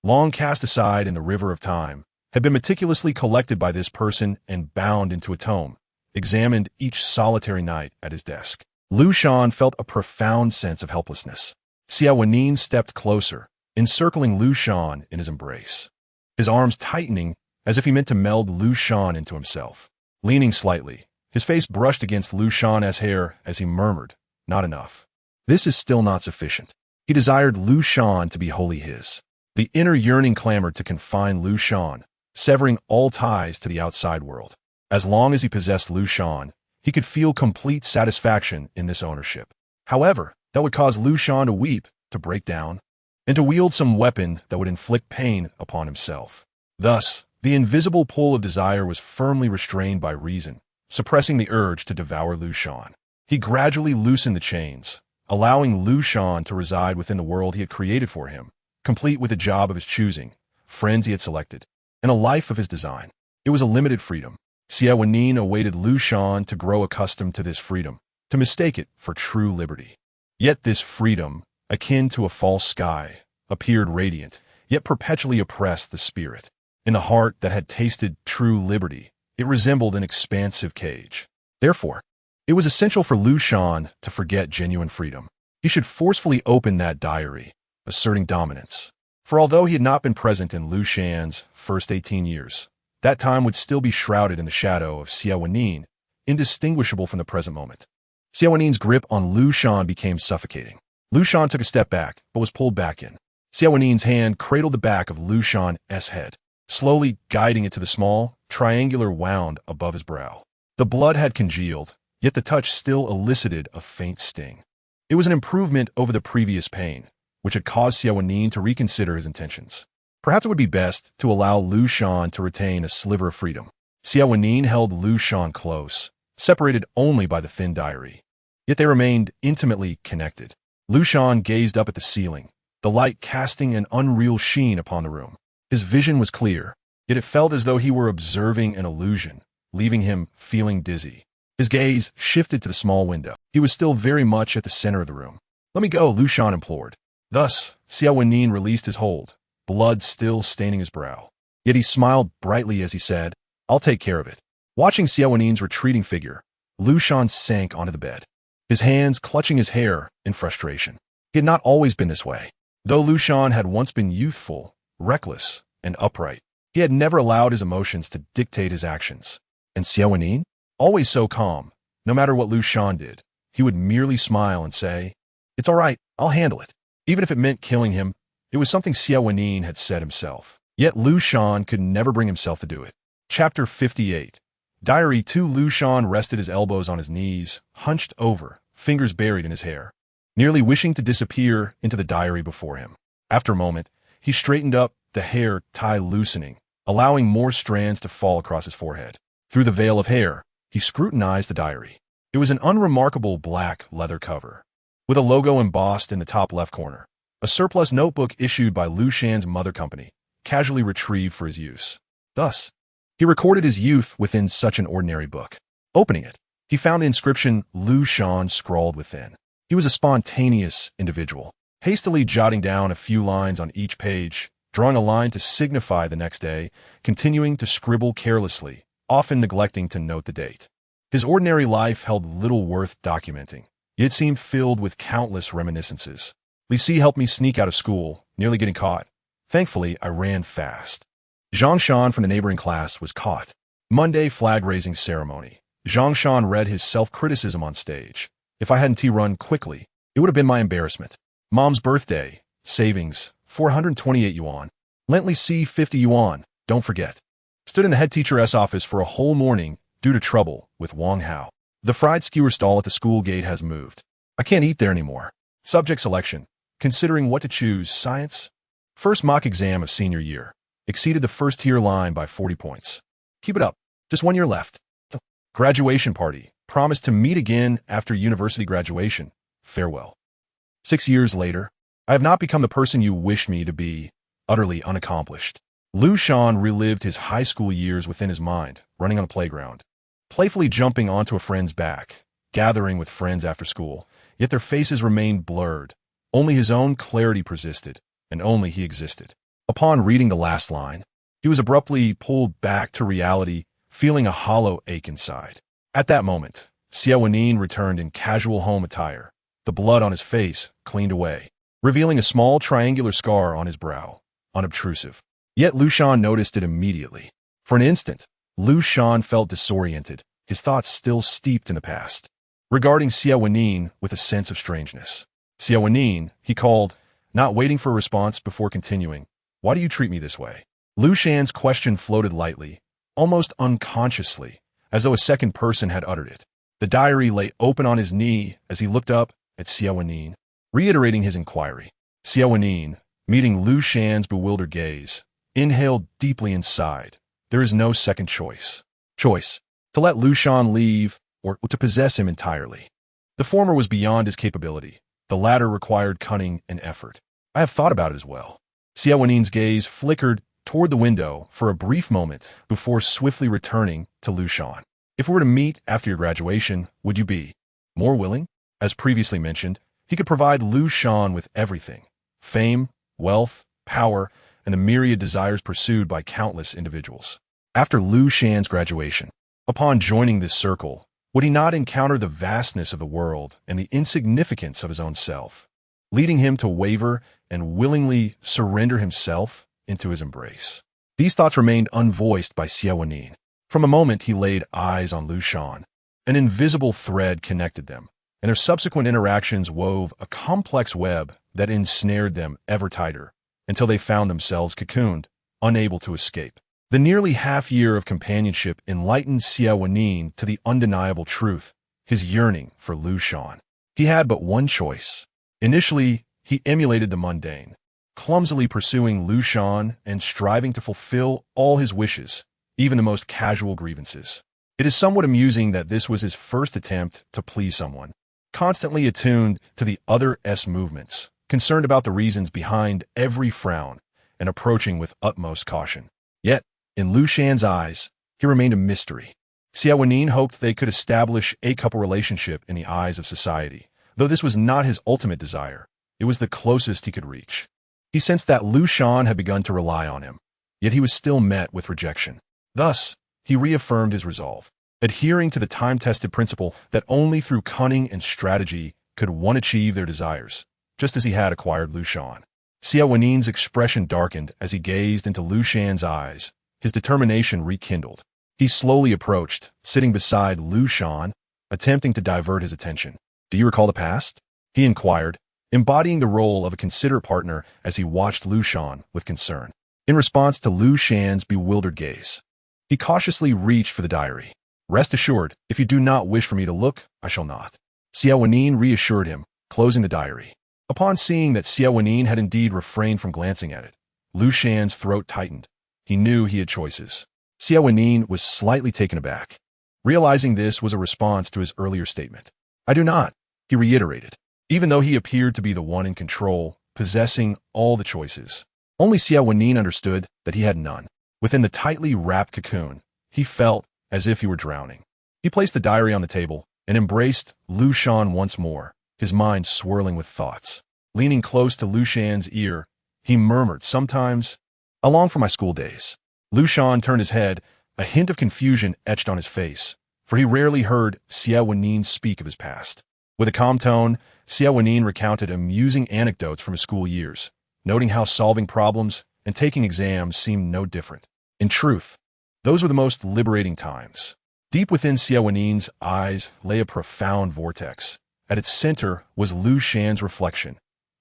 long cast aside in the river of time, had been meticulously collected by this person and bound into a tome, examined each solitary night at his desk. Liu Shan felt a profound sense of helplessness. Xie Wenyì stepped closer, encircling Liu Shan in his embrace, his arms tightening as if he meant to meld Liu Shan into himself. Leaning slightly, His face brushed against Liu Shan's hair as he murmured, "Not enough. This is still not sufficient." He desired Liu Shan to be wholly his. The inner yearning clamored to confine Liu Shan, severing all ties to the outside world. As long as he possessed Liu Shan, he could feel complete satisfaction in this ownership. However, that would cause Liu Shan to weep, to break down, and to wield some weapon that would inflict pain upon himself. Thus, the invisible pull of desire was firmly restrained by reason, suppressing the urge to devour Liu Shan. He gradually loosened the chains, allowing Liu Shan to reside within the world he had created for him, complete with a job of his choosing, friends he had selected, and a life of his design. It was a limited freedom. Xie Wenyì awaited Liu Shan to grow accustomed to this freedom, to mistake it for true liberty. Yet this freedom, akin to a false sky, appeared radiant, yet perpetually oppressed the spirit. In the heart that had tasted true liberty, it resembled an expansive cage. Therefore, it was essential for Liu Shan to forget genuine freedom. He should forcefully open that diary, asserting dominance. For although he had not been present in Liu Shan's first 18 years, that time would still be shrouded in the shadow of Xie Wenyì, indistinguishable from the present moment. Xie Wenyì's grip on Liu Shan became suffocating. Liu Shan took a step back, but was pulled back in. Xie Wenyì's hand cradled the back of Liu Shan's head, slowly guiding it to the small, triangular wound above his brow. The blood had congealed, yet the touch still elicited a faint sting. It was an improvement over the previous pain, which had caused Xie Wenyì to reconsider his intentions. Perhaps it would be best to allow Liu Shan to retain a sliver of freedom. Xie Wenyì held Liu Shan close, separated only by the thin diary. Yet they remained intimately connected. Liu Shan gazed up at the ceiling, the light casting an unreal sheen upon the room. His vision was clear, yet it felt as though he were observing an illusion, leaving him feeling dizzy. His gaze shifted to the small window. He was still very much at the center of the room. "Let me go," Liu Shan implored. Thus, Xie Wenyì released his hold, blood still staining his brow. Yet he smiled brightly as he said, "I'll take care of it." Watching Xie Wenyì's retreating figure, Liu Shan sank onto the bed, his hands clutching his hair in frustration. He had not always been this way. Though Liu Shan had once been youthful, reckless, and upright, he had never allowed his emotions to dictate his actions. And Xie Wenyì? Always so calm, no matter what Liu Shan did, he would merely smile and say, "It's all right, I'll handle it." Even if it meant killing him, it was something Xie Wenyì had said himself. Yet Liu Shan could never bring himself to do it. Chapter 58. Diary 2. Liu Shan rested his elbows on his knees, hunched over, fingers buried in his hair, nearly wishing to disappear into the diary before him. After a moment, he straightened up, the hair tie loosening, allowing more strands to fall across his forehead. Through the veil of hair, he scrutinized the diary. It was an unremarkable black leather cover, with a logo embossed in the top left corner, a surplus notebook issued by Liu Shan's mother company, casually retrieved for his use. Thus, he recorded his youth within such an ordinary book. Opening it, he found the inscription Liu Shan scrawled within. He was a spontaneous individual, hastily jotting down a few lines on each page, drawing a line to signify the next day, continuing to scribble carelessly, often neglecting to note the date. His ordinary life held little worth documenting, yet seemed filled with countless reminiscences. Xie helped me sneak out of school, nearly getting caught. Thankfully, I ran fast. Zhang Shan from the neighboring class was caught. Monday flag-raising ceremony. Zhang Shan read his self-criticism on stage. If I hadn't run quickly, it would have been my embarrassment. Mom's birthday. Savings, 428 yuan. Lent Xie 50 yuan, don't forget. Stood in the head teacher's office for a whole morning due to trouble with Wang Hao. The fried skewer stall at the school gate has moved. I can't eat there anymore. Subject selection. Considering what to choose, science. First mock exam of senior year. Exceeded the first tier line by 40 points. Keep it up. Just 1 year left. Graduation party. Promised to meet again after university graduation. Farewell. 6 years later, I have not become the person you wished me to be, utterly unaccomplished. Liu Shan relived his high school years within his mind, running on a playground, playfully jumping onto a friend's back, gathering with friends after school, yet their faces remained blurred. Only his own clarity persisted, and only he existed. Upon reading the last line, he was abruptly pulled back to reality, feeling a hollow ache inside. At that moment, Xie Wenyì returned in casual home attire, the blood on his face cleaned away, revealing a small triangular scar on his brow, unobtrusive. Yet Liu Shan noticed it immediately. For an instant, Liu Shan felt disoriented, his thoughts still steeped in the past. Regarding Xie Wenyì with a sense of strangeness. Xie Wenyì, he called, not waiting for a response before continuing. Why do you treat me this way? Liu Shan's question floated lightly, almost unconsciously, as though a second person had uttered it. The diary lay open on his knee as he looked up at Xie Wenyì, reiterating his inquiry. Xie Wenyì, meeting Liu Shan's bewildered gaze, inhaled deeply and sighed. There is no second choice. To let Liu Shan leave or to possess him entirely. The former was beyond his capability. The latter required cunning and effort. I have thought about it as well. Xie Wenyì's gaze flickered toward the window for a brief moment before swiftly returning to Liu Shan. If we were to meet after your graduation, would you be more willing? As previously mentioned, he could provide Liu Shan with everything: fame, wealth, power, and the myriad desires pursued by countless individuals. After Liu Shan's graduation, upon joining this circle, would he not encounter the vastness of the world and the insignificance of his own self, leading him to waver and willingly surrender himself into his embrace? These thoughts remained unvoiced by Xie Wenyì. From a moment he laid eyes on Liu Shan. An invisible thread connected them, and their subsequent interactions wove a complex web that ensnared them ever tighter, until they found themselves cocooned, unable to escape. The nearly half-year of companionship enlightened Xie Wenyì to the undeniable truth, his yearning for Liu Shan. He had but one choice. Initially, he emulated the mundane, clumsily pursuing Liu Shan and striving to fulfill all his wishes, even the most casual grievances. It is somewhat amusing that this was his first attempt to please someone, constantly attuned to the other's movements, concerned about the reasons behind every frown, and approaching with utmost caution. Yet, in Liu Shan's eyes, he remained a mystery. Xie Wenyì hoped they could establish a couple relationship in the eyes of society. Though this was not his ultimate desire, it was the closest he could reach. He sensed that Liu Shan had begun to rely on him, yet he was still met with rejection. Thus, he reaffirmed his resolve, adhering to the time-tested principle that only through cunning and strategy could one achieve their desires, just as he had acquired Liu Shan. Xie Wenyì's expression darkened as he gazed into Liu Shan's eyes. His determination rekindled. He slowly approached, sitting beside Liu Shan, attempting to divert his attention. Do you recall the past? He inquired, embodying the role of a considerate partner as he watched Liu Shan with concern. In response to Liu Shan's bewildered gaze, he cautiously reached for the diary. Rest assured, if you do not wish for me to look, I shall not. Xie Wenyì reassured him, closing the diary. Upon seeing that Xie Wenyì had indeed refrained from glancing at it, Liu Shan's throat tightened. He knew he had choices. Xie Wenyì was slightly taken aback, realizing this was a response to his earlier statement. I do not, he reiterated, even though he appeared to be the one in control, possessing all the choices. Only Xie Wenyì understood that he had none. Within the tightly wrapped cocoon, he felt as if he were drowning. He placed the diary on the table and embraced Liu Shan once more, his mind swirling with thoughts. Leaning close to Liu Shan's ear, he murmured, sometimes, I long for my school days. Liu Shan turned his head, a hint of confusion etched on his face, for he rarely heard Xie Wenyì speak of his past. With a calm tone, Xie Wenyì recounted amusing anecdotes from his school years, noting how solving problems and taking exams seemed no different. In truth, those were the most liberating times. Deep within Xie Wenyì's eyes lay a profound vortex. At its center was Liu Shan's reflection.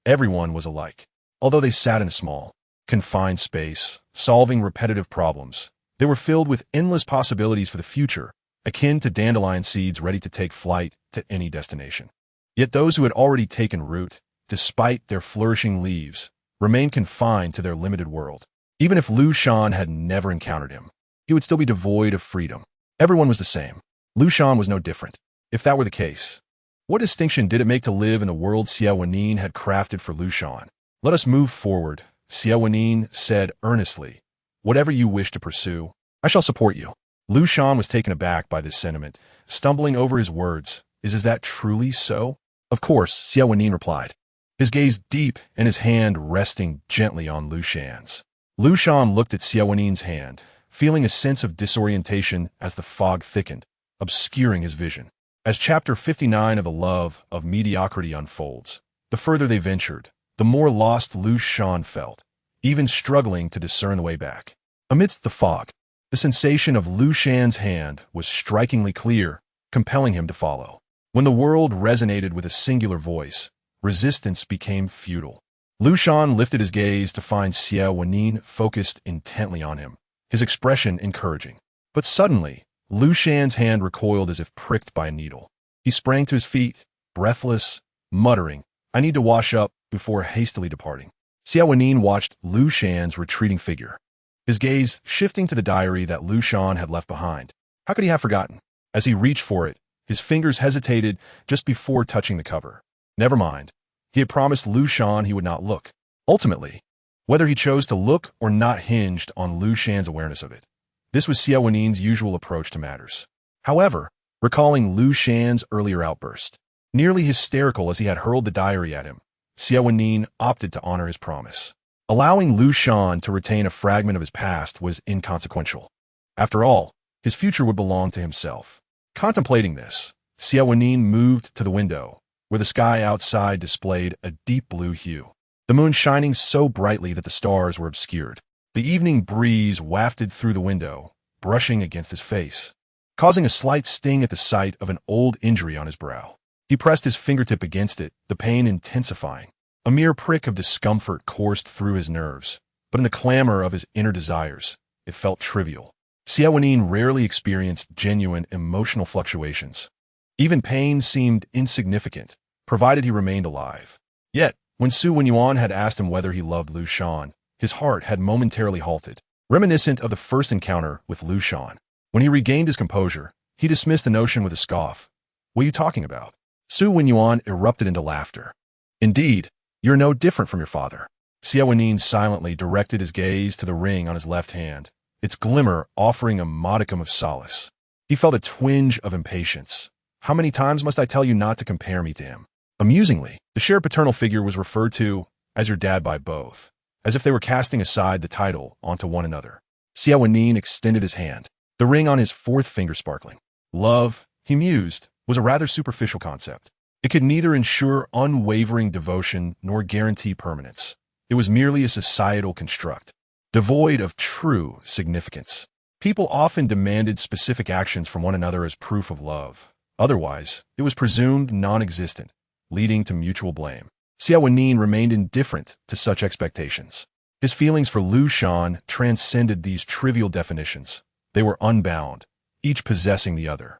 Everyone was alike. Although they sat in a small, confined space, solving repetitive problems, they were filled with endless possibilities for the future, akin to dandelion seeds ready to take flight to any destination. Yet those who had already taken root, despite their flourishing leaves, remained confined to their limited world. Even if Liu Shan had never encountered him, he would still be devoid of freedom. Everyone was the same. Liu Shan was no different. If that were the case, what distinction did it make to live in the world Xie Wenyì had crafted for Liu Shan? Let us move forward, Xie Wenyì said earnestly. Whatever you wish to pursue, I shall support you. Liu Shan was taken aback by this sentiment, stumbling over his words. Is that truly so? Of course, Xie Wenyì replied, his gaze deep and his hand resting gently on Liu Shan's. Liu Shan looked at Xie Wenyì's hand, feeling a sense of disorientation as the fog thickened, obscuring his vision. As chapter 59 of The Love of Mediocrity unfolds, the further they ventured, the more lost Liu Shan felt, even struggling to discern the way back. Amidst the fog, The sensation of Liu Shan's hand was strikingly clear, compelling him to follow. When the world resonated with a singular voice, resistance became futile. Liu Shan lifted his gaze to find Xie Wenyì focused intently on him, his expression encouraging. But suddenly, Liu Shan's hand recoiled as if pricked by a needle. He sprang to his feet, breathless, muttering, "I need to wash up," before hastily departing. Xie Wenyì watched Liu Shan's retreating figure, his gaze shifting to the diary that Liu Shan had left behind. How could he have forgotten? As he reached for it, his fingers hesitated just before touching the cover. Never mind. He had promised Liu Shan he would not look. Ultimately, whether he chose to look or not hinged on Liu Shan's awareness of it. This was Xie Wenyì's usual approach to matters. However, recalling Liu Shan's earlier outburst, nearly hysterical as he had hurled the diary at him, Xie Wenyì opted to honor his promise. Allowing Liu Shan to retain a fragment of his past was inconsequential. After all, his future would belong to himself. Contemplating this, Xie Wenyì moved to the window, where the sky outside displayed a deep blue hue, the moon shining so brightly that the stars were obscured. The evening breeze wafted through the window, brushing against his face, causing a slight sting at the sight of an old injury on his brow. He pressed his fingertip against it, the pain intensifying. A mere prick of discomfort coursed through his nerves, but in the clamor of his inner desires, it felt trivial. Xie Wenyì rarely experienced genuine emotional fluctuations. Even pain seemed insignificant, provided he remained alive. Yet, when Xie Wenyì had asked him whether he loved Liu Shan, his heart had momentarily halted, reminiscent of the first encounter with Liu Shan. When he regained his composure, he dismissed the notion with a scoff. "What are you talking about?" Xie Wenyì erupted into laughter. "Indeed, you're no different from your father." Xie Wenyì silently directed his gaze to the ring on his left hand, its glimmer offering a modicum of solace. He felt a twinge of impatience. How many times must I tell you not to compare me to him? Amusingly, the shared paternal figure was referred to as your dad by both, as if they were casting aside the title onto one another. Xie Wenyì extended his hand, the ring on his fourth finger sparkling. Love, he mused, was a rather superficial concept. It could neither ensure unwavering devotion nor guarantee permanence. It was merely a societal construct, devoid of true significance. People often demanded specific actions from one another as proof of love. Otherwise, it was presumed non-existent, leading to mutual blame. Xie Wenyì remained indifferent to such expectations. His feelings for Liu Shan transcended these trivial definitions. They were unbound, each possessing the other.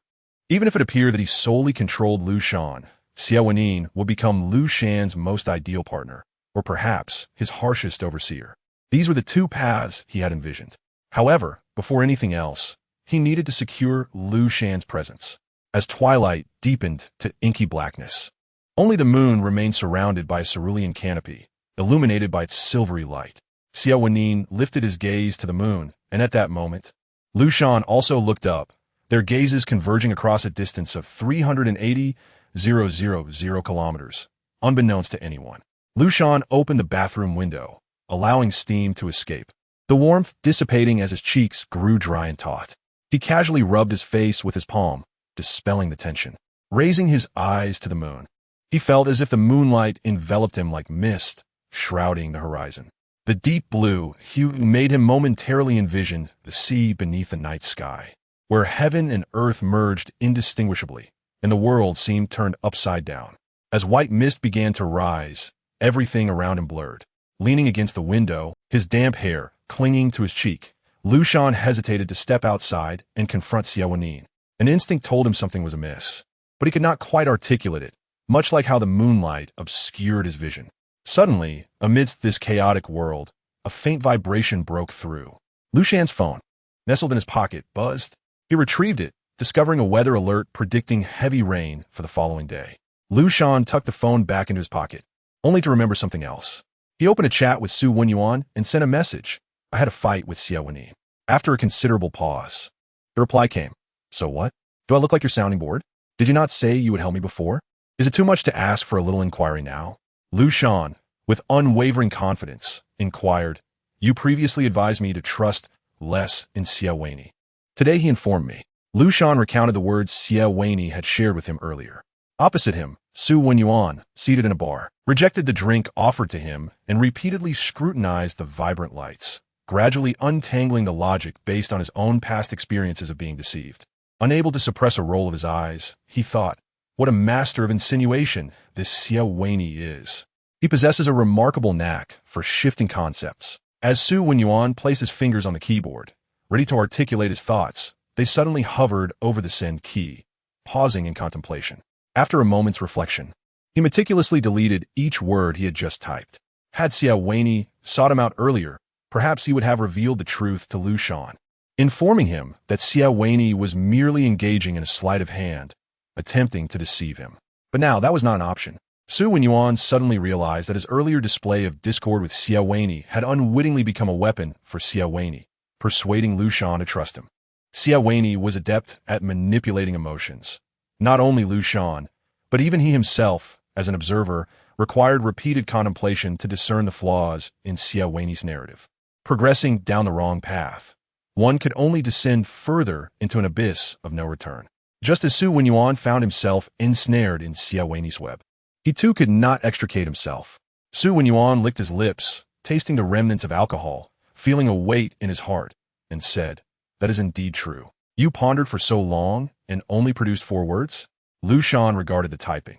Even if it appeared that he solely controlled Liu Shan, Xie Wenyì would become Liu Shan's most ideal partner, or perhaps his harshest overseer. These were the two paths he had envisioned. However, before anything else, he needed to secure Liu Shan's presence. As twilight deepened to inky blackness, only the moon remained surrounded by a cerulean canopy, illuminated by its silvery light. Xie Wenyì lifted his gaze to the moon, and at that moment, Liu Shan also looked up, their gazes converging across a distance of 380,000 kilometers, unbeknownst to anyone. Liu Shan opened the bathroom window, allowing steam to escape, the warmth dissipating as his cheeks grew dry and taut. He casually rubbed his face with his palm, dispelling the tension. Raising his eyes to the moon, he felt as if the moonlight enveloped him like mist, shrouding the horizon. The deep blue hue made him momentarily envision the sea beneath the night sky, where heaven and earth merged indistinguishably, and the world seemed turned upside down. As white mist began to rise, everything around him blurred. Leaning against the window, his damp hair clinging to his cheek, Liu Shan hesitated to step outside and confront Xie Wenyì. An instinct told him something was amiss, but he could not quite articulate it, much like how the moonlight obscured his vision. Suddenly, amidst this chaotic world, a faint vibration broke through. Liu Shan's phone, nestled in his pocket, buzzed. He retrieved it, discovering a weather alert predicting heavy rain for the following day. Liu Shan tucked the phone back into his pocket, only to remember something else. He opened a chat with Xie Wenyì and sent a message. "I had a fight with Xie Wenyì." After a considerable pause, the reply came. "So what? Do I look like your sounding board? Did you not say you would help me before? Is it too much to ask for a little inquiry now?" Liu Shan, with unwavering confidence, inquired, "You previously advised me to trust less in Xie Wenyì. Today he informed me." Liu Shan recounted the words Xie Wenyì had shared with him earlier. Opposite him, Xie Wenyì, seated in a bar, rejected the drink offered to him and repeatedly scrutinized the vibrant lights. gradually untangling the logic based on his own past experiences of being deceived. Unable to suppress a roll of his eyes, he thought, what a master of insinuation this Xie Wenyì is. He possesses a remarkable knack for shifting concepts. As Xie Wenyì placed his fingers on the keyboard, ready to articulate his thoughts, they suddenly hovered over the send key, pausing in contemplation. After a moment's reflection, he meticulously deleted each word he had just typed. Had Xie Wenyì sought him out earlier, perhaps he would have revealed the truth to Liu Shan, informing him that Xie Wenyì was merely engaging in a sleight of hand, attempting to deceive him. But now that was not an option. Xie Wenyì suddenly realized that his earlier display of discord with Xie Wenyì had unwittingly become a weapon for Xie Wenyì, persuading Liu Shan to trust him. Xie Wenyì was adept at manipulating emotions. Not only Liu Shan, but even he himself, as an observer, required repeated contemplation to discern the flaws in Xie Wenyì's narrative. Progressing down the wrong path, one could only descend further into an abyss of no return. Just as Xie Wenyì found himself ensnared in Xie Wenyì's web, he too could not extricate himself. Xie Wenyì licked his lips, tasting the remnants of alcohol, feeling a weight in his heart, and said, that is indeed true. You pondered for so long and only produced 4 words? Liu Shan regarded the typing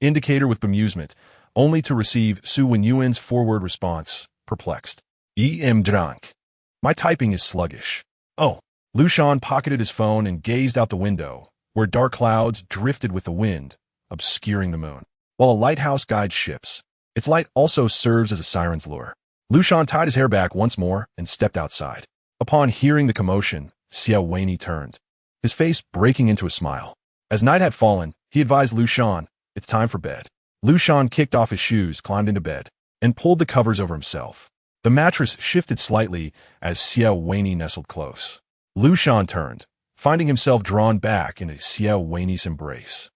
indicator with bemusement, only to receive Xie Wenyì's 4-word response, perplexed. Am drunk. My typing is sluggish. Oh. Liu Shan pocketed his phone and gazed out the window, where dark clouds drifted with the wind, obscuring the moon, while a lighthouse guides ships. Its light also serves as a siren's lure. Liu Shan tied his hair back once more and stepped outside. Upon hearing the commotion, Xie Wenyì turned, his face breaking into a smile. As night had fallen, he advised Liu Shan, it's time for bed. Liu Shan kicked off his shoes, climbed into bed, and pulled the covers over himself. The mattress shifted slightly as Xie Wenyì nestled close. Liu Shan turned, finding himself drawn back into Xie Wenyì's embrace.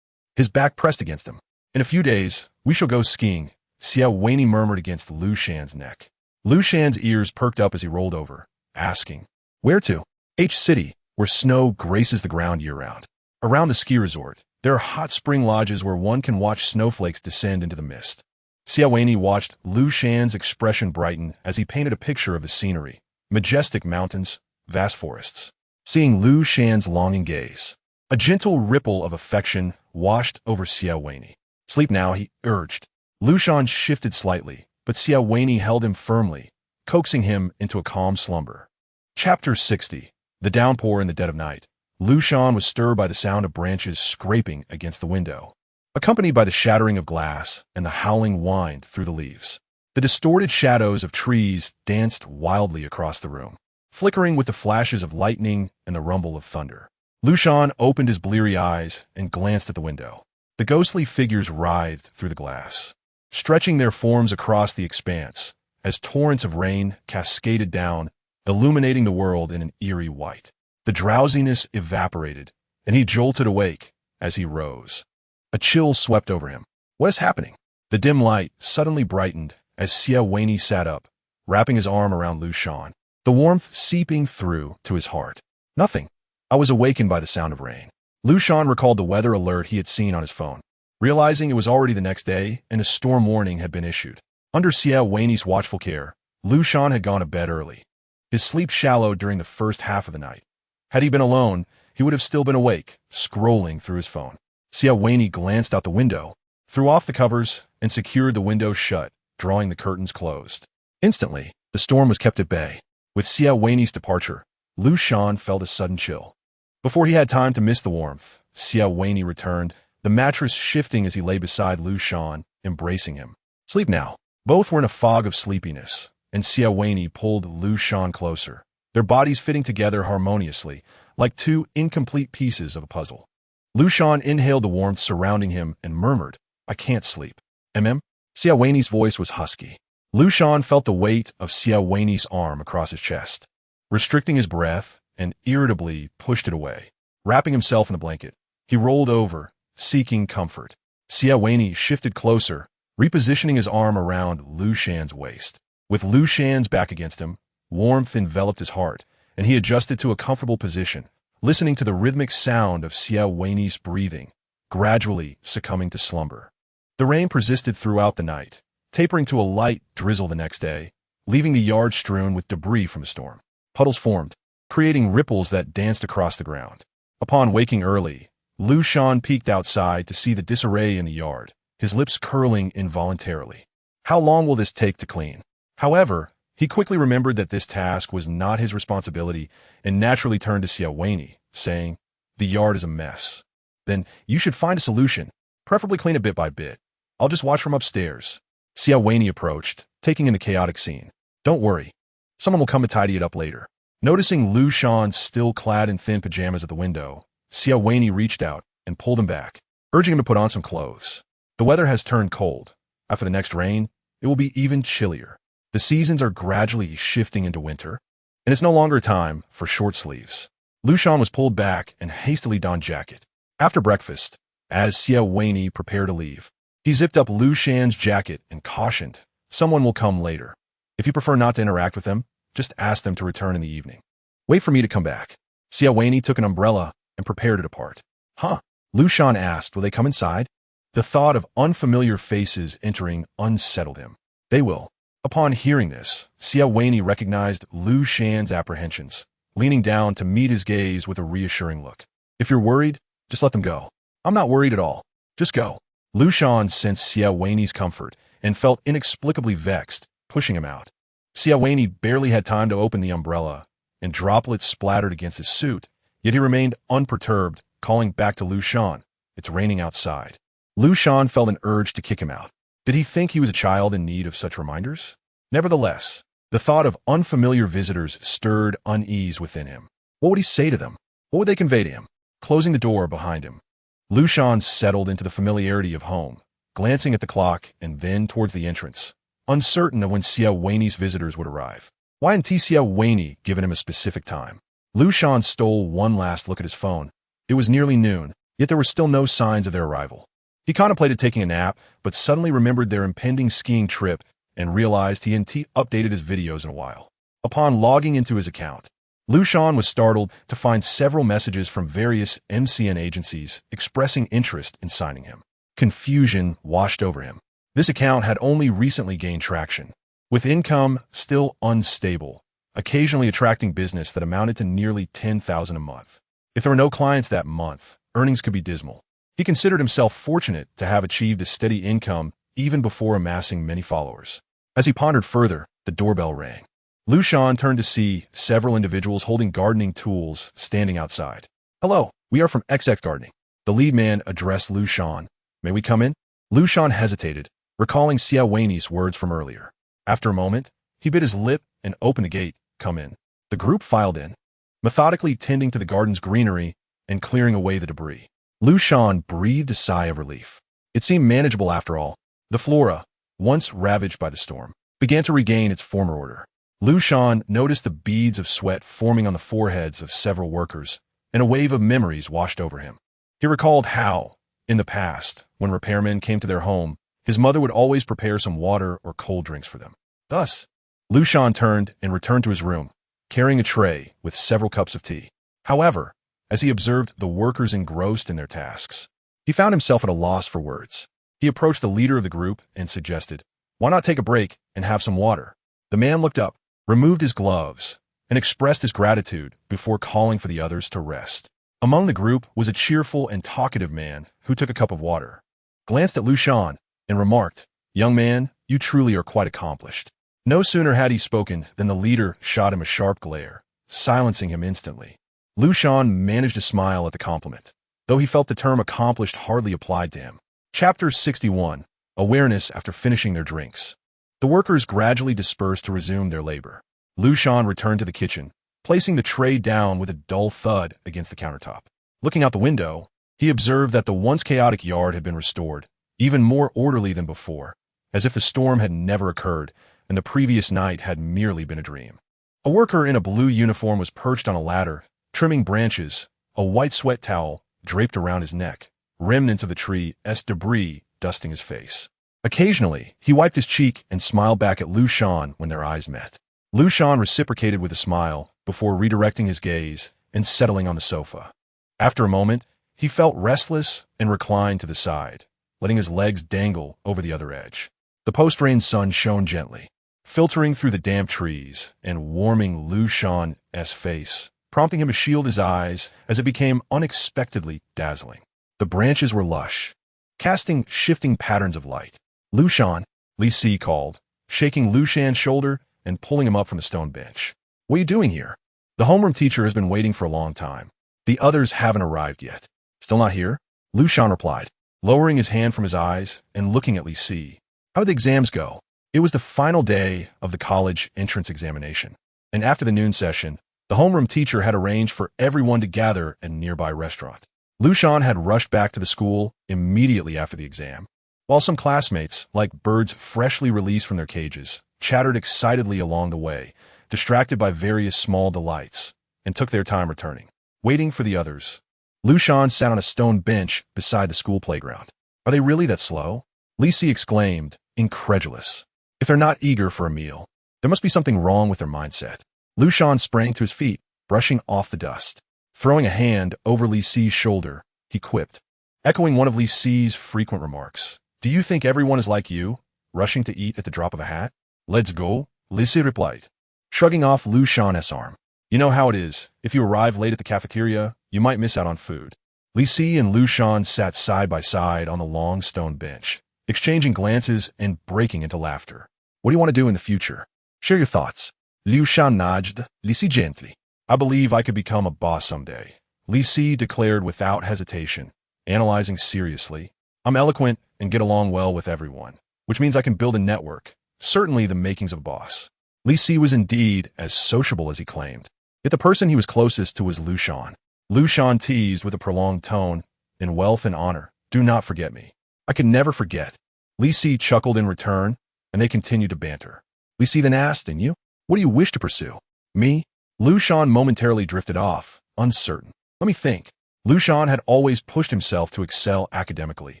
His back pressed against him. In a few days, we shall go skiing, Xie Wenyì murmured against Liu Shan's neck. Liu Shan's ears perked up as he rolled over, asking, where to? City, where snow graces the ground year-round. Around the ski resort, there are hot spring lodges where one can watch snowflakes descend into the mist. Xie Wenyì watched Liu Shan's expression brighten as he painted a picture of the scenery, majestic mountains, vast forests. Seeing Liu Shan's longing gaze, a gentle ripple of affection washed over Xie Wenyì. Sleep now, he urged. Liu Shan shifted slightly, but Xie Wenyì held him firmly, coaxing him into a calm slumber. Chapter 60. The downpour in the dead of night. Liu Shan was stirred by the sound of branches scraping against the window, accompanied by the shattering of glass and the howling wind through the leaves. The distorted shadows of trees danced wildly across the room, flickering with the flashes of lightning and the rumble of thunder. Liu Shan opened his bleary eyes and glanced at the window. The ghostly figures writhed through the glass, stretching their forms across the expanse as torrents of rain cascaded down, illuminating the world in an eerie white. The drowsiness evaporated, and he jolted awake as he rose. A chill swept over him. What is happening? The dim light suddenly brightened as Xie Wenyì sat up, wrapping his arm around Liu Shan, the warmth seeping through to his heart. Nothing. I was awakened by the sound of rain. Liu Shan recalled the weather alert he had seen on his phone, realizing it was already the next day and a storm warning had been issued. Under Xie Wenyì's watchful care, Liu Shan had gone to bed early. His sleep shallowed during the first half of the night. Had he been alone, he would have still been awake, scrolling through his phone. Xie Wenyì glanced out the window, threw off the covers, and secured the window shut, drawing the curtains closed. Instantly, the storm was kept at bay. With Xie Wenyì's departure, Liu Shan felt a sudden chill. Before he had time to miss the warmth, Xie Wenyì returned, the mattress shifting as he lay beside Liu Shan, embracing him. Sleep now. Both were in a fog of sleepiness, and Xie Wenyì pulled Liu Shan closer, their bodies fitting together harmoniously, like 2 incomplete pieces of a puzzle. Liu Shan inhaled the warmth surrounding him and murmured, I can't sleep. Xie Wenyì's voice was husky. Liu Shan felt the weight of Xie Wenyì's arm across his chest, restricting his breath, and irritably pushed it away. Wrapping himself in the blanket, he rolled over, seeking comfort. Xie Wenyì shifted closer, repositioning his arm around Liu Shan's waist. With Liu Shan's back against him, warmth enveloped his heart, and he adjusted to a comfortable position, listening to the rhythmic sound of Xie Wenyì's breathing, gradually succumbing to slumber. The rain persisted throughout the night, tapering to a light drizzle the next day, leaving the yard strewn with debris from the storm. Puddles formed, creating ripples that danced across the ground. Upon waking early, Liu Shan peeked outside to see the disarray in the yard, his lips curling involuntarily. How long will this take to clean? However, he quickly remembered that this task was not his responsibility and naturally turned to Xie Wenyì, saying, "The yard is a mess. Then you should find a solution, preferably clean it bit by bit. I'll just watch from upstairs." Xie Wenyì approached, taking in the chaotic scene. "Don't worry. Someone will come to tidy it up later." Noticing Liu Shan still clad in thin pajamas at the window, Xie Wenyì reached out and pulled him back, urging him to put on some clothes. The weather has turned cold. After the next rain, it will be even chillier. The seasons are gradually shifting into winter, and it's no longer time for short sleeves. Liu Shan was pulled back and hastily donned jacket. After breakfast, as Xie Wenyì prepared to leave, he zipped up Liu Shan's jacket and cautioned, "Someone will come later. If you prefer not to interact with them, just ask them to return in the evening. Wait for me to come back." Xie Wenyì took an umbrella and prepared to depart. "Huh?" Liu Shan asked, "Will they come inside?" The thought of unfamiliar faces entering unsettled him. "They will." Upon hearing this, Xie Wenyì recognized Liu Shan's apprehensions, leaning down to meet his gaze with a reassuring look. "If you're worried, just let them go." "I'm not worried at all. Just go." Liu Shan sensed Xie Wenyì's comfort and felt inexplicably vexed, pushing him out. Xie Wenyì barely had time to open the umbrella, and droplets splattered against his suit, yet he remained unperturbed, calling back to Liu Shan, "It's raining outside." Liu Shan felt an urge to kick him out. Did he think he was a child in need of such reminders? Nevertheless, the thought of unfamiliar visitors stirred unease within him. What would he say to them? What would they convey to him? Closing the door behind him, Liu Shan settled into the familiarity of home, glancing at the clock and then towards the entrance, uncertain of when Xie Wenyì's visitors would arrive. Why hadn't Xie Wenyì given him a specific time? Liu Shan stole one last look at his phone. It was nearly noon, yet there were still no signs of their arrival. He contemplated taking a nap, but suddenly remembered their impending skiing trip and realized he hadn't updated his videos in a while. Upon logging into his account, Liu Shan was startled to find several messages from various MCN agencies expressing interest in signing him. Confusion washed over him. This account had only recently gained traction, with income still unstable, occasionally attracting business that amounted to nearly $10,000 a month. If there were no clients that month, earnings could be dismal. He considered himself fortunate to have achieved a steady income even before amassing many followers. As he pondered further, the doorbell rang. Liu Shan turned to see several individuals holding gardening tools standing outside. "Hello, we are from XX Gardening." The lead man addressed Liu Shan. "May we come in?" Liu Shan hesitated, recalling Xie Wenyì's words from earlier. After a moment, he bit his lip and opened the gate. "Come in." The group filed in, methodically tending to the garden's greenery and clearing away the debris. Liu Shan breathed a sigh of relief. It seemed manageable after all. The flora, once ravaged by the storm, began to regain its former order. Liu Shan noticed the beads of sweat forming on the foreheads of several workers, and a wave of memories washed over him. He recalled how, in the past, when repairmen came to their home, his mother would always prepare some water or cold drinks for them. Thus, Liu Shan turned and returned to his room, carrying a tray with several cups of tea. However, as he observed the workers engrossed in their tasks, he found himself at a loss for words. He approached the leader of the group and suggested, "Why not take a break and have some water?" The man looked up, removed his gloves, and expressed his gratitude before calling for the others to rest. Among the group was a cheerful and talkative man who took a cup of water, glanced at Liu Shan, and remarked, "Young man, you truly are quite accomplished." No sooner had he spoken than the leader shot him a sharp glare, silencing him instantly. Liu Shan managed to smile at the compliment, though he felt the term accomplished hardly applied to him. Chapter 61. Awareness after finishing their drinks. The workers gradually dispersed to resume their labor. Liu Shan returned to the kitchen, placing the tray down with a dull thud against the countertop. Looking out the window, he observed that the once chaotic yard had been restored, even more orderly than before, as if the storm had never occurred and the previous night had merely been a dream. A worker in a blue uniform was perched on a ladder, trimming branches, a white sweat towel draped around his neck, remnants of the tree's debris dusting his face. Occasionally, he wiped his cheek and smiled back at Liu Shan when their eyes met. Liu Shan reciprocated with a smile before redirecting his gaze and settling on the sofa. After a moment, he felt restless and reclined to the side, letting his legs dangle over the other edge. The post-rain sun shone gently, filtering through the damp trees and warming Liu Shan's face, prompting him to shield his eyes as it became unexpectedly dazzling. The branches were lush, casting shifting patterns of light. Liu Shan, Xie called, shaking Liu Shan's shoulder and pulling him up from the stone bench. What are you doing here? The homeroom teacher has been waiting for a long time. The others haven't arrived yet. Still not here? Liu Shan replied, lowering his hand from his eyes and looking at Xie. How did the exams go? It was the final day of the college entrance examination, and after the noon session, the homeroom teacher had arranged for everyone to gather in a nearby restaurant. Liu Shan had rushed back to the school immediately after the exam, while some classmates, like birds freshly released from their cages, chattered excitedly along the way, distracted by various small delights, and took their time returning. Waiting for the others, Liu Shan sat on a stone bench beside the school playground. Are they really that slow? Xie exclaimed, incredulous. If they're not eager for a meal, there must be something wrong with their mindset. Liu Shan sprang to his feet, brushing off the dust. Throwing a hand over Xie's shoulder, he quipped, echoing one of Xie's frequent remarks. Do you think everyone is like you, rushing to eat at the drop of a hat? Let's go, Xie replied, shrugging off Liu Shan's arm. You know how it is. If you arrive late at the cafeteria, you might miss out on food. Xie and Liu Shan sat side by side on the long stone bench, exchanging glances and breaking into laughter. What do you want to do in the future? Share your thoughts. Liu Shan nudged Xie gently. I believe I could become a boss someday, Xie declared without hesitation, analyzing seriously. I'm eloquent and get along well with everyone, which means I can build a network, certainly the makings of a boss. Xie was indeed as sociable as he claimed, yet the person he was closest to was Liu Shan. Liu Shan teased with a prolonged tone, in wealth and honor, do not forget me. I can never forget. Xie chuckled in return, and they continued to banter. Xie then asked, and you? What do you wish to pursue? Me? Liu Shan momentarily drifted off, uncertain. Let me think. Liu Shan had always pushed himself to excel academically,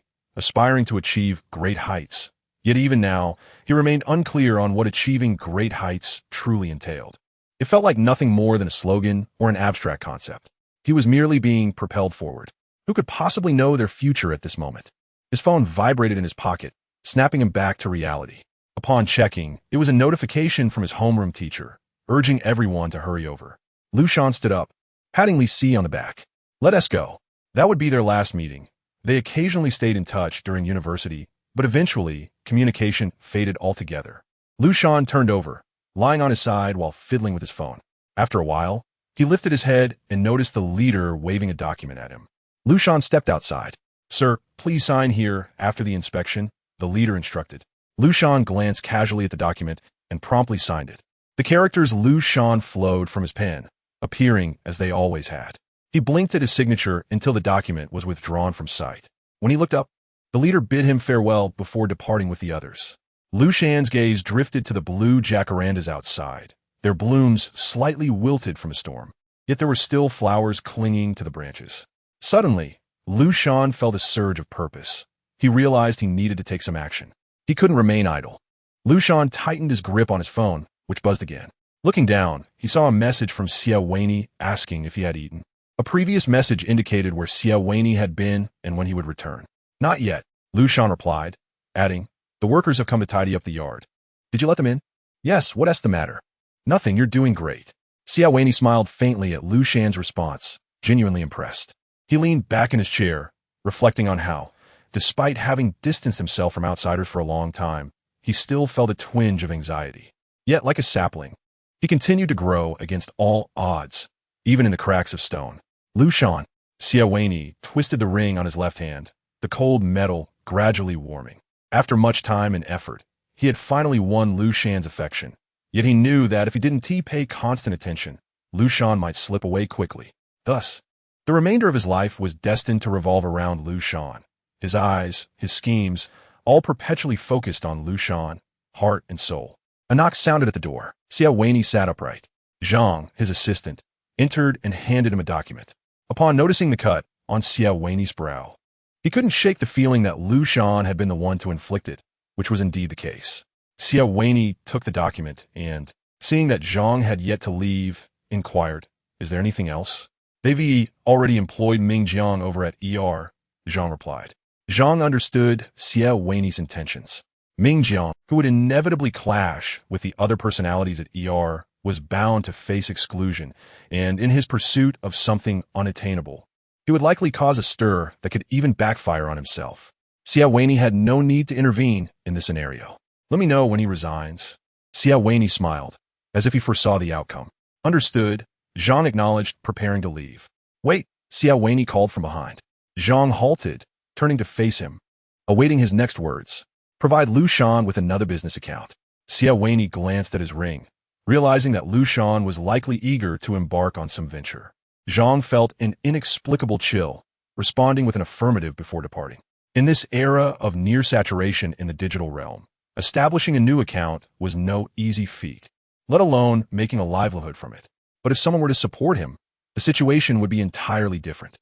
aspiring to achieve great heights. Yet even now, he remained unclear on what achieving great heights truly entailed. It felt like nothing more than a slogan or an abstract concept. He was merely being propelled forward. Who could possibly know their future at this moment? His phone vibrated in his pocket, snapping him back to reality. Upon checking, it was a notification from his homeroom teacher, urging everyone to hurry over. Liu Shan stood up, patting Xie on the back. Let us go. That would be their last meeting. They occasionally stayed in touch during university, but eventually, communication faded altogether. Liu Shan turned over, lying on his side while fiddling with his phone. After a while, he lifted his head and noticed the leader waving a document at him. Liu Shan stepped outside. Sir, please sign here after the inspection, the leader instructed. Liu Shan glanced casually at the document and promptly signed it. The characters Liu Shan flowed from his pen, appearing as they always had. He blinked at his signature until the document was withdrawn from sight. When he looked up, the leader bid him farewell before departing with the others. Liu Shan's gaze drifted to the blue jacarandas outside, their blooms slightly wilted from a storm. Yet there were still flowers clinging to the branches. Suddenly, Liu Shan felt a surge of purpose. He realized he needed to take some action. He couldn't remain idle. Liu Shan tightened his grip on his phone, which buzzed again. Looking down, he saw a message from Xie Wenyì asking if he had eaten. A previous message indicated where Xie Wenyì had been and when he would return. Not yet, Liu Shan replied, adding, the workers have come to tidy up the yard. Did you let them in? Yes, what's the matter? Nothing, you're doing great. Xie Wenyì smiled faintly at Liu Shan's response, genuinely impressed. He leaned back in his chair, reflecting on how, despite having distanced himself from outsiders for a long time, he still felt a twinge of anxiety. Yet, like a sapling, he continued to grow against all odds, even in the cracks of stone. Liu Shan, Xie Wenyì twisted the ring on his left hand, the cold metal gradually warming. After much time and effort, he had finally won Liu Shan's affection. Yet he knew that if he didn't pay constant attention, Liu Shan might slip away quickly. Thus, the remainder of his life was destined to revolve around Liu Shan. His eyes, his schemes, all perpetually focused on Liu Shan, heart and soul. A knock sounded at the door. Xie Wenyì sat upright. Zhang, his assistant, entered and handed him a document. Upon noticing the cut on Xie Wenyì's brow, he couldn't shake the feeling that Liu Shan had been the one to inflict it, which was indeed the case. Xie Wenyì took the document and, seeing that Zhang had yet to leave, inquired, is there anything else? They've already employed Ming Jiang over at ER, Zhang replied. Zhang understood Xie Wenyì's intentions. Mingjiang, who would inevitably clash with the other personalities at ER, was bound to face exclusion, and in his pursuit of something unattainable, he would likely cause a stir that could even backfire on himself. Xie Wenyì had no need to intervene in this scenario. Let me know when he resigns. Xie Wenyì smiled, as if he foresaw the outcome. Understood, Zhang acknowledged, preparing to leave. Wait, Xie Wenyì called from behind. Zhang halted, turning to face him, awaiting his next words. Provide Liu Shan with another business account. Xie Wenyì glanced at his ring, realizing that Liu Shan was likely eager to embark on some venture. Zhang felt an inexplicable chill, responding with an affirmative before departing. In this era of near saturation in the digital realm, establishing a new account was no easy feat, let alone making a livelihood from it. But if someone were to support him, the situation would be entirely different.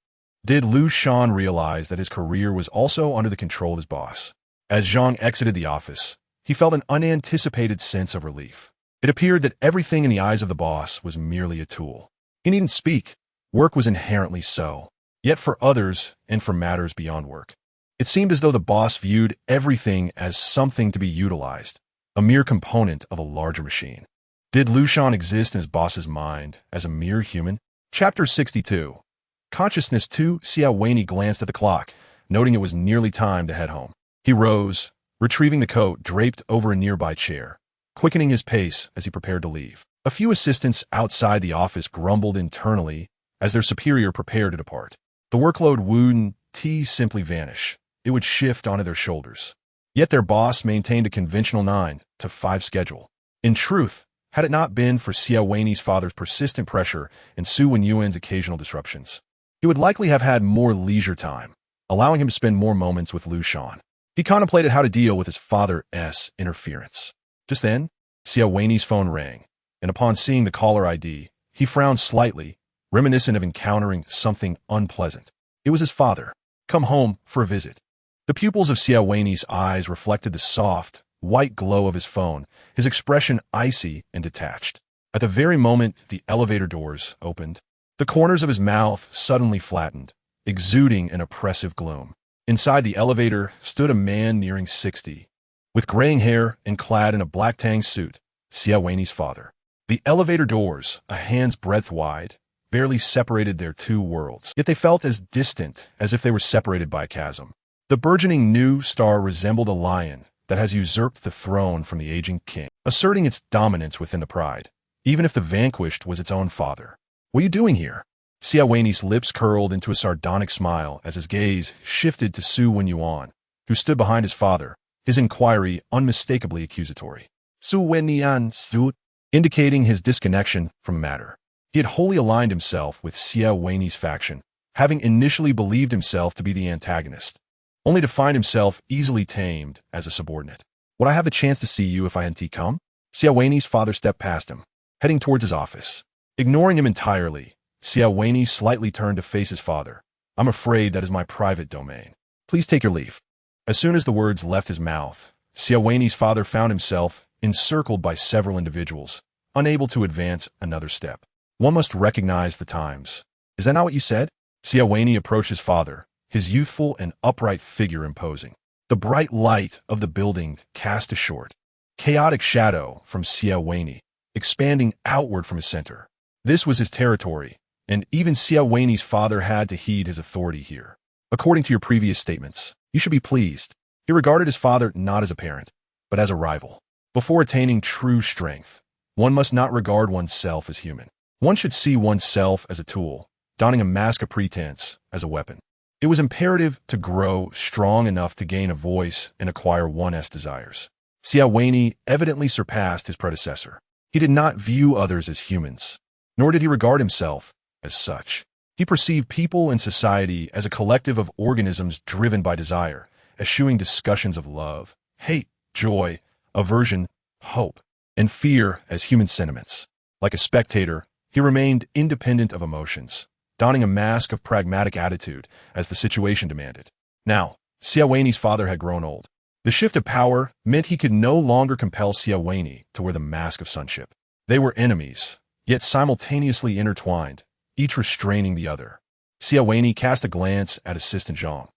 Did Liu Shan realize that his career was also under the control of his boss? As Zhang exited the office, he felt an unanticipated sense of relief. It appeared that everything in the eyes of the boss was merely a tool. He needn't speak. Work was inherently so. Yet for others, and for matters beyond work, it seemed as though the boss viewed everything as something to be utilized, a mere component of a larger machine. Did Liu Shan exist in his boss's mind as a mere human? Chapter 62. Consciousness 2. Xie Wenyì glanced at the clock, noting it was nearly time to head home. He rose, retrieving the coat draped over a nearby chair, quickening his pace as he prepared to leave. A few assistants outside the office grumbled internally as their superior prepared to depart. The workload wouldn't simply vanish. It would shift onto their shoulders. Yet their boss maintained a conventional 9 to 5 schedule. In truth, had it not been for Xie Wenyì's father's persistent pressure and Xie Wenyì's occasional disruptions, he would likely have had more leisure time, allowing him to spend more moments with Liu Shan. He contemplated how to deal with his father's interference. Just then, Xie Wenyì's phone rang, and upon seeing the caller ID, he frowned slightly, reminiscent of encountering something unpleasant. It was his father, come home for a visit. The pupils of Xie Wenyì's eyes reflected the soft, white glow of his phone, his expression icy and detached. At the very moment the elevator doors opened, the corners of his mouth suddenly flattened, exuding an oppressive gloom. Inside the elevator stood a man nearing 60, with graying hair and clad in a black tang suit, Xie Wenyì's father. The elevator doors, a hand's breadth wide, barely separated their two worlds, yet they felt as distant as if they were separated by a chasm. The burgeoning new star resembled a lion that has usurped the throne from the aging king, asserting its dominance within the pride, even if the vanquished was its own father. What are you doing here? Xie Wenyì's lips curled into a sardonic smile as his gaze shifted to Xie Wenyì, who stood behind his father, his inquiry unmistakably accusatory. Xie Wenyì, indicating his disconnection from the matter. He had wholly aligned himself with Xie Wenyì's faction, having initially believed himself to be the antagonist, only to find himself easily tamed as a subordinate. Would I have the chance to see you if I hadn't come? Xie Wenyì's father stepped past him, heading towards his office. Ignoring him entirely, Xie Wenyì slightly turned to face his father. I'm afraid that is my private domain. Please take your leave. As soon as the words left his mouth, Xie Wenyì's father found himself encircled by several individuals, unable to advance another step. One must recognize the times. Is that not what you said? Xie Wenyì approached his father, his youthful and upright figure imposing. The bright light of the building cast a short, chaotic shadow from Xie Wenyì, expanding outward from his center. This was his territory, and even Xie Wenyì's father had to heed his authority here. According to your previous statements, you should be pleased. He regarded his father not as a parent, but as a rival. Before attaining true strength, one must not regard oneself as human. One should see oneself as a tool, donning a mask of pretense as a weapon. It was imperative to grow strong enough to gain a voice and acquire one's desires. Xie Wenyì evidently surpassed his predecessor. He did not view others as humans, nor did he regard himself as such. He perceived people and society as a collective of organisms driven by desire, eschewing discussions of love, hate, joy, aversion, hope, and fear as human sentiments. Like a spectator, he remained independent of emotions, donning a mask of pragmatic attitude as the situation demanded. Now, Xie Wenyì's father had grown old. The shift of power meant he could no longer compel Xie Wenyì to wear the mask of sonship. They were enemies, yet simultaneously intertwined, each restraining the other. Xie Wenyì cast a glance at assistant Zhang,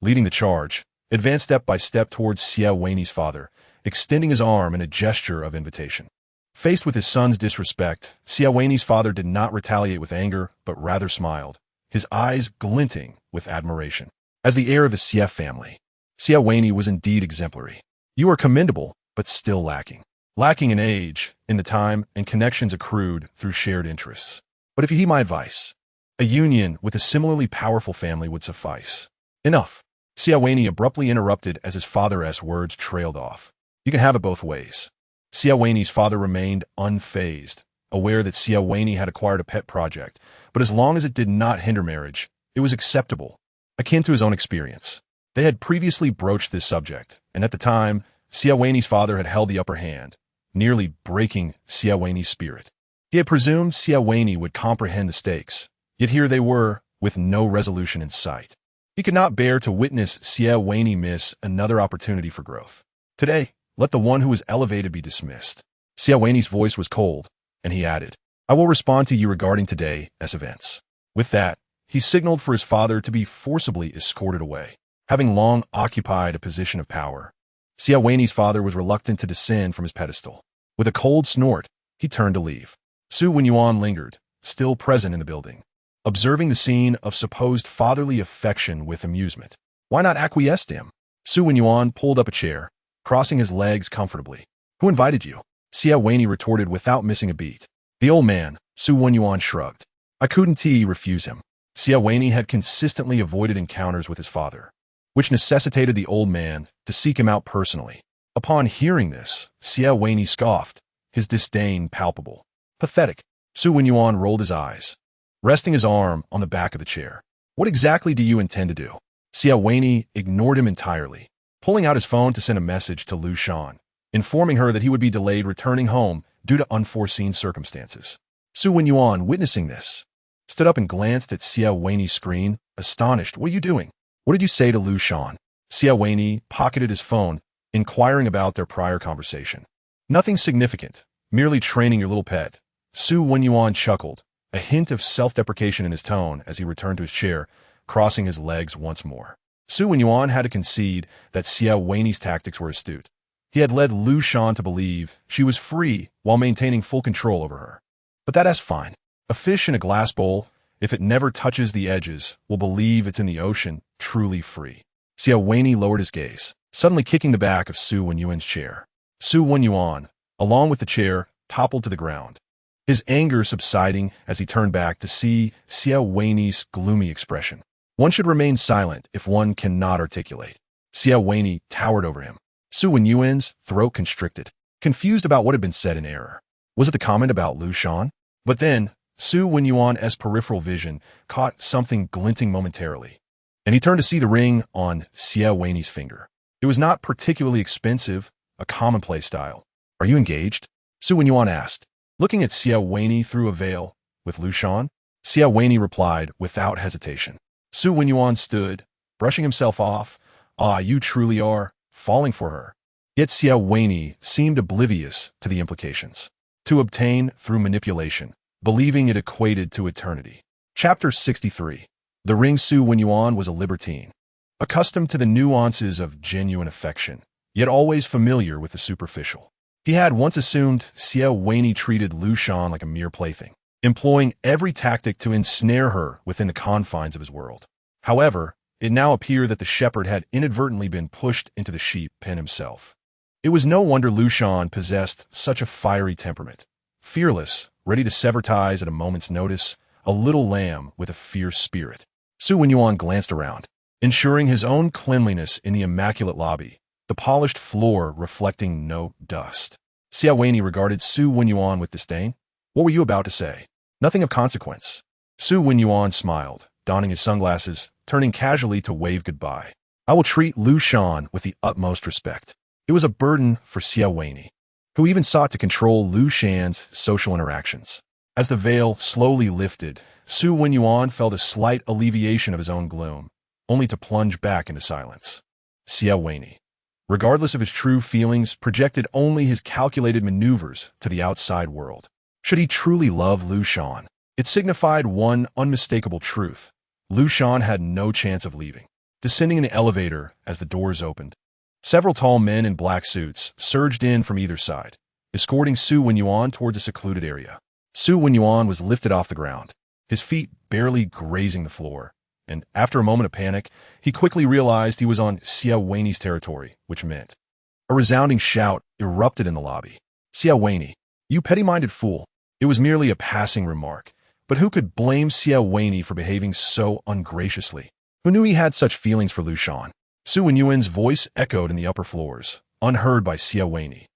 leading the charge, advanced step by step towards Xie Wenyì's father, extending his arm in a gesture of invitation. Faced with his son's disrespect, Xie Wenyì's father did not retaliate with anger, but rather smiled, his eyes glinting with admiration. As the heir of the Xie family, Xie Wenyì was indeed exemplary. You are commendable, but still lacking. Lacking in age, in the time, and connections accrued through shared interests. But if you heed my advice, a union with a similarly powerful family would suffice. Enough. Xie Wenyì abruptly interrupted as his father's words trailed off. You can have it both ways. Xie Wenyì's father remained unfazed, aware that Xie Wenyì had acquired a pet project, but as long as it did not hinder marriage, it was acceptable, akin to his own experience. They had previously broached this subject, and at the time, Xie Wenyì's father had held the upper hand, nearly breaking Xie Wenyì's spirit. He had presumed Xie Wenyì would comprehend the stakes, yet here they were, with no resolution in sight. He could not bear to witness Xie Wenyì miss another opportunity for growth. Today, let the one who was elevated be dismissed. Xie Wenyì's voice was cold, and he added, I will respond to you regarding today's events. With that, he signaled for his father to be forcibly escorted away. Having long occupied a position of power, Xie Wenyì's father was reluctant to descend from his pedestal. With a cold snort, he turned to leave. Xie Wenyì lingered, still present in the building, observing the scene of supposed fatherly affection with amusement. Why not acquiesce to him? Xie Wenyì pulled up a chair, crossing his legs comfortably. Who invited you? Xie Wenyì retorted without missing a beat. The old man, Xie Wenyì shrugged. I couldn't refuse him. Xie Wenyì had consistently avoided encounters with his father, which necessitated the old man to seek him out personally. Upon hearing this, Xie Wenyì scoffed, his disdain palpable. Pathetic. Xie Wenyì rolled his eyes, resting his arm on the back of the chair. What exactly do you intend to do? Xie Wenyì ignored him entirely, pulling out his phone to send a message to Liu Shan, informing her that he would be delayed returning home due to unforeseen circumstances. Xie Wenyì, witnessing this, stood up and glanced at Xie Wenyì's screen, astonished. What are you doing? What did you say to Liu Shan? Xie Wenyì pocketed his phone, inquiring about their prior conversation. Nothing significant, merely training your little pet. Xie Wenyì chuckled, a hint of self-deprecation in his tone as he returned to his chair, crossing his legs once more. Xie Wenyì had to concede that Xie Wenyì's tactics were astute. He had led Liu Shan to believe she was free while maintaining full control over her. But that's fine. A fish in a glass bowl, if it never touches the edges, will believe it's in the ocean, truly free. Xie Wenyì lowered his gaze, suddenly kicking the back of Xie Wenyì's chair. Xie Wenyì, along with the chair, toppled to the ground, his anger subsiding as he turned back to see Xie Wenyì's gloomy expression. One should remain silent if one cannot articulate. Xie Wenyì towered over him. Xie Wenyì's throat constricted, confused about what had been said in error. Was it the comment about Liu Shan? But then, Xie Wenyì's peripheral vision caught something glinting momentarily, and he turned to see the ring on Xie Wenyì's finger. It was not particularly expensive, a commonplace style. Are you engaged? Xie Wenyì asked, looking at Xie Wenyì through a veil. With Liu Shan? Xie Wenyì replied without hesitation. Xie Wenyì stood, brushing himself off. Ah, you truly are falling for her. Yet Xie Wenyì seemed oblivious to the implications. To obtain through manipulation, believing it equated to eternity. Chapter 63. The ring. Xie Wenyì was a libertine, accustomed to the nuances of genuine affection, yet always familiar with the superficial. He had once assumed Xie Wenyì treated Liu Shan like a mere plaything, employing every tactic to ensnare her within the confines of his world. However, it now appeared that the shepherd had inadvertently been pushed into the sheep pen himself. It was no wonder Liu Shan possessed such a fiery temperament. Fearless, ready to sever ties at a moment's notice, a little lamb with a fierce spirit. Xie Wenyì glanced around, ensuring his own cleanliness in the immaculate lobby, the polished floor reflecting no dust. Xie Wenyì regarded Xie Wenyì with disdain. What were you about to say? Nothing of consequence. Xie Wenyì smiled, donning his sunglasses, turning casually to wave goodbye. I will treat Liu Shan with the utmost respect. It was a burden for Xie Wenyì, who even sought to control Liu Shan's social interactions. As the veil slowly lifted, Xie Wenyì felt a slight alleviation of his own gloom, only to plunge back into silence. Xie Wenyì, regardless of his true feelings, projected only his calculated maneuvers to the outside world. Should he truly love Liu Shan, it signified one unmistakable truth. Liu Shan had no chance of leaving. descending in the elevator as the doors opened. Several tall men in black suits surged in from either side, escorting Xie Wenyì towards a secluded area. Xie Wenyì was lifted off the ground, his feet barely grazing the floor, and after a moment of panic, he quickly realized he was on Xie Wenyì's territory, which meant a resounding shout erupted in the lobby. "Xie Wenyì, you petty-minded fool." It was merely a passing remark, but who could blame Xie Wenyì for behaving so ungraciously? Who knew he had such feelings for Liu Shan? Xie Wenyì's voice echoed in the upper floors, unheard by Xie Wenyì,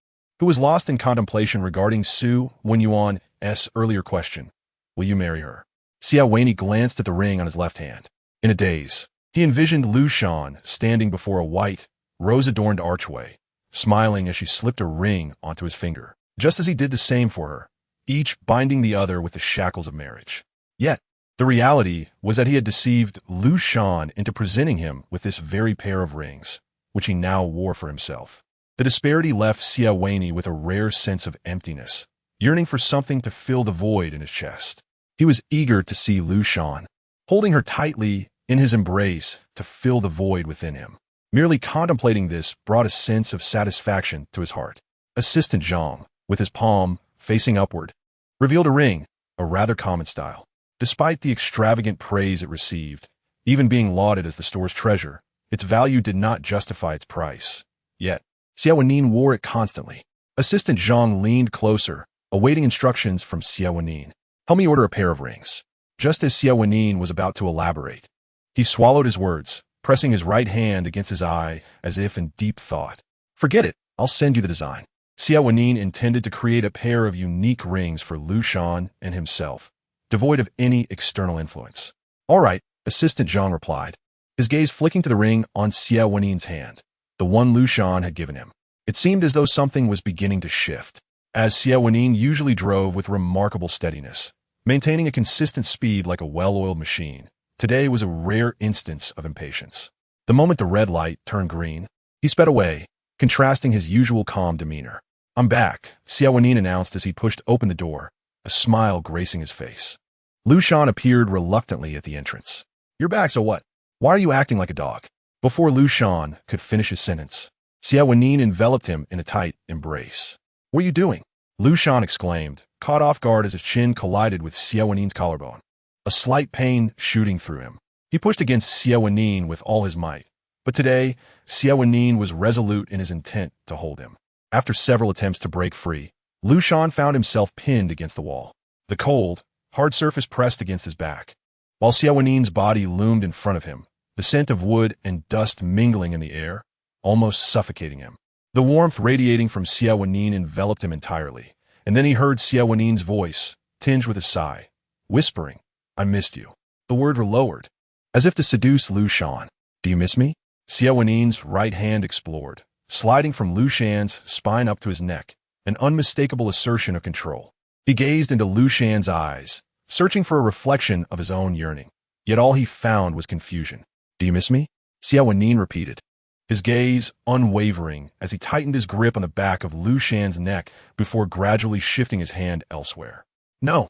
who was lost in contemplation regarding Xie Wenyì's earlier question, "Will you marry her?" Xie Wenyì glanced at the ring on his left hand. In a daze, he envisioned Liu Shan standing before a white, rose-adorned archway, smiling as she slipped a ring onto his finger, just as he did the same for her, each binding the other with the shackles of marriage. Yet, the reality was that he had deceived Liu Shan into presenting him with this very pair of rings, which he now wore for himself. The disparity left Xie Wenyì with a rare sense of emptiness, yearning for something to fill the void in his chest. He was eager to see Liu Shan, holding her tightly in his embrace to fill the void within him. Merely contemplating this brought a sense of satisfaction to his heart. Assistant Zhang, with his palm facing upward, revealed a ring, a rather common style. Despite the extravagant praise it received, even being lauded as the store's treasure, its value did not justify its price. Yet, Xie Wenyì wore it constantly. Assistant Zhang leaned closer, awaiting instructions from Xie Wenyì. "Help me order a pair of rings." Just as Xie Wenyì was about to elaborate, he swallowed his words, pressing his right hand against his eye as if in deep thought. "Forget it, I'll send you the design." Xie Wenyì intended to create a pair of unique rings for Liu Shan and himself, devoid of any external influence. "All right," Assistant Zhang replied, his gaze flicking to the ring on Xie Wenyì's hand, the one Liu Shan had given him. It seemed as though something was beginning to shift, as Xie Wenyì usually drove with remarkable steadiness, maintaining a consistent speed like a well-oiled machine. Today was a rare instance of impatience. The moment the red light turned green, he sped away, contrasting his usual calm demeanor. "I'm back," Xie Wenyì announced as he pushed open the door, a smile gracing his face. Liu Shan appeared reluctantly at the entrance. "You're back, so what? Why are you acting like a dog?" Before Liu Shan could finish his sentence, Xie Wenyì enveloped him in a tight embrace. "What are you doing?" Liu Shan exclaimed, caught off guard as his chin collided with Xie Wenyì's collarbone, a slight pain shooting through him. He pushed against Xie Wenyì with all his might, but today, Xie Wenyì was resolute in his intent to hold him. After several attempts to break free, Liu Shan found himself pinned against the wall, the cold, hard surface pressed against his back, while Xie Wenyì's body loomed in front of him, the scent of wood and dust mingling in the air, almost suffocating him. The warmth radiating from Xie Wenyì enveloped him entirely, and then he heard Xie Wenyì's voice, tinged with a sigh, whispering, "I missed you." The words were lowered, as if to seduce Liu Shan. "Do you miss me?" Xie Wenyì's right hand explored, sliding from Liu Shan's spine up to his neck, an unmistakable assertion of control. He gazed into Liu Shan's eyes, searching for a reflection of his own yearning. Yet all he found was confusion. "Do you miss me?" Xie Wenyì repeated, his gaze unwavering as he tightened his grip on the back of Liu Shan's neck before gradually shifting his hand elsewhere. "No.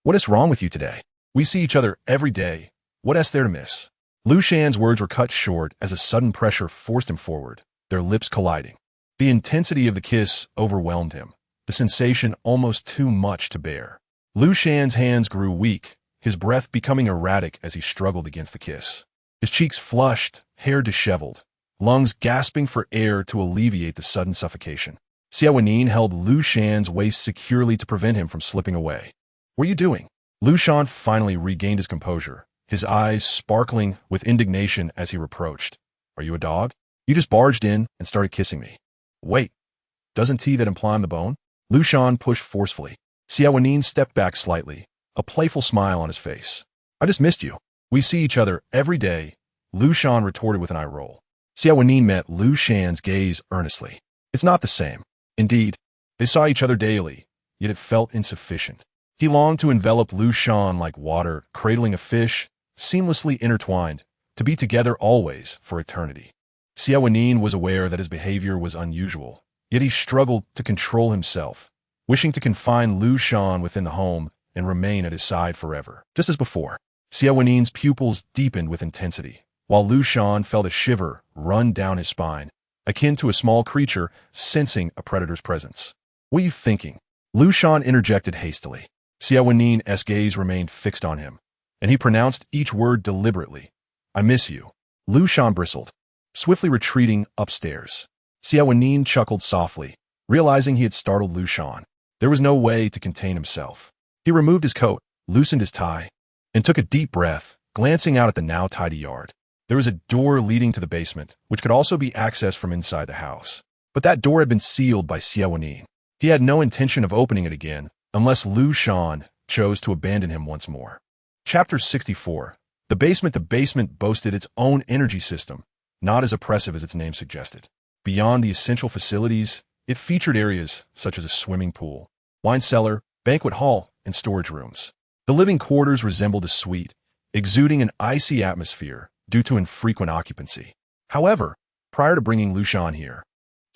What is wrong with you today? We see each other every day. What is there to miss?" Liu Shan's words were cut short as a sudden pressure forced him forward, their lips colliding. The intensity of the kiss overwhelmed him, the sensation almost too much to bear. Liu Shan's hands grew weak, his breath becoming erratic as he struggled against the kiss. His cheeks flushed, hair disheveled, lungs gasping for air to alleviate the sudden suffocation. Xie Wenyì held Liu Shan's waist securely to prevent him from slipping away. "What are you doing?" Liu Shan finally regained his composure, his eyes sparkling with indignation as he reproached. "Are you a dog? You just barged in and started kissing me." "Wait, doesn't tea that imply I'm the bone?" Liu Shan pushed forcefully. Xie Wenyì stepped back slightly, a playful smile on his face. "I just missed you. We see each other every day," Liu Shan retorted with an eye roll. Xie Wenyì met Liu Shan's gaze earnestly. "It's not the same." Indeed, they saw each other daily, yet it felt insufficient. He longed to envelop Liu Shan like water, cradling a fish, seamlessly intertwined, to be together always for eternity. Xie Wenyì was aware that his behavior was unusual, yet he struggled to control himself, wishing to confine Liu Shan within the home and remain at his side forever. Just as before, Xie Wenyì's pupils deepened with intensity, while Liu Shan felt a shiver run down his spine, akin to a small creature sensing a predator's presence. "What are you thinking?" Liu Shan interjected hastily. Xie Wenyì's gaze remained fixed on him, and he pronounced each word deliberately. "I miss you." Liu Shan bristled, swiftly retreating upstairs. Xie Wenyì chuckled softly, realizing he had startled Liu Shan. There was no way to contain himself. He removed his coat, loosened his tie, and took a deep breath, glancing out at the now tidy yard. There was a door leading to the basement, which could also be accessed from inside the house. But that door had been sealed by Xie Wenyì. He had no intention of opening it again, unless Liu Shan chose to abandon him once more. Chapter 64. The basement boasted its own energy system, not as oppressive as its name suggested. Beyond the essential facilities, it featured areas such as a swimming pool, wine cellar, banquet hall, and storage rooms. The living quarters resembled a suite, exuding an icy atmosphere due to infrequent occupancy. However, prior to bringing Liu Shan here,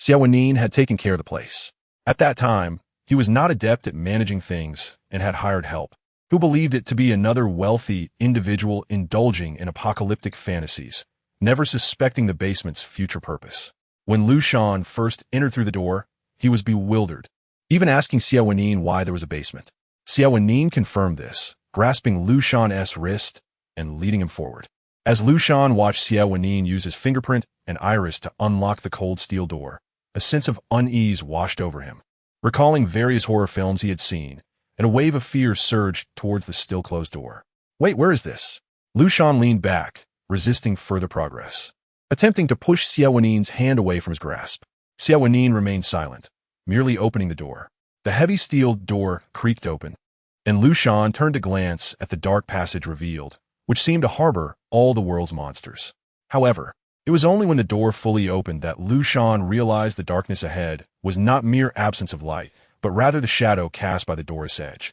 Xie Wenyì had taken care of the place. At that time, he was not adept at managing things and had hired help, who believed it to be another wealthy individual indulging in apocalyptic fantasies, never suspecting the basement's future purpose. When Liu Shan first entered through the door, he was bewildered, even asking Xie Wenyì why there was a basement. Xie Wenyì confirmed this, grasping Liu Shan's wrist and leading him forward. As Liu Shan watched Xie Wenyì use his fingerprint and iris to unlock the cold steel door, a sense of unease washed over him. Recalling various horror films he had seen, and a wave of fear surged towards the still-closed door. "Wait, where is this?" Liu Shan leaned back, resisting further progress, attempting to push Xie Wenyì's hand away from his grasp. Xie Wenyì remained silent, merely opening the door. The heavy steel door creaked open, and Liu Shan turned to glance at the dark passage revealed, which seemed to harbor all the world's monsters. However, it was only when the door fully opened that Liu Shan realized the darkness ahead was not mere absence of light, but rather the shadow cast by the door's edge.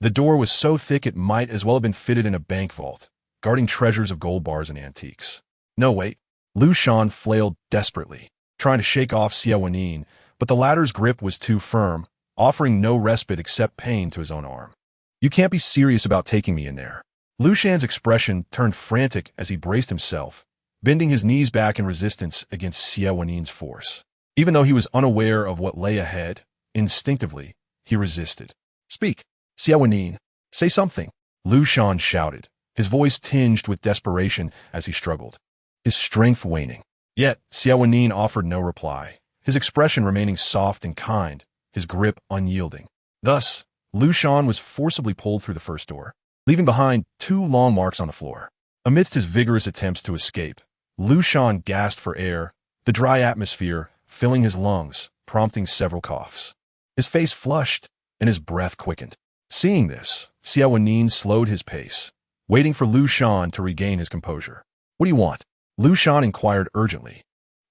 The door was so thick it might as well have been fitted in a bank vault, guarding treasures of gold bars and antiques. "No, wait." Liu Shan flailed desperately, trying to shake off Xie Wenyì, but the latter's grip was too firm, offering no respite except pain to his own arm. "You can't be serious about taking me in there." Liu Shan's expression turned frantic as he braced himself, bending his knees back in resistance against Xie Wenyì's force. Even though he was unaware of what lay ahead, instinctively, he resisted. "Speak, Xie Wenyì. Say something," Liu Shan shouted, his voice tinged with desperation as he struggled, his strength waning. Yet, Xie Wenyì offered no reply, his expression remaining soft and kind, his grip unyielding. Thus, Liu Shan was forcibly pulled through the first door, leaving behind 2 long marks on the floor. Amidst his vigorous attempts to escape, Liu Shan gasped for air, the dry atmosphere filling his lungs, prompting several coughs. His face flushed, and his breath quickened. Seeing this, Xie Wenyì slowed his pace, waiting for Liu Shan to regain his composure. "What do you want?" Liu Shan inquired urgently,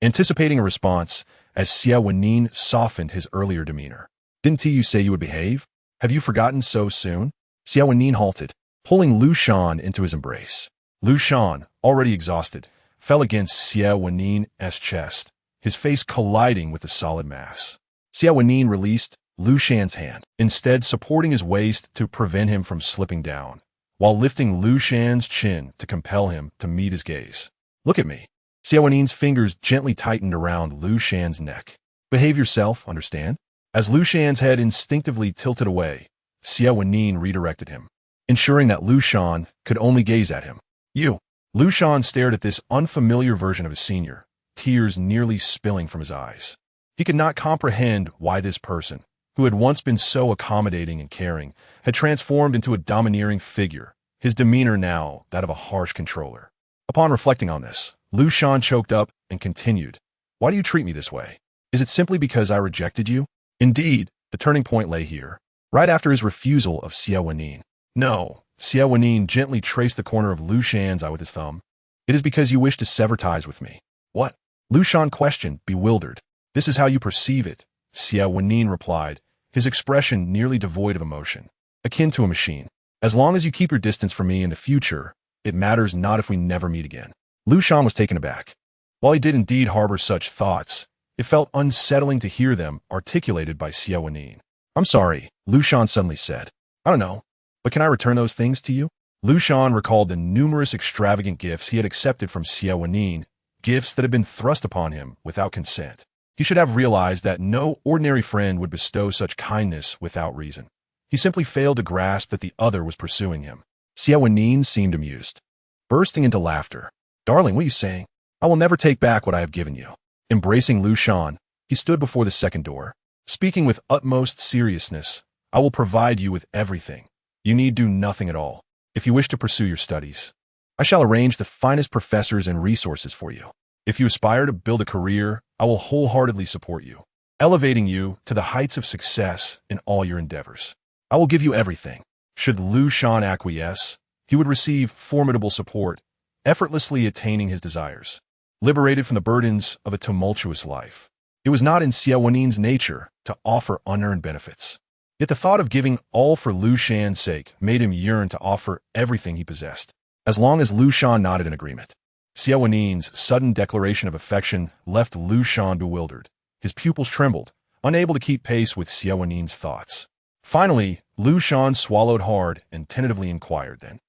anticipating a response as Xie Wenyì softened his earlier demeanor. "Didn't you say you would behave? Have you forgotten so soon?" Xie Wenyì halted, pulling Liu Shan into his embrace. Liu Shan, already exhausted, fell against Xie Wenyì's chest, his face colliding with the solid mass. Xie Wenyì released Liu Shan's hand, instead supporting his waist to prevent him from slipping down, while lifting Liu Shan's chin to compel him to meet his gaze. "Look at me." Xie Wenyì's fingers gently tightened around Liu Shan's neck. "Behave yourself, understand?" As Liu Shan's head instinctively tilted away, Xie Wenyì redirected him, ensuring that Liu Shan could only gaze at him. "You." Liu Shan stared at this unfamiliar version of his senior, tears nearly spilling from his eyes. He could not comprehend why this person, who had once been so accommodating and caring, had transformed into a domineering figure, his demeanor now that of a harsh controller. Upon reflecting on this, Liu Shan choked up and continued, "Why do you treat me this way? Is it simply because I rejected you?" Indeed, the turning point lay here, right after his refusal of Xie Wenyì. "No." Xie Wenyì gently traced the corner of Liu Shan's eye with his thumb. "It is because you wish to sever ties with me." "What?" Liu Shan questioned, bewildered. "This is how you perceive it," Xie Wenyì replied, his expression nearly devoid of emotion, akin to a machine. "As long as you keep your distance from me in the future, it matters not if we never meet again." Liu Shan was taken aback. While he did indeed harbor such thoughts, it felt unsettling to hear them articulated by Xie Wenyì. "I'm sorry," Liu Shan suddenly said. "I don't know, but can I return those things to you?" Liu Shan recalled the numerous extravagant gifts he had accepted from Xie Wenyì, gifts that had been thrust upon him without consent. He should have realized that no ordinary friend would bestow such kindness without reason. He simply failed to grasp that the other was pursuing him. Xie Wenyì seemed amused, bursting into laughter. "Darling, what are you saying? I will never take back what I have given you." Embracing Liu Shan, he stood before the second door, speaking with utmost seriousness. "I will provide you with everything. You need do nothing at all. If you wish to pursue your studies, I shall arrange the finest professors and resources for you. If you aspire to build a career, I will wholeheartedly support you, elevating you to the heights of success in all your endeavors. I will give you everything." Should Liu Shan acquiesce, he would receive formidable support, effortlessly attaining his desires, liberated from the burdens of a tumultuous life. It was not in Xie Wenyì's nature to offer unearned benefits. Yet the thought of giving all for Liu Shan's sake made him yearn to offer everything he possessed, as long as Liu Shan nodded in agreement. Xie Wenyì's sudden declaration of affection left Liu Shan bewildered. His pupils trembled, unable to keep pace with Xie Wenyì's thoughts. Finally, Liu Shan swallowed hard and tentatively inquired then,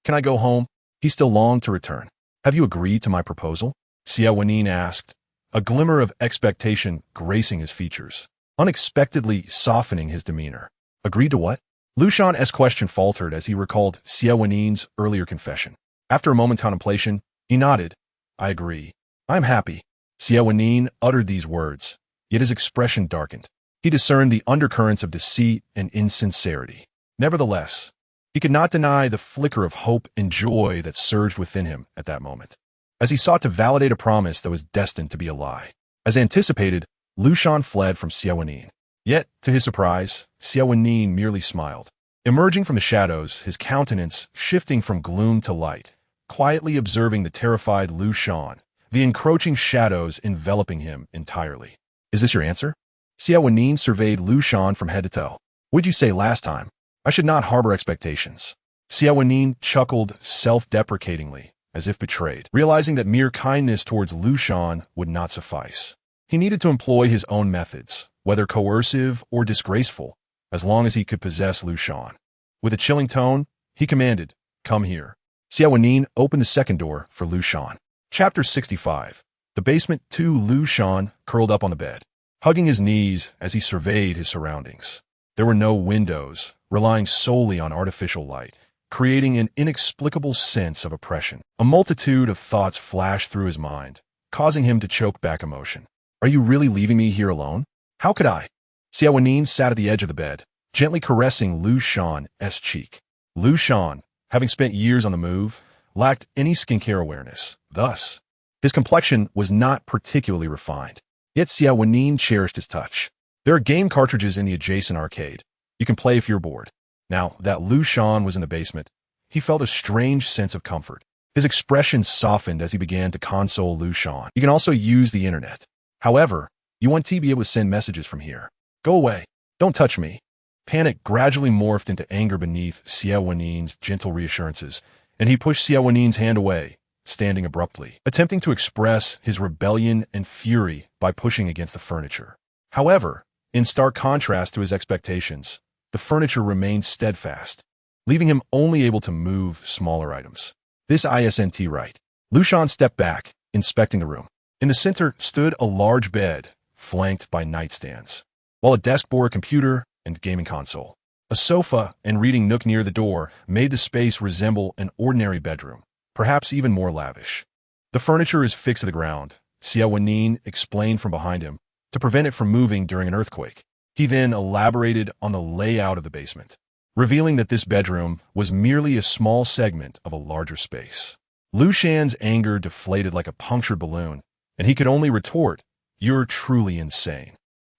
"Can I go home?" He still longed to return. "Have you agreed to my proposal?" Xie Wenyì asked, a glimmer of expectation gracing his features, unexpectedly softening his demeanor. "Agreed to what?" Liu Shan's question faltered as he recalled Xie Wenyì's earlier confession. After a moment's contemplation, he nodded. "I agree. I am happy." Xie Wenyì uttered these words, yet his expression darkened. He discerned the undercurrents of deceit and insincerity. Nevertheless, he could not deny the flicker of hope and joy that surged within him at that moment, as he sought to validate a promise that was destined to be a lie. As anticipated, Liu Shan fled from Xie Wenyì. Yet, to his surprise, Xie Wenyì merely smiled. Emerging from the shadows, his countenance shifting from gloom to light, quietly observing the terrified Liu Shan, the encroaching shadows enveloping him entirely. "Is this your answer?" Xie Wenyì surveyed Liu Shan from head to toe. "What'd you say last time? I should not harbor expectations." Xie Wenyì chuckled self-deprecatingly, as if betrayed, realizing that mere kindness towards Liu Shan would not suffice. He needed to employ his own methods, whether coercive or disgraceful, as long as he could possess Liu Shan. With a chilling tone, he commanded, "Come here." Xie Wenyì opened the second door for Liu Shan. Chapter 65. The basement. Liu Shan curled up on the bed, hugging his knees as he surveyed his surroundings. There were no windows, relying solely on artificial light, creating an inexplicable sense of oppression. A multitude of thoughts flashed through his mind, causing him to choke back emotion. "Are you really leaving me here alone? How could I?" Xie Wenyì sat at the edge of the bed, gently caressing Liu Shan's cheek. Liu Shan, having spent years on the move, lacked any skincare awareness. Thus, his complexion was not particularly refined. Yet Xie Wenyì cherished his touch. "There are game cartridges in the adjacent arcade. You can play if you're bored." Now that Liu Shan was in the basement, he felt a strange sense of comfort. His expression softened as he began to console Liu Shan. "You can also use the internet. However, you want to be able to send messages from here. Go away. Don't touch me." Panic gradually morphed into anger beneath Xie Wenyì's gentle reassurances, and he pushed Xie Wenyì's hand away, standing abruptly, attempting to express his rebellion and fury by pushing against the furniture. However, in stark contrast to his expectations, the furniture remained steadfast, leaving him only able to move smaller items. "This isn't right." Liu Shan stepped back, inspecting the room. In the center stood a large bed, flanked by nightstands, while a desk bore a computer and gaming console. A sofa and reading nook near the door made the space resemble an ordinary bedroom, perhaps even more lavish. "The furniture is fixed to the ground," Xie Wenyì explained from behind him, "to prevent it from moving during an earthquake." He then elaborated on the layout of the basement, revealing that this bedroom was merely a small segment of a larger space. Liu Shan's anger deflated like a punctured balloon, and he could only retort, "You're truly insane.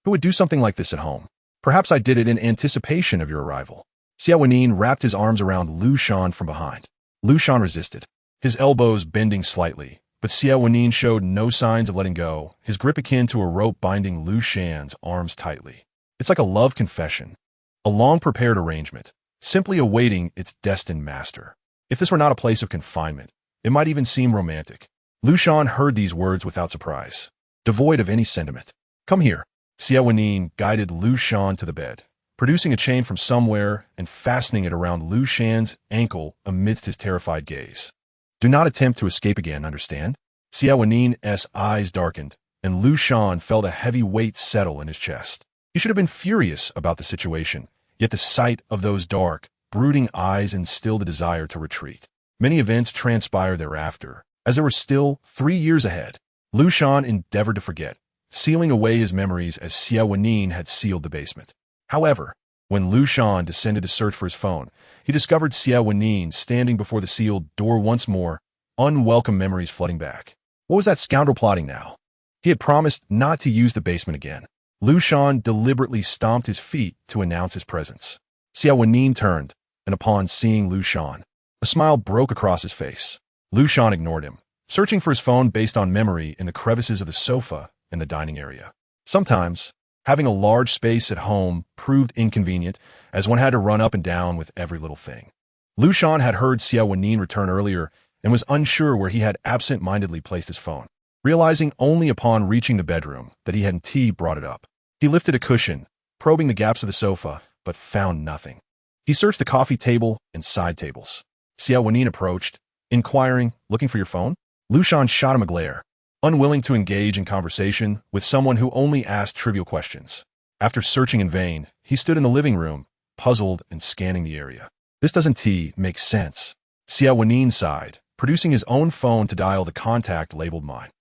Who would do something like this at home? Perhaps I did it in anticipation of your arrival." Xie Wenyì wrapped his arms around Liu Shan from behind. Liu Shan resisted, his elbows bending slightly, but Xie Wenyì showed no signs of letting go, his grip akin to a rope binding Liu Shan's arms tightly. It's like a love confession, a long-prepared arrangement, simply awaiting its destined master. If this were not a place of confinement, it might even seem romantic. Liu Shan heard these words without surprise, devoid of any sentiment. "Come here." Xie Wenyì guided Liu Shan to the bed, producing a chain from somewhere and fastening it around Liu Shan's ankle amidst his terrified gaze. Do not attempt to escape again, understand? Xie Wenyì's eyes darkened, and Liu Shan felt a heavy weight settle in his chest. He should have been furious about the situation, yet the sight of those dark, brooding eyes instilled a desire to retreat. Many events transpired thereafter, as there were still 3 years ahead. Liu Shan endeavored to forget, sealing away his memories as Xie Wenyì had sealed the basement. However, when Liu Shan descended to search for his phone, he discovered Xie Wenyì standing before the sealed door once more, unwelcome memories flooding back. What was that scoundrel plotting now? He had promised not to use the basement again. Liu Shan deliberately stomped his feet to announce his presence. Xie Wenyì turned, and upon seeing Liu Shan, a smile broke across his face. Liu Shan ignored him, searching for his phone based on memory in the crevices of the sofa in the dining area. Sometimes, having a large space at home proved inconvenient, as one had to run up and down with every little thing. Liu Shan had heard Xie Wenyì return earlier and was unsure where he had absent-mindedly placed his phone. Realizing only upon reaching the bedroom that he hadn't brought it up. He lifted a cushion, probing the gaps of the sofa, but found nothing. He searched the coffee table and side tables. Xie Wenyì approached, inquiring, "Looking for your phone?" Liu Shan shot him a glare, unwilling to engage in conversation with someone who only asked trivial questions. After searching in vain, he stood in the living room, puzzled and scanning the area. This doesn't make sense. Xie Wenyì sighed, producing his own phone to dial the contact labeled mine.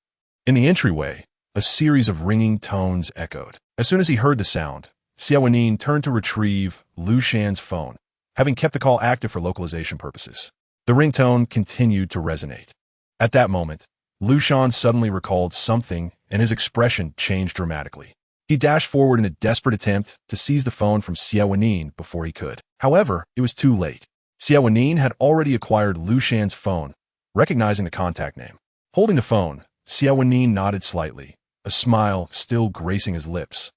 In the entryway, a series of ringing tones echoed. As soon as he heard the sound, Xie Wenyì turned to retrieve Liu Shan's phone, having kept the call active for localization purposes. The ringtone continued to resonate. At that moment, Liu Shan suddenly recalled something, and his expression changed dramatically. He dashed forward in a desperate attempt to seize the phone from Xie Wenyì before he could. However, it was too late. Xie Wenyì had already acquired Liu Shan's phone, recognizing the contact name. Holding the phone, Xie Wenyì nodded slightly, a smile still gracing his lips,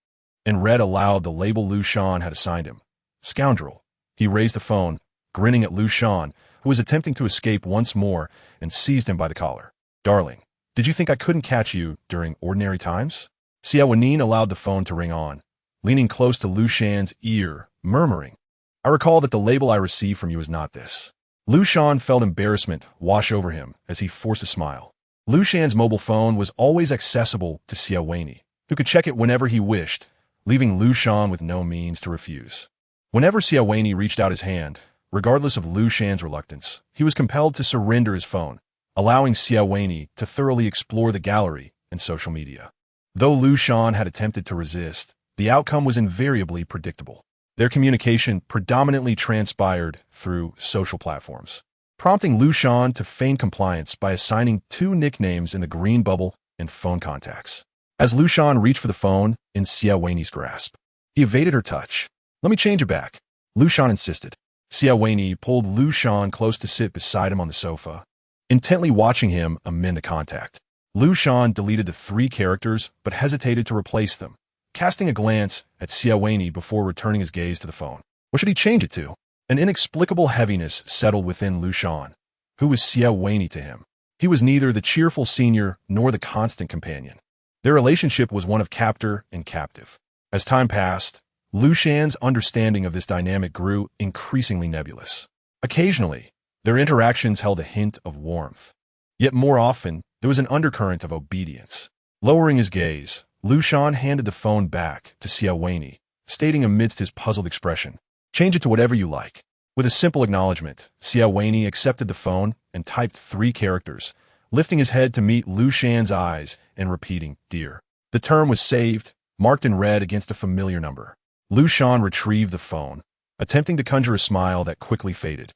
and read aloud the label Liu Shan had assigned him. Scoundrel. He raised the phone, grinning at Liu Shan, who was attempting to escape once more, and seized him by the collar. Darling, did you think I couldn't catch you during ordinary times? Xie Wenyì allowed the phone to ring on, leaning close to Liu Shan's ear, murmuring, I recall that the label I received from you is not this. Liu Shan felt embarrassment wash over him as he forced a smile. Liu Shan's mobile phone was always accessible to Xie Wenyì, who could check it whenever he wished, leaving Liu Shan with no means to refuse. Whenever Xie Wenyì reached out his hand, regardless of Liu Shan's reluctance, he was compelled to surrender his phone, allowing Xie Wenyì to thoroughly explore the gallery and social media. Though Liu Shan had attempted to resist, the outcome was invariably predictable. Their communication predominantly transpired through social platforms, prompting Liu Shan to feign compliance by assigning 2 nicknames in the green bubble and phone contacts. As Liu Shan reached for the phone in Xie Wenyì's grasp, he evaded her touch. Let me change it back, Liu Shan insisted. Xie Wenyì pulled Liu Shan close to sit beside him on the sofa, intently watching him amend the contact. Liu Shan deleted the 3 characters but hesitated to replace them, casting a glance at Xie Wenyì before returning his gaze to the phone. What should he change it to? An inexplicable heaviness settled within Liu Shan. Who was Xie Wenyì to him? He was neither the cheerful senior nor the constant companion. Their relationship was one of captor and captive. As time passed, Liu Shan's understanding of this dynamic grew increasingly nebulous. Occasionally, their interactions held a hint of warmth. Yet more often, there was an undercurrent of obedience. Lowering his gaze, Liu Shan handed the phone back to Xie Wenyì, stating amidst his puzzled expression, change it to whatever you like. With a simple acknowledgement, Xie Wenyì accepted the phone and typed 3 characters, lifting his head to meet Liu Shan's eyes and repeating, dear. The term was saved, marked in red against a familiar number. Liu Shan retrieved the phone, attempting to conjure a smile that quickly faded.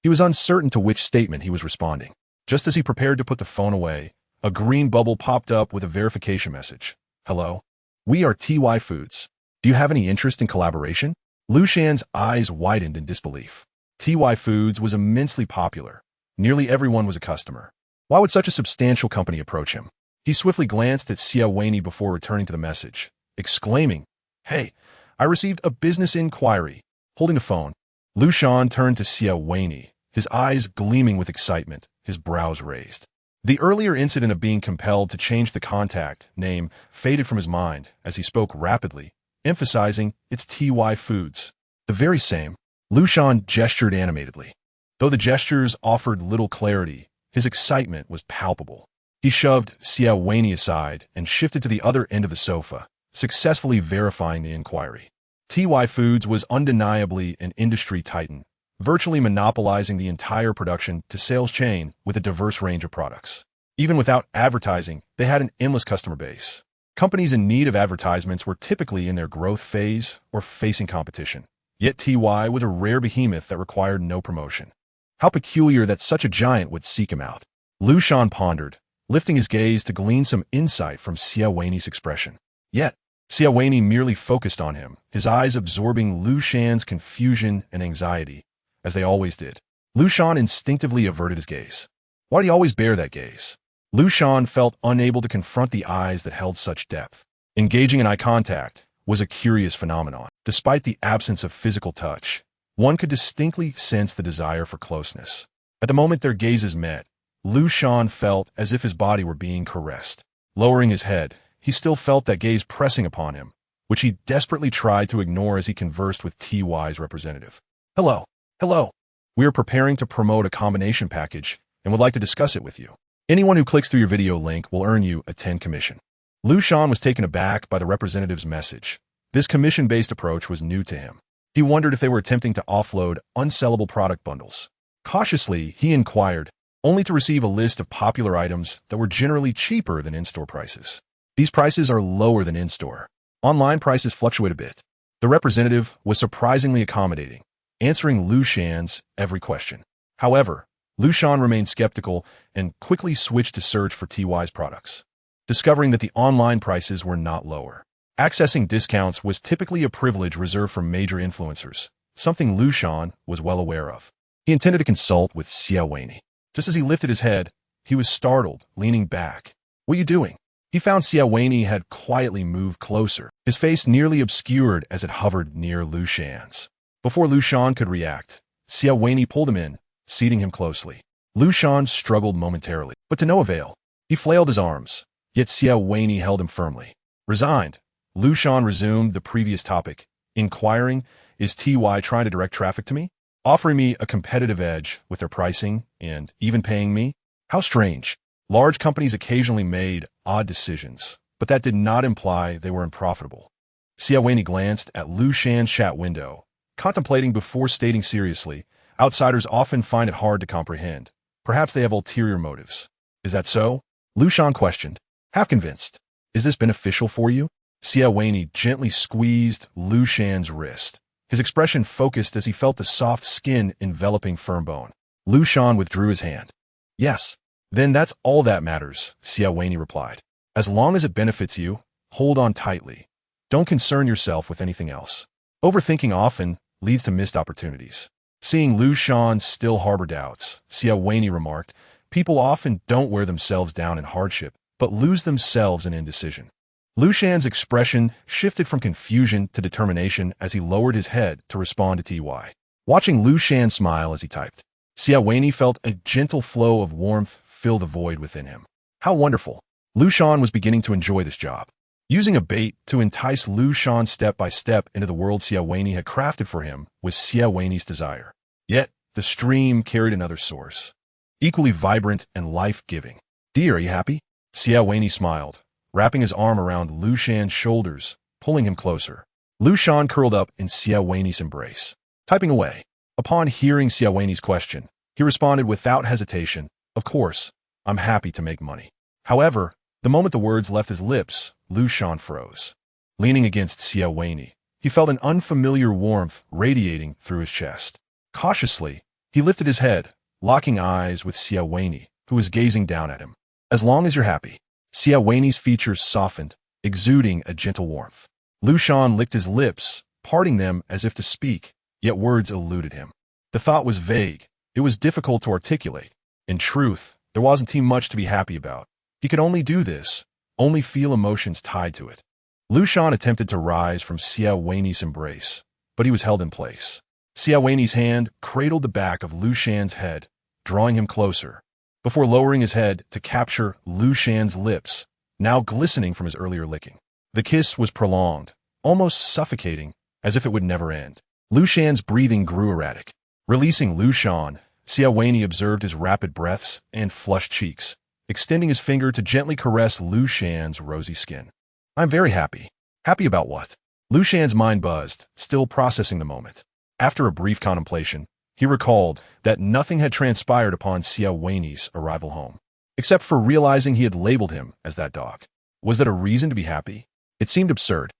He was uncertain to which statement he was responding. Just as he prepared to put the phone away, a green bubble popped up with a verification message. Hello? We are TY Foods. Do you have any interest in collaboration? Liu Shan's eyes widened in disbelief. TY Foods was immensely popular. Nearly everyone was a customer. Why would such a substantial company approach him? He swiftly glanced at Xie Wenyì before returning to the message, exclaiming, Hey, I received a business inquiry. Holding the phone, Liu Shan turned to Xie Wenyì, his eyes gleaming with excitement, his brows raised. The earlier incident of being compelled to change the contact name faded from his mind as he spoke rapidly, emphasizing it's TY Foods. The very same. Liu Shan gestured animatedly. Though the gestures offered little clarity, his excitement was palpable. He shoved Xie Wenyì aside and shifted to the other end of the sofa, successfully verifying the inquiry. TY Foods was undeniably an industry titan, virtually monopolizing the entire production to sales chain with a diverse range of products. Even without advertising, they had an endless customer base. Companies in need of advertisements were typically in their growth phase or facing competition. Yet TY was a rare behemoth that required no promotion. How peculiar that such a giant would seek him out. Liu Shan pondered, lifting his gaze to glean some insight from Xie Wenyì's expression. Yet, Xie Wenyì merely focused on him, his eyes absorbing Liu Shan's confusion and anxiety, as they always did. Liu Shan instinctively averted his gaze. Why do you always bear that gaze? Liu Shan felt unable to confront the eyes that held such depth. Engaging in eye contact was a curious phenomenon. Despite the absence of physical touch, one could distinctly sense the desire for closeness. At the moment their gazes met, Liu Shan felt as if his body were being caressed. Lowering his head, he still felt that gaze pressing upon him, which he desperately tried to ignore as he conversed with TY's representative. Hello. Hello. We are preparing to promote a combination package and would like to discuss it with you. Anyone who clicks through your video link will earn you a 10 commission. Liu Shan was taken aback by the representative's message. This commission-based approach was new to him. He wondered if they were attempting to offload unsellable product bundles. Cautiously, he inquired, only to receive a list of popular items that were generally cheaper than in-store prices. These prices are lower than in-store. Online prices fluctuate a bit. The representative was surprisingly accommodating, answering Liu Shan's every question. However, Liu Shan remained skeptical and quickly switched to search for TY's products, discovering that the online prices were not lower. Accessing discounts was typically a privilege reserved for major influencers, something Liu Shan was well aware of. He intended to consult with Xie Wenyì. Just as he lifted his head, he was startled, leaning back. What are you doing? He found Xie Wenyì had quietly moved closer, his face nearly obscured as it hovered near Liu Shan's. Before Liu Shan could react, Xie Wenyì pulled him in, seating him closely. Liu Shan struggled momentarily, but to no avail. He flailed his arms, yet Xie Wenyì held him firmly. Resigned, Liu Shan resumed the previous topic, inquiring, is TY trying to direct traffic to me? Offering me a competitive edge with their pricing and even paying me? How strange. Large companies occasionally made odd decisions, but that did not imply they were unprofitable. Xie Wenyì glanced at Liu Shan's chat window, contemplating before stating seriously, outsiders often find it hard to comprehend. Perhaps they have ulterior motives. Is that so? Liu Shan questioned, half convinced. Is this beneficial for you? Xie Wenyì gently squeezed Liu Shan's wrist. His expression focused as he felt the soft skin enveloping firm bone. Liu Shan withdrew his hand. Yes. Then that's all that matters, Xie Wenyì replied. As long as it benefits you, hold on tightly. Don't concern yourself with anything else. Overthinking often leads to missed opportunities. Seeing Liu Shan still harbor doubts, Xie Wenyì remarked, people often don't wear themselves down in hardship, but lose themselves in indecision. Liu Shan's expression shifted from confusion to determination as he lowered his head to respond to TY. Watching Liu Shan smile as he typed, Xie Wenyì felt a gentle flow of warmth fill the void within him. How wonderful. Liu Shan was beginning to enjoy this job. Using a bait to entice Liu Shan step by step into the world Xie Wenyì had crafted for him was Xie Wenyì's desire. Yet, the stream carried another source, equally vibrant and life-giving. Dear, are you happy? Xie Wenyì smiled, wrapping his arm around Liu Shan's shoulders, pulling him closer. Liu Shan curled up in Xie Wenyì's embrace, typing away. Upon hearing Xie Wenyì's question, he responded without hesitation, of course, I'm happy to make money. However, the moment the words left his lips, Liu Shan froze. Leaning against Xie Wenyì, he felt an unfamiliar warmth radiating through his chest. Cautiously, he lifted his head, locking eyes with Xie Wenyì, who was gazing down at him. As long as you're happy. Xie Wenyì's features softened, exuding a gentle warmth. Liu Shan licked his lips, parting them as if to speak, yet words eluded him. The thought was vague. It was difficult to articulate. In truth, there wasn't too much to be happy about. He could only do this, only feel emotions tied to it. Liu Shan attempted to rise from Xie Wenyì's embrace, but he was held in place. Xie Wenyì's hand cradled the back of Liu Shan's head, drawing him closer, before lowering his head to capture Liu Shan's lips, now glistening from his earlier licking. The kiss was prolonged, almost suffocating, as if it would never end. Liu Shan's breathing grew erratic. Releasing Liu Shan, Xie Wenyì observed his rapid breaths and flushed cheeks, extending his finger to gently caress Liu Shan's rosy skin. "I'm very happy." "Happy about what?" Liu Shan's mind buzzed, still processing the moment. After a brief contemplation, he recalled that nothing had transpired upon Xie Wenyì's arrival home, except for realizing he had labeled him as that dog. Was that a reason to be happy? It seemed absurd.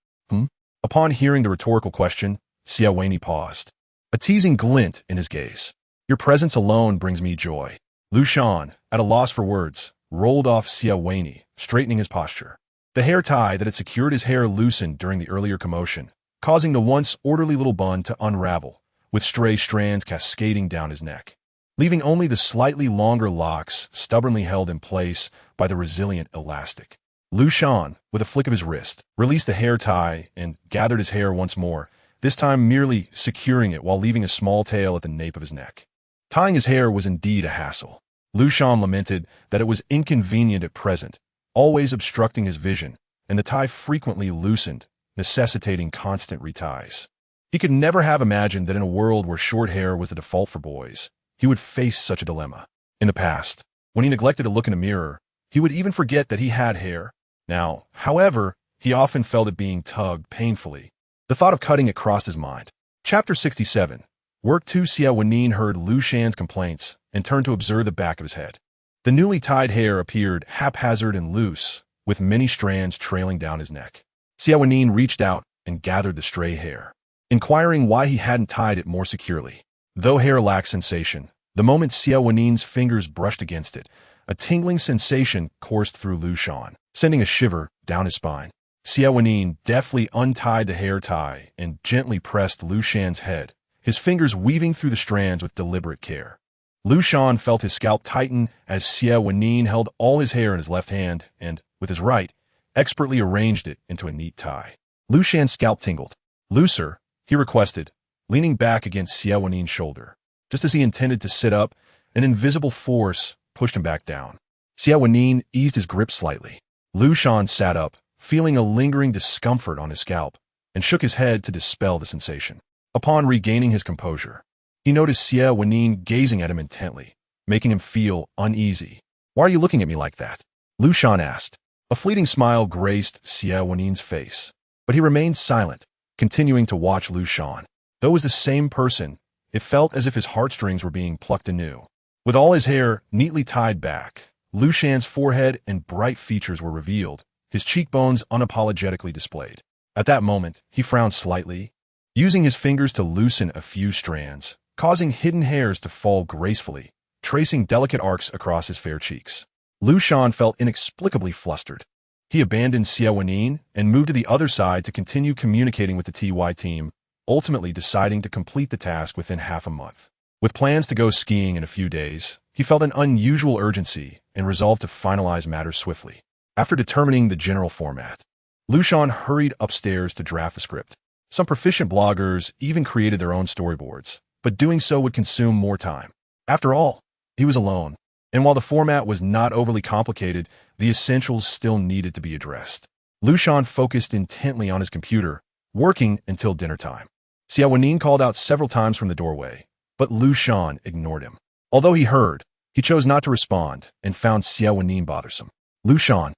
Upon hearing the rhetorical question, Xie Wenyì paused, a teasing glint in his gaze. "Your presence alone brings me joy." Liu Shan, at a loss for words, rolled off Xie Wenyì, straightening his posture. The hair tie that had secured his hair loosened during the earlier commotion, causing the once orderly little bun to unravel, with stray strands cascading down his neck, leaving only the slightly longer locks stubbornly held in place by the resilient elastic. Liu Shan, with a flick of his wrist, released the hair tie and gathered his hair once more, this time merely securing it while leaving a small tail at the nape of his neck. Tying his hair was indeed a hassle. Liu Shan lamented that it was inconvenient at present, always obstructing his vision, and the tie frequently loosened, necessitating constant reties. He could never have imagined that in a world where short hair was the default for boys, he would face such a dilemma. In the past, when he neglected to look in a mirror, he would even forget that he had hair. Now, however, he often felt it being tugged painfully. The thought of cutting it crossed his mind. Chapter 67. Work 2. Xie Wenyì heard Liu Shan's complaints and turned to observe the back of his head. The newly tied hair appeared haphazard and loose, with many strands trailing down his neck. Xie Wenyì reached out and gathered the stray hair, inquiring why he hadn't tied it more securely. Though hair lacked sensation, the moment Xie Wenyì's fingers brushed against it, a tingling sensation coursed through Liu Shan, sending a shiver down his spine. Xie Wenyì deftly untied the hair tie and gently pressed Liu Shan's head, his fingers weaving through the strands with deliberate care. Liu Shan felt his scalp tighten as Xie Wenyì held all his hair in his left hand and, with his right, expertly arranged it into a neat tie. Liu Shan's scalp tingled. "Looser," he requested, leaning back against Xie Wenyì's shoulder. Just as he intended to sit up, an invisible force pushed him back down. Xie Wenyì eased his grip slightly. Liu Shan sat up, feeling a lingering discomfort on his scalp, and shook his head to dispel the sensation. Upon regaining his composure, he noticed Xie Wenyì gazing at him intently, making him feel uneasy. "Why are you looking at me like that?" Liu Shan asked. A fleeting smile graced Xie Wenyì's face, but he remained silent, continuing to watch Liu Shan. Though it was the same person, it felt as if his heartstrings were being plucked anew. With all his hair neatly tied back, Liu Shan's forehead and bright features were revealed, his cheekbones unapologetically displayed. At that moment, he frowned slightly, using his fingers to loosen a few strands, causing hidden hairs to fall gracefully, tracing delicate arcs across his fair cheeks. Liu Shan felt inexplicably flustered. He abandoned Xie Wenyì and moved to the other side to continue communicating with the TY team, ultimately deciding to complete the task within half a month. With plans to go skiing in a few days, he felt an unusual urgency and resolved to finalize matters swiftly. After determining the general format, Liu Shan hurried upstairs to draft the script. Some proficient bloggers even created their own storyboards, but doing so would consume more time. After all, he was alone, and while the format was not overly complicated, the essentials still needed to be addressed. Liu Shan focused intently on his computer, working until dinner time. Xie Wenyì called out several times from the doorway, but Liu Shan ignored him. Although he heard, he chose not to respond and found Xie Wenyì bothersome. "Liu Shan."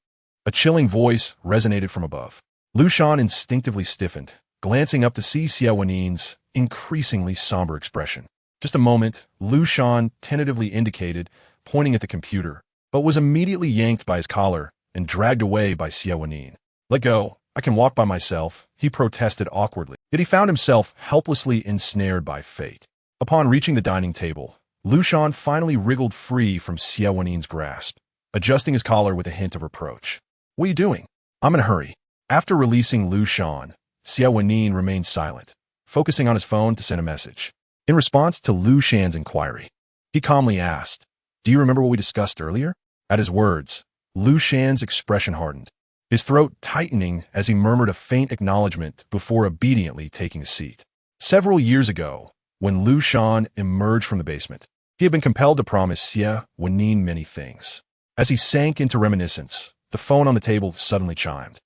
A chilling voice resonated from above. Liu Shan instinctively stiffened, glancing up to see Xie Wenyì's increasingly somber expression. Just a moment, Liu Shan tentatively indicated, pointing at the computer, but was immediately yanked by his collar and dragged away by Xie Wenyì. "Let go, I can walk by myself," he protested awkwardly. Yet he found himself helplessly ensnared by fate. Upon reaching the dining table, Liu Shan finally wriggled free from Xie Wenyì's grasp, adjusting his collar with a hint of reproach. "What are you doing?" "I'm in a hurry." After releasing Liu Shan, Xie Wenyì remained silent, focusing on his phone to send a message. In response to Liu Shan's inquiry, he calmly asked, "Do you remember what we discussed earlier?" At his words, Liu Shan's expression hardened, his throat tightening as he murmured a faint acknowledgement before obediently taking a seat. Several years ago, when Liu Shan emerged from the basement, he had been compelled to promise Xie Wenyì many things. As he sank into reminiscence, the phone on the table suddenly chimed.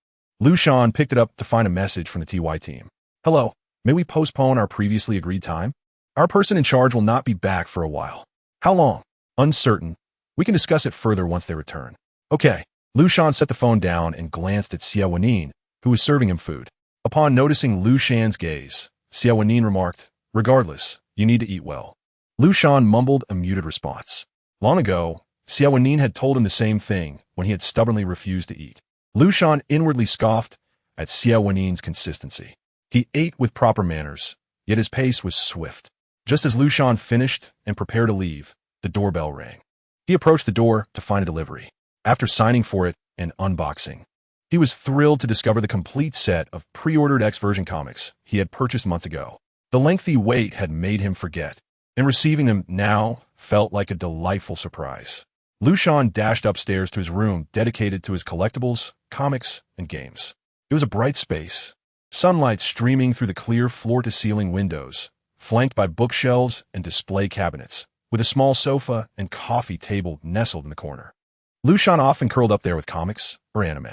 Liu Shan picked it up to find a message from the TY team. Hello, may we postpone our previously agreed time? Our person in charge will not be back for a while. How long? Uncertain. We can discuss it further once they return. Okay. Liu Shan set the phone down and glanced at Xie Wenyì, who was serving him food. Upon noticing Liu Shan's gaze, Xie Wenyì remarked, regardless, you need to eat well. Liu Shan mumbled a muted response. Long ago, Xie Wenyì had told him the same thing when he had stubbornly refused to eat. Liu Shan inwardly scoffed at Xie Wenyì's consistency. He ate with proper manners, yet his pace was swift. Just as Liu Shan finished and prepared to leave, the doorbell rang. He approached the door to find a delivery. After signing for it and unboxing, he was thrilled to discover the complete set of pre-ordered X-version comics he had purchased months ago. The lengthy wait had made him forget, and receiving them now felt like a delightful surprise. Liu Shan dashed upstairs to his room dedicated to his collectibles, comics, and games. It was a bright space, sunlight streaming through the clear floor-to-ceiling windows, flanked by bookshelves and display cabinets, with a small sofa and coffee table nestled in the corner. Liu Shan often curled up there with comics or anime.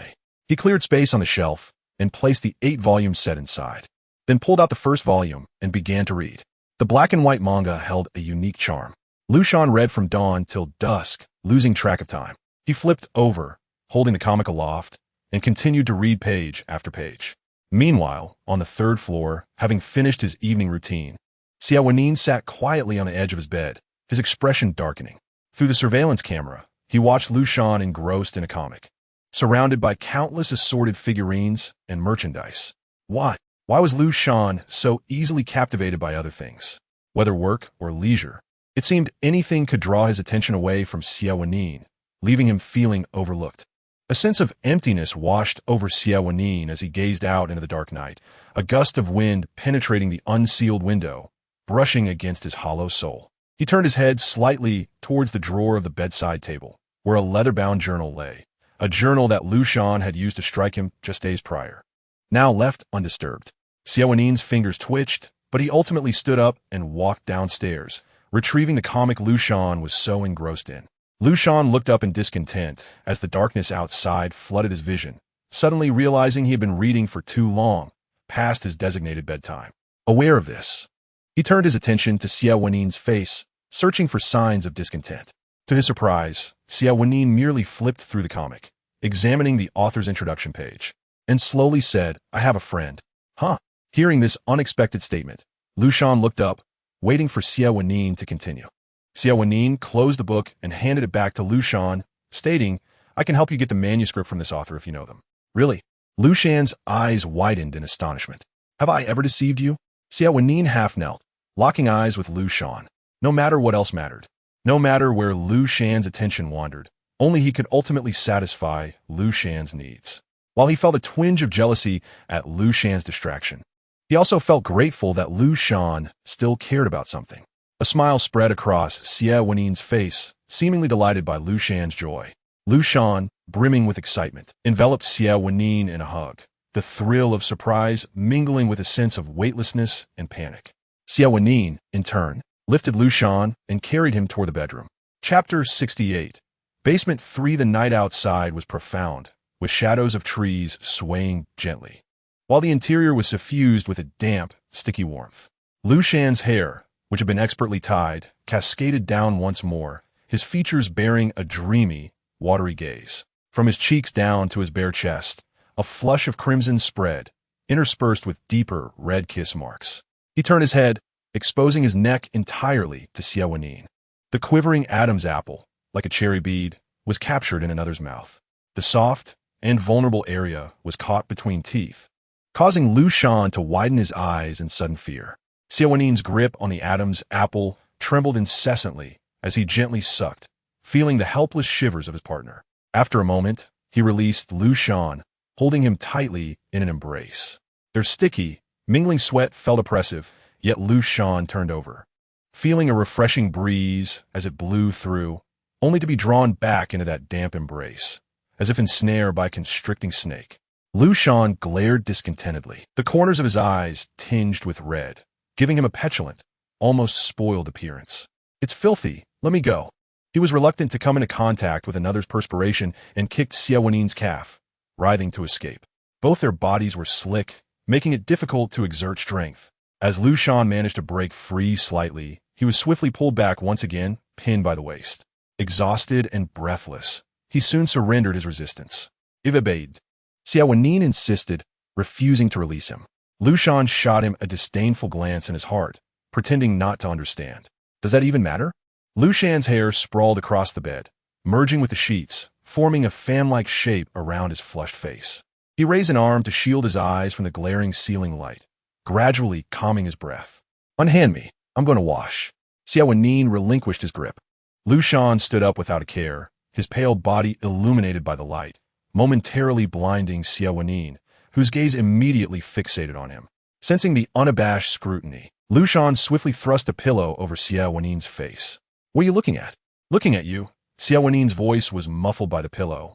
He cleared space on the shelf and placed the 8-volume set inside, then pulled out the first volume and began to read. The black and white manga held a unique charm. Liu Shan read from dawn till dusk, losing track of time. He flipped over, holding the comic aloft, and continued to read page after page. Meanwhile, on the third floor, having finished his evening routine, Xie Wenyì sat quietly on the edge of his bed, his expression darkening. Through the surveillance camera, he watched Liu Shan engrossed in a comic, surrounded by countless assorted figurines and merchandise. Why was Liu Shan so easily captivated by other things, whether work or leisure? It seemed anything could draw his attention away from Xie Wenyì, leaving him feeling overlooked. A sense of emptiness washed over Xie Wenyì as he gazed out into the dark night, a gust of wind penetrating the unsealed window, brushing against his hollow soul. He turned his head slightly towards the drawer of the bedside table, where a leather-bound journal lay, a journal that Liu Shan had used to strike him just days prior. Now left undisturbed, Xie Wenyì's fingers twitched, but he ultimately stood up and walked downstairs, retrieving the comic Liu Shan was so engrossed in. Liu Shan looked up in discontent as the darkness outside flooded his vision, suddenly realizing he had been reading for too long, past his designated bedtime. Aware of this, he turned his attention to Xie Wenyì's face, searching for signs of discontent. To his surprise, Xie Wenyì merely flipped through the comic, examining the author's introduction page, and slowly said, I have a friend. Huh? Hearing this unexpected statement, Liu Shan looked up, waiting for Xie Wenyì to continue. Xie Wenyì closed the book and handed it back to Liu Shan, stating, I can help you get the manuscript from this author if you know them. Really? Liu Shan's eyes widened in astonishment. Have I ever deceived you? Xie Wenyì half knelt, locking eyes with Liu Shan. No matter what else mattered, no matter where Liu Shan's attention wandered, only he could ultimately satisfy Liu Shan's needs. While he felt a twinge of jealousy at Liu Shan's distraction, he also felt grateful that Liu Shan still cared about something. A smile spread across Xie Wenyì's face, seemingly delighted by Liu Shan's joy. Liu Shan, brimming with excitement, enveloped Xie Wenyì in a hug, the thrill of surprise mingling with a sense of weightlessness and panic. Xie Wenyì, in turn, lifted Liu Shan and carried him toward the bedroom. Chapter 68. Basement 3. The night outside was profound, with shadows of trees swaying gently, while the interior was suffused with a damp, sticky warmth. Liu Shan's hair, which had been expertly tied, cascaded down once more, his features bearing a dreamy, watery gaze. From his cheeks down to his bare chest, a flush of crimson spread, interspersed with deeper red kiss marks. He turned his head, exposing his neck entirely to Xie Wenyì. The quivering Adam's apple, like a cherry bead, was captured in another's mouth. The soft and vulnerable area was caught between teeth, causing Liu Shan to widen his eyes in sudden fear. Xie Wenyì's grip on the Adam's apple trembled incessantly as he gently sucked, feeling the helpless shivers of his partner. After a moment, he released Liu Shan, holding him tightly in an embrace. Their sticky, mingling sweat felt oppressive, yet Liu Shan turned over, feeling a refreshing breeze as it blew through, only to be drawn back into that damp embrace, as if ensnared by a constricting snake. Liu Shan glared discontentedly, the corners of his eyes tinged with red, giving him a petulant, almost spoiled appearance. It's filthy, let me go. He was reluctant to come into contact with another's perspiration and kicked Xie Wenyì's calf, writhing to escape. Both their bodies were slick, making it difficult to exert strength. As Liu Shan managed to break free slightly, he was swiftly pulled back once again, pinned by the waist. Exhausted and breathless, he soon surrendered his resistance. Evade. Xie Wenyì insisted, refusing to release him. Liu Shan shot him a disdainful glance in his heart, pretending not to understand. Does that even matter? Liu Shan's hair sprawled across the bed, merging with the sheets, forming a fan-like shape around his flushed face. He raised an arm to shield his eyes from the glaring ceiling light, gradually calming his breath. Unhand me. I'm going to wash. Xie Wenyì relinquished his grip. Liu Shan stood up without a care, his pale body illuminated by the light, momentarily blinding Xie Wenyì, whose gaze immediately fixated on him. Sensing the unabashed scrutiny, Liu Shan swiftly thrust a pillow over Xie Wenyì's face. What are you looking at? Looking at you. Xie Wenyì's voice was muffled by the pillow,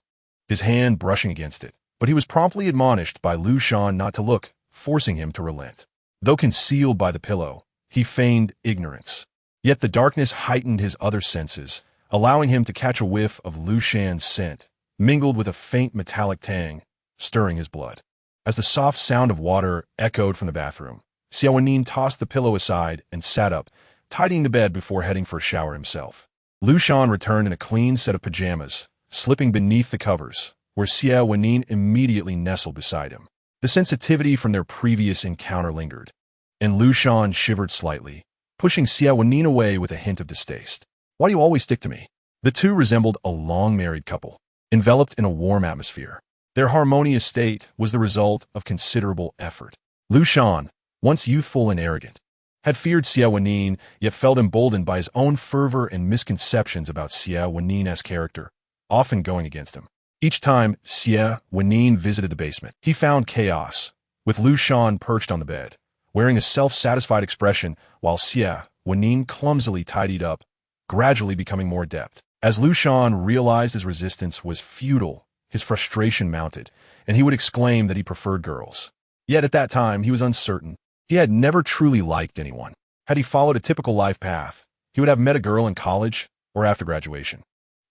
his hand brushing against it, but he was promptly admonished by Liu Shan not to look, forcing him to relent. Though concealed by the pillow, he feigned ignorance. Yet the darkness heightened his other senses, allowing him to catch a whiff of Liu Shan's scent, mingled with a faint metallic tang, stirring his blood. As the soft sound of water echoed from the bathroom, Xie Wenyì tossed the pillow aside and sat up, tidying the bed before heading for a shower himself. Liu Shan returned in a clean set of pajamas, slipping beneath the covers, where Xie Wenyì immediately nestled beside him. The sensitivity from their previous encounter lingered, and Liu Shan shivered slightly, pushing Xie Wenyì away with a hint of distaste. Why do you always stick to me? The two resembled a long-married couple, enveloped in a warm atmosphere. Their harmonious state was the result of considerable effort. Liu Shan, once youthful and arrogant, had feared Xie Wenyì, yet felt emboldened by his own fervor and misconceptions about Xie Wenyì's character, often going against him. Each time Xie Wenyì visited the basement, he found chaos, with Liu Shan perched on the bed, wearing a self-satisfied expression while Xie Wenyì clumsily tidied up, gradually becoming more adept. As Liu Shan realized his resistance was futile, his frustration mounted, and he would exclaim that he preferred girls. Yet at that time, he was uncertain. He had never truly liked anyone. Had he followed a typical life path, he would have met a girl in college or after graduation.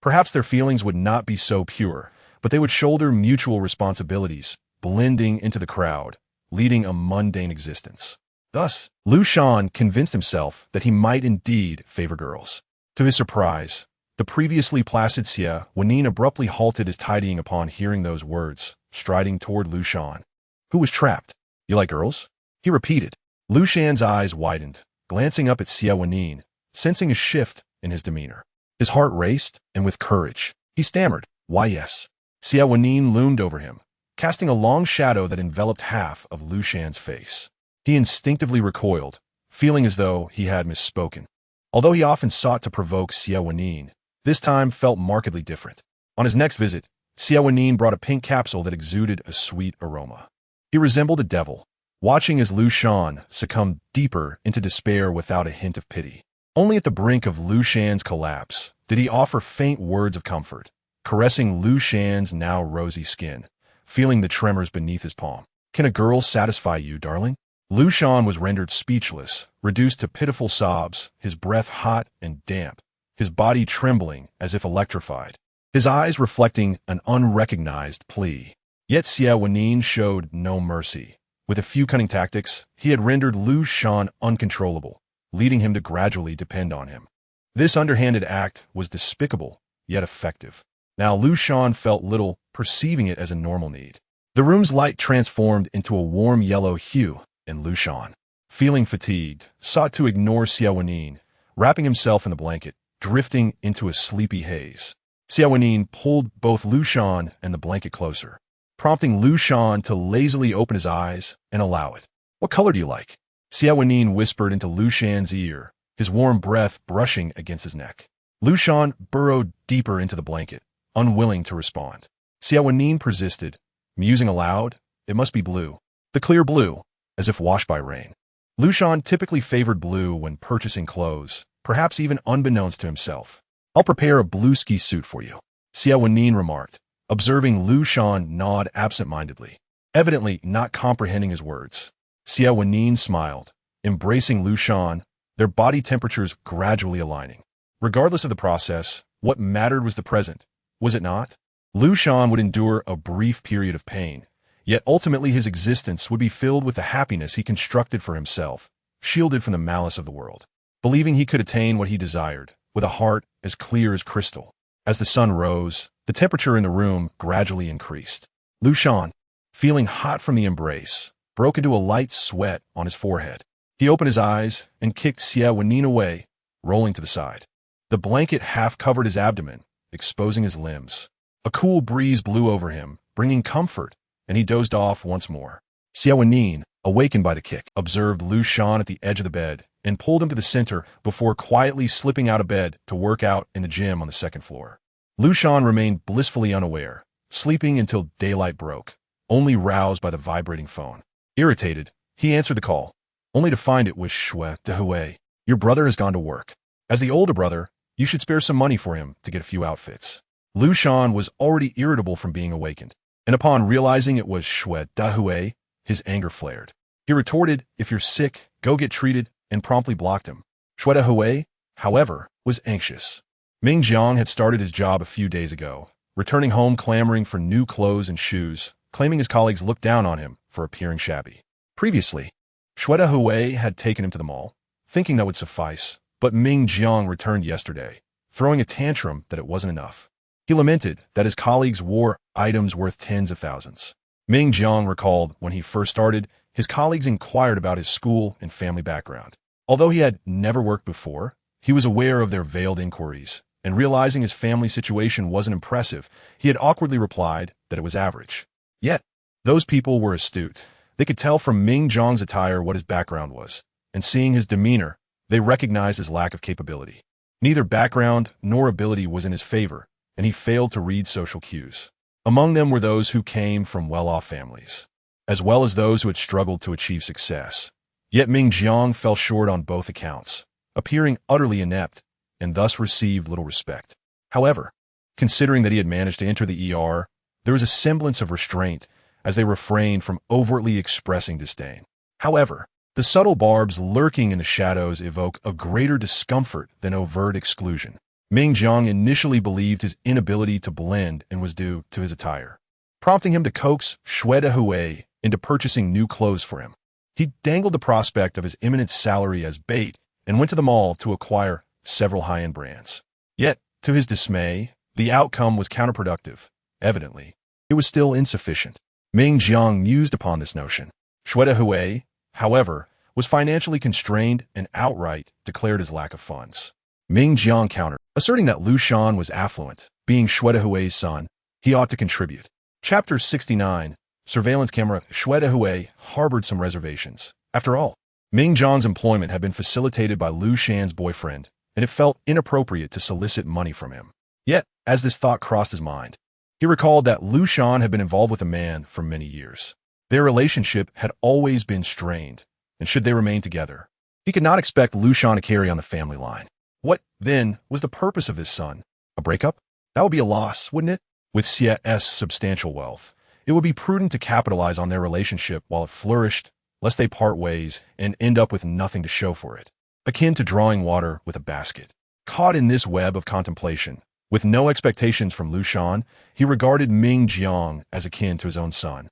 Perhaps their feelings would not be so pure, but they would shoulder mutual responsibilities, blending into the crowd, leading a mundane existence. Thus, Liu Shan convinced himself that he might indeed favor girls. To his surprise, the previously placid Xie Wenyì abruptly halted his tidying upon hearing those words, striding toward Liu Shan, who was trapped. You like girls? He repeated. Liu Shan's eyes widened, glancing up at Xie Wenyì, sensing a shift in his demeanor. His heart raced, and with courage, he stammered, why yes. Xie Wenyì loomed over him, casting a long shadow that enveloped half of Liu Shan's face. He instinctively recoiled, feeling as though he had misspoken. Although he often sought to provoke Xie Wenyì, this time felt markedly different. On his next visit, Xie Wenyì brought a pink capsule that exuded a sweet aroma. He resembled a devil, watching as Liu Shan succumbed deeper into despair without a hint of pity. Only at the brink of Liu Shan's collapse did he offer faint words of comfort, caressing Liu Shan's now rosy skin, feeling the tremors beneath his palm. Can a girl satisfy you, darling? Liu Shan was rendered speechless, reduced to pitiful sobs, his breath hot and damp, his body trembling as if electrified, his eyes reflecting an unrecognized plea. Yet Xie Wenyì showed no mercy. With a few cunning tactics, he had rendered Liu Shan uncontrollable, leading him to gradually depend on him. This underhanded act was despicable, yet effective. Now Liu Shan felt little, perceiving it as a normal need. The room's light transformed into a warm yellow hue, and Liu Shan, feeling fatigued, sought to ignore Xie Wenyì, wrapping himself in the blanket, drifting into a sleepy haze. Xie Wenyì pulled both Liu Shan and the blanket closer, prompting Liu Shan to lazily open his eyes and allow it. What color do you like? Xie Wenyì whispered into Liu Shan's ear, his warm breath brushing against his neck. Liu Shan burrowed deeper into the blanket, unwilling to respond. Xie Wenyì persisted, musing aloud, it must be blue. The clear blue, as if washed by rain. Liu Shan typically favored blue when purchasing clothes, perhaps even unbeknownst to himself. I'll prepare a blue ski suit for you, Xie Wenyì remarked, observing Liu Shan nod absent-mindedly, evidently not comprehending his words. Xie Wenyì smiled, embracing Liu Shan, their body temperatures gradually aligning. Regardless of the process, what mattered was the present, was it not? Liu Shan would endure a brief period of pain, Yet ultimately his existence would be filled with the happiness he constructed for himself, shielded from the malice of the world. Believing he could attain what he desired, with a heart as clear as crystal. As the sun rose, the temperature in the room gradually increased. Liu Shan, feeling hot from the embrace, broke into a light sweat on his forehead. He opened his eyes and kicked Xie Wenyì away, rolling to the side. The blanket half covered his abdomen, exposing his limbs. A cool breeze blew over him, bringing comfort, and he dozed off once more. Xie Wenyì, awakened by the kick, observed Liu Shan at the edge of the bed and pulled him to the center before quietly slipping out of bed to work out in the gym on the second floor. Liu Shan remained blissfully unaware, sleeping until daylight broke, only roused by the vibrating phone. Irritated, he answered the call, only to find it was Xie Wenyì. Your brother has gone to work. As the older brother, you should spare some money for him to get a few outfits. Liu Shan was already irritable from being awakened, and upon realizing it was Xie Wenyì, his anger flared. He retorted, if you're sick, go get treated, and promptly blocked him. Xie Wenyì, however, was anxious. Ming Jiang had started his job a few days ago, returning home clamoring for new clothes and shoes, claiming his colleagues looked down on him for appearing shabby. Previously, Xie Wenyì had taken him to the mall, thinking that would suffice, but Ming Jiang returned yesterday, throwing a tantrum that it wasn't enough. He lamented that his colleagues wore items worth tens of thousands. Ming Jiang recalled when he first started, his colleagues inquired about his school and family background. Although he had never worked before, he was aware of their veiled inquiries, and realizing his family situation wasn't impressive, he had awkwardly replied that it was average. Yet, those people were astute. They could tell from Ming Jiang's attire what his background was, and seeing his demeanor, they recognized his lack of capability. Neither background nor ability was in his favor, and he failed to read social cues. Among them were those who came from well-off families, as well as those who had struggled to achieve success. Yet Ming Jiang fell short on both accounts, appearing utterly inept, and thus received little respect. However, considering that he had managed to enter the ER, there was a semblance of restraint as they refrained from overtly expressing disdain. However, the subtle barbs lurking in the shadows evoke a greater discomfort than overt exclusion. Ming Jiang initially believed his inability to blend and was due to his attire, prompting him to coax Xie Wenyì into purchasing new clothes for him. He dangled the prospect of his imminent salary as bait and went to the mall to acquire several high-end brands. Yet, to his dismay, the outcome was counterproductive. Evidently, it was still insufficient. Ming Jiang mused upon this notion. Xie Wenyì, however, was financially constrained and outright declared his lack of funds. Ming Jiang countered, asserting that Liu Shan was affluent. Being Xie Wenyì's son, he ought to contribute. Chapter 69, Surveillance Camera. Xie Wenyì harbored some reservations. After all, Ming Jiang's employment had been facilitated by Liu Shan's boyfriend, and it felt inappropriate to solicit money from him. Yet, as this thought crossed his mind, he recalled that Liu Shan had been involved with a man for many years. Their relationship had always been strained, and should they remain together, he could not expect Liu Shan to carry on the family line. What, then, was the purpose of his son? A breakup? That would be a loss, wouldn't it? With Xie's substantial wealth, it would be prudent to capitalize on their relationship while it flourished, lest they part ways and end up with nothing to show for it. Akin to drawing water with a basket. Caught in this web of contemplation, with no expectations from Liu Shan, he regarded Ming Jiang as akin to his own son,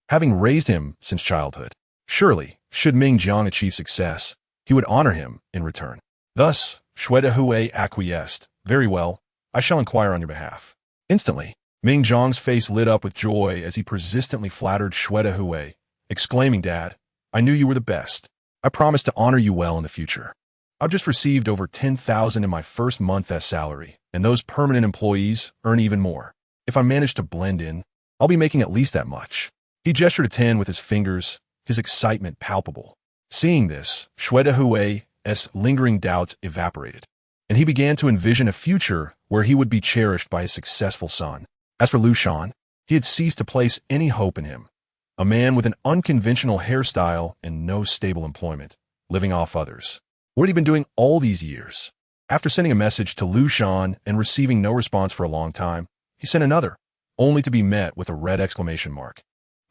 having raised him since childhood. Surely, should Ming Jiang achieve success, he would honor him in return. Thus, Xie Wenyì acquiesced. Very well, I shall inquire on your behalf. Instantly, Ming Jiang's face lit up with joy as he persistently flattered Xie Wenyì, exclaiming, Dad, I knew you were the best. I promise to honor you well in the future. I've just received over 10,000 in my first month as salary, and those permanent employees earn even more. If I manage to blend in, I'll be making at least that much. He gestured to 10 with his fingers, his excitement palpable. Seeing this, Xie Wenyì's lingering doubts evaporated, and he began to envision a future where he would be cherished by his successful son. As for Liu Shan, he had ceased to place any hope in him. A man with an unconventional hairstyle and no stable employment, living off others. What had he been doing all these years? After sending a message to Liu Shan and receiving no response for a long time, he sent another, only to be met with a red exclamation mark.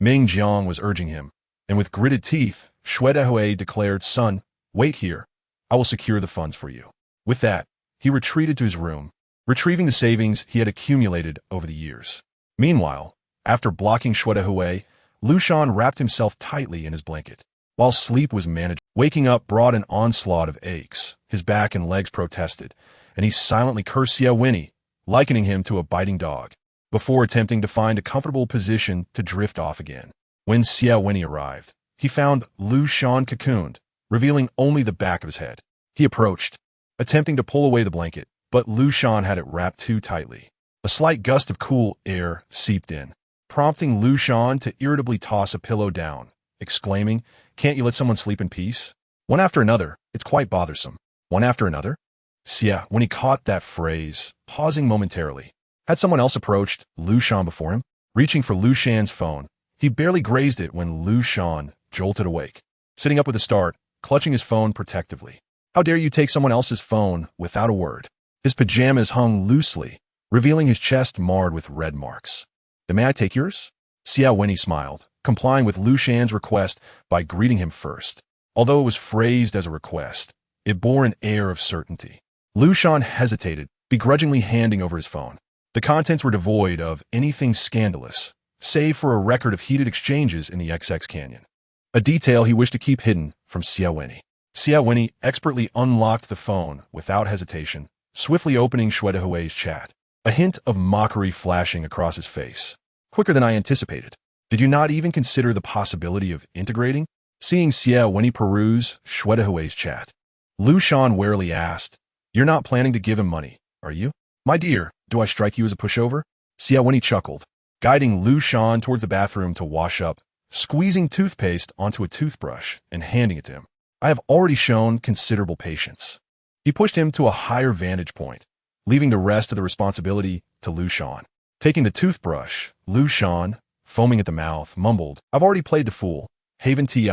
Ming Jiang was urging him, and with gritted teeth, Xie Wenyì declared, Son, wait here. I will secure the funds for you. With that, he retreated to his room, retrieving the savings he had accumulated over the years. Meanwhile, after blocking Xie Wenyì, Liu Shan wrapped himself tightly in his blanket. While sleep was manageable, waking up brought an onslaught of aches. His back and legs protested, and he silently cursed Xie Wenyì, likening him to a biting dog, before attempting to find a comfortable position to drift off again. When Xie Wenyì arrived, he found Liu Shan cocooned, revealing only the back of his head. He approached, attempting to pull away the blanket, but Liu Shan had it wrapped too tightly. A slight gust of cool air seeped in, prompting Liu Shan to irritably toss a pillow down, exclaiming, "Can't you let someone sleep in peace?" One after another, it's quite bothersome. One after another? Xie, when he caught that phrase, pausing momentarily. Had someone else approached Liu Shan before him? Reaching for Liu Shan's phone, he barely grazed it when Liu Shan jolted awake, sitting up with a start, clutching his phone protectively. How dare you take someone else's phone without a word? His pajamas hung loosely, revealing his chest marred with red marks. "Then may I take yours?" Xie Wenyì smiled, complying with Liu Shan's request by greeting him first. Although it was phrased as a request, it bore an air of certainty. Liu Shan hesitated, begrudgingly handing over his phone. The contents were devoid of anything scandalous, save for a record of heated exchanges in the XX Canyon, a detail he wished to keep hidden from Xie Wenyì. Xie Wenyì expertly unlocked the phone without hesitation, swiftly opening Xie Wenyì's chat, a hint of mockery flashing across his face. "Quicker than I anticipated. Did you not even consider the possibility of integrating?" Seeing Xie Wenyì peruse Xie Wenyì's chat, Liu Shan warily asked, "You're not planning to give him money, are you? My dear, do I strike you as a pushover?" Xie Wenyì chuckled, guiding Liu Shan towards the bathroom to wash up, squeezing toothpaste onto a toothbrush and handing it to him. "I have already shown considerable patience." He pushed him to a higher vantage point, leaving the rest of the responsibility to Liu Shan. Taking the toothbrush, Liu Shan, foaming at the mouth, mumbled, "I've already played the fool. Haven Ti?"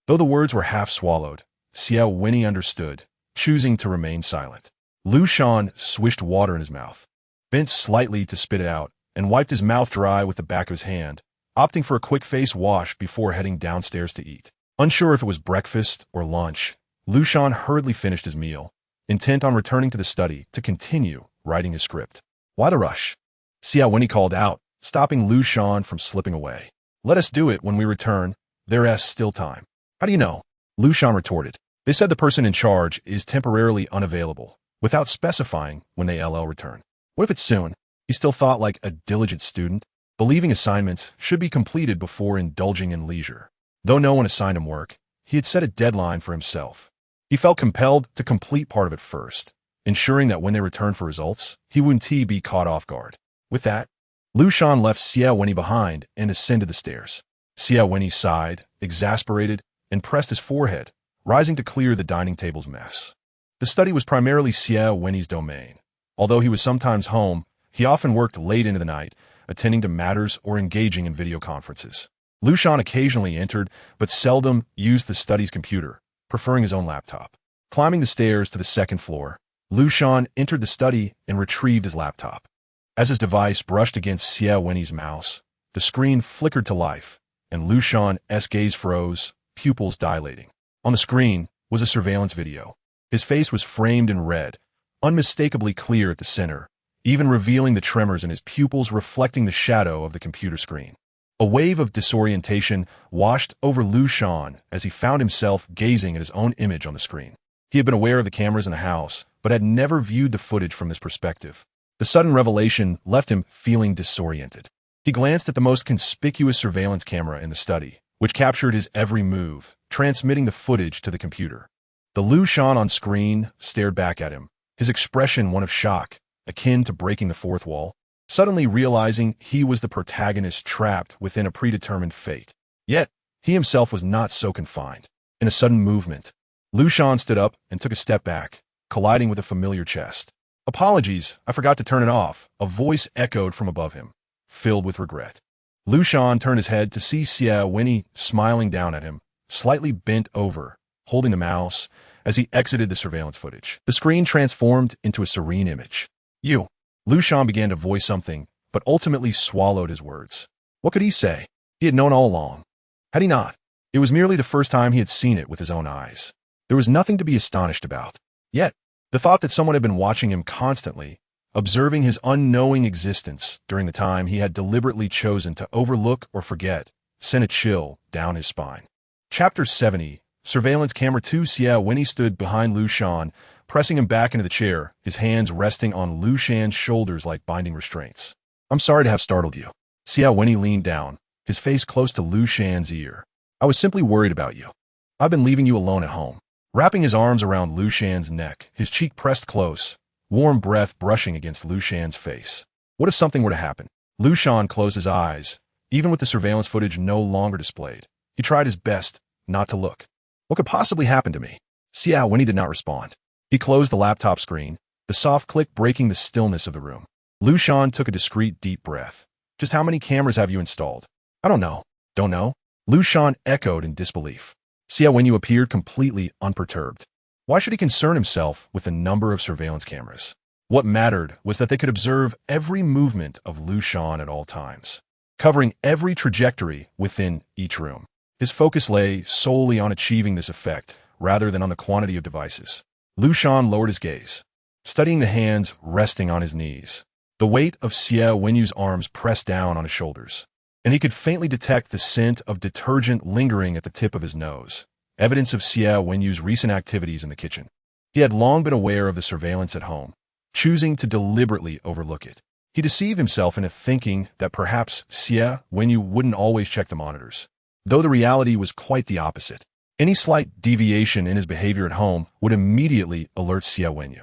Though the words were half swallowed, Xie Wenyì understood, choosing to remain silent. Liu Shan swished water in his mouth, bent slightly to spit it out, and wiped his mouth dry with the back of his hand, opting for a quick face wash before heading downstairs to eat. Unsure if it was breakfast or lunch, Liu Shan hurriedly finished his meal, intent on returning to the study to continue writing his script. "Why the rush?" Xie Wenyì called out, stopping Liu Shan from slipping away. "Let us do it when we return. There's still time." "How do you know?" Liu Shan retorted. "They said the person in charge is temporarily unavailable, without specifying when they return. What if it's soon?" He still thought like a diligent student, believing assignments should be completed before indulging in leisure. Though no one assigned him work, he had set a deadline for himself. He felt compelled to complete part of it first, ensuring that when they returned for results, he wouldn't be caught off guard. With that, Liu Shan left Xie Wenyì behind and ascended the stairs. Xie Wenyì sighed, exasperated, and pressed his forehead, rising to clear the dining table's mess. The study was primarily Xie Wenyì's domain. Although he was sometimes home, he often worked late into the night, attending to matters or engaging in video conferences. Liu Shan occasionally entered, but seldom used the study's computer, preferring his own laptop. Climbing the stairs to the second floor, Liu Shan entered the study and retrieved his laptop. As his device brushed against Xie Wenyì's mouse, the screen flickered to life, and Liu Shan's gaze froze, pupils dilating. On the screen was a surveillance video. His face was framed in red, unmistakably clear at the center, even revealing the tremors in his pupils reflecting the shadow of the computer screen. A wave of disorientation washed over Liu Shan as he found himself gazing at his own image on the screen. He had been aware of the cameras in the house, but had never viewed the footage from this perspective. The sudden revelation left him feeling disoriented. He glanced at the most conspicuous surveillance camera in the study, which captured his every move, transmitting the footage to the computer. The Liu Shan on screen stared back at him, his expression one of shock, akin to breaking the fourth wall, suddenly realizing he was the protagonist trapped within a predetermined fate. Yet, he himself was not so confined. In a sudden movement, Liu Shan stood up and took a step back, colliding with a familiar chest. "Apologies, I forgot to turn it off," a voice echoed from above him, filled with regret. Liu Shan turned his head to see Xie Wenyì smiling down at him, slightly bent over, holding the mouse, as he exited the surveillance footage. The screen transformed into a serene image. "You." Liu Shan began to voice something, but ultimately swallowed his words. What could he say? He had known all along. Had he not? It was merely the first time he had seen it with his own eyes. There was nothing to be astonished about. Yet, the thought that someone had been watching him constantly, observing his unknowing existence during the time he had deliberately chosen to overlook or forget, sent a chill down his spine. Chapter 70, Surveillance Camera 2. Xie Wenyì stood behind Liu Shan, pressing him back into the chair, his hands resting on Liu Shan's shoulders like binding restraints. "I'm sorry to have startled you." Xie Wenyì leaned down, his face close to Liu Shan's ear. "I was simply worried about you. I've been leaving you alone at home." Wrapping his arms around Liu Shan's neck, his cheek pressed close, warm breath brushing against Liu Shan's face. What if something were to happen? Liu Shan closed his eyes, even with the surveillance footage no longer displayed. He tried his best not to look. What could possibly happen to me? Xie Wenyì did not respond. He closed the laptop screen, the soft click breaking the stillness of the room. Liu Shan took a discreet deep breath. "Just how many cameras have you installed?" "I don't know." "Don't know?" Liu Shan echoed in disbelief. Xie Wenyì appeared completely unperturbed. Why should he concern himself with the number of surveillance cameras? What mattered was that they could observe every movement of Liu Shan at all times, covering every trajectory within each room. His focus lay solely on achieving this effect, rather than on the quantity of devices. Liu Shan lowered his gaze, studying the hands resting on his knees. The weight of Xie Wenyì's arms pressed down on his shoulders, and he could faintly detect the scent of detergent lingering at the tip of his nose, evidence of Xie Wenyì's recent activities in the kitchen. He had long been aware of the surveillance at home, choosing to deliberately overlook it. He deceived himself into thinking that perhaps Xie Wenyì wouldn't always check the monitors, though the reality was quite the opposite. Any slight deviation in his behavior at home would immediately alert Xie Wenyì.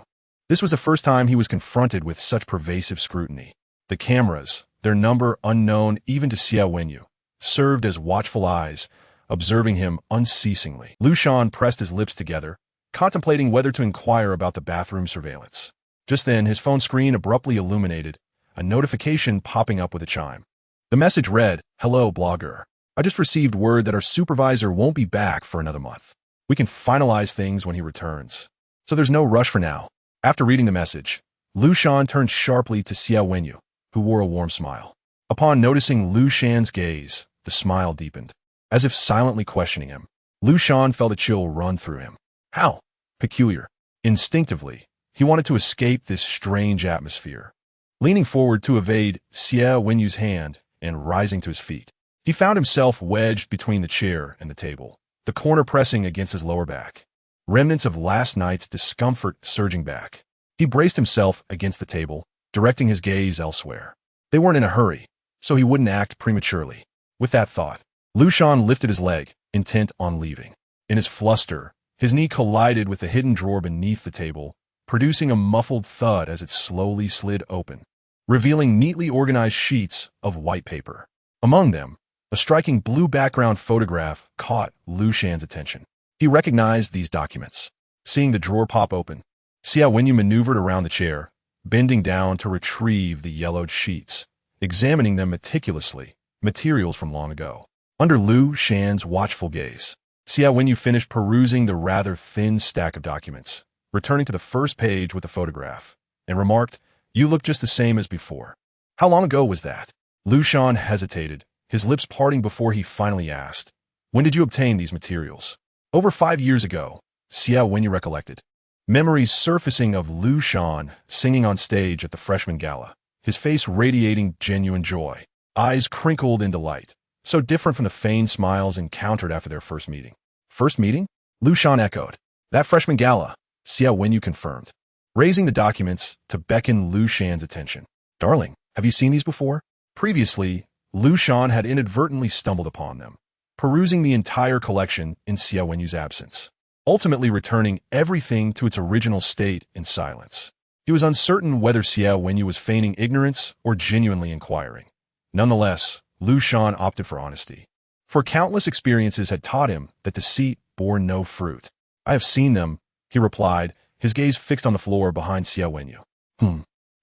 This was the first time he was confronted with such pervasive scrutiny. The cameras, their number unknown even to Xie Wenyì, served as watchful eyes, observing him unceasingly. Liu Shan pressed his lips together, contemplating whether to inquire about the bathroom surveillance. Just then, his phone screen abruptly illuminated, a notification popping up with a chime. The message read, "Hello, blogger. I just received word that our supervisor won't be back for another month. We can finalize things when he returns, so there's no rush for now." After reading the message, Liu Shan turned sharply to Xie Wenyì, who wore a warm smile. Upon noticing Liu Shan's gaze, the smile deepened, as if silently questioning him. Liu Shan felt a chill run through him. How peculiar. Instinctively, he wanted to escape this strange atmosphere. Leaning forward to evade Xie Wenyì's hand and rising to his feet, he found himself wedged between the chair and the table, the corner pressing against his lower back, remnants of last night's discomfort surging back. He braced himself against the table, directing his gaze elsewhere. They weren't in a hurry, so he wouldn't act prematurely. With that thought, Liu Shan lifted his leg, intent on leaving. In his fluster, his knee collided with the hidden drawer beneath the table, producing a muffled thud as it slowly slid open, revealing neatly organized sheets of white paper. Among them, a striking blue background photograph caught Liu Shan's attention. He recognized these documents. Seeing the drawer pop open, Xie Wenyì maneuvered around the chair, bending down to retrieve the yellowed sheets, examining them meticulously, materials from long ago. Under Liu Shan's watchful gaze, Xie Wenyì finished perusing the rather thin stack of documents, returning to the first page with the photograph, and remarked, "You look just the same as before." "How long ago was that?" Liu Shan hesitated, his lips parting before he finally asked, "When did you obtain these materials?" "Over 5 years ago," Xie Wenyì recollected. Memories surfacing of Liu Shan singing on stage at the freshman gala, his face radiating genuine joy, eyes crinkled in delight, so different from the feigned smiles encountered after their first meeting. "First meeting?" Liu Shan echoed. "That freshman gala," Xie Wenyì confirmed, raising the documents to beckon Liu Shan's attention. "Darling, have you seen these before?" Previously, Liu Shan had inadvertently stumbled upon them, perusing the entire collection in Xie Wenyì's absence, ultimately returning everything to its original state in silence. He was uncertain whether Xie Wenyì was feigning ignorance or genuinely inquiring. Nonetheless, Liu Shan opted for honesty, for countless experiences had taught him that deceit bore no fruit. "I have seen them," he replied, his gaze fixed on the floor behind Xie Wenyì.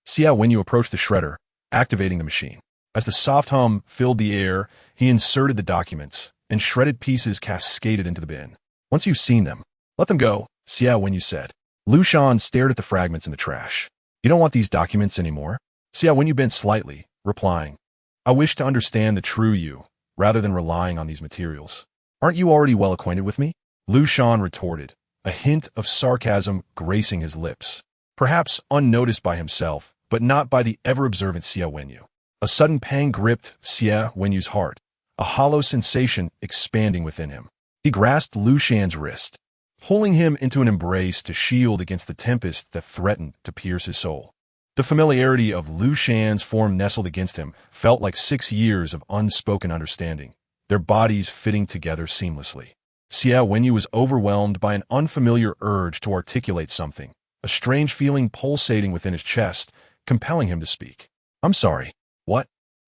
Xie Wenyì approached the shredder, activating the machine. As the soft hum filled the air, he inserted the documents, and shredded pieces cascaded into the bin. "Once you've seen them, let them go," Xie Wenyì said. Liu Shan stared at the fragments in the trash. "You don't want these documents anymore?" Xie Wenyì bent slightly, replying, "I wish to understand the true you, rather than relying on these materials." "Aren't you already well acquainted with me?" Liu Shan retorted, a hint of sarcasm gracing his lips, perhaps unnoticed by himself, but not by the ever-observant Xie Wenyì. A sudden pang gripped Xie Wenyì's heart, a hollow sensation expanding within him. He grasped Liu Shan's wrist, pulling him into an embrace to shield against the tempest that threatened to pierce his soul. The familiarity of Liu Shan's form nestled against him felt like 6 years of unspoken understanding, their bodies fitting together seamlessly. Xie Wenyì was overwhelmed by an unfamiliar urge to articulate something, a strange feeling pulsating within his chest, compelling him to speak. "I'm sorry." "What?"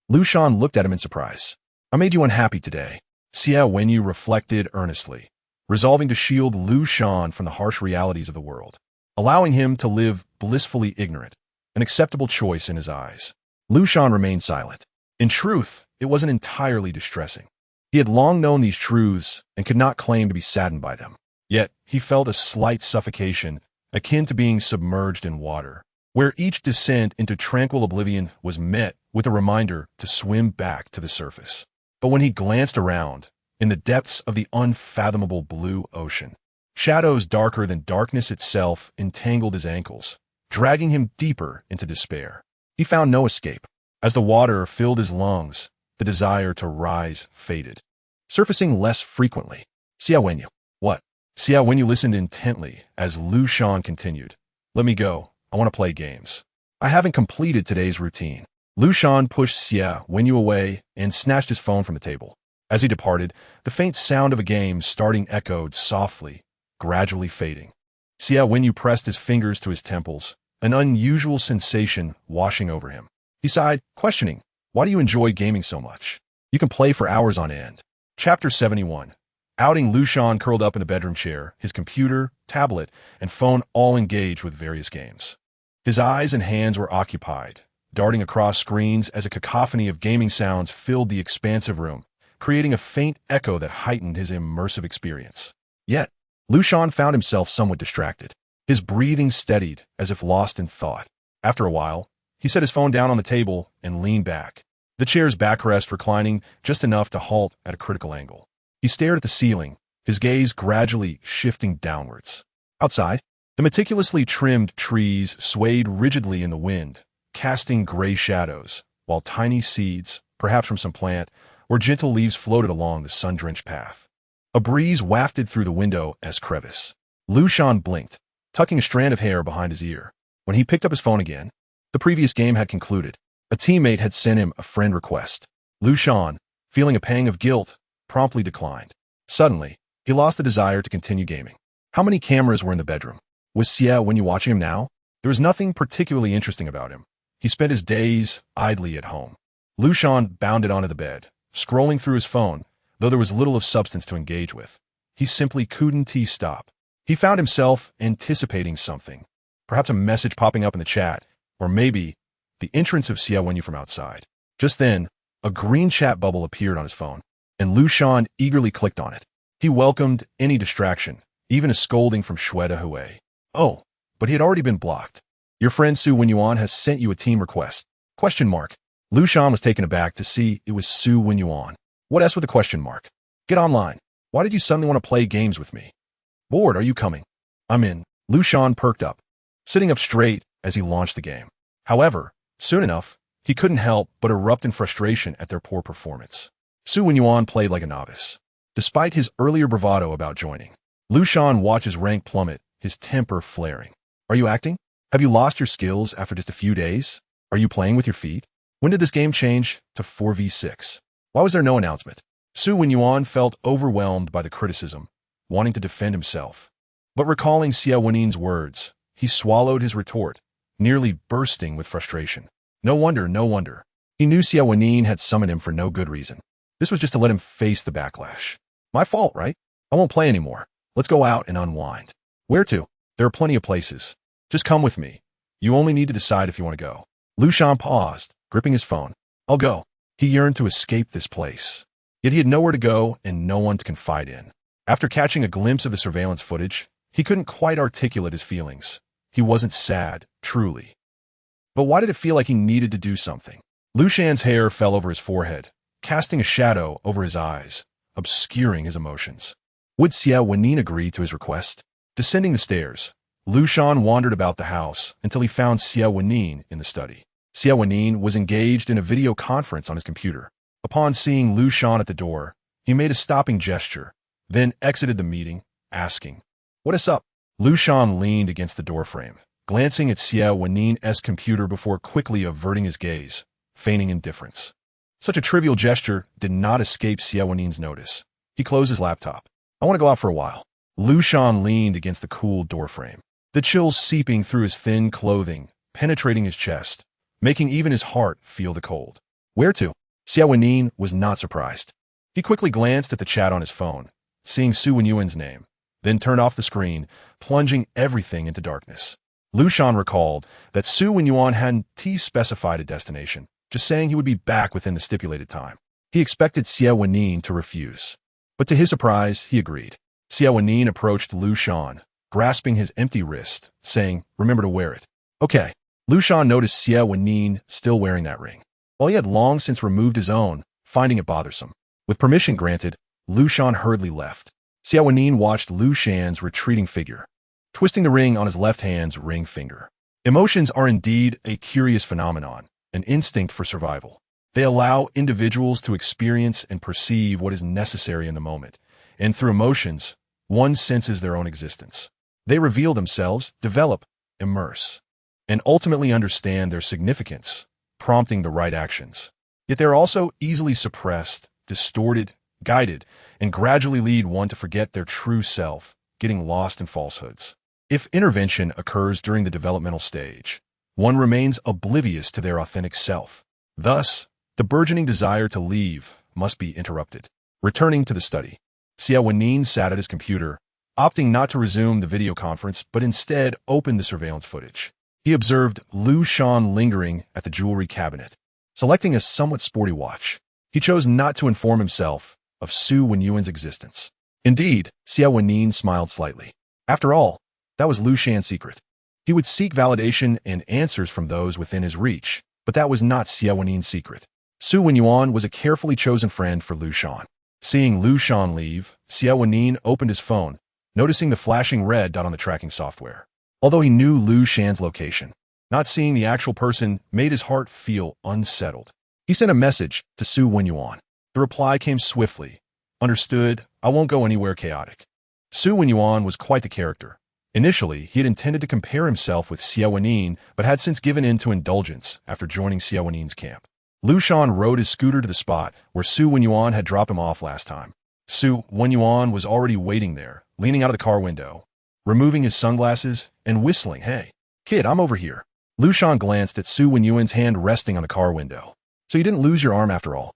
Liu Shan looked at him in surprise. "I made you unhappy today." Xie Wenyì reflected earnestly, resolving to shield Liu Shan from the harsh realities of the world, allowing him to live blissfully ignorant, an acceptable choice in his eyes. Liu Shan remained silent. In truth, it wasn't entirely distressing. He had long known these truths and could not claim to be saddened by them. Yet, he felt a slight suffocation, akin to being submerged in water, where each descent into tranquil oblivion was met with a reminder to swim back to the surface. But when he glanced around, in the depths of the unfathomable blue ocean, shadows darker than darkness itself entangled his ankles, dragging him deeper into despair. He found no escape. As the water filled his lungs, the desire to rise faded, surfacing less frequently. "Xie Wenyì." "What?" Xie Wenyì listened intently as Liu Shan continued. "Let me go. I want to play games. I haven't completed today's routine." Liu Shan pushed Xie Wenyì away and snatched his phone from the table. As he departed, the faint sound of a game starting echoed softly, gradually fading. Xie Wenyì pressed his fingers to his temples, an unusual sensation washing over him. He sighed, questioning, "Why do you enjoy gaming so much? You can play for hours on end." Chapter 71. Outing Liu Shan curled up in the bedroom chair, his computer, tablet, and phone all engaged with various games. His eyes and hands were occupied, darting across screens as a cacophony of gaming sounds filled the expansive room, creating a faint echo that heightened his immersive experience. Yet, Liu Shan found himself somewhat distracted. His breathing steadied as if lost in thought. After a while, he set his phone down on the table and leaned back, the chair's backrest reclining just enough to halt at a critical angle. He stared at the ceiling, his gaze gradually shifting downwards. Outside, the meticulously trimmed trees swayed rigidly in the wind, casting gray shadows, while tiny seeds, perhaps from some plant, or gentle leaves floated along the sun-drenched path. A breeze wafted through the window as crevice. Liu Shan blinked, tucking a strand of hair behind his ear. When he picked up his phone again, the previous game had concluded. A teammate had sent him a friend request. Liu Shan, feeling a pang of guilt, promptly declined. Suddenly, he lost the desire to continue gaming. How many cameras were in the bedroom? Was Xie Wenyì watching him now? There was nothing particularly interesting about him. He spent his days idly at home. Liu Shan bounded onto the bed, scrolling through his phone, though there was little of substance to engage with. He simply couldn't stop. He found himself anticipating something, perhaps a message popping up in the chat, or maybe the entrance of Xie Wenyì from outside. Just then, a green chat bubble appeared on his phone, and Liu Shan eagerly clicked on it. He welcomed any distraction, even a scolding from Xie. Oh, but he had already been blocked. "Your friend Xie Wenyì has sent you a team request." Question mark. Liu Shan was taken aback to see it was Xie Wenyì. What S with a question mark? "Get online. Why did you suddenly want to play games with me?" "Bored, are you coming?" "I'm in." Liu Shan perked up, sitting up straight as he launched the game. However, soon enough, he couldn't help but erupt in frustration at their poor performance. Xie Wenyì played like a novice. Despite his earlier bravado about joining, Liu Shan watched his rank plummet, his temper flaring. "Are you acting? Have you lost your skills after just a few days? Are you playing with your feet? When did this game change to 4v6? Why was there no announcement?" Xie Wenyì felt overwhelmed by the criticism, wanting to defend himself. But recalling Xie Wenyì's words, he swallowed his retort, nearly bursting with frustration. No wonder. He knew Xie Wenyì had summoned him for no good reason. This was just to let him face the backlash. "My fault, right? I won't play anymore. Let's go out and unwind." "Where to?" "There are plenty of places. Just come with me. You only need to decide if you want to go." Liu Shan paused, gripping his phone. "I'll go." He yearned to escape this place. Yet he had nowhere to go and no one to confide in. After catching a glimpse of the surveillance footage, he couldn't quite articulate his feelings. He wasn't sad, truly. But why did it feel like he needed to do something? Liu Shan's hair fell over his forehead, casting a shadow over his eyes, obscuring his emotions. Would Xie Wenyì agree to his request? Descending the stairs, Liu Shan wandered about the house until he found Xie Wenyì in the study. Xie Wenyì was engaged in a video conference on his computer. Upon seeing Liu Shan at the door, he made a stopping gesture, then exited the meeting, asking, "What is up?" Liu Shan leaned against the doorframe, glancing at Xie Wenyì's computer before quickly averting his gaze, feigning indifference. Such a trivial gesture did not escape Xie Wenyì's notice. He closed his laptop. "I want to go out for a while." Liu Shan leaned against the cool doorframe, the chills seeping through his thin clothing, penetrating his chest, making even his heart feel the cold. "Where to?" Xie Wenyì was not surprised. He quickly glanced at the chat on his phone, seeing Xie Wenyì's name, then turned off the screen, plunging everything into darkness. Liu Shan recalled that Xie Wenyì hadn't specified a destination, just saying he would be back within the stipulated time. He expected Xie Wenyì to refuse, but to his surprise, he agreed. Xie Wenyì approached Liu Shan, grasping his empty wrist, saying, "Remember to wear it." "Okay." Liu Shan noticed Xie Wenyì still wearing that ring, while he had long since removed his own, finding it bothersome. With permission granted, Liu Shan hurriedly left. Xie Wenyì watched Liu Shan's retreating figure, twisting the ring on his left hand's ring finger. Emotions are indeed a curious phenomenon, an instinct for survival. They allow individuals to experience and perceive what is necessary in the moment, and through emotions, one senses their own existence. They reveal themselves, develop, immerse, and ultimately understand their significance, prompting the right actions. Yet they are also easily suppressed, distorted, guided, and gradually lead one to forget their true self, getting lost in falsehoods. If intervention occurs during the developmental stage, one remains oblivious to their authentic self. Thus, the burgeoning desire to leave must be interrupted. Returning to the study, Xie Wenyì sat at his computer, opting not to resume the video conference, but instead opened the surveillance footage. He observed Liu Shan lingering at the jewelry cabinet, selecting a somewhat sporty watch. He chose not to inform himself of Xie Wenyì's existence. Indeed, Xie Wenyì smiled slightly. After all, that was Liu Shan's secret. He would seek validation and answers from those within his reach, but that was not Xie Wenyì's secret. Xie Wenyì was a carefully chosen friend for Liu Shan. Seeing Liu Shan leave, Xie Wenyì opened his phone, noticing the flashing red dot on the tracking software. Although he knew Liu Shan's location, not seeing the actual person made his heart feel unsettled. He sent a message to Xie Wenyì. The reply came swiftly. "Understood, I won't go anywhere chaotic." Xie Wenyì was quite the character. Initially, he had intended to compare himself with Xie Wenyì, but had since given in to indulgence after joining Xie Wenyì's camp. Liu Shan rode his scooter to the spot where Xie Wenyì had dropped him off last time. Xie Wenyì was already waiting there, leaning out of the car window, removing his sunglasses and whistling, "Hey, kid, I'm over here." Liu Shan glanced at Xie Wenyì's hand resting on the car window. "So you didn't lose your arm after all?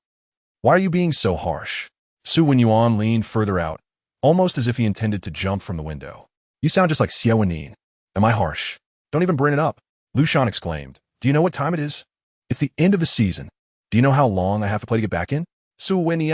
Why are you being so harsh?" Xie Wenyì leaned further out, almost as if he intended to jump from the window. "You sound just like Xie Wenyì. Am I harsh? Don't even bring it up." Liu Shan exclaimed. "Do you know what time it is? It's the end of the season. Do you know how long I have to play to get back in?" Xie Wenyì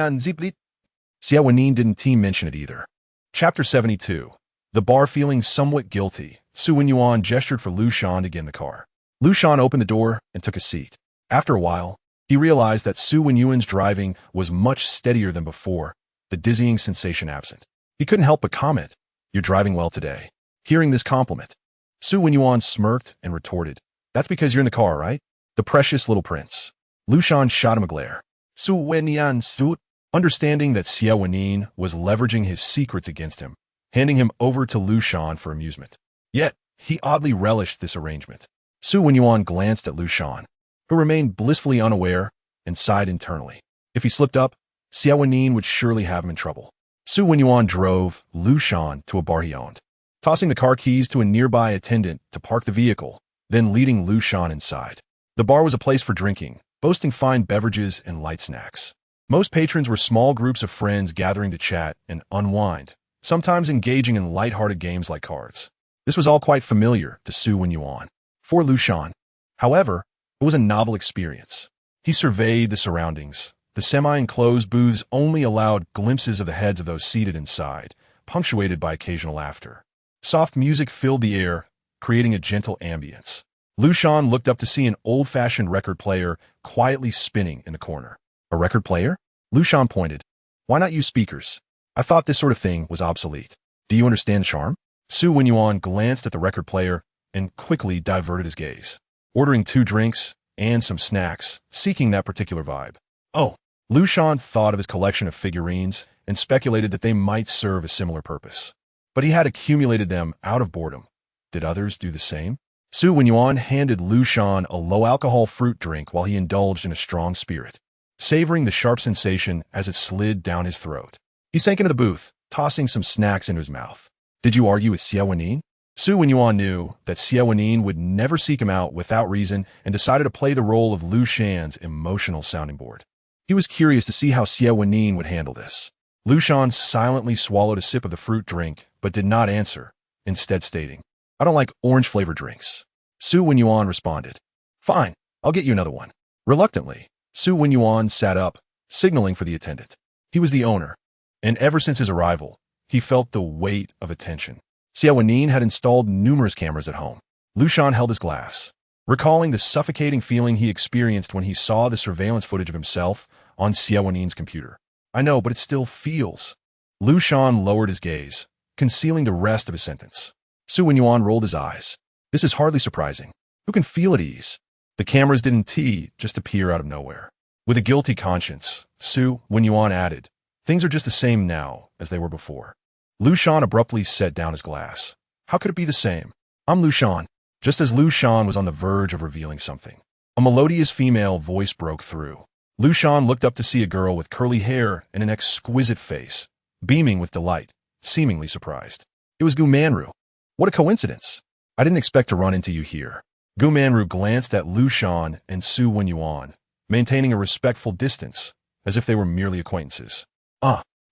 didn't mention it either. Chapter 72. The bar feeling somewhat guilty, Xie Wenyì gestured for Liu Shan to get in the car. Liu Shan opened the door and took a seat. After a while, he realized that Xie Wenyì's driving was much steadier than before, the dizzying sensation absent. He couldn't help but comment, "You're driving well today." Hearing this compliment, Xie Wenyì smirked and retorted, "That's because you're in the car, right? The precious little prince." Liu Shan shot him a glare. Xie Wenyì stood, understanding that Xie Wenyì was leveraging his secrets against him, handing him over to Liu Shan for amusement. Yet, he oddly relished this arrangement. Xie Wenyì glanced at Liu Shan, who remained blissfully unaware, and sighed internally. If he slipped up, Xie Wenyì would surely have him in trouble. Xie Wenyì drove Liu Shan to a bar he owned, tossing the car keys to a nearby attendant to park the vehicle, then leading Liu Shan inside. The bar was a place for drinking, boasting fine beverages and light snacks. Most patrons were small groups of friends gathering to chat and unwind, sometimes engaging in light-hearted games like cards. This was all quite familiar to Xie Wenyì. For Liu Shan, however, it was a novel experience. He surveyed the surroundings. The semi-enclosed booths only allowed glimpses of the heads of those seated inside, punctuated by occasional laughter. Soft music filled the air, creating a gentle ambience. Liu Shan looked up to see an old-fashioned record player quietly spinning in the corner. "A record player?" Liu Shan pointed. "Why not use speakers? I thought this sort of thing was obsolete. Do you understand the charm?" Xie Wenyì glanced at the record player and quickly diverted his gaze, ordering 2 drinks and some snacks, seeking that particular vibe. "Oh, Liu Shan thought of his collection of figurines and speculated that they might serve a similar purpose. But he had accumulated them out of boredom. Did others do the same? Xie Wenyì handed Liu Shan a low-alcohol fruit drink while he indulged in a strong spirit, savoring the sharp sensation as it slid down his throat. He sank into the booth, tossing some snacks into his mouth. Did you argue with Xie Wenyì? Xie Wenyì knew that Xie Wenyì would never seek him out without reason and decided to play the role of Liu Shan's emotional sounding board. He was curious to see how Xie Wenyì would handle this. Liu Shan silently swallowed a sip of the fruit drink, but did not answer, instead stating, "I don't like orange-flavored drinks." Xie Wenyì responded, "Fine, I'll get you another one." Reluctantly, Xie Wenyì sat up, signaling for the attendant. He was the owner, and ever since his arrival, he felt the weight of attention. Xie Wenyì had installed numerous cameras at home. Liu Shan held his glass, recalling the suffocating feeling he experienced when he saw the surveillance footage of himself on Xie Wenyì's computer. "I know, but it still feels." Liu Shan lowered his gaze, concealing the rest of his sentence. Xie Wenyì rolled his eyes. "This is hardly surprising. Who can feel at ease?" The cameras didn't just appear out of nowhere. With a guilty conscience, Xie Wenyì added, "Things are just the same now as they were before." Liu Shan abruptly set down his glass. "How could it be the same? I'm Liu Shan." Just as Liu Shan was on the verge of revealing something, a melodious female voice broke through. Liu Shan looked up to see a girl with curly hair and an exquisite face, beaming with delight, seemingly surprised. It was Gu Manru. "What a coincidence. I didn't expect to run into you here." Gu Manru glanced at Liu Shan and Xie Wenyì, maintaining a respectful distance, as if they were merely acquaintances.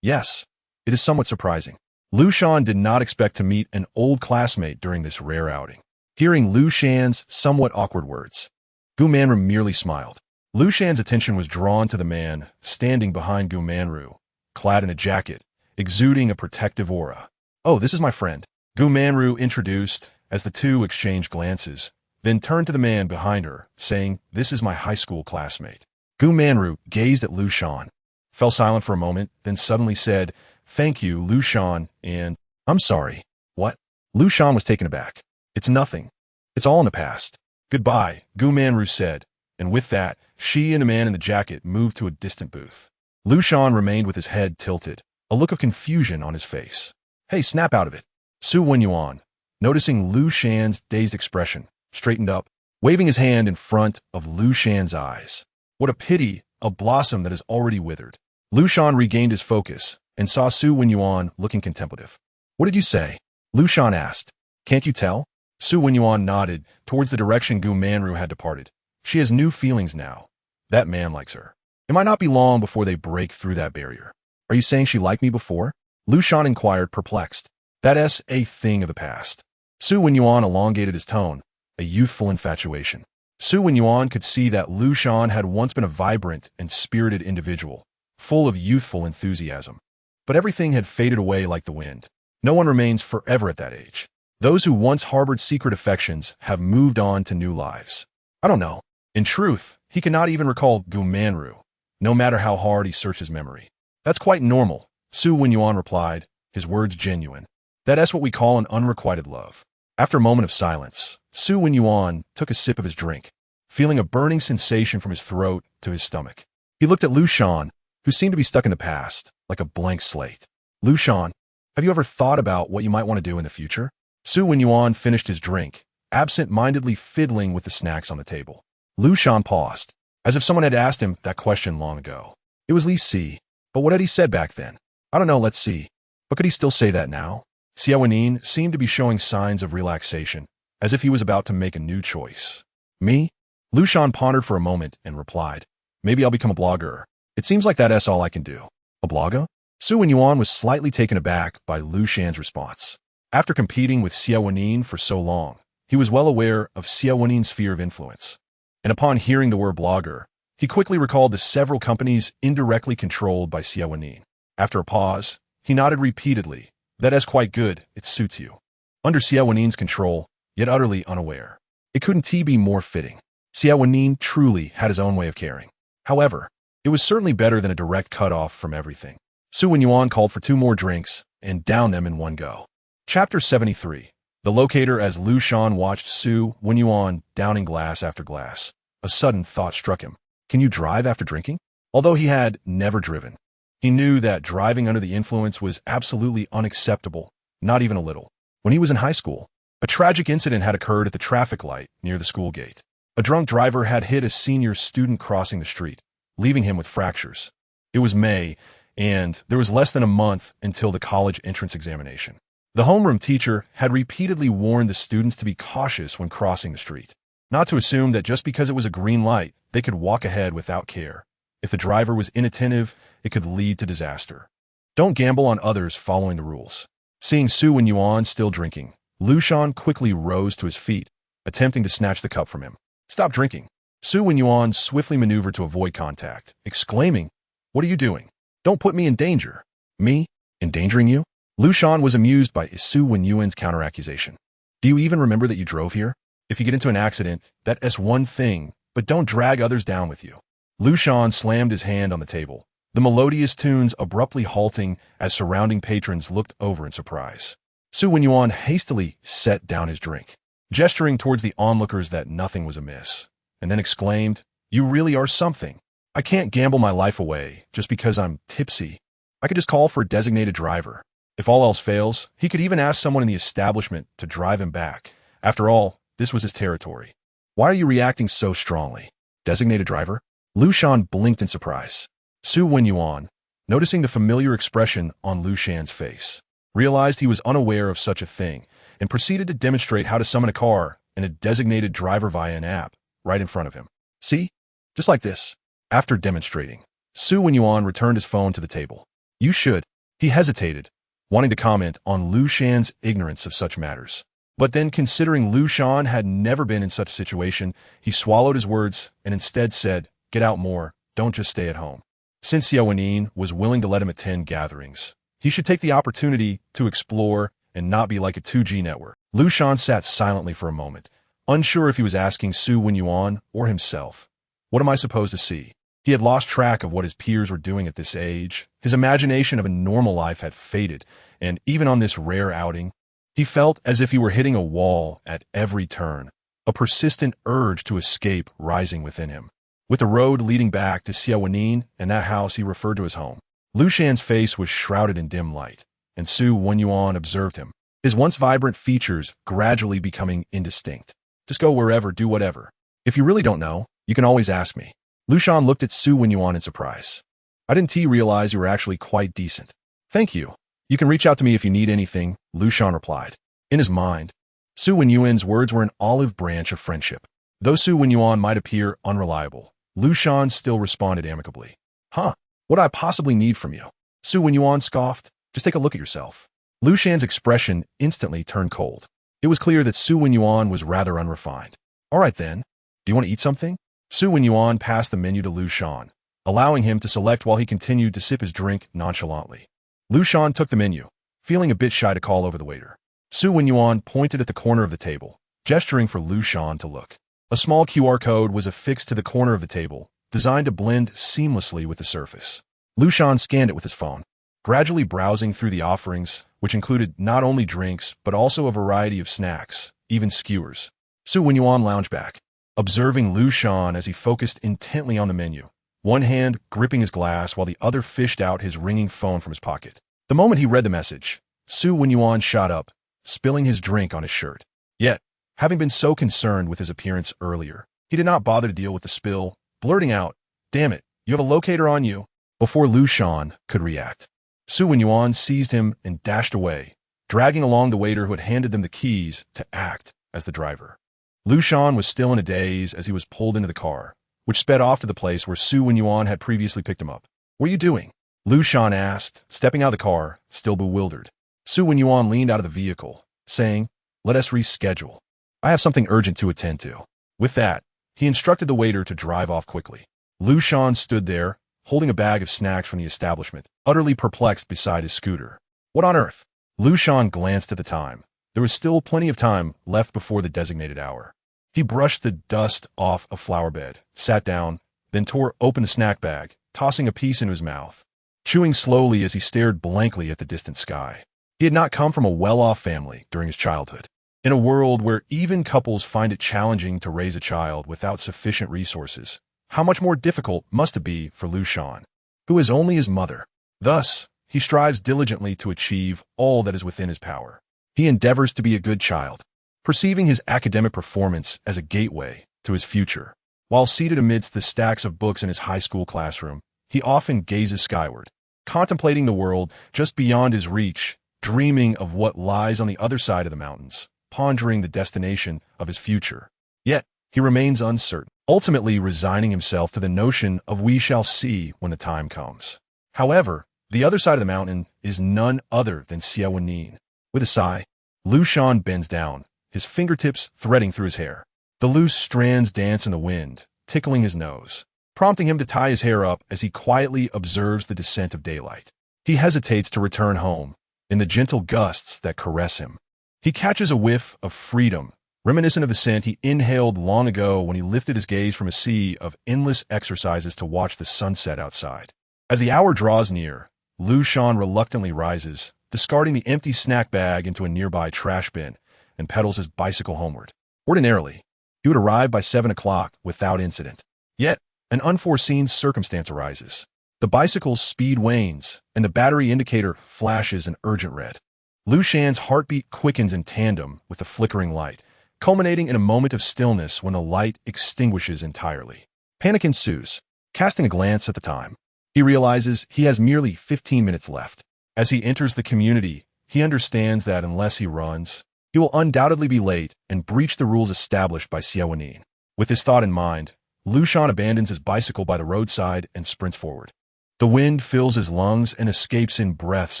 Yes. It is somewhat surprising." Liu Shan did not expect to meet an old classmate during this rare outing. Hearing Liu Shan's somewhat awkward words, Gu Manru merely smiled. Liu Shan's attention was drawn to the man standing behind Gu Manru, clad in a jacket, exuding a protective aura. "Oh, this is my friend," Gu Manru introduced as the two exchanged glances, then turned to the man behind her, saying, "This is my high school classmate." Gu Manru gazed at Liu Shan, fell silent for a moment, then suddenly said, "Thank you, Liu Shan, and I'm sorry." "What?" Liu Shan was taken aback. "It's nothing. It's all in the past." "Goodbye," Gu Manru said, and with that, she and the man in the jacket moved to a distant booth. Liu Shan remained with his head tilted, a look of confusion on his face. "Hey, snap out of it." Xie Wenyì, noticing Liu Shan's dazed expression, straightened up, waving his hand in front of Liu Shan's eyes. "What a pity, a blossom that is already withered." Liu Shan regained his focus and saw Xie Wenyì looking contemplative. "What did you say?" Liu Shan asked. "Can't you tell?" Xie Wenyì nodded towards the direction Gu Manru had departed. "She has new feelings now. That man likes her. It might not be long before they break through that barrier." "Are you saying she liked me before?" Liu Shan inquired, perplexed. "That's a thing of the past." Xie Wenyì elongated his tone, a youthful infatuation. Xie Wenyì could see that Liu Shan had once been a vibrant and spirited individual, full of youthful enthusiasm. But everything had faded away like the wind. No one remains forever at that age. Those who once harbored secret affections have moved on to new lives. "I don't know." In truth, he could not even recall Gu Manru, no matter how hard he searched his memory. "That's quite normal," Xie Wenyì replied, his words genuine. "That's what we call an unrequited love." After a moment of silence, Xie Wenyì took a sip of his drink, feeling a burning sensation from his throat to his stomach. He looked at Liu Shan, who seemed to be stuck in the past, like a blank slate. "Liu Shan, have you ever thought about what you might want to do in the future?" Xie Wenyì finished his drink, absent-mindedly fiddling with the snacks on the table. Liu Shan paused, as if someone had asked him that question long ago. It was Li Si, but what had he said back then? "I don't know, let's see." But could he still say that now? Xie Wenyì seemed to be showing signs of relaxation, as if he was about to make a new choice. "Me?" Liu Shan pondered for a moment and replied, "Maybe I'll become a blogger. It seems like that's all I can do." "A blogger?" Xie Wenyì was slightly taken aback by Liu Shan's response. After competing with Xie Wenyì for so long, he was well aware of Xie Wenyì's sphere of influence. And upon hearing the word blogger, he quickly recalled the several companies indirectly controlled by Xie Wenyì. After a pause, he nodded repeatedly. "That's quite good, it suits you." Under Xie Wenyì's control, yet utterly unaware. It couldn't be more fitting. Xie Wenyì truly had his own way of caring. However, it was certainly better than a direct cut-off from everything. Xie Wenyì called for 2 more drinks and downed them in one go. Chapter 73. The locator. As Liu Shan watched Xie Wenyì downing glass after glass, a sudden thought struck him. "Can you drive after drinking?" Although he had never driven, he knew that driving under the influence was absolutely unacceptable, not even a little. When he was in high school, a tragic incident had occurred at the traffic light near the school gate. A drunk driver had hit a senior student crossing the street, leaving him with fractures. It was May, and there was less than a month until the college entrance examination. The homeroom teacher had repeatedly warned the students to be cautious when crossing the street, not to assume that just because it was a green light, they could walk ahead without care. If the driver was inattentive, it could lead to disaster. Don't gamble on others following the rules. Seeing Xie Wenyì still drinking, Liu Shan quickly rose to his feet, attempting to snatch the cup from him. Stop drinking. Xie Wenyì swiftly maneuvered to avoid contact, exclaiming, "What are you doing? Don't put me in danger." "Me? Endangering you?" Liu Shan was amused by Xie Wenyì's counteraccusation. "Do you even remember that you drove here? If you get into an accident, that's one thing, but don't drag others down with you." Liu Shan slammed his hand on the table, the melodious tunes abruptly halting as surrounding patrons looked over in surprise. Xie Wenyì hastily set down his drink, gesturing towards the onlookers that nothing was amiss, and then exclaimed, "You really are something. I can't gamble my life away just because I'm tipsy. I could just call for a designated driver. If all else fails, he could even ask someone in the establishment to drive him back. After all, this was his territory. Why are you reacting so strongly? Designated driver?" Liu Shan blinked in surprise. Xie Wenyì, noticing the familiar expression on Liu Shan's face, realized he was unaware of such a thing and proceeded to demonstrate how to summon a car and a designated driver via an app right in front of him. "See? Just like this." After demonstrating, Xie Wenyì returned his phone to the table. "You should." He hesitated, wanting to comment on Liu Shan's ignorance of such matters. But then, considering Liu Shan had never been in such a situation, he swallowed his words and instead said, "Get out more, don't just stay at home." Since Xie Wenyì was willing to let him attend gatherings, he should take the opportunity to explore and not be like a 2G network. Liu Shan sat silently for a moment, unsure if he was asking Xie Wenyì or himself. What am I supposed to see? He had lost track of what his peers were doing at this age. His imagination of a normal life had faded, and even on this rare outing, he felt as if he were hitting a wall at every turn, a persistent urge to escape rising within him. With the road leading back to Xie Wenyì and that house he referred to as home, Liu Shan's face was shrouded in dim light, and Xie Wenyì observed him, his once vibrant features gradually becoming indistinct. "Just go wherever, do whatever. If you really don't know, you can always ask me." Liu Shan looked at Xie Wenyì in surprise. "I didn't realize you were actually quite decent." "Thank you. You can reach out to me if you need anything," Liu Shan replied. In his mind, Xie Wenyì's words were an olive branch of friendship. Though Xie Wenyì might appear unreliable, Liu Shan still responded amicably. "Huh, what do I possibly need from you?" Xie Wenyì scoffed. "Just take a look at yourself." Liu Shan's expression instantly turned cold. It was clear that Xie Wenyì was rather unrefined. "All right then, do you want to eat something?" Xie Wenyì passed the menu to Liu Shan, allowing him to select while he continued to sip his drink nonchalantly. Liu Shan took the menu, feeling a bit shy to call over the waiter. Xie Wenyì pointed at the corner of the table, gesturing for Liu Shan to look. A small QR code was affixed to the corner of the table, designed to blend seamlessly with the surface. Liu Shan scanned it with his phone, gradually browsing through the offerings, which included not only drinks but also a variety of snacks, even skewers. Xie Wenyì lounged back, observing Liu Shan as he focused intently on the menu, one hand gripping his glass while the other fished out his ringing phone from his pocket. The moment he read the message, Xie Wenyì shot up, spilling his drink on his shirt. Yet, having been so concerned with his appearance earlier, he did not bother to deal with the spill, blurting out, "Damn it, you have a locator on you," before Liu Shan could react. Xie Wenyì seized him and dashed away, dragging along the waiter who had handed them the keys to act as the driver. Liu Shan was still in a daze as he was pulled into the car, which sped off to the place where Xie Wenyì had previously picked him up. "What are you doing?" Liu Shan asked, stepping out of the car, still bewildered. Xie Wenyì leaned out of the vehicle, saying, "Let us reschedule. I have something urgent to attend to." With that, he instructed the waiter to drive off quickly. Liu Shan stood there, holding a bag of snacks from the establishment, utterly perplexed beside his scooter. What on earth? Liu Shan glanced at the time. There was still plenty of time left before the designated hour. He brushed the dust off a flower bed, sat down, then tore open the snack bag, tossing a piece into his mouth, chewing slowly as he stared blankly at the distant sky. He had not come from a well-off family during his childhood. In a world where even couples find it challenging to raise a child without sufficient resources, how much more difficult must it be for Liu Shan, who is only his mother? Thus, he strives diligently to achieve all that is within his power. He endeavors to be a good child, perceiving his academic performance as a gateway to his future. While seated amidst the stacks of books in his high school classroom, he often gazes skyward, contemplating the world just beyond his reach, dreaming of what lies on the other side of the mountains, pondering the destination of his future. Yet, he remains uncertain, ultimately resigning himself to the notion of we shall see when the time comes. However, the other side of the mountain is none other than Xie Wenyì. With a sigh, Liu Shan bends down, his fingertips threading through his hair. The loose strands dance in the wind, tickling his nose, prompting him to tie his hair up as he quietly observes the descent of daylight. He hesitates to return home, in the gentle gusts that caress him. He catches a whiff of freedom, reminiscent of the scent he inhaled long ago when he lifted his gaze from a sea of endless exercises to watch the sunset outside. As the hour draws near, Liu Shan reluctantly rises, discarding the empty snack bag into a nearby trash bin, and pedals his bicycle homeward. Ordinarily, he would arrive by 7 o'clock without incident. Yet, an unforeseen circumstance arises. The bicycle's speed wanes, and the battery indicator flashes an urgent red. Liu Shan's heartbeat quickens in tandem with the flickering light, culminating in a moment of stillness when the light extinguishes entirely. Panic ensues. Casting a glance at the time, he realizes he has merely 15 minutes left. As he enters the community, he understands that unless he runs, he will undoubtedly be late and breach the rules established by Xie Wenyì. With this thought in mind, Liu Shan abandons his bicycle by the roadside and sprints forward. The wind fills his lungs and escapes in breaths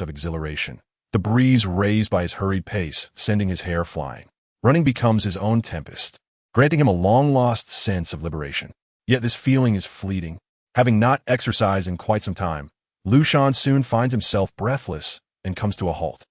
of exhilaration, the breeze raised by his hurried pace, sending his hair flying. Running becomes his own tempest, granting him a long-lost sense of liberation. Yet this feeling is fleeting. Having not exercised in quite some time, Liu Shan soon finds himself breathless and comes to a halt.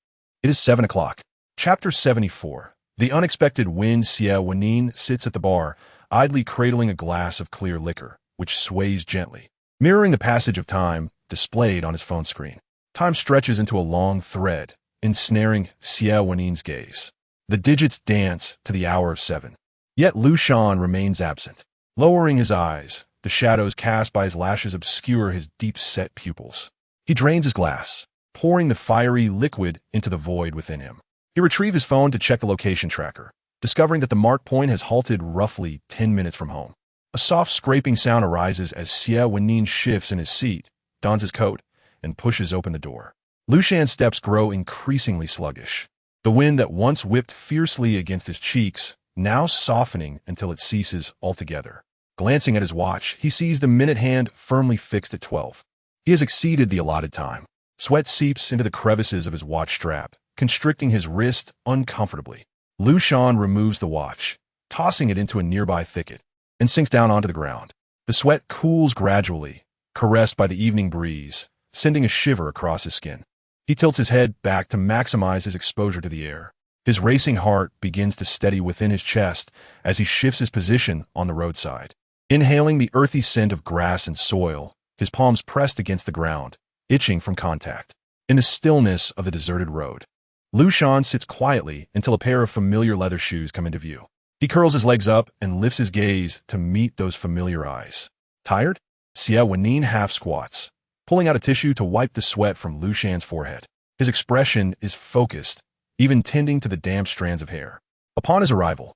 It is 7 o'clock. Chapter 74. The unexpected wind. Xie Wenyì sits at the bar, idly cradling a glass of clear liquor, which sways gently, mirroring the passage of time displayed on his phone screen. Time stretches into a long thread, ensnaring Xie Wenyì's gaze. The digits dance to the hour of 7. Yet Liu Shan remains absent. Lowering his eyes, the shadows cast by his lashes obscure his deep-set pupils. He drains his glass, pouring the fiery liquid into the void within him. He retrieves his phone to check the location tracker, discovering that the mark point has halted roughly 10 minutes from home. A soft scraping sound arises as Xie Wenyì shifts in his seat, dons his coat, and pushes open the door. Liu Shan's steps grow increasingly sluggish. The wind that once whipped fiercely against his cheeks, now softening until it ceases altogether. Glancing at his watch, he sees the minute hand firmly fixed at 12. He has exceeded the allotted time. Sweat seeps into the crevices of his watch strap, constricting his wrist uncomfortably. Liu Shan removes the watch, tossing it into a nearby thicket, and sinks down onto the ground. The sweat cools gradually, caressed by the evening breeze, sending a shiver across his skin. He tilts his head back to maximize his exposure to the air. His racing heart begins to steady within his chest as he shifts his position on the roadside. Inhaling the earthy scent of grass and soil, his palms pressed against the ground, itching from contact. In the stillness of the deserted road, Liu Shan sits quietly until a pair of familiar leather shoes come into view. He curls his legs up and lifts his gaze to meet those familiar eyes. Tired? Xie Wenyì half squats, pulling out a tissue to wipe the sweat from Liu Shan's forehead. His expression is focused, even tending to the damp strands of hair. Upon his arrival,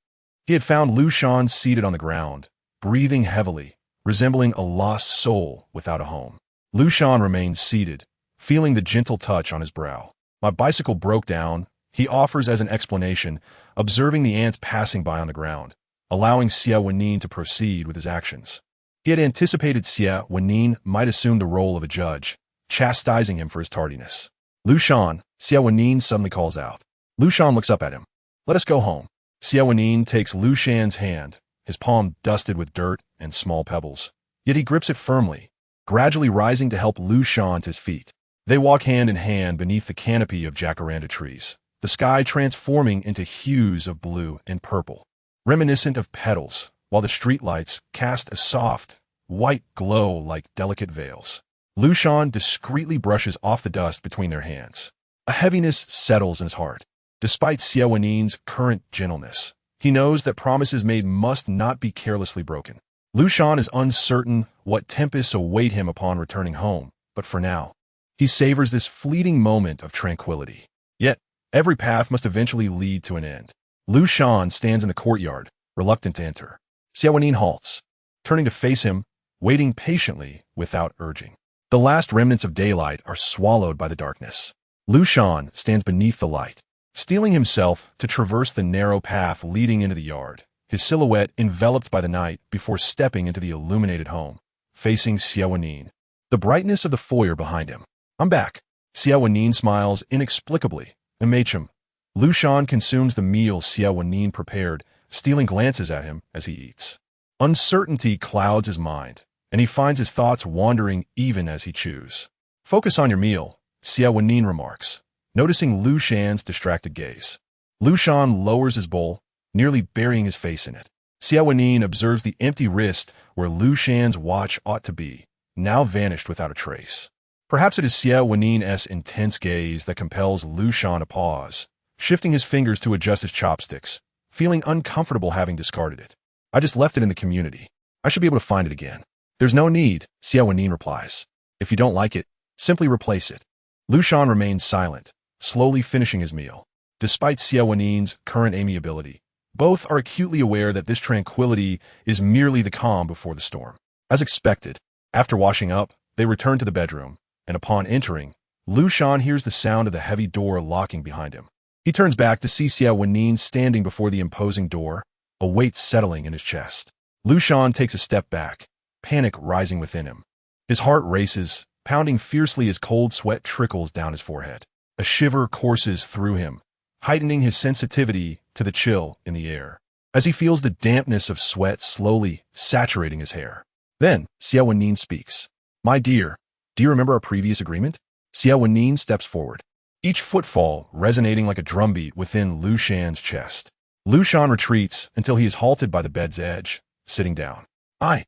he had found Liu Shan seated on the ground, breathing heavily, resembling a lost soul without a home. Liu Shan remained seated, feeling the gentle touch on his brow. My bicycle broke down, he offers as an explanation, observing the ants passing by on the ground, allowing Xie Wenyì to proceed with his actions. He had anticipated Xie Wenyì might assume the role of a judge, chastising him for his tardiness. Liu Shan, Xie Wenyì suddenly calls out. Liu Shan looks up at him. Let us go home. Xie Wenyì takes Liu Shan's hand, his palm dusted with dirt and small pebbles. Yet he grips it firmly, gradually rising to help Liu Shan to his feet. They walk hand in hand beneath the canopy of jacaranda trees, the sky transforming into hues of blue and purple, reminiscent of petals, while the streetlights cast a soft, white glow like delicate veils. Liu Shan discreetly brushes off the dust between their hands. A heaviness settles in his heart. Despite Xie Wenyì's current gentleness, he knows that promises made must not be carelessly broken. Liu Shan is uncertain what tempests await him upon returning home, but for now, he savors this fleeting moment of tranquility. Yet, every path must eventually lead to an end. Liu Shan stands in the courtyard, reluctant to enter. Xie Wenyì halts, turning to face him, waiting patiently without urging. The last remnants of daylight are swallowed by the darkness. Liu Shan stands beneath the light, steeling himself to traverse the narrow path leading into the yard, his silhouette enveloped by the night before stepping into the illuminated home, facing Xie Wenyì, the brightness of the foyer behind him. "I'm back." Xie Wenyì smiles inexplicably and him. Liu Shan consumes the meal Xie Wenyì prepared, stealing glances at him as he eats. Uncertainty clouds his mind, and he finds his thoughts wandering even as he chews. "Focus on your meal," Xie Wenyì remarks, noticing Liu Shan's distracted gaze. Liu Shan lowers his bowl, nearly burying his face in it. Xie Wenyì observes the empty wrist where Liu Shan's watch ought to be, now vanished without a trace. Perhaps it is Xie Wenyì's intense gaze that compels Liu Shan to pause, shifting his fingers to adjust his chopsticks, feeling uncomfortable having discarded it. "I just left it in the community. I should be able to find it again." "There's no need," Xie Wenyì replies. "If you don't like it, simply replace it." Liu Shan remains silent, slowly finishing his meal. Despite Xie Wenyì's current amiability, both are acutely aware that this tranquility is merely the calm before the storm. As expected, after washing up, they return to the bedroom, and upon entering, Liu Shan hears the sound of the heavy door locking behind him. He turns back to see Xie Wenyì standing before the imposing door, a weight settling in his chest. Liu Shan takes a step back, panic rising within him. His heart races, pounding fiercely as cold sweat trickles down his forehead. A shiver courses through him, heightening his sensitivity to the chill in the air, as he feels the dampness of sweat slowly saturating his hair. Then, Xie Wenyì speaks. "My dear, do you remember our previous agreement?" Xie Wenyì steps forward, each footfall resonating like a drumbeat within Liu Shan's chest. Liu Shan retreats until he is halted by the bed's edge, sitting down. I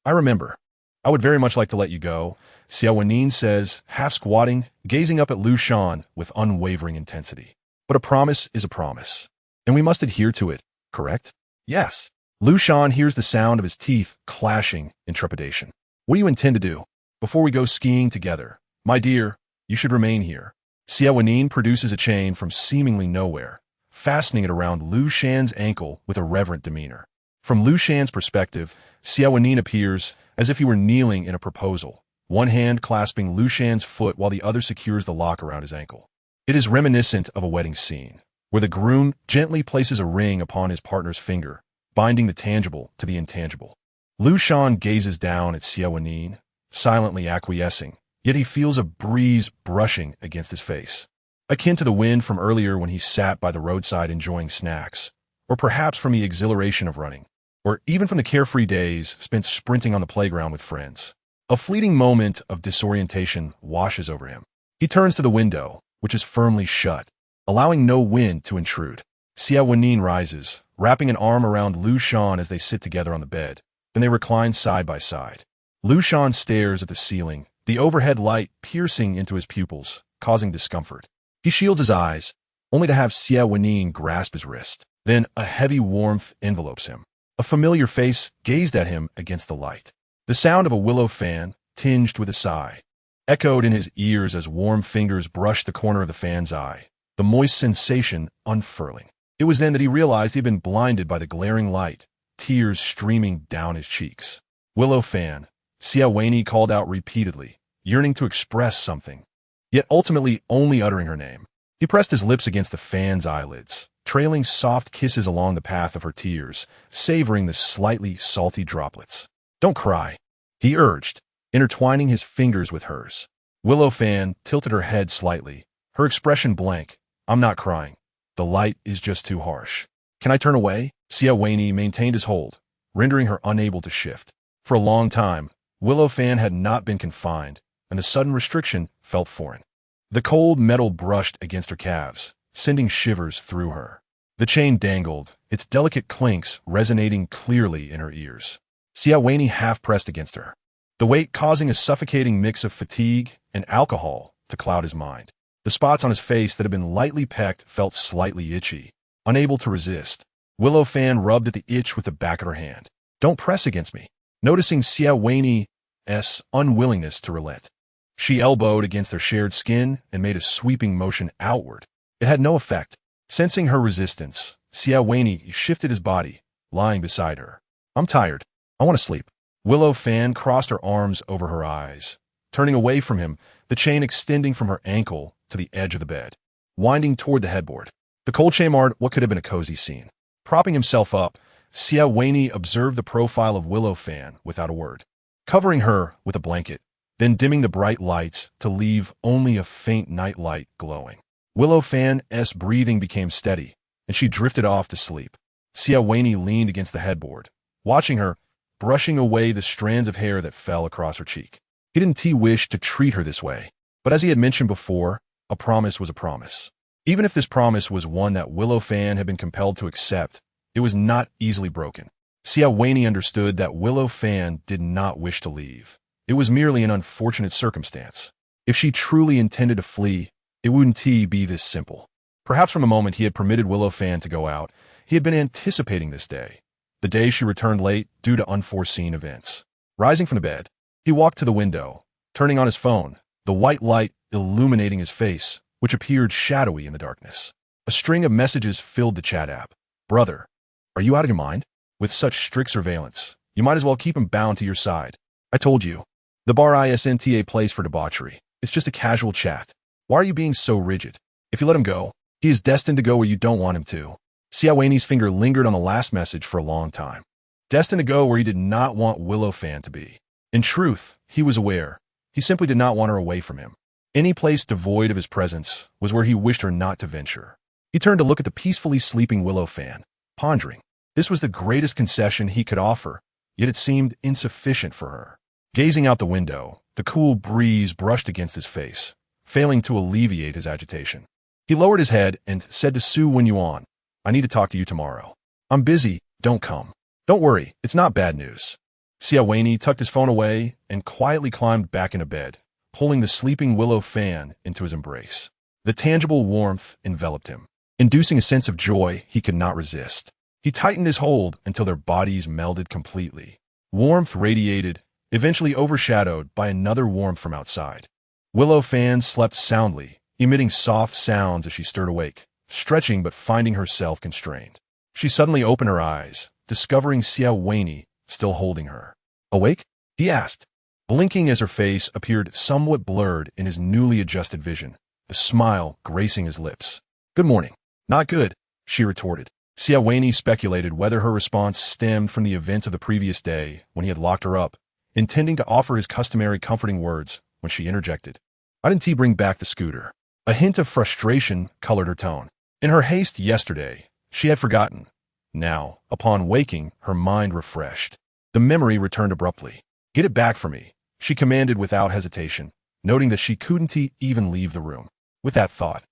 remember. I would very much like to let you go," Xie Wenyì says, half squatting, gazing up at Liu Shan with unwavering intensity. "But a promise is a promise, and we must adhere to it, correct?" "Yes." Liu Shan hears the sound of his teeth clashing in trepidation. "What do you intend to do?" "Before we go skiing together, my dear, you should remain here." Xie Wenyì produces a chain from seemingly nowhere, fastening it around Liu Shan's ankle with a reverent demeanor. From Liu Shan's perspective, Xie Wenyì appears as if he were kneeling in a proposal, one hand clasping Liu Shan's foot while the other secures the lock around his ankle. It is reminiscent of a wedding scene, where the groom gently places a ring upon his partner's finger, binding the tangible to the intangible. Liu Shan gazes down at Xie Wenyì, silently acquiescing, yet he feels a breeze brushing against his face, akin to the wind from earlier when he sat by the roadside enjoying snacks, or perhaps from the exhilaration of running, or even from the carefree days spent sprinting on the playground with friends. A fleeting moment of disorientation washes over him. He turns to the window, which is firmly shut, allowing no wind to intrude. Xie Wenyì rises, wrapping an arm around Liu Shan as they sit together on the bed. Then they recline side by side. Liu Shan stares at the ceiling, the overhead light piercing into his pupils, causing discomfort. He shields his eyes, only to have Xie Wenyì grasp his wrist. Then a heavy warmth envelopes him. A familiar face gazed at him against the light. The sound of a willow fan, tinged with a sigh, echoed in his ears as warm fingers brushed the corner of the fan's eye, the moist sensation unfurling. It was then that he realized he had been blinded by the glaring light, tears streaming down his cheeks. "Willow fan," Xie Wenyì called out repeatedly, yearning to express something, yet ultimately only uttering her name. He pressed his lips against the fan's eyelids, trailing soft kisses along the path of her tears, savoring the slightly salty droplets. "Don't cry," he urged, intertwining his fingers with hers. Willow Fan tilted her head slightly, her expression blank. "I'm not crying. The light is just too harsh." "Can I turn away?" Xie Wenyì maintained his hold, rendering her unable to shift. For a long time, Willow Fan had not been confined, and the sudden restriction felt foreign. The cold metal brushed against her calves, sending shivers through her. The chain dangled, its delicate clinks resonating clearly in her ears. Xie Wenyì half-pressed against her, the weight causing a suffocating mix of fatigue and alcohol to cloud his mind. The spots on his face that had been lightly pecked felt slightly itchy. Unable to resist, Willow Fan rubbed at the itch with the back of her hand. "Don't press against me." Noticing Xie Wenyì's unwillingness to relent, she elbowed against their shared skin and made a sweeping motion outward. It had no effect. Sensing her resistance, Xie Wenyì shifted his body, lying beside her. I'm tired. I want to sleep. Willow Fan crossed her arms over her eyes, turning away from him, the chain extending from her ankle to the edge of the bed, winding toward the headboard. The cold chain marred what could have been a cozy scene. Propping himself up, Xie Wenyì observed the profile of Willow Fan without a word, covering her with a blanket, then dimming the bright lights to leave only a faint night light glowing. Willow Fan's breathing became steady, and she drifted off to sleep. Xie Wenyì leaned against the headboard, watching her, brushing away the strands of hair that fell across her cheek. He didn't wish to treat her this way, but as he had mentioned before, a promise was a promise. Even if this promise was one that Willow Fan had been compelled to accept, it was not easily broken. Xie Wenyì understood that Willow Fan did not wish to leave. It was merely an unfortunate circumstance. If she truly intended to flee, it wouldn't be this simple. Perhaps from the moment he had permitted Willow Fan to go out, he had been anticipating this day, the day she returned late due to unforeseen events. Rising from the bed, he walked to the window, turning on his phone, the white light illuminating his face, which appeared shadowy in the darkness. A string of messages filled the chat app. Brother, are you out of your mind? With such strict surveillance, you might as well keep him bound to your side. I told you. The bar isn't a place for debauchery. It's just a casual chat. Why are you being so rigid? If you let him go, he is destined to go where you don't want him to. Xie Wenyì's finger lingered on the last message for a long time. Destined to go where he did not want Willow Fan to be. In truth, he was aware. He simply did not want her away from him. Any place devoid of his presence was where he wished her not to venture. He turned to look at the peacefully sleeping Willow Fan, pondering. This was the greatest concession he could offer, yet it seemed insufficient for her. Gazing out the window, the cool breeze brushed against his face, failing to alleviate his agitation. He lowered his head and said to Xie Wenyì, I need to talk to you tomorrow. I'm busy, don't come. Don't worry, it's not bad news. Xie Wenyì tucked his phone away and quietly climbed back into bed, pulling the sleeping Willow Fan into his embrace. The tangible warmth enveloped him, inducing a sense of joy he could not resist. He tightened his hold until their bodies melded completely. Warmth radiated, eventually overshadowed by another warmth from outside. Willow Fan slept soundly, emitting soft sounds as she stirred awake, stretching but finding herself constrained. She suddenly opened her eyes, discovering Xie Wenyì still holding her. Awake? He asked, blinking as her face appeared somewhat blurred in his newly adjusted vision, a smile gracing his lips. Good morning. Not good, she retorted. Xie Wenyì speculated whether her response stemmed from the events of the previous day when he had locked her up, intending to offer his customary comforting words when she interjected. Why didn't he bring back the scooter? A hint of frustration colored her tone. In her haste yesterday, she had forgotten. Now, upon waking, her mind refreshed. The memory returned abruptly. Get it back for me, she commanded without hesitation, noting that she couldn't even leave the room. With that thought,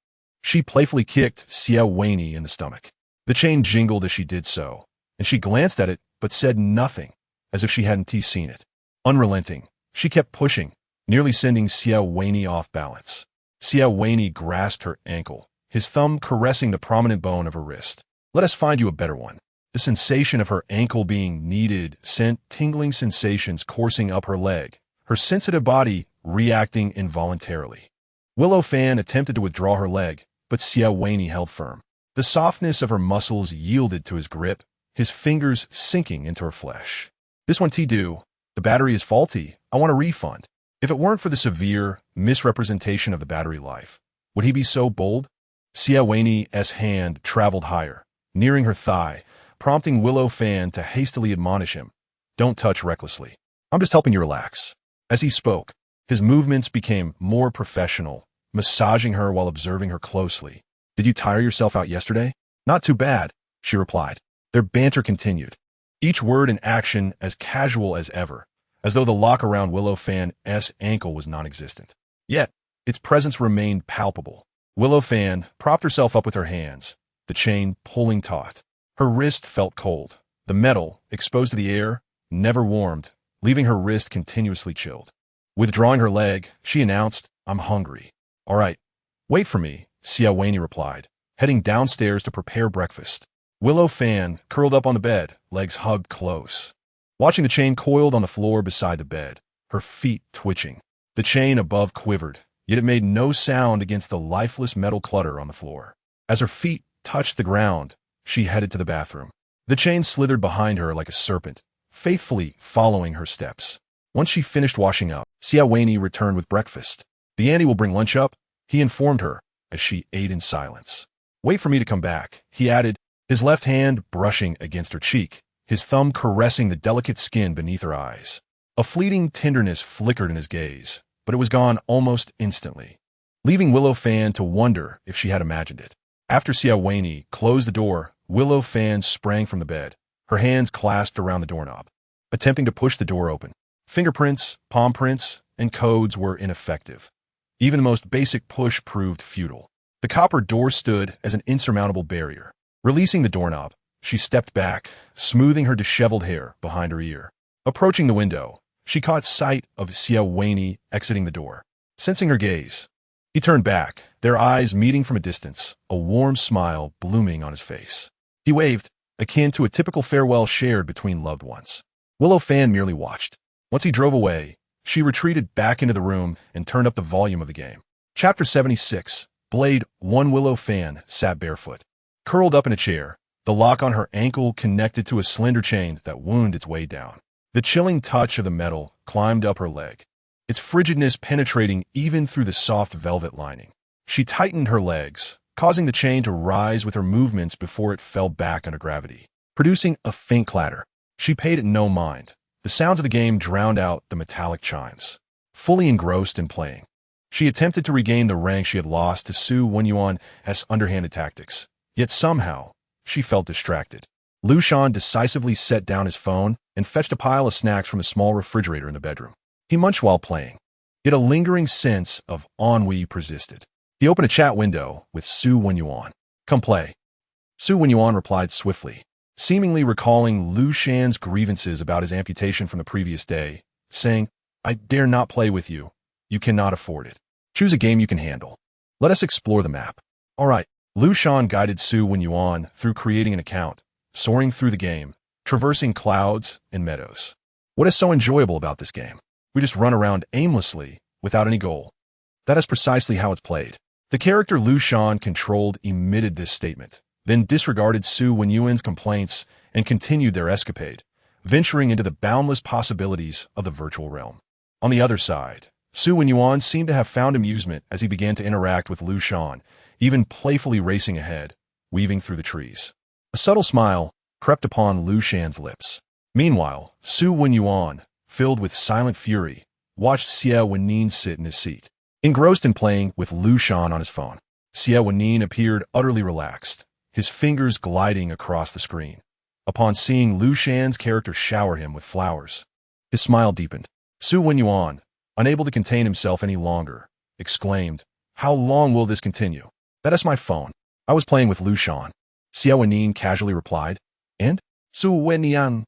she playfully kicked Xie Wenyì in the stomach. The chain jingled as she did so, and she glanced at it but said nothing, as if she hadn't seen it. Unrelenting, she kept pushing, nearly sending Xie Wenyì off balance. Xie Wenyì grasped her ankle, his thumb caressing the prominent bone of her wrist. Let us find you a better one. The sensation of her ankle being kneaded sent tingling sensations coursing up her leg, her sensitive body reacting involuntarily. Willow Fan attempted to withdraw her leg, but Xie Wenyì held firm. The softness of her muscles yielded to his grip, his fingers sinking into her flesh. This one do. The battery is faulty. I want a refund. If it weren't for the severe misrepresentation of the battery life, would he be so bold? Xie Wenyì's hand traveled higher, nearing her thigh, prompting Willow Fan to hastily admonish him. Don't touch recklessly. I'm just helping you relax. As he spoke, his movements became more professional, massaging her while observing her closely. Did you tire yourself out yesterday? Not too bad, she replied. Their banter continued, each word and action as casual as ever, as though the lock around Willow Fan's ankle was non-existent. Yet, its presence remained palpable. Willow Fan propped herself up with her hands, the chain pulling taut. Her wrist felt cold. The metal, exposed to the air, never warmed, leaving her wrist continuously chilled. Withdrawing her leg, she announced, I'm hungry. All right, wait for me, Xie Wenyì replied, heading downstairs to prepare breakfast. Willow Fan curled up on the bed, legs hugged close. watching the chain coiled on the floor beside the bed, her feet twitching. The chain above quivered, yet it made no sound against the lifeless metal clutter on the floor. As her feet touched the ground, she headed to the bathroom. The chain slithered behind her like a serpent, faithfully following her steps. Once she finished washing up, Xie Wenyì returned with breakfast. "The auntie will bring lunch up," he informed her as she ate in silence. "Wait for me to come back," he added, his left hand brushing against her cheek, his thumb caressing the delicate skin beneath her eyes. A fleeting tenderness flickered in his gaze, but it was gone almost instantly, leaving Willow Fan to wonder if she had imagined it. After Xie Wenyì closed the door, Willow Fan sprang from the bed, her hands clasped around the doorknob, attempting to push the door open. Fingerprints, palm prints, and codes were ineffective. Even the most basic push proved futile. The copper door stood as an insurmountable barrier. Releasing the doorknob, she stepped back, smoothing her disheveled hair behind her ear. Approaching the window, she caught sight of Xie Wenyì exiting the door. Sensing her gaze, he turned back, their eyes meeting from a distance, a warm smile blooming on his face. He waved, akin to a typical farewell shared between loved ones. Willow Fan merely watched. Once he drove away, she retreated back into the room and turned up the volume of the game. Chapter 76. Blade 1. Willow Fan sat barefoot, curled up in a chair, the lock on her ankle connected to a slender chain that wound its way down. The chilling touch of the metal climbed up her leg, its frigidness penetrating even through the soft velvet lining. She tightened her legs, causing the chain to rise with her movements before it fell back under gravity, producing a faint clatter. She paid it no mind. The sounds of the game drowned out the metallic chimes. Fully engrossed in playing, she attempted to regain the rank she had lost to Xie Wenyì's underhanded tactics. Yet somehow, she felt distracted. Liu Shan decisively set down his phone and fetched a pile of snacks from a small refrigerator in the bedroom. He munched while playing, yet a lingering sense of ennui persisted. He opened a chat window with Xie Wenyì. "Come play." Xie Wenyì replied swiftly, seemingly recalling Liu Shan's grievances about his amputation from the previous day, saying, "I dare not play with you. You cannot afford it. Choose a game you can handle. Let us explore the map." "All right." Liu Shan guided Xie Wenyì through creating an account, soaring through the game, traversing clouds and meadows. "What is so enjoyable about this game? We just run around aimlessly, without any goal." "That is precisely how it's played." The character Liu Shan controlled emitted this statement, then disregarded Xie Wenyì's complaints and continued their escapade, venturing into the boundless possibilities of the virtual realm. On the other side, Xie Wenyì seemed to have found amusement as he began to interact with Liu Shan, even playfully racing ahead, weaving through the trees. A subtle smile crept upon Liu Shan's lips. Meanwhile, Xie Wenyì, filled with silent fury, watched Xie Wenyì sit in his seat, engrossed in playing with Liu Shan on his phone. Xie Wenyì appeared utterly relaxed, his fingers gliding across the screen. Upon seeing Liu Shan's character shower him with flowers, his smile deepened. Xie Wenyì, unable to contain himself any longer, exclaimed, "How long will this continue?" "That is my phone. I was playing with Liu Shan." Xie Wenyì casually replied. "And? Xie Wenyì.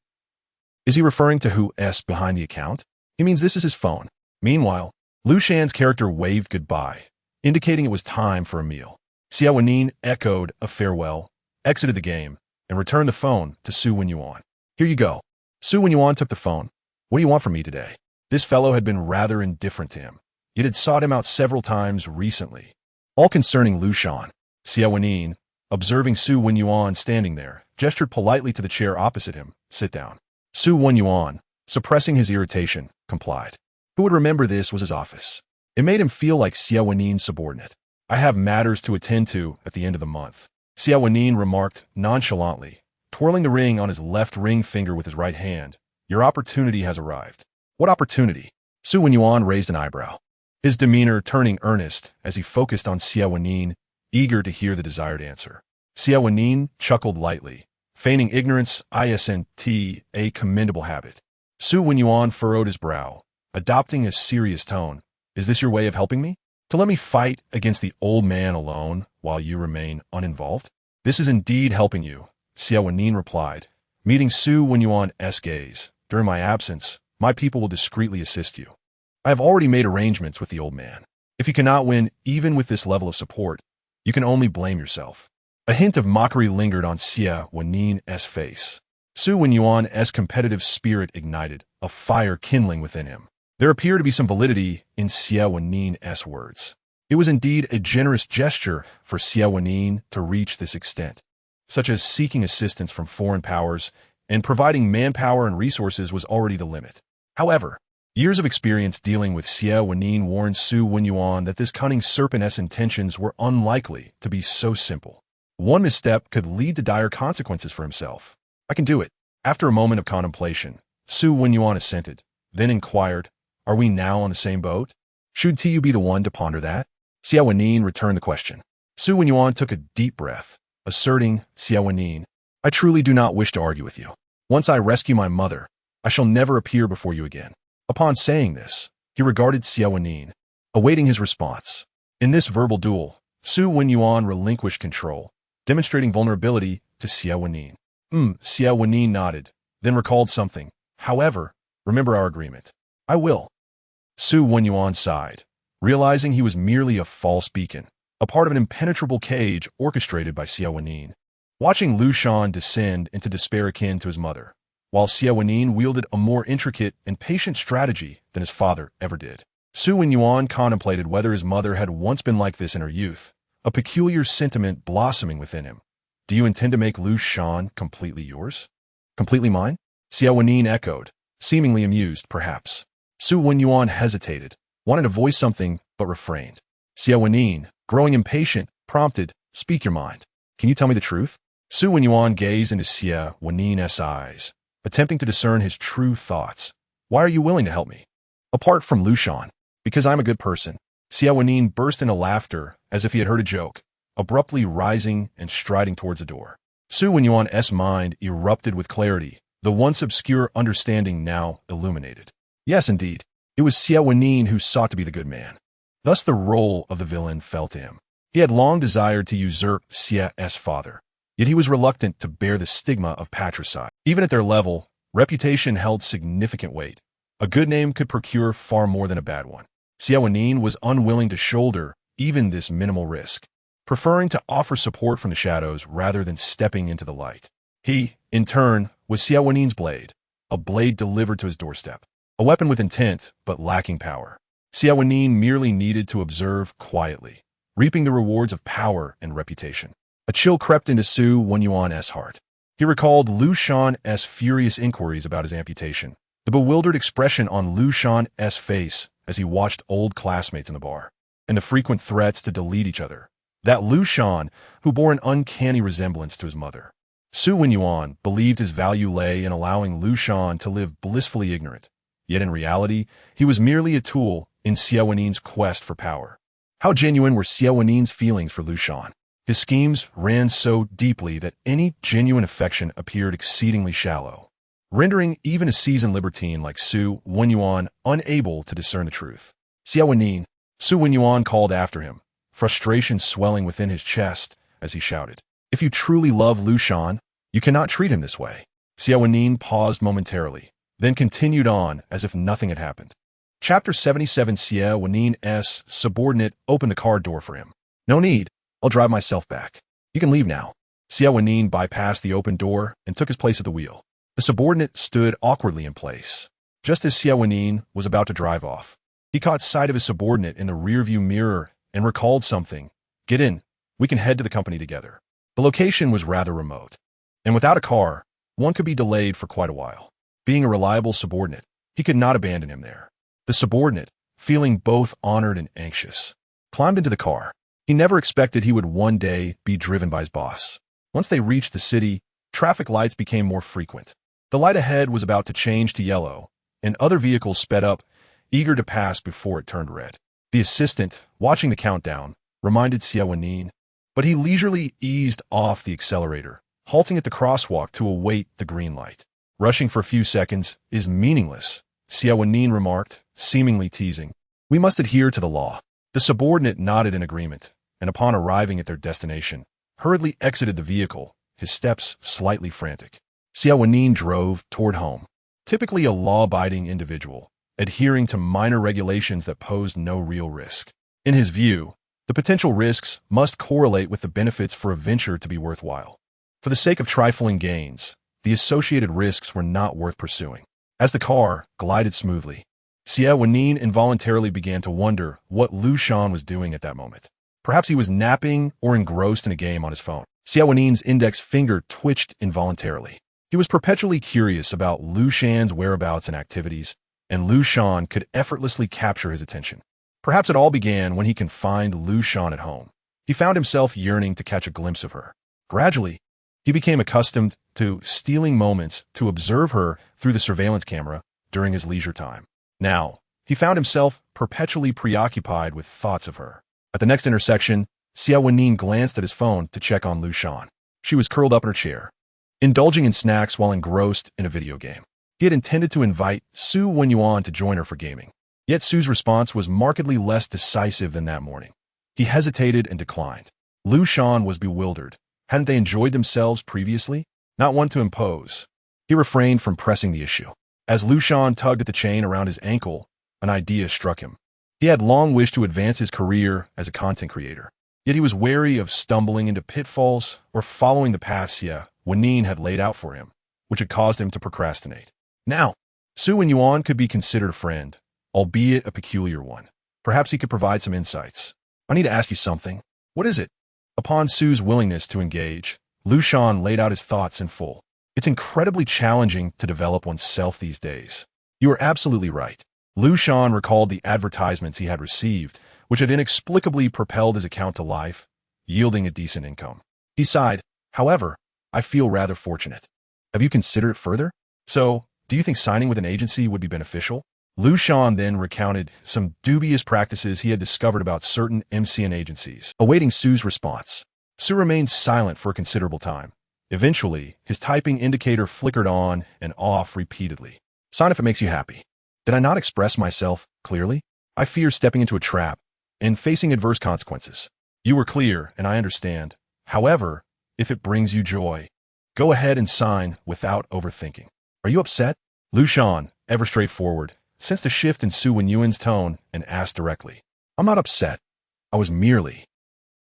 Is he referring to who's behind the account? He means this is his phone." Meanwhile, Liu Shan's character waved goodbye, indicating it was time for a meal. Xie Wenyì echoed a farewell, exited the game, and returned the phone to Xie Wenyì. "Here you go." Xie Wenyì took the phone. "What do you want from me today?" This fellow had been rather indifferent to him, yet had sought him out several times recently. All concerning Liu Shan. Xie Wenyì, observing Xie Wenyì standing there, gestured politely to the chair opposite him. "Sit down." Xie Wenyì, suppressing his irritation, complied. Who would remember this was his office? It made him feel like Xie Wenyì's subordinate. "I have matters to attend to at the end of the month," Xie Wenyì remarked nonchalantly, twirling the ring on his left ring finger with his right hand. "Your opportunity has arrived." "What opportunity?" Xie Wenyì raised an eyebrow, his demeanor turning earnest as he focused on Xie Wenyì, eager to hear the desired answer. Xie Wenyì chuckled lightly, feigning ignorance, a commendable habit. Xie Wenyì furrowed his brow, adopting a serious tone. "Is this your way of helping me? To let me fight against the old man alone while you remain uninvolved?" "This is indeed helping you," Xie Wenyì replied, meeting Xie Wenyì's gaze. "During my absence, my people will discreetly assist you. I have already made arrangements with the old man. If you cannot win even with this level of support, you can only blame yourself." A hint of mockery lingered on Xie Wenyì's face. Xie Wenyì's competitive spirit ignited, a fire kindling within him. There appeared to be some validity in Xie Wenyì's words. It was indeed a generous gesture for Xie Wenyì to reach this extent, such as seeking assistance from foreign powers, and providing manpower and resources was already the limit. However, years of experience dealing with Xie Wenyì warned Xie Wenyì that this cunning serpent's intentions were unlikely to be so simple. One misstep could lead to dire consequences for himself. I can do it. After a moment of contemplation, Xie Wenyì assented, then inquired, "Are we now on the same boat? Should you be the one to ponder that?" Xie Wenyì returned the question. Xie Wenyì took a deep breath, asserting, "Xie Wenyì, I truly do not wish to argue with you. Once I rescue my mother, I shall never appear before you again." Upon saying this, he regarded Xie Wenyì, awaiting his response. In this verbal duel, Xie Wenyì relinquished control, demonstrating vulnerability to Xie Wenyì. Xie Wenyì nodded, then recalled something. "However, remember our agreement." "I will." Xie Wenyì sighed, realizing he was merely a false beacon, a part of an impenetrable cage orchestrated by Xie Wenyì. Watching Liu Shan descend into despair akin to his mother, while Xie Wenyì wielded a more intricate and patient strategy than his father ever did. Xie Wenyì contemplated whether his mother had once been like this in her youth, a peculiar sentiment blossoming within him. "Do you intend to make Liu Shan completely yours?" "Completely mine?" Xie Wenyì echoed, seemingly amused, perhaps. Xie Wenyì hesitated, wanted to voice something, but refrained. Xie Wenyì, growing impatient, prompted, "Speak your mind. Can you tell me the truth?" Xie Wenyì gazed into Xie Wenyì's eyes, attempting to discern his true thoughts. "Why are you willing to help me?" "Apart from Liu Shan, because I'm a good person." Xie Wenyì burst into laughter as if he had heard a joke, abruptly rising and striding towards the door. Xie Wenyì's mind erupted with clarity, the once obscure understanding now illuminated. Yes, indeed, it was Xie Wenyì who sought to be the good man. Thus the role of the villain fell to him. He had long desired to usurp Xie's father, yet he was reluctant to bear the stigma of patricide. Even at their level, reputation held significant weight. A good name could procure far more than a bad one. Xie Wenyì was unwilling to shoulder even this minimal risk, preferring to offer support from the shadows rather than stepping into the light. He, in turn, was Xie Wenyì's blade, a blade delivered to his doorstep, a weapon with intent but lacking power. Xie Wenyì merely needed to observe quietly, reaping the rewards of power and reputation. A chill crept into Xie Wenyì's heart. He recalled Liu Shan's furious inquiries about his amputation, the bewildered expression on Liu Shan's face as he watched old classmates in the bar, and the frequent threats to delete each other. That Liu Shan, who bore an uncanny resemblance to his mother. Xie Wenyì believed his value lay in allowing Liu Shan to live blissfully ignorant, yet in reality, he was merely a tool in Xie Wenyì's quest for power. How genuine were Xie Wenyì's feelings for Liu Shan? His schemes ran so deeply that any genuine affection appeared exceedingly shallow, rendering even a seasoned libertine like Xie Wenyì unable to discern the truth. Xie Wenyì, Xie Wenyì called after him, frustration swelling within his chest as he shouted, "If you truly love Liu Shan, you cannot treat him this way." Xie Wenyì paused momentarily, then continued on as if nothing had happened. Chapter 77. Xie Wenyì's subordinate opened the car door for him. "No need. I'll drive myself back. You can leave now." Xie Wenyì bypassed the open door and took his place at the wheel. The subordinate stood awkwardly in place. Just as Xie Wenyì was about to drive off, he caught sight of his subordinate in the rearview mirror and recalled something. "Get in. We can head to the company together." The location was rather remote, and without a car, one could be delayed for quite a while. Being a reliable subordinate, he could not abandon him there. The subordinate, feeling both honored and anxious, climbed into the car. He never expected he would one day be driven by his boss. Once they reached the city, traffic lights became more frequent. The light ahead was about to change to yellow, and other vehicles sped up, eager to pass before it turned red. The assistant, watching the countdown, reminded Xie Wenyì, but he leisurely eased off the accelerator, halting at the crosswalk to await the green light. "Rushing for a few seconds is meaningless," Xie Wenyì remarked, seemingly teasing. "We must adhere to the law." The subordinate nodded in agreement, and upon arriving at their destination, hurriedly exited the vehicle, his steps slightly frantic. Xie Wenyì drove toward home, typically a law-abiding individual, adhering to minor regulations that posed no real risk. In his view, the potential risks must correlate with the benefits for a venture to be worthwhile. For the sake of trifling gains, the associated risks were not worth pursuing. As the car glided smoothly, Xie Wenyì involuntarily began to wonder what Liu Shan was doing at that moment. Perhaps he was napping or engrossed in a game on his phone. Xie Wenyì's index finger twitched involuntarily. He was perpetually curious about Liu Shan's whereabouts and activities, and Liu Shan could effortlessly capture his attention. Perhaps it all began when he confined Liu Shan at home. He found himself yearning to catch a glimpse of her. Gradually, he became accustomed to stealing moments to observe her through the surveillance camera during his leisure time. Now, he found himself perpetually preoccupied with thoughts of her. At the next intersection, Xie Wenyì glanced at his phone to check on Liu Shan. She was curled up in her chair, indulging in snacks while engrossed in a video game. He had intended to invite Xie Wenyì to join her for gaming. Yet Sue's response was markedly less decisive than that morning. He hesitated and declined. Liu Shan was bewildered. Hadn't they enjoyed themselves previously? Not one to impose. He refrained from pressing the issue. As Liu Shan tugged at the chain around his ankle, an idea struck him. He had long wished to advance his career as a content creator. Yet he was wary of stumbling into pitfalls or following the path Xie Wenyì had laid out for him, which had caused him to procrastinate. Now, Xie Wenyì could be considered a friend, albeit a peculiar one. Perhaps he could provide some insights. I need to ask you something. What is it? Upon Sue's willingness to engage, Liu Shan laid out his thoughts in full. It's incredibly challenging to develop oneself these days. You are absolutely right. Liu Shan recalled the advertisements he had received, which had inexplicably propelled his account to life, yielding a decent income. He sighed, however, I feel rather fortunate. Have you considered it further? So, do you think signing with an agency would be beneficial? Liu Shan then recounted some dubious practices he had discovered about certain MCN agencies, awaiting Sue's response. Sue remained silent for a considerable time. Eventually, his typing indicator flickered on and off repeatedly. Sign if it makes you happy. Did I not express myself clearly? I fear stepping into a trap and facing adverse consequences. You were clear, and I understand. However, if it brings you joy, go ahead and sign without overthinking. Are you upset? Liu Shan, ever straightforward, sensed a shift in Xie Wenyì's tone and asked directly. I'm not upset. I was merely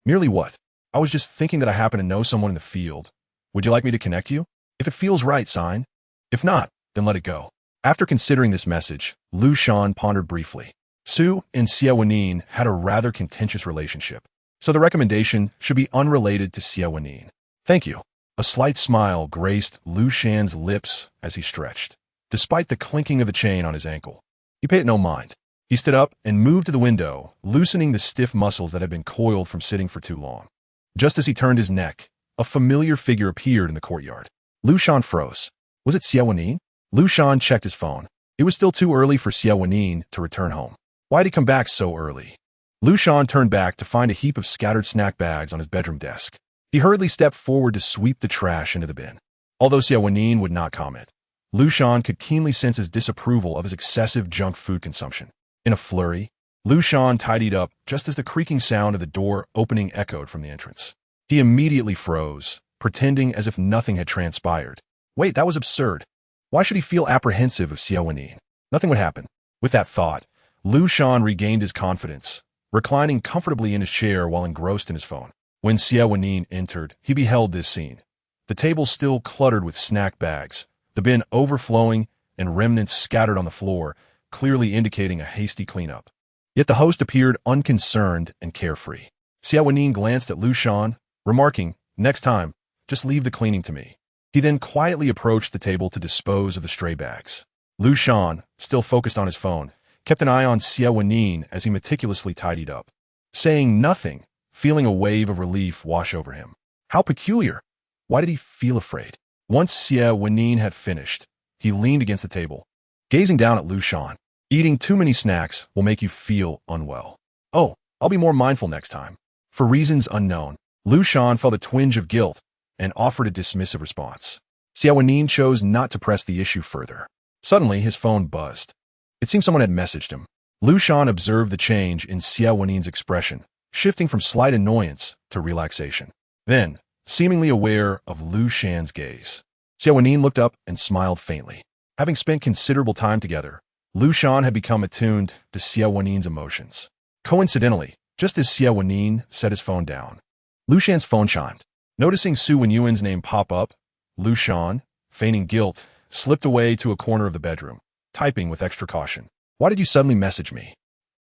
what? I was just thinking that I happen to know someone in the field. Would you like me to connect you? If it feels right, sign. If not, then let it go. After considering this message, Liu Shan pondered briefly. Xie and Xie Wenyì had a rather contentious relationship, so the recommendation should be unrelated to Xie Wenyì. Thank you. A slight smile graced Liu Shan's lips as he stretched, despite the clinking of the chain on his ankle. He paid it no mind. He stood up and moved to the window, loosening the stiff muscles that had been coiled from sitting for too long. Just as he turned his neck, a familiar figure appeared in the courtyard. Liu Shan froze. Was it Xie Wenyì? Liu Shan checked his phone. It was still too early for Xie Wenyì to return home. Why had he come back so early? Liu Shan turned back to find a heap of scattered snack bags on his bedroom desk. He hurriedly stepped forward to sweep the trash into the bin. Although Xie Wenyì would not comment, Liu Shan could keenly sense his disapproval of his excessive junk food consumption. In a flurry, Liu Shan tidied up just as the creaking sound of the door opening echoed from the entrance. He immediately froze, pretending as if nothing had transpired. Wait, that was absurd. Why should he feel apprehensive of Xie Wenyì? Nothing would happen. With that thought, Liu Shan regained his confidence, reclining comfortably in his chair while engrossed in his phone. When Xie Wenyì entered, he beheld this scene. The table still cluttered with snack bags, the bin overflowing and remnants scattered on the floor, clearly indicating a hasty cleanup. Yet the host appeared unconcerned and carefree. Xie Wenyì glanced at Liu Shan, remarking, "Next time, just leave the cleaning to me." He then quietly approached the table to dispose of the stray bags. Liu Shan, still focused on his phone, kept an eye on Xie Wenyì as he meticulously tidied up. Saying nothing, feeling a wave of relief wash over him. How peculiar! Why did he feel afraid? Once Xie Wenyì had finished, he leaned against the table, gazing down at Liu Shan. Eating too many snacks will make you feel unwell. Oh, I'll be more mindful next time. For reasons unknown, Liu Shan felt a twinge of guilt and offered a dismissive response. Xie Wenyì chose not to press the issue further. Suddenly, his phone buzzed. It seemed someone had messaged him. Liu Shan observed the change in Xie Wenyì's expression, shifting from slight annoyance to relaxation. Then, seemingly aware of Liu Shan's gaze, Xie Wenyì looked up and smiled faintly. Having spent considerable time together, Liu Shan had become attuned to Xie Wenyì's emotions. Coincidentally, just as Xie Wenyì set his phone down, Liu Shan's phone chimed. Noticing Xie Wenyì's name pop up, Liu Shan, feigning guilt, slipped away to a corner of the bedroom, typing with extra caution. Why did you suddenly message me?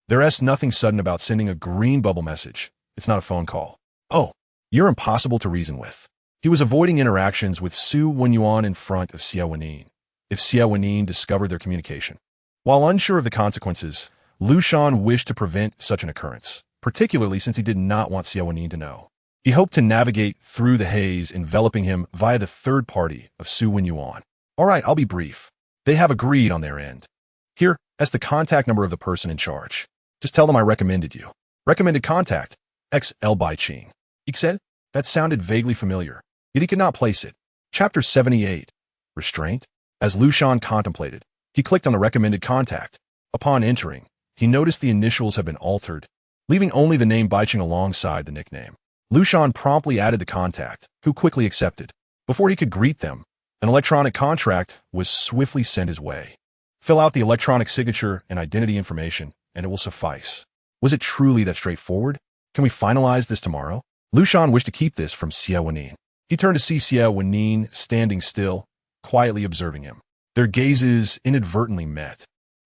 There's nothing sudden about sending a green bubble message. It's not a phone call. Oh, you're impossible to reason with. He was avoiding interactions with Xie Wenyì in front of Xie Wenyì, if Xie Wenyì discovered their communication. While unsure of the consequences, Liu Shan wished to prevent such an occurrence, particularly since he did not want Xie Wenyì to know. He hoped to navigate through the haze enveloping him via the third party of Xie Wenyì. All right, I'll be brief. They have agreed on their end. Here, as the contact number of the person in charge. Just tell them I recommended you. Recommended contact, XL Baiqing. Xie? That sounded vaguely familiar, yet he could not place it. Chapter 78. Restraint? As Liu Shan contemplated, he clicked on the recommended contact. Upon entering, he noticed the initials had been altered, leaving only the name Baiqing alongside the nickname. Liu Shan promptly added the contact, who quickly accepted. Before he could greet them, an electronic contract was swiftly sent his way. Fill out the electronic signature and identity information, and it will suffice. Was it truly that straightforward? Can we finalize this tomorrow? Liu Shan wished to keep this from Xie Wenyì. He turned to see Xie Wenyì standing still, quietly observing him. Their gazes inadvertently met,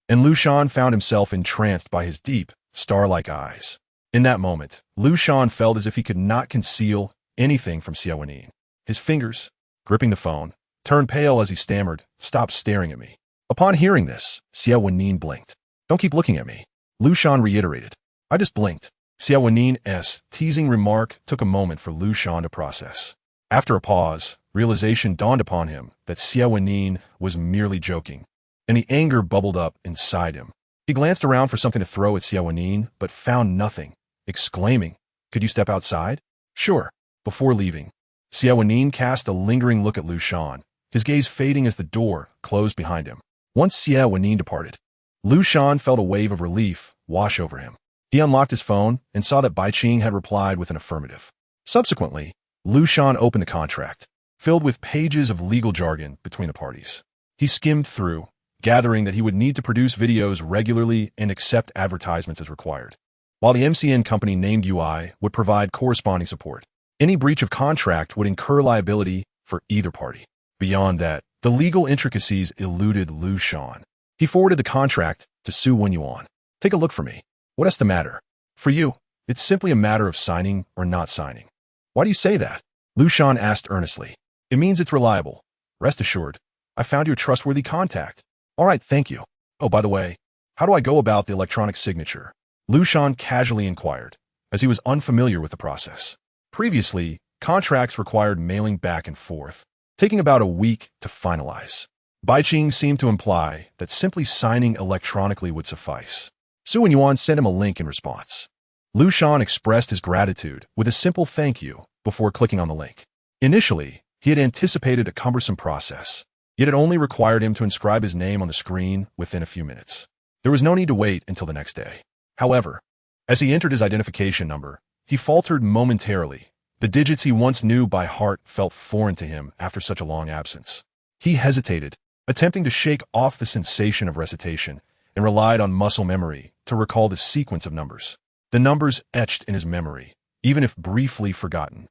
and Liu Shan found himself entranced by his deep, star-like eyes. In that moment, Liu Shan felt as if he could not conceal anything from Xie Wenyì. His fingers, gripping the phone, turned pale as he stammered, "Stop staring at me." Upon hearing this, Xie Wenyì blinked. "Don't keep looking at me," Liu Shan reiterated. "I just blinked." Xie Wenyì's teasing remark took a moment for Liu Shan to process. After a pause, realization dawned upon him that Xie Wenyì was merely joking, and the anger bubbled up inside him. He glanced around for something to throw at Xie Wenyì, but found nothing, exclaiming, "Could you step outside?" "Sure." Before leaving, Xie Wenyì cast a lingering look at Liu Shan, his gaze fading as the door closed behind him. Once Xie Wenyì departed, Liu Shan felt a wave of relief wash over him. He unlocked his phone and saw that Baiqing had replied with an affirmative. Subsequently, Liu Shan opened the contract, filled with pages of legal jargon between the parties. He skimmed through, gathering that he would need to produce videos regularly and accept advertisements as required, while the MCN company named UI would provide corresponding support. Any breach of contract would incur liability for either party. Beyond that, the legal intricacies eluded Liu Shan. He forwarded the contract to Xie Wenyì. "Take a look for me. What's the matter?" "For you, it's simply a matter of signing or not signing." "Why do you say that?" Liu Shan asked earnestly. "It means it's reliable. Rest assured, I found you a trustworthy contact." "All right, thank you. Oh, by the way, how do I go about the electronic signature?" Liu Shan casually inquired, as he was unfamiliar with the process. Previously, contracts required mailing back and forth, taking about a week to finalize. Baiqing seemed to imply that simply signing electronically would suffice. Xie Wenyì sent him a link in response. Liu Shan expressed his gratitude with a simple thank you before clicking on the link. Initially, he had anticipated a cumbersome process, yet it only required him to inscribe his name on the screen within a few minutes. There was no need to wait until the next day. However, as he entered his identification number, he faltered momentarily. The digits he once knew by heart felt foreign to him after such a long absence. He hesitated, attempting to shake off the sensation of recitation, and relied on muscle memory to recall the sequence of numbers. The numbers etched in his memory, even if briefly forgotten,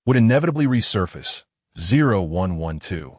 would inevitably resurface. 0112.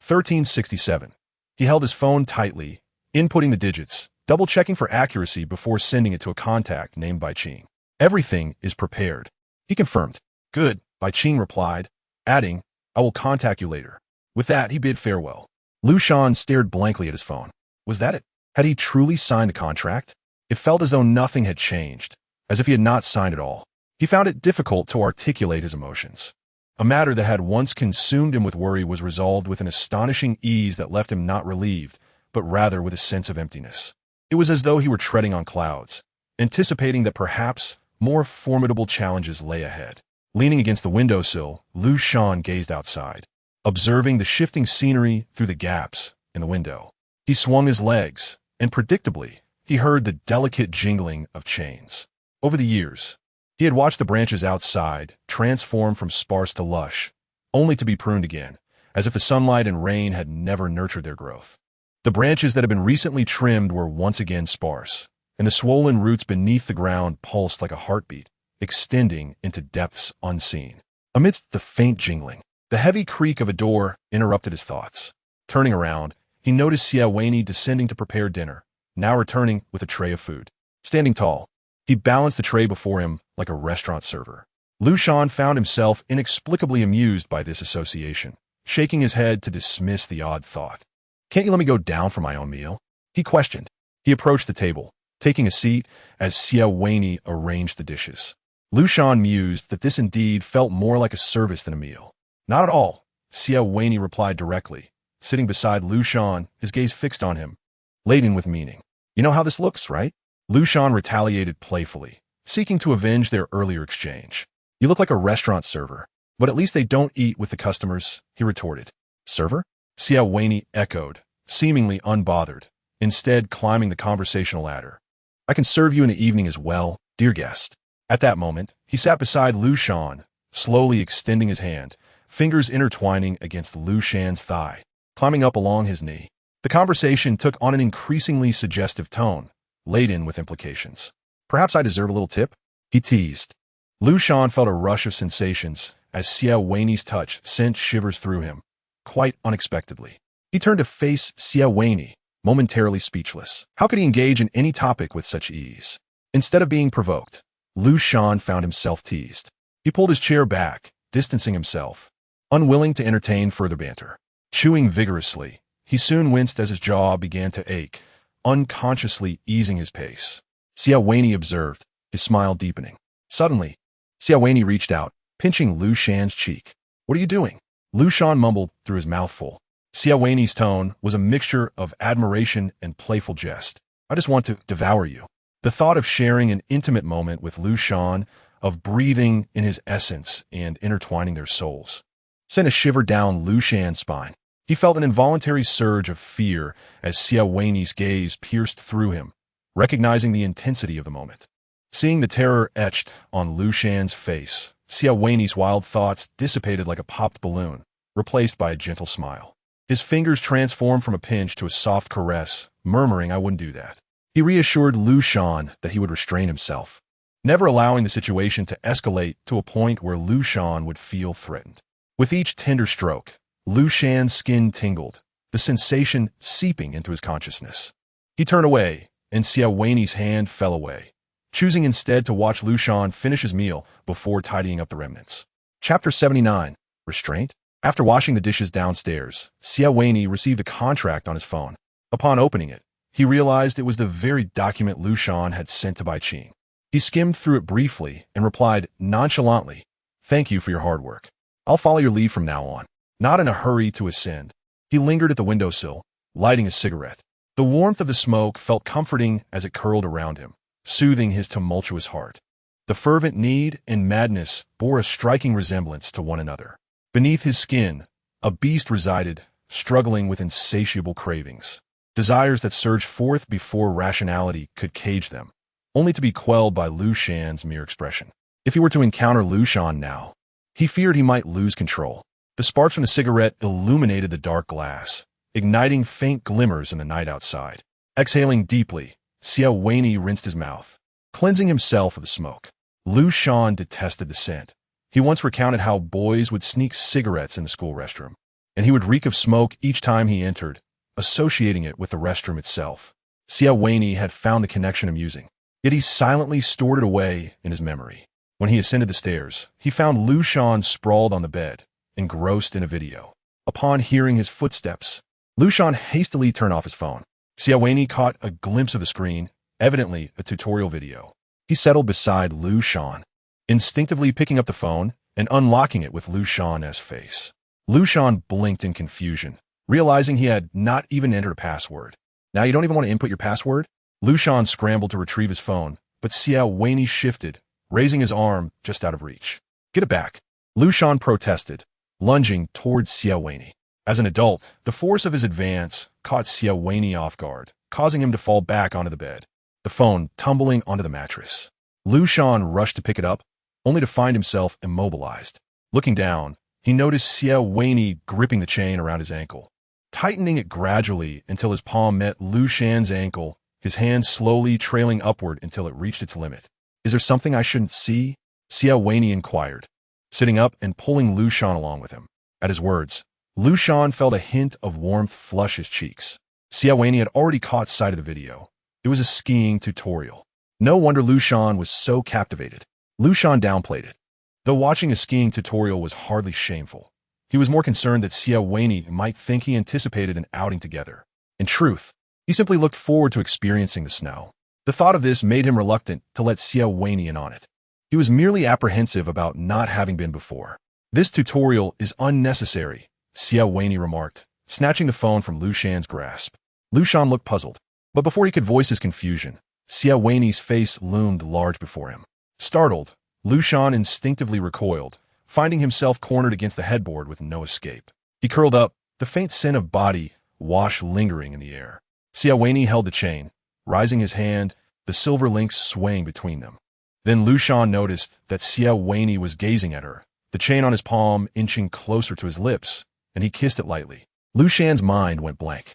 1367. He held his phone tightly, inputting the digits, double-checking for accuracy before sending it to a contact named Baiqing. "Everything is prepared," he confirmed. "Good," Baiqing replied, adding, "I will contact you later." With that, he bid farewell. Liu Shan stared blankly at his phone. Was that it? Had he truly signed the contract? It felt as though nothing had changed, as if he had not signed at all. He found it difficult to articulate his emotions. A matter that had once consumed him with worry was resolved with an astonishing ease that left him not relieved, but rather with a sense of emptiness. It was as though he were treading on clouds, anticipating that perhaps more formidable challenges lay ahead. Leaning against the windowsill, Liu Shan gazed outside, observing the shifting scenery through the gaps in the window. He swung his legs, and predictably, he heard the delicate jingling of chains. Over the years, he had watched the branches outside transform from sparse to lush, only to be pruned again, as if the sunlight and rain had never nurtured their growth. The branches that had been recently trimmed were once again sparse, and the swollen roots beneath the ground pulsed like a heartbeat, extending into depths unseen. Amidst the faint jingling, The heavy creak of a door interrupted his thoughts. Turning around, he noticed Xie Wenyì descending to prepare dinner, now returning with a tray of food. Standing tall, he balanced the tray before him like a restaurant server. Liu Shan found himself inexplicably amused by this association, shaking his head to dismiss the odd thought. "Can't you let me go down for my own meal?" he questioned. He approached the table, taking a seat as Xie Wenyì arranged the dishes. Liu Shan mused that this indeed felt more like a service than a meal. "Not at all," Xie Wenyì replied directly, sitting beside Liu Shan, his gaze fixed on him, laden with meaning. "You know how this looks, right?" Liu Shan retaliated playfully, seeking to avenge their earlier exchange. "You look like a restaurant server, but at least they don't eat with the customers," he retorted. "Server?" Xie Wenyì echoed, seemingly unbothered, instead climbing the conversational ladder. "I can serve you in the evening as well, dear guest." At that moment, he sat beside Liu Shan, slowly extending his hand, fingers intertwining against Liu Shan's thigh, climbing up along his knee. The conversation took on an increasingly suggestive tone, laden with implications. "Perhaps I deserve a little tip?" he teased. Liu Shan felt a rush of sensations as Xie Wenyì's touch sent shivers through him, quite unexpectedly. He turned to face Xie Wenyì, momentarily speechless. How could he engage in any topic with such ease? Instead of being provoked, Liu Shan found himself teased. He pulled his chair back, distancing himself, unwilling to entertain further banter. Chewing vigorously, he soon winced as his jaw began to ache, unconsciously easing his pace. Xie Wenyì observed, his smile deepening. Suddenly, Xie Wenyì reached out, pinching Liu Shan's cheek. "What are you doing?" Liu Shan mumbled through his mouthful. Xie Wenyì's tone was a mixture of admiration and playful jest. "I just want to devour you." The thought of sharing an intimate moment with Liu Shan, of breathing in his essence and intertwining their souls, sent a shiver down Liu Shan's spine. He felt an involuntary surge of fear as Xie Wenyì's gaze pierced through him, recognizing the intensity of the moment. Seeing the terror etched on Liu Shan's face, Xie Wenyì's wild thoughts dissipated like a popped balloon, replaced by a gentle smile. His fingers transformed from a pinch to a soft caress, murmuring, "I wouldn't do that." He reassured Liu Shan that he would restrain himself, never allowing the situation to escalate to a point where Liu Shan would feel threatened. With each tender stroke, Liu Shan's skin tingled, the sensation seeping into his consciousness. He turned away, and Xie Wenyì's hand fell away, choosing instead to watch Liu Shan finish his meal before tidying up the remnants. Chapter 79. Restraint? After washing the dishes downstairs, Xie Wenyì received a contract on his phone. Upon opening it, he realized it was the very document Liu Shan had sent to Bai Qing. He skimmed through it briefly and replied nonchalantly, "Thank you for your hard work. I'll follow your lead from now on." Not in a hurry to ascend, he lingered at the windowsill, lighting a cigarette. The warmth of the smoke felt comforting as it curled around him, soothing his tumultuous heart. The fervent need and madness bore a striking resemblance to one another. Beneath his skin, a beast resided, struggling with insatiable cravings. Desires that surged forth before rationality could cage them, only to be quelled by Liu Shan's mere expression. If he were to encounter Liu Shan now, he feared he might lose control. The sparks from the cigarette illuminated the dark glass, igniting faint glimmers in the night outside. Exhaling deeply, Xie Wenyì rinsed his mouth, cleansing himself of the smoke. Liu Shan detested the scent. He once recounted how boys would sneak cigarettes in the school restroom, and he would reek of smoke each time he entered, associating it with the restroom itself. Xie Wenyì had found the connection amusing, yet he silently stored it away in his memory. When he ascended the stairs, he found Liu Shan sprawled on the bed, engrossed in a video. Upon hearing his footsteps, Liu Shan hastily turned off his phone. Xie Wenyì caught a glimpse of the screen, evidently a tutorial video. He settled beside Liu Shan, instinctively picking up the phone and unlocking it with Liu Shan's face. Liu Shan blinked in confusion, realizing he had not even entered a password. "Now you don't even want to input your password?" Liu Shan scrambled to retrieve his phone, but Xie Wenyì shifted, raising his arm just out of reach. "Get it back," Liu Shan protested, lunging towards Xie Wenyì. As an adult, the force of his advance caught Xie Wenyì off guard, causing him to fall back onto the bed, the phone tumbling onto the mattress. Liu Shan rushed to pick it up, only to find himself immobilized. Looking down, he noticed Xie Wenyì gripping the chain around his ankle, tightening it gradually until his palm met Liu Shan's ankle, his hand slowly trailing upward until it reached its limit. "Is there something I shouldn't see?" Xie Wenyì inquired, sitting up and pulling Liu Shan along with him. At his words, Liu Shan felt a hint of warmth flush his cheeks. Xie Wenyì had already caught sight of the video. It was a skiing tutorial. No wonder Liu Shan was so captivated. Liu Shan downplayed it. Though watching a skiing tutorial was hardly shameful, he was more concerned that Xie Wenyì might think he anticipated an outing together. In truth, he simply looked forward to experiencing the snow. The thought of this made him reluctant to let Xie Wenyì in on it. He was merely apprehensive about not having been before. This tutorial is unnecessary, Xie Wenyì remarked, snatching the phone from Liu Shan's grasp. Liu Shan looked puzzled, but before he could voice his confusion, Xie Wenyì's face loomed large before him. Startled, Liu Shan instinctively recoiled, finding himself cornered against the headboard with no escape. He curled up, the faint scent of body wash lingering in the air. Xie Wenyì held the chain, raising his hand, the silver links swaying between them. Then Liu Shan noticed that Xie Wenyì was gazing at her, the chain on his palm inching closer to his lips, and he kissed it lightly. Liu Shan's mind went blank.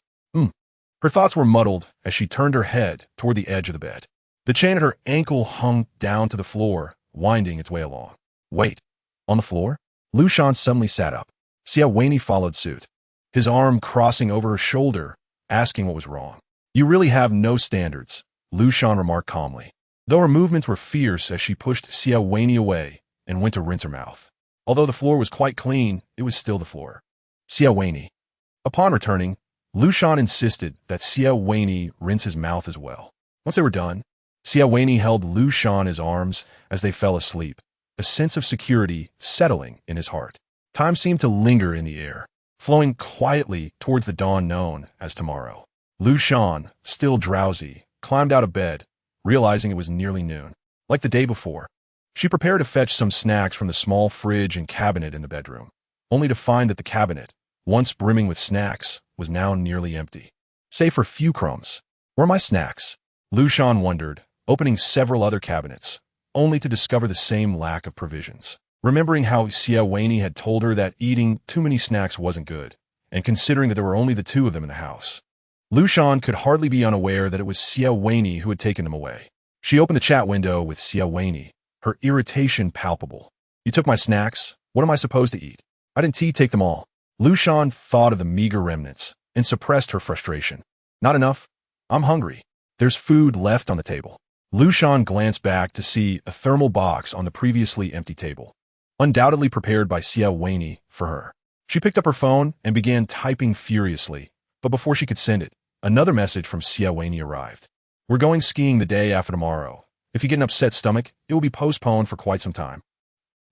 Her thoughts were muddled as she turned her head toward the edge of the bed. The chain at her ankle hung down to the floor, winding its way along. Wait, on the floor? Liu Shan suddenly sat up. Xie Wenyì followed suit, his arm crossing over her shoulder, asking what was wrong. You really have no standards, Liu Shan remarked calmly, though her movements were fierce as she pushed Xie Wenyì away and went to rinse her mouth. Although the floor was quite clean, it was still the floor. Xie Wenyì. Upon returning, Liu Shan insisted that Xie Wenyì rinse his mouth as well. Once they were done, Xie Wenyì held Liu Shan in his arms as they fell asleep, a sense of security settling in his heart. Time seemed to linger in the air, flowing quietly towards the dawn known as tomorrow. Liu Shan, still drowsy, climbed out of bed, realizing it was nearly noon. Like the day before, she prepared to fetch some snacks from the small fridge and cabinet in the bedroom, only to find that the cabinet, once brimming with snacks, was now nearly empty. Save for few crumbs. Where are my snacks? Liu Shan wondered, opening several other cabinets, only to discover the same lack of provisions. Remembering how Xie Wenyì had told her that eating too many snacks wasn't good, and considering that there were only the two of them in the house, Liu Shan could hardly be unaware that it was Xie Wenyì who had taken them away. She opened the chat window with Xie Wenyì, her irritation palpable. You took my snacks? What am I supposed to eat? I didn't take them all. Liu Shan thought of the meager remnants and suppressed her frustration. Not enough? I'm hungry. There's food left on the table. Liu Shan glanced back to see a thermal box on the previously empty table, undoubtedly prepared by Xie Wenyì for her. She picked up her phone and began typing furiously, but before she could send it, another message from Xie Wenyì arrived. We're going skiing the day after tomorrow. If you get an upset stomach, it will be postponed for quite some time.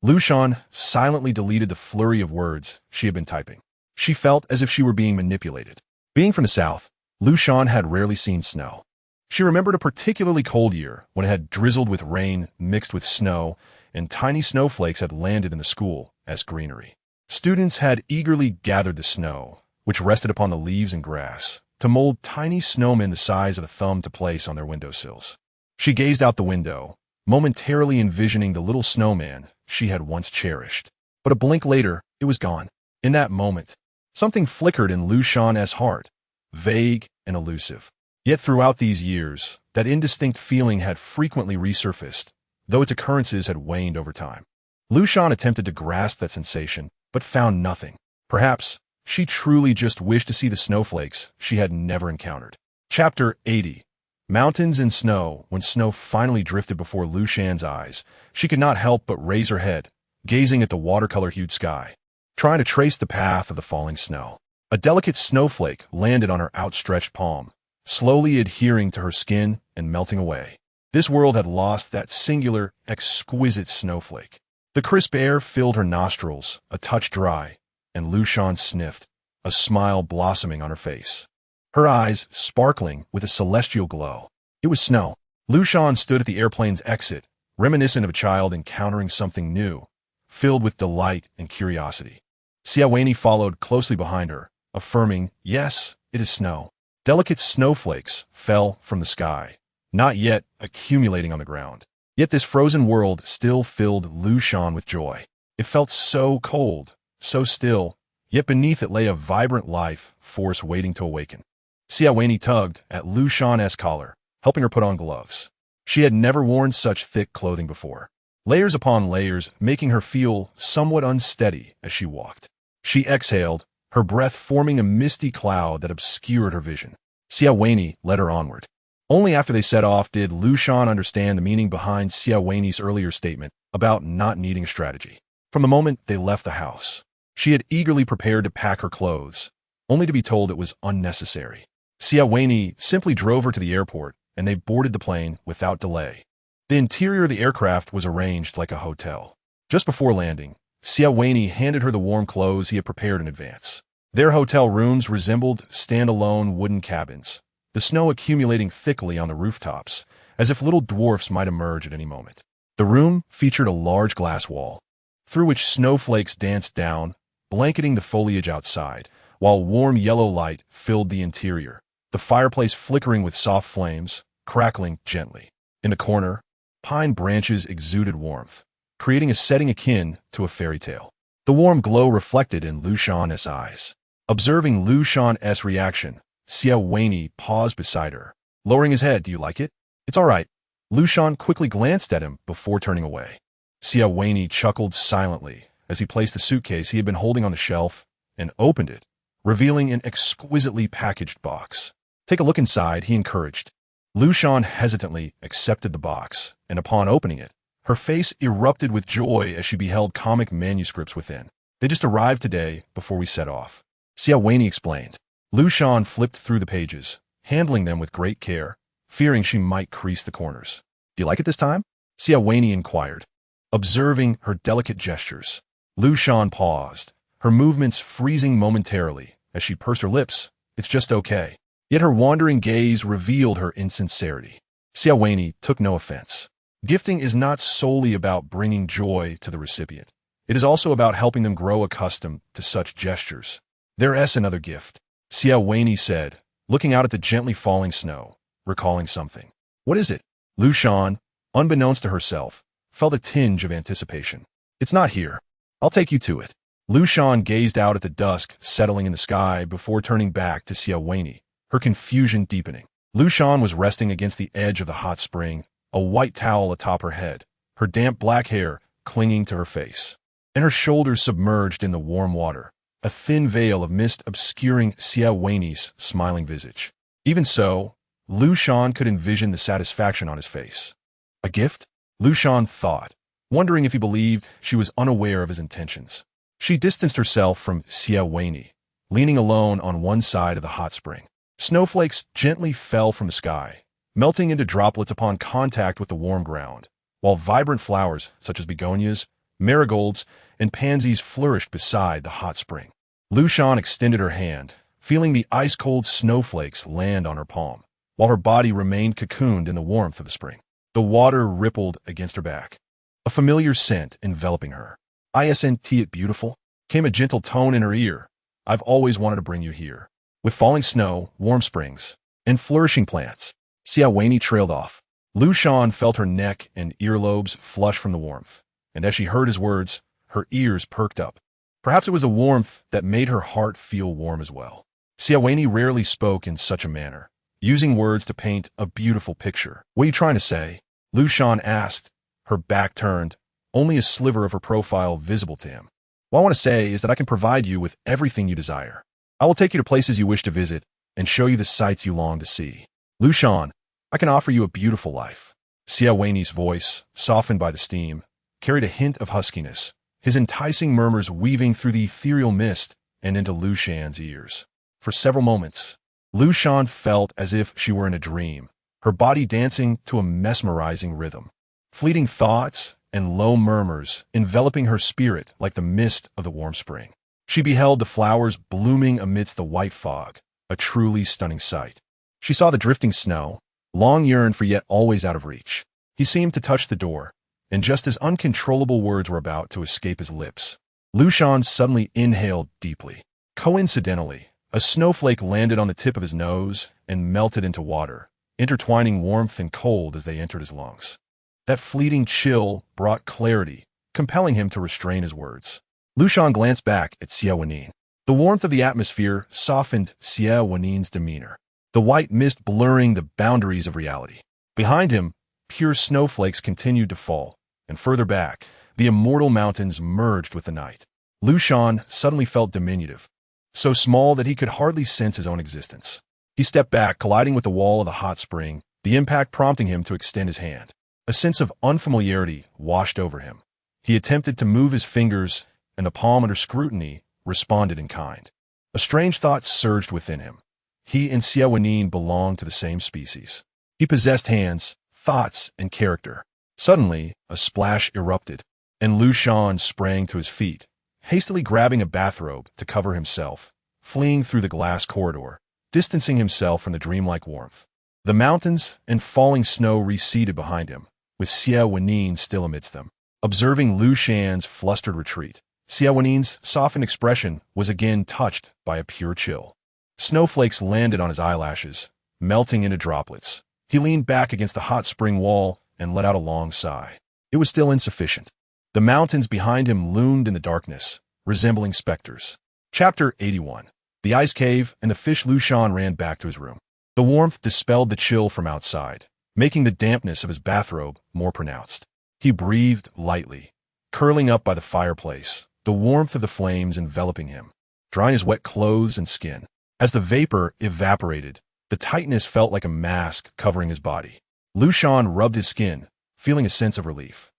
Liu Shan silently deleted the flurry of words she had been typing. She felt as if she were being manipulated. Being from the south, Liu Shan had rarely seen snow. She remembered a particularly cold year when it had drizzled with rain mixed with snow, and tiny snowflakes had landed in the school as greenery. Students had eagerly gathered the snow, which rested upon the leaves and grass, to mold tiny snowmen the size of a thumb to place on their windowsills. She gazed out the window, momentarily envisioning the little snowman she had once cherished. But a blink later, it was gone. In that moment, something flickered in Liu Shan's heart, vague and elusive. Yet throughout these years, that indistinct feeling had frequently resurfaced, though its occurrences had waned over time. Liu Shan attempted to grasp that sensation, but found nothing. Perhaps she truly just wished to see the snowflakes she had never encountered. Chapter 80. Mountains and snow. When snow finally drifted before Liu Shan's eyes, she could not help but raise her head, gazing at the watercolor-hued sky, trying to trace the path of the falling snow. A delicate snowflake landed on her outstretched palm, slowly adhering to her skin and melting away. This world had lost that singular, exquisite snowflake. The crisp air filled her nostrils, a touch dry, and Liu Shan sniffed, a smile blossoming on her face, her eyes sparkling with a celestial glow. It was snow. Liu Shan stood at the airplane's exit, reminiscent of a child encountering something new, filled with delight and curiosity. Xie Wenyì followed closely behind her, affirming, "Yes, it is snow." Delicate snowflakes fell from the sky, not yet accumulating on the ground. Yet this frozen world still filled Liu Shan with joy. It felt so cold, so still, yet beneath it lay a vibrant life force waiting to awaken. Xie Wenyì tugged at Liu Shan's collar, helping her put on gloves. She had never worn such thick clothing before, layers upon layers making her feel somewhat unsteady as she walked. She exhaled, her breath forming a misty cloud that obscured her vision. Xie Wenyì led her onward. Only after they set off did Liu Shan understand the meaning behind Xie Wenyì's earlier statement about not needing a strategy. From the moment they left the house, she had eagerly prepared to pack her clothes, only to be told it was unnecessary. Xie Wenyì simply drove her to the airport, and they boarded the plane without delay. The interior of the aircraft was arranged like a hotel. Just before landing, Xie Wenyì handed her the warm clothes he had prepared in advance. Their hotel rooms resembled standalone wooden cabins, the snow accumulating thickly on the rooftops, as if little dwarfs might emerge at any moment. The room featured a large glass wall, through which snowflakes danced down, blanketing the foliage outside, while warm yellow light filled the interior, the fireplace flickering with soft flames, crackling gently. In the corner, pine branches exuded warmth, creating a setting akin to a fairy tale. The warm glow reflected in Liu Shan's eyes. Observing Liu Shan's reaction, Xie Wenyì paused beside her. Lowering his head, "Do you like it?" "It's all right." Liu Shan quickly glanced at him before turning away. Xie Wenyì chuckled silently as he placed the suitcase he had been holding on the shelf and opened it, revealing an exquisitely packaged box. "Take a look inside," he encouraged. Liu Shan hesitantly accepted the box, and upon opening it, her face erupted with joy as she beheld comic manuscripts within. "They just arrived today before we set off," Xie Wenyì explained. Liu Shan flipped through the pages, handling them with great care, fearing she might crease the corners. "Do you like it this time?" Xie Wenyì inquired. Observing her delicate gestures, Liu Shan paused, her movements freezing momentarily as she pursed her lips. "It's just okay." Yet her wandering gaze revealed her insincerity. Xie Wenyì took no offense. Gifting is not solely about bringing joy to the recipient. It is also about helping them grow accustomed to such gestures. "There's another gift," Xie Wenyì said, looking out at the gently falling snow, recalling something. "What is it?" Liu Shan, unbeknownst to herself, felt a tinge of anticipation. "It's not here. I'll take you to it." Liu Shan gazed out at the dusk settling in the sky before turning back to Xie Wenyì, her confusion deepening. Liu Shan was resting against the edge of the hot spring, a white towel atop her head, her damp black hair clinging to her face, and her shoulders submerged in the warm water, a thin veil of mist obscuring Xie Wenyì's smiling visage. Even so, Liu Shan could envision the satisfaction on his face. A gift? Liu Shan thought, wondering if he believed she was unaware of his intentions. She distanced herself from Xie Wenyì, leaning alone on one side of the hot spring. Snowflakes gently fell from the sky, melting into droplets upon contact with the warm ground, while vibrant flowers such as begonias, marigolds, and pansies flourished beside the hot spring. Liu Shan extended her hand, feeling the ice-cold snowflakes land on her palm, while her body remained cocooned in the warmth of the spring. The water rippled against her back, a familiar scent enveloping her. "Isn't it beautiful?" came a gentle tone in her ear. "I've always wanted to bring you here." With falling snow, warm springs, and flourishing plants, Xie Wenyì trailed off. Liu Shan felt her neck and earlobes flush from the warmth, and as she heard his words, her ears perked up. Perhaps it was the warmth that made her heart feel warm as well. Xie Wenyì rarely spoke in such a manner, using words to paint a beautiful picture. "What are you trying to say?" Liu Shan asked, her back turned, only a sliver of her profile visible to him. "What I want to say is that I can provide you with everything you desire. I will take you to places you wish to visit and show you the sights you long to see. Liu Shan, I can offer you a beautiful life." Xie Wenyì's voice, softened by the steam, carried a hint of huskiness, his enticing murmurs weaving through the ethereal mist and into Liu Shan's ears. For several moments, Liu Shan felt as if she were in a dream, her body dancing to a mesmerizing rhythm. Fleeting thoughts and low murmurs enveloping her spirit like the mist of the warm spring. She beheld the flowers blooming amidst the white fog, a truly stunning sight. She saw the drifting snow, long yearned for yet always out of reach. He seemed to touch the door, and just as uncontrollable words were about to escape his lips, Liu Shan suddenly inhaled deeply. Coincidentally, a snowflake landed on the tip of his nose and melted into water, intertwining warmth and cold as they entered his lungs. That fleeting chill brought clarity, compelling him to restrain his words. Liu Shan glanced back at Xie Wenyì. The warmth of the atmosphere softened Xie Wenyì's demeanor, the white mist blurring the boundaries of reality. Behind him, pure snowflakes continued to fall, and further back, the immortal mountains merged with the night. Liu Shan suddenly felt diminutive, so small that he could hardly sense his own existence. He stepped back, colliding with the wall of the hot spring, the impact prompting him to extend his hand. A sense of unfamiliarity washed over him. He attempted to move his fingers, and the palm under scrutiny responded in kind. A strange thought surged within him. He and Xie Wenyì belonged to the same species. He possessed hands, thoughts, and character. Suddenly, a splash erupted, and Liu Shan sprang to his feet, hastily grabbing a bathrobe to cover himself, fleeing through the glass corridor, distancing himself from the dreamlike warmth. The mountains and falling snow receded behind him, with Xie Wenyì still amidst them. Observing Liu Shan's flustered retreat, Xie Wenyì's softened expression was again touched by a pure chill. Snowflakes landed on his eyelashes, melting into droplets. He leaned back against the hot spring wall and let out a long sigh. It was still insufficient. The mountains behind him loomed in the darkness, resembling specters. Chapter 81. The ice cave and the fish. Liu Shan ran back to his room. The warmth dispelled the chill from outside, making the dampness of his bathrobe more pronounced. He breathed lightly, curling up by the fireplace, the warmth of the flames enveloping him, drying his wet clothes and skin. As the vapor evaporated, the tightness felt like a mask covering his body. Liu Shan rubbed his skin, feeling a sense of relief.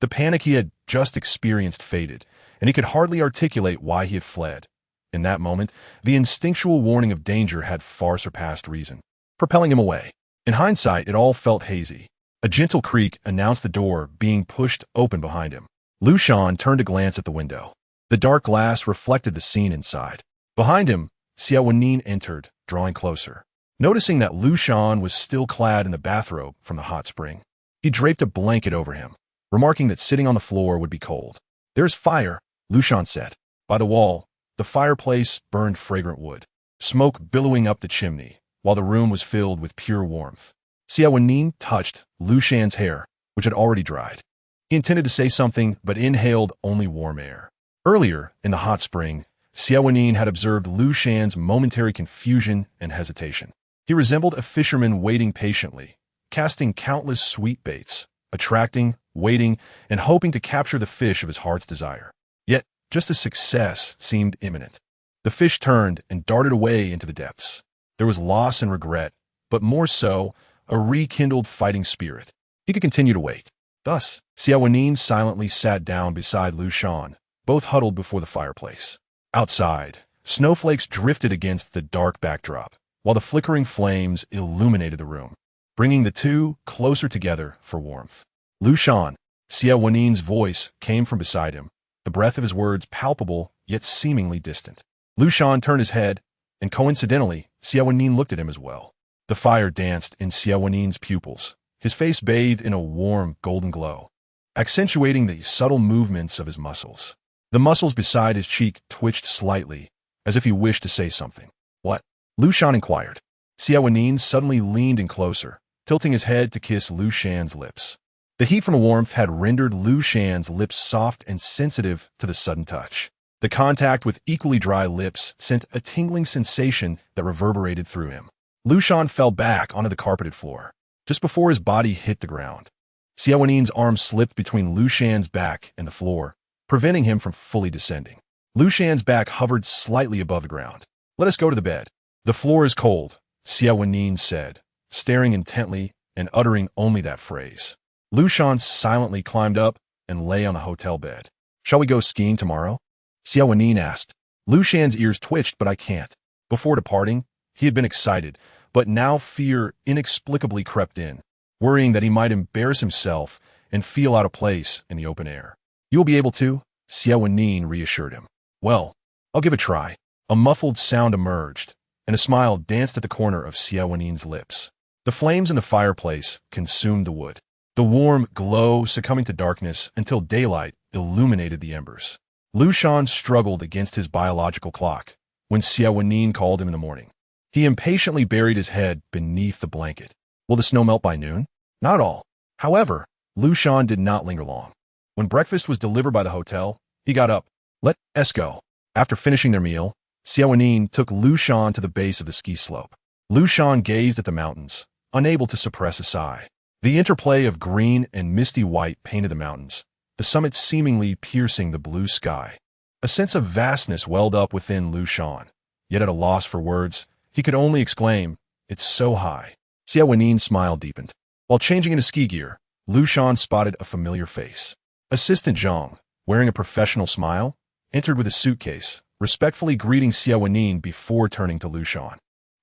The panic he had just experienced faded, and he could hardly articulate why he had fled. In that moment, the instinctual warning of danger had far surpassed reason, propelling him away. In hindsight, it all felt hazy. A gentle creak announced the door being pushed open behind him. Liu Shan turned to glance at the window. The dark glass reflected the scene inside. Behind him, Xie Wenyì entered, drawing closer. Noticing that Liu Shan was still clad in the bathrobe from the hot spring, he draped a blanket over him, remarking that sitting on the floor would be cold. "There's fire," Liu Shan said. By the wall, the fireplace burned fragrant wood, smoke billowing up the chimney, while the room was filled with pure warmth. Xie Wenyì touched Liu Shan's hair, which had already dried. He intended to say something, but inhaled only warm air. Earlier, in the hot spring, Xie Wenyì had observed Liu Shan's momentary confusion and hesitation. He resembled a fisherman waiting patiently, casting countless sweet baits, attracting, waiting, and hoping to capture the fish of his heart's desire. Yet, just as success seemed imminent, the fish turned and darted away into the depths. There was loss and regret, but more so, a rekindled fighting spirit. He could continue to wait. Thus, Xie Wenyì silently sat down beside Liu Shan, both huddled before the fireplace. Outside, snowflakes drifted against the dark backdrop, while the flickering flames illuminated the room, bringing the two closer together for warmth. "Liu Shan," Xie Wenyì's voice came from beside him, the breath of his words palpable yet seemingly distant. Liu Shan turned his head, and coincidentally, Xie Wenyì looked at him as well. The fire danced in Xie Wenyì's pupils, his face bathed in a warm golden glow, accentuating the subtle movements of his muscles. The muscles beside his cheek twitched slightly, as if he wished to say something. "What?" Liu Shan inquired. Xie Wenyì suddenly leaned in closer, tilting his head to kiss Liu Shan's lips. The heat from the warmth had rendered Liu Shan's lips soft and sensitive to the sudden touch. The contact with equally dry lips sent a tingling sensation that reverberated through him. Liu Shan fell back onto the carpeted floor, just before his body hit the ground. Xie Wenyì's arm slipped between Liu Shan's back and the floor, preventing him from fully descending. Liu Shan's back hovered slightly above the ground. "Let us go to the bed." "The floor is cold," Xie Wenyì said, staring intently and uttering only that phrase. Liu Shan silently climbed up and lay on the hotel bed. "Shall we go skiing tomorrow?" Xie Wenyì asked. Liu Shan's ears twitched, "But I can't." Before departing, he had been excited, but now fear inexplicably crept in, worrying that he might embarrass himself and feel out of place in the open air. "You will be able to," Xie Wenyì reassured him. "Well, I'll give it a try." A muffled sound emerged, and a smile danced at the corner of Xie Wenyì's lips. The flames in the fireplace consumed the wood, the warm glow succumbing to darkness until daylight illuminated the embers. Liu Shan struggled against his biological clock when Xie Wenyì called him in the morning. He impatiently buried his head beneath the blanket. "Will the snow melt by noon?" "Not all." However, Liu Shan did not linger long. When breakfast was delivered by the hotel, he got up. "Let us go." After finishing their meal, Xie Wenyì took Liu Shan to the base of the ski slope. Liu Shan gazed at the mountains, unable to suppress a sigh. The interplay of green and misty white painted the mountains, the summit seemingly piercing the blue sky. A sense of vastness welled up within Liu Shan. Yet at a loss for words, he could only exclaim, "It's so high." Xie Wenyì's smile deepened. While changing into ski gear, Liu Shan spotted a familiar face. Assistant Zhang, wearing a professional smile, entered with a suitcase, respectfully greeting Xie Wenyì before turning to Liu Shan.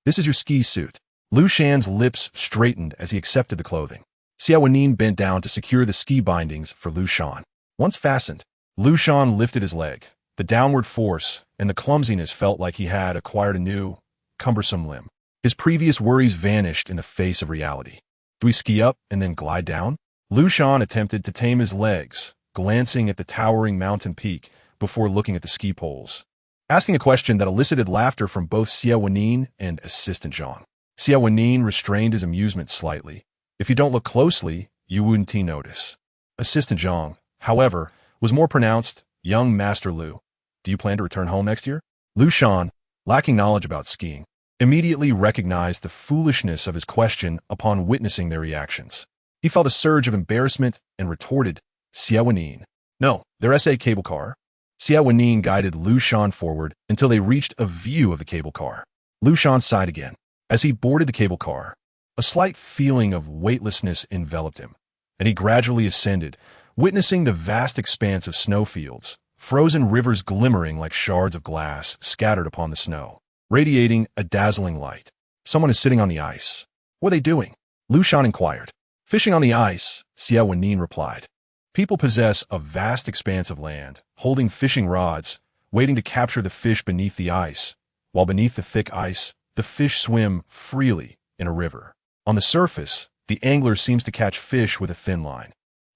"This is your ski suit." Liu Shan's lips straightened as he accepted the clothing. Xie Wenyì bent down to secure the ski bindings for Liu Shan. Once fastened, Liu Shan lifted his leg. The downward force and the clumsiness felt like he had acquired a new, cumbersome limb. His previous worries vanished in the face of reality. Do we ski up and then glide down? Liu Shan attempted to tame his legs, glancing at the towering mountain peak before looking at the ski poles, asking a question that elicited laughter from both Xie Wenyì and Assistant Zhang. Xie Wenyì restrained his amusement slightly. "If you don't look closely, you wouldn't notice." Assistant Zhang, however, was more pronounced. "Young Master Liu, do you plan to return home next year?" Liu Shan, lacking knowledge about skiing, immediately recognized the foolishness of his question upon witnessing their reactions. He felt a surge of embarrassment and retorted, "Xie Wenyì, no, they're SA cable car." Xie Wenyì guided Liu Shan forward until they reached a view of the cable car. Liu Shan sighed again. As he boarded the cable car, a slight feeling of weightlessness enveloped him, and he gradually ascended, witnessing the vast expanse of snowfields, frozen rivers glimmering like shards of glass scattered upon the snow, radiating a dazzling light. "Someone is sitting on the ice. What are they doing?" Liu Shan inquired. "Fishing on the ice," Xie Wenyì replied. "People possess a vast expanse of land, holding fishing rods, waiting to capture the fish beneath the ice, while beneath the thick ice, the fish swim freely in a river. On the surface, the angler seems to catch fish with a thin line.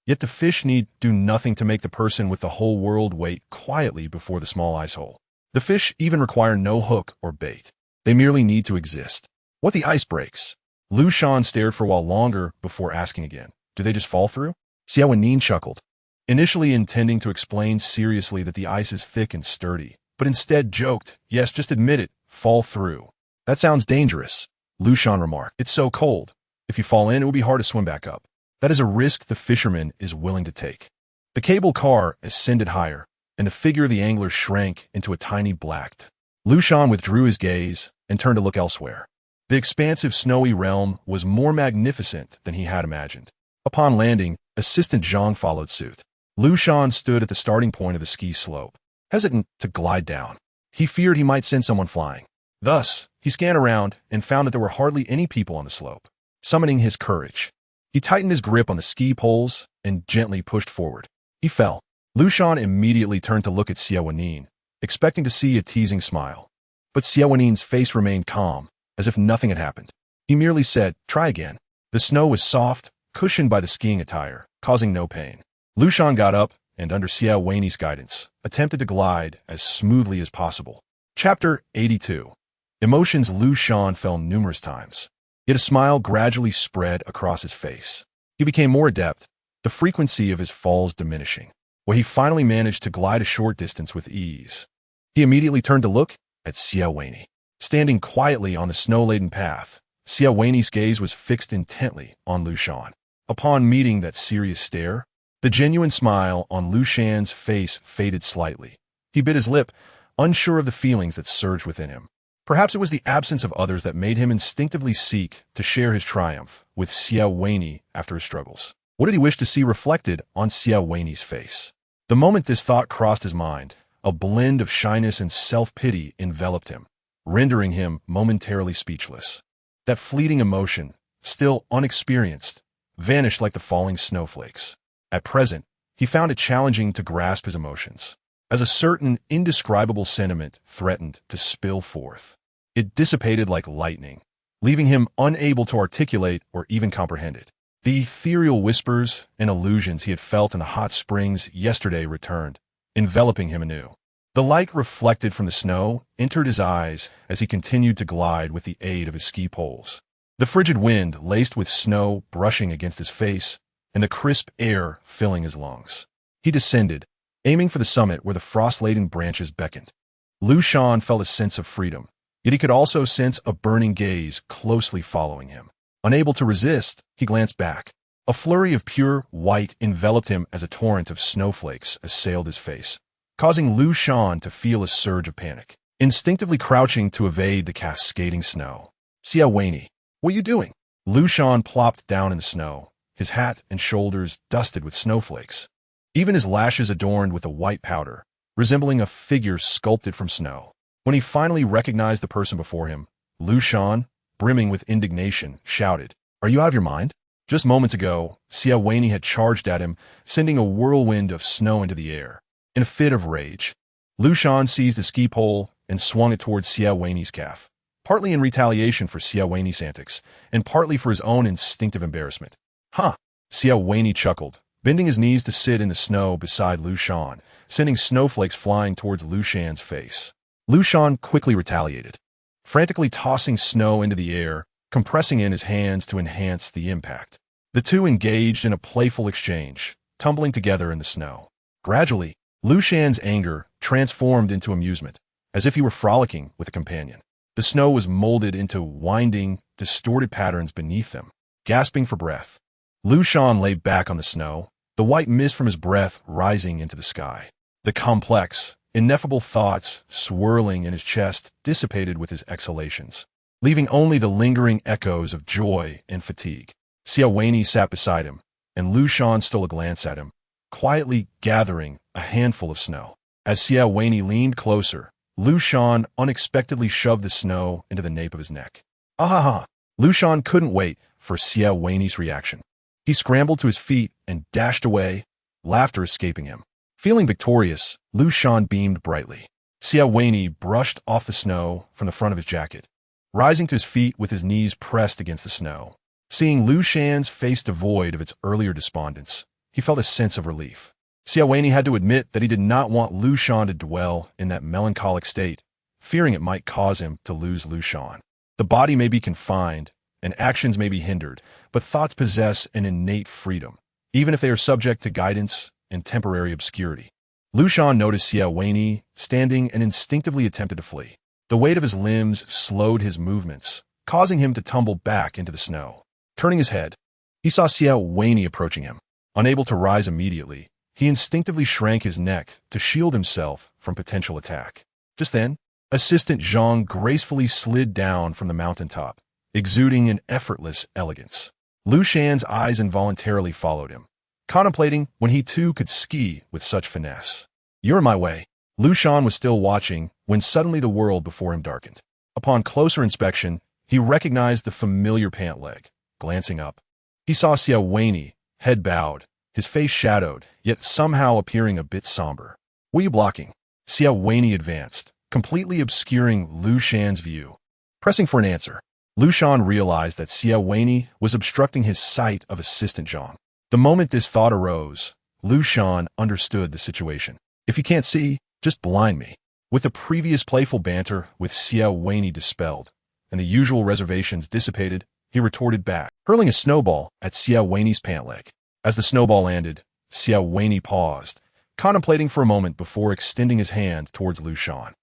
Yet the fish need do nothing to make the person with the whole world wait quietly before the small ice hole. The fish even require no hook or bait. They merely need to exist. What the ice breaks?" Liu Shan stared for a while longer before asking again, "Do they just fall through?" Xie Wenyì chuckled, initially intending to explain seriously that the ice is thick and sturdy, but instead joked, "Yes, just admit it, fall through." "That sounds dangerous," Liu Shan remarked. "It's so cold. If you fall in, it will be hard to swim back up." "That is a risk the fisherman is willing to take." The cable car ascended higher, and the figure of the angler shrank into a tiny black. Liu Shan withdrew his gaze and turned to look elsewhere. The expansive snowy realm was more magnificent than he had imagined. Upon landing, Assistant Zhang followed suit. Liu Shan stood at the starting point of the ski slope, hesitant to glide down. He feared he might send someone flying. Thus, he scanned around and found that there were hardly any people on the slope. Summoning his courage, he tightened his grip on the ski poles and gently pushed forward. He fell. Liu Shan immediately turned to look at Xie Wenyì, expecting to see a teasing smile. But Xie Wenyì's face remained calm, as if nothing had happened. He merely said, "Try again." The snow was soft, cushioned by the skiing attire, causing no pain. Liu Shan got up and, under Xie Wenyì's guidance, attempted to glide as smoothly as possible. Chapter 82. Emotions. Liu Shan fell numerous times, yet a smile gradually spread across his face. He became more adept, the frequency of his falls diminishing, where he finally managed to glide a short distance with ease. He immediately turned to look at Xie Wenyì. Standing quietly on the snow-laden path, Xie Wenyì's gaze was fixed intently on Liu Shan. Upon meeting that serious stare, the genuine smile on Liu Shan's face faded slightly. He bit his lip, unsure of the feelings that surged within him. Perhaps it was the absence of others that made him instinctively seek to share his triumph with Xie Wenyì after his struggles. What did he wish to see reflected on Xie Wenyì's face? The moment this thought crossed his mind, a blend of shyness and self-pity enveloped him, rendering him momentarily speechless. That fleeting emotion, still unexperienced, vanished like the falling snowflakes. At present, he found it challenging to grasp his emotions, as a certain indescribable sentiment threatened to spill forth. It dissipated like lightning, leaving him unable to articulate or even comprehend it. The ethereal whispers and illusions he had felt in the hot springs yesterday returned, enveloping him anew. The light reflected from the snow entered his eyes as he continued to glide with the aid of his ski poles. The frigid wind laced with snow brushing against his face, and the crisp air filling his lungs. He descended, aiming for the summit where the frost-laden branches beckoned. Liu Shan felt a sense of freedom, yet he could also sense a burning gaze closely following him. Unable to resist, he glanced back. A flurry of pure white enveloped him as a torrent of snowflakes assailed his face. causing Liu Shan to feel a surge of panic, instinctively crouching to evade the cascading snow. Xie Wenyì, what are you doing? Liu Shan plopped down in the snow, his hat and shoulders dusted with snowflakes. Even his lashes adorned with a white powder, resembling a figure sculpted from snow. When he finally recognized the person before him, Liu Shan, brimming with indignation, shouted, "Are you out of your mind?" Just moments ago, Xie Wenyì had charged at him, sending a whirlwind of snow into the air. In a fit of rage, Liu Shan seized a ski pole and swung it towards Xie Wenyì's calf, partly in retaliation for Xie Wenyì's antics, and partly for his own instinctive embarrassment. "Huh!" Xie Wenyì chuckled, bending his knees to sit in the snow beside Liu Shan, sending snowflakes flying towards Liu Shan's face. Liu Shan quickly retaliated, frantically tossing snow into the air, compressing in his hands to enhance the impact. The two engaged in a playful exchange, tumbling together in the snow. Gradually, Liu Shan's anger transformed into amusement, as if he were frolicking with a companion. The snow was molded into winding, distorted patterns beneath them. Gasping for breath, Liu Shan lay back on the snow, the white mist from his breath rising into the sky. The complex, ineffable thoughts swirling in his chest dissipated with his exhalations, leaving only the lingering echoes of joy and fatigue. Xie Wenyì sat beside him, and Liu Shan stole a glance at him, quietly gathering a handful of snow. As Xie Wenyì leaned closer, Liu Shan unexpectedly shoved the snow into the nape of his neck. "Ah-ha-ha!" Liu Shan couldn't wait for Xie Wenyì's reaction. He scrambled to his feet and dashed away, laughter escaping him. Feeling victorious, Liu Shan beamed brightly. Xie Wenyì brushed off the snow from the front of his jacket, rising to his feet with his knees pressed against the snow. Seeing Liu Shan's face devoid of its earlier despondence, he felt a sense of relief. Xie Wenyì had to admit that he did not want Liu Shan to dwell in that melancholic state, fearing it might cause him to lose Liu Shan. The body may be confined, and actions may be hindered, but thoughts possess an innate freedom, even if they are subject to guidance and temporary obscurity. Liu Shan noticed Xie Wenyì standing and instinctively attempted to flee. The weight of his limbs slowed his movements, causing him to tumble back into the snow. Turning his head, he saw Xie Wenyì approaching him. Unable to rise immediately, he instinctively shrank his neck to shield himself from potential attack. Just then, Assistant Zhang gracefully slid down from the mountaintop, exuding an effortless elegance. Liu Shan's eyes involuntarily followed him, contemplating when he too could ski with such finesse. "You're in my way." Liu Shan was still watching when suddenly the world before him darkened. Upon closer inspection, he recognized the familiar pant leg. Glancing up, he saw Xie Wenyì, head bowed, his face shadowed, yet somehow appearing a bit somber. "What are you blocking?" Xie Wenyì advanced, completely obscuring Liu Shan's view. Pressing for an answer, Liu Shan realized that Xie Wenyì was obstructing his sight of Assistant Zhang. The moment this thought arose, Liu Shan understood the situation. "If you can't see, just blind me." With the previous playful banter with Xie Wenyì dispelled, and the usual reservations dissipated, he retorted back, hurling a snowball at Xie Wenyì's pant leg. As the snowball landed, Xie Wenyì paused, contemplating for a moment before extending his hand towards Liu Shan.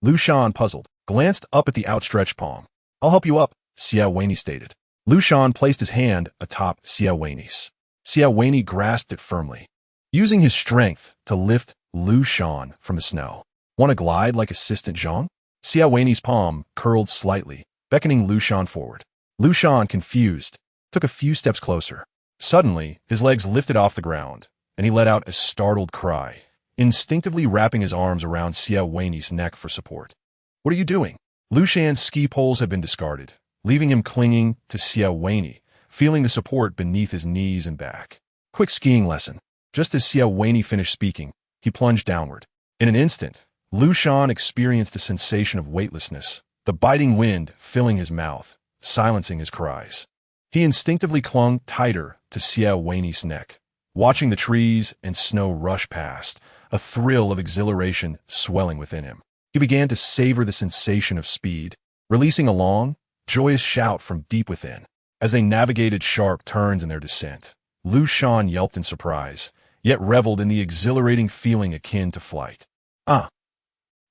Liu Shan, puzzled, glanced up at the outstretched palm. "I'll help you up," Xie Wenyì stated. Liu Shan placed his hand atop Xie Wenyì's. Xie Wenyì grasped it firmly, using his strength to lift Liu Shan from the snow. "Want to glide like Assistant Zhang?" Xie Wenyì's palm curled slightly, beckoning Liu Shan forward. Liu Shan, confused, took a few steps closer. Suddenly, his legs lifted off the ground, and he let out a startled cry, instinctively wrapping his arms around Xie Wenyì's neck for support. "What are you doing?" Liu Shan's ski poles had been discarded, leaving him clinging to Xie Wenyì, feeling the support beneath his knees and back. Quick skiing lesson. Just as Xie Wenyì finished speaking, he plunged downward. In an instant, Liu Shan experienced a sensation of weightlessness, the biting wind filling his mouth, silencing his cries. He instinctively clung tighter to Xie Wenyì's neck, watching the trees and snow rush past, a thrill of exhilaration swelling within him. He began to savor the sensation of speed, releasing a long, joyous shout from deep within. As they navigated sharp turns in their descent, Liu Shan yelped in surprise, yet reveled in the exhilarating feeling akin to flight.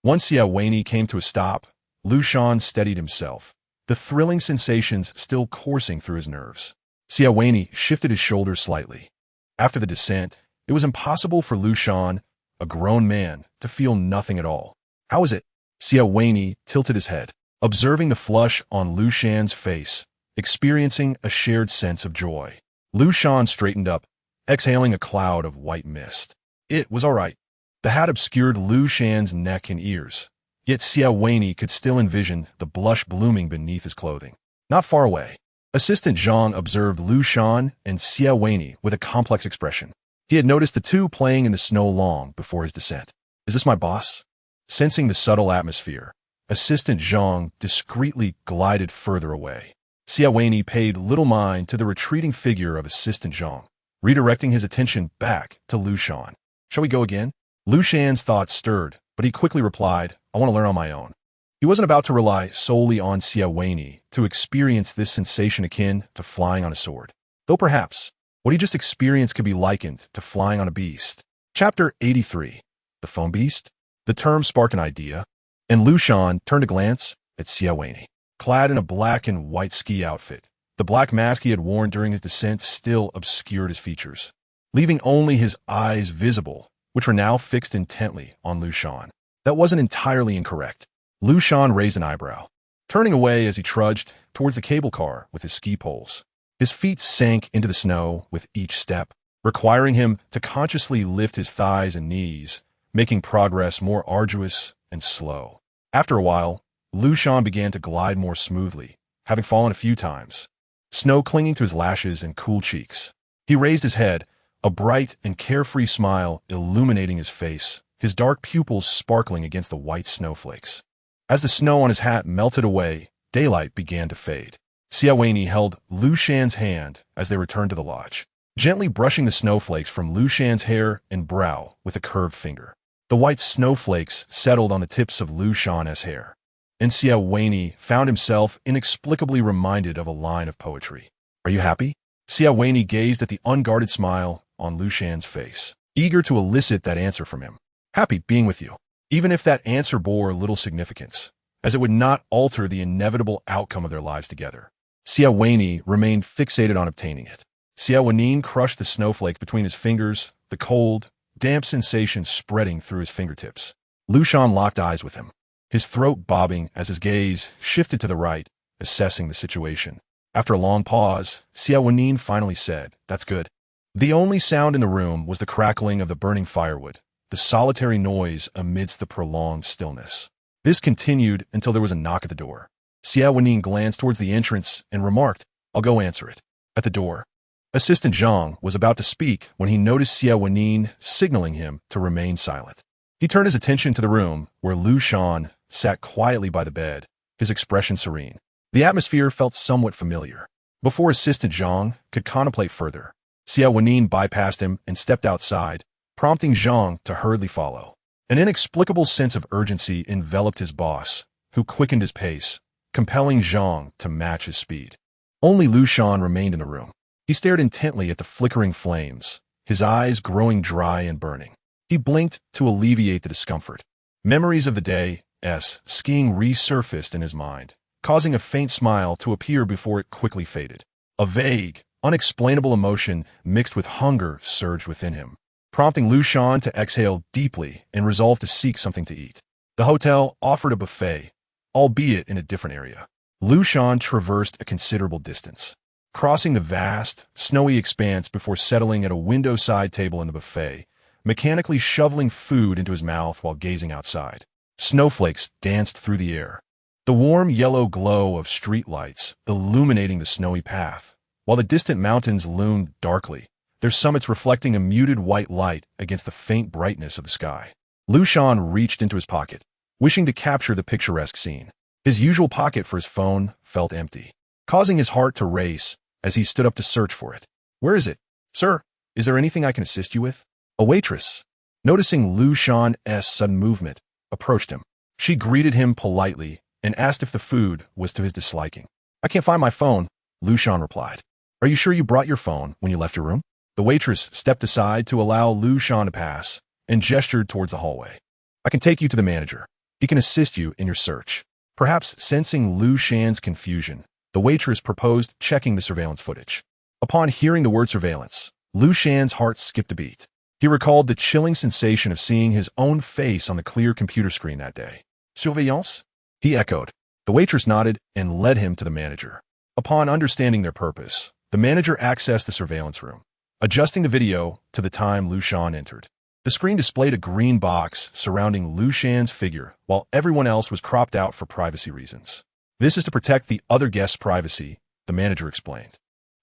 Once Xie Wenyì came to a stop, Liu Shan steadied himself, the thrilling sensations still coursing through his nerves. Xie Wenyì shifted his shoulders slightly. After the descent, it was impossible for Liu Shan, a grown man, to feel nothing at all. How is it? Xie Wenyì tilted his head, observing the flush on Liu Shan's face, experiencing a shared sense of joy. Liu Shan straightened up, exhaling a cloud of white mist. It was all right. The hat obscured Liu Shan's neck and ears, yet Xie Wenyì could still envision the blush blooming beneath his clothing. Not far away, Assistant Zhang observed Liu Shan and Xie Wenyì with a complex expression. He had noticed the two playing in the snow long before his descent. Is this my boss? Sensing the subtle atmosphere, Assistant Zhang discreetly glided further away. Xie Wenyì paid little mind to the retreating figure of Assistant Zhang, redirecting his attention back to Liu Shan. Shall we go again? Liu Shan's thoughts stirred, but he quickly replied, I want to learn on my own. He wasn't about to rely solely on Xie Wenyì to experience this sensation akin to flying on a sword. Though perhaps, what he just experienced could be likened to flying on a beast. Chapter 83. The Phone Beast? The term sparked an idea, and Liu Shan turned a glance at Xie Wenyì. Clad in a black and white ski outfit, the black mask he had worn during his descent still obscured his features, leaving only his eyes visible, which were now fixed intently on Liu Shan. That wasn't entirely incorrect. Liu Shan raised an eyebrow, turning away as he trudged towards the cable car with his ski poles. His feet sank into the snow with each step, requiring him to consciously lift his thighs and knees, making progress more arduous and slow. After a while, Liu Shan began to glide more smoothly, having fallen a few times, snow clinging to his lashes and cool cheeks. He raised his head, a bright and carefree smile illuminating his face, his dark pupils sparkling against the white snowflakes. As the snow on his hat melted away, daylight began to fade. Xie Wenyì held Liu Shan's hand as they returned to the lodge, gently brushing the snowflakes from Liu Shan's hair and brow with a curved finger. The white snowflakes settled on the tips of Liu Shan's hair, and Xie Wenyì found himself inexplicably reminded of a line of poetry. Are you happy? Xie Wenyì gazed at the unguarded smile on Liu Shan's face, eager to elicit that answer from him. Happy being with you, even if that answer bore little significance, as it would not alter the inevitable outcome of their lives together. Xie Wenyì remained fixated on obtaining it. Xie Wenyì crushed the snowflakes between his fingers, the cold, damp sensation spreading through his fingertips. Liu Shan locked eyes with him, his throat bobbing as his gaze shifted to the right, assessing the situation. After a long pause, Xie Wenyì finally said, That's good. The only sound in the room was the crackling of the burning firewood, the solitary noise amidst the prolonged stillness. This continued until there was a knock at the door. Xie Wenyì glanced towards the entrance and remarked, I'll go answer it. At the door, Assistant Zhang was about to speak when he noticed Xie Wenyì signaling him to remain silent. He turned his attention to the room where Liu Shan sat quietly by the bed, his expression serene. The atmosphere felt somewhat familiar. Before Assistant Zhang could contemplate further, Xie Wenyì bypassed him and stepped outside, prompting Zhang to hurriedly follow. An inexplicable sense of urgency enveloped his boss, who quickened his pace, compelling Zhang to match his speed. Only Liu Shan remained in the room. He stared intently at the flickering flames, his eyes growing dry and burning. He blinked to alleviate the discomfort. Memories of the day's skiing resurfaced in his mind, causing a faint smile to appear before it quickly faded. A vague, unexplainable emotion mixed with hunger surged within him, prompting Liu Shan to exhale deeply and resolve to seek something to eat. The hotel offered a buffet, albeit in a different area. Liu Shan traversed a considerable distance, crossing the vast, snowy expanse before settling at a window-side table in the buffet, mechanically shoveling food into his mouth while gazing outside. Snowflakes danced through the air, the warm yellow glow of street lights illuminating the snowy path, while the distant mountains loomed darkly, their summits reflecting a muted white light against the faint brightness of the sky. Liu Shan reached into his pocket, wishing to capture the picturesque scene. His usual pocket for his phone felt empty, causing his heart to race as he stood up to search for it. Where is it? Sir, is there anything I can assist you with? A waitress, noticing Liu Shan's sudden movement, approached him. She greeted him politely and asked if the food was to his disliking. I can't find my phone, Liu Shan replied. Are you sure you brought your phone when you left your room? The waitress stepped aside to allow Liu Shan to pass and gestured towards the hallway. I can take you to the manager. He can assist you in your search. Perhaps sensing Liu Shan's confusion, the waitress proposed checking the surveillance footage. Upon hearing the word surveillance, Liu Shan's heart skipped a beat. He recalled the chilling sensation of seeing his own face on the clear computer screen that day. Surveillance? He echoed. The waitress nodded and led him to the manager. Upon understanding their purpose, the manager accessed the surveillance room, adjusting the video to the time Liu Shan entered. The screen displayed a green box surrounding Liu Shan's figure, while everyone else was cropped out for privacy reasons. This is to protect the other guests' privacy, the manager explained.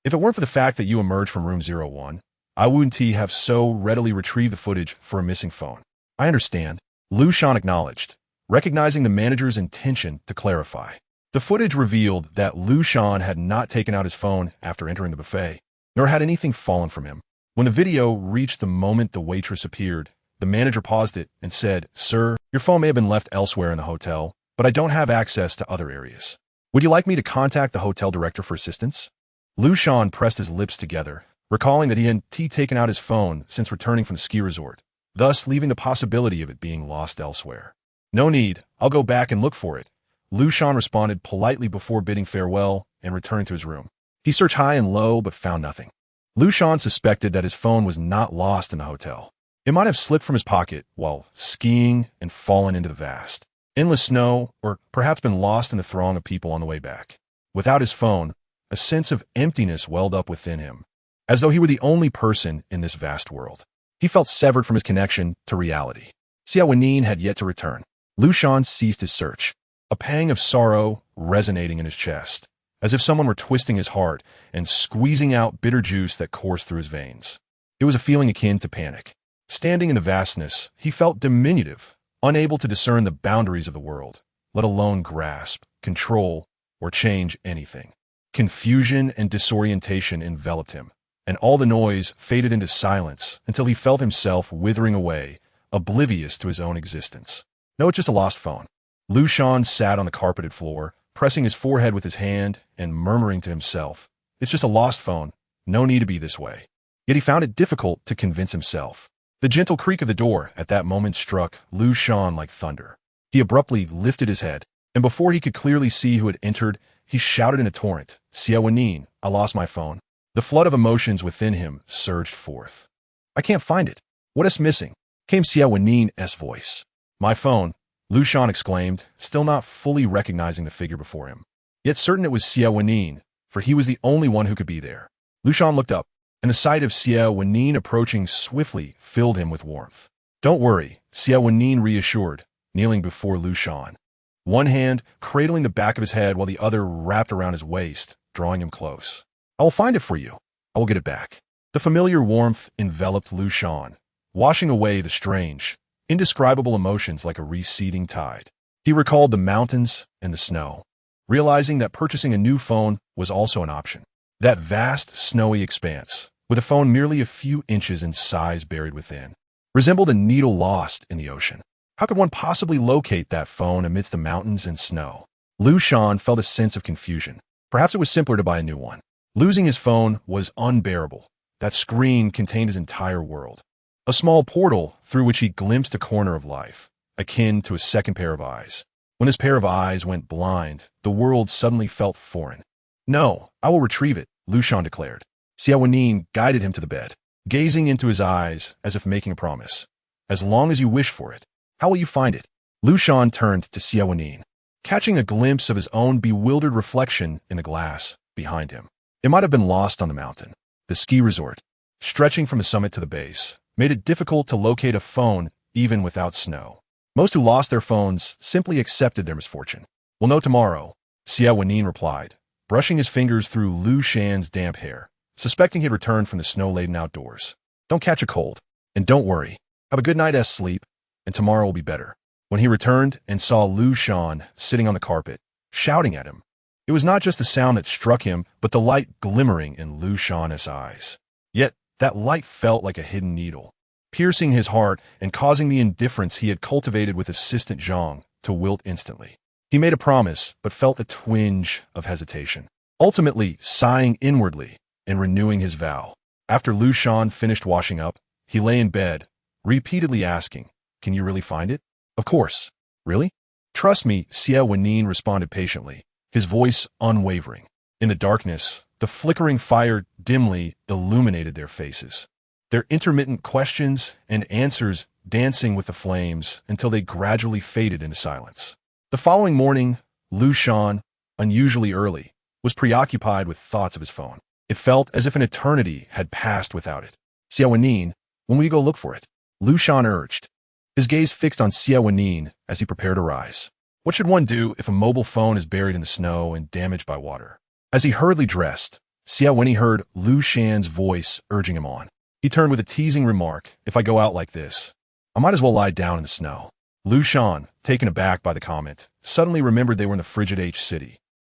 If it weren't for the fact that you emerged from room 01, I wouldn't have so readily retrieved the footage for a missing phone. I understand, Liu Shan acknowledged, recognizing the manager's intention to clarify. The footage revealed that Liu Shan had not taken out his phone after entering the buffet, nor had anything fallen from him. When the video reached the moment the waitress appeared, the manager paused it and said, "Sir, your phone may have been left elsewhere in the hotel, but I don't have access to other areas. Would you like me to contact the hotel director for assistance?" Liu Shan pressed his lips together, recalling that he hadn't taken out his phone since returning from the ski resort, thus leaving the possibility of it being lost elsewhere. "No need, I'll go back and look for it," Liu Shan responded politely before bidding farewell and returning to his room. He searched high and low but found nothing. Liu Shan suspected that his phone was not lost in the hotel. It might have slipped from his pocket while skiing and fallen into the vast, endless snow, or perhaps been lost in the throng of people on the way back. Without his phone, a sense of emptiness welled up within him, as though he were the only person in this vast world. He felt severed from his connection to reality. Xie Wenyì had yet to return. Liu Shan ceased his search, a pang of sorrow resonating in his chest, as if someone were twisting his heart and squeezing out bitter juice that coursed through his veins. It was a feeling akin to panic. Standing in the vastness, he felt diminutive, unable to discern the boundaries of the world, let alone grasp, control, or change anything. Confusion and disorientation enveloped him, and all the noise faded into silence until he felt himself withering away, oblivious to his own existence. No, it's just a lost phone. Liu Shan sat on the carpeted floor, pressing his forehead with his hand and murmuring to himself, "It's just a lost phone. No need to be this way." Yet he found it difficult to convince himself. The gentle creak of the door at that moment struck Liu Shan like thunder. He abruptly lifted his head, and before he could clearly see who had entered, he shouted in a torrent, "Xie Wenyì, I lost my phone." The flood of emotions within him surged forth. "I can't find it. What is missing?" came Xie Wenyì's voice. "My phone," Liu Shan exclaimed, still not fully recognizing the figure before him. Yet certain it was Xie Wenyì, for he was the only one who could be there. Liu Shan looked up, and the sight of Xie Wenyì approaching swiftly filled him with warmth. "Don't worry," Xie Wenyì reassured, kneeling before Liu Shan, one hand cradling the back of his head while the other wrapped around his waist, drawing him close. "I will find it for you. I will get it back." The familiar warmth enveloped Liu Shan, washing away the strange, indescribable emotions like a receding tide. He recalled the mountains and the snow, realizing that purchasing a new phone was also an option. That vast, snowy expanse, with a phone merely a few inches in size buried within, resembled a needle lost in the ocean. How could one possibly locate that phone amidst the mountains and snow? Liu Shan felt a sense of confusion. Perhaps it was simpler to buy a new one. Losing his phone was unbearable. That screen contained his entire world. A small portal through which he glimpsed a corner of life, akin to a second pair of eyes. When this pair of eyes went blind, the world suddenly felt foreign. "No, I will retrieve it," Liu Shan declared. Xie Wenyì guided him to the bed, gazing into his eyes as if making a promise. "As long as you wish for it. How will you find it?" Liu Shan turned to Xie Wenyì, catching a glimpse of his own bewildered reflection in the glass behind him. It might have been lost on the mountain. The ski resort, stretching from the summit to the base, made it difficult to locate a phone even without snow. Most who lost their phones simply accepted their misfortune. "We'll know tomorrow," Xie Wenyì replied, brushing his fingers through Liu Shan's damp hair, suspecting he had returned from the snow-laden outdoors. "Don't catch a cold, and don't worry. Have a good night's sleep, and tomorrow will be better." When he returned and saw Liu Shan sitting on the carpet, shouting at him, it was not just the sound that struck him, but the light glimmering in Liu Shan's eyes. Yet that light felt like a hidden needle, piercing his heart and causing the indifference he had cultivated with assistant Zhang to wilt instantly. He made a promise, but felt a twinge of hesitation, ultimately sighing inwardly and renewing his vow. After Liu Shan finished washing up, he lay in bed, repeatedly asking, "Can you really find it?" "Of course. Really?" "Trust me," Xie Wenyì responded patiently, his voice unwavering. In the darkness, the flickering fire dimly illuminated their faces. their intermittent questions and answers dancing with the flames until they gradually faded into silence. The following morning, Liu Shan, unusually early, was preoccupied with thoughts of his phone. It felt as if an eternity had passed without it. Xie Wenyì, when will you go look for it? Liu Shan urged, his gaze fixed on Xie Wenyì as he prepared to rise. What should one do if a mobile phone is buried in the snow and damaged by water? As he hurriedly dressed, Xie Wenyì heard Liu Shan's voice urging him on. He turned with a teasing remark, if I go out like this, I might as well lie down in the snow. Liu Shan, taken aback by the comment, suddenly remembered they were in the frigid H city.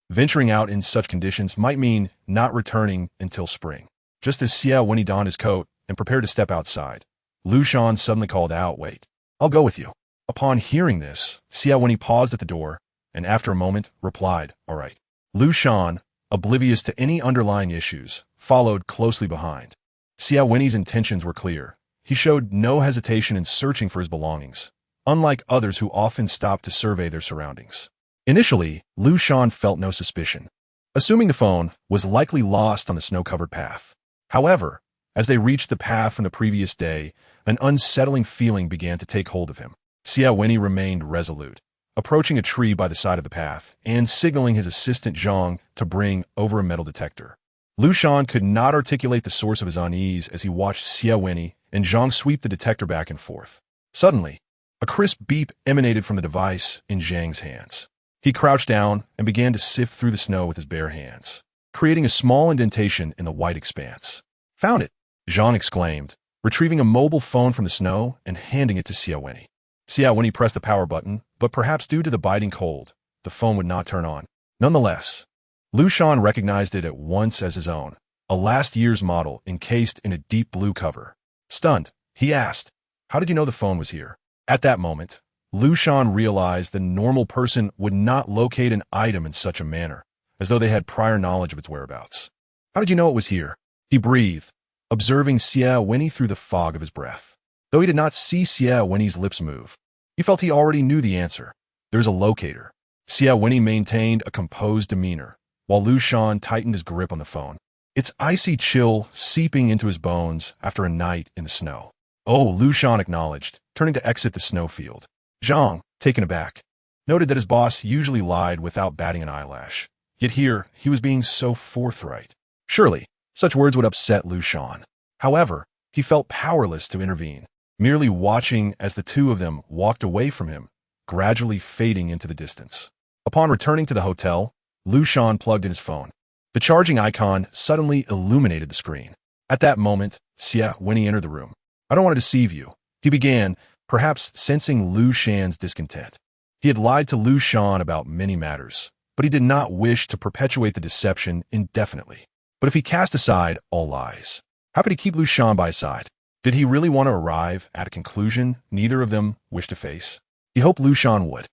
Venturing out in such conditions might mean not returning until spring. Just as Xie Wenyì donned his coat and prepared to step outside, Liu Shan suddenly called out, wait, I'll go with you. Upon hearing this, Xie Wenyì paused at the door and after a moment replied, all right. Liu Shan, oblivious to any underlying issues, followed closely behind. Xie Wenyì's intentions were clear. He showed no hesitation in searching for his belongings, unlike others who often stopped to survey their surroundings. Initially, Liu Shan felt no suspicion, assuming the phone was likely lost on the snow-covered path. However, as they reached the path from the previous day, an unsettling feeling began to take hold of him. Xie Wenyì remained resolute, approaching a tree by the side of the path and signaling his assistant Zhang to bring over a metal detector. Liu Shan could not articulate the source of his unease as he watched Xie Wenyì and Zhang sweep the detector back and forth. Suddenly, a crisp beep emanated from the device in Zhang's hands. He crouched down and began to sift through the snow with his bare hands, creating a small indentation in the white expanse. Found it, Zhang exclaimed, retrieving a mobile phone from the snow and handing it to Xie Wenyì. Xie Wenyì pressed the power button, but perhaps due to the biting cold, the phone would not turn on. Nonetheless, Liu Shan recognized it at once as his own, a last year's model encased in a deep blue cover. Stunned, he asked, how did you know the phone was here? At that moment, Liu Shan realized the normal person would not locate an item in such a manner, as though they had prior knowledge of its whereabouts. How did you know it was here? He breathed, observing Xie Wenyì through the fog of his breath. Though he did not see Xie Wenyì's lips move, he felt he already knew the answer. There's a locator. Xie Wenyì maintained a composed demeanor, while Liu Shan tightened his grip on the phone, its icy chill seeping into his bones after a night in the snow. Oh, Liu Shan acknowledged, turning to exit the snowfield. Zhang, taken aback, noted that his boss usually lied without batting an eyelash. Yet here, he was being so forthright. Surely, such words would upset Liu Shan. However, he felt powerless to intervene, merely watching as the two of them walked away from him, gradually fading into the distance. Upon returning to the hotel, Liu Shan plugged in his phone. The charging icon suddenly illuminated the screen. At that moment, Xie Wenyì entered the room. I don't want to deceive you, he began, perhaps sensing Liu Shan's discontent. He had lied to Liu Shan about many matters, but he did not wish to perpetuate the deception indefinitely. But if he cast aside all lies, how could he keep Liu Shan by his side? Did he really want to arrive at a conclusion neither of them wished to face? He hoped Liu Shan would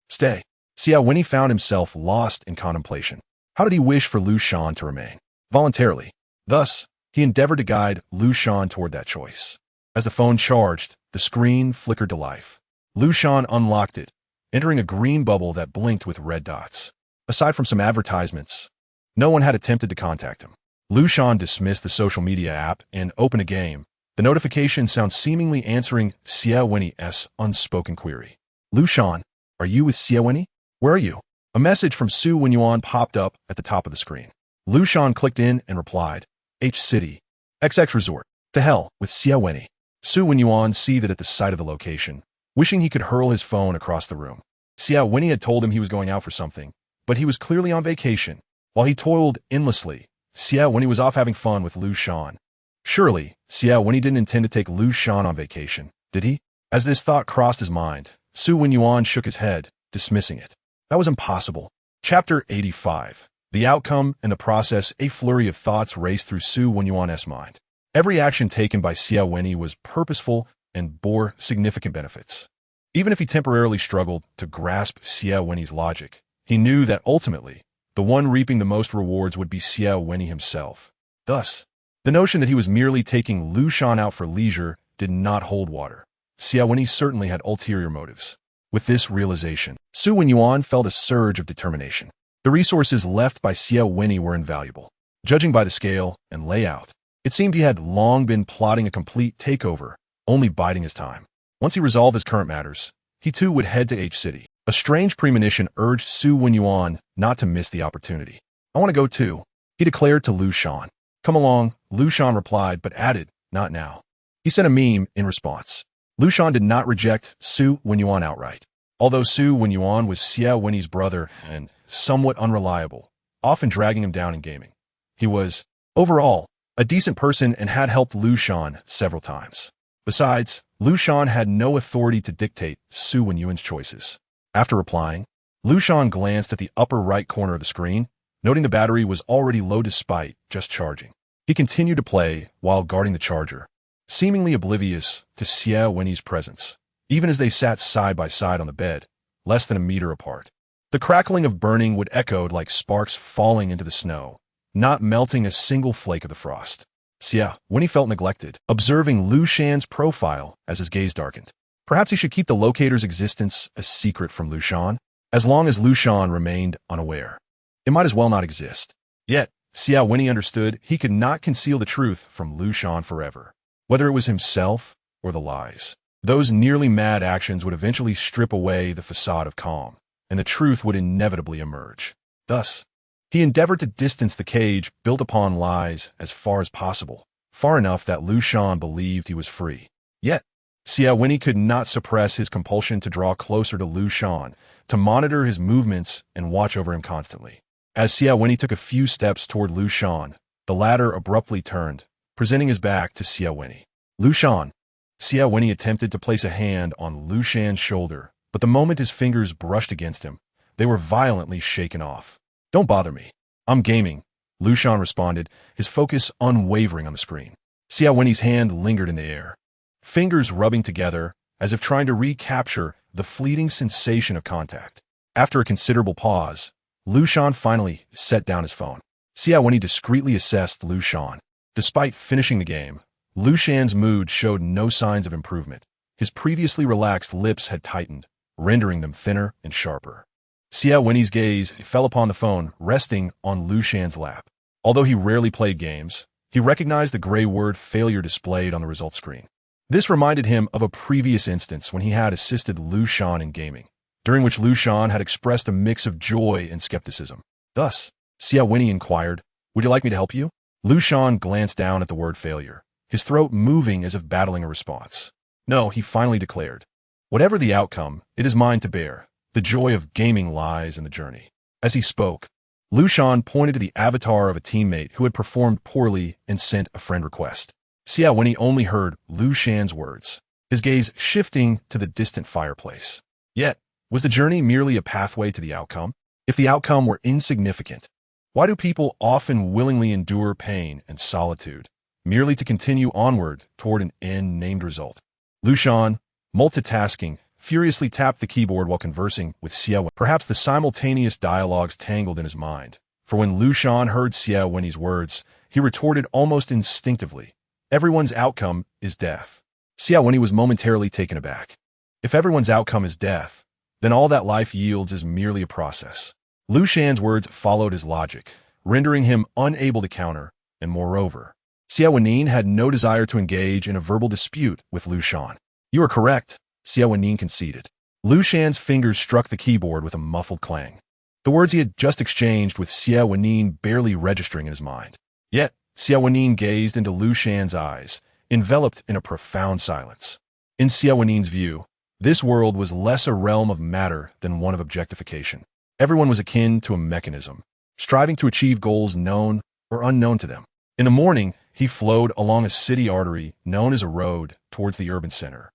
stay. Xie Wenyì found himself lost in contemplation. How did he wish for Liu Shan to remain? Voluntarily. Thus, he endeavored to guide Liu Shan toward that choice. As the phone charged, the screen flickered to life. Liu Shan unlocked it, entering a green bubble that blinked with red dots. Aside from some advertisements, no one had attempted to contact him. Liu Shan dismissed the social media app and opened a game, the notification sound seemingly answering Xie Wenyì's unspoken query. Liu Shan, are you with Xie Wenyì? Where are you? A message from Xie Wenyì popped up at the top of the screen. Liu Shan clicked in and replied, H City, XX Resort. To hell with Xie Wenyì. Xie Wenyì seethed at the sight of the location, wishing he could hurl his phone across the room. Xie Wenyì had told him he was going out for something, but he was clearly on vacation. While he toiled endlessly, Xie Wenyì was off having fun with Liu Shan. Surely, Xie Wenyì didn't intend to take Liu Shan on vacation, did he? As this thought crossed his mind, Xie Wenyì shook his head, dismissing it. That was impossible. Chapter 85. The outcome and the process. A flurry of thoughts raced through Xie Wenyì's mind. Every action taken by Xie Wenyì was purposeful and bore significant benefits. Even if he temporarily struggled to grasp Xie Wenyì's logic, he knew that ultimately, the one reaping the most rewards would be Xie Wenyì himself. Thus, the notion that he was merely taking Liu Shan out for leisure did not hold water. Xie Wenyì certainly had ulterior motives. With this realization, Xie Wenyì felt a surge of determination. The resources left by Xie Wenyì were invaluable. Judging by the scale and layout, It seemed he had long been plotting a complete takeover, only biding his time. Once he resolved his current matters, he too would head to H City. A strange premonition urged Xie Wenyì not to miss the opportunity. "I want to go too," he declared to Liu Shan. "Come along," Liu Shan replied, but added, "Not now." He sent a meme in response. Liu Shan did not reject Xie Wenyì outright. Although Xie Wenyì was Xie Wenyì's brother and somewhat unreliable, often dragging him down in gaming, he was, overall, a decent person and had helped Liu Shan several times. Besides, Liu Shan had no authority to dictate Xie Wenyì's choices. After replying, Liu Shan glanced at the upper right corner of the screen, noting the battery was already low despite just charging. He continued to play while guarding the charger, seemingly oblivious to Xie Wenyì's presence, even as they sat side by side on the bed, less than a meter apart. The crackling of burning wood echoed like sparks falling into the snow, not melting a single flake of the frost. Xie Wenyì felt neglected, observing Liu Shan's profile as his gaze darkened. Perhaps he should keep the locator's existence a secret from Liu Shan, as long as Liu Shan remained unaware. It might as well not exist. Yet, Xie Wenyì understood he could not conceal the truth from Liu Shan forever, whether it was himself or the lies. Those nearly mad actions would eventually strip away the facade of calm, and the truth would inevitably emerge. Thus, he endeavored to distance the cage built upon lies as far as possible, far enough that Liu Shan believed he was free. Yet, Xie Wenyì could not suppress his compulsion to draw closer to Liu Shan, to monitor his movements and watch over him constantly. As Xie Wenyì took a few steps toward Liu Shan, the latter abruptly turned, presenting his back to Xie Wenyì. "Liu Shan." Xie Wenyì attempted to place a hand on Liu Shan's shoulder, but the moment his fingers brushed against him, they were violently shaken off. "Don't bother me. I'm gaming," Liu Shan responded, his focus unwavering on the screen. Xie Wenyì's hand lingered in the air, fingers rubbing together as if trying to recapture the fleeting sensation of contact. After a considerable pause, Liu Shan finally set down his phone. Xie Wenyì discreetly assessed Liu Shan. Despite finishing the game, Liu Shan's mood showed no signs of improvement. His previously relaxed lips had tightened, rendering them thinner and sharper. Xie Wenyì's gaze fell upon the phone, resting on Liu Shan's lap. Although he rarely played games, he recognized the gray word failure displayed on the results screen. This reminded him of a previous instance when he had assisted Liu Shan in gaming, during which Liu Shan had expressed a mix of joy and skepticism. Thus, Xie Wenyì inquired, "Would you like me to help you?" Liu Shan glanced down at the word failure, his throat moving as if battling a response. "No," he finally declared. "Whatever the outcome, it is mine to bear. The joy of gaming lies in the journey." As he spoke, Liu Shan pointed to the avatar of a teammate who had performed poorly and sent a friend request. Xie Wenyì only heard Liu Shan's words, his gaze shifting to the distant fireplace. Yet, was the journey merely a pathway to the outcome? If the outcome were insignificant, why do people often willingly endure pain and solitude, merely to continue onward toward an end-named result? Liu Shan, multitasking, furiously tapped the keyboard while conversing with Xie Wenyì. Perhaps the simultaneous dialogues tangled in his mind, for when Liu Shan heard Xie Wenyì's words, he retorted almost instinctively, "Everyone's outcome is death." Xie Wenyì was momentarily taken aback. If everyone's outcome is death, then all that life yields is merely a process. Liu Shan's words followed his logic, rendering him unable to counter, and moreover, Xie Wenyì had no desire to engage in a verbal dispute with Liu Shan. "You are correct," Xie Wenyì conceded. Liu Shan's fingers struck the keyboard with a muffled clang. The words he had just exchanged with Xie Wenyì barely registering in his mind. Yet, Xie Wenyì gazed into Liu Shan's eyes, enveloped in a profound silence. In Xie Wenyì's view, this world was less a realm of matter than one of objectification. Everyone was akin to a mechanism, striving to achieve goals known or unknown to them. In the morning, he flowed along a city artery known as a road towards the urban center,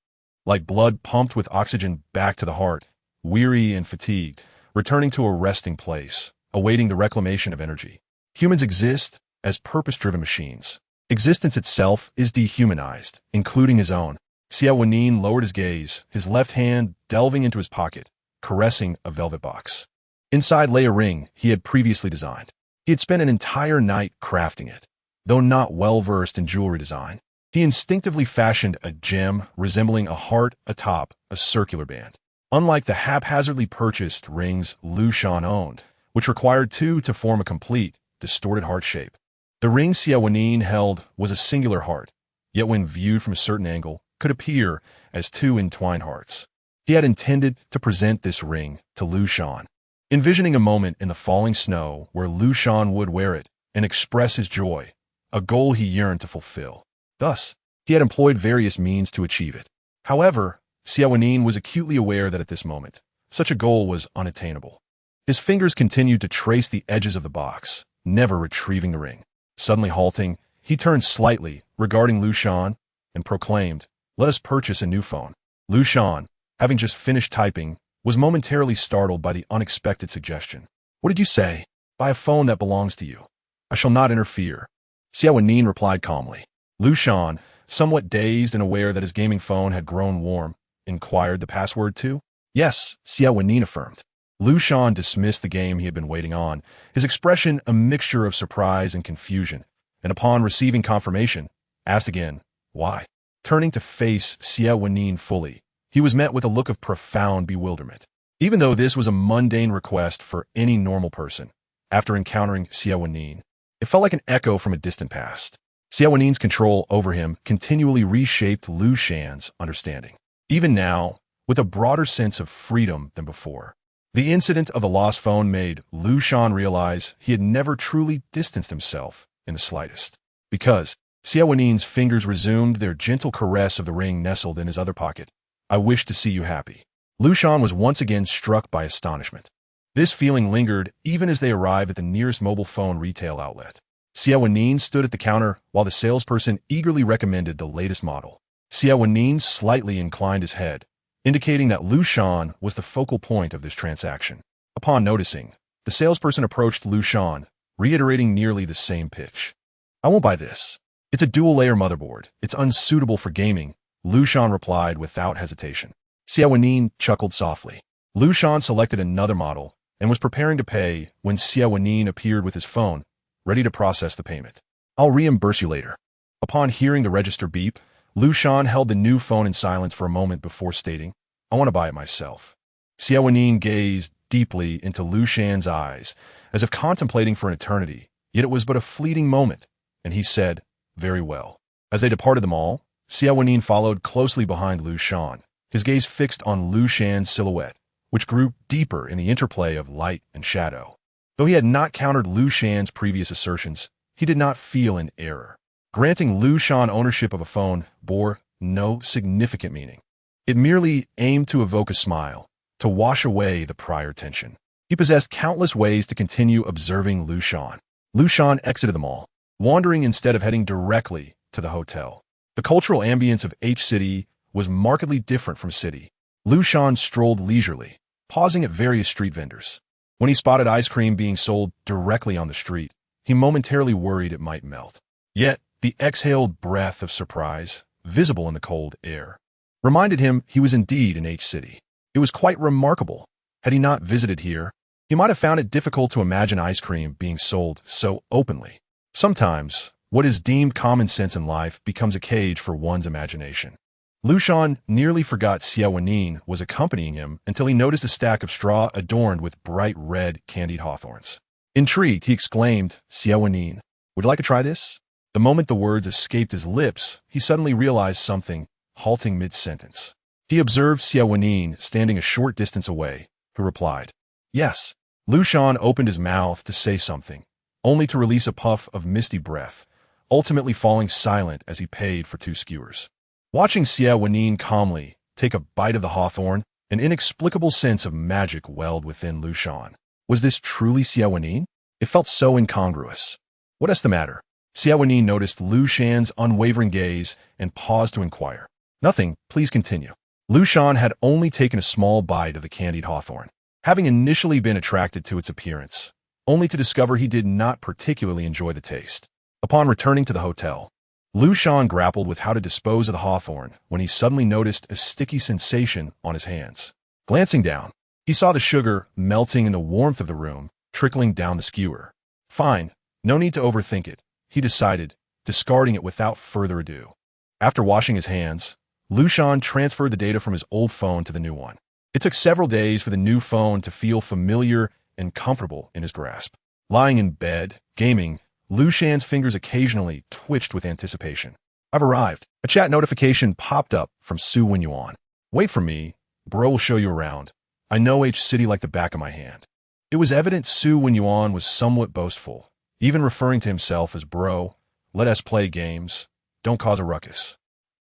like blood pumped with oxygen back to the heart, weary and fatigued, returning to a resting place, awaiting the reclamation of energy. Humans exist as purpose-driven machines. Existence itself is dehumanized, including his own. Xie Wenyì lowered his gaze, his left hand delving into his pocket, caressing a velvet box. Inside lay a ring he had previously designed. He had spent an entire night crafting it. Though not well-versed in jewelry design, he instinctively fashioned a gem resembling a heart atop a circular band. Unlike the haphazardly purchased rings Liu Shan owned, which required two to form a complete, distorted heart shape, The ring Xie Wenyì held was a singular heart, yet when viewed from a certain angle, could appear as two entwined hearts. He had intended to present this ring to Liu Shan, envisioning a moment in the falling snow where Liu Shan would wear it and express his joy, a goal he yearned to fulfill. Thus, he had employed various means to achieve it. However, Xie Wenyì was acutely aware that at this moment, such a goal was unattainable. His fingers continued to trace the edges of the box, never retrieving the ring. Suddenly halting, he turned slightly, regarding Liu Shan, and proclaimed, "Let us purchase a new phone." Liu Shan, having just finished typing, was momentarily startled by the unexpected suggestion. "What did you say?" "Buy a phone that belongs to you. I shall not interfere." Xie Wenyì replied calmly. Liu Shan, somewhat dazed and aware that his gaming phone had grown warm, inquired the password too. "Yes," Xie Wenyì affirmed. Liu Shan dismissed the game he had been waiting on, his expression a mixture of surprise and confusion, and upon receiving confirmation, asked again, "Why?" Turning to face Xie Wenyì fully, he was met with a look of profound bewilderment. Even though this was a mundane request for any normal person, after encountering Xie Wenyì, it felt like an echo from a distant past. Xie Wenyì's control over him continually reshaped Liu Shan's understanding. Even now, with a broader sense of freedom than before. The incident of the lost phone made Liu Shan realize he had never truly distanced himself in the slightest. Because Xie Wenyì's fingers resumed their gentle caress of the ring nestled in his other pocket. "I wish to see you happy." Liu Shan was once again struck by astonishment. This feeling lingered even as they arrived at the nearest mobile phone retail outlet. Xie Wenyì stood at the counter while the salesperson eagerly recommended the latest model. Xie Wenyì slightly inclined his head, indicating that Liu Shan was the focal point of this transaction. Upon noticing, the salesperson approached Liu Shan, reiterating nearly the same pitch. "I won't buy this. It's a dual-layer motherboard. It's unsuitable for gaming," Liu Shan replied without hesitation. Xie Wenyì chuckled softly. Liu Shan selected another model and was preparing to pay when Xie Wenyì appeared with his phone, ready to process the payment. "I'll reimburse you later." Upon hearing the register beep, Liu Shan held the new phone in silence for a moment before stating, "I want to buy it myself." Xie Wenyì gazed deeply into Liu Shan's eyes, as if contemplating for an eternity, yet it was but a fleeting moment, and he said, "Very well." As they departed the mall, Xie Wenyì followed closely behind Liu Shan, his gaze fixed on Liu Shan's silhouette, which grew deeper in the interplay of light and shadow. Though he had not countered Liu Shan's previous assertions, he did not feel in error. Granting Liu Shan ownership of a phone bore no significant meaning. It merely aimed to evoke a smile, to wash away the prior tension. He possessed countless ways to continue observing Liu Shan. Liu Shan exited the mall, wandering instead of heading directly to the hotel. The cultural ambience of H-City was markedly different from City. Liu Shan strolled leisurely, pausing at various street vendors. When he spotted ice cream being sold directly on the street, he momentarily worried it might melt. Yet, the exhaled breath of surprise, visible in the cold air, reminded him he was indeed in H-City. It was quite remarkable. Had he not visited here, he might have found it difficult to imagine ice cream being sold so openly. Sometimes, what is deemed common sense in life becomes a cage for one's imagination. Liu Shan nearly forgot Xie Wenyì was accompanying him until he noticed a stack of straw adorned with bright red candied hawthorns. Intrigued, he exclaimed, "Xie Wenyì, would you like to try this?" The moment the words escaped his lips, he suddenly realized something, halting mid-sentence. He observed Xie Wenyì standing a short distance away, who replied, "Yes." Liu Shan opened his mouth to say something, only to release a puff of misty breath, ultimately falling silent as he paid for 2 skewers. Watching Xie Wenyì calmly take a bite of the hawthorn, an inexplicable sense of magic welled within Liu Shan. Was this truly Xie Wenyì? It felt so incongruous. "What is the matter?" Xie Wenyì noticed Liu Shan's unwavering gaze and paused to inquire. "Nothing, please continue." Liu Shan had only taken a small bite of the candied hawthorn, having initially been attracted to its appearance, only to discover he did not particularly enjoy the taste. Upon returning to the hotel, Liu Shan grappled with how to dispose of the hawthorn when he suddenly noticed a sticky sensation on his hands. Glancing down, he saw the sugar melting in the warmth of the room, trickling down the skewer. Fine, no need to overthink it, he decided, discarding it without further ado. After washing his hands, Liu Shan transferred the data from his old phone to the new one. It took several days for the new phone to feel familiar and comfortable in his grasp. Lying in bed, gaming, Liu Shan's fingers occasionally twitched with anticipation. I've arrived. A chat notification popped up from Xie Wenyì. Wait for me. Bro will show you around. I know H City like the back of my hand. It was evident Xie Wenyì was somewhat boastful, even referring to himself as bro. Let us play games. Don't cause a ruckus.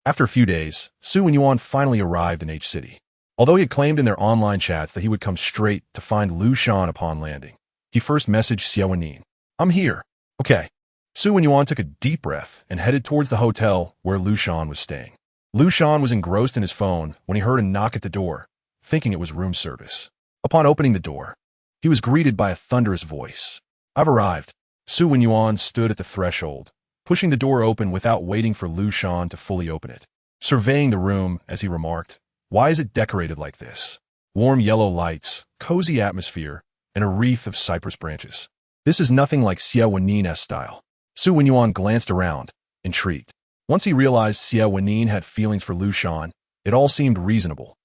After a few days, Xie Wenyì finally arrived in H City. Although he had claimed in their online chats that he would come straight to find Liu Shan upon landing, he first messaged Xie Wenyì. I'm here. Okay. Xie Wenyì took a deep breath and headed towards the hotel where Liu Shan was staying. Liu Shan was engrossed in his phone when he heard a knock at the door, thinking it was room service. Upon opening the door, he was greeted by a thunderous voice. I've arrived. Xie Wenyì stood at the threshold, pushing the door open without waiting for Liu Shan to fully open it. Surveying the room as he remarked, why is it decorated like this? Warm yellow lights, cozy atmosphere, and a wreath of cypress branches. This is nothing like Xie Wenyì's style. Xie Wenyì glanced around, intrigued. Once he realized Xie Wenyì had feelings for Liu Shan, it all seemed reasonable.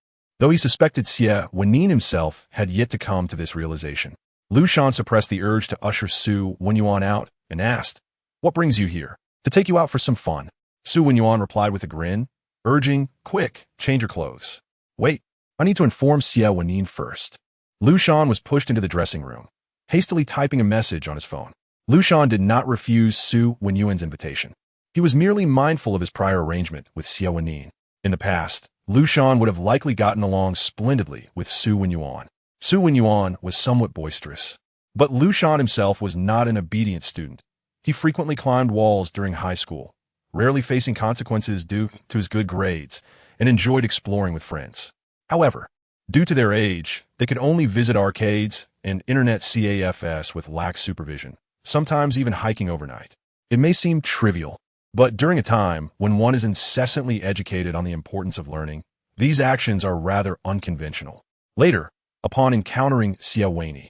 Though he suspected Xie Wenyì himself had yet to come to this realization. Liu Shan suppressed the urge to usher Xie Wenyì out and asked, what brings you here? To take you out for some fun. Xie Wenyì replied with a grin, urging, quick, change your clothes. Wait, I need to inform Xie Wenyì first. Liu Shan was pushed into the dressing room, hastily typing a message on his phone. Liu Shan did not refuse Xie Wenyì's invitation. He was merely mindful of his prior arrangement with Xie Wenyì. In the past, Liu Shan would have likely gotten along splendidly with Xie Wenyì. Xie Wenyì was somewhat boisterous. But Liu Shan himself was not an obedient student. He frequently climbed walls during high school, rarely facing consequences due to his good grades, and enjoyed exploring with friends. However, due to their age, they could only visit arcades and internet cafes with lax supervision, sometimes even hiking overnight. It may seem trivial, but during a time when one is incessantly educated on the importance of learning, these actions are rather unconventional. Later, upon encountering Xie Wenyì,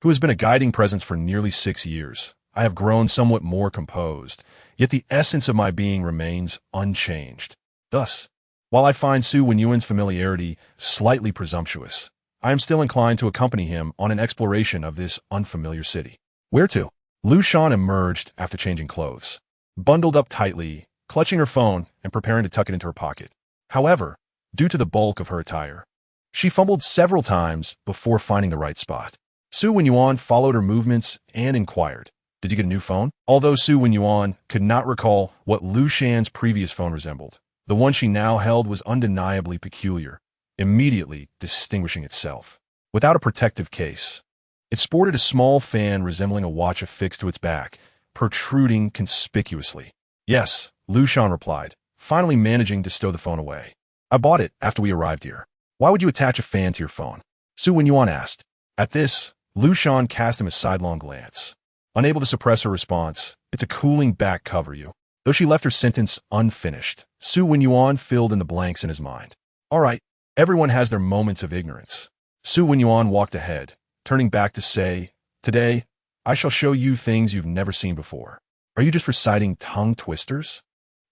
who has been a guiding presence for nearly 6 years, I have grown somewhat more composed, yet the essence of my being remains unchanged. Thus, while I find Xie Wenyì's familiarity slightly presumptuous, I am still inclined to accompany him on an exploration of this unfamiliar city. Where to? Liu Shan emerged after changing clothes, bundled up tightly, clutching her phone and preparing to tuck it into her pocket. However, due to the bulk of her attire, she fumbled several times before finding the right spot. Xie Wenyì followed her movements and inquired, did you get a new phone? Although Xie Wenyì could not recall what Liu Shan's previous phone resembled, the one she now held was undeniably peculiar, immediately distinguishing itself. Without a protective case, it sported a small fan resembling a watch affixed to its back, protruding conspicuously. Yes, Liu Shan replied, finally managing to stow the phone away. I bought it after we arrived here. Why would you attach a fan to your phone? Xie Wenyì asked. At this, Liu Shan cast him a sidelong glance. Unable to suppress her response, it's a cooling back cover you. Though she left her sentence unfinished, Xie Wenyì filled in the blanks in his mind. All right, everyone has their moments of ignorance. Xie Wenyì walked ahead, turning back to say, today, I shall show you things you've never seen before. Are you just reciting tongue twisters?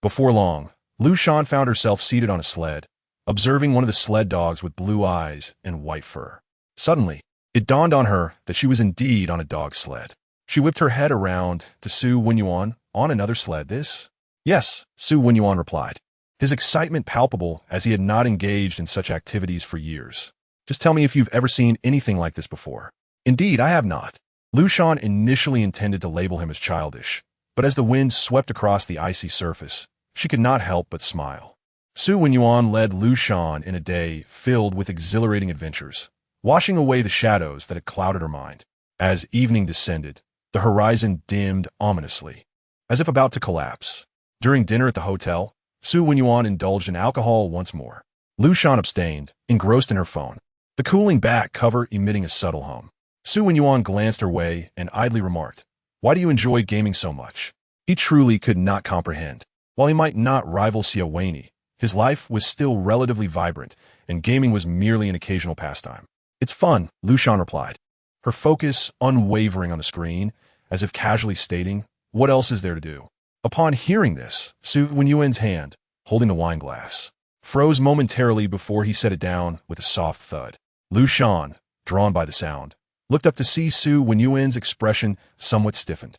Before long, Liu Shan found herself seated on a sled, observing one of the sled dogs with blue eyes and white fur. Suddenly, it dawned on her that she was indeed on a dog sled. She whipped her head around to Xie Wenyì on another sled. This? Yes, Xie Wenyì replied, his excitement palpable as he had not engaged in such activities for years. Just tell me if you've ever seen anything like this before. Indeed, I have not. Liu Shan initially intended to label him as childish, but as the wind swept across the icy surface, she could not help but smile. Xie Wenyì led Liu Shan in a day filled with exhilarating adventures, washing away the shadows that had clouded her mind. As evening descended, the horizon dimmed ominously, as if about to collapse. During dinner at the hotel, Xie Wenyì indulged in alcohol once more. Liu Shan abstained, engrossed in her phone, the cooling back cover emitting a subtle hum. Xie Wenyì glanced her way and idly remarked, why do you enjoy gaming so much? He truly could not comprehend. While he might not rival Xie Wenyì, his life was still relatively vibrant, and gaming was merely an occasional pastime. It's fun, Liu Shan replied, her focus unwavering on the screen, as if casually stating, what else is there to do? Upon hearing this, Xie Wenyì's hand, holding the wine glass, froze momentarily before he set it down with a soft thud. Liu Shan, drawn by the sound, looked up to see Xie Wenyì's expression somewhat stiffened.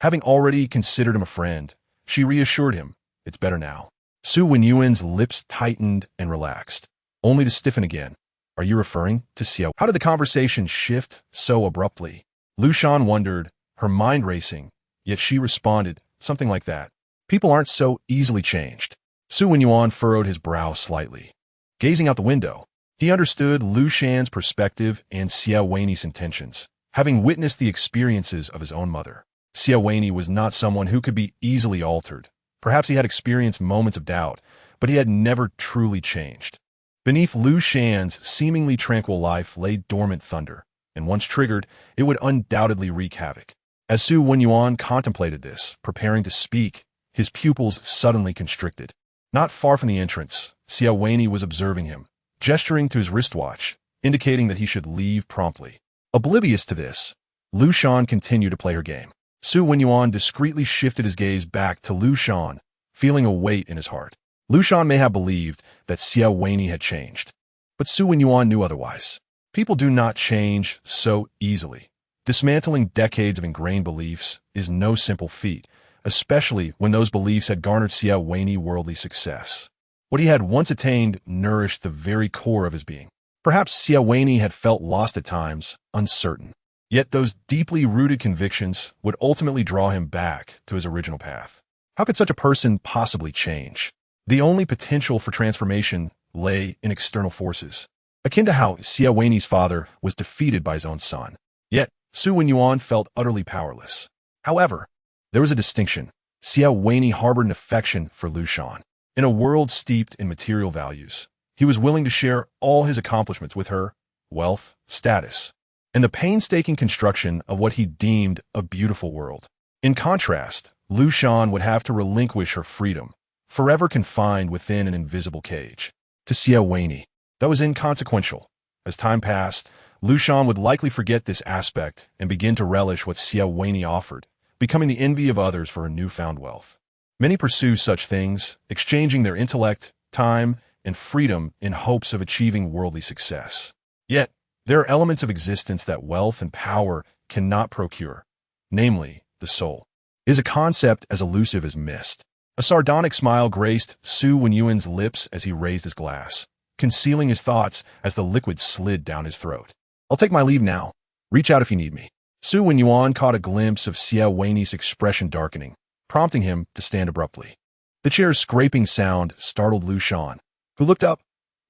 Having already considered him a friend, she reassured him, "It's better now." Xie Wenyì's lips tightened and relaxed, only to stiffen again. "Are you referring to Xie?" How did the conversation shift so abruptly? Liu Shan wondered, her mind racing, yet she responded, "Something like that. People aren't so easily changed." Xie Wenyì furrowed his brow slightly. Gazing out the window, he understood Liu Shan's perspective and Xie Wenyì's intentions, having witnessed the experiences of his own mother. Xie Wenyì was not someone who could be easily altered. Perhaps he had experienced moments of doubt, but he had never truly changed. Beneath Liu Shan's seemingly tranquil life lay dormant thunder, and once triggered, it would undoubtedly wreak havoc. As Xie Wenyì contemplated this, preparing to speak, his pupils suddenly constricted. Not far from the entrance, Xie Wenyì was observing him, gesturing to his wristwatch, indicating that he should leave promptly. Oblivious to this, Liu Shan continued to play her game. Xie Wenyì discreetly shifted his gaze back to Liu Shan, feeling a weight in his heart. Liu Shan may have believed that Xie Wenyì had changed, but Xie Wenyì knew otherwise. People do not change so easily. Dismantling decades of ingrained beliefs is no simple feat, especially when those beliefs had garnered Xie Wenyì worldly success. What he had once attained nourished the very core of his being. Perhaps Xie Wenyì had felt lost at times, uncertain. Yet those deeply rooted convictions would ultimately draw him back to his original path. How could such a person possibly change? The only potential for transformation lay in external forces, akin to how Xie Wenyì's father was defeated by his own son. Yet, Xie Wenyì felt utterly powerless. However, there was a distinction. Xie Wenyì harbored an affection for Liu Shan. In a world steeped in material values, he was willing to share all his accomplishments with her, wealth, status, and the painstaking construction of what he deemed a beautiful world. In contrast, Liu Shan would have to relinquish her freedom, forever confined within an invisible cage. To Xie Wenyì, that was inconsequential. As time passed, Liu Shan would likely forget this aspect and begin to relish what Xie Wenyì offered, becoming the envy of others for her newfound wealth. Many pursue such things, exchanging their intellect, time, and freedom in hopes of achieving worldly success. Yet, there are elements of existence that wealth and power cannot procure, namely, the soul. It is a concept as elusive as mist. A sardonic smile graced Xie Wenyì's lips as he raised his glass, concealing his thoughts as the liquid slid down his throat. "I'll take my leave now. Reach out if you need me." Xie Wenyì caught a glimpse of Xie Wenyì's expression darkening, prompting him to stand abruptly. The chair's scraping sound startled Liu Shan, who looked up.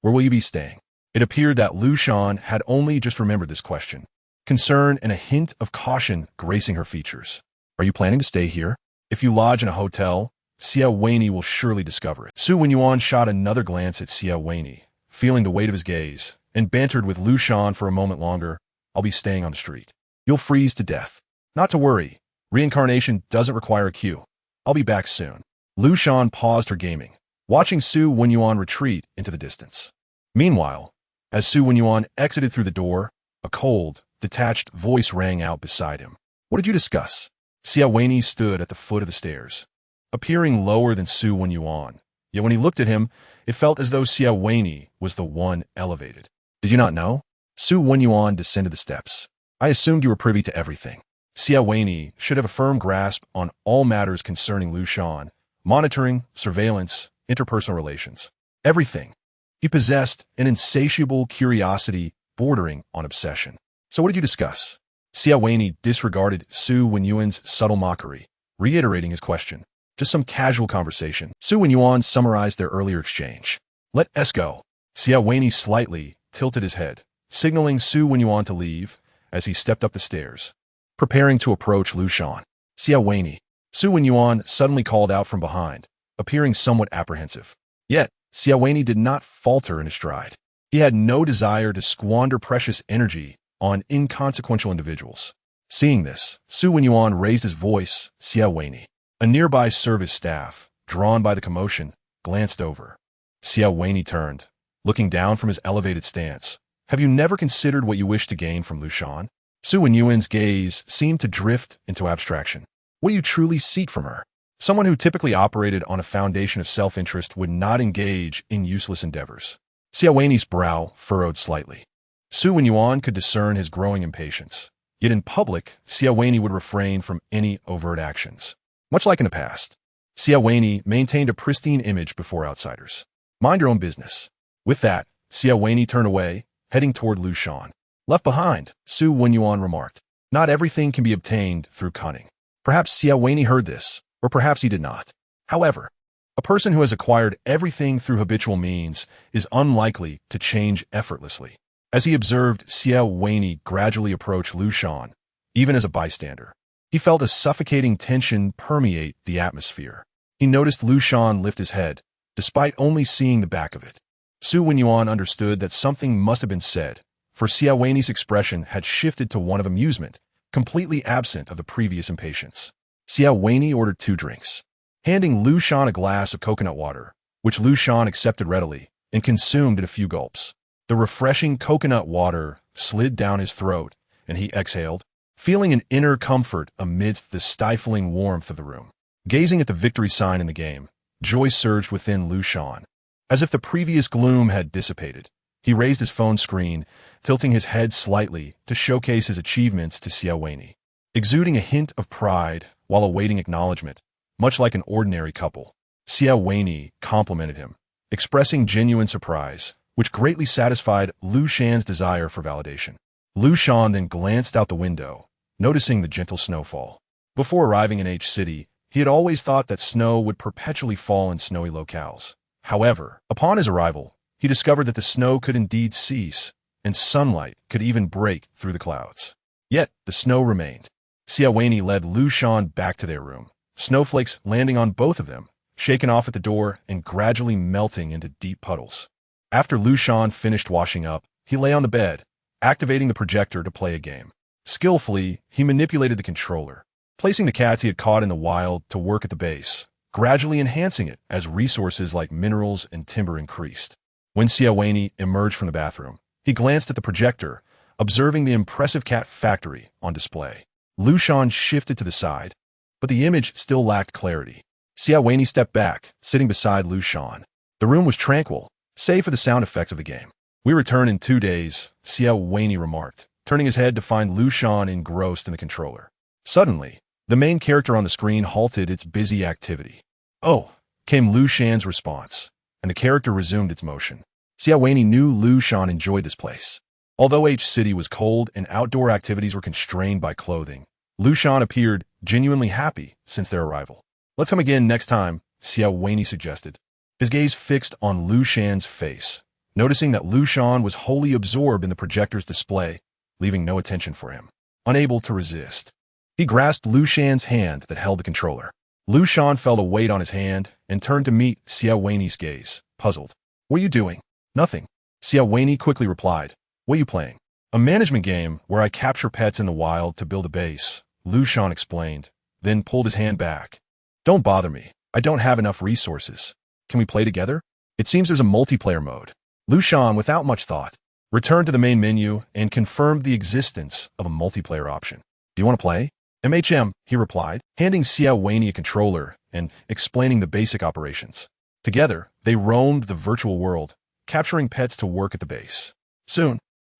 "Where will you be staying?" It appeared that Liu Shan had only just remembered this question, concern and a hint of caution gracing her features. "Are you planning to stay here? If you lodge in a hotel, Xie Wenyì will surely discover it." Xie Wenyì shot another glance at Xie Wenyì, feeling the weight of his gaze, and bantered with Liu Shan for a moment longer. "I'll be staying on the street. You'll freeze to death. Not to worry. Reincarnation doesn't require a cue. I'll be back soon." Liu Shan paused her gaming, watching Xie Wenyì retreat into the distance. Meanwhile, as Xie Wenyì exited through the door, a cold, detached voice rang out beside him. "What did you discuss?" Xie Wenyì stood at the foot of the stairs, appearing lower than Xie Wenyì. Yet when he looked at him, it felt as though Xie Wenyì was the one elevated. "Did you not know?" Xie Wenyì descended the steps. "I assumed you were privy to everything." Xie Wenyì should have a firm grasp on all matters concerning Liu Shan, monitoring, surveillance, interpersonal relations. Everything. He possessed an insatiable curiosity bordering on obsession. "So what did you discuss?" Xie Wenyì disregarded Xie Wenyì's subtle mockery, reiterating his question. "Just some casual conversation." Xie Wenyì summarized their earlier exchange. "Let us go." Xie Wenyì slightly tilted his head, signaling Xie Wenyì to leave as he stepped up the stairs, preparing to approach Liu Shan. "Xie Wenyì." Xie Wenyì suddenly called out from behind, appearing somewhat apprehensive. Yet, Xie Wenyì did not falter in his stride. He had no desire to squander precious energy on inconsequential individuals. Seeing this, Xie Wenyì raised his voice. Xie Wenyì. A nearby service staff, drawn by the commotion, glanced over. Xie Wenyì turned, looking down from his elevated stance. "Have you never considered what you wish to gain from Liu Shan?" Xie Wenyì's gaze seemed to drift into abstraction. "What do you truly seek from her?" Someone who typically operated on a foundation of self-interest would not engage in useless endeavors. Xie Wenyì's brow furrowed slightly. Xie Wenyì could discern his growing impatience, Yet in public, Xie Wenyì would refrain from any overt actions. Much like in the past, Xie Wenyì maintained a pristine image before outsiders. Mind your own business. With that, Xie Wenyì turned away, heading toward Liu Shan. Left behind, Xie Wenyì remarked, "Not everything can be obtained through cunning." Perhaps Xie Wenyì heard this, or perhaps he did not. However, a person who has acquired everything through habitual means is unlikely to change effortlessly. As he observed Xie Wenyì gradually approach Liu Shan, even as a bystander, he felt a suffocating tension permeate the atmosphere. He noticed Liu Shan lift his head, despite only seeing the back of it. Xie Wenyì understood that something must have been said, for Xie Wenyì's expression had shifted to one of amusement, completely absent of the previous impatience. Xie Wenyì ordered 2 drinks, handing Liu Shan a glass of coconut water, which Liu Shan accepted readily and consumed in a few gulps. The refreshing coconut water slid down his throat, and he exhaled, feeling an inner comfort amidst the stifling warmth of the room. Gazing at the victory sign in the game, joy surged within Liu Shan. As if the previous gloom had dissipated, he raised his phone screen, tilting his head slightly to showcase his achievements to Xie Wenyì. Exuding a hint of pride while awaiting acknowledgement, much like an ordinary couple, Xie Wenyì complimented him, expressing genuine surprise, which greatly satisfied Liu Shan's desire for validation. Liu Shan then glanced out the window, noticing the gentle snowfall. Before arriving in H City, he had always thought that snow would perpetually fall in snowy locales. However, upon his arrival, he discovered that the snow could indeed cease, and sunlight could even break through the clouds. Yet, the snow remained. Xie Wenyì led Liu Shan back to their room, snowflakes landing on both of them, shaken off at the door and gradually melting into deep puddles. After Liu Shan finished washing up, he lay on the bed, activating the projector to play a game. Skillfully, he manipulated the controller, placing the cats he had caught in the wild to work at the base, gradually enhancing it as resources like minerals and timber increased. When Xie Wenyì emerged from the bathroom, he glanced at the projector, observing the impressive cat factory on display. Liu Shan shifted to the side, but the image still lacked clarity. Xie Wenyì stepped back, sitting beside Liu Shan. The room was tranquil, save for the sound effects of the game. "We return in 2 days," Xie Wenyì remarked, turning his head to find Liu Shan engrossed in the controller. Suddenly, the main character on the screen halted its busy activity. "Oh," came Liu Shan's response, and the character resumed its motion. Xie Wenyì knew Liu Shan enjoyed this place. Although H City was cold and outdoor activities were constrained by clothing, Liu Shan appeared genuinely happy since their arrival. "Let's come again next time," Xie Wenyì suggested, his gaze fixed on Liu Shan's face, noticing that Liu Shan was wholly absorbed in the projector's display, leaving no attention for him. Unable to resist, he grasped Liu Shan's hand that held the controller. Liu Shan felt a weight on his hand and turned to meet Xie Wenyì's gaze, puzzled. "What are you doing?" "Nothing." Xie Wenyì quickly replied. "What are you playing?" "A management game where I capture pets in the wild to build a base," Liu Shan explained, then pulled his hand back. "Don't bother me. I don't have enough resources. Can we play together? It seems there's a multiplayer mode." Liu Shan, without much thought, returned to the main menu and confirmed the existence of a multiplayer option. "Do you want to play?" "MHM," he replied, handing Xie Wenyì a controller and explaining the basic operations. Together, they roamed the virtual world, capturing pets to work at the base. Soon,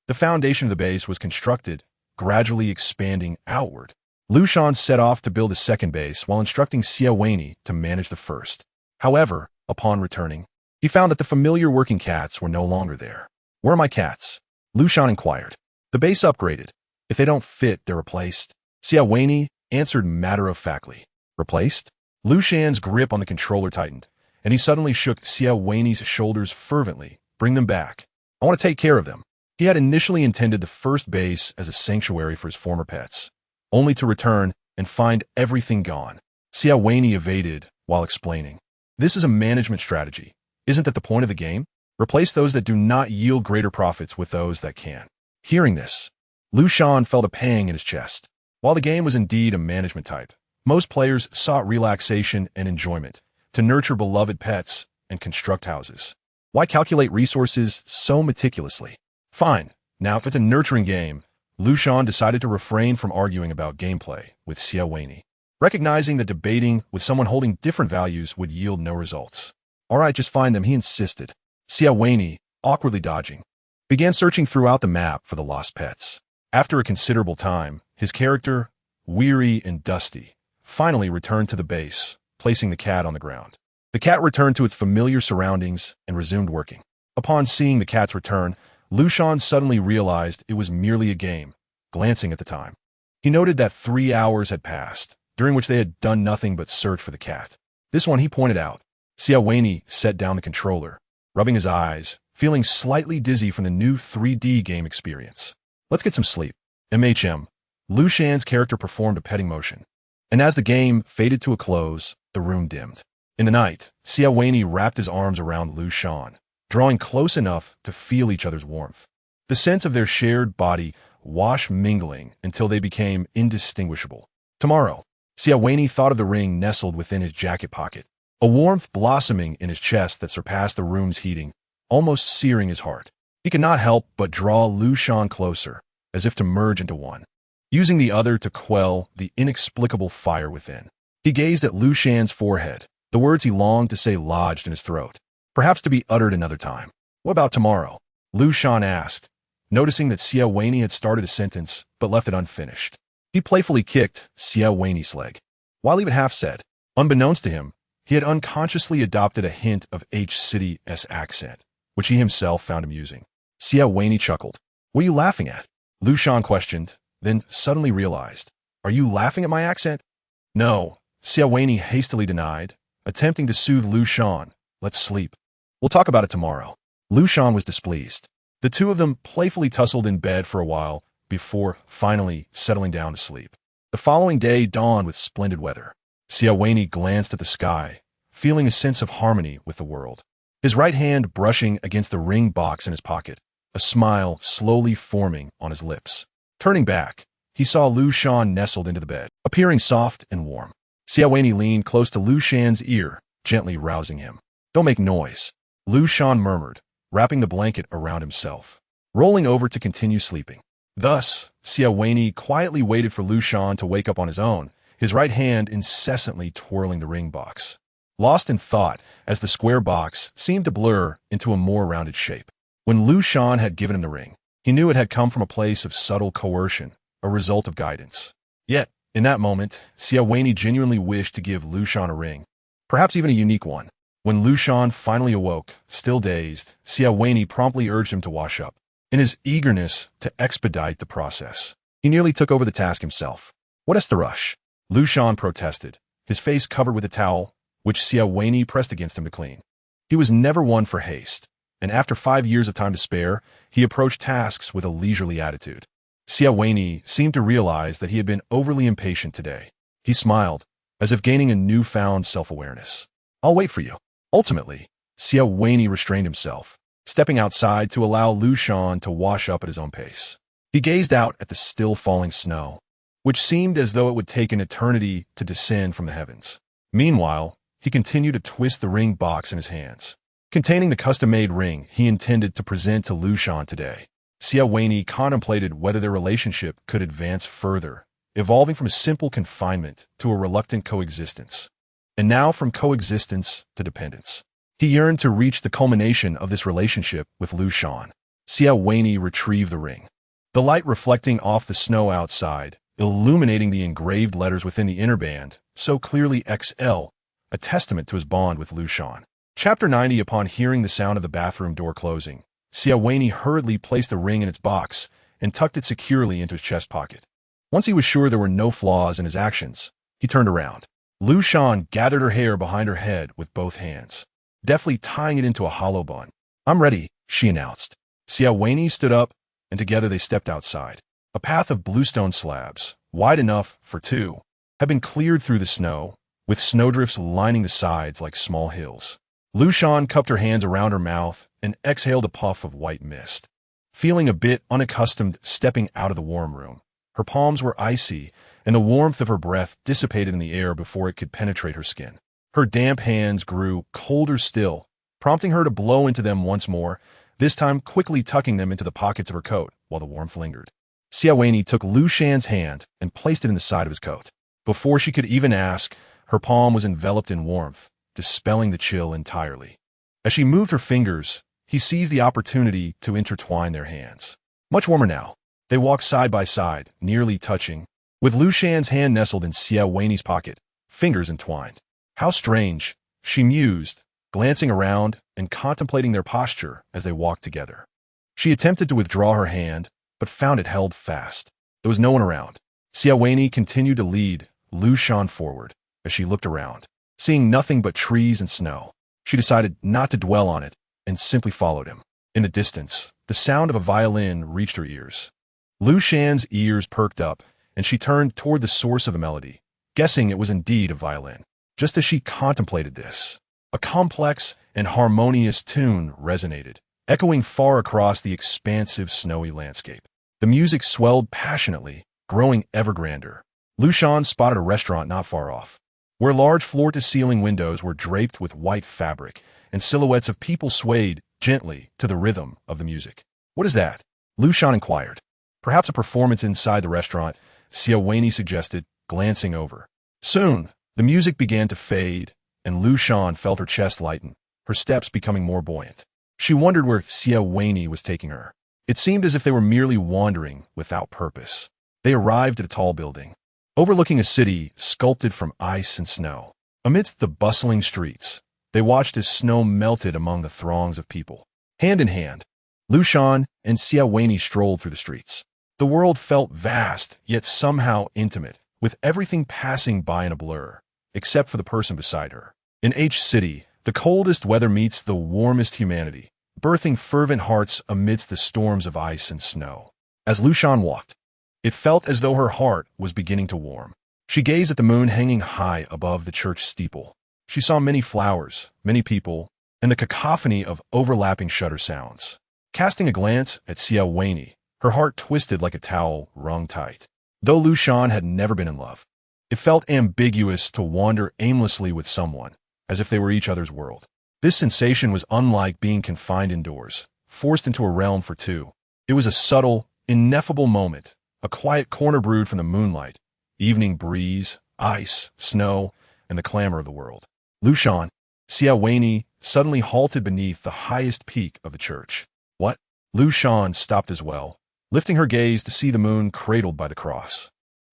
the foundation of the base was constructed, gradually expanding outward. Liu Shan set off to build a second base while instructing Xie Wenyì to manage the first. However, upon returning, he found that the familiar working cats were no longer there. "Where are my cats?" Liu Shan inquired. "The base upgraded. If they don't fit, they're replaced." Xie Wenyì answered matter-of-factly. "Replaced?" Liu Shan's grip on the controller tightened, and he suddenly shook Xie Wenyì's shoulders fervently. "Bring them back. I want to take care of them." He had initially intended the first base as a sanctuary for his former pets, only to return and find everything gone. Xie Wenyì evaded while explaining. "This is a management strategy. Isn't that the point of the game? Replace those that do not yield greater profits with those that can." Hearing this, Liu Shan felt a pang in his chest. While the game was indeed a management type, most players sought relaxation and enjoyment, to nurture beloved pets and construct houses. Why calculate resources so meticulously? Fine, now if it's a nurturing game, Liu Shan decided to refrain from arguing about gameplay with Xie Wenyì, recognizing that debating with someone holding different values would yield no results. "All right, just find them," he insisted. Xie Wenyì, awkwardly dodging, began searching throughout the map for the lost pets. After a considerable time, his character, weary and dusty, finally returned to the base, placing the cat on the ground. The cat returned to its familiar surroundings and resumed working. Upon seeing the cat's return, Liu Shan suddenly realized it was merely a game, glancing at the time. He noted that 3 hours had passed, during which they had done nothing but search for the cat. This one, he pointed out. Xie Wenyì set down the controller, rubbing his eyes, feeling slightly dizzy from the new 3D game experience. Let's get some sleep. Liu Shan's character performed a petting motion. And as the game faded to a close, the room dimmed. In the night, Xie Wenyì wrapped his arms around Liu Shan, drawing close enough to feel each other's warmth. The sense of their shared body washed mingling until they became indistinguishable. Tomorrow, Xie Wenyì thought of the ring nestled within his jacket pocket, a warmth blossoming in his chest that surpassed the room's heating, almost searing his heart. He could not help but draw Liu Shan closer, as if to merge into one, using the other to quell the inexplicable fire within. He gazed at Liu Shan's forehead, the words he longed to say lodged in his throat, perhaps to be uttered another time. What about tomorrow? Liu Shan asked, noticing that Xie Wenyì had started a sentence but left it unfinished. He playfully kicked Xie Wenyì's leg, while even half said. Unbeknownst to him, he had unconsciously adopted a hint of H-City's accent, which he himself found amusing. Xie Wenyì chuckled. What are you laughing at? Liu Shan questioned, then suddenly realized. Are you laughing at my accent? No, Xie Wenyì hastily denied, attempting to soothe Liu Shan. Let's sleep. We'll talk about it tomorrow. Liu Shan was displeased. The two of them playfully tussled in bed for a while before finally settling down to sleep. The following day dawned with splendid weather. Xie Wenyì glanced at the sky, feeling a sense of harmony with the world. His right hand brushing against the ring box in his pocket, a smile slowly forming on his lips. Turning back, he saw Liu Shan nestled into the bed, appearing soft and warm. Xie Wenyì leaned close to Liu Shan's ear, gently rousing him. Don't make noise, Liu Shan murmured, wrapping the blanket around himself, rolling over to continue sleeping. Thus, Xie Wenyì quietly waited for Liu Shan to wake up on his own, his right hand incessantly twirling the ring box. Lost in thought as the square box seemed to blur into a more rounded shape. When Liu Shan had given him the ring, he knew it had come from a place of subtle coercion, a result of guidance. Yet, in that moment, Xie Wenyì genuinely wished to give Liu Shan a ring, perhaps even a unique one. When Liu Shan finally awoke, still dazed, Xie Wenyì promptly urged him to wash up. In his eagerness to expedite the process, he nearly took over the task himself. What is the rush? Liu Shan protested, his face covered with a towel, which Xie Wenyì pressed against him to clean. He was never one for haste, and after 5 years of time to spare, he approached tasks with a leisurely attitude. Xie Wenyì seemed to realize that he had been overly impatient today. He smiled, as if gaining a newfound self-awareness. I'll wait for you. Ultimately, Xie Wenyì restrained himself, stepping outside to allow Liu Shan to wash up at his own pace. He gazed out at the still falling snow, which seemed as though it would take an eternity to descend from the heavens. Meanwhile, he continued to twist the ring box in his hands, containing the custom-made ring he intended to present to Liu Shan today. Xie Wenyì contemplated whether their relationship could advance further, evolving from a simple confinement to a reluctant coexistence, and now from coexistence to dependence. He yearned to reach the culmination of this relationship with Liu Shan. Xie Wenyì retrieved the ring, the light reflecting off the snow outside, illuminating the engraved letters within the inner band, so clearly XL, a testament to his bond with Liu Shan. Chapter 90. Upon hearing the sound of the bathroom door closing, Xie Wenyì hurriedly placed the ring in its box and tucked it securely into his chest pocket. Once he was sure there were no flaws in his actions, he turned around. Liu Shan gathered her hair behind her head with both hands, deftly tying it into a hollow bun. I'm ready, she announced. Xie Wenyì stood up, and together they stepped outside. A path of bluestone slabs, wide enough for two, had been cleared through the snow, with snowdrifts lining the sides like small hills. Liu Shan cupped her hands around her mouth and exhaled a puff of white mist. Feeling a bit unaccustomed stepping out of the warm room, her palms were icy, and the warmth of her breath dissipated in the air before it could penetrate her skin. Her damp hands grew colder still, prompting her to blow into them once more, this time quickly tucking them into the pockets of her coat while the warmth lingered. Xie Wenyì took Liu Shan's hand and placed it in the side of his coat. Before she could even ask, her palm was enveloped in warmth, dispelling the chill entirely. As she moved her fingers, he seized the opportunity to intertwine their hands. Much warmer now. They walked side by side, nearly touching, with Liu Shan's hand nestled in Xie Wenyì's pocket, fingers entwined. How strange, she mused, glancing around and contemplating their posture as they walked together. She attempted to withdraw her hand, but found it held fast. There was no one around. Xie Wenyì continued to lead Liu Shan forward as she looked around. Seeing nothing but trees and snow, she decided not to dwell on it and simply followed him. In the distance, the sound of a violin reached her ears. Liu Shan's ears perked up, and she turned toward the source of the melody, guessing it was indeed a violin. Just as she contemplated this, a complex and harmonious tune resonated, echoing far across the expansive snowy landscape. The music swelled passionately, growing ever grander. Liu Shan spotted a restaurant not far off, where large floor-to-ceiling windows were draped with white fabric, and silhouettes of people swayed gently to the rhythm of the music. "What is that?" Liu Shan inquired. "Perhaps a performance inside the restaurant," Xie Wenyì suggested, glancing over. Soon, the music began to fade, and Liu Shan felt her chest lighten, her steps becoming more buoyant. She wondered where Xie Wenyì was taking her. It seemed as if they were merely wandering without purpose. They arrived at a tall building, overlooking a city sculpted from ice and snow. Amidst the bustling streets, they watched as snow melted among the throngs of people. Hand in hand, Liu Shan and Xie Wenyì strolled through the streets. The world felt vast, yet somehow intimate, with everything passing by in a blur, except for the person beside her. In H City, the coldest weather meets the warmest humanity, birthing fervent hearts amidst the storms of ice and snow. As Liu Shan walked, it felt as though her heart was beginning to warm. She gazed at the moon hanging high above the church steeple. She saw many flowers, many people, and the cacophony of overlapping shutter sounds. Casting a glance at Xie Wenyì, her heart twisted like a towel wrung tight. Though Liu Shan had never been in love, it felt ambiguous to wander aimlessly with someone, as if they were each other's world. This sensation was unlike being confined indoors, forced into a realm for two. It was a subtle, ineffable moment, a quiet corner brewed from the moonlight, evening breeze, ice, snow, and the clamor of the world. Liu Shan, Xie Wenyì suddenly halted beneath the highest peak of the church. What? Liu Shan stopped as well, lifting her gaze to see the moon cradled by the cross.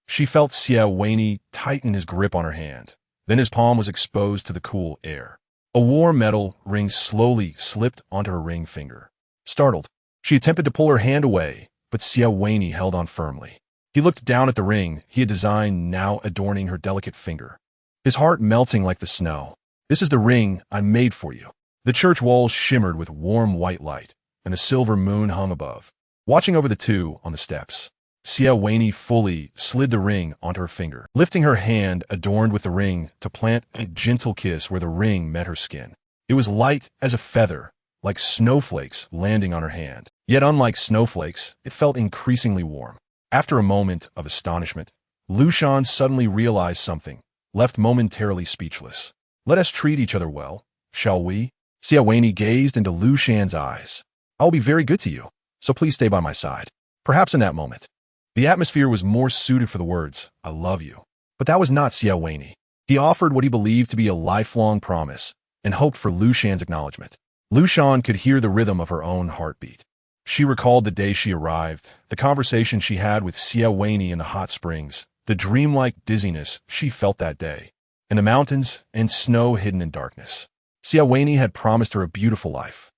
She felt Xie Wenyì tighten his grip on her hand. Then his palm was exposed to the cool air. A warm metal ring slowly slipped onto her ring finger. Startled, she attempted to pull her hand away, but Xie Wenyì held on firmly. He looked down at the ring he had designed, now adorning her delicate finger, his heart melting like the snow. "This is the ring I made for you." The church walls shimmered with warm white light, and the silver moon hung above, watching over the two on the steps. Xie Wenyì fully slid the ring onto her finger, lifting her hand adorned with the ring to plant a gentle kiss where the ring met her skin. It was light as a feather, like snowflakes landing on her hand. Yet unlike snowflakes, it felt increasingly warm. After a moment of astonishment, Liu Shan suddenly realized something, left momentarily speechless. "Let us treat each other well, shall we?" Xie Wenyì gazed into Liu Shan's eyes. "I will be very good to you, so please stay by my side." Perhaps in that moment, the atmosphere was more suited for the words, "I love you." But that was not Xie Wenyì. He offered what he believed to be a lifelong promise and hoped for Liu Shan's acknowledgement. Liu Shan could hear the rhythm of her own heartbeat. She recalled the day she arrived, the conversation she had with Xie Wenyì in the hot springs, the dreamlike dizziness she felt that day, and the mountains and snow hidden in darkness. Xie Wenyì had promised her a beautiful life.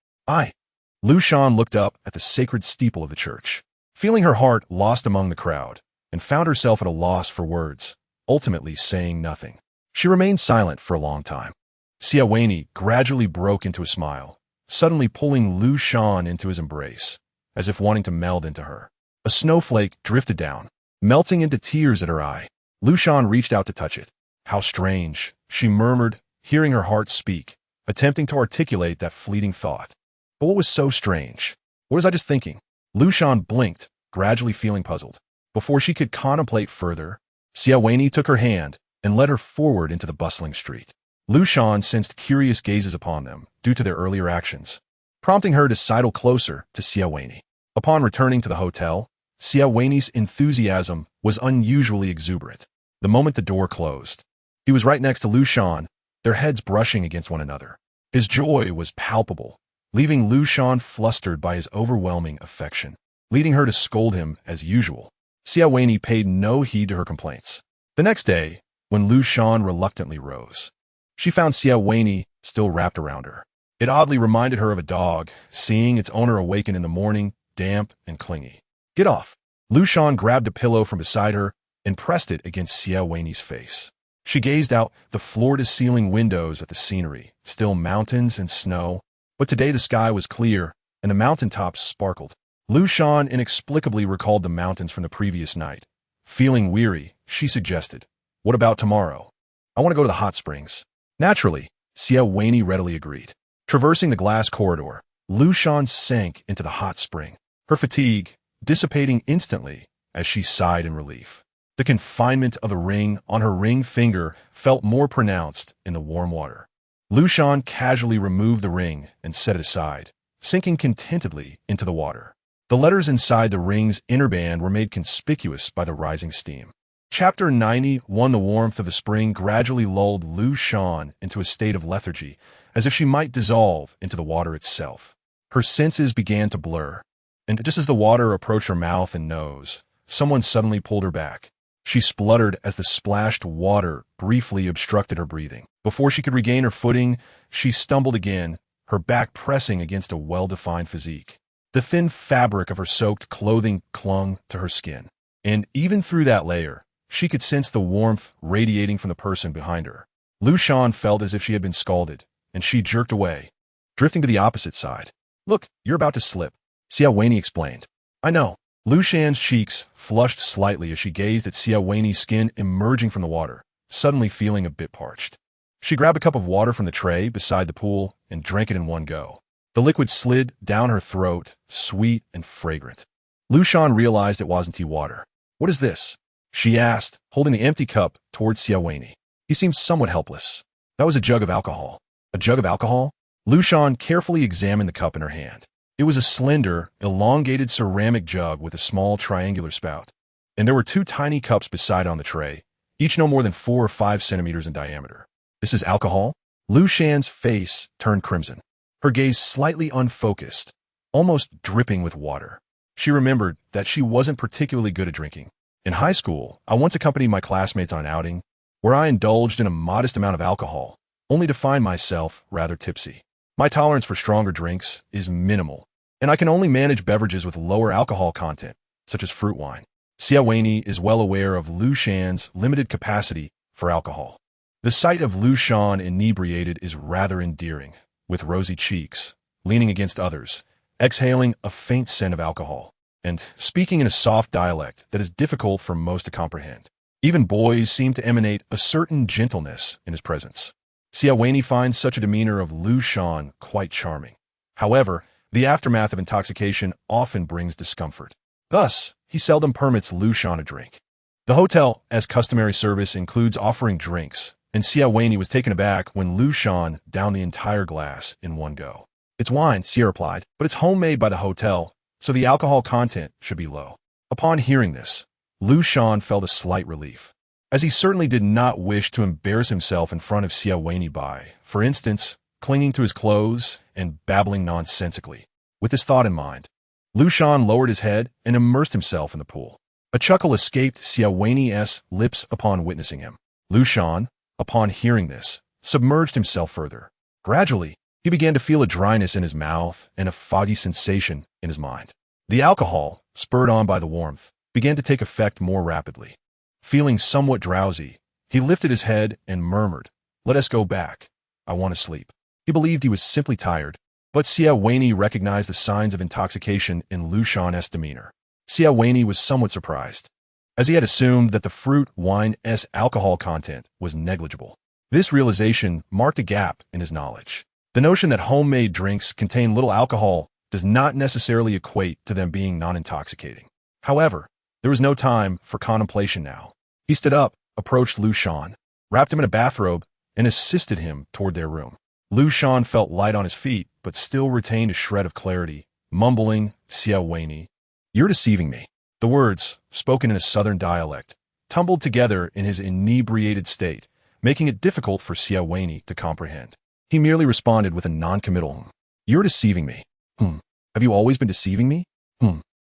Liu Shan looked up at the sacred steeple of the church, feeling her heart lost among the crowd, and found herself at a loss for words, ultimately saying nothing. She remained silent for a long time. Xie Wenyì gradually broke into a smile, suddenly pulling Liu Shan into his embrace, as if wanting to meld into her. A snowflake drifted down, melting into tears at her eye. Liu Shan reached out to touch it. "How strange," she murmured, hearing her heart speak, attempting to articulate that fleeting thought. But what was so strange? What was I just thinking? Liu Shan blinked, gradually feeling puzzled. Before she could contemplate further, Xie Wenyì took her hand and led her forward into the bustling street. Liu Shan sensed curious gazes upon them due to their earlier actions, prompting her to sidle closer to Xie Wenyì. Upon returning to the hotel, Xie Wenyì's enthusiasm was unusually exuberant. The moment the door closed, he was right next to Liu Shan, their heads brushing against one another. His joy was palpable, leaving Liu Shan flustered by his overwhelming affection. leading her to scold him as usual. Xie Wenyì paid no heed to her complaints. The next day, when Liu Shan reluctantly rose, she found Xie Wenyì still wrapped around her. It oddly reminded her of a dog, seeing its owner awaken in the morning, damp and clingy. "Get off." Liu Shan grabbed a pillow from beside her and pressed it against Xie Wenyì's face. She gazed out the floor-to-ceiling windows at the scenery, still mountains and snow, but today the sky was clear and the mountaintops sparkled. Liu Shan inexplicably recalled the mountains from the previous night. Feeling weary, she suggested, "What about tomorrow? I want to go to the hot springs." Naturally, Xie Wenyì readily agreed. Traversing the glass corridor, Liu Shan sank into the hot spring, her fatigue dissipating instantly as she sighed in relief. The confinement of the ring on her ring finger felt more pronounced in the warm water. Liu Shan casually removed the ring and set it aside, sinking contentedly into the water. The letters inside the ring's inner band were made conspicuous by the rising steam. Chapter 91. The warmth of the spring gradually lulled Liu Shan into a state of lethargy, as if she might dissolve into the water itself. Her senses began to blur, and just as the water approached her mouth and nose, someone suddenly pulled her back. She spluttered as the splashed water briefly obstructed her breathing. Before she could regain her footing, she stumbled again, her back pressing against a well-defined physique. The thin fabric of her soaked clothing clung to her skin, and even through that layer, she could sense the warmth radiating from the person behind her. Liu Shan felt as if she had been scalded, and she jerked away, drifting to the opposite side. "Look, you're about to slip," Xie Wenyì explained. "I know." Liu Shan's cheeks flushed slightly as she gazed at Xie Wenyì's skin emerging from the water, suddenly feeling a bit parched. She grabbed a cup of water from the tray beside the pool and drank it in one go. The liquid slid down her throat, sweet and fragrant. Liu Shan realized it wasn't tea water. "What is this?" she asked, holding the empty cup towards Xie Wenyì. He seemed somewhat helpless. "That was a jug of alcohol." "A jug of alcohol?" Liu Shan carefully examined the cup in her hand. It was a slender, elongated ceramic jug with a small triangular spout, and there were two tiny cups beside it on the tray, each no more than 4 or 5 centimeters in diameter. "This is alcohol?" Liu Shan's face turned crimson, her gaze slightly unfocused, almost dripping with water. She remembered that she wasn't particularly good at drinking. "In high school, I once accompanied my classmates on an outing where I indulged in a modest amount of alcohol, only to find myself rather tipsy. My tolerance for stronger drinks is minimal, and I can only manage beverages with lower alcohol content, such as fruit wine." Xie Wenyì is well aware of Liu Shan's limited capacity for alcohol. The sight of Liu Shan inebriated is rather endearing, with rosy cheeks, leaning against others, exhaling a faint scent of alcohol, and speaking in a soft dialect that is difficult for most to comprehend. Even boys seem to emanate a certain gentleness in his presence. Xie Wenyì finds such a demeanor of Liu Shan quite charming. However, the aftermath of intoxication often brings discomfort. Thus, he seldom permits Liu Shan a drink. The hotel, as customary service, includes offering drinks, and Xie Wenyì was taken aback when Liu Shan downed the entire glass in one go. "It's wine," Xie replied, "but it's homemade by the hotel, so the alcohol content should be low." Upon hearing this, Liu Shan felt a slight relief, as he certainly did not wish to embarrass himself in front of Xie Wenyì by, for instance, clinging to his clothes and babbling nonsensically. With this thought in mind, Liu Shan lowered his head and immersed himself in the pool. A chuckle escaped Xie Wenyì's lips upon witnessing him. Liu Shan, upon hearing this, submerged himself further. Gradually, he began to feel a dryness in his mouth and a foggy sensation in his mind. The alcohol, spurred on by the warmth, began to take effect more rapidly. Feeling somewhat drowsy, he lifted his head and murmured, "Let us go back. I want to sleep." He believed he was simply tired, but Xie Wenyì recognized the signs of intoxication in Liu Shan's demeanor. Xie Wenyì was somewhat surprised, as he had assumed that the fruit wine's alcohol content was negligible. This realization marked a gap in his knowledge. The notion that homemade drinks contain little alcohol does not necessarily equate to them being non-intoxicating. However, there was no time for contemplation now. He stood up, approached Liu Shan, wrapped him in a bathrobe, and assisted him toward their room. Liu Shan felt light on his feet, but still retained a shred of clarity, mumbling, "Xie Wenyì, you're deceiving me." The words, spoken in a southern dialect, tumbled together in his inebriated state, making it difficult for Xie Wenyì to comprehend. He merely responded with a non-committal "You're deceiving me." Have you always been deceiving me?"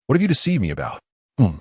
What have you deceived me about? Hmm.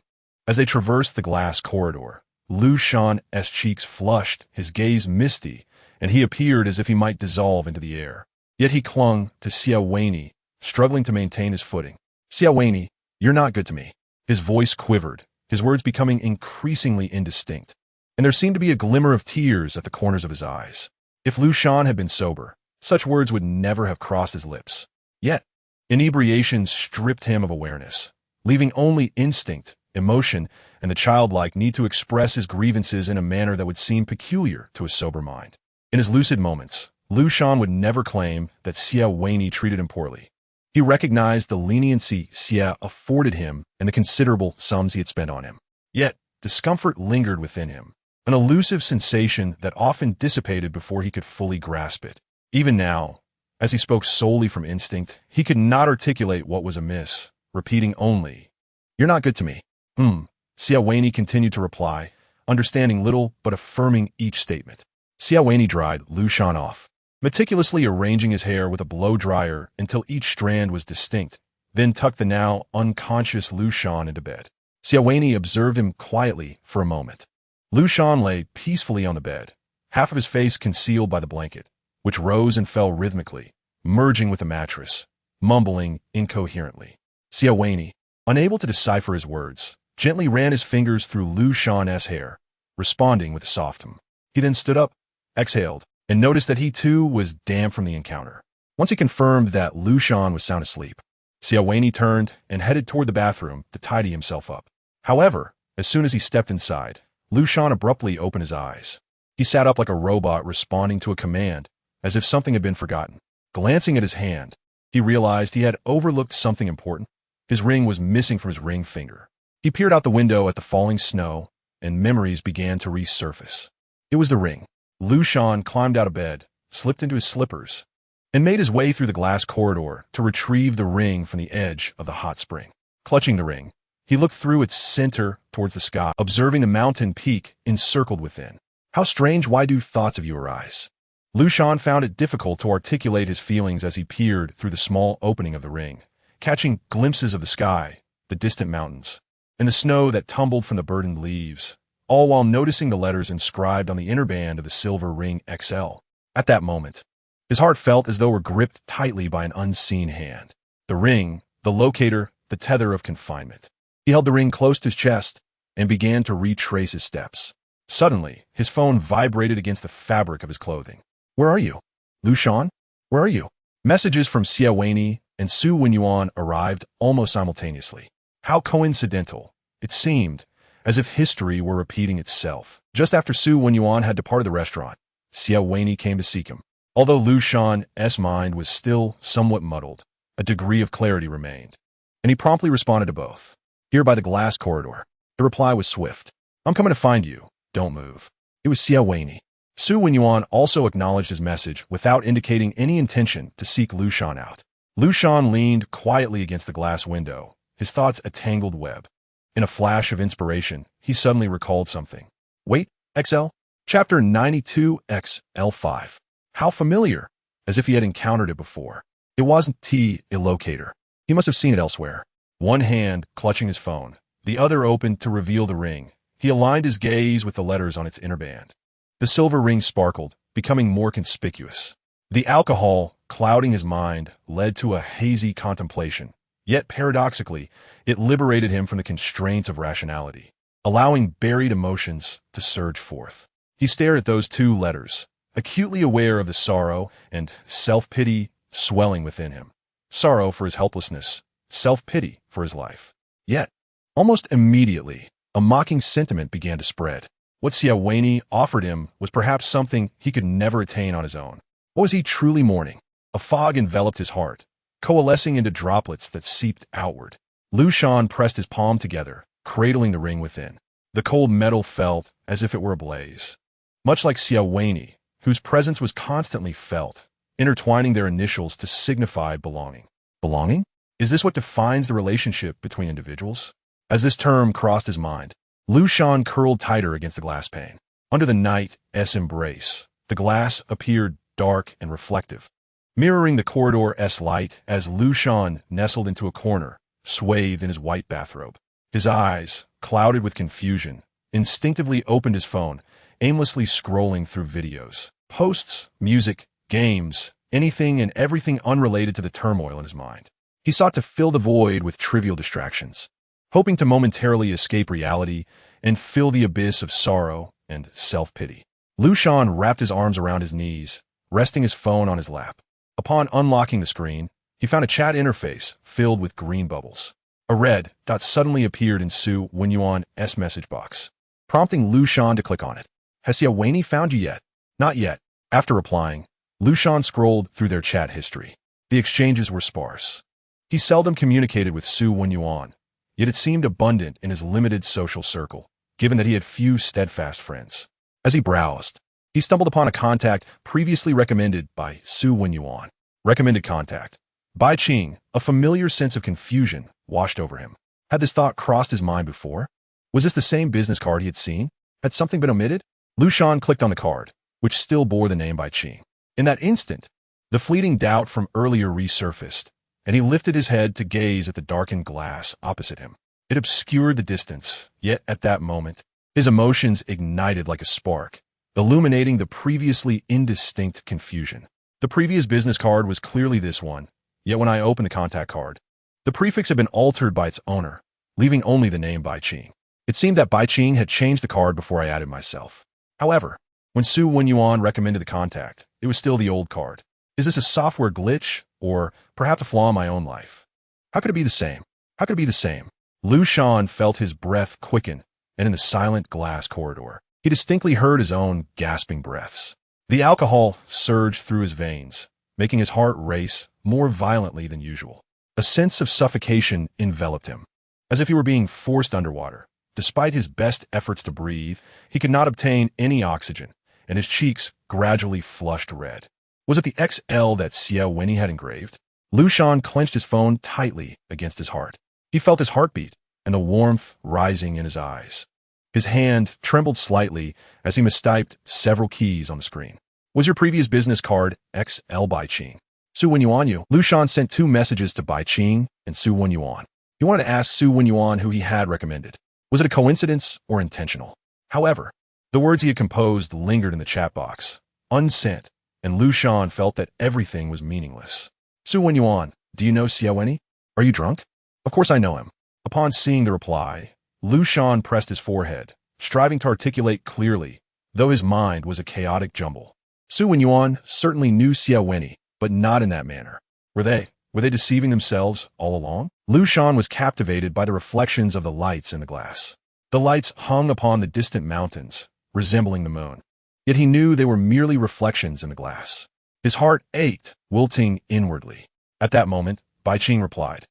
As they traversed the glass corridor, Liu Shan's cheeks flushed, his gaze misty, and he appeared as if he might dissolve into the air. Yet he clung to Xie Wenyì, struggling to maintain his footing. Xie Wenyì, you're not good to me. His voice quivered, his words becoming increasingly indistinct, and there seemed to be a glimmer of tears at the corners of his eyes. If Liu Shan had been sober, such words would never have crossed his lips. Yet, inebriation stripped him of awareness, leaving only instinct, emotion, and the childlike need to express his grievances in a manner that would seem peculiar to a sober mind. In his lucid moments, Liu Shan would never claim that Xie Wenyì treated him poorly. He recognized the leniency Xie afforded him and the considerable sums he had spent on him. Yet, discomfort lingered within him, an elusive sensation that often dissipated before he could fully grasp it. Even now, as he spoke solely from instinct, he could not articulate what was amiss, repeating only, "You're not good to me." Xie Wenyì continued to reply, understanding little but affirming each statement. Xie Wenyì dried Liu Shan off, meticulously arranging his hair with a blow-dryer until each strand was distinct, then tucked the now unconscious Liu Shan into bed. Xie Wenyì observed him quietly for a moment. Liu Shan lay peacefully on the bed, half of his face concealed by the blanket, which rose and fell rhythmically, merging with the mattress, mumbling incoherently. Xie Wenyì, unable to decipher his words, gently ran his fingers through Liu Shan's hair, responding with a soft hum. He then stood up, exhaled, and noticed that he too was damp from the encounter. Once he confirmed that Liu Shan was sound asleep, Xie Wenyì turned and headed toward the bathroom to tidy himself up. However, as soon as he stepped inside, Liu Shan abruptly opened his eyes. He sat up like a robot responding to a command, as if something had been forgotten. Glancing at his hand, he realized he had overlooked something important. His ring was missing from his ring finger. He peered out the window at the falling snow, and memories began to resurface. It was the ring. Liu Shan climbed out of bed, slipped into his slippers, and made his way through the glass corridor to retrieve the ring from the edge of the hot spring. Clutching the ring, he looked through its center towards the sky, observing the mountain peak encircled within. How strange, why do thoughts of you arise? Liu Shan found it difficult to articulate his feelings as he peered through the small opening of the ring, catching glimpses of the sky, the distant mountains, and the snow that tumbled from the burdened leaves, all while noticing the letters inscribed on the inner band of the silver ring XL. At that moment, his heart felt as though it were gripped tightly by an unseen hand. The ring, the locator, the tether of confinement. He held the ring close to his chest and began to retrace his steps. Suddenly, his phone vibrated against the fabric of his clothing. "Where are you? Liu Shan? Where are you?" Messages from Xie Wenyì and Xie Wenyì arrived almost simultaneously. How coincidental. It seemed as if history were repeating itself. Just after Xie Wenyì had departed the restaurant, Xie Wenyì came to seek him. Although Liu Shan's mind was still somewhat muddled, a degree of clarity remained, and he promptly responded to both. "Here by the glass corridor." The reply was swift. "I'm coming to find you. Don't move." It was Xie Wenyì. Xie Wenyì also acknowledged his message without indicating any intention to seek Liu Shan out. Liu Shan leaned quietly against the glass window, his thoughts a tangled web. In a flash of inspiration, he suddenly recalled something. Wait, XL? Chapter 92 XL5. How familiar, as if he had encountered it before. It wasn't a locator. He must have seen it elsewhere. One hand clutching his phone, the other open to reveal the ring. He aligned his gaze with the letters on its inner band. The silver ring sparkled, becoming more conspicuous. The alcohol, clouding his mind, led to a hazy contemplation. Yet, paradoxically, it liberated him from the constraints of rationality, allowing buried emotions to surge forth. He stared at those two letters, acutely aware of the sorrow and self-pity swelling within him. Sorrow for his helplessness, self-pity for his life. Yet, almost immediately, a mocking sentiment began to spread. What Xie Wenyì offered him was perhaps something he could never attain on his own. What was he truly mourning? A fog enveloped his heart, coalescing into droplets that seeped outward. Liu Shan pressed his palm together, cradling the ring within. The cold metal felt as if it were ablaze. Much like Xie Wenyì, whose presence was constantly felt, intertwining their initials to signify belonging. Belonging? Is this what defines the relationship between individuals? As this term crossed his mind, Liu Shan curled tighter against the glass pane. Under the night's embrace, the glass appeared dark and reflective, mirroring the corridor's light as Liu Shan nestled into a corner, swathed in his white bathrobe. His eyes, clouded with confusion, instinctively opened his phone, aimlessly scrolling through videos, posts, music, games, anything and everything unrelated to the turmoil in his mind. He sought to fill the void with trivial distractions, hoping to momentarily escape reality and fill the abyss of sorrow and self-pity. Liu Shan wrapped his arms around his knees, resting his phone on his lap. Upon unlocking the screen, he found a chat interface filled with green bubbles. A red dot suddenly appeared in Xie Wenyì's message box, prompting Liu Shan to click on it. "Has Xie Wenyì found you yet?" "Not yet." After replying, Liu Shan scrolled through their chat history. The exchanges were sparse. He seldom communicated with Xie Wenyì, yet it seemed abundant in his limited social circle, given that he had few steadfast friends. As he browsed, he stumbled upon a contact previously recommended by Xie Wenyì. Recommended contact. Bai Qing. A familiar sense of confusion washed over him. Had this thought crossed his mind before? Was this the same business card he had seen? Had something been omitted? Liu Shan clicked on the card, which still bore the name Bai Qing. In that instant, the fleeting doubt from earlier resurfaced, and he lifted his head to gaze at the darkened glass opposite him. It obscured the distance, yet at that moment, his emotions ignited like a spark, illuminating the previously indistinct confusion. The previous business card was clearly this one, yet when I opened the contact card, the prefix had been altered by its owner, leaving only the name Bai Qing. It seemed that Bai Qing had changed the card before I added myself. However, when Xie Wenyì recommended the contact, it was still the old card. Is this a software glitch, or perhaps a flaw in my own life? How could it be the same? How could it be the same? Liu Shan felt his breath quicken, and in the silent glass corridor, he distinctly heard his own gasping breaths. The alcohol surged through his veins, making his heart race more violently than usual. A sense of suffocation enveloped him, as if he were being forced underwater. Despite his best efforts to breathe, he could not obtain any oxygen, and his cheeks gradually flushed red. Was it the XL that Xie Wenyì had engraved? Liu Shan clenched his phone tightly against his heart. He felt his heartbeat and the warmth rising in his eyes. His hand trembled slightly as he mistyped several keys on the screen. Was your previous business card XL Bai Qing? Xie Wenyì. Liu Shan sent 2 messages to Bai Qing and Xie Wenyì. He wanted to ask Xie Wenyì who he had recommended. Was it a coincidence or intentional? However, the words he had composed lingered in the chat box, unsent, and Liu Shan felt that everything was meaningless. Xie Wenyì, do you know Xie Wenyì? Are you drunk? Of course I know him. Upon seeing the reply, Liu Shan pressed his forehead, striving to articulate clearly, though his mind was a chaotic jumble. Xie Wenyì certainly knew Xie Wenyì, but not in that manner. Were they deceiving themselves all along? Liu Shan was captivated by the reflections of the lights in the glass. The lights hung upon the distant mountains, resembling the moon. Yet he knew they were merely reflections in the glass. His heart ached, wilting inwardly. At that moment, Bai Qing replied,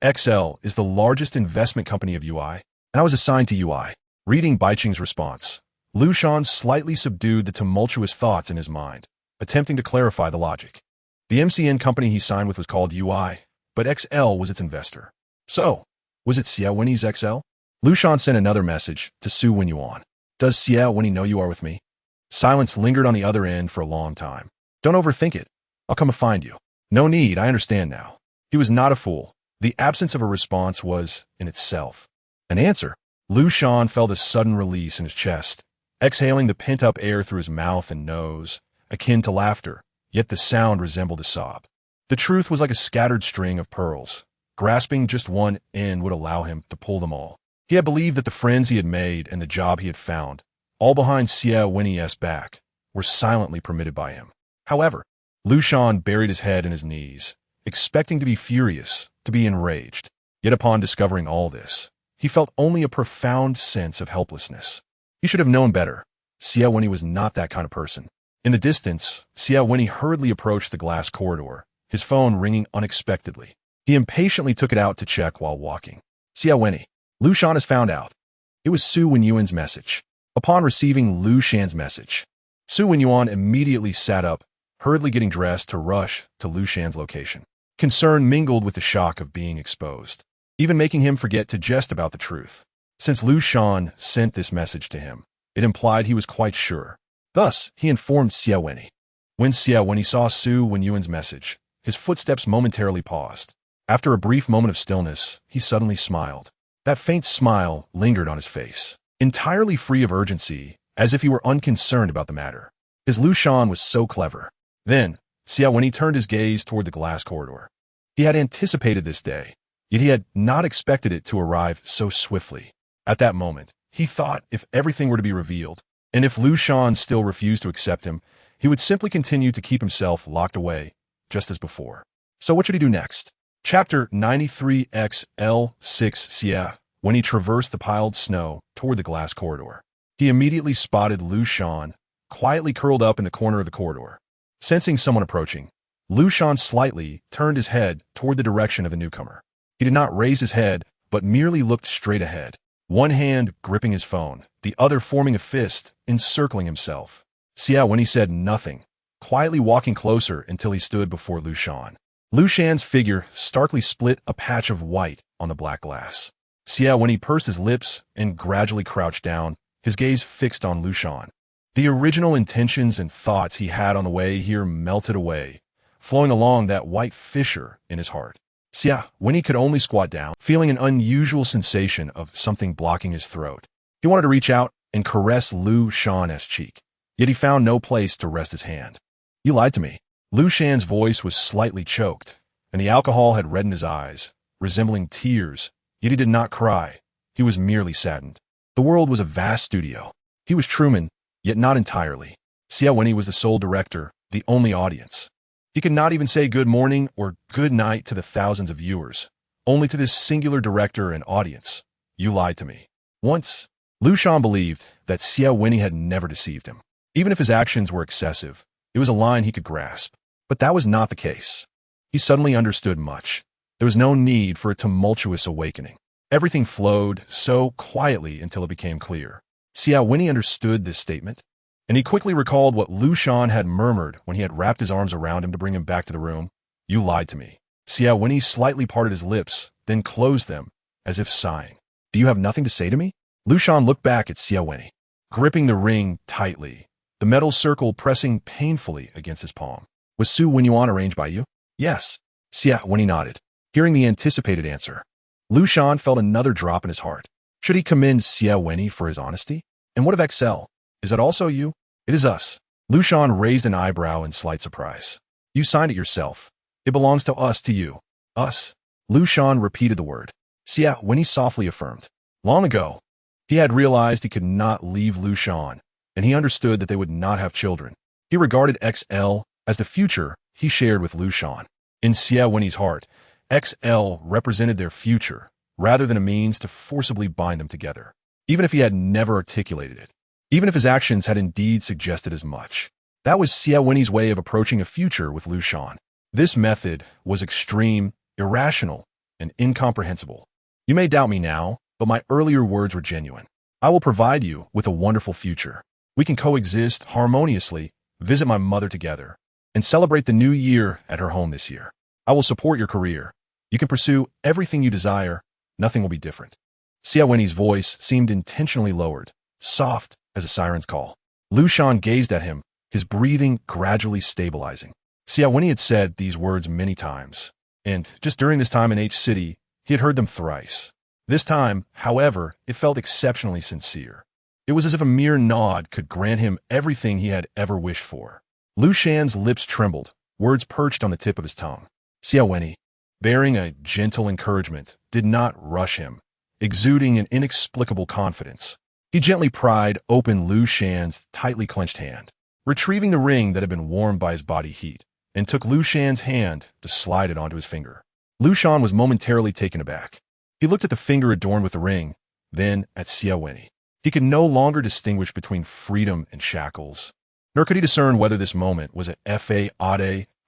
"XL is the largest investment company of UI, and I was assigned to UI." Reading Bai Qing's response, Liu Shan slightly subdued the tumultuous thoughts in his mind, attempting to clarify the logic. The MCN company he signed with was called UI, but XL was its investor. So, was it Xie Wenyì's XL? Liu Shan sent another message to Xie Wenyì. "Does Xie Wenyì know you are with me?" Silence lingered on the other end for a long time. "Don't overthink it. I'll come and find you." "No need, I understand now." He was not a fool. The absence of a response was, in itself, an answer. Liu Shan felt a sudden release in his chest, exhaling the pent-up air through his mouth and nose, akin to laughter, yet the sound resembled a sob. The truth was like a scattered string of pearls. Grasping just one end would allow him to pull them all. He had believed that the friends he had made and the job he had found, all behind Xie Wenyì's back, were silently permitted by him. However, Liu Shan buried his head in his knees, expecting to be furious, to be enraged. Yet upon discovering all this, he felt only a profound sense of helplessness. He should have known better. Xie Wenyì was not that kind of person. In the distance, Xie Wenyì hurriedly approached the glass corridor, his phone ringing unexpectedly. He impatiently took it out to check while walking. "Xie Wenyì, Liu Shan has found out." It was Xie Wenyì's message. Upon receiving Liu Shan's message, Xie Wenyì immediately sat up, hurriedly getting dressed to rush to Liu Shan's location. Concern mingled with the shock of being exposed, even making him forget to jest about the truth. Since Liu Shan sent this message to him, it implied he was quite sure. Thus, he informed Xie Wenyì. When Xie Wenyì saw Xie Wenyì's message, his footsteps momentarily paused. After a brief moment of stillness, he suddenly smiled. That faint smile lingered on his face, entirely free of urgency, as if he were unconcerned about the matter. His Liu Shan was so clever. Then, Xie Wenyì turned his gaze toward the glass corridor. He had anticipated this day, yet he had not expected it to arrive so swiftly. At that moment, he thought if everything were to be revealed, and if Liu Shan still refused to accept him, he would simply continue to keep himself locked away, just as before. So what should he do next? Chapter 93 XL6 Xie Wenyì traversed the piled snow toward the glass corridor. He immediately spotted Liu Shan, quietly curled up in the corner of the corridor. Sensing someone approaching, Liu Shan slightly turned his head toward the direction of the newcomer. He did not raise his head, but merely looked straight ahead, one hand gripping his phone, the other forming a fist, encircling himself. Xie Wenyì said nothing, quietly walking closer until he stood before Liu Shan. Liu Shan's figure starkly split a patch of white on the black glass. Xie Wenyì pursed his lips and gradually crouched down, his gaze fixed on Liu Shan. The original intentions and thoughts he had on the way here melted away, flowing along that white fissure in his heart. Xie Wenyì could only squat down, feeling an unusual sensation of something blocking his throat. He wanted to reach out and caress Liu Shan's cheek, yet he found no place to rest his hand. "You lied to me." Liu Shan's voice was slightly choked, and the alcohol had reddened his eyes, resembling tears, yet he did not cry. He was merely saddened. The world was a vast studio. He was Truman, yet not entirely. Xie Wenyì was the sole director, the only audience. He could not even say good morning or good night to the thousands of viewers, only to this singular director and audience. "You lied to me." Once, Liu Shan believed that Xie Wenyì had never deceived him. Even if his actions were excessive, it was a line he could grasp. But that was not the case. He suddenly understood much. There was no need for a tumultuous awakening. Everything flowed so quietly until it became clear. Xie Wenyì understood this statement, and he quickly recalled what Liu Shan had murmured when he had wrapped his arms around him to bring him back to the room. "You lied to me." Xie Wenyì slightly parted his lips, then closed them, as if sighing. "Do you have nothing to say to me?" Liu Shan looked back at Xie Wenyì, gripping the ring tightly, the metal circle pressing painfully against his palm. "Was Xie Wenyì arranged by you?" "Yes." Xie Wenyì nodded, hearing the anticipated answer. Liu Shan felt another drop in his heart. Should he commend Xie Wenyì for his honesty? "And what of XL? Is that also you?" "It is us." Liu Shan raised an eyebrow in slight surprise. "You signed it yourself. It belongs to us, to you." "Us?" Liu Shan repeated the word. Xie Wenyì softly affirmed. Long ago, he had realized he could not leave Liu Shan, and he understood that they would not have children. He regarded XL as the future he shared with Liu Shan. In Xie Wenyì's heart, XL represented their future, rather than a means to forcibly bind them together. Even if he had never articulated it, even if his actions had indeed suggested as much, that was Xie Wenyì's way of approaching a future with Liu Shan. This method was extreme, irrational, and incomprehensible. "You may doubt me now, but my earlier words were genuine. I will provide you with a wonderful future. We can coexist harmoniously, visit my mother together, and celebrate the new year at her home this year. I will support your career. You can pursue everything you desire. Nothing will be different." Xie Wenyì's voice seemed intentionally lowered, soft as a siren's call. Liu Shan gazed at him, his breathing gradually stabilizing. Xie Wenyì had said these words many times, and just during this time in H City, he had heard them thrice. This time, however, it felt exceptionally sincere. It was as if a mere nod could grant him everything he had ever wished for. Liu Shan's lips trembled, words perched on the tip of his tongue. Xie Wenyì, bearing a gentle encouragement, did not rush him, exuding an inexplicable confidence. He gently pried open Liu Shan's tightly clenched hand, retrieving the ring that had been warmed by his body heat, and took Liu Shan's hand to slide it onto his finger. Liu Shan was momentarily taken aback. He looked at the finger adorned with the ring, then at Xie Wenyì. He could no longer distinguish between freedom and shackles, nor could he discern whether this moment was a fade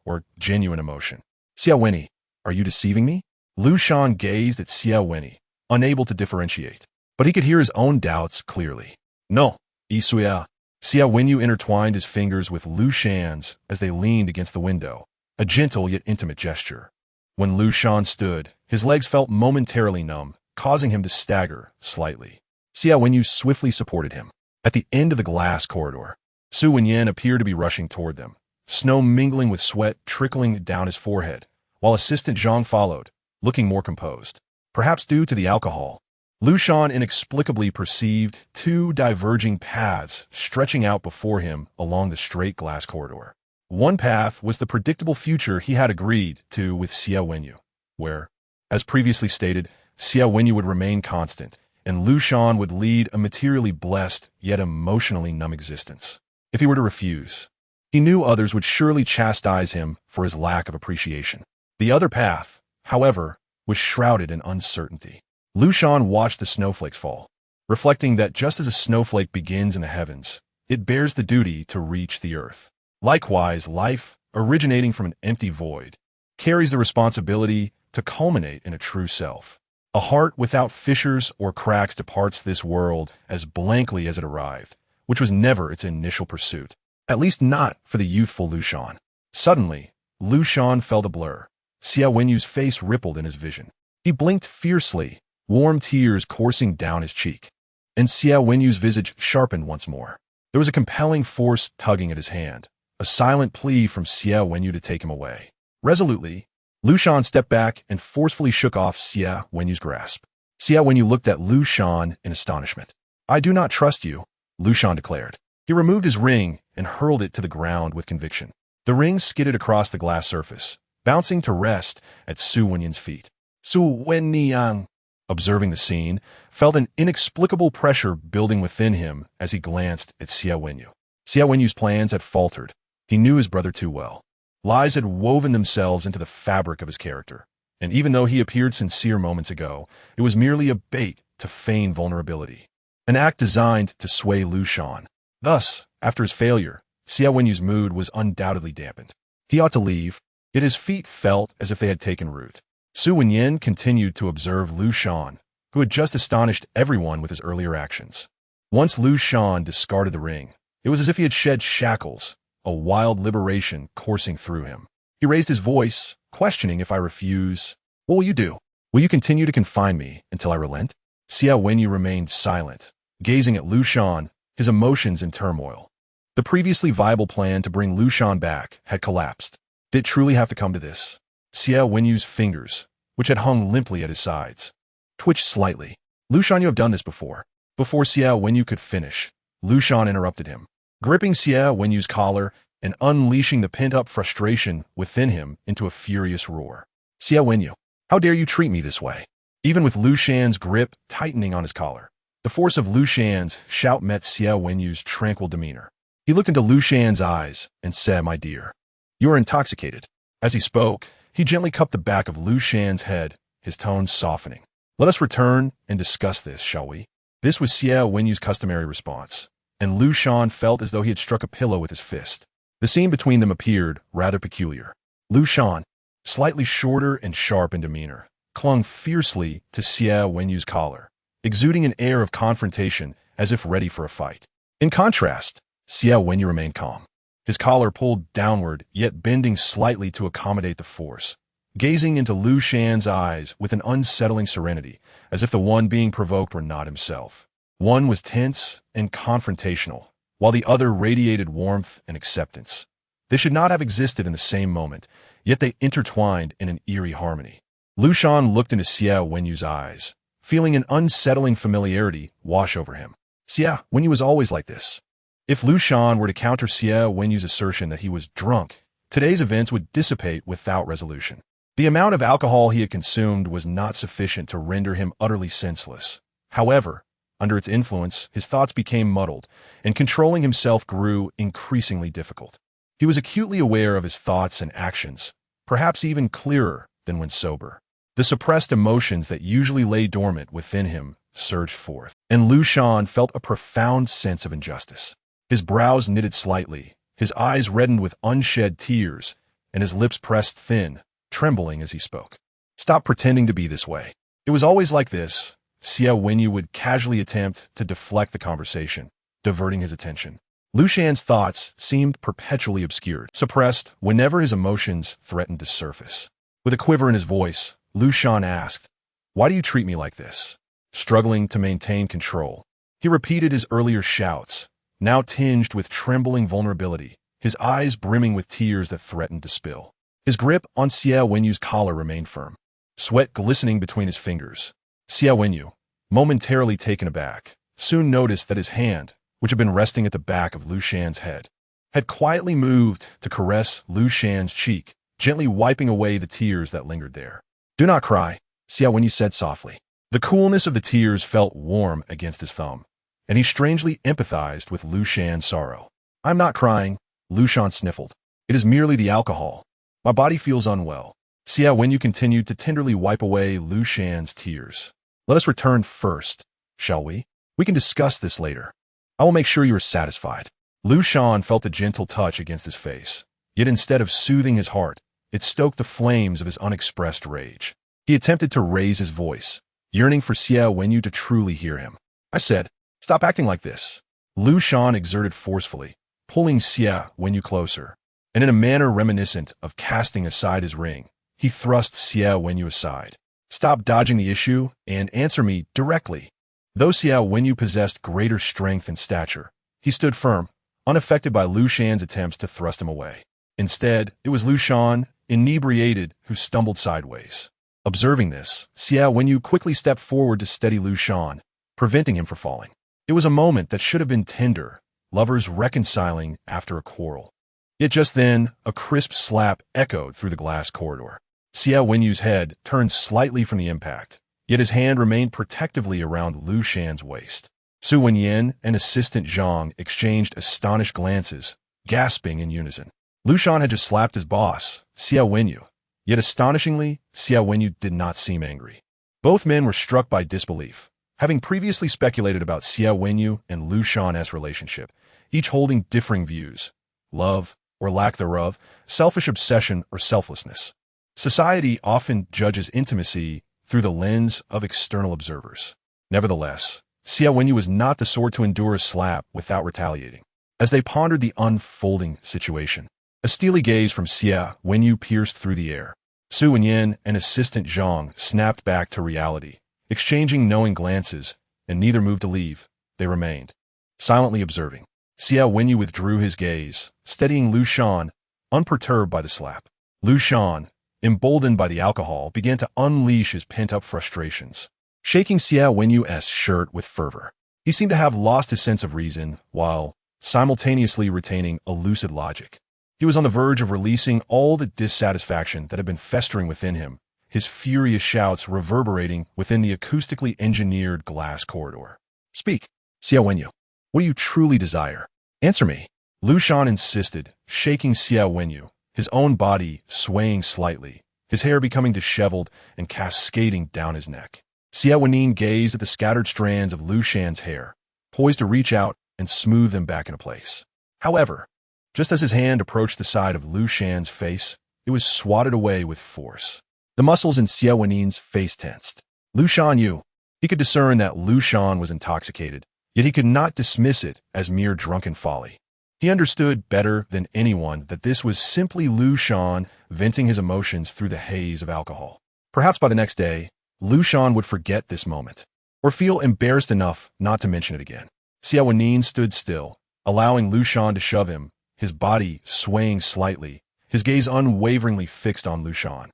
or genuine emotion. "Xie Wenyì, are you deceiving me?" Liu Shan gazed at Xie Wenyì, unable to differentiate, but he could hear his own doubts clearly. "No, Xie." Xie Wenyì intertwined his fingers with Liu Shan's as they leaned against the window, a gentle yet intimate gesture. When Liu Shan stood, his legs felt momentarily numb, causing him to stagger slightly. Xie Wenyì swiftly supported him. At the end of the glass corridor, Xie Wenyì appeared to be rushing toward them, snow mingling with sweat trickling down his forehead, while Assistant Zhang followed, looking more composed. Perhaps due to the alcohol, Liu Shan inexplicably perceived two diverging paths stretching out before him along the straight glass corridor. One path was the predictable future he had agreed to with Xie Wenyì, where, as previously stated, Xie Wenyì would remain constant, and Liu Shan would lead a materially blessed yet emotionally numb existence. If he were to refuse, he knew others would surely chastise him for his lack of appreciation. The other path, however, was shrouded in uncertainty. Liu Shan watched the snowflakes fall, reflecting that just as a snowflake begins in the heavens, it bears the duty to reach the earth. Likewise, life, originating from an empty void, carries the responsibility to culminate in a true self. A heart without fissures or cracks departs this world as blankly as it arrived, which was never its initial pursuit, at least not for the youthful Liu Shan. Suddenly, Liu Shan felt a blur. Xie Wenyì's face rippled in his vision. He blinked fiercely, warm tears coursing down his cheek, and Xie Wenyì's visage sharpened once more. There was a compelling force tugging at his hand, a silent plea from Xie Wenyì to take him away. Resolutely, Liu Shan stepped back and forcefully shook off Xie Wenyì's grasp. Xie Wenyì looked at Liu Shan in astonishment. "I do not trust you," Liu Shan declared. He removed his ring and hurled it to the ground with conviction. The ring skidded across the glass surface, bouncing to rest at Xie Wenyì's feet. Xie Wenyì, observing the scene, felt an inexplicable pressure building within him as he glanced at Xie Wenyì. Xie Wenyì's plans had faltered. He knew his brother too well. Lies had woven themselves into the fabric of his character, and even though he appeared sincere moments ago, it was merely a bait to feign vulnerability, an act designed to sway Liu Shan. Thus, after his failure, Xie Wenyì's mood was undoubtedly dampened. He ought to leave, yet his feet felt as if they had taken root. Xie Wenyì continued to observe Liu Shan, who had just astonished everyone with his earlier actions. Once Liu Shan discarded the ring, it was as if he had shed shackles, a wild liberation coursing through him. He raised his voice, questioning, "If I refuse, what will you do? Will you continue to confine me until I relent?" Xie Wenyì remained silent, gazing at Liu Shan, his emotions in turmoil. The previously viable plan to bring Liu Shan back had collapsed. Did it truly have to come to this? Xie Wenyì's fingers, which had hung limply at his sides, twitched slightly. "Liu Shan, you have done this before." Before Xie Wenyì could finish, Liu Shan interrupted him, gripping Xie Wenyì's collar and unleashing the pent-up frustration within him into a furious roar. "Xie Wenyì, how dare you treat me this way?" Even with Liu Shan's grip tightening on his collar, the force of Liu Shan's shout met Xie Wenyì's tranquil demeanor. He looked into Liu Shan's eyes and said, "My dear, you are intoxicated." As he spoke, he gently cupped the back of Liu Shan's head, his tones softening. "Let us return and discuss this, shall we?" This was Xie Wenyì's customary response, and Liu Shan felt as though he had struck a pillow with his fist. The scene between them appeared rather peculiar. Liu Shan, slightly shorter and sharp in demeanor, clung fiercely to Xie Wenyì's collar, exuding an air of confrontation as if ready for a fight. In contrast, Xie Wenyì remained calm, his collar pulled downward yet bending slightly to accommodate the force, gazing into Liu Shan's eyes with an unsettling serenity, as if the one being provoked were not himself. One was tense and confrontational, while the other radiated warmth and acceptance. They should not have existed in the same moment, yet they intertwined in an eerie harmony. Liu Shan looked into Xie Wenyì's eyes, feeling an unsettling familiarity wash over him. Xie Wenyì was always like this. If Liu Shan were to counter Xie Wenyì's assertion that he was drunk, today's events would dissipate without resolution. The amount of alcohol he had consumed was not sufficient to render him utterly senseless. However, under its influence, his thoughts became muddled, and controlling himself grew increasingly difficult. He was acutely aware of his thoughts and actions, perhaps even clearer than when sober. The suppressed emotions that usually lay dormant within him surged forth, and Liu Shan felt a profound sense of injustice. His brows knitted slightly, his eyes reddened with unshed tears, and his lips pressed thin, trembling as he spoke. "Stop pretending to be this way. It was always like this." Xie Wenyì would casually attempt to deflect the conversation, diverting his attention. Liu Shan's thoughts seemed perpetually obscured, suppressed whenever his emotions threatened to surface. With a quiver in his voice, Liu Shan asked, "Why do you treat me like this?" Struggling to maintain control, he repeated his earlier shouts, now tinged with trembling vulnerability, his eyes brimming with tears that threatened to spill. His grip on Xie Wenyì's collar remained firm. sweat glistening between his fingers. Xie Wenyì, momentarily taken aback, soon noticed that his hand, which had been resting at the back of Liu Shan's head, had quietly moved to caress Liu Shan's cheek, gently wiping away the tears that lingered there. "Do not cry," Xie Wenyì said softly. The coolness of the tears felt warm against his thumb, and he strangely empathized with Liu Shan's sorrow. "I'm not crying," Liu Shan sniffled. "It is merely the alcohol. My body feels unwell." Xie Wenyì continued to tenderly wipe away Liu Shan's tears. "Let us return first, shall we? We can discuss this later. I will make sure you are satisfied." Liu Shan felt a gentle touch against his face, yet instead of soothing his heart, it stoked the flames of his unexpressed rage. He attempted to raise his voice, yearning for Xie Wenyì to truly hear him. "I said, stop acting like this." Liu Shan exerted forcefully, pulling Xie Wenyì closer, and in a manner reminiscent of casting aside his ring, he thrust Xie Wenyì aside. "Stop dodging the issue and answer me directly." Though Xie Wenyì possessed greater strength and stature, he stood firm, unaffected by Liu Shan's attempts to thrust him away. Instead, it was Liu Shan, inebriated, who stumbled sideways. Observing this, Xie Wenyì quickly stepped forward to steady Liu Shan, preventing him from falling. It was a moment that should have been tender, lovers reconciling after a quarrel. Yet just then, a crisp slap echoed through the glass corridor. Xie Wenyì's head turned slightly from the impact, yet his hand remained protectively around Liu Shan's waist. Xie Wenyì and assistant Zhang exchanged astonished glances, gasping in unison. Liu Shan had just slapped his boss, Xie Wenyì, yet astonishingly, Xie Wenyì did not seem angry. Both men were struck by disbelief, having previously speculated about Xie Wenyì and Liu Shan's relationship, each holding differing views: love or lack thereof, selfish obsession or selflessness. Society often judges intimacy through the lens of external observers. Nevertheless, Xie Wenyì was not the sort to endure a slap without retaliating. As they pondered the unfolding situation, a steely gaze from Xie Wenyì pierced through the air. Xie Wenyì and assistant Zhang snapped back to reality, exchanging knowing glances, and neither moved to leave. They remained, silently observing. Xie Wenyì withdrew his gaze, steadying Liu Shan, unperturbed by the slap. Liu Shan, emboldened by the alcohol, began to unleash his pent-up frustrations, shaking Xie Wenyì's shirt with fervor. He seemed to have lost his sense of reason, while simultaneously retaining a lucid logic. He was on the verge of releasing all the dissatisfaction that had been festering within him, his furious shouts reverberating within the acoustically engineered glass corridor. "Speak, Xie Wenyì. What do you truly desire? Answer me." Liu Shan insisted, shaking Xie Wenyì, his own body swaying slightly, his hair becoming disheveled and cascading down his neck. Xie Wenyì gazed at the scattered strands of Liu Shan's hair, poised to reach out and smooth them back into place. However, just as his hand approached the side of Liu Shan's face, it was swatted away with force. The muscles in Xie Wenyì's face tensed. Liu Shan knew. He could discern that Liu Shan was intoxicated, yet he could not dismiss it as mere drunken folly. He understood better than anyone that this was simply Liu Shan venting his emotions through the haze of alcohol. Perhaps by the next day, Liu Shan would forget this moment, or feel embarrassed enough not to mention it again. Xie Wenyì stood still, allowing Liu Shan to shove him, his body swaying slightly, his gaze unwaveringly fixed on Liu Shan.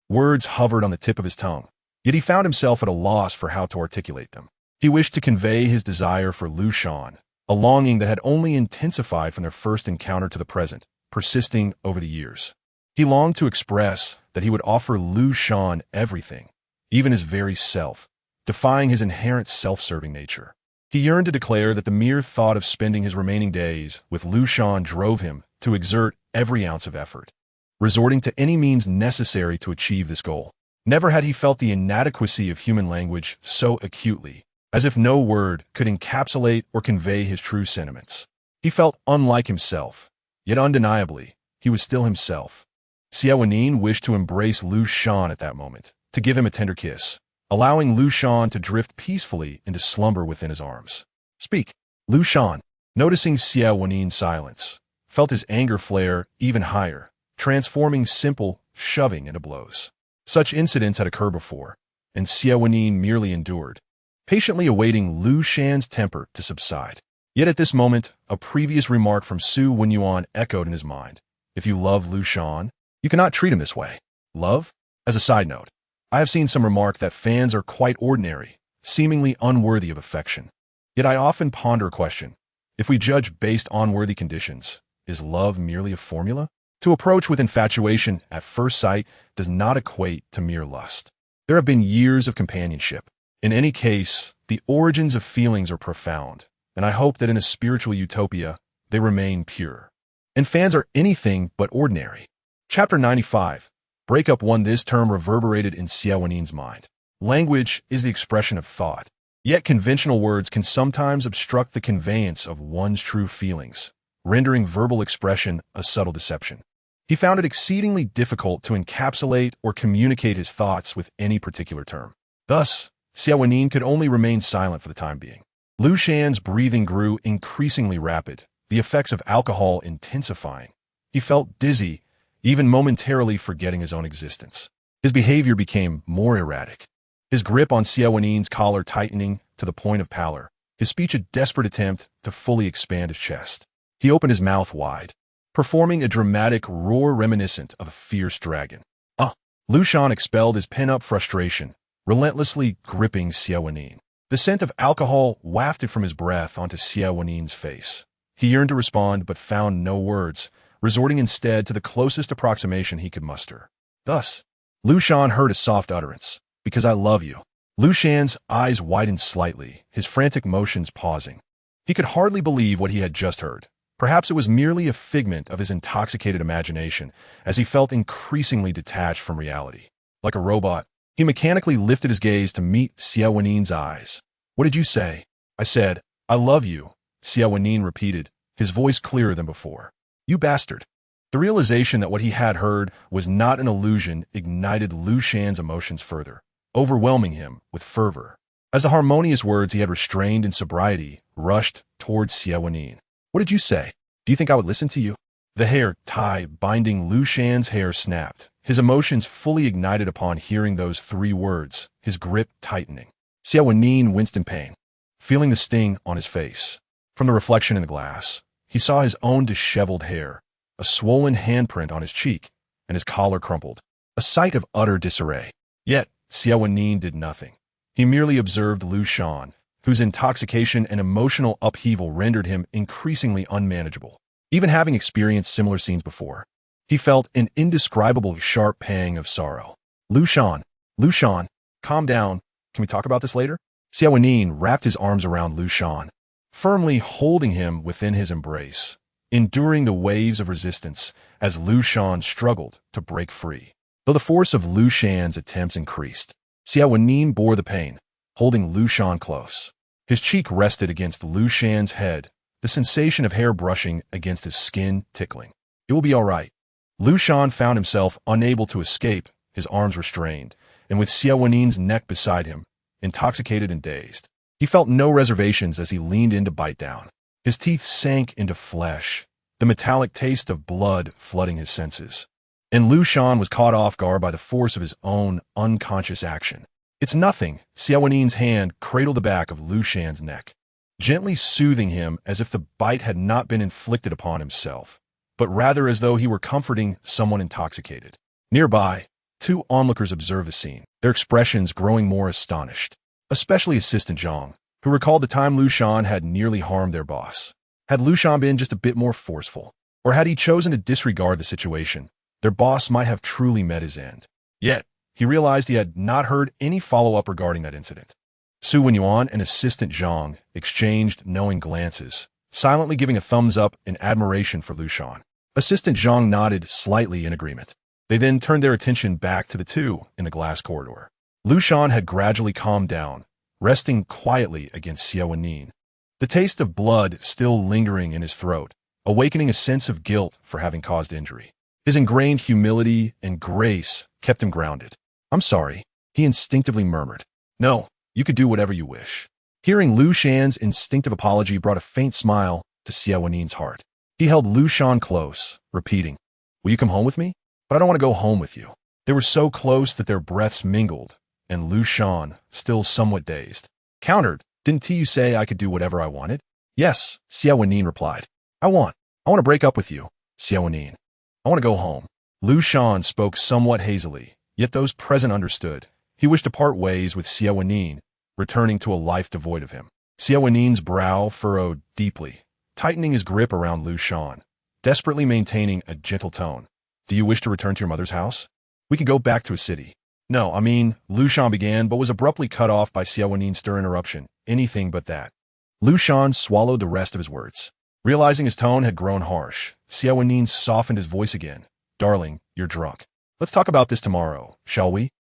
Words hovered on the tip of his tongue, yet he found himself at a loss for how to articulate them. He wished to convey his desire for Liu Shan, a longing that had only intensified from their first encounter to the present, persisting over the years. He longed to express that he would offer Liu Shan everything, even his very self, defying his inherent self-serving nature. He yearned to declare that the mere thought of spending his remaining days with Liu Shan drove him to exert every ounce of effort, resorting to any means necessary to achieve this goal. Never had he felt the inadequacy of human language so acutely, as if no word could encapsulate or convey his true sentiments. He felt unlike himself, yet undeniably, he was still himself. Xie Wenyì wished to embrace Liu Shan at that moment, to give him a tender kiss, allowing Liu Shan to drift peacefully into slumber within his arms. "Speak." Liu Shan, noticing Xie Wenyì's silence, felt his anger flare even higher, transforming simple shoving into blows. Such incidents had occurred before, and Xie Wenyì merely endured, patiently awaiting Liu Shan's temper to subside. Yet at this moment, a previous remark from Xie Wenyì echoed in his mind. If you love Liu Shan, you cannot treat him this way. Love? As a side note, I have seen some remark that fans are quite ordinary, seemingly unworthy of affection. Yet I often ponder a question. If we judge based on worthy conditions, is love merely a formula? To approach with infatuation at first sight does not equate to mere lust. There have been years of companionship. In any case, the origins of feelings are profound, and I hope that in a spiritual utopia, they remain pure. And fans are anything but ordinary. Chapter 95. Breakup 1. This term reverberated in Xie Wenyì's mind. Language is the expression of thought. Yet conventional words can sometimes obstruct the conveyance of one's true feelings, rendering verbal expression a subtle deception. He found it exceedingly difficult to encapsulate or communicate his thoughts with any particular term. Thus, Xie Wenyì could only remain silent for the time being. Liu Shan's breathing grew increasingly rapid, the effects of alcohol intensifying. He felt dizzy, even momentarily forgetting his own existence. His behavior became more erratic. His grip on Xie Wenyì's collar tightening to the point of pallor, his speech a desperate attempt to fully expand his chest. He opened his mouth wide, performing a dramatic roar reminiscent of a fierce dragon. Liu Shan expelled his pent-up frustration, relentlessly gripping Xie Wenyì. The scent of alcohol wafted from his breath onto Xie Wenyì's face. He yearned to respond but found no words, resorting instead to the closest approximation he could muster. Thus, Liu Shan heard a soft utterance, "Because I love you." Liu Shan's eyes widened slightly, his frantic motions pausing. He could hardly believe what he had just heard. Perhaps it was merely a figment of his intoxicated imagination, as he felt increasingly detached from reality. Like a robot, he mechanically lifted his gaze to meet Xie Wenyì's eyes. "What did you say?" "I said, I love you," Xie Wenyì repeated, his voice clearer than before. "You bastard." The realization that what he had heard was not an illusion ignited Liu Shan's emotions further, overwhelming him with fervor. As the harmonious words he had restrained in sobriety rushed towards Xie Wenyì. "What did you say? Do you think I would listen to you?" The hair tie binding Liu Shan's hair snapped, his emotions fully ignited upon hearing those 3 words, his grip tightening. Xie Wenyì winced in pain, feeling the sting on his face. From the reflection in the glass, he saw his own disheveled hair, a swollen handprint on his cheek, and his collar crumpled. A sight of utter disarray. Yet, Xie Wenyì did nothing. He merely observed Liu Shan, whose intoxication and emotional upheaval rendered him increasingly unmanageable. Even having experienced similar scenes before, he felt an indescribable sharp pang of sorrow. Liu Shan, calm down. Can we talk about this later?" Xie Wenyì wrapped his arms around Liu Shan, firmly holding him within his embrace, enduring the waves of resistance as Liu Shan struggled to break free. Though the force of Liu Shan's attempts increased, Xie Wenyì bore the pain, holding Liu Shan close. His cheek rested against Liu Shan's head, the sensation of hair brushing against his skin tickling. "It will be all right." Liu Shan found himself unable to escape, his arms restrained, and with Xie Wenyì's neck beside him, intoxicated and dazed. He felt no reservations as he leaned in to bite down. His teeth sank into flesh, the metallic taste of blood flooding his senses. And Liu Shan was caught off guard by the force of his own unconscious action. "It's nothing." Xie Wenyì's hand cradled the back of Liu Shan's neck, gently soothing him as if the bite had not been inflicted upon himself, but rather as though he were comforting someone intoxicated. Nearby, 2 onlookers observed the scene, their expressions growing more astonished, especially Assistant Zhang, who recalled the time Liu Shan had nearly harmed their boss. Had Liu Shan been just a bit more forceful, or had he chosen to disregard the situation, their boss might have truly met his end. Yet, he realized he had not heard any follow-up regarding that incident. Xie Wenyì and Assistant Zhang exchanged knowing glances, silently giving a thumbs-up in admiration for Liu Shan. Assistant Zhang nodded slightly in agreement. They then turned their attention back to the 2 in the glass corridor. Liu Shan had gradually calmed down, resting quietly against Xie Wenyì, the taste of blood still lingering in his throat, awakening a sense of guilt for having caused injury. His ingrained humility and grace kept him grounded. "I'm sorry," he instinctively murmured. "No, you could do whatever you wish." Hearing Liu Shan's instinctive apology brought a faint smile to Xie Wenyì's heart. He held Liu Shan close, repeating, "Will you come home with me?" "But I don't want to go home with you." They were so close that their breaths mingled, and Liu Shan, still somewhat dazed, countered, "Didn't you say I could do whatever I wanted?" "Yes," Xie Wenyì replied. I want to break up with you, Xie Wenyì. I want to go home." Liu Shan spoke somewhat hazily, Yet those present understood. He wished to part ways with Xie Wenyì, returning to a life devoid of him. Xie Wenyì's brow furrowed deeply, tightening his grip around Liu Shan, desperately maintaining a gentle tone. Do you wish to return to your mother's house? We can go back to a city. No, Liu Shan began, but was abruptly cut off by Xie Wenyì's stern interruption. Anything but that. Liu Shan swallowed the rest of his words. Realizing his tone had grown harsh, Xie Wenyì softened his voice again. Darling, you're drunk. Let's talk about this tomorrow, shall we?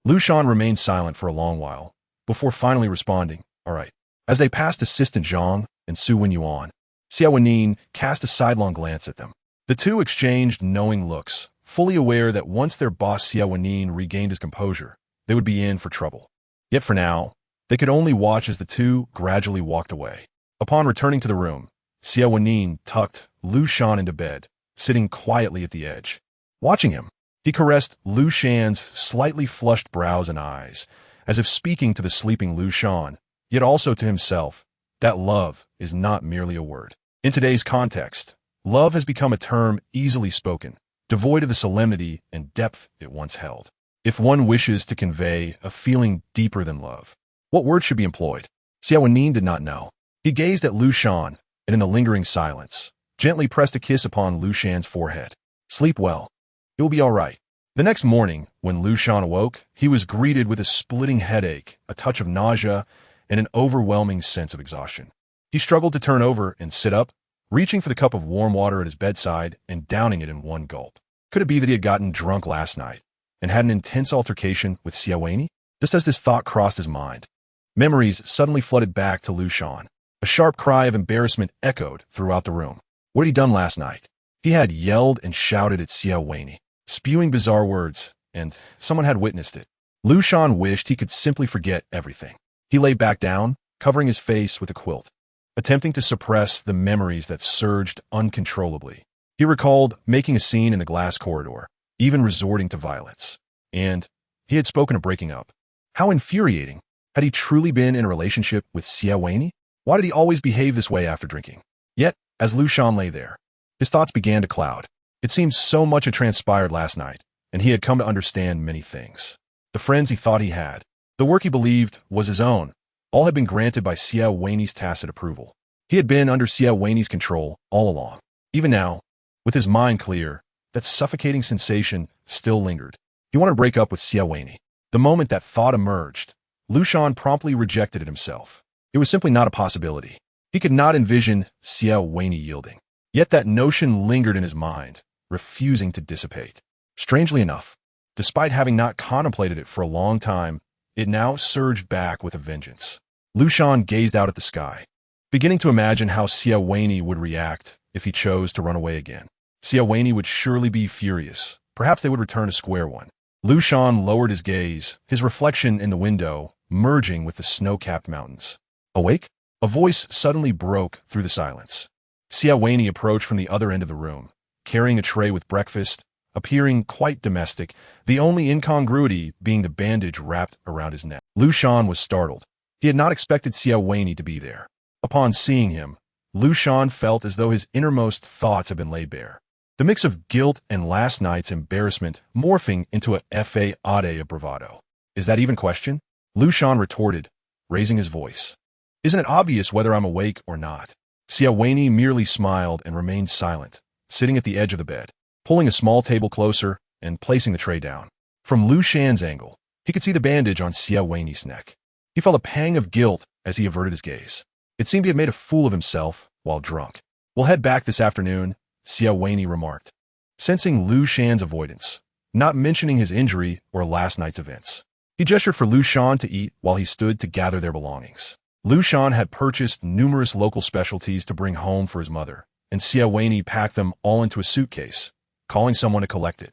Liu Shan remained silent for a long while, before finally responding, all right. As they passed Assistant Zhang and Xie Wenyì, Xie Wenyì cast a sidelong glance at them. The two exchanged knowing looks, fully aware that once their boss Xie Wenyì regained his composure, they would be in for trouble. Yet for now, they could only watch as the two gradually walked away. Upon returning to the room, Xie Wenyì tucked Liu Shan into bed, sitting quietly at the edge. Watching him, he caressed Liu Shan's slightly flushed brows and eyes, as if speaking to the sleeping Liu Shan, yet also to himself, that love is not merely a word. In today's context, love has become a term easily spoken, devoid of the solemnity and depth it once held. If one wishes to convey a feeling deeper than love, what word should be employed? Xie Wenyì did not know. He gazed at Liu Shan, and in the lingering silence, gently pressed a kiss upon Liu Shan's forehead. Sleep well. It will be all right. The next morning, when Liu Shan awoke, he was greeted with a splitting headache, a touch of nausea, and an overwhelming sense of exhaustion. He struggled to turn over and sit up, reaching for the cup of warm water at his bedside and downing it in one gulp. Could it be that he had gotten drunk last night and had an intense altercation with Xie Wenyì? Just as this thought crossed his mind, memories suddenly flooded back to Liu Shan. A sharp cry of embarrassment echoed throughout the room. What had he done last night? He had yelled and shouted at Xie Wenyì, spewing bizarre words, and someone had witnessed it. Liu Shan wished he could simply forget everything. He lay back down, covering his face with a quilt, attempting to suppress the memories that surged uncontrollably. He recalled making a scene in the glass corridor, even resorting to violence. And he had spoken of breaking up. How infuriating. Had he truly been in a relationship with Xie Wenyì? Why did he always behave this way after drinking? Yet, as Liu Shan lay there, his thoughts began to cloud. It seemed so much had transpired last night, and he had come to understand many things. The friends he thought he had, the work he believed was his own, all had been granted by Xie Wenyì's tacit approval. He had been under Xie Wenyì's control all along. Even now, with his mind clear, that suffocating sensation still lingered. He wanted to break up with Xie Wenyì. The moment that thought emerged, Liu Shan promptly rejected it himself. It was simply not a possibility. He could not envision Xie Wenyì yielding. Yet that notion lingered in his mind, refusing to dissipate. Strangely enough, despite having not contemplated it for a long time, it now surged back with a vengeance. Liu Shan gazed out at the sky, beginning to imagine how Xie Wenyì would react if he chose to run away again. Xie Wenyì would surely be furious. Perhaps they would return to square one. Liu Shan lowered his gaze, his reflection in the window merging with the snow-capped mountains. Awake? A voice suddenly broke through the silence. Xie Wenyì approached from the other end of the room, carrying a tray with breakfast, appearing quite domestic, the only incongruity being the bandage wrapped around his neck. Liu Shan was startled. He had not expected Xie Wenyì to be there. Upon seeing him, Liu Shan felt as though his innermost thoughts had been laid bare. The mix of guilt and last night's embarrassment morphing into a fa ade of bravado. Is that even question? Liu Shan retorted, raising his voice. Isn't it obvious whether I'm awake or not? Xie Wenyì merely smiled and remained silent, sitting at the edge of the bed, pulling a small table closer and placing the tray down. From Liu Shan's angle, he could see the bandage on Xie Wenyì's neck. He felt a pang of guilt as he averted his gaze. It seemed he had made a fool of himself while drunk. We'll head back this afternoon, Xie Wenyì remarked, sensing Liu Shan's avoidance, not mentioning his injury or last night's events. He gestured for Liu Shan to eat while he stood to gather their belongings. Liu Shan had purchased numerous local specialties to bring home for his mother, and Xie Wenyì packed them all into a suitcase, calling someone to collect it,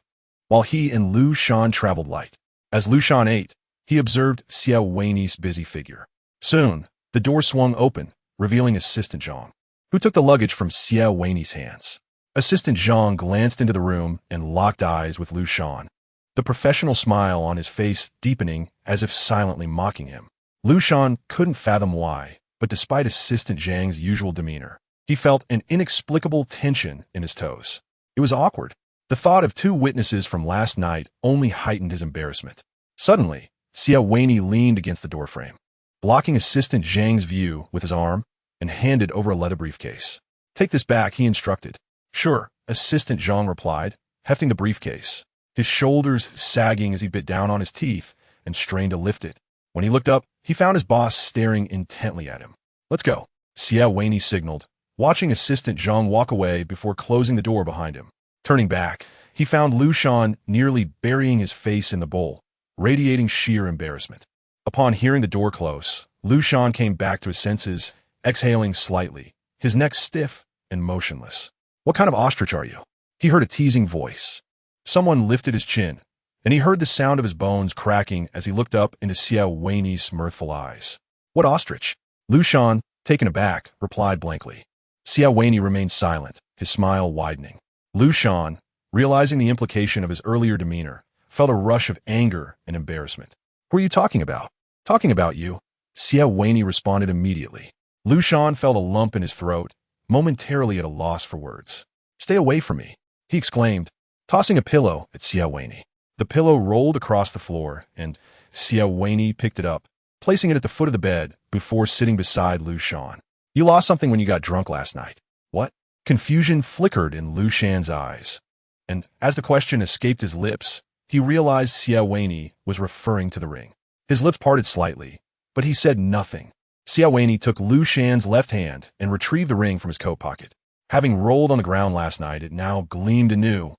while he and Liu Shan traveled light. As Liu Shan ate, he observed Xie Wenyì's busy figure. Soon, the door swung open, revealing Assistant Zhang, who took the luggage from Xie Wenyì's hands. Assistant Zhang glanced into the room and locked eyes with Liu Shan, the professional smile on his face deepening as if silently mocking him. Liu Shan couldn't fathom why, but despite Assistant Zhang's usual demeanor, he felt an inexplicable tension in his toes. It was awkward. The thought of two witnesses from last night only heightened his embarrassment. Suddenly, Xie Wenyì leaned against the doorframe, blocking Assistant Zhang's view with his arm, and handed over a leather briefcase. "Take this back," he instructed. "Sure," Assistant Zhang replied, hefting the briefcase, his shoulders sagging as he bit down on his teeth and strained to lift it. When he looked up, he found his boss staring intently at him. "Let's go," Xie Wenyì signaled, watching Assistant Zhang walk away before closing the door behind him. Turning back, he found Liu Shan nearly burying his face in the bowl, radiating sheer embarrassment. Upon hearing the door close, Liu Shan came back to his senses, exhaling slightly, his neck stiff and motionless. "What kind of ostrich are you?" He heard a teasing voice. Someone lifted his chin, and he heard the sound of his bones cracking as he looked up into Xie Wenyì's mirthful eyes. "What ostrich?" Liu Shan, taken aback, replied blankly. Xie Wenyì remained silent, his smile widening. Liu Shan, realizing the implication of his earlier demeanor, felt a rush of anger and embarrassment. "Who are you talking about?" "Talking about you," Xie Wenyì responded immediately. Liu Shan felt a lump in his throat, momentarily at a loss for words. "Stay away from me," he exclaimed, tossing a pillow at Xie Wenyì. The pillow rolled across the floor, and Xie Wenyì picked it up, placing it at the foot of the bed before sitting beside Liu Shan. "You lost something when you got drunk last night." "What?" Confusion flickered in Liu Shan's eyes, and as the question escaped his lips, he realized Xie Wenyì was referring to the ring. His lips parted slightly, but he said nothing. Xie Wenyì took Liu Shan's left hand and retrieved the ring from his coat pocket. Having rolled on the ground last night, it now gleamed anew,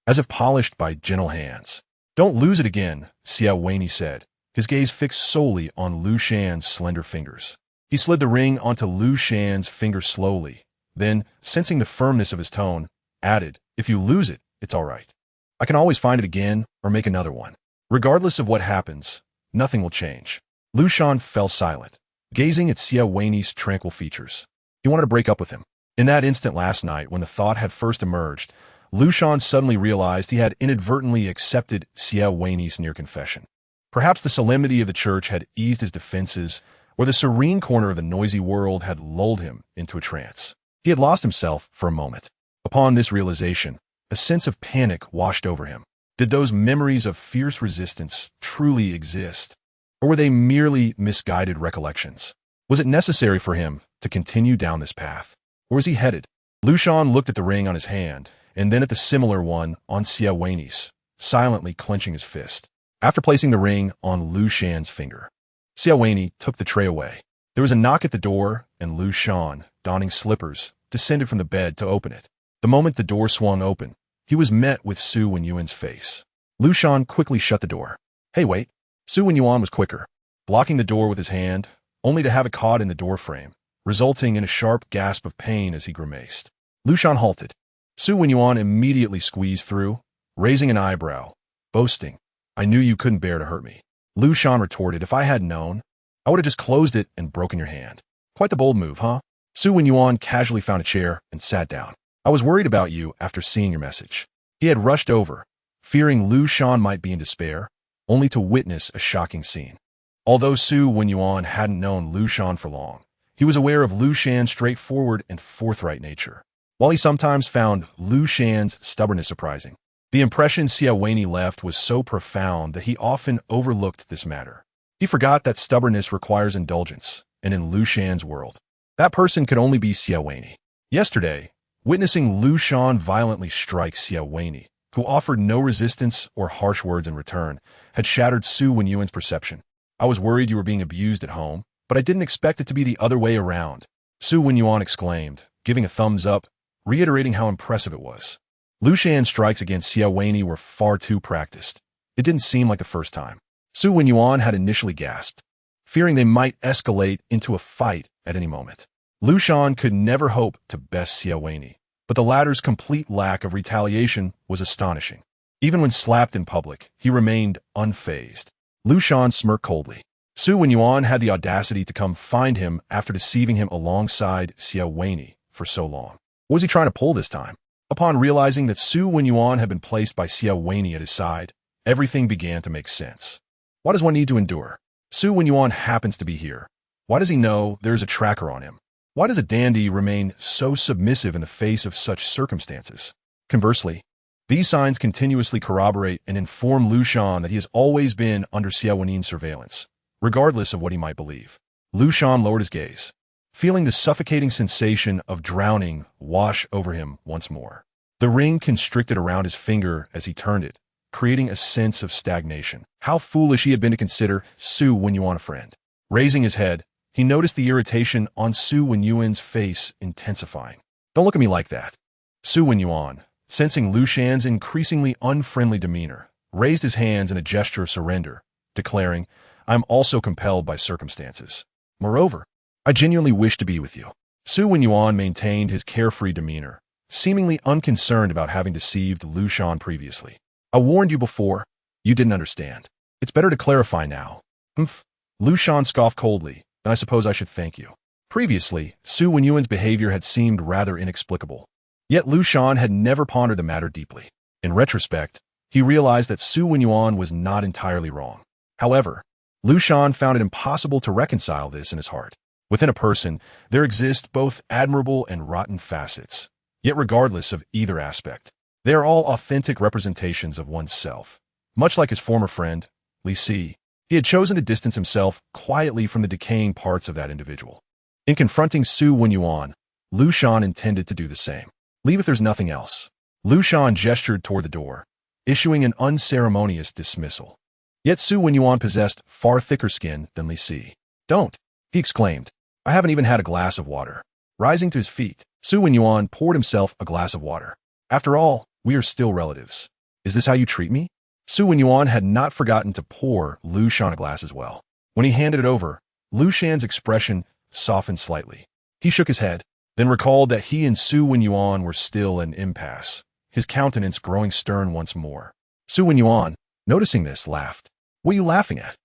as if polished by gentle hands. "Don't lose it again," Xie Wenyì said, his gaze fixed solely on Liu Shan's slender fingers. He slid the ring onto Liu Shan's finger slowly, then, sensing the firmness of his tone, added, "If you lose it, it's all right. I can always find it again or make another one. Regardless of what happens, nothing will change." Liu Shan fell silent, gazing at Xie Wenyì's tranquil features. He wanted to break up with him. In that instant last night, when the thought had first emerged, Liu Shan suddenly realized he had inadvertently accepted Xie Wenyì's near confession. Perhaps the solemnity of the church had eased his defenses, or the serene corner of the noisy world had lulled him into a trance. He had lost himself for a moment. Upon this realization, a sense of panic washed over him. Did those memories of fierce resistance truly exist? Or were they merely misguided recollections? Was it necessary for him to continue down this path? Where was he headed? Liu Shan looked at the ring on his hand, and then at the similar one on Xie Wenyì's, silently clenching his fist. After placing the ring on Liu Shan's finger, Xie Wenyì took the tray away. There was a knock at the door, and Liu Shan, donning slippers, descended from the bed to open it. The moment the door swung open, he was met with Xie Wenyì's face. Liu Shan quickly shut the door. "Hey, wait." Xie Wenyì was quicker, blocking the door with his hand, only to have it caught in the doorframe, resulting in a sharp gasp of pain as he grimaced. Liu Shan halted. Xie Wenyì immediately squeezed through, raising an eyebrow, boasting, "I knew you couldn't bear to hurt me." Liu Shan retorted, "If I had known, I would have just closed it and broken your hand." "Quite the bold move, huh?" Xie Wenyì casually found a chair and sat down. "I was worried about you after seeing your message." He had rushed over, fearing Liu Shan might be in despair, only to witness a shocking scene. Although Xie Wenyì hadn't known Liu Shan for long, he was aware of Liu Shan's straightforward and forthright nature. While he sometimes found Liu Shan's stubbornness surprising, the impression Xie Wenyì left was so profound that he often overlooked this matter. He forgot that stubbornness requires indulgence, and in Liu Shan's world, that person could only be Xie Wenyì. Yesterday, witnessing Liu Shan violently strike Xie Wenyì, who offered no resistance or harsh words in return, had shattered Xie Wenyì's perception. "I was worried you were being abused at home, but I didn't expect it to be the other way around," Xie Wenyì exclaimed, giving a thumbs up, reiterating how impressive it was. Liu Shan's strikes against Xie Wenyì were far too practiced. It didn't seem like the first time. Xie Wenyì had initially gasped, fearing they might escalate into a fight at any moment. Liu Shan could never hope to best Xie Wenyì, but the latter's complete lack of retaliation was astonishing. Even when slapped in public, he remained unfazed. Liu Shan smirked coldly. Xie Wenyì had the audacity to come find him after deceiving him alongside Xie Wenyì for so long. What was he trying to pull this time? Upon realizing that Xie Wenyì had been placed by Xie Wenyì at his side, everything began to make sense. Why does one need to endure? Xie Wenyì happens to be here. Why does he know there's a tracker on him? Why does a dandy remain so submissive in the face of such circumstances? Conversely, These signs continuously corroborate and inform Liu Shan that he has always been under Xie Wenyì's surveillance, regardless of what he might believe. Liu Shan lowered his gaze, feeling the suffocating sensation of drowning wash over him once more. The ring constricted around his finger as he turned it, creating a sense of stagnation. How foolish he had been to consider Xie Wenyì a friend. Raising his head, he noticed the irritation on Xie Wenyì's face intensifying. "Don't look at me like that." Xie Wenyì, sensing Liu Shan's increasingly unfriendly demeanor, raised his hands in a gesture of surrender, declaring, "I am also compelled by circumstances. Moreover, I genuinely wish to be with you." Xie Wenyì maintained his carefree demeanor, seemingly unconcerned about having deceived Liu Shan previously. "I warned you before. You didn't understand. It's better to clarify now." "Humph." Liu Shan scoffed coldly. "Then I suppose I should thank you." Previously, Xie Wenyì's behavior had seemed rather inexplicable. Yet Liu Shan had never pondered the matter deeply. In retrospect, he realized that Xie Wenyì was not entirely wrong. However, Liu Shan found it impossible to reconcile this in his heart. Within a person, there exist both admirable and rotten facets. Yet regardless of either aspect, they are all authentic representations of one's self. Much like his former friend, Li Si, he had chosen to distance himself quietly from the decaying parts of that individual. In confronting Xie Wenyì, Liu Shan intended to do the same. "Leave if there's nothing else." Liu Shan gestured toward the door, issuing an unceremonious dismissal. Yet Xie Wenyì possessed far thicker skin than Li Si. "Don't," he exclaimed. "I haven't even had a glass of water." Rising to his feet, Xie Wenyì poured himself a glass of water. "After all, we are still relatives. Is this how you treat me?" Xie Wenyì had not forgotten to pour Liu Shan a glass as well. When he handed it over, Liu Shan's expression softened slightly. He shook his head, then recalled that he and Xie Wenyì were still in impasse, his countenance growing stern once more. Xie Wenyì, noticing this, laughed. "What are you laughing at?"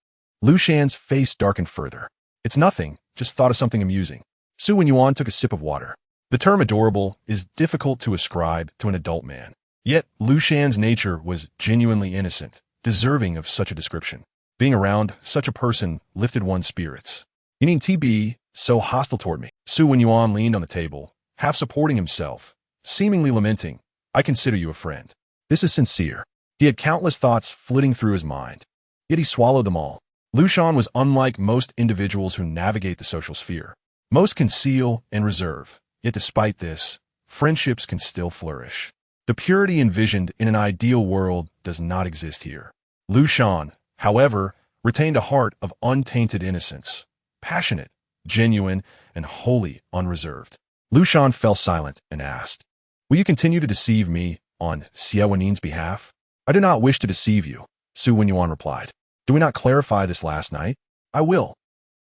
Liu Shan's face darkened further. "It's nothing, just thought of something amusing." Xie Wenyì took a sip of water. The term adorable is difficult to ascribe to an adult man. Yet Liu Shan's nature was genuinely innocent, deserving of such a description. Being around such a person lifted one's spirits. "You need to be so hostile toward me." Xie Wenyì leaned on the table, half supporting himself, seemingly lamenting, "I consider you a friend. This is sincere." He had countless thoughts flitting through his mind, yet he swallowed them all. Liu Shan was unlike most individuals who navigate the social sphere. Most conceal and reserve, yet despite this, friendships can still flourish. The purity envisioned in an ideal world does not exist here. Liu Shan, however, retained a heart of untainted innocence, passionate, genuine, and wholly unreserved. Liu Shan fell silent and asked, "Will you continue to deceive me on Xie Wenyì's behalf?" "I do not wish to deceive you," Xie Wenyì replied. "Did we not clarify this last night?" "I will.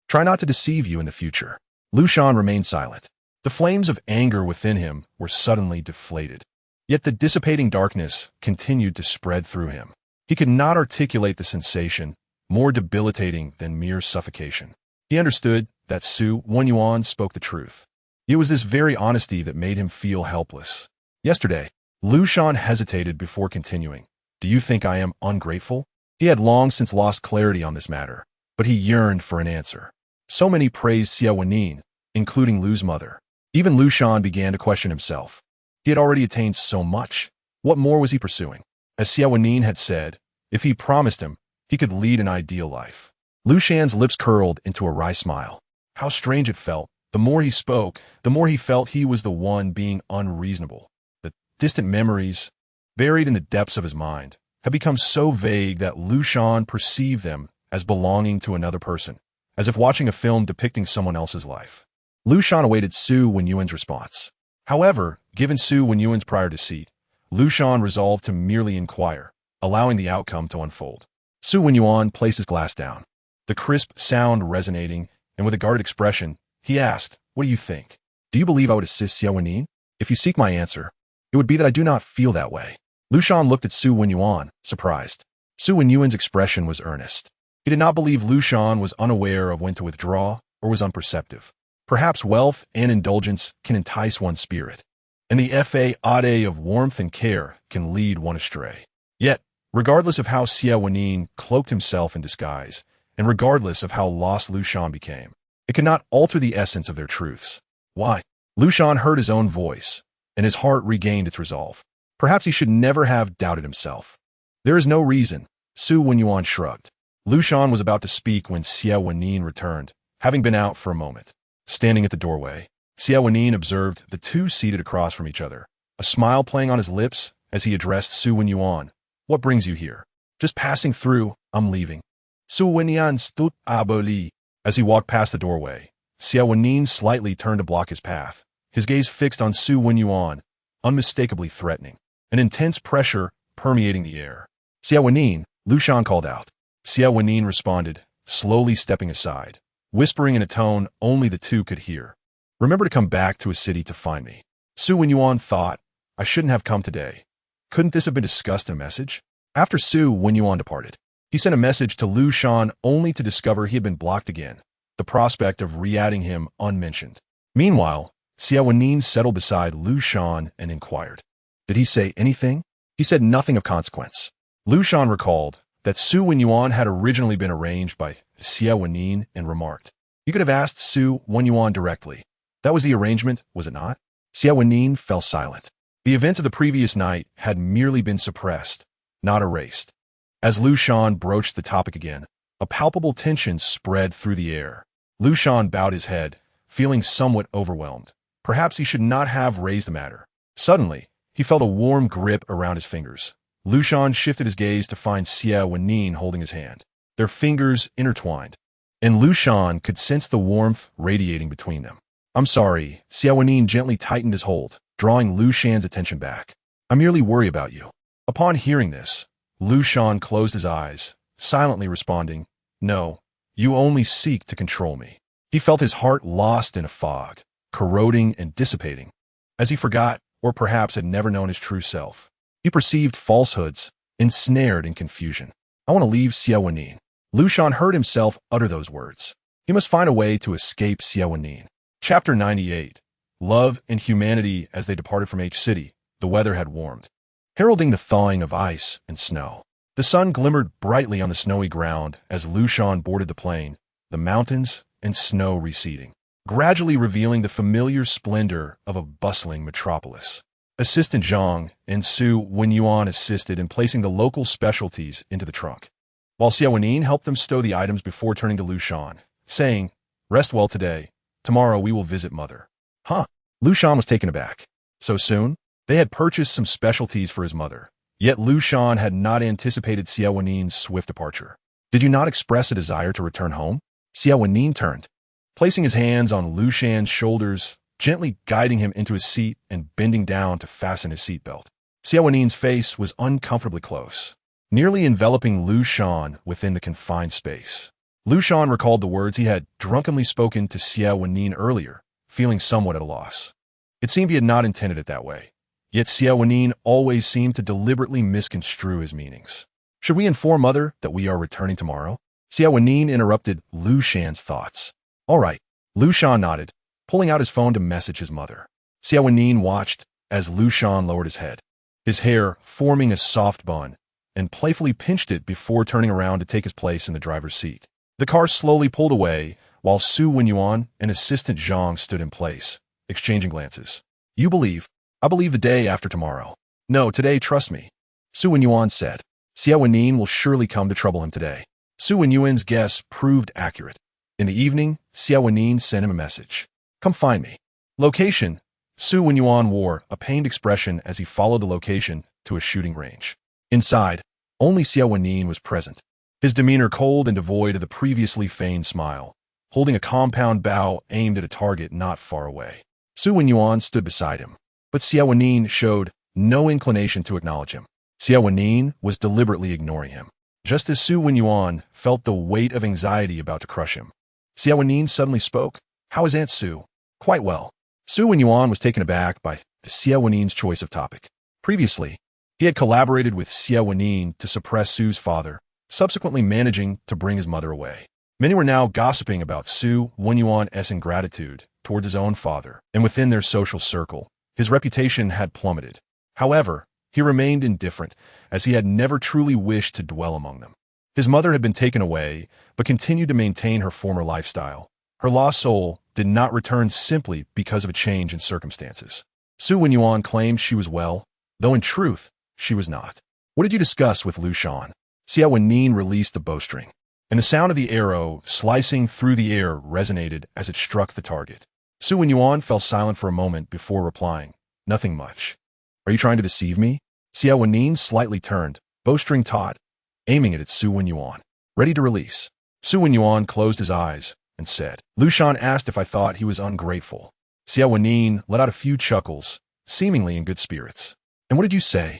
Try not to deceive you in the future." Liu Shan remained silent. The flames of anger within him were suddenly deflated. Yet the dissipating darkness continued to spread through him. He could not articulate the sensation, more debilitating than mere suffocation. He understood that Xie Wenyì spoke the truth. It was this very honesty that made him feel helpless. Yesterday, Liu Shan hesitated before continuing. "Do you think I am ungrateful?" He had long since lost clarity on this matter, but he yearned for an answer. So many praised Xie Wenyì, including Liu's mother. Even Liu Shan began to question himself. He had already attained so much. What more was he pursuing? As Xie Wenyì had said, if he promised him, he could lead an ideal life. Liu Shan's lips curled into a wry smile. How strange it felt. The more he spoke, the more he felt he was the one being unreasonable. The distant memories, buried in the depths of his mind, had become so vague that Liu Shan perceived them as belonging to another person, as if watching a film depicting someone else's life. Liu Shan awaited Xie Wenyì's response. However, given Xie Wenyì's prior deceit, Liu Shan resolved to merely inquire, allowing the outcome to unfold. Xie Wenyì placed his glass down, the crisp sound resonating, and with a guarded expression, he asked, "What do you think? Do you believe I would assist Xie Wenyì? If you seek my answer, it would be that I do not feel that way." Liu Shan looked at Xie Wenyì, surprised. Xie Wenyì's expression was earnest. He did not believe Liu Shan was unaware of when to withdraw or was unperceptive. Perhaps wealth and indulgence can entice one's spirit, and the facade of warmth and care can lead one astray. Yet, regardless of how Xie Wenyì cloaked himself in disguise, and regardless of how lost Liu Shan became, it could not alter the essence of their truths. Why? Liu Shan heard his own voice, and his heart regained its resolve. Perhaps he should never have doubted himself. There is no reason, Xie Wenyì shrugged. Liu Shan was about to speak when Xie Wenyì returned, having been out for a moment. Standing at the doorway, Xie Wenyì observed the two seated across from each other, a smile playing on his lips as he addressed Xie Wenyì. What brings you here? Just passing through, I'm leaving. Xie Wenyì stood abruptly. As he walked past the doorway, Xie Wenyì slightly turned to block his path, his gaze fixed on Xie Wenyì, unmistakably threatening, an intense pressure permeating the air. Xie Wenyì, Liu Shan called out. Xie Wenyì responded, slowly stepping aside, whispering in a tone only the two could hear. Remember to come back to a city to find me. Xie Wenyì thought, I shouldn't have come today. Couldn't this have been discussed in a message? After Xie Wenyì departed, he sent a message to Liu Shan only to discover he had been blocked again, the prospect of re-adding him unmentioned. Meanwhile, Xie Wenyì settled beside Liu Shan and inquired, did he say anything? He said nothing of consequence. Liu Shan recalled that Xie Wenyì had originally been arranged by Xie Wenyì and remarked, you could have asked Xie Wenyì directly. That was the arrangement, was it not? Xie Wenyì fell silent. The events of the previous night had merely been suppressed, not erased. As Liu Shan broached the topic again, a palpable tension spread through the air. Liu Shan bowed his head, feeling somewhat overwhelmed. Perhaps he should not have raised the matter. Suddenly, he felt a warm grip around his fingers. Liu Shan shifted his gaze to find Xie Wenyì holding his hand, their fingers intertwined, and Liu Shan could sense the warmth radiating between them. I'm sorry, Xie Wenyì gently tightened his hold, drawing Liu Shan's attention back. I merely worry about you. Upon hearing this, Liu Shan closed his eyes, silently responding, no, you only seek to control me. He felt his heart lost in a fog, corroding and dissipating, as he forgot, or perhaps had never known his true self. He perceived falsehoods, ensnared in confusion. I want to leave Xie Wenyì. Liu Shan heard himself utter those words. He must find a way to escape Xie Wenyì. Chapter 98. Love and humanity. As they departed from H City, the weather had warmed, heralding the thawing of ice and snow. The sun glimmered brightly on the snowy ground as Liu Shan boarded the plane, the mountains and snow receding, gradually revealing the familiar splendor of a bustling metropolis. Assistant Zhang and Xie Wenyì assisted in placing the local specialties into the trunk, while Xie Wenyì helped them stow the items before turning to Liu Shan, saying, rest well today. Tomorrow we will visit mother. Huh? Liu Shan was taken aback. So soon? They had purchased some specialties for his mother, yet Liu Shan had not anticipated Xie Wenyì's swift departure. Did you not express a desire to return home? Xie Wenyì turned, placing his hands on Liu Shan's shoulders, gently guiding him into his seat and bending down to fasten his seatbelt. Xie Wenyì's face was uncomfortably close, nearly enveloping Liu Shan within the confined space. Liu Shan recalled the words he had drunkenly spoken to Xie Wenyì earlier, feeling somewhat at a loss. It seemed he had not intended it that way, yet Xie Wenyì always seemed to deliberately misconstrue his meanings. Should we inform mother that we are returning tomorrow? Xie Wenyì interrupted Liu Shan's thoughts. All right. Liu Shan nodded, pulling out his phone to message his mother. Xie Wenyì watched as Liu Shan lowered his head, his hair forming a soft bun, and playfully pinched it before turning around to take his place in the driver's seat. The car slowly pulled away, while Xie Wenyì and Assistant Zhang stood in place, exchanging glances. You believe? I believe the day after tomorrow. No, today, trust me. Xie Wenyì said. Xie Wenyì will surely come to trouble him today. Xie Wenyì's guess proved accurate. In the evening, Xie Wenyì sent him a message. Come find me. Location. Xie Wenyì wore a pained expression as he followed the location to a shooting range. Inside, only Xie Wenyì was present, his demeanor cold and devoid of the previously feigned smile, holding a compound bow aimed at a target not far away. Xie Wenyì stood beside him, but Xie Wenyì showed no inclination to acknowledge him. Xie Wenyì was deliberately ignoring him, just as Xie Wenyì felt the weight of anxiety about to crush him. Xie Wenyì suddenly spoke. How is Aunt Sue? Quite well. Xie Wenyì was taken aback by Xie Wenyì's choice of topic. Previously, he had collaborated with Xie Wenyì to suppress Sue's father, subsequently managing to bring his mother away. Many were now gossiping about Xie Wenyì's ingratitude towards his own father, and within their social circle, his reputation had plummeted. However, he remained indifferent, as he had never truly wished to dwell among them. His mother had been taken away, but continued to maintain her former lifestyle. Her lost soul did not return simply because of a change in circumstances. Xie Wenyì claimed she was well, though in truth, she was not. What did you discuss with Liu Shan? Xie Wenyì released the bowstring, and the sound of the arrow slicing through the air resonated as it struck the target. Xie Wenyì fell silent for a moment before replying, "Nothing much." "Are you trying to deceive me?" Xie Wenyì slightly turned, bowstring taut, aiming it at Xie Wenyì. "Ready to release." Xie Wenyì closed his eyes and said, "Liu Shan asked if I thought he was ungrateful." Xie Wenyì let out a few chuckles, seemingly in good spirits. "And what did you say?"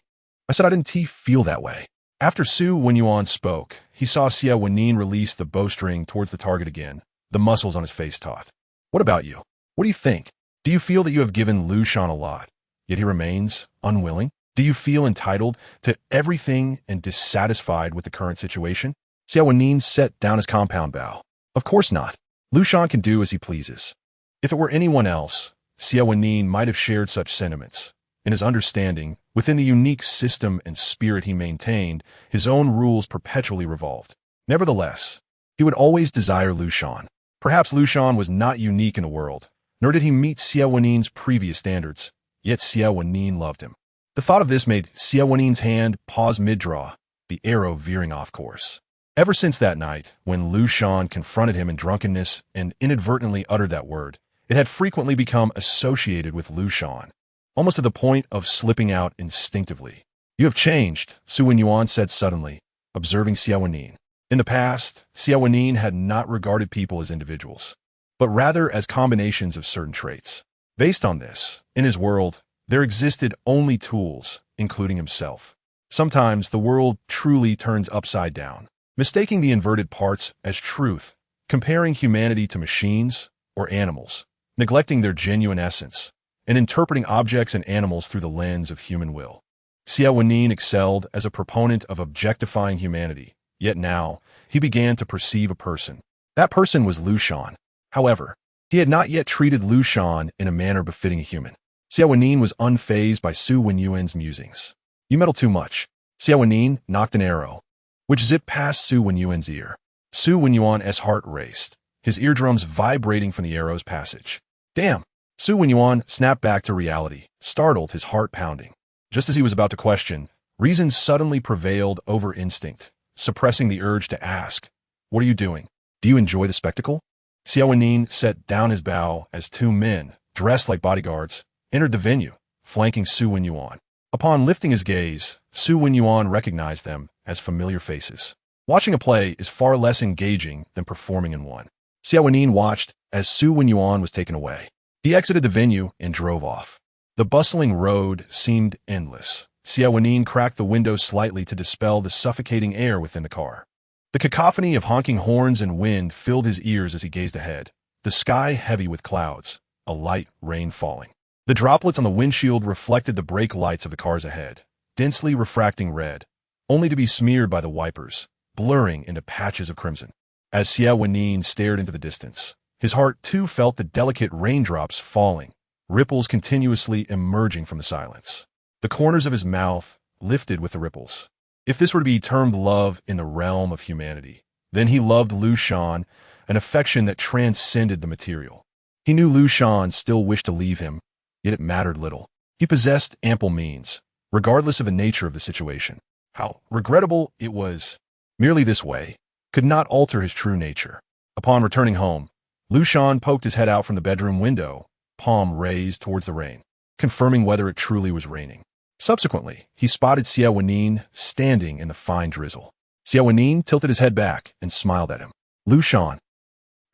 "I said I didn't feel that way." After Xie Wenyì spoke, he saw Xie Wenyì release the bowstring towards the target again, the muscles on his face taut. "What about you? What do you think? Do you feel that you have given Liu Shan a lot, yet he remains unwilling? Do you feel entitled to everything and dissatisfied with the current situation?" Xie Wenyì set down his compound bow. "Of course not. Liu Shan can do as he pleases." If it were anyone else, Xie Wenyì might have shared such sentiments. In his understanding, within the unique system and spirit he maintained, his own rules perpetually revolved. Nevertheless, he would always desire Liu Shan. Perhaps Liu Shan was not unique in the world, nor did he meet Xie Wenyì's previous standards, yet Xie Wenyì loved him. The thought of this made Xie Wenyì's hand pause mid-draw, the arrow veering off course. Ever since that night, when Liu Shan confronted him in drunkenness and inadvertently uttered that word, it had frequently become associated with Liu Shan, almost to the point of slipping out instinctively. "You have changed," Xie Wenyì said suddenly, observing Xie Wenyì. In the past, Xie Wenyì had not regarded people as individuals, but rather as combinations of certain traits. Based on this, in his world, there existed only tools, including himself. Sometimes the world truly turns upside down, mistaking the inverted parts as truth, comparing humanity to machines or animals, neglecting their genuine essence, and interpreting objects and animals through the lens of human will. Xie Wenyì excelled as a proponent of objectifying humanity, yet now he began to perceive a person. That person was Liu Shan. However, he had not yet treated Liu Shan in a manner befitting a human. Xie Wenyì was unfazed by Xie Wenyì's musings. "You meddle too much." Xie Wenyì knocked an arrow, which zipped past Xie Wenyì's ear. Xie Wenyì's heart raced, his eardrums vibrating from the arrow's passage. "Damn!" Xie Wenyì snapped back to reality, startled, his heart pounding. Just as he was about to question, reason suddenly prevailed over instinct, suppressing the urge to ask, "What are you doing? Do you enjoy the spectacle?" Xie Wenyì set down his bow as two men, dressed like bodyguards, entered the venue, flanking Xie Wenyì. Upon lifting his gaze, Xie Wenyì recognized them as familiar faces. Watching a play is far less engaging than performing in one. Xie Wenyì watched as Xie Wenyì was taken away. He exited the venue and drove off. The bustling road seemed endless. Xie Wenyì cracked the window slightly to dispel the suffocating air within the car. The cacophony of honking horns and wind filled his ears as he gazed ahead, the sky heavy with clouds, a light rain falling. The droplets on the windshield reflected the brake lights of the cars ahead, densely refracting red, only to be smeared by the wipers, blurring into patches of crimson. As Xie Wenyì stared into the distance, his heart too felt the delicate raindrops falling, ripples continuously emerging from the silence. The corners of his mouth lifted with the ripples. If this were to be termed love in the realm of humanity, then he loved Liu Shan, an affection that transcended the material. He knew Liu Shan still wished to leave him, yet it mattered little. He possessed ample means, regardless of the nature of the situation. How regrettable it was. Merely this way could not alter his true nature. Upon returning home, Liu Shan poked his head out from the bedroom window, palm raised towards the rain, confirming whether it truly was raining. Subsequently, he spotted Xie Wenyì standing in the fine drizzle. Xie Wenyì tilted his head back and smiled at him. "Liu Shan,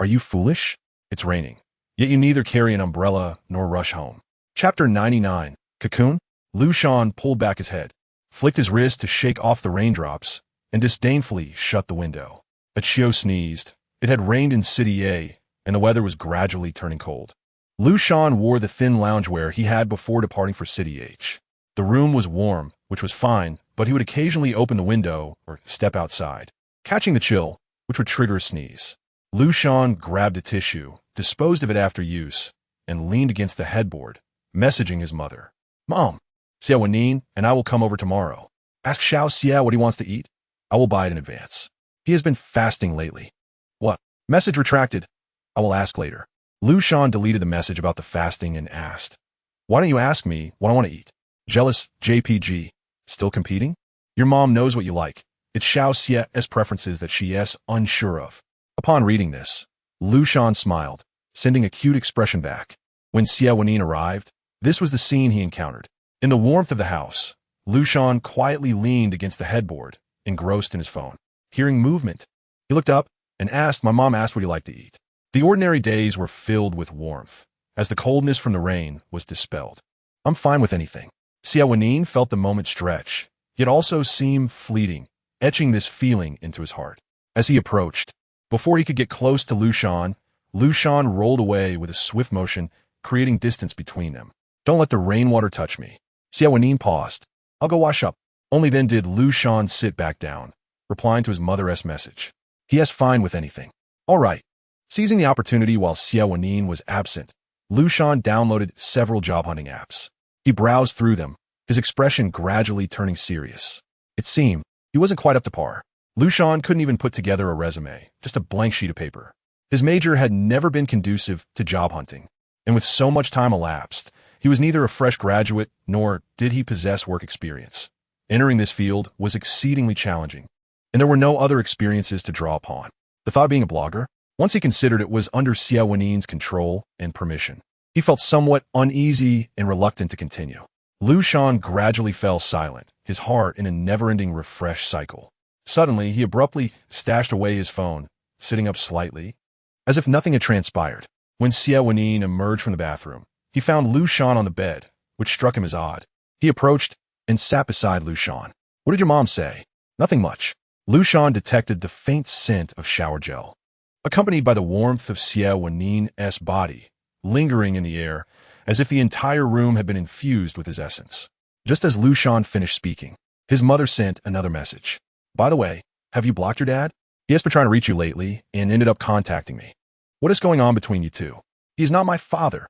are you foolish? It's raining, yet you neither carry an umbrella nor rush home." Chapter 99. Cocoon? Liu Shan pulled back his head, flicked his wrist to shake off the raindrops, and disdainfully shut the window. A chiu sneezed. It had rained in City A, and the weather was gradually turning cold. Liu Shan wore the thin loungewear he had before departing for City H. The room was warm, which was fine, but he would occasionally open the window or step outside, catching the chill, which would trigger a sneeze. Liu Shan grabbed a tissue, disposed of it after use, and leaned against the headboard, messaging his mother. "Mom, Xie Wenyì and I will come over tomorrow. Ask Xiao Xie what he wants to eat. I will buy it in advance. He has been fasting lately." "What?" Message retracted. "I will ask later." Liu Shan deleted the message about the fasting and asked, "Why don't you ask me what I want to eat?" Jealous JPG. Still competing? Your mom knows what you like. It's Xiao Xie's preferences that she is unsure of. Upon reading this, Liu Shan smiled, sending a cute expression back. When Xie Wenyì arrived, this was the scene he encountered. In the warmth of the house, Liu Shan quietly leaned against the headboard, engrossed in his phone. Hearing movement, he looked up and asked, "My mom asked what you like to eat." The ordinary days were filled with warmth, as the coldness from the rain was dispelled. "I'm fine with anything." Xie Wenyì felt the moment stretch, yet also seem fleeting, etching this feeling into his heart. As he approached, before he could get close to Liu Shan rolled away with a swift motion, creating distance between them. "Don't let the rainwater touch me." Xie Wenyì paused. "I'll go wash up." Only then did Liu Shan sit back down, replying to his mother's message. He is fine with anything. All right. Seizing the opportunity while Xie Wenyì was absent, Liu Shan downloaded several job hunting apps. He browsed through them, his expression gradually turning serious. It seemed he wasn't quite up to par. Liu Shan couldn't even put together a resume, just a blank sheet of paper. His major had never been conducive to job hunting, and with so much time elapsed, he was neither a fresh graduate nor did he possess work experience. Entering this field was exceedingly challenging, and there were no other experiences to draw upon. The thought of being a blogger, once he considered it was under Xie Wenyì's control and permission, he felt somewhat uneasy and reluctant to continue. Liu Shan gradually fell silent, his heart in a never-ending refresh cycle. Suddenly, he abruptly stashed away his phone, sitting up slightly, as if nothing had transpired. When Xie Wenyì emerged from the bathroom, he found Liu Shan on the bed, which struck him as odd. He approached and sat beside Liu Shan. "What did your mom say?" "Nothing much." Liu Shan detected the faint scent of shower gel, accompanied by the warmth of Xie Wenyì's body, lingering in the air, as if the entire room had been infused with his essence. Just as Liu Shan finished speaking, his mother sent another message. "By the way, have you blocked your dad? He has been trying to reach you lately and ended up contacting me. What is going on between you two? He is not my father."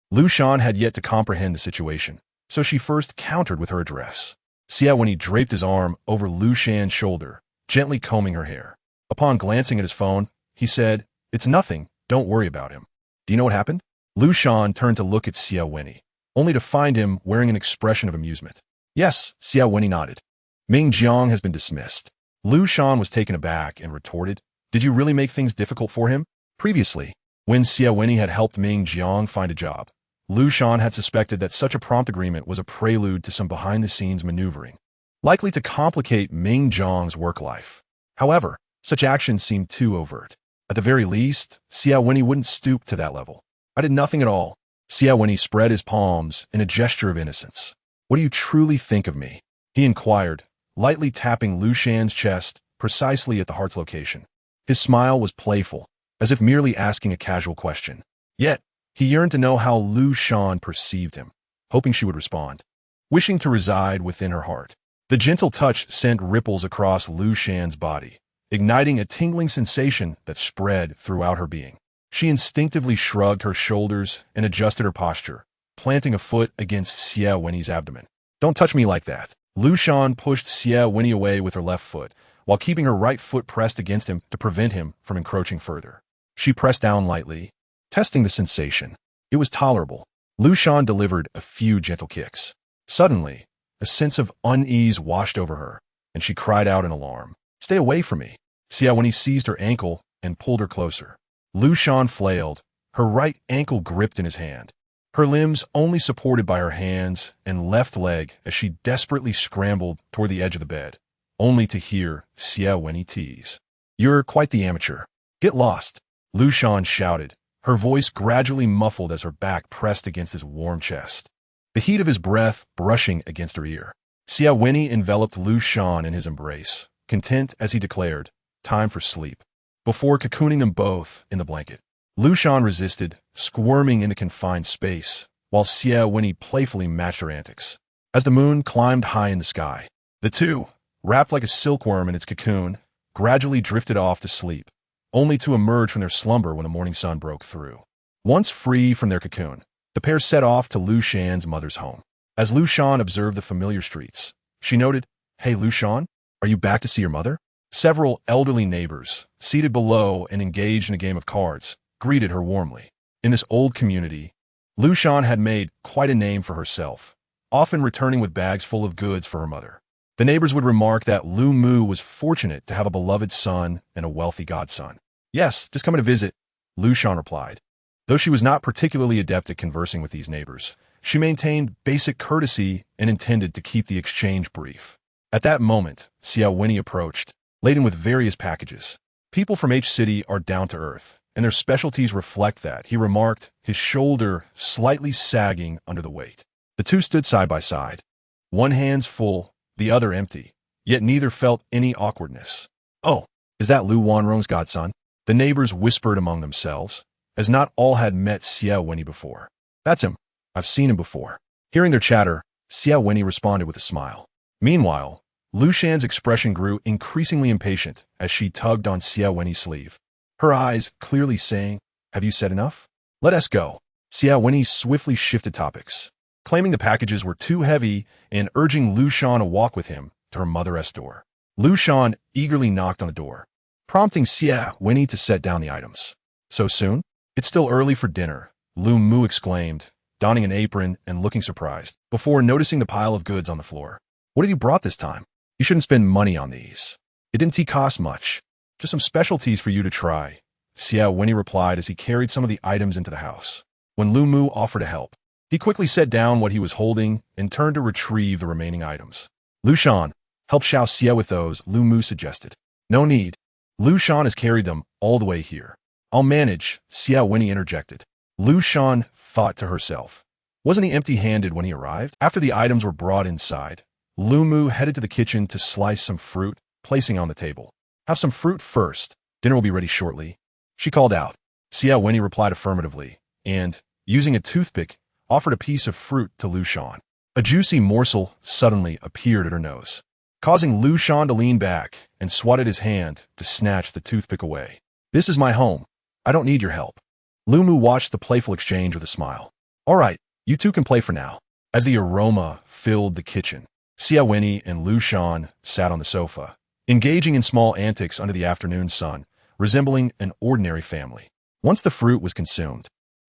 Liu Shan had yet to comprehend the situation, so she first countered with her address. Xie Wenyì draped his arm over Liu Shan's shoulder, gently combing her hair. Upon glancing at his phone, he said, "It's nothing, don't worry about him." "Do you know what happened?" Liu Shan turned to look at Xie Wenyì, only to find him wearing an expression of amusement. "Yes," Xie Wenyì nodded. "Ming Jiang has been dismissed." Liu Shan was taken aback and retorted, "Did you really make things difficult for him?" Previously, when Xie Wenyì had helped Ming Jiang find a job, Liu Shan had suspected that such a prompt agreement was a prelude to some behind-the-scenes maneuvering, likely to complicate Ming Jiang's work life. However, such actions seemed too overt. At the very least, Xie Wenyì wouldn't stoop to that level. "I did nothing at all." Xie Wenyì spread his palms in a gesture of innocence. "What do you truly think of me?" he inquired, lightly tapping Liu Shan's chest precisely at the heart's location. His smile was playful, as if merely asking a casual question. Yet, he yearned to know how Liu Shan perceived him, hoping she would respond, wishing to reside within her heart. The gentle touch sent ripples across Liu Shan's body, igniting a tingling sensation that spread throughout her being. She instinctively shrugged her shoulders and adjusted her posture, planting a foot against Xie Wenyì's abdomen. "Don't touch me like that." Liu Shan pushed Xie Wenyì away with her left foot, while keeping her right foot pressed against him to prevent him from encroaching further. She pressed down lightly, testing the sensation. It was tolerable. Liu Shan delivered a few gentle kicks. Suddenly, a sense of unease washed over her, and she cried out in alarm. "Stay away from me." Xie Wenyì seized her ankle and pulled her closer. Liu Shan flailed, her right ankle gripped in his hand, her limbs only supported by her hands and left leg as she desperately scrambled toward the edge of the bed, only to hear Xie Wenyì tease. "You're quite the amateur. Get lost," Liu Shan shouted, her voice gradually muffled as her back pressed against his warm chest, the heat of his breath brushing against her ear. Xie Wenyì enveloped Liu Shan in his embrace, content as he declared, "Time for sleep," before cocooning them both in the blanket. Liu Shan resisted, squirming in the confined space, while Xie Wenyì playfully matched her antics. As the moon climbed high in the sky, the two, wrapped like a silkworm in its cocoon, gradually drifted off to sleep, only to emerge from their slumber when the morning sun broke through. Once free from their cocoon, the pair set off to Liu Shan's mother's home. As Liu Shan observed the familiar streets, she noted, "Hey, Liu Shan, are you back to see your mother?" Several elderly neighbors, seated below and engaged in a game of cards, greeted her warmly. In this old community, Liu Shan had made quite a name for herself, often returning with bags full of goods for her mother. The neighbors would remark that Lu Mu was fortunate to have a beloved son and a wealthy godson. "Yes, just coming to visit," Liu Shan replied. Though she was not particularly adept at conversing with these neighbors, she maintained basic courtesy and intended to keep the exchange brief. At that moment, Xie Wenyì approached, laden with various packages. People from H City are down to earth, and their specialties reflect that, he remarked, his shoulder slightly sagging under the weight. The two stood side by side, one hand's full, the other empty, yet neither felt any awkwardness. "Oh, is that Lu Wanrong's godson?" the neighbors whispered among themselves, as not all had met Xie Wenyì before. "That's him. I've seen him before." Hearing their chatter, Xie Wenyì responded with a smile. Meanwhile, Liu Shan's expression grew increasingly impatient as she tugged on Xie Wenyì's sleeve, her eyes clearly saying, "Have you said enough? Let us go." Xie Wenyì swiftly shifted topics, claiming the packages were too heavy and urging Liu Shan to walk with him to her mother's door. Liu Shan eagerly knocked on the door, prompting Xie Wenyì to set down the items. "So soon? It's still early for dinner," Lu Mu exclaimed, donning an apron and looking surprised, before noticing the pile of goods on the floor. "What have you brought this time? You shouldn't spend money on these. It didn't cost much. Just some specialties for you to try," Xie Wenyì replied as he carried some of the items into the house. When Lu Mu offered to help, he quickly set down what he was holding and turned to retrieve the remaining items. "Liu Shan, help Xiao Xie with those," Lu Mu suggested. "No need. Liu Shan has carried them all the way here." "I'll manage," Xie Wenyì interjected. Liu Shan thought to herself. Wasn't he empty-handed when he arrived? After the items were brought inside, Lu Mu headed to the kitchen to slice some fruit, placing on the table. "Have some fruit first. Dinner will be ready shortly," she called out. Xie Wenyì replied affirmatively, and, using a toothpick, offered a piece of fruit to Liu Shan. A juicy morsel suddenly appeared at her nose, causing Liu Shan to lean back and swat at his hand to snatch the toothpick away. "This is my home. I don't need your help." Lu Mu watched the playful exchange with a smile. "All right, you two can play for now." As the aroma filled the kitchen, Xie Wenyì and Liu Shan sat on the sofa, engaging in small antics under the afternoon sun, resembling an ordinary family. Once the fruit was consumed,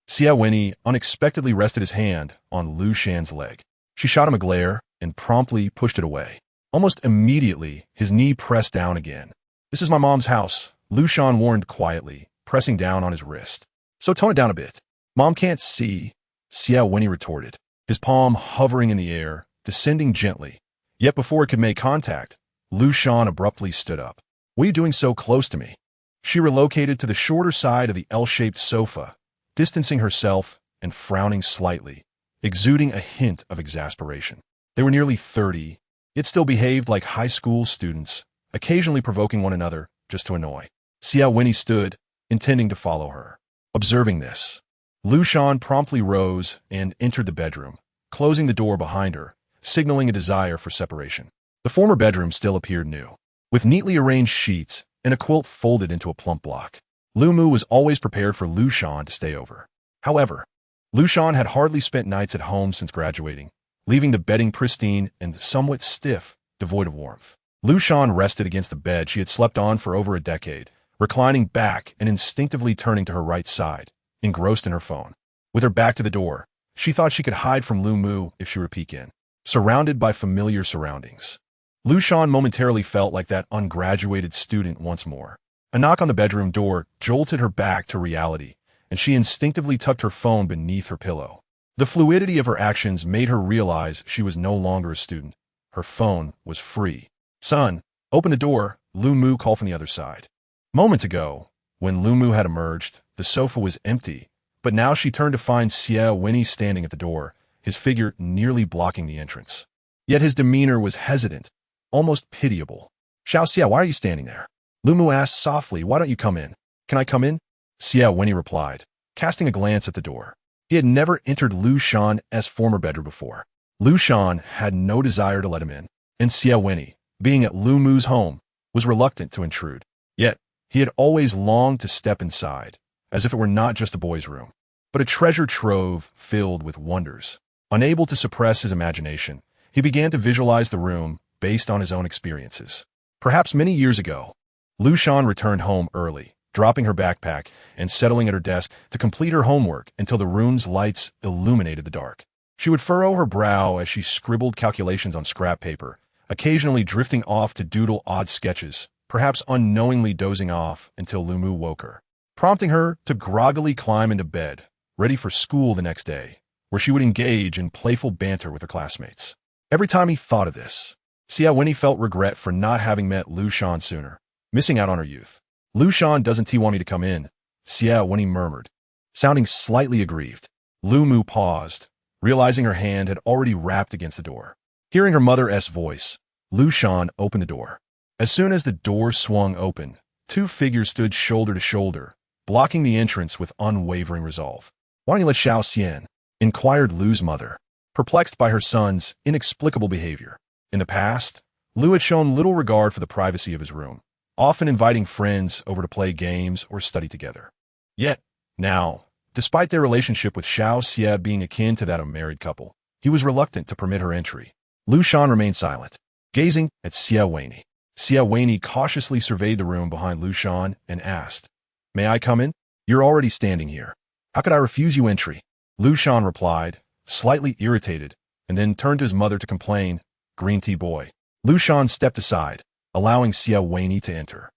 Xie Wenyì unexpectedly rested his hand on Liu Shan's leg. She shot him a glare and promptly pushed it away. Almost immediately, his knee pressed down again. "This is my mom's house," Liu Shan warned quietly, pressing down on his wrist. "So tone it down a bit." "Mom can't see," Xie Wenyì retorted, his palm hovering in the air, descending gently. Yet before it could make contact, Liu Shan abruptly stood up. "What are you doing so close to me?" She relocated to the shorter side of the L-shaped sofa, distancing herself and frowning slightly, exuding a hint of exasperation. They were nearly 30, yet still behaved like high school students, occasionally provoking one another just to annoy. Xie Wenyì stood, intending to follow her. Observing this, Liu Shan promptly rose and entered the bedroom, closing the door behind her, signaling a desire for separation. The former bedroom still appeared new, with neatly arranged sheets and a quilt folded into a plump block. Lu Mu was always prepared for Liu Shan to stay over. However, Liu Shan had hardly spent nights at home since graduating, leaving the bedding pristine and somewhat stiff, devoid of warmth. Liu Shan rested against the bed she had slept on for over a decade, reclining back and instinctively turning to her right side, engrossed in her phone. With her back to the door, she thought she could hide from Lu Mu if she were to peek in. Surrounded by familiar surroundings, Liu Shan momentarily felt like that ungraduated student once more. A knock on the bedroom door jolted her back to reality, and she instinctively tucked her phone beneath her pillow. The fluidity of her actions made her realize she was no longer a student. Her phone was free. "Son, open the door," Lu Mu called from the other side. Moments ago, when Lu Mu had emerged, the sofa was empty, but now she turned to find Xie Wenyì standing at the door, his figure nearly blocking the entrance. Yet his demeanor was hesitant, almost pitiable. "Xiao Xie, why are you standing there?" Lu Mu asked softly. "Why don't you come in?" "Can I come in?" Xie Wenyì replied, casting a glance at the door. He had never entered Liu Shan's former bedroom before. Liu Shan had no desire to let him in, and Xie Wenyì, being at Lu Mu's home, was reluctant to intrude. Yet, he had always longed to step inside, as if it were not just a boy's room, but a treasure trove filled with wonders. Unable to suppress his imagination, he began to visualize the room based on his own experiences. Perhaps many years ago, Liu Shan returned home early, dropping her backpack and settling at her desk to complete her homework until the room's lights illuminated the dark. She would furrow her brow as she scribbled calculations on scrap paper, occasionally drifting off to doodle odd sketches, perhaps unknowingly dozing off until Lu Mu woke her, prompting her to groggily climb into bed, ready for school the next day, where she would engage in playful banter with her classmates. Every time he thought of this, Xie Wenyì felt regret for not having met Liu Shan sooner, missing out on her youth. "Liu Shan, doesn't he want me to come in?" Xie Wenyì murmured, sounding slightly aggrieved. Lu Mu paused, realizing her hand had already rapped against the door. Hearing her mother's voice, Liu Shan opened the door. As soon as the door swung open, two figures stood shoulder to shoulder, blocking the entrance with unwavering resolve. "Why don't you let Xiao Xian?" inquired Lu's mother, perplexed by her son's inexplicable behavior. In the past, Liu had shown little regard for the privacy of his room, often inviting friends over to play games or study together. Yet, now, despite their relationship with Xiao Xie being akin to that of a married couple, he was reluctant to permit her entry. Liu Shan remained silent, gazing at Xie Wenyì. Xie Wenyì cautiously surveyed the room behind Liu Shan and asked, "May I come in? You're already standing here. How could I refuse you entry?" Liu Shan replied, slightly irritated, and then turned to his mother to complain, "Green tea boy." Liu Shan stepped aside, allowing Xie Wenyì to enter.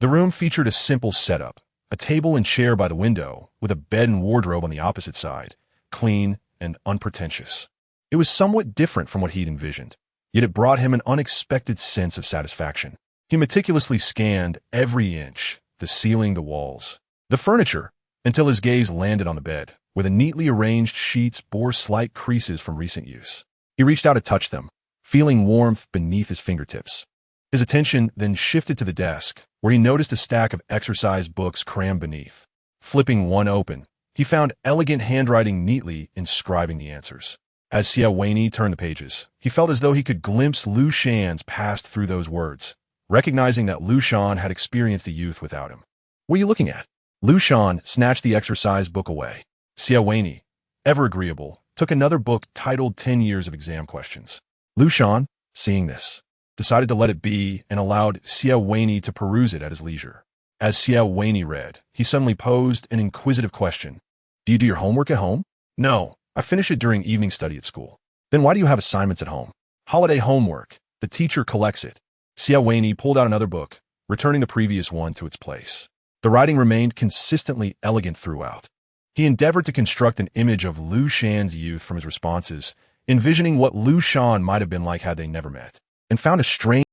The room featured a simple setup, a table and chair by the window, with a bed and wardrobe on the opposite side, clean and unpretentious. It was somewhat different from what he'd envisioned, yet it brought him an unexpected sense of satisfaction. He meticulously scanned every inch, the ceiling, the walls, the furniture, until his gaze landed on the bed, where the neatly arranged sheets bore slight creases from recent use. He reached out to touch them, feeling warmth beneath his fingertips. His attention then shifted to the desk, where he noticed a stack of exercise books crammed beneath. Flipping one open, he found elegant handwriting neatly inscribing the answers. As Xie Wenyì turned the pages, he felt as though he could glimpse Liu Shan's past through those words, recognizing that Liu Shan had experienced a youth without him. "What are you looking at?" Liu Shan snatched the exercise book away. Xie Wenyì, ever agreeable, took another book titled 10 Years of Exam Questions. Liu Shan, seeing this, decided to let it be and allowed Xie Wenyì to peruse it at his leisure. As Xie Wenyì read, he suddenly posed an inquisitive question. "Do you do your homework at home?" "No, I finish it during evening study at school." "Then why do you have assignments at home?" "Holiday homework. The teacher collects it." Xie Wenyì pulled out another book, returning the previous one to its place. The writing remained consistently elegant throughout. He endeavored to construct an image of Liu Shan's youth from his responses, envisioning what Liu Shan might have been like had they never met, and found a strange